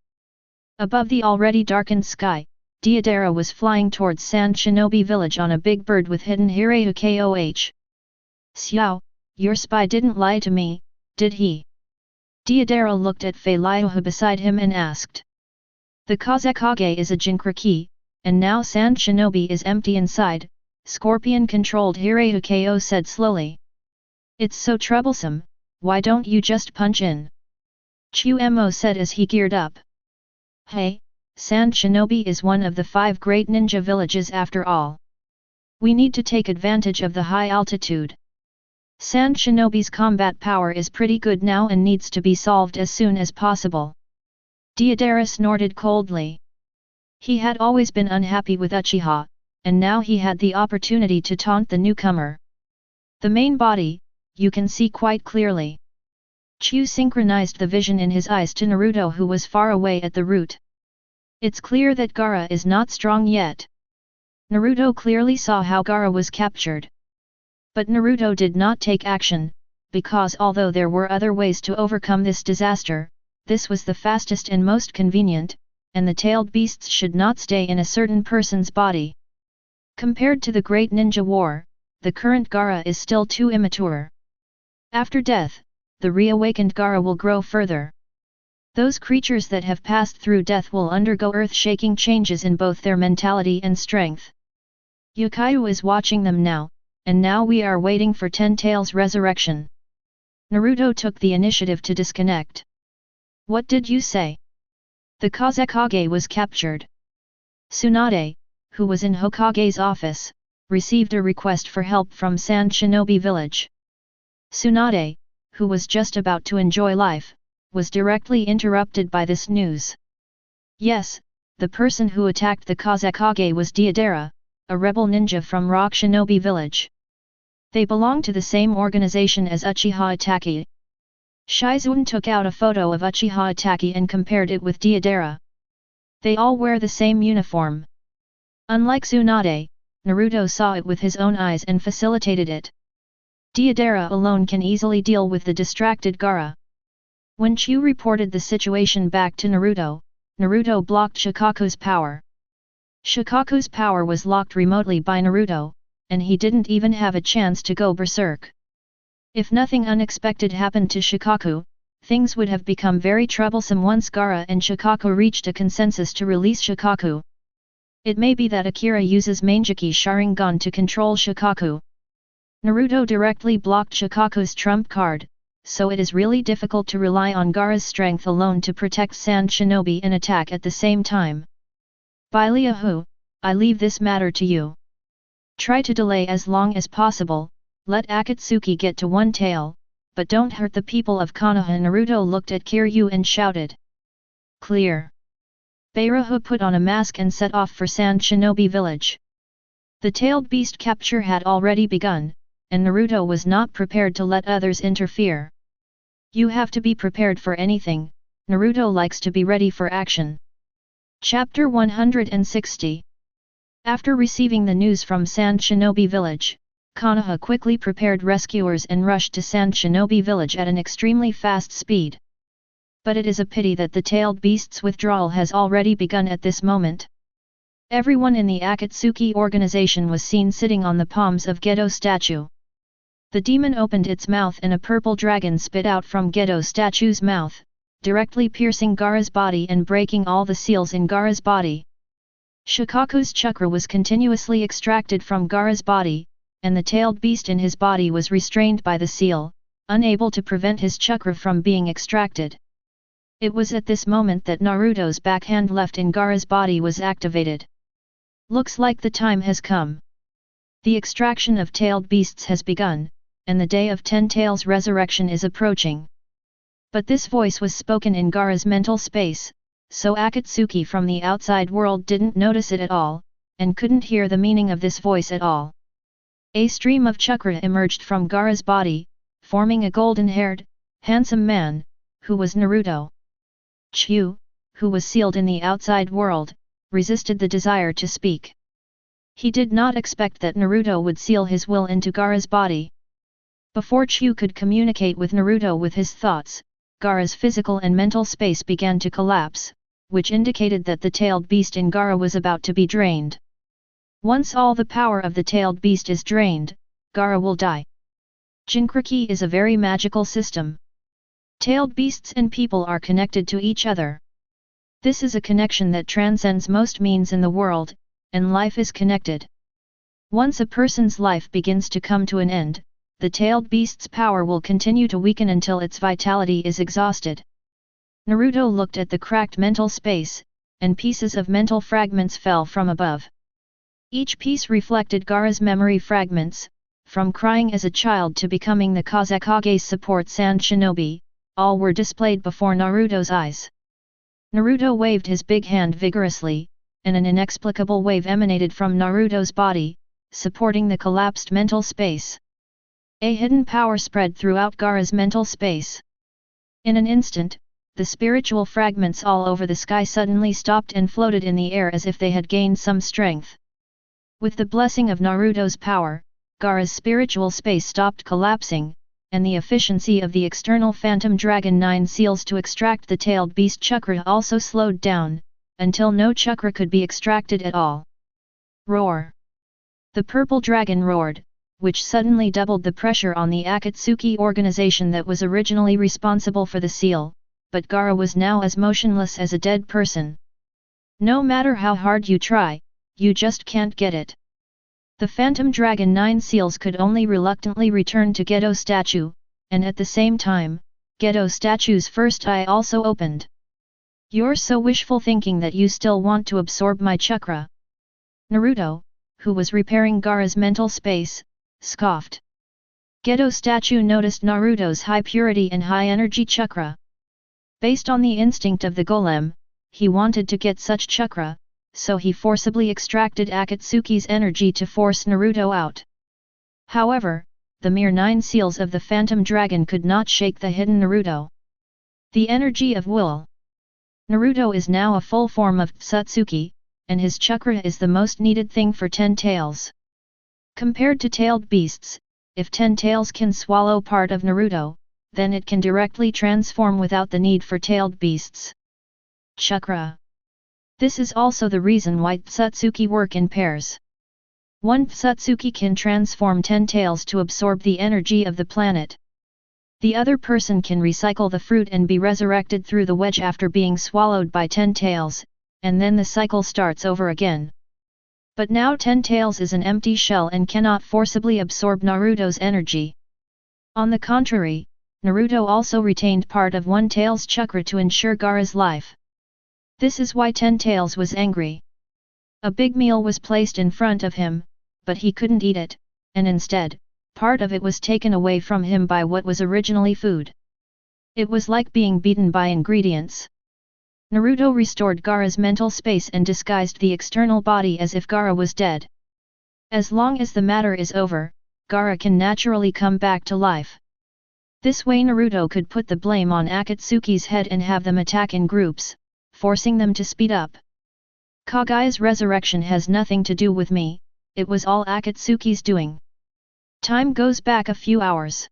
Above the already darkened sky, Deidara was flying towards Sand Shinobi Village on a big bird with hidden Hireukoh. Xiao, your spy didn't lie to me, did he? Deidara looked at Fei Liuhu beside him and asked. The Hokage is a Jinchuriki, and now Sand Shinobi is empty inside, Scorpion-controlled Hireukoh said slowly. It's so troublesome, why don't you just punch in? Chu Mo said as he geared up. Hey, Sand Shinobi is one of the 5 great ninja villages after all. We need to take advantage of the high altitude. Sand Shinobi's combat power is pretty good now and needs to be solved as soon as possible. Deidara snorted coldly. He had always been unhappy with Uchiha, and now he had the opportunity to taunt the newcomer. The main body, you can see quite clearly. Chu synchronized the vision in his eyes to Naruto who was far away at the root. It's clear that Gaara is not strong yet. Naruto clearly saw how Gaara was captured. But Naruto did not take action, because although there were other ways to overcome this disaster, this was the fastest and most convenient, and the tailed beasts should not stay in a certain person's body. Compared to the Great Ninja War, the current Gaara is still too immature. After death, the reawakened Gaara will grow further. Those creatures that have passed through death will undergo earth-shaking changes in both their mentality and strength. Yukayu is watching them now, and now we are waiting for Ten Tails' resurrection. Naruto took the initiative to disconnect. What did you say? The Hokage was captured. Tsunade, who was in Hokage's office, received a request for help from Sand Shinobi Village. Tsunade, who was just about to enjoy life, was directly interrupted by this news. Yes, the person who attacked the Hokage was Deidara, a rebel ninja from Rock Shinobi Village. They belong to the same organization as Uchiha Itachi. Shizune took out a photo of Uchiha Itachi and compared it with Deidara. They all wear the same uniform. Unlike Tsunade, Naruto saw it with his own eyes and facilitated it. Deidara alone can easily deal with the distracted Gaara. When Chu reported the situation back to Naruto, Naruto blocked Shikaku's power. Shikaku's power was locked remotely by Naruto, and he didn't even have a chance to go berserk. If nothing unexpected happened to Shikaku, things would have become very troublesome once Gaara and Shikaku reached a consensus to release Shikaku. It may be that Akira uses Manjiki Sharingan to control Shikaku. Naruto directly blocked Shikaku's trump card, so it is really difficult to rely on Gaara's strength alone to protect Sand Shinobi and attack at the same time. Baileahu, I leave this matter to you. Try to delay as long as possible, let Akatsuki get to one tail, but don't hurt the people of Konoha. Naruto looked at Kiryu and shouted. Clear. Baileahu put on a mask and set off for Sand Shinobi village. The tailed beast capture had already begun, and Naruto was not prepared to let others interfere. You have to be prepared for anything, Naruto likes to be ready for action. Chapter 160. After receiving the news from Sand Shinobi village, Konoha quickly prepared rescuers and rushed to Sand Shinobi village at an extremely fast speed. But it is a pity that the tailed beast's withdrawal has already begun at this moment. Everyone in the Akatsuki organization was seen sitting on the palms of Gedo statue. The demon opened its mouth and a purple dragon spit out from Gedo statue's mouth, directly piercing Gaara's body and breaking all the seals in Gaara's body. Shikaku's chakra was continuously extracted from Gaara's body, and the tailed beast in his body was restrained by the seal, unable to prevent his chakra from being extracted. It was at this moment that Naruto's backhand left in Gaara's body was activated. Looks like the time has come. The extraction of tailed beasts has begun, and the day of Ten Tails' resurrection is approaching. But this voice was spoken in Gaara's mental space, so Akatsuki from the outside world didn't notice it at all, and couldn't hear the meaning of this voice at all. A stream of chakra emerged from Gaara's body, forming a golden-haired, handsome man, who was Naruto. Chu, who was sealed in the outside world, resisted the desire to speak. He did not expect that Naruto would seal his will into Gaara's body. Before Chu could communicate with Naruto with his thoughts, Gaara's physical and mental space began to collapse, which indicated that the tailed beast in Gaara was about to be drained. Once all the power of the tailed beast is drained, Gaara will die. Jinchuriki is a very magical system. Tailed beasts and people are connected to each other. This is a connection that transcends most means in the world, and life is connected. Once a person's life begins to come to an end, the tailed beast's power will continue to weaken until its vitality is exhausted. Naruto looked at the cracked mental space, and pieces of mental fragments fell from above. Each piece reflected Gaara's memory fragments, from crying as a child to becoming the Hokage's support Sand Shinobi, all were displayed before Naruto's eyes. Naruto waved his big hand vigorously, and an inexplicable wave emanated from Naruto's body, supporting the collapsed mental space. A hidden power spread throughout Gaara's mental space. In an instant, the spiritual fragments all over the sky suddenly stopped and floated in the air as if they had gained some strength. With the blessing of Naruto's power, Gaara's spiritual space stopped collapsing, and the efficiency of the external Phantom Dragon 9 seals to extract the tailed beast chakra also slowed down, until no chakra could be extracted at all. Roar! The purple dragon roared, which suddenly doubled the pressure on the Akatsuki organization that was originally responsible for the seal, but Gaara was now as motionless as a dead person. No matter how hard you try, you just can't get it. The Phantom Dragon 9 seals could only reluctantly return to Gedo statue, and at the same time, Gedo statue's first eye also opened. You're so wishful thinking that you still want to absorb my chakra. Naruto, who was repairing Gaara's mental space, scoffed. Gedo statue noticed Naruto's high purity and high energy chakra. Based on the instinct of the golem, he wanted to get such chakra, so he forcibly extracted Akatsuki's energy to force Naruto out. However, the mere 9 seals of the Phantom Dragon could not shake the hidden Naruto. The energy of will. Naruto is now a full form of Tsutsuki, and his chakra is the most needed thing for 10 tails. Compared to tailed beasts, if 10 tails can swallow part of Naruto, then it can directly transform without the need for tailed beasts. Chakra. This is also the reason why Tsutsuki work in pairs. One Tsutsuki can transform 10 tails to absorb the energy of the planet. The other person can recycle the fruit and be resurrected through the wedge after being swallowed by 10 tails, and then the cycle starts over again. But now 10 tails is an empty shell and cannot forcibly absorb Naruto's energy. On the contrary, Naruto also retained part of 1 tail's chakra to ensure Gaara's life. This is why 10 tails was angry. A big meal was placed in front of him, but he couldn't eat it, and instead, part of it was taken away from him by what was originally food. It was like being beaten by ingredients. Naruto restored Gaara's mental space and disguised the external body as if Gaara was dead. As long as the matter is over, Gaara can naturally come back to life. This way Naruto could put the blame on Akatsuki's head and have them attack in groups, forcing them to speed up. Kagaya's resurrection has nothing to do with me, it was all Akatsuki's doing. Time goes back a few hours.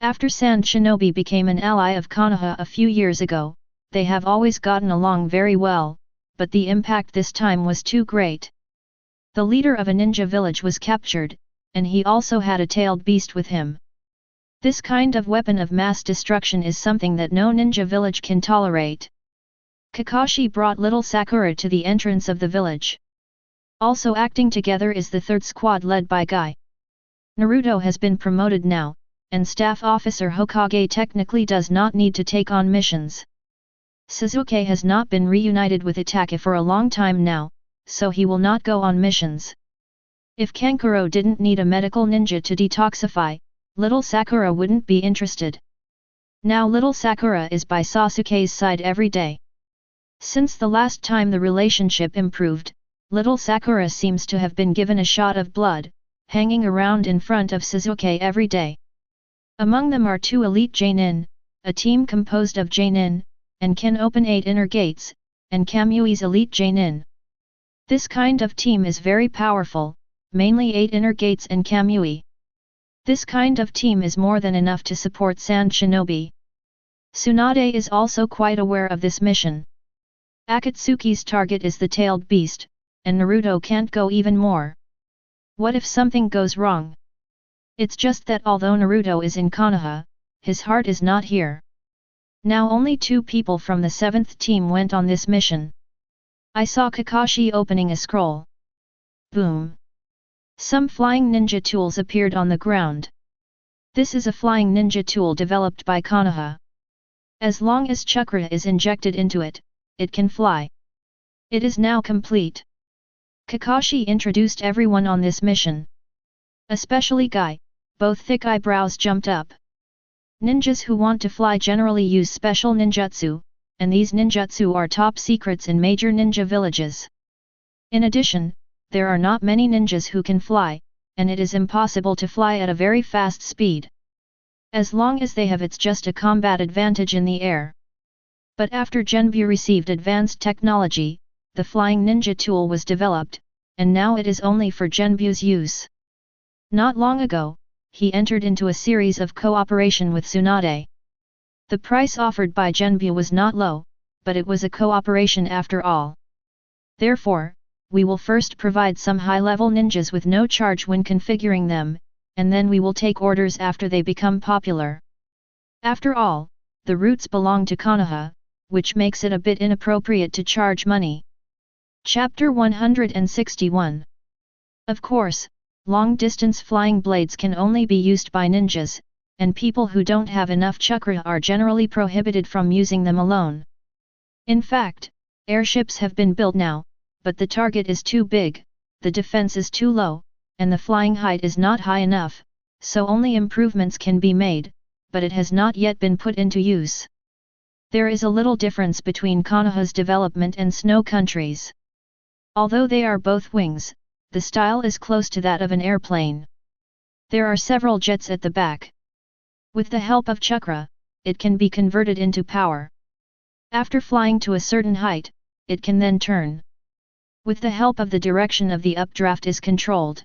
After Sand Shinobi became an ally of Konoha a few years ago, they have always gotten along very well, but the impact this time was too great. The leader of a ninja village was captured, and he also had a tailed beast with him. This kind of weapon of mass destruction is something that no ninja village can tolerate. Kakashi brought little Sakura to the entrance of the village. Also acting together is the third squad led by Guy. Naruto has been promoted now, and Staff Officer Hokage technically does not need to take on missions. Sasuke has not been reunited with Itachi for a long time now, so he will not go on missions. If Kankuro didn't need a medical ninja to detoxify, little Sakura wouldn't be interested. Now little Sakura is by Sasuke's side every day. Since the last time the relationship improved, little Sakura seems to have been given a shot of blood, hanging around in front of Sasuke every day. Among them are 2 elite Jonin, a team composed of Jonin, and can open 8 inner gates, and Kamui's elite Jonin. This kind of team is very powerful, mainly 8 inner gates and Kamui. This kind of team is more than enough to support Sand Shinobi. Tsunade is also quite aware of this mission. Akatsuki's target is the tailed beast, and Naruto can't go even more. What if something goes wrong? It's just that although Naruto is in Konoha, his heart is not here. Now only 2 people from the 7th team went on this mission. I saw Kakashi opening a scroll. Boom! Some flying ninja tools appeared on the ground. This is a flying ninja tool developed by Konoha. As long as chakra is injected into it, it can fly. It is now complete. Kakashi introduced everyone on this mission. Especially Guy, both thick eyebrows jumped up. Ninjas who want to fly generally use special ninjutsu, and these ninjutsu are top secrets in major ninja villages. In addition, there are not many ninjas who can fly, and it is impossible to fly at a very fast speed. As long as they have, it's just a combat advantage in the air. But after Genbu received advanced technology, the flying ninja tool was developed, and now it is only for Genbu's use. Not long ago, he entered into a series of cooperation with Tsunade. The price offered by Genbu was not low, but it was a cooperation after all. Therefore, we will first provide some high-level ninjas with no charge when configuring them, and then we will take orders after they become popular. After all, the roots belong to Konoha, which makes it a bit inappropriate to charge money. Chapter 161. Of course, long-distance flying blades can only be used by ninjas, and people who don't have enough chakra are generally prohibited from using them alone. In fact, airships have been built now, but the target is too big, the defense is too low, and the flying height is not high enough, so only improvements can be made, but it has not yet been put into use. There is a little difference between Konoha's development and Snow Country's. Although they are both wings, the style is close to that of an airplane. There are several jets at the back. With the help of chakra, it can be converted into power. After flying to a certain height, it can then turn. With the help of the direction of the updraft is controlled.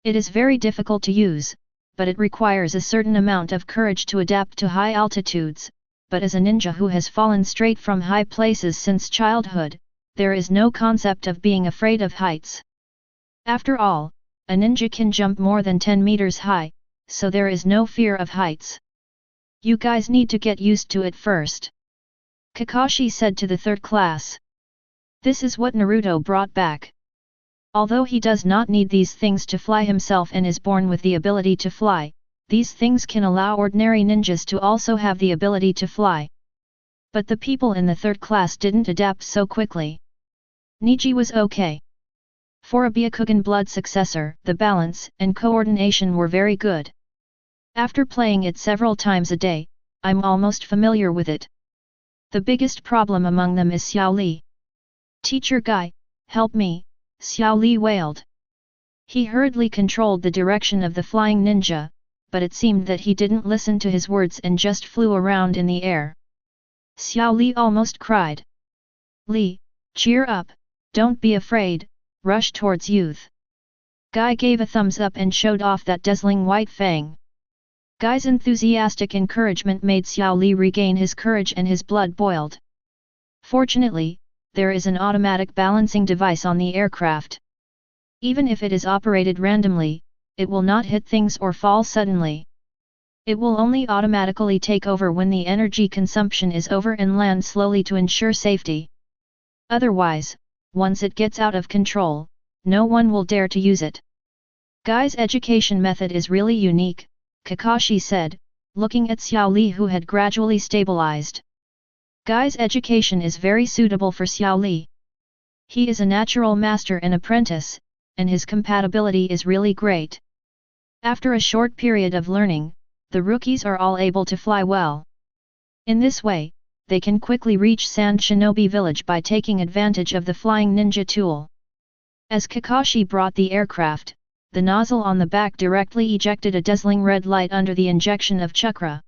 It is very difficult to use, but it requires a certain amount of courage to adapt to high altitudes, but as a ninja who has fallen straight from high places since childhood, there is no concept of being afraid of heights. After all, a ninja can jump more than 10 meters high, so there is no fear of heights. You guys need to get used to it first. Kakashi said to the third class. This is what Naruto brought back. Although he does not need these things to fly himself and is born with the ability to fly, these things can allow ordinary ninjas to also have the ability to fly. But the people in the third class didn't adapt so quickly. Niji was okay. For a Byakugan blood successor, the balance and coordination were very good. After playing it several times a day, I'm almost familiar with it. The biggest problem among them is Xiao Li. Teacher Guy, help me, Xiao Li wailed. He hurriedly controlled the direction of the flying ninja, but it seemed that he didn't listen to his words and just flew around in the air. Xiao Li almost cried. Li, cheer up, don't be afraid, rush towards youth. Guy gave a thumbs up and showed off that dazzling white fang. Guy's enthusiastic encouragement made Xiao Li regain his courage and his blood boiled. Fortunately, there is an automatic balancing device on the aircraft. Even if it is operated randomly, it will not hit things or fall suddenly. It will only automatically take over when the energy consumption is over and land slowly to ensure safety. Otherwise, once it gets out of control, no one will dare to use it. Guy's education method is really unique, Kakashi said, looking at Xiao Li who had gradually stabilized. Guy's education is very suitable for Xiao Li. He is a natural master and apprentice, and his compatibility is really great. After a short period of learning, the rookies are all able to fly well. In this way, they can quickly reach Sand Shinobi Village by taking advantage of the flying ninja tool. As Kakashi brought the aircraft, the nozzle on the back directly ejected a dazzling red light under the injection of chakra.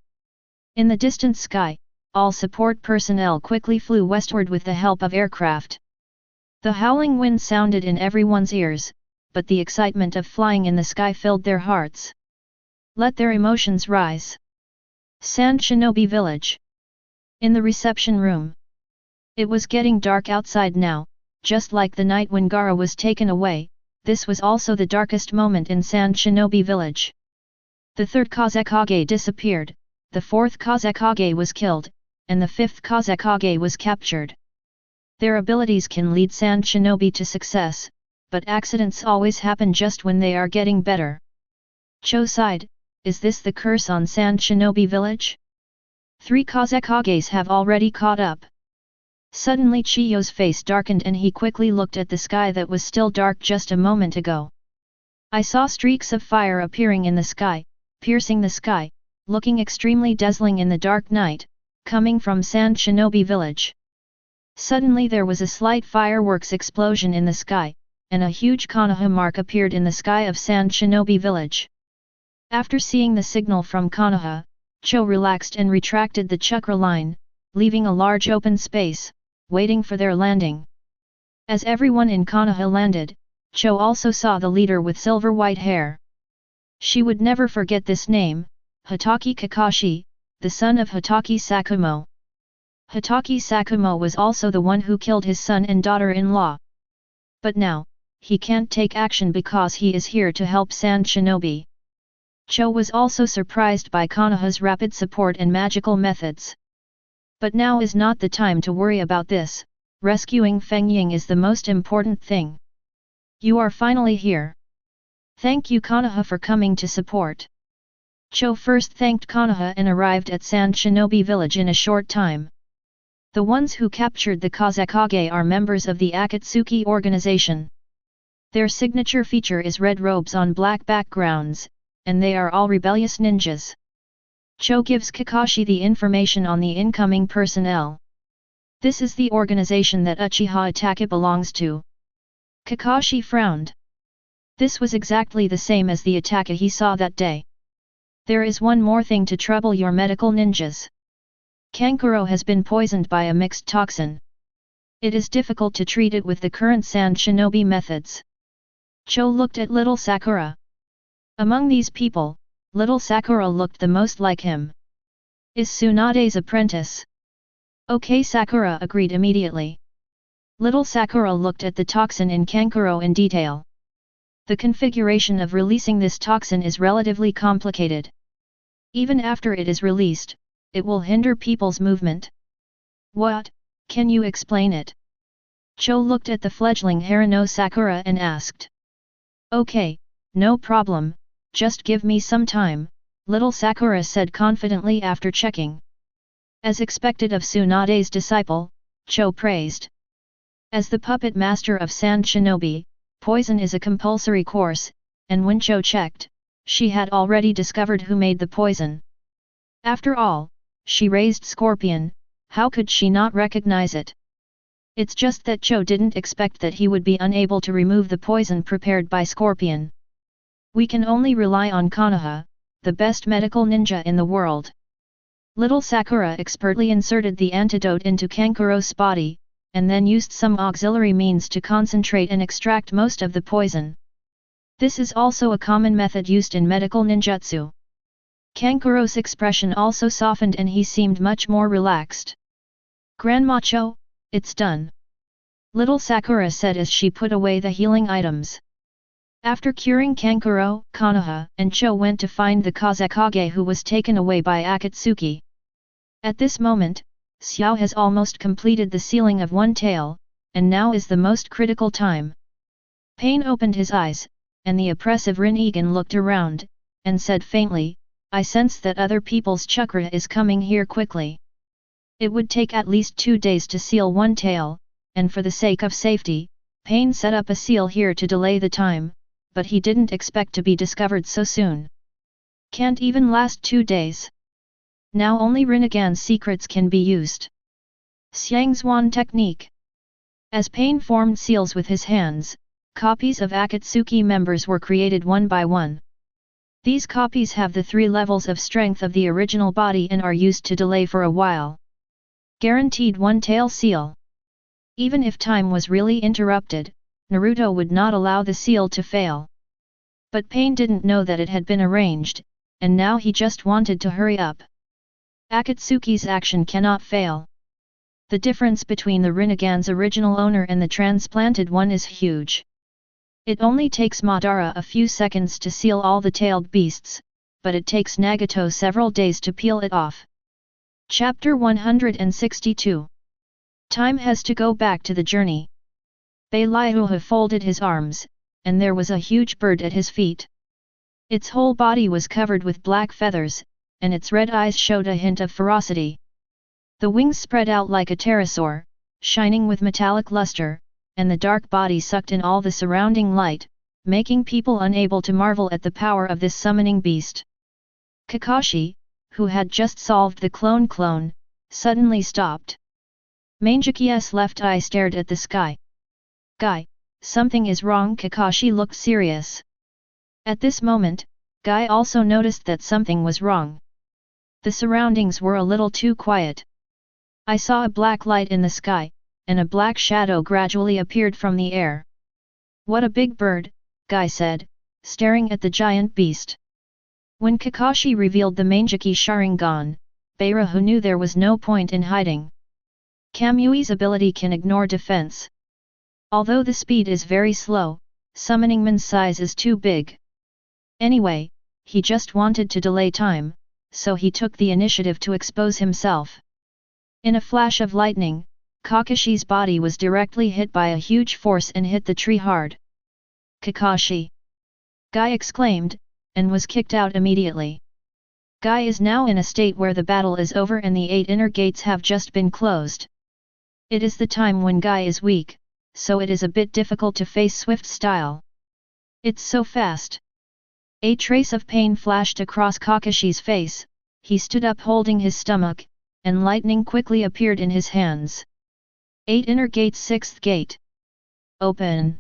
In the distant sky, all support personnel quickly flew westward with the help of aircraft. The howling wind sounded in everyone's ears, but the excitement of flying in the sky filled their hearts. Let their emotions rise. Sand Shinobi Village. In the reception room. It was getting dark outside now, just like the night when Gaara was taken away. This was also the darkest moment in Sand Shinobi Village. The third Kazekage disappeared, the fourth Kazekage was killed, and the fifth Kazekage was captured. Their abilities can lead Sand Shinobi to success, but accidents always happen just when they are getting better. Cho sighed, is this the curse on Sand Shinobi Village? 3 Kazekages have already caught up. Suddenly Chiyo's face darkened and he quickly looked at the sky that was still dark just a moment ago. I saw streaks of fire appearing in the sky, piercing the sky, looking extremely dazzling in the dark night, coming from Sand Shinobi Village. Suddenly there was a slight fireworks explosion in the sky, and a huge Konoha mark appeared in the sky of Sand Shinobi Village. After seeing the signal from Konoha, Cho relaxed and retracted the chakra line, leaving a large open space, waiting for their landing. As everyone in Konoha landed, Cho also saw the leader with silver-white hair. She would never forget this name, Hotaki Kakashi, the son of Hotaki Sakumo. Hotaki Sakumo was also the one who killed his son and daughter-in-law. But now, he can't take action because he is here to help Sand Shinobi. Cho was also surprised by Konoha's rapid support and magical methods. But now is not the time to worry about this, rescuing Feng Ying is the most important thing. You are finally here. Thank you Konoha for coming to support. Cho first thanked Konoha and arrived at Sand Shinobi Village in a short time. The ones who captured the Kazekage are members of the Akatsuki organization. Their signature feature is red robes on black backgrounds, and they are all rebellious ninjas. Cho gives Kakashi the information on the incoming personnel. This is the organization that Uchiha Itachi belongs to. Kakashi frowned. This was exactly the same as the Itachi he saw that day. There is one more thing to trouble your medical ninjas. Kankuro has been poisoned by a mixed toxin. It is difficult to treat it with the current sand shinobi methods. Cho looked at little Sakura. Among these people, little Sakura looked the most like him. Is Tsunade's apprentice? Okay, Sakura agreed immediately. Little Sakura looked at the toxin in Kankuro in detail. The configuration of releasing this toxin is relatively complicated. Even after it is released, it will hinder people's movement. What? Can you explain it? Cho looked at the fledgling Harano Sakura and asked. Okay, no problem, just give me some time, little Sakura said confidently after checking. As expected of Tsunade's disciple, Cho praised. As the puppet master of Sand Shinobi, poison is a compulsory course, and when Cho checked, she had already discovered who made the poison. After all, she raised Scorpion, how could she not recognize it? It's just that Cho didn't expect that he would be unable to remove the poison prepared by Scorpion. We can only rely on Konoha, the best medical ninja in the world. Little Sakura expertly inserted the antidote into Kankuro's body, and then used some auxiliary means to concentrate and extract most of the poison. This is also a common method used in medical ninjutsu. Kankuro's expression also softened and he seemed much more relaxed. Grandma Cho, it's done. Little Sakura said as she put away the healing items. After curing Kankuro, Konoha and Cho went to find the Kazekage who was taken away by Akatsuki. At this moment, Xiao has almost completed the sealing of one tail, and now is the most critical time. Pain opened his eyes, and the oppressive Rin-Egan looked around, and said faintly, I sense that other people's chakra is coming here quickly. It would take at least 2 days to seal one tail, and for the sake of safety, Pain set up a seal here to delay the time, but he didn't expect to be discovered so soon. Can't even last 2 days. Now only Rinnegan's secrets can be used. Xiangzuan technique. As Pain formed seals with his hands, copies of Akatsuki members were created one by one. These copies have the 3 levels of strength of the original body and are used to delay for a while. Guaranteed one tail seal. Even if time was really interrupted, Naruto would not allow the seal to fail. But Pain didn't know that it had been arranged, and now he just wanted to hurry up. Akatsuki's action cannot fail. The difference between the Rinnegan's original owner and the transplanted one is huge. It only takes Madara a few seconds to seal all the tailed beasts, but it takes Nagato several days to peel it off. Chapter 162. Time has to go back to the journey. Beilyuha folded his arms, and there was a huge bird at his feet. Its whole body was covered with black feathers, and its red eyes showed a hint of ferocity. The wings spread out like a pterosaur, shining with metallic luster, and the dark body sucked in all the surrounding light, making people unable to marvel at the power of this summoning beast. Kakashi, who had just solved the clone, suddenly stopped. Mangekyou's left eye stared at the sky. Guy, something is wrong. Kakashi looked serious. At this moment, Guy also noticed that something was wrong. The surroundings were a little too quiet. I saw a black light in the sky, and a black shadow gradually appeared from the air. What a big bird, Guy said, staring at the giant beast. When Kakashi revealed the Mangekyo Sharingan, Beirahu knew there was no point in hiding. Kamui's ability can ignore defense. Although the speed is very slow, summoning man's size is too big. Anyway, he just wanted to delay time, so he took the initiative to expose himself. In a flash of lightning, Kakashi's body was directly hit by a huge force and hit the tree hard. Kakashi! Guy exclaimed, and was kicked out immediately. Guy is now in a state where the battle is over and the 8 inner gates have just been closed. It is the time when Guy is weak, so it is a bit difficult to face Swift style. It's so fast. A trace of pain flashed across Kakashi's face, he stood up holding his stomach, and lightning quickly appeared in his hands. 8 Inner Gates 6th Gate. Open.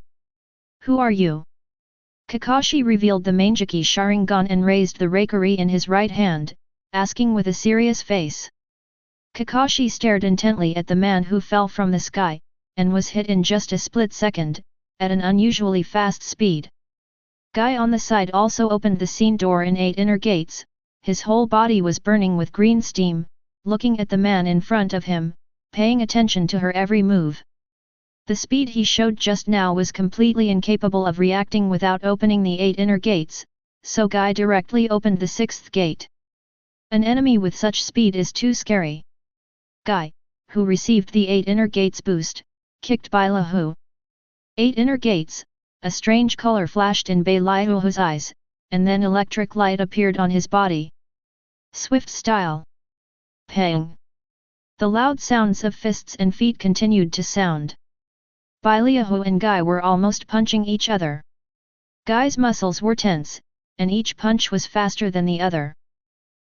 Who are you? Kakashi revealed the Mangeki Sharingan and raised the Reikari in his right hand, asking with a serious face. Kakashi stared intently at the man who fell from the sky, and was hit in just a split second, at an unusually fast speed. Guy on the side also opened the scene door in 8 Inner Gates, his whole body was burning with green steam, looking at the man in front of him, paying attention to her every move. The speed he showed just now was completely incapable of reacting without opening the 8 Inner Gates, so Guy directly opened the 6th gate. An enemy with such speed is too scary. Guy, who received the 8 Inner Gates boost, kicked Bailahu. 8 Inner Gates, a strange color flashed in Bailahu's eyes, and then electric light appeared on his body. Swift style. Pang. The loud sounds of fists and feet continued to sound. Bailahu and Guy were almost punching each other. Guy's muscles were tense, and each punch was faster than the other.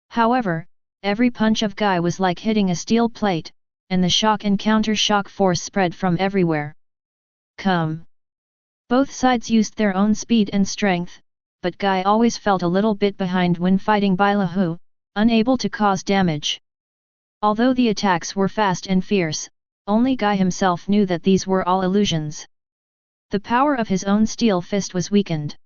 However, every punch of Guy was like hitting a steel plate, and the shock and counter-shock force spread from everywhere. Come! Both sides used their own speed and strength, but Guy always felt a little bit behind when fighting Bailahu, unable to cause damage. Although the attacks were fast and fierce, only Guy himself knew that these were all illusions. The power of his own steel fist was weakened.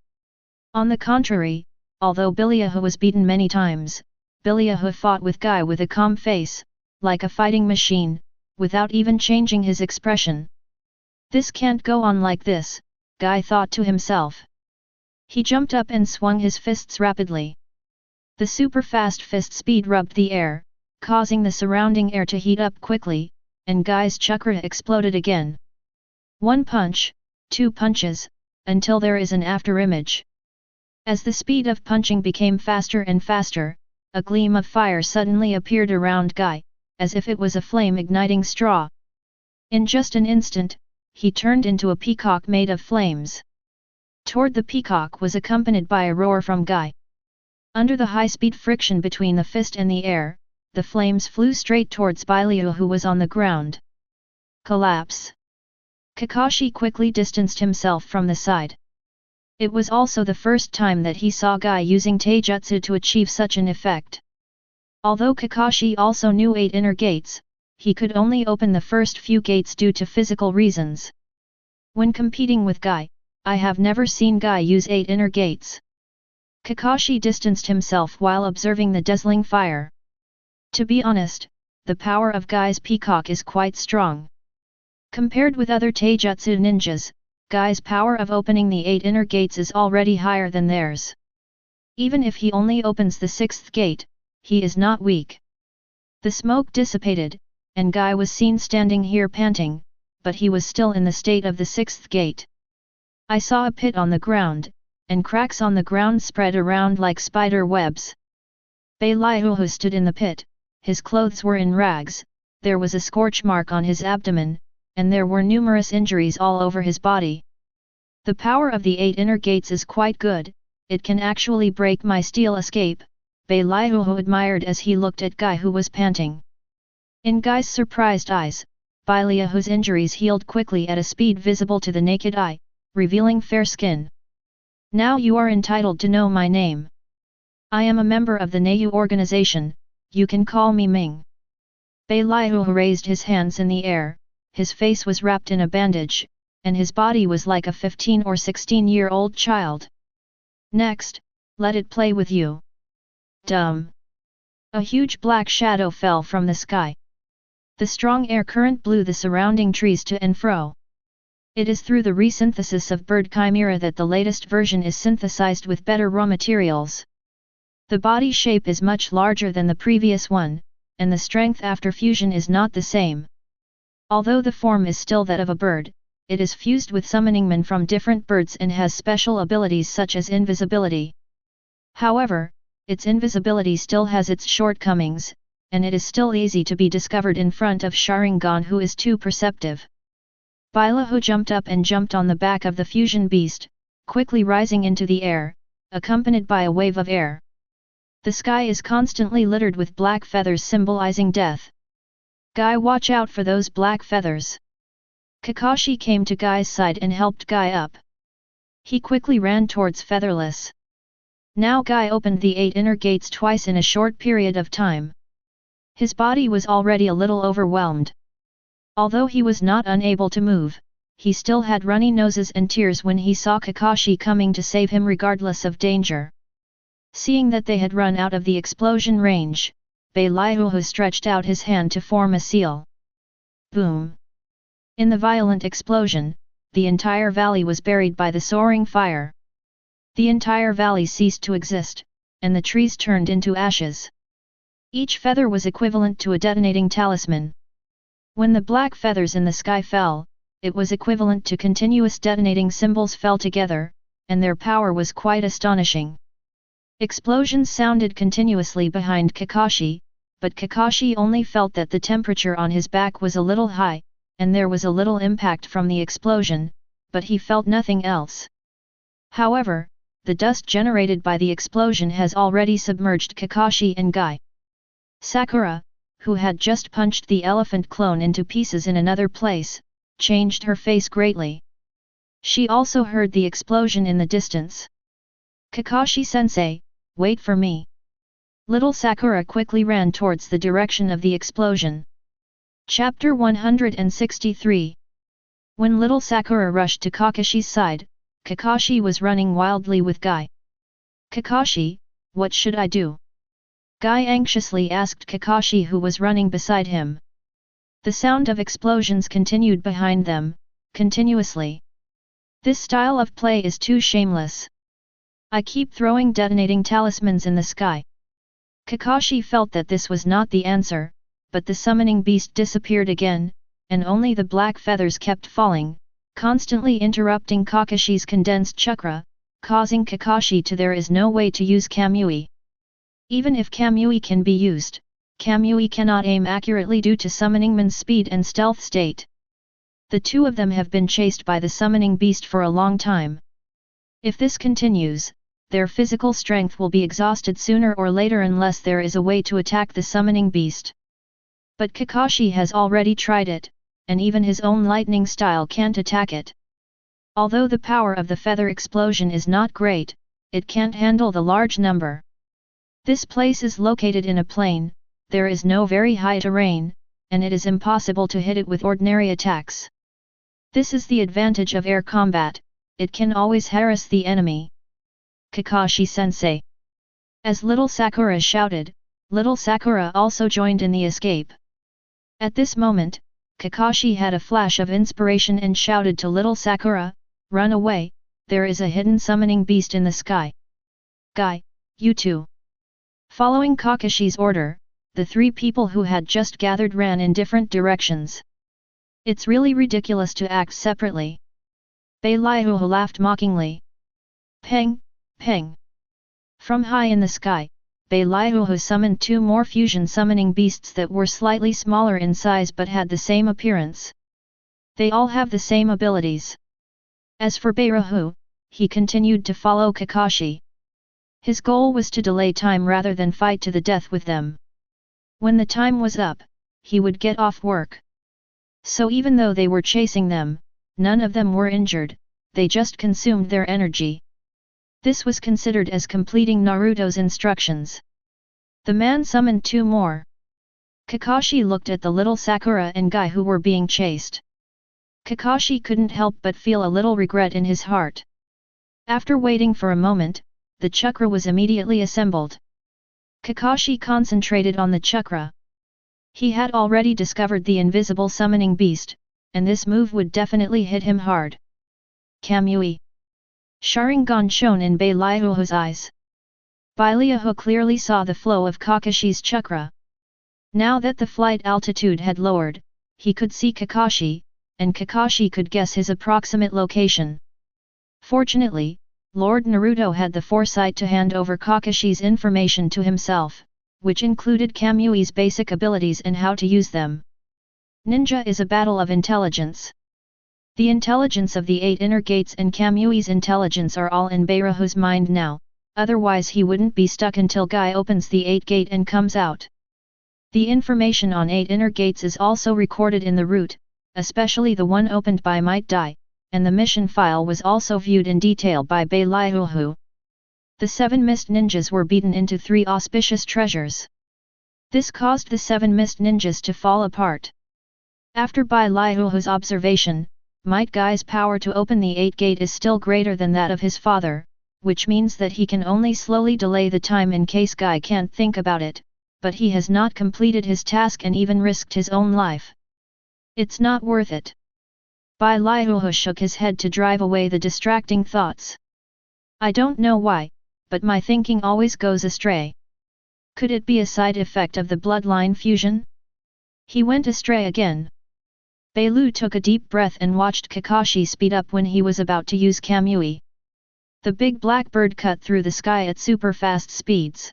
On the contrary, although Bailahu was beaten many times, Bailahu fought with Guy with a calm face, like a fighting machine, without even changing his expression. This can't go on like this, Guy thought to himself. He jumped up and swung his fists rapidly. The super-fast fist speed rubbed the air, causing the surrounding air to heat up quickly, and Guy's chakra exploded again. 1 punch, 2 punches, until there is an afterimage. As the speed of punching became faster and faster, a gleam of fire suddenly appeared around Guy, as if it was a flame-igniting straw. In just an instant, he turned into a peacock made of flames. Toward the peacock was accompanied by a roar from Guy. Under the high-speed friction between the fist and the air, the flames flew straight towards Bailahu who was on the ground. Collapse. Kakashi quickly distanced himself from the side. It was also the first time that he saw Guy using taijutsu to achieve such an effect. Although Kakashi also knew 8 Inner Gates, he could only open the first few gates due to physical reasons. When competing with Guy, I have never seen Guy use 8 Inner Gates. Kakashi distanced himself while observing the dazzling fire. To be honest, the power of Guy's peacock is quite strong. Compared with other taijutsu ninjas, Guy's power of opening the 8 Inner Gates is already higher than theirs. Even if he only opens the 6th gate, he is not weak. The smoke dissipated, and Guy was seen standing here panting, but he was still in the state of the 6th gate. I saw a pit on the ground, and cracks on the ground spread around like spider webs. Bailahu stood in the pit, his clothes were in rags, there was a scorch mark on his abdomen, and there were numerous injuries all over his body. The power of the 8 Inner Gates is quite good, it can actually break my steel escape, Bailahu admired as he looked at Guy who was panting. In Guy's surprised eyes, Bailahu's injuries healed quickly at a speed visible to the naked eye, revealing fair skin. Now you are entitled to know my name. I am a member of the Neiyu organization, you can call me Ming. Bailahu raised his hands in the air, his face was wrapped in a bandage, and his body was like a 15 or 16-year-old child. Next, let it play with you. Dumb. A huge black shadow fell from the sky. The strong air current blew the surrounding trees to and fro. It is through the resynthesis of bird chimera that the latest version is synthesized with better raw materials. The body shape is much larger than the previous one, and the strength after fusion is not the same. Although the form is still that of a bird, it is fused with summoning men from different birds and has special abilities such as invisibility. However, its invisibility still has its shortcomings, and it is still easy to be discovered in front of Sharingan who is too perceptive. Bailahu jumped up and jumped on the back of the fusion beast, quickly rising into the air, accompanied by a wave of air. The sky is constantly littered with black feathers symbolizing death. Guy, watch out for those black feathers. Kakashi came to Guy's side and helped Guy up. He quickly ran towards Featherless. Now Guy opened the 8 inner gates twice in a short period of time. His body was already a little overwhelmed. Although he was not unable to move, he still had runny noses and tears when he saw Kakashi coming to save him regardless of danger. Seeing that they had run out of the explosion range, Ballyhoo stretched out his hand to form a seal. Boom! In the violent explosion, the entire valley was buried by the soaring fire. The entire valley ceased to exist, and the trees turned into ashes. Each feather was equivalent to a detonating talisman. When the black feathers in the sky fell, it was equivalent to continuous detonating symbols fell together, and their power was quite astonishing. Explosions sounded continuously behind Kakashi, but Kakashi only felt that the temperature on his back was a little high, and there was a little impact from the explosion, but he felt nothing else. However, the dust generated by the explosion has already submerged Kakashi and Guy. Sakura, who had just punched the elephant clone into pieces in another place, changed her face greatly. She also heard the explosion in the distance. Kakashi-sensei, wait for me. Little Sakura quickly ran towards the direction of the explosion. Chapter 163. When little Sakura rushed to Kakashi's side, Kakashi was running wildly with Guy. Kakashi, what should I do? Guy anxiously asked Kakashi, who was running beside him. The sound of explosions continued behind them, continuously. This style of play is too shameless. I keep throwing detonating talismans in the sky. Kakashi felt that this was not the answer, but the summoning beast disappeared again, and only the black feathers kept falling, constantly interrupting Kakashi's condensed chakra, causing Kakashi to there is no way to use Kamui. Even if Kamui can be used, Kamui cannot aim accurately due to Summoning Man's speed and stealth state. The two of them have been chased by the summoning beast for a long time. If this continues, their physical strength will be exhausted sooner or later unless there is a way to attack the summoning beast. But Kakashi has already tried it, and even his own lightning style can't attack it. Although the power of the feather explosion is not great, it can't handle the large number. This place is located in a plain, there is no very high terrain, and it is impossible to hit it with ordinary attacks. This is the advantage of air combat, it can always harass the enemy. Kakashi-sensei. As little Sakura shouted, little Sakura also joined in the escape. At this moment, Kakashi had a flash of inspiration and shouted to little Sakura, "Run away, there is a hidden summoning beast in the sky." Guy, you too. Following Kakashi's order, the 3 people who had just gathered ran in different directions. It's really ridiculous to act separately. Ballyhoo laughed mockingly. Peng, peng. From high in the sky, Ballyhoo summoned 2 more fusion summoning beasts that were slightly smaller in size but had the same appearance. They all have the same abilities. As for Ballyhoo, he continued to follow Kakashi. His goal was to delay time rather than fight to the death with them. When the time was up, he would get off work. So even though they were chasing them, none of them were injured, they just consumed their energy. This was considered as completing Naruto's instructions. The man summoned 2 more. Kakashi looked at the little Sakura and Guy who were being chased. Kakashi couldn't help but feel a little regret in his heart. After waiting for a moment, the chakra was immediately assembled. Kakashi concentrated on the chakra. He had already discovered the invisible summoning beast, and this move would definitely hit him hard. Kamui. Sharingan shone in Ballyhoo's eyes. Ballyhoo clearly saw the flow of Kakashi's chakra. Now that the flight altitude had lowered, he could see Kakashi, and Kakashi could guess his approximate location. Fortunately, Lord Naruto had the foresight to hand over Kakashi's information to himself, which included Kamui's basic abilities and how to use them. Ninja is a battle of intelligence. The intelligence of the 8 inner gates and Kamui's intelligence are all in Ballyhoo's mind now, otherwise he wouldn't be stuck until Guy opens the 8th gate and comes out. The information on 8 inner gates is also recorded in the route, especially the one opened by Might Dai, and the mission file was also viewed in detail by Bai Liuhu. The 7 mist ninjas were beaten into 3 auspicious treasures. This caused the 7 mist ninjas to fall apart. After Bai Liuhu's observation, Might Guy's power to open the 8th gate is still greater than that of his father, which means that he can only slowly delay the time in case Guy can't think about it, but he has not completed his task and even risked his own life. It's not worth it. Bai Liuhu shook his head to drive away the distracting thoughts. I don't know why, but my thinking always goes astray. Could it be a side effect of the bloodline fusion? He went astray again. Bai Lu took a deep breath and watched Kakashi speed up when he was about to use Kamui. The big black bird cut through the sky at super fast speeds.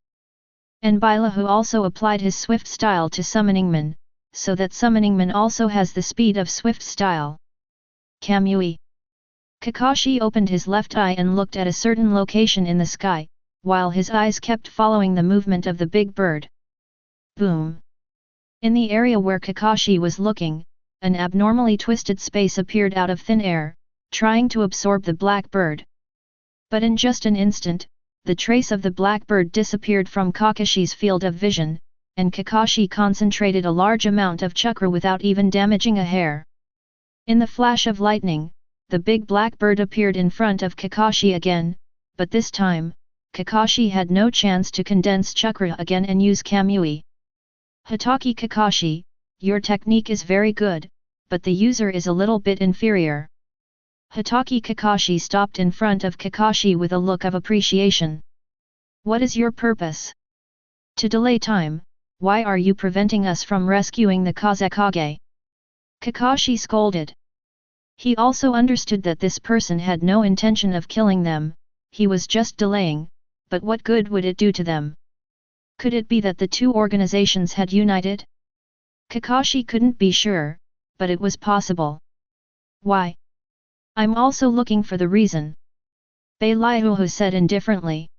And Bai Liuhu also applied his swift style to Summoning Man, so that Summoning Man also has the speed of swift style. Kamui. Kakashi opened his left eye and looked at a certain location in the sky, while his eyes kept following the movement of the big bird. Boom! In the area where Kakashi was looking, an abnormally twisted space appeared out of thin air, trying to absorb the black bird. But in just an instant, the trace of the black bird disappeared from Kakashi's field of vision, and Kakashi concentrated a large amount of chakra without even damaging a hair. In the flash of lightning, the big black bird appeared in front of Kakashi again, but this time, Kakashi had no chance to condense chakra again and use Kamui. Hokage Kakashi, your technique is very good, but the user is a little bit inferior. Hokage Kakashi stopped in front of Kakashi with a look of appreciation. What is your purpose? To delay time, why are you preventing us from rescuing the Kazekage? Kakashi scolded. He also understood that this person had no intention of killing them, he was just delaying, but what good would it do to them? Could it be that the two organizations had united? Kakashi couldn't be sure, but it was possible. Why? I'm also looking for the reason. Bai Liuhu said indifferently.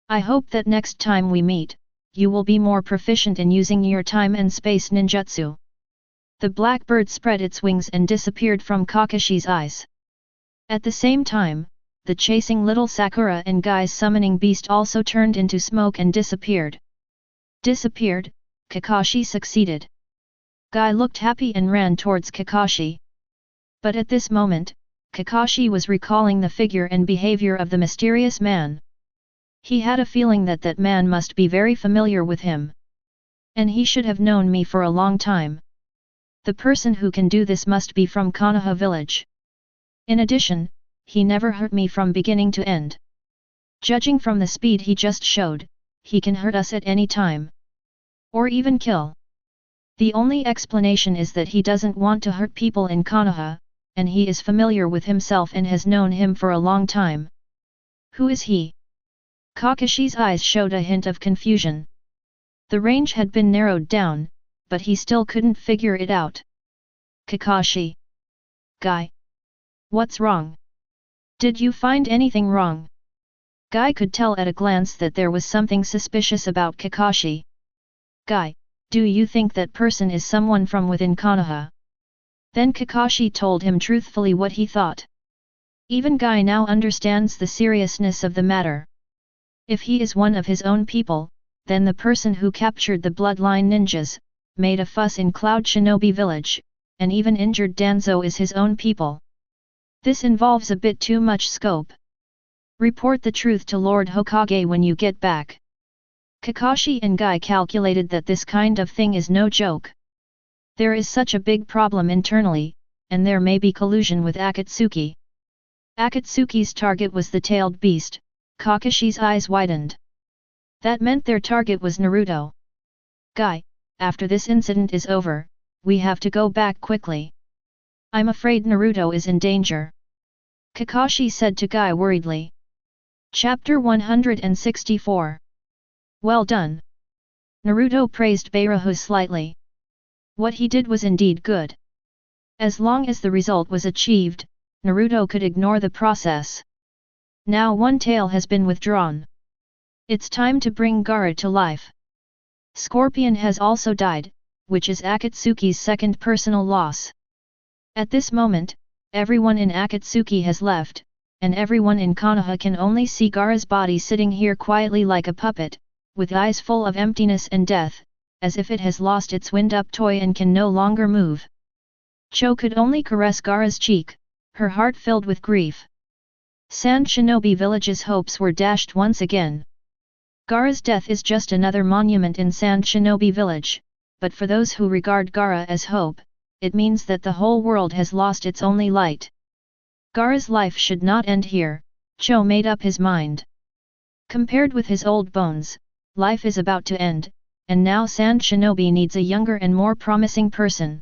I hope that next time we meet, you will be more proficient in using your time and space ninjutsu. The black bird spread its wings and disappeared from Kakashi's eyes. At the same time, the chasing little Sakura and Guy's summoning beast also turned into smoke and disappeared. Disappeared, Kakashi succeeded. Guy looked happy and ran towards Kakashi. But at this moment, Kakashi was recalling the figure and behavior of the mysterious man. He had a feeling that that man must be very familiar with him. And he should have known me for a long time. The person who can do this must be from Konoha village. In addition, he never hurt me from beginning to end. Judging from the speed he just showed, he can hurt us at any time. Or even kill. The only explanation is that he doesn't want to hurt people in Konoha, and he is familiar with himself and has known him for a long time. Who is he? Kakashi's eyes showed a hint of confusion. The range had been narrowed down, but he still couldn't figure it out. Kakashi. Guy. What's wrong? Did you find anything wrong? Guy could tell at a glance that there was something suspicious about Kakashi. Guy, do you think that person is someone from within Konoha? Then Kakashi told him truthfully what he thought. Even Guy now understands the seriousness of the matter. If he is one of his own people, then the person who captured the bloodline ninjas, made a fuss in Cloud Shinobi village, and even injured Danzo is his own people. This involves a bit too much scope. Report the truth to Lord Hokage when you get back. Kakashi and Guy calculated that this kind of thing is no joke. There is such a big problem internally, and there may be collusion with Akatsuki. Akatsuki's target was the tailed beast. Kakashi's eyes widened. That meant their target was Naruto. Guy, after this incident is over, we have to go back quickly. I'm afraid Naruto is in danger. Kakashi said to Guy worriedly. Chapter 164. Well done. Naruto praised Beirahu slightly. What he did was indeed good. As long as the result was achieved, Naruto could ignore the process. Now one tail has been withdrawn. It's time to bring Gaara to life. Scorpion has also died, which is Akatsuki's second personal loss. At this moment, everyone in Akatsuki has left, and everyone in Konoha can only see Gaara's body sitting here quietly like a puppet, with eyes full of emptiness and death, as if it has lost its wind-up toy and can no longer move. Cho could only caress Gaara's cheek, her heart filled with grief. Sand Shinobi Village's hopes were dashed once again. Gaara's death is just another monument in Sand Shinobi Village, but for those who regard Gaara as hope, it means that the whole world has lost its only light. Gaara's life should not end here, Cho made up his mind. Compared with his old bones, life is about to end, and now Sand Shinobi needs a younger and more promising person.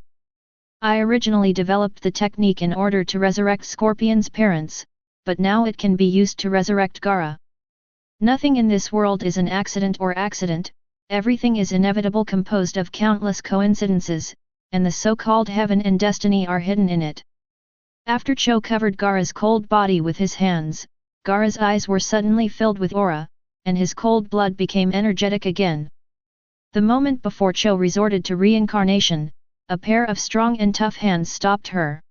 I originally developed the technique in order to resurrect Scorpion's parents, but now it can be used to resurrect Gaara. Nothing in this world is an accident or accident, everything is inevitable, composed of countless coincidences, and the so-called heaven and destiny are hidden in it. After Cho covered Gaara's cold body with his hands, Gaara's eyes were suddenly filled with aura, and his cold blood became energetic again. The moment before Cho resorted to reincarnation, a pair of strong and tough hands stopped her.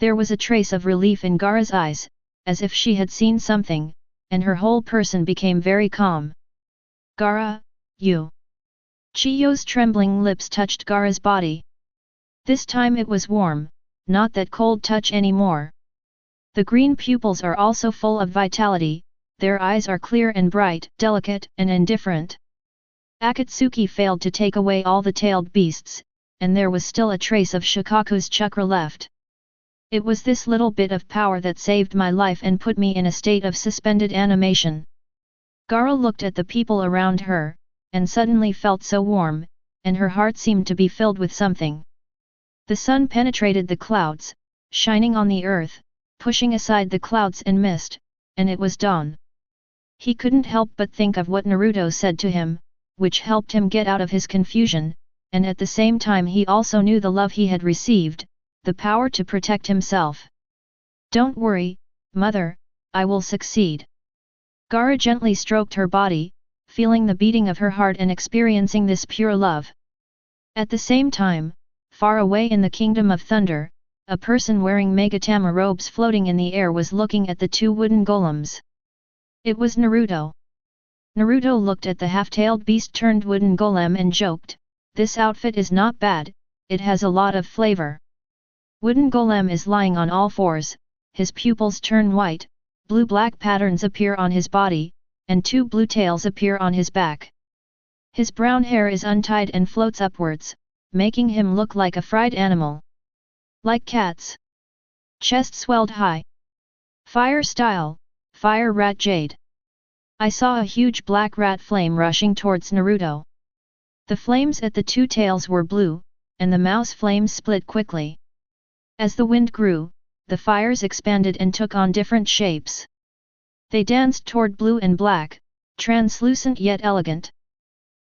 There was a trace of relief in Gaara's eyes, as if she had seen something, and her whole person became very calm. Gaara, you. Chiyo's trembling lips touched Gaara's body. This time it was warm, not that cold touch anymore. The green pupils are also full of vitality, their eyes are clear and bright, delicate and indifferent. Akatsuki failed to take away all the tailed beasts, and there was still a trace of Shikaku's chakra left. It was this little bit of power that saved my life and put me in a state of suspended animation. Gaara looked at the people around her, and suddenly felt so warm, and her heart seemed to be filled with something. The sun penetrated the clouds, shining on the earth, pushing aside the clouds and mist, and it was dawn. He couldn't help but think of what Naruto said to him, which helped him get out of his confusion, and at the same time he also knew the love he had received, the power to protect himself. Don't worry, mother, I will succeed. Gaara gently stroked her body, feeling the beating of her heart and experiencing this pure love. At the same time, far away in the Kingdom of Thunder, a person wearing Megatama robes floating in the air was looking at the two wooden golems. It was Naruto. Naruto looked at the half-tailed beast-turned wooden golem and joked, "This outfit is not bad, it has a lot of flavor." Wooden golem is lying on all fours, his pupils turn white, blue-black patterns appear on his body, and two blue tails appear on his back. His brown hair is untied and floats upwards, making him look like a fried animal. Like cats. Chest swelled high. Fire style, fire rat jade. I saw a huge black rat flame rushing towards Naruto. The flames at the two tails were blue, and the mouse flames split quickly. As the wind grew, the fires expanded and took on different shapes. They danced toward blue and black, translucent yet elegant.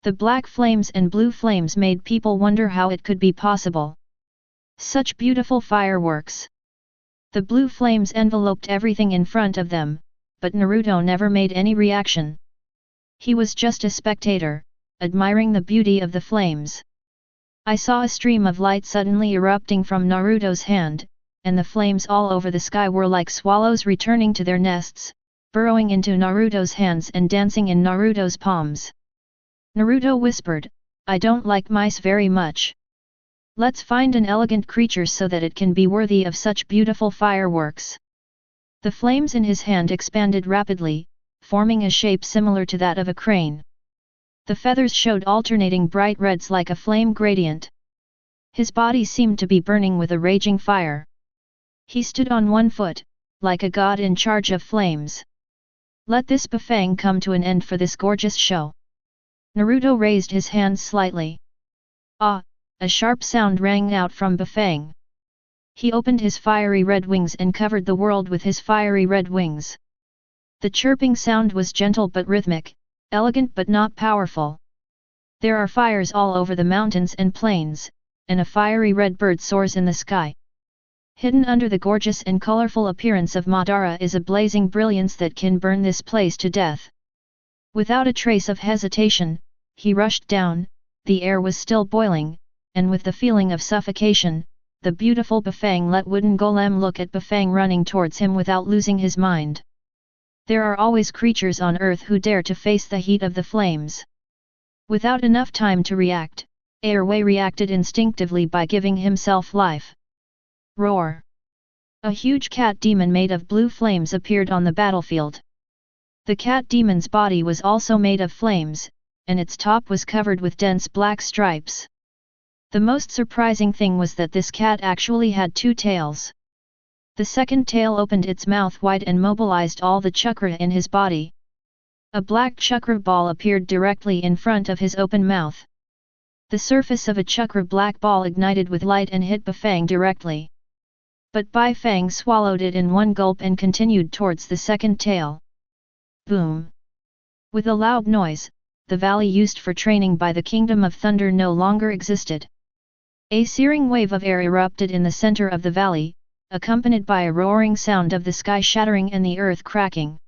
The black flames and blue flames made people wonder how it could be possible. Such beautiful fireworks! The blue flames enveloped everything in front of them, but Naruto never made any reaction. He was just a spectator, admiring the beauty of the flames. I saw a stream of light suddenly erupting from Naruto's hand, and the flames all over the sky were like swallows returning to their nests, burrowing into Naruto's hands and dancing in Naruto's palms. Naruto whispered, "I don't like mice very much. Let's find an elegant creature so that it can be worthy of such beautiful fireworks." The flames in his hand expanded rapidly, forming a shape similar to that of a crane. The feathers showed alternating bright reds like a flame gradient. His body seemed to be burning with a raging fire. He stood on one foot, like a god in charge of flames. Let this bafang come to an end for this gorgeous show. Naruto raised his hands slightly. Ah! A sharp sound rang out from Bafang. He opened his fiery red wings and covered the world with his fiery red wings. The chirping sound was gentle but rhythmic, elegant but not powerful. There are fires all over the mountains and plains, and a fiery red bird soars in the sky. Hidden under the gorgeous and colorful appearance of Madara is a blazing brilliance that can burn this place to death. Without a trace of hesitation, he rushed down. The air was still boiling, and with the feeling of suffocation, the beautiful Bafang let wooden golem look at Bafang running towards him without losing his mind. There are always creatures on earth who dare to face the heat of the flames. Without enough time to react, Airway reacted instinctively by giving himself life. Roar! A huge cat demon made of blue flames appeared on the battlefield. The cat demon's body was also made of flames, and its top was covered with dense black stripes. The most surprising thing was that this cat actually had two tails. The second tail opened its mouth wide and mobilized all the chakra in his body. A black chakra ball appeared directly in front of his open mouth. The surface of a chakra black ball ignited with light and hit Bafang directly. But Bafang swallowed it in one gulp and continued towards the second tail. Boom! With a loud noise, the valley used for training by the Kingdom of Thunder no longer existed. A searing wave of air erupted in the center of the valley, accompanied by a roaring sound of the sky shattering and the earth cracking.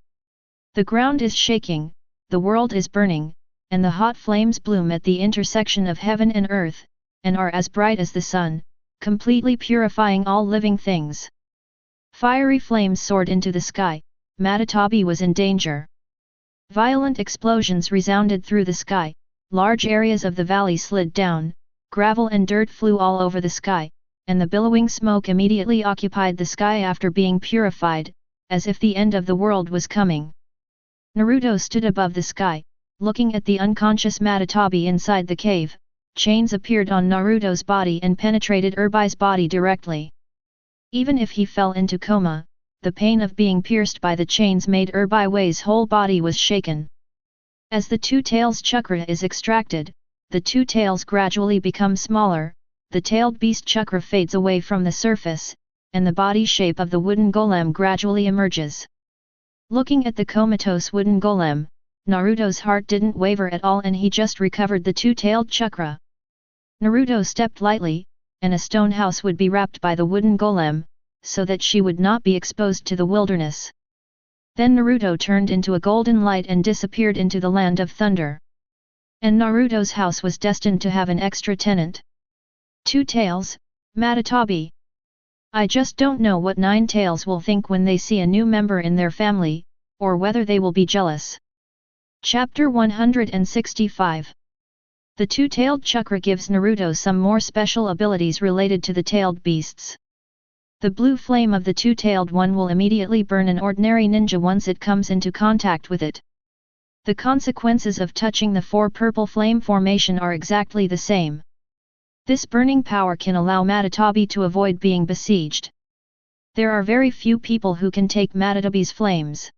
The ground is shaking, the world is burning, and the hot flames bloom at the intersection of heaven and earth, and are as bright as the sun, completely purifying all living things. Fiery flames soared into the sky. Matatabi was in danger. Violent explosions resounded through the sky, large areas of the valley slid down, gravel and dirt flew all over the sky, and the billowing smoke immediately occupied the sky after being purified, as if the end of the world was coming. Naruto stood above the sky, looking at the unconscious Matatabi inside the cave. Chains appeared on Naruto's body and penetrated Irbai's body directly. Even if he fell into coma, the pain of being pierced by the chains made Irbai's whole body was shaken. As the two tails chakra is extracted, the two tails gradually become smaller, the tailed beast chakra fades away from the surface, and the body shape of the wooden golem gradually emerges. Looking at the comatose wooden golem, Naruto's heart didn't waver at all and he just recovered the two-tailed chakra. Naruto stepped lightly, and a stone house would be wrapped by the wooden golem, so that she would not be exposed to the wilderness. Then Naruto turned into a golden light and disappeared into the land of thunder. And Naruto's house was destined to have an extra tenant. Two tails, Matatabi. I just don't know what Nine Tails will think when they see a new member in their family, or whether they will be jealous. Chapter 165. The two-tailed chakra gives Naruto some more special abilities related to the tailed beasts. The blue flame of the two-tailed one will immediately burn an ordinary ninja once it comes into contact with it. The consequences of touching the four purple flame formation are exactly the same. This burning power can allow Matatabi to avoid being besieged. There are very few people who can take Matatabi's flames.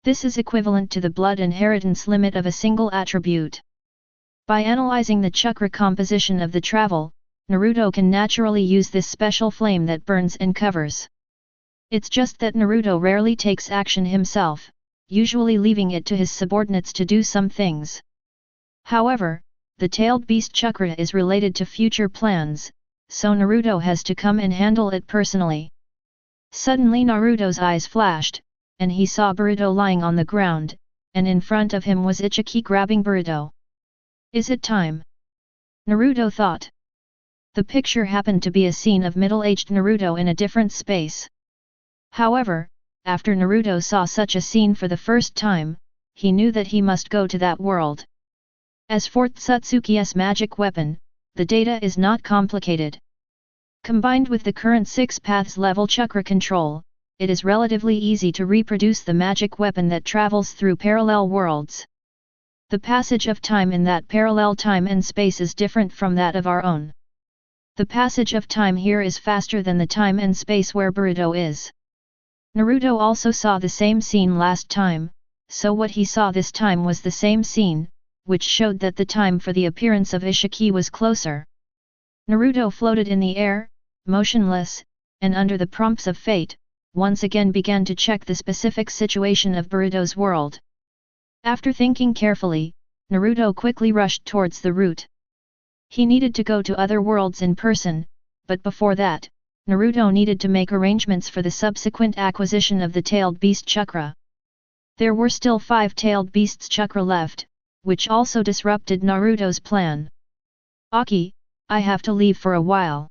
This is equivalent to the blood inheritance limit of a single attribute. By analyzing the chakra composition of the travel, Naruto can naturally use this special flame that burns and covers. It's just that Naruto rarely takes action himself, usually leaving it to his subordinates to do some things. However, the tailed beast chakra is related to future plans, so Naruto has to come and handle it personally. Suddenly Naruto's eyes flashed, and he saw Boruto lying on the ground, and in front of him was Ichiki grabbing Boruto. Is it time? Naruto thought. The picture happened to be a scene of middle-aged Naruto in a different space. However, after Naruto saw such a scene for the first time, he knew that he must go to that world. As for Tsutsuki's magic weapon, the data is not complicated. Combined with the current 6 paths level chakra control, it is relatively easy to reproduce the magic weapon that travels through parallel worlds. The passage of time in that parallel time and space is different from that of our own. The passage of time here is faster than the time and space where Boruto is. Naruto also saw the same scene last time, so what he saw this time was the same scene, which showed that the time for the appearance of Ishiki was closer. Naruto floated in the air, motionless, and under the prompts of fate, once again began to check the specific situation of Boruto's world. After thinking carefully, Naruto quickly rushed towards the route. He needed to go to other worlds in person, but before that, Naruto needed to make arrangements for the subsequent acquisition of the tailed beast chakra. There were still 5-tailed beasts chakra left, which also disrupted Naruto's plan. Aki, I have to leave for a while.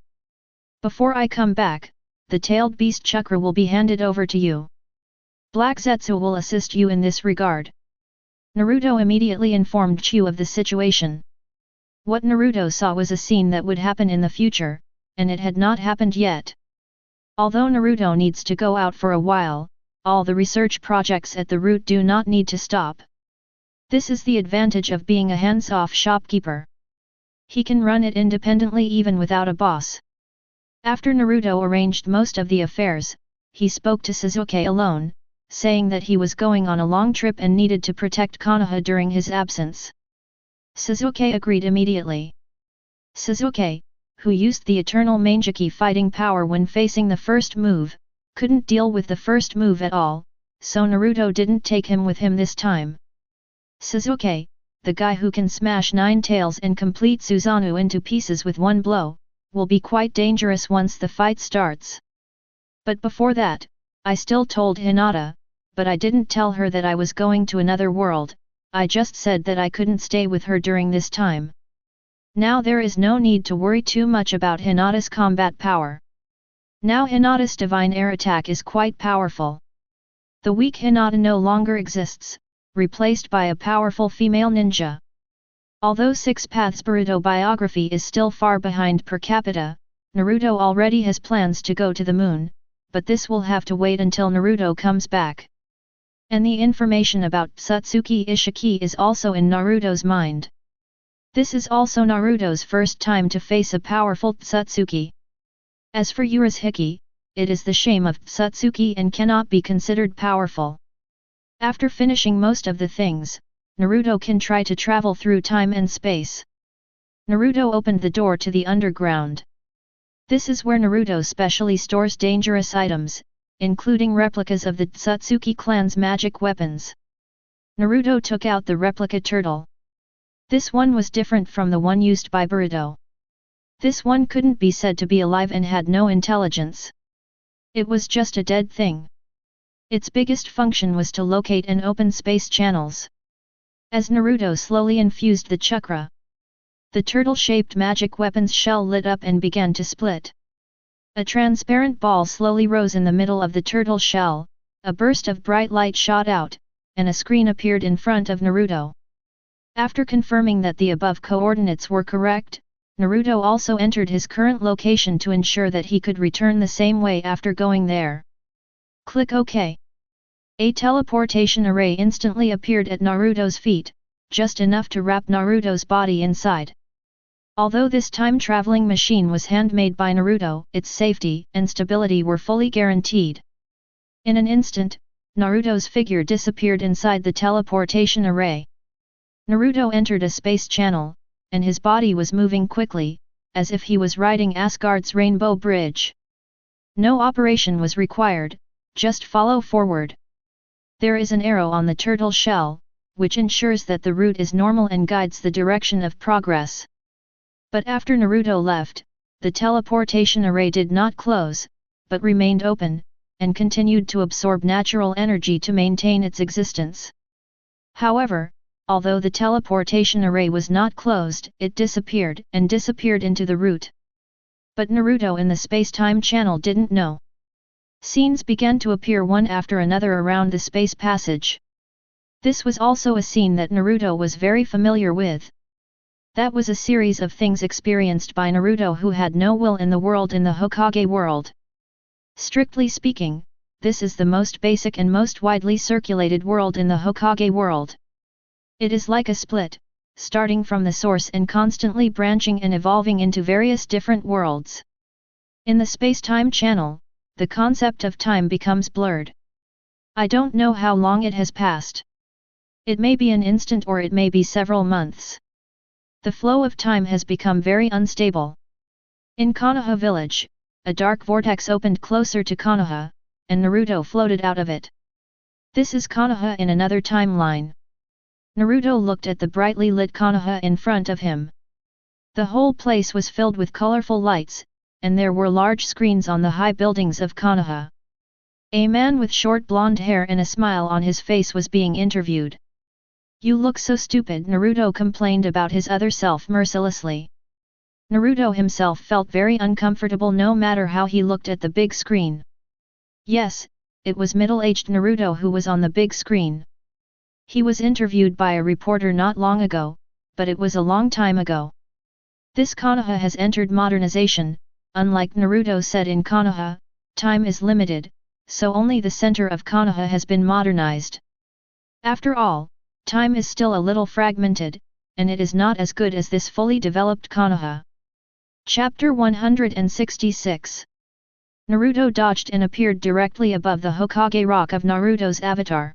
Before I come back, the tailed beast chakra will be handed over to you. Black Zetsu will assist you in this regard. Naruto immediately informed Chu of the situation. What Naruto saw was a scene that would happen in the future, and it had not happened yet. Although Naruto needs to go out for a while, all the research projects at the route do not need to stop. This is the advantage of being a hands-off shopkeeper. He can run it independently even without a boss. After Naruto arranged most of the affairs, he spoke to Sasuke alone, saying that he was going on a long trip and needed to protect Konoha during his absence. Sasuke agreed immediately. Sasuke, who used the eternal Manjiki fighting power when facing the first move, couldn't deal with the first move at all, so Naruto didn't take him with him this time. Sasuke, the guy who can smash 9 tails and complete Susanoo into pieces with one blow, will be quite dangerous once the fight starts. But before that, I still told Hinata, but I didn't tell her that I was going to another world, I just said that I couldn't stay with her during this time. Now there is no need to worry too much about Hinata's combat power. Now Hinata's divine air attack is quite powerful. The weak Hinata no longer exists, replaced by a powerful female ninja. Although Six Paths Boruto biography is still far behind per capita, Naruto already has plans to go to the moon, but this will have to wait until Naruto comes back. And the information about Satsuki Ishiki is also in Naruto's mind. This is also Naruto's first time to face a powerful Satsuki. As for Urashiki, it is the shame of Satsuki and cannot be considered powerful. After finishing most of the things, Naruto can try to travel through time and space. Naruto opened the door to the underground. This is where Naruto specially stores dangerous items, including replicas of the Satsuki clan's magic weapons. Naruto took out the replica turtle. This one was different from the one used by Boruto. This one couldn't be said to be alive and had no intelligence. It was just a dead thing. Its biggest function was to locate and open space channels. As Naruto slowly infused the chakra, the turtle-shaped magic weapon's shell lit up and began to split. A transparent ball slowly rose in the middle of the turtle shell, a burst of bright light shot out, and a screen appeared in front of Naruto. After confirming that the above coordinates were correct, Naruto also entered his current location to ensure that he could return the same way after going there. Click OK. A teleportation array instantly appeared at Naruto's feet, just enough to wrap Naruto's body inside. Although this time-traveling machine was handmade by Naruto, its safety and stability were fully guaranteed. In an instant, Naruto's figure disappeared inside the teleportation array. Naruto entered a space channel, and his body was moving quickly, as if he was riding Asgard's Rainbow Bridge. No operation was required, just follow forward. There is an arrow on the turtle shell, which ensures that the route is normal and guides the direction of progress. But after Naruto left, the teleportation array did not close, but remained open, and continued to absorb natural energy to maintain its existence. However, although the teleportation array was not closed, it disappeared into the route. But Naruto in the space-time channel didn't know. Scenes began to appear one after another around the space passage. This was also a scene that Naruto was very familiar with. That was a series of things experienced by Naruto who had no will in the world in the Hokage world. Strictly speaking, this is the most basic and most widely circulated world in the Hokage world. It is like a split, starting from the source and constantly branching and evolving into various different worlds. In the space-time channel, the concept of time becomes blurred. I don't know how long it has passed. It may be an instant or it may be several months. The flow of time has become very unstable. In Konoha village, a dark vortex opened closer to Konoha, and Naruto floated out of it. This is Konoha in another timeline. Naruto looked at the brightly lit Konoha in front of him. The whole place was filled with colorful lights, and there were large screens on the high buildings of Konoha. A man with short blonde hair and a smile on his face was being interviewed. "You look so stupid," Naruto complained about his other self mercilessly. Naruto himself felt very uncomfortable no matter how he looked at the big screen. Yes, it was middle-aged Naruto who was on the big screen. He was interviewed by a reporter not long ago, but it was a long time ago. This Konoha has entered modernization, unlike Naruto said in Konoha, time is limited, so only the center of Konoha has been modernized. After all, time is still a little fragmented, and it is not as good as this fully developed Konoha. Chapter 166. Naruto dodged and appeared directly above the Hokage rock of Naruto's avatar.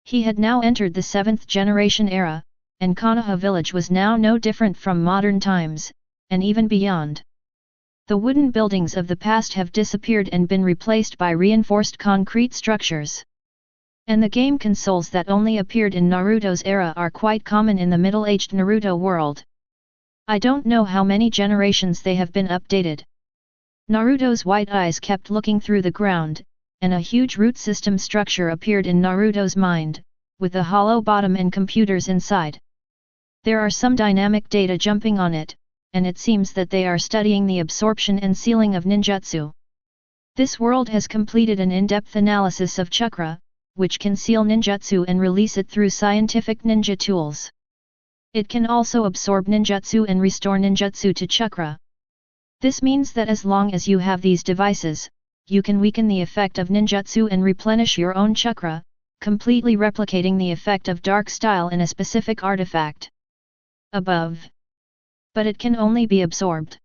He had now entered the 7th generation era, and Konoha village was now no different from modern times, and even beyond. The wooden buildings of the past have disappeared and been replaced by reinforced concrete structures. And the game consoles that only appeared in Naruto's era are quite common in the middle-aged Naruto world. I don't know how many generations they have been updated. Naruto's white eyes kept looking through the ground, and a huge root system structure appeared in Naruto's mind, with a hollow bottom and computers inside. There are some dynamic data jumping on it, and it seems that they are studying the absorption and sealing of ninjutsu. This world has completed an in-depth analysis of chakra, which can seal ninjutsu and release it through scientific ninja tools. It can also absorb ninjutsu and restore ninjutsu to chakra. This means that as long as you have these devices, you can weaken the effect of ninjutsu and replenish your own chakra, completely replicating the effect of dark style in a specific artifact. Above. But it can only be absorbed.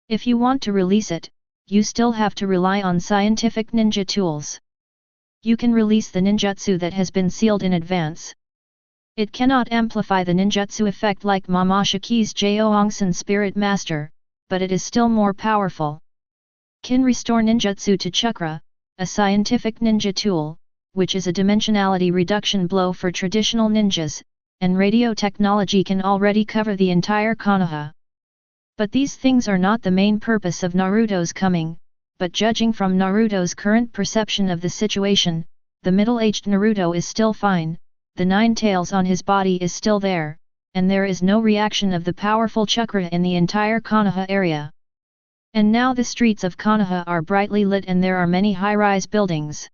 If you want to release it, you still have to rely on scientific ninja tools. You can release the ninjutsu that has been sealed in advance. It cannot amplify the ninjutsu effect like Momoshike's Joongsan Spirit Master, but it is still more powerful. Can restore ninjutsu to chakra, a scientific ninja tool, which is a dimensionality reduction blow for traditional ninjas, and radio technology can already cover the entire Konoha. But these things are not the main purpose of Naruto's coming, but judging from Naruto's current perception of the situation, the middle-aged Naruto is still fine, the 9 tails on his body is still there, and there is no reaction of the powerful chakra in the entire Konoha area. And now the streets of Konoha are brightly lit and there are many high-rise buildings.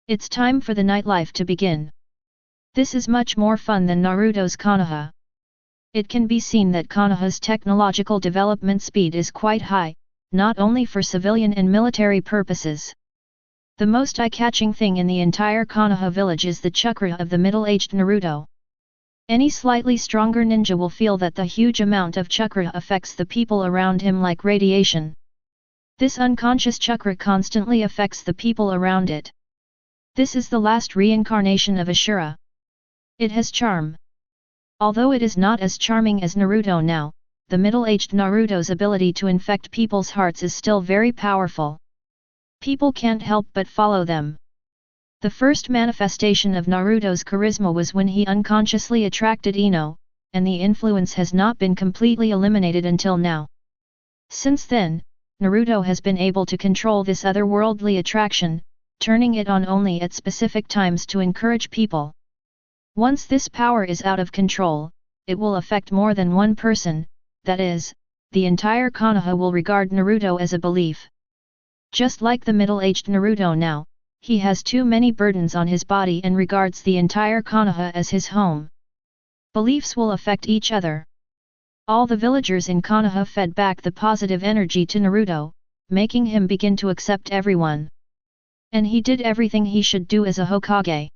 It's time for the nightlife to begin. This is much more fun than Naruto's Konoha. It can be seen that Konoha's technological development speed is quite high, not only for civilian and military purposes. The most eye-catching thing in the entire Konoha village is the chakra of the middle-aged Naruto. Any slightly stronger ninja will feel that the huge amount of chakra affects the people around him like radiation. This unconscious chakra constantly affects the people around it. This is the last reincarnation of Ashura. It has charm. Although it is not as charming as Naruto now, the middle-aged Naruto's ability to infect people's hearts is still very powerful. People can't help but follow them. The first manifestation of Naruto's charisma was when he unconsciously attracted Ino, and the influence has not been completely eliminated until now. Since then, Naruto has been able to control this otherworldly attraction, turning it on only at specific times to encourage people. Once this power is out of control, it will affect more than one person, that is, the entire Konoha will regard Naruto as a belief. Just like the middle-aged Naruto now, he has too many burdens on his body and regards the entire Konoha as his home. Beliefs will affect each other. All the villagers in Konoha fed back the positive energy to Naruto, making him begin to accept everyone. And he did everything he should do as a Hokage.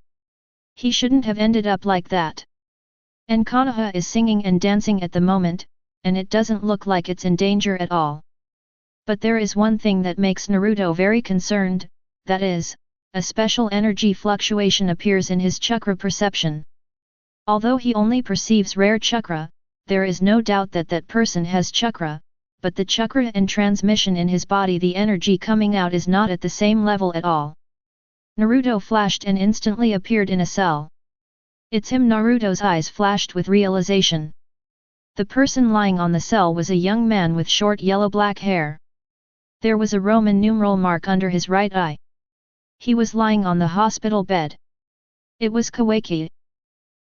He shouldn't have ended up like that. And Konoha is singing and dancing at the moment, and it doesn't look like it's in danger at all. But there is one thing that makes Naruto very concerned, that is, a special energy fluctuation appears in his chakra perception. Although he only perceives rare chakra, there is no doubt that that person has chakra, but the chakra and transmission in his body, the energy coming out is not at the same level at all. Naruto flashed and instantly appeared in a cell. It's him. Naruto's eyes flashed with realization. The person lying on the cell was a young man with short yellow-black hair. There was a Roman numeral mark under his right eye. He was lying on the hospital bed. It was Kawaki.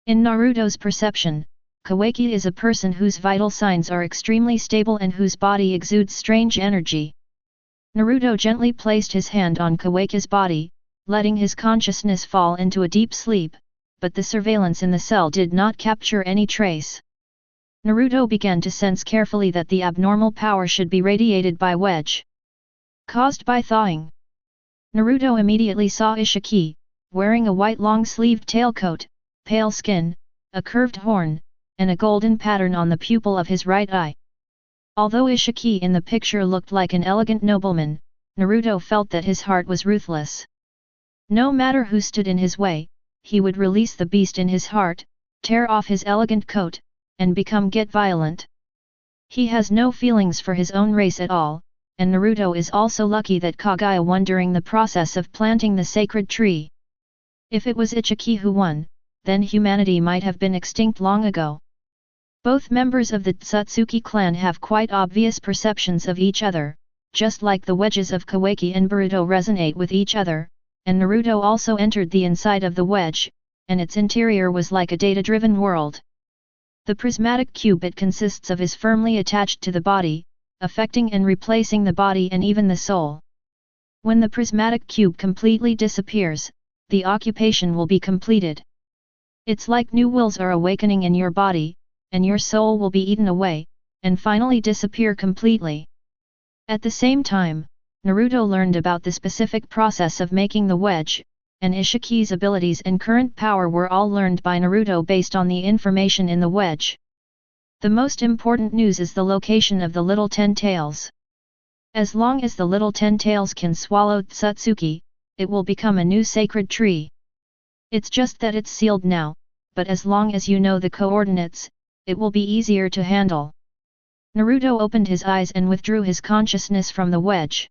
In Naruto's perception, Kawaki is a person whose vital signs are extremely stable and whose body exudes strange energy. Naruto gently placed his hand on Kawaki's body, letting his consciousness fall into a deep sleep, but the surveillance in the cell did not capture any trace. Naruto began to sense carefully that the abnormal power should be radiated by wedge, caused by thawing. Naruto immediately saw Ishiki, wearing a white long-sleeved tailcoat, pale skin, a curved horn, and a golden pattern on the pupil of his right eye. Although Ishiki in the picture looked like an elegant nobleman, Naruto felt that his heart was ruthless. No matter who stood in his way, he would release the beast in his heart, tear off his elegant coat, and get violent. He has no feelings for his own race at all, and Naruto is also lucky that Kaguya won during the process of planting the sacred tree. If it was Ichiki who won, then humanity might have been extinct long ago. Both members of the Tsutsuki clan have quite obvious perceptions of each other, just like the wedges of Kawaki and Boruto resonate with each other, and Naruto also entered the inside of the wedge, and its interior was like a data-driven world. The prismatic cube it consists of is firmly attached to the body, affecting and replacing the body and even the soul. When the prismatic cube completely disappears, the occupation will be completed. It's like new wills are awakening in your body, and your soul will be eaten away, and finally disappear completely. At the same time, Naruto learned about the specific process of making the wedge, and Ishiki's abilities and current power were all learned by Naruto based on the information in the wedge. The most important news is the location of the Little Ten Tails. As long as the Little Ten Tails can swallow Tsutsuki, it will become a new sacred tree. It's just that it's sealed now, but as long as you know the coordinates, it will be easier to handle. Naruto opened his eyes and withdrew his consciousness from the wedge.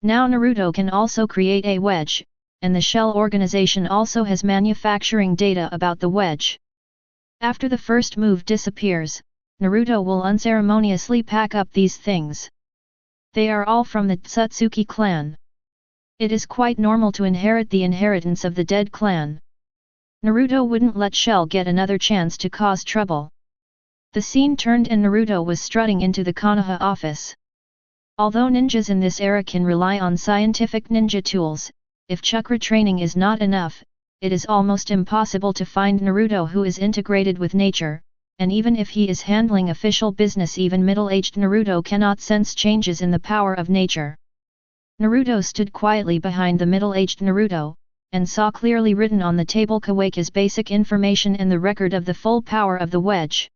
Now Naruto can also create a wedge, and the shell organization also has manufacturing data about the wedge. After the first move disappears, Naruto will unceremoniously pack up these things. They are all from the Tsutsuki clan. It is quite normal to inherit the inheritance of the dead clan. Naruto wouldn't let Shell get another chance to cause trouble. The scene turned and Naruto was strutting into the Konoha office. Although ninjas in this era can rely on scientific ninja tools, if chakra training is not enough, it is almost impossible to find Naruto who is integrated with nature, and even if he is handling official business, even middle-aged Naruto cannot sense changes in the power of nature. Naruto stood quietly behind the middle-aged Naruto, and saw clearly written on the table Kawaki's basic information and the record of the full power of the wedge.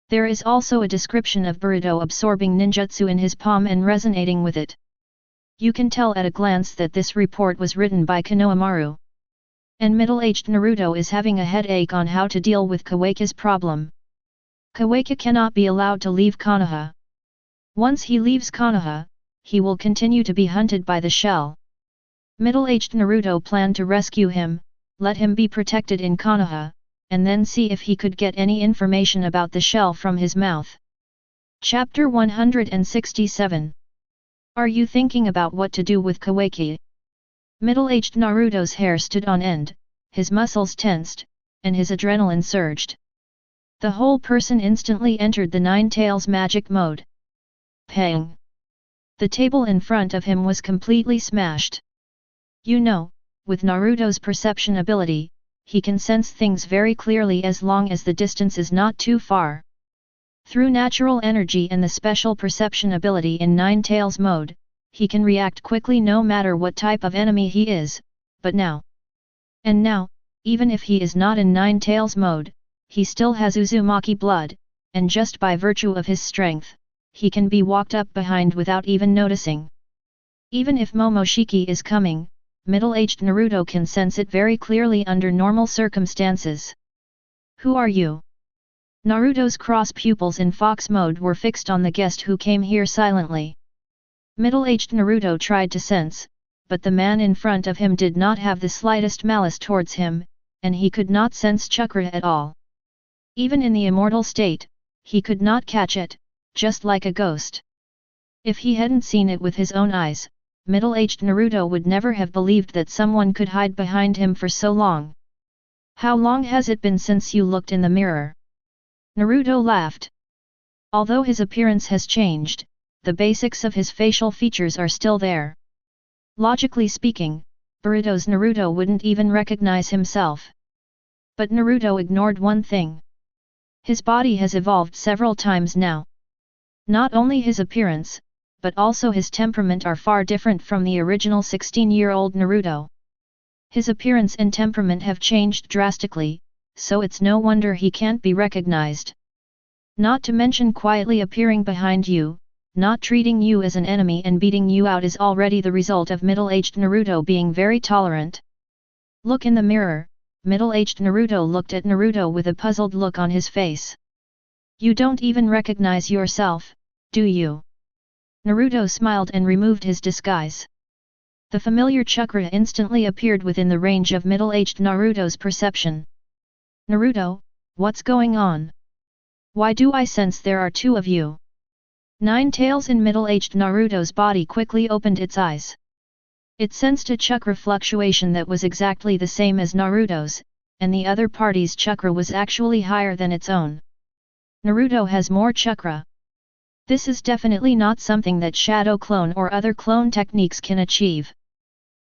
There is also a description of Boruto absorbing ninjutsu in his palm and resonating with it. You can tell at a glance that this report was written by Konohamaru. And middle-aged Naruto is having a headache on how to deal with Kawaki's problem. Kawaki cannot be allowed to leave Konoha. Once he leaves Konoha, he will continue to be hunted by the shell. Middle-aged Naruto planned to rescue him, let him be protected in Konoha, and then see if he could get any information about the shell from his mouth. Chapter 167. Are you thinking about what to do with Kawaki? Middle-aged Naruto's hair stood on end, his muscles tensed, and his adrenaline surged. The whole person instantly entered the Nine Tails magic mode. Pang! The table in front of him was completely smashed. You know, with Naruto's perception ability, he can sense things very clearly as long as the distance is not too far. Through natural energy and the special perception ability in Nine Tails mode, he can react quickly no matter what type of enemy he is, but now. And now, even if he is not in Nine Tails mode, he still has Uzumaki blood, and just by virtue of his strength, he can be walked up behind without even noticing. Even if Momoshiki is coming, middle-aged Naruto can sense it very clearly under normal circumstances. Who are you? Naruto's cross pupils in fox mode were fixed on the guest who came here silently. Middle-aged Naruto tried to sense, but the man in front of him did not have the slightest malice towards him, and he could not sense chakra at all. Even in the immortal state, he could not catch it, just like a ghost. If he hadn't seen it with his own eyes, middle-aged Naruto would never have believed that someone could hide behind him for so long. How long has it been since you looked in the mirror? Naruto laughed. Although his appearance has changed, the basics of his facial features are still there. Logically speaking, Boruto's Naruto wouldn't even recognize himself. But Naruto ignored one thing. His body has evolved several times now. Not only his appearance, but also his temperament are far different from the original 16-year-old Naruto. His appearance and temperament have changed drastically, so it's no wonder he can't be recognized. Not to mention quietly appearing behind you, not treating you as an enemy and beating you out is already the result of middle-aged Naruto being very tolerant. Look in the mirror, middle-aged Naruto looked at Naruto with a puzzled look on his face. You don't even recognize yourself, do you? Naruto smiled and removed his disguise. The familiar chakra instantly appeared within the range of middle-aged Naruto's perception. Naruto, what's going on? Why do I sense there are two of you? Nine Tails in middle-aged Naruto's body quickly opened its eyes. It sensed a chakra fluctuation that was exactly the same as Naruto's, and the other party's chakra was actually higher than its own. Naruto has more chakra. This is definitely not something that shadow clone or other clone techniques can achieve.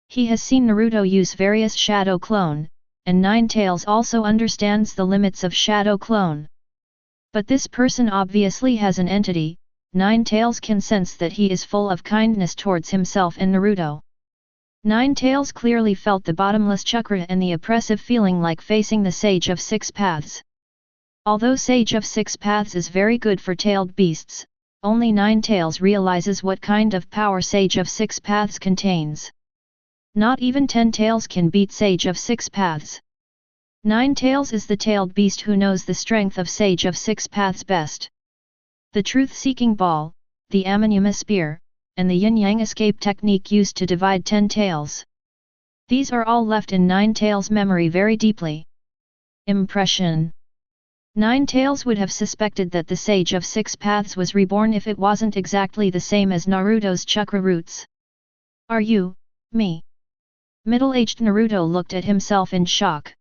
He has seen Naruto use various shadow clone, and Nine Tails also understands the limits of shadow clone. But this person obviously has an entity. Nine Tails can sense that he is full of kindness towards himself and Naruto. Nine Tails clearly felt the bottomless chakra and the oppressive feeling like facing the Sage of Six Paths. Although Sage of Six Paths is very good for tailed beasts, only Nine Tails realizes what kind of power Sage of Six Paths contains. Not even 10 Tails can beat Sage of Six Paths. Nine Tails is the tailed beast who knows the strength of Sage of Six Paths best. The truth-seeking ball, the Amanuma spear, and the yin-yang escape technique used to divide 10 tails. These are all left in Nine Tails' memory very deeply. Impression. Nine Tails would have suspected that the Sage of Six Paths was reborn if it wasn't exactly the same as Naruto's chakra roots. Are you, me? Middle-aged Naruto looked at himself in shock.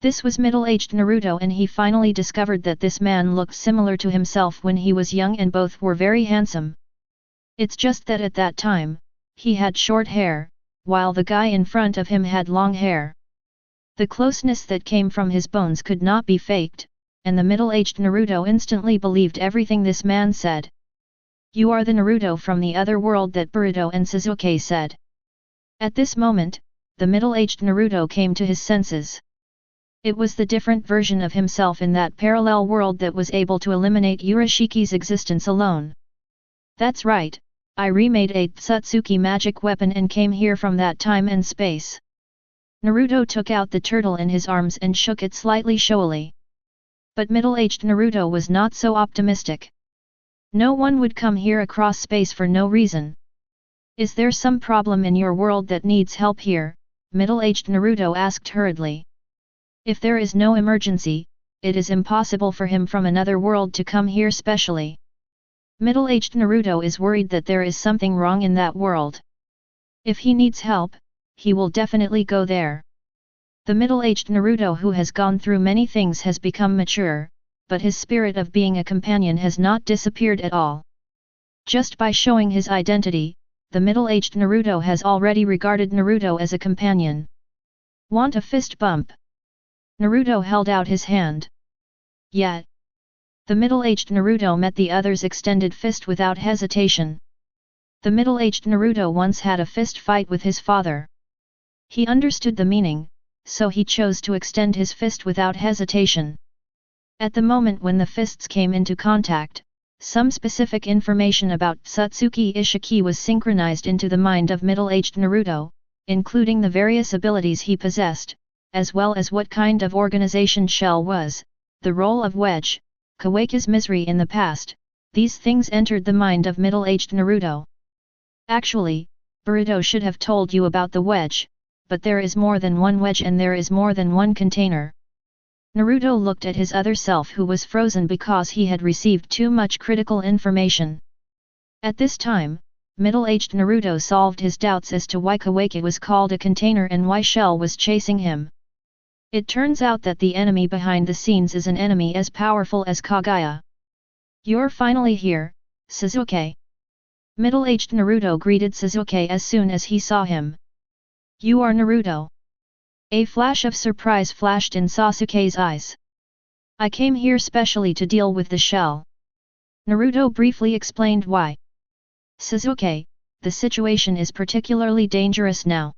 This was middle-aged Naruto and he finally discovered that this man looked similar to himself when he was young and both were very handsome. It's just that at that time, he had short hair, while the guy in front of him had long hair. The closeness that came from his bones could not be faked, and the middle-aged Naruto instantly believed everything this man said. You are the Naruto from the other world that Boruto and Sasuke said. At this moment, the middle-aged Naruto came to his senses. It was the different version of himself in that parallel world that was able to eliminate Urashiki's existence alone. That's right, I remade a Tsutsuki magic weapon and came here from that time and space. Naruto took out the turtle in his arms and shook it slightly showily. But middle-aged Naruto was not so optimistic. No one would come here across space for no reason. Is there some problem in your world that needs help here? Middle-aged Naruto asked hurriedly. If there is no emergency, it is impossible for him from another world to come here specially. Middle-aged Naruto is worried that there is something wrong in that world. If he needs help, he will definitely go there. The middle-aged Naruto who has gone through many things has become mature, but his spirit of being a companion has not disappeared at all. Just by showing his identity, the middle-aged Naruto has already regarded Naruto as a companion. Want a fist bump? Naruto held out his hand. Yeah. The middle-aged Naruto met the other's extended fist without hesitation. The middle-aged Naruto once had a fist fight with his father. He understood the meaning, so he chose to extend his fist without hesitation. At the moment when the fists came into contact, some specific information about Tsutsuki Ishiki was synchronized into the mind of middle-aged Naruto, including the various abilities he possessed, as well as what kind of organization Shell was, the role of Wedge, Kawaki's misery in the past. These things entered the mind of middle-aged Naruto. Actually, Boruto should have told you about the wedge, but there is more than one wedge and there is more than one container. Naruto looked at his other self who was frozen because he had received too much critical information. At this time, middle-aged Naruto solved his doubts as to why Kawaki was called a container and why Shell was chasing him. It turns out that the enemy behind the scenes is an enemy as powerful as Kaguya. You're finally here, Sasuke. Middle-aged Naruto greeted Sasuke as soon as he saw him. You are Naruto. A flash of surprise flashed in Sasuke's eyes. I came here specially to deal with the shell. Naruto briefly explained why. Sasuke, the situation is particularly dangerous now.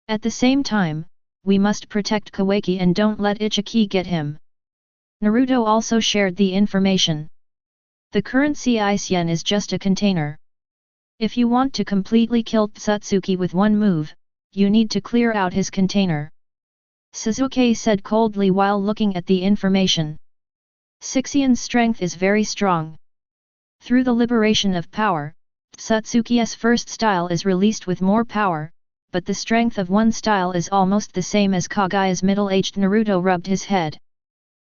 At the same time, we must protect Kawaki and don't let Ichiki get him. Naruto also shared the information. The current Seisen is just a container. If you want to completely kill Tsutsuki with one move, you need to clear out his container. Sasuke said coldly while looking at the information. Sixian's strength is very strong. Through the liberation of power, Tsutsuki's first style is released with more power, but the strength of one style is almost the same as Kaguya's. Middle-aged Naruto rubbed his head.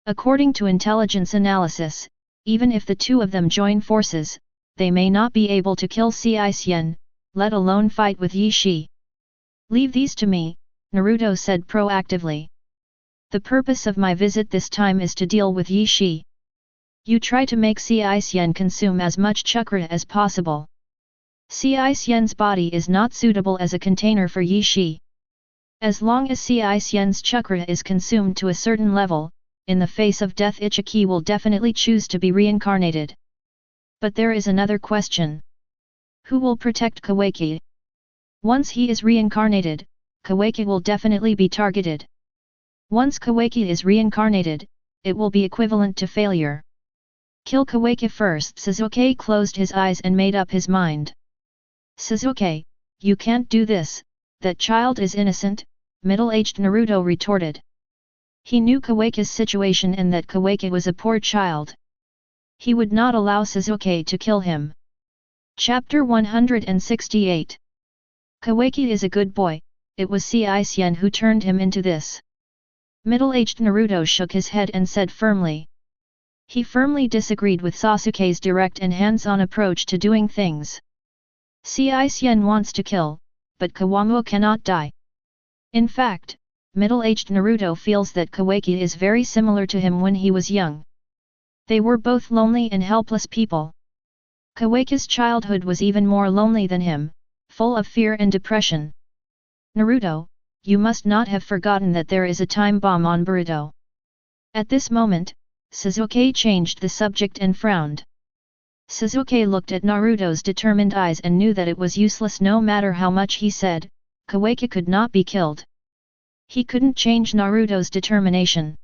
According to intelligence analysis, even if the two of them join forces, they may not be able to kill Seisen, let alone fight with Yi Shi. Leave these to me, Naruto said proactively. The purpose of my visit this time is to deal with Yi Shi. You try to make Seisen consume as much chakra as possible. Seisen's body is not suitable as a container for Yi Shi. As long as Seisen's chakra is consumed to a certain level, in the face of death Ichiki will definitely choose to be reincarnated. But there is another question. Who will protect Kawaki? Once he is reincarnated, Kawaki will definitely be targeted. Once Kawaki is reincarnated, it will be equivalent to failure. Kill Kawaki first. Sasuke closed his eyes and made up his mind. Sasuke, you can't do this, that child is innocent, middle-aged Naruto retorted. He knew Kawaki's situation and that Kawaki was a poor child. He would not allow Sasuke to kill him. Chapter 168. Kawaki is a good boy, it was Seisen who turned him into this. Middle-aged Naruto shook his head and said firmly. He firmly disagreed with Sasuke's direct and hands-on approach to doing things. Seisen wants to kill, but Kawaki cannot die. In fact, middle-aged Naruto feels that Kawaki is very similar to him when he was young. They were both lonely and helpless people. Kawaki's childhood was even more lonely than him, full of fear and depression. Naruto, you must not have forgotten that there is a time bomb on Boruto. At this moment, Sasuke changed the subject and frowned. Sasuke looked at Naruto's determined eyes and knew that it was useless no matter how much he said, Kawaki could not be killed. He couldn't change Naruto's determination.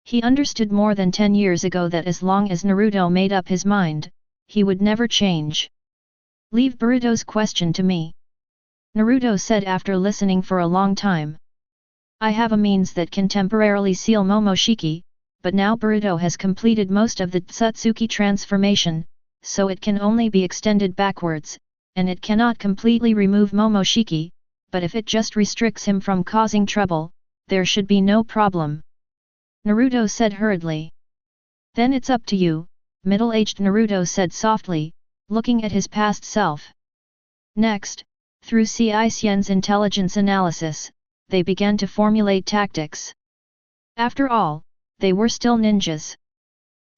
He understood more than 10 years ago that as long as Naruto made up his mind, he would never change. Leave Boruto's question to me. Naruto said after listening for a long time. I have a means that can temporarily seal Momoshiki, but now Boruto has completed most of the Tsutsuki transformation, so it can only be extended backwards, and it cannot completely remove Momoshiki, but if it just restricts him from causing trouble, there should be no problem. Naruto said hurriedly. Then it's up to you, middle-aged Naruto said softly, looking at his past self. Next, through Seisen's intelligence analysis, they began to formulate tactics. After all, they were still ninjas.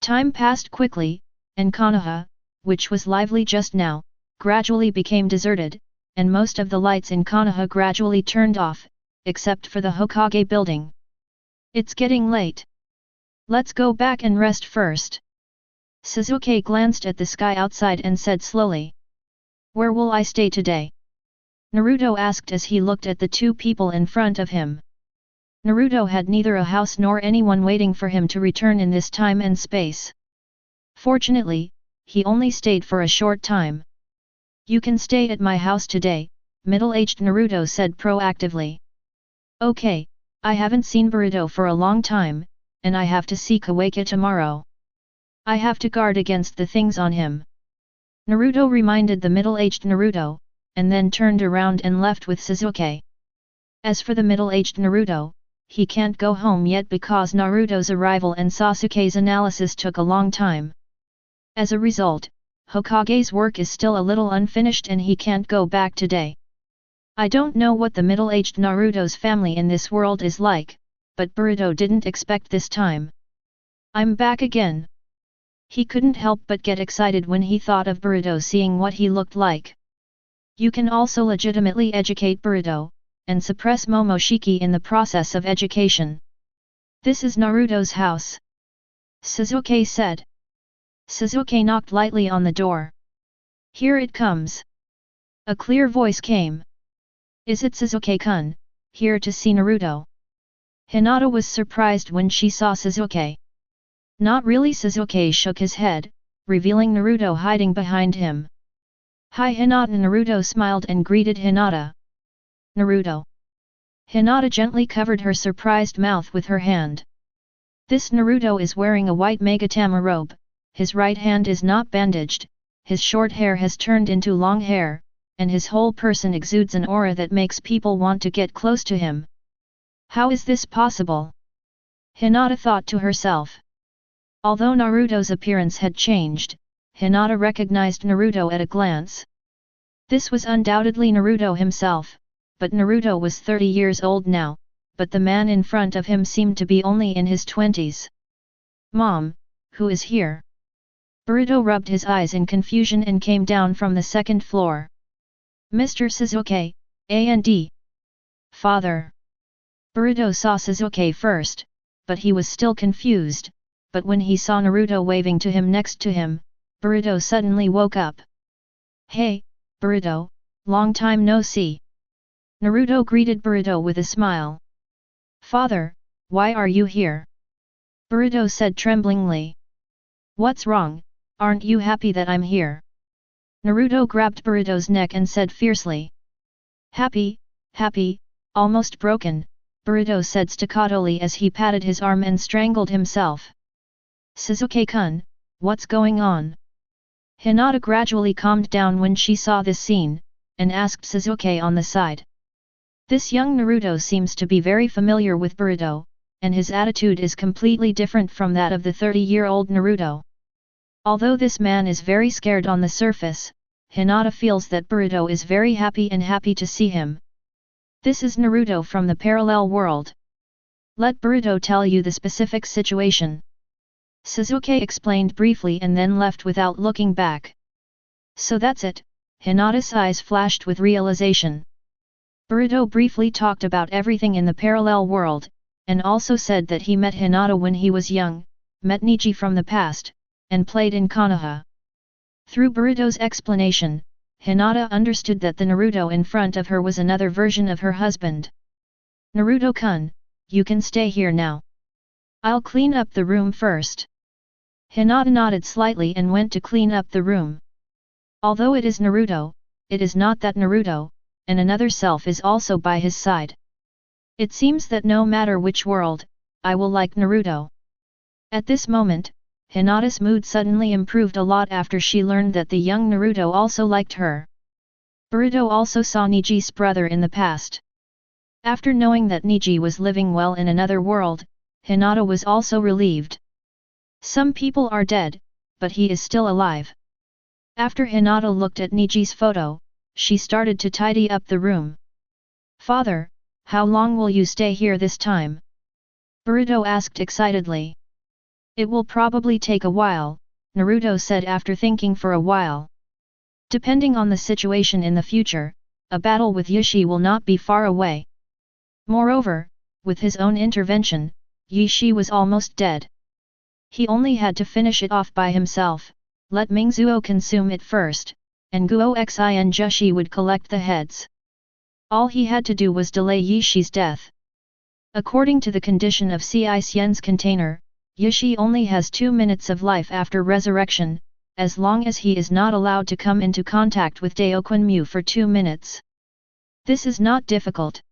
Time passed quickly, and Konoha, which was lively just now, gradually became deserted, and most of the lights in Konoha gradually turned off, except for the Hokage building. It's getting late. Let's go back and rest first. Sasuke glanced at the sky outside and said slowly. Where will I stay today? Naruto asked as he looked at the two people in front of him. Naruto had neither a house nor anyone waiting for him to return in this time and space. Fortunately, he only stayed for a short time. You can stay at my house today, middle-aged Naruto said proactively. Okay, I haven't seen Boruto for a long time, and I have to see Kawaki tomorrow. I have to guard against the things on him. Naruto reminded the middle-aged Naruto, and then turned around and left with Sasuke. As for the middle-aged Naruto, he can't go home yet because Naruto's arrival and Sasuke's analysis took a long time. As a result, Hokage's work is still a little unfinished and he can't go back today. I don't know what the middle-aged Naruto's family in this world is like, but Boruto didn't expect this time. I'm back again. He couldn't help but get excited when he thought of Boruto seeing what he looked like. You can also legitimately educate Boruto, and suppress Momoshiki in the process of education. This is Naruto's house, Sasuke said. Sasuke knocked lightly on the door. Here it comes. A clear voice came. Is it Sasuke-kun, here to see Naruto? Hinata was surprised when she saw Sasuke. Not really. Sasuke shook his head, revealing Naruto hiding behind him. Hi Hinata. Naruto smiled and greeted Hinata. Naruto. Hinata gently covered her surprised mouth with her hand. This Naruto is wearing a white Magatama robe, his right hand is not bandaged, his short hair has turned into long hair, and his whole person exudes an aura that makes people want to get close to him. How is this possible? Hinata thought to herself. Although Naruto's appearance had changed, Hinata recognized Naruto at a glance. This was undoubtedly Naruto himself, but Naruto was 30 years old now, but the man in front of him seemed to be only in his 20s. Mom, who is here? Boruto rubbed his eyes in confusion and came down from the second floor. Mr. Sasuke, A&D. Father. Boruto saw Sasuke first, but he was still confused, but when he saw Naruto waving to him next to him, Boruto suddenly woke up. Hey, Boruto, long time no see. Naruto greeted Boruto with a smile. Father, why are you here? Boruto said tremblingly. What's wrong, aren't you happy that I'm here? Naruto grabbed Boruto's neck and said fiercely. Happy, happy, almost broken, Boruto said staccatoli as he patted his arm and strangled himself. Sasuke-kun, what's going on? Hinata gradually calmed down when she saw this scene, and asked Sasuke on the side. This young Naruto seems to be very familiar with Boruto, and his attitude is completely different from that of the 30-year-old Naruto. Although this man is very scared on the surface, Hinata feels that Boruto is very happy and happy to see him. This is Naruto from the parallel world. Let Boruto tell you the specific situation. Sasuke explained briefly and then left without looking back. So that's it, Hinata's eyes flashed with realization. Boruto briefly talked about everything in the parallel world, and also said that he met Hinata when he was young, met Neji from the past, and played in Konoha. Through Boruto's explanation, Hinata understood that the Naruto in front of her was another version of her husband. Naruto-kun, you can stay here now. I'll clean up the room first. Hinata nodded slightly and went to clean up the room. Although it is Naruto, it is not that Naruto, and another self is also by his side. It seems that no matter which world, I will like Naruto. At this moment, Hinata's mood suddenly improved a lot after she learned that the young Naruto also liked her. Boruto also saw Neji's brother in the past. After knowing that Neji was living well in another world, Hinata was also relieved. Some people are dead, but he is still alive. After Hinata looked at Neji's photo, she started to tidy up the room. Father, how long will you stay here this time? Boruto asked excitedly. It will probably take a while, Naruto said after thinking for a while. Depending on the situation in the future, a battle with Usse will not be far away. Moreover, with his own intervention, Usse was almost dead. He only had to finish it off by himself, let Mingzuo consume it first, and Guo Xin Jushi would collect the heads. All he had to do was delay Yushi's death. According to the condition of Ci Xian's container, Yushi only has 2 minutes of life after resurrection, as long as he is not allowed to come into contact with Daoquan for 2 minutes. This is not difficult.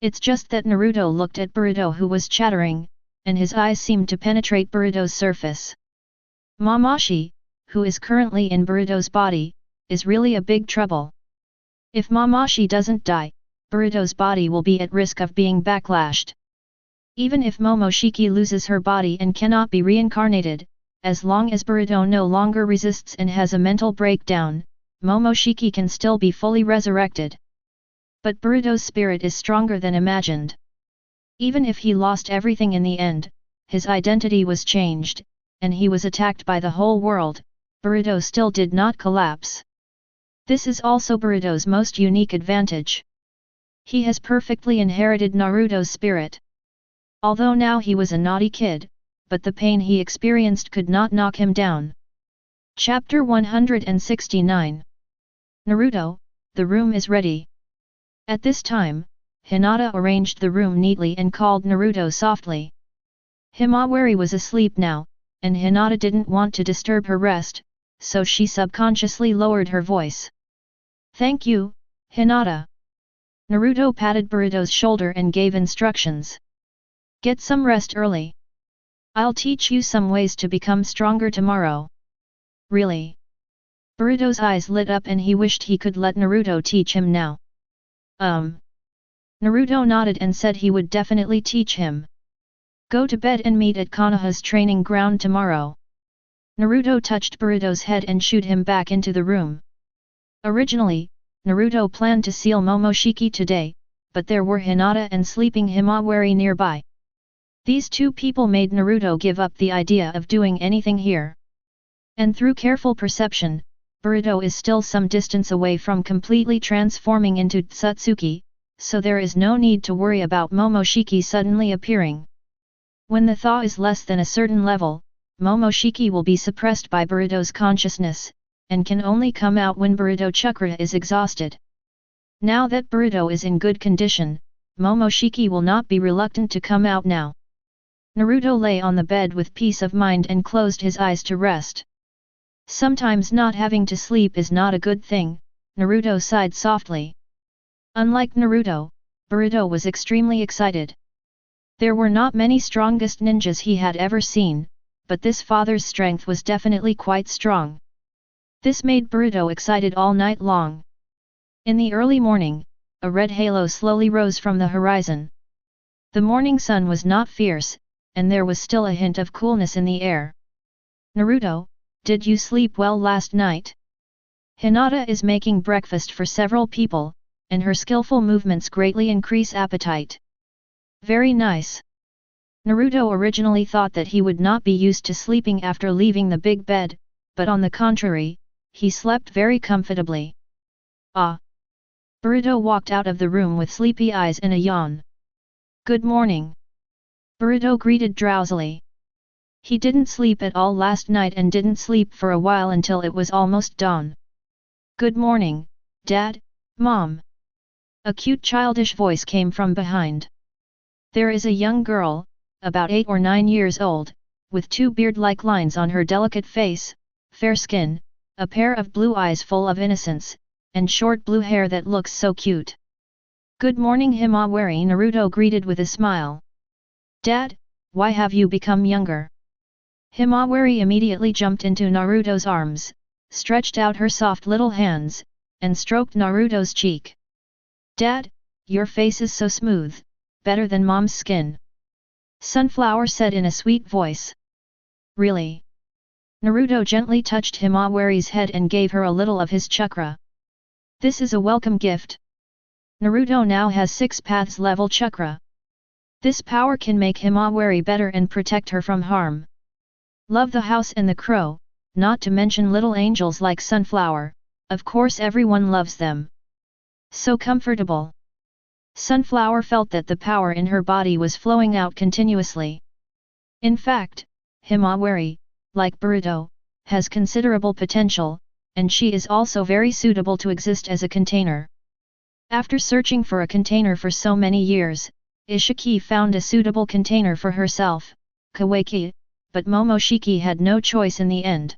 It's just that Naruto looked at Boruto who was chattering, and his eyes seemed to penetrate Boruto's surface. Mamashi, who is currently in Boruto's body, is really a big trouble. If Mamashi doesn't die, Boruto's body will be at risk of being backlashed. Even if Momoshiki loses her body and cannot be reincarnated, as long as Boruto no longer resists and has a mental breakdown, Momoshiki can still be fully resurrected. But Boruto's spirit is stronger than imagined. Even if he lost everything in the end, his identity was changed, and he was attacked by the whole world, Boruto still did not collapse. This is also Boruto's most unique advantage. He has perfectly inherited Naruto's spirit. Although now he was a naughty kid, but the pain he experienced could not knock him down. Chapter 169. Naruto, the room is ready. At this time, Hinata arranged the room neatly and called Naruto softly. Himawari was asleep now, and Hinata didn't want to disturb her rest, so she subconsciously lowered her voice. "Thank you, Hinata." Naruto patted Boruto's shoulder and gave instructions. "Get some rest early. I'll teach you some ways to become stronger tomorrow." "Really?" Boruto's eyes lit up and he wished he could let Naruto teach him now. Naruto nodded and said he would definitely teach him. "Go to bed and meet at Konoha's training ground tomorrow." Naruto touched Boruto's head and shooed him back into the room. Originally, Naruto planned to seal Momoshiki today, but there were Hinata and sleeping Himawari nearby. These two people made Naruto give up the idea of doing anything here. And through careful perception, Boruto is still some distance away from completely transforming into Tsutsuki, so there is no need to worry about Momoshiki suddenly appearing. When the thaw is less than a certain level, Momoshiki will be suppressed by Boruto's consciousness, and can only come out when Boruto Chakra is exhausted. Now that Boruto is in good condition, Momoshiki will not be reluctant to come out now. Naruto lay on the bed with peace of mind and closed his eyes to rest. Sometimes not having to sleep is not a good thing, Naruto sighed softly. Unlike Naruto, Boruto was extremely excited. There were not many strongest ninjas he had ever seen, but this father's strength was definitely quite strong. This made Boruto excited all night long. In the early morning, a red halo slowly rose from the horizon. The morning sun was not fierce, and there was still a hint of coolness in the air. "Naruto, did you sleep well last night?" Hinata is making breakfast for several people, and her skillful movements greatly increase appetite. "Very nice." Naruto originally thought that he would not be used to sleeping after leaving the big bed, but on the contrary, he slept very comfortably. "Ah!" Boruto walked out of the room with sleepy eyes and a yawn. "Good morning." Boruto greeted drowsily. He didn't sleep at all last night and didn't sleep for a while until it was almost dawn. "Good morning, Dad, Mom." A cute childish voice came from behind. There is a young girl, about 8 or 9 years old, with 2 beard-like lines on her delicate face, fair skin, a pair of blue eyes full of innocence, and short blue hair that looks so cute. "Good morning Himawari," Naruto greeted with a smile. "Dad, why have you become younger?" Himawari immediately jumped into Naruto's arms, stretched out her soft little hands, and stroked Naruto's cheek. "Dad, your face is so smooth, better than Mom's skin," Sunflower said in a sweet voice. "Really?" Naruto gently touched Himawari's head and gave her a little of his chakra. "This is a welcome gift." Naruto now has 6 paths level chakra. This power can make Himawari better and protect her from harm. Love the house and the crow, not to mention little angels like Sunflower, of course everyone loves them. So comfortable. Sunflower felt that the power in her body was flowing out continuously. In fact, Himawari, like Boruto, has considerable potential, and she is also very suitable to exist as a container. After searching for a container for so many years, Ishiki found a suitable container for herself, Kawaki, but Momoshiki had no choice in the end.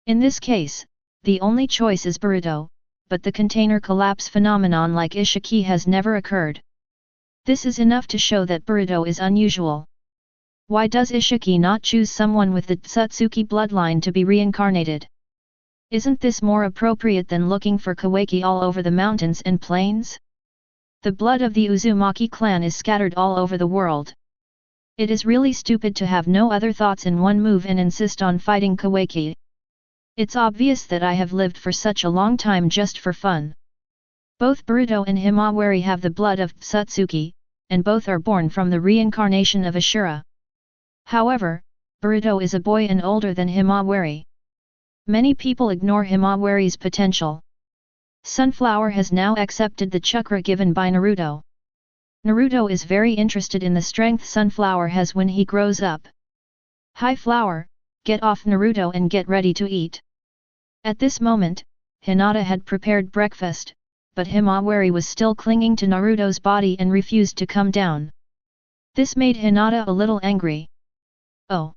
In this case, the only choice is Boruto, but the container collapse phenomenon like Ishiki has never occurred. This is enough to show that Boruto is unusual. Why does Ishiki not choose someone with the Tsutsuki bloodline to be reincarnated? Isn't this more appropriate than looking for Kawaki all over the mountains and plains? The blood of the Uzumaki clan is scattered all over the world. It is really stupid to have no other thoughts in one move and insist on fighting Kawaki. It's obvious that I have lived for such a long time just for fun. Both Boruto and Himawari have the blood of Satsuki, and both are born from the reincarnation of Ashura. However, Boruto is a boy and older than Himawari. Many people ignore Himawari's potential. Sunflower has now accepted the chakra given by Naruto. Naruto is very interested in the strength Sunflower has when he grows up. Hi Flower, get off Naruto and get ready to eat. At this moment, Hinata had prepared breakfast, but Himawari was still clinging to Naruto's body and refused to come down. This made Hinata a little angry. Oh!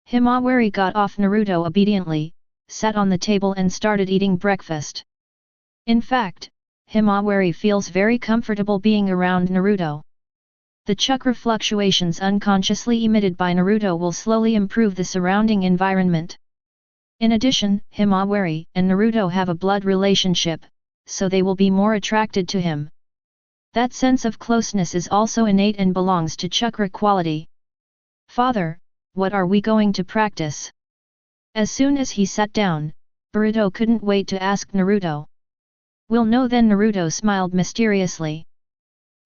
Himawari got off Naruto obediently, sat on the table and started eating breakfast. In fact, Himawari feels very comfortable being around Naruto. The chakra fluctuations unconsciously emitted by Naruto will slowly improve the surrounding environment. In addition, Himawari and Naruto have a blood relationship, so they will be more attracted to him. That sense of closeness is also innate and belongs to chakra quality. Father, what are we going to practice? As soon as he sat down, Boruto couldn't wait to ask Naruto. We'll know then. Naruto smiled mysteriously.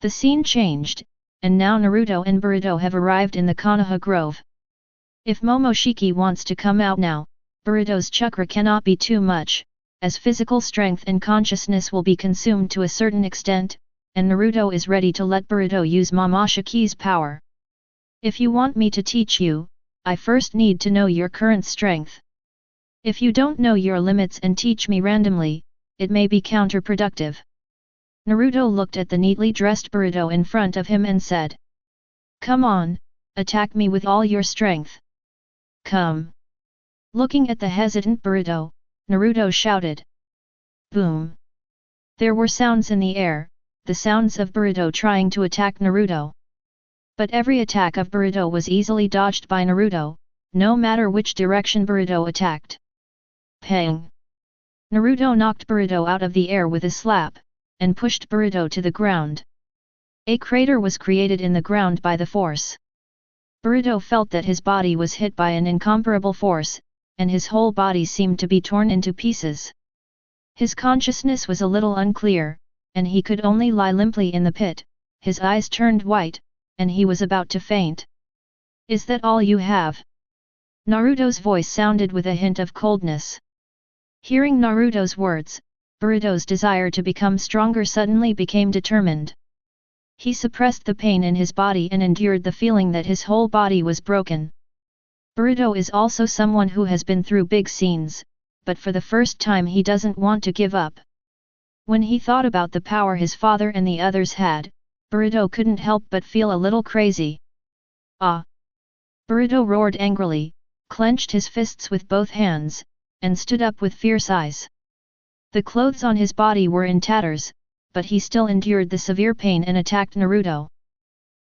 The scene changed, and now Naruto and Boruto have arrived in the Konoha Grove. If Momoshiki wants to come out now, Boruto's chakra cannot be too much, as physical strength and consciousness will be consumed to a certain extent, and Naruto is ready to let Boruto use Momoshiki's power. If you want me to teach you, I first need to know your current strength. If you don't know your limits and teach me randomly, it may be counterproductive. Naruto looked at the neatly dressed Boruto in front of him and said. Come on, attack me with all your strength. Come. Looking at the hesitant Boruto, Naruto shouted. Boom. There were sounds in the air, the sounds of Boruto trying to attack Naruto. But every attack of Boruto was easily dodged by Naruto, no matter which direction Boruto attacked. Pang! Naruto knocked Boruto out of the air with a slap, and pushed Boruto to the ground. A crater was created in the ground by the force. Boruto felt that his body was hit by an incomparable force, and his whole body seemed to be torn into pieces. His consciousness was a little unclear, and he could only lie limply in the pit, his eyes turned white, and he was about to faint. Is that all you have? Naruto's voice sounded with a hint of coldness. Hearing Naruto's words, Boruto's desire to become stronger suddenly became determined. He suppressed the pain in his body and endured the feeling that his whole body was broken. Boruto is also someone who has been through big scenes, but for the first time he doesn't want to give up. When he thought about the power his father and the others had, Boruto couldn't help but feel a little crazy. Ah! Boruto roared angrily, clenched his fists with both hands, and stood up with fierce eyes. The clothes on his body were in tatters, but he still endured the severe pain and attacked Naruto.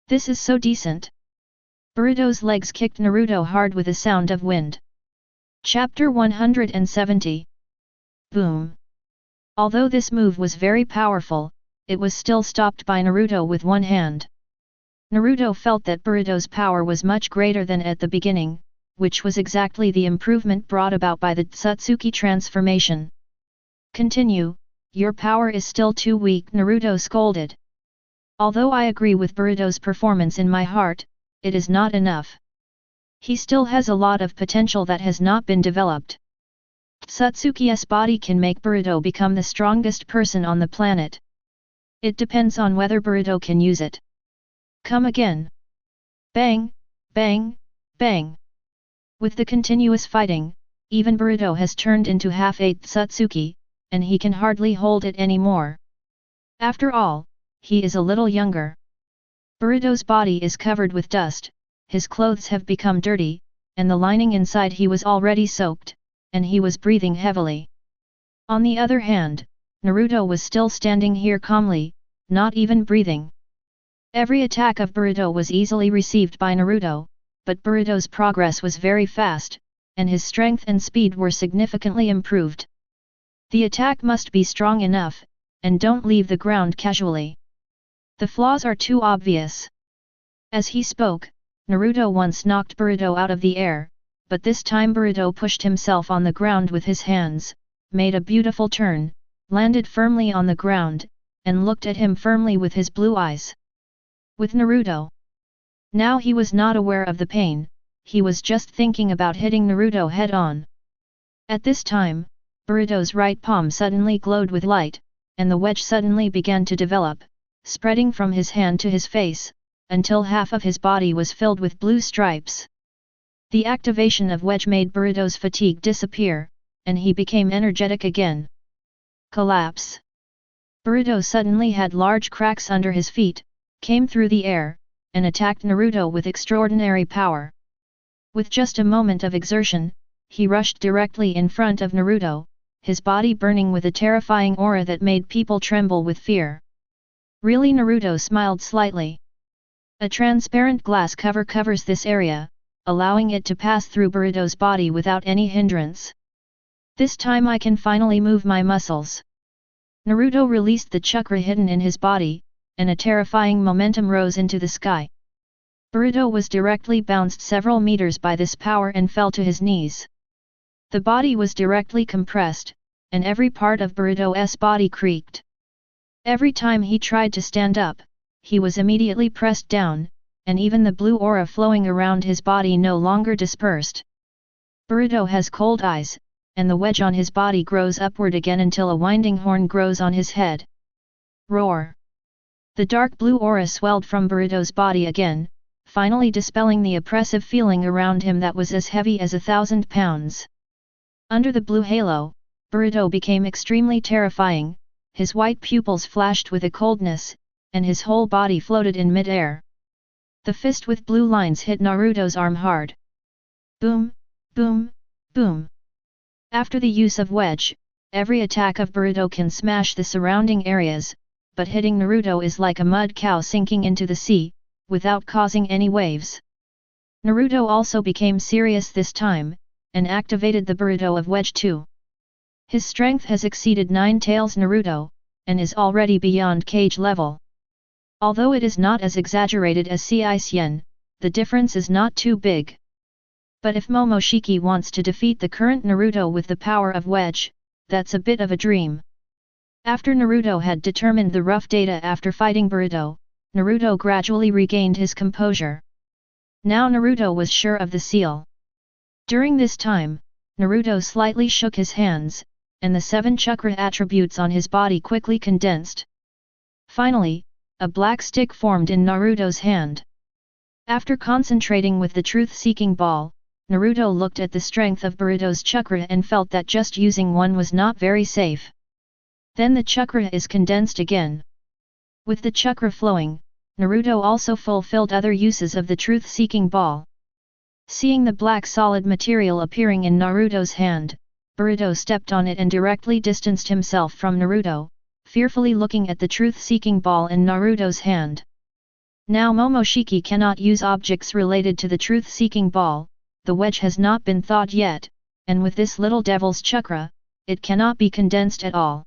This is so decent. Boruto's legs kicked Naruto hard with a sound of wind. Chapter 170. Boom! Although this move was very powerful, it was still stopped by Naruto with one hand. Naruto felt that Boruto's power was much greater than at the beginning, which was exactly the improvement brought about by the Satsuki transformation. Continue, your power is still too weak, Naruto scolded. Although I agree with Boruto's performance in my heart, it is not enough. He still has a lot of potential that has not been developed. Satsuki's body can make Boruto become the strongest person on the planet. It depends on whether Boruto can use it. Come again. Bang, bang, bang. With the continuous fighting, even Boruto has turned into half-eighth Satsuki, and he can hardly hold it anymore. After all, he is a little younger. Boruto's body is covered with dust, his clothes have become dirty, and the lining inside he was already soaked, and he was breathing heavily. On the other hand, Naruto was still standing here calmly, not even breathing. Every attack of Boruto was easily received by Naruto, but Boruto's progress was very fast, and his strength and speed were significantly improved. The attack must be strong enough, and don't leave the ground casually. The flaws are too obvious. As he spoke, Naruto once knocked Boruto out of the air, but this time Boruto pushed himself on the ground with his hands, made a beautiful turn, landed firmly on the ground, and looked at him firmly with his blue eyes. With Naruto. Now he was not aware of the pain, he was just thinking about hitting Naruto head-on. At this time, Boruto's right palm suddenly glowed with light, and the wedge suddenly began to develop, spreading from his hand to his face, until half of his body was filled with blue stripes. The activation of wedge made Boruto's fatigue disappear, and he became energetic again. Collapse. Boruto suddenly had large cracks under his feet, came through the air, and attacked Naruto with extraordinary power. With just a moment of exertion, he rushed directly in front of Naruto, his body burning with a terrifying aura that made people tremble with fear. Really, Naruto smiled slightly. A transparent glass cover covers this area, allowing it to pass through Boruto's body without any hindrance. This time I can finally move my muscles. Naruto released the chakra hidden in his body, and a terrifying momentum rose into the sky. Boruto was directly bounced several meters by this power and fell to his knees. The body was directly compressed, and every part of Boruto's body creaked. Every time he tried to stand up, he was immediately pressed down, and even the blue aura flowing around his body no longer dispersed. Boruto has cold eyes, and the wedge on his body grows upward again until a winding horn grows on his head. Roar! The dark blue aura swelled from Boruto's body again, finally dispelling the oppressive feeling around him that was as heavy as 1,000 pounds. Under the blue halo, Boruto became extremely terrifying, his white pupils flashed with a coldness, and his whole body floated in mid-air. The fist with blue lines hit Naruto's arm hard. Boom, boom, boom. After the use of wedge, every attack of Boruto can smash the surrounding areas, but hitting Naruto is like a mud cow sinking into the sea, without causing any waves. Naruto also became serious this time, and activated the Boruto of wedge too. His strength has exceeded 9 tails Naruto, and is already beyond Kage level. Although it is not as exaggerated as Seisen, the difference is not too big. But if Momoshiki wants to defeat the current Naruto with the power of wedge, that's a bit of a dream. After Naruto had determined the rough data after fighting Boruto, Naruto gradually regained his composure. Now Naruto was sure of the seal. During this time, Naruto slightly shook his hands, and the 7 chakra attributes on his body quickly condensed. Finally, a black stick formed in Naruto's hand. After concentrating with the truth-seeking ball, Naruto looked at the strength of Boruto's chakra and felt that just using one was not very safe. Then the chakra is condensed again. With the chakra flowing, Naruto also fulfilled other uses of the truth-seeking ball. Seeing the black solid material appearing in Naruto's hand, Boruto stepped on it and directly distanced himself from Naruto, fearfully looking at the truth-seeking ball in Naruto's hand. Now Momoshiki cannot use objects related to the truth-seeking ball, the wedge has not been thought yet, and with this little devil's chakra, it cannot be condensed at all.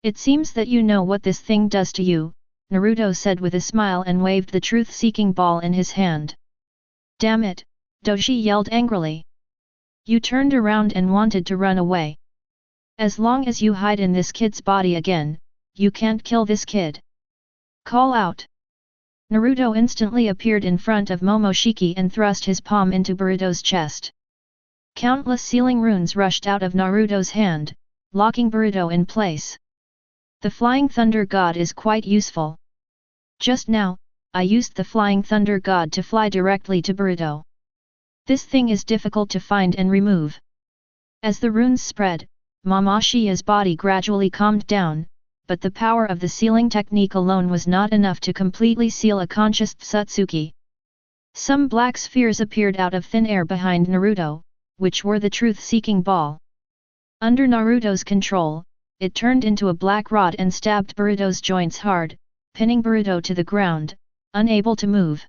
It seems that you know what this thing does to you, Naruto said with a smile and waved the truth-seeking ball in his hand. Damn it, Doji yelled angrily. You turned around and wanted to run away. As long as you hide in this kid's body again, you can't kill this kid. Call out. Naruto instantly appeared in front of Momoshiki and thrust his palm into Boruto's chest. Countless sealing runes rushed out of Naruto's hand, locking Boruto in place. The Flying Thunder God is quite useful. Just now, I used the Flying Thunder God to fly directly to Boruto. This thing is difficult to find and remove. As the runes spread, Momoshi's body gradually calmed down, but the power of the sealing technique alone was not enough to completely seal a conscious Satsuki. Some black spheres appeared out of thin air behind Naruto, which were the truth-seeking ball. Under Naruto's control, it turned into a black rod and stabbed Boruto's joints hard, pinning Boruto to the ground, unable to move.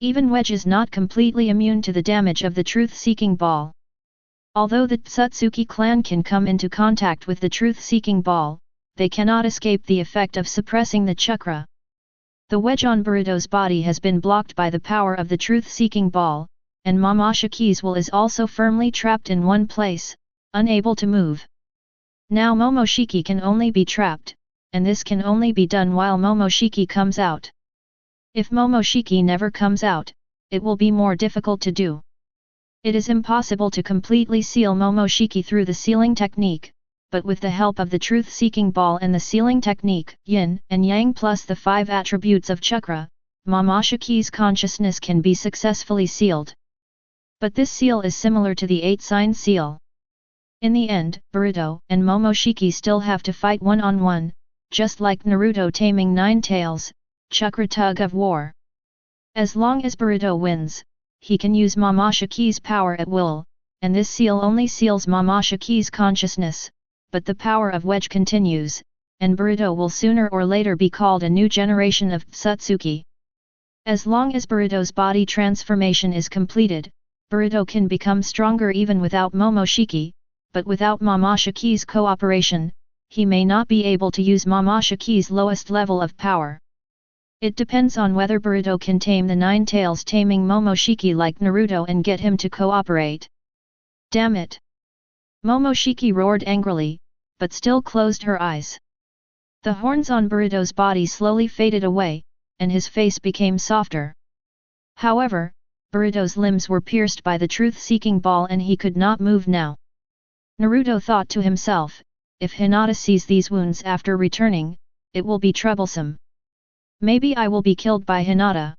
Even Wedge is not completely immune to the damage of the truth-seeking ball. Although the Satsuki clan can come into contact with the truth-seeking ball, they cannot escape the effect of suppressing the chakra. The wedge on Boruto's body has been blocked by the power of the truth-seeking ball, and Momoshiki's will is also firmly trapped in one place, unable to move. Now Momoshiki can only be trapped, and this can only be done while Momoshiki comes out. If Momoshiki never comes out, it will be more difficult to do. It is impossible to completely seal Momoshiki through the sealing technique, but with the help of the truth-seeking ball and the sealing technique, yin and yang plus the 5 attributes of chakra, Momoshiki's consciousness can be successfully sealed. But this seal is similar to the 8-sign seal. In the end, Boruto and Momoshiki still have to fight one-on-one, just like Naruto taming 9 tails, chakra tug of war. As long as Boruto wins, he can use Momoshiki's power at will, and this seal only seals Momoshiki's consciousness, but the power of wedge continues, and Boruto will sooner or later be called a new generation of Tsutsuki. As long as Boruto's body transformation is completed, Boruto can become stronger even without Momoshiki, but without Momoshiki's cooperation, he may not be able to use Momoshiki's lowest level of power. It depends on whether Boruto can tame the 9 tails taming Momoshiki like Naruto and get him to cooperate. Damn it! Momoshiki roared angrily, but still closed her eyes. The horns on Boruto's body slowly faded away, and his face became softer. However, Boruto's limbs were pierced by the truth-seeking ball and he could not move now. Naruto thought to himself, if Hinata sees these wounds after returning, it will be troublesome. Maybe I will be killed by Hinata.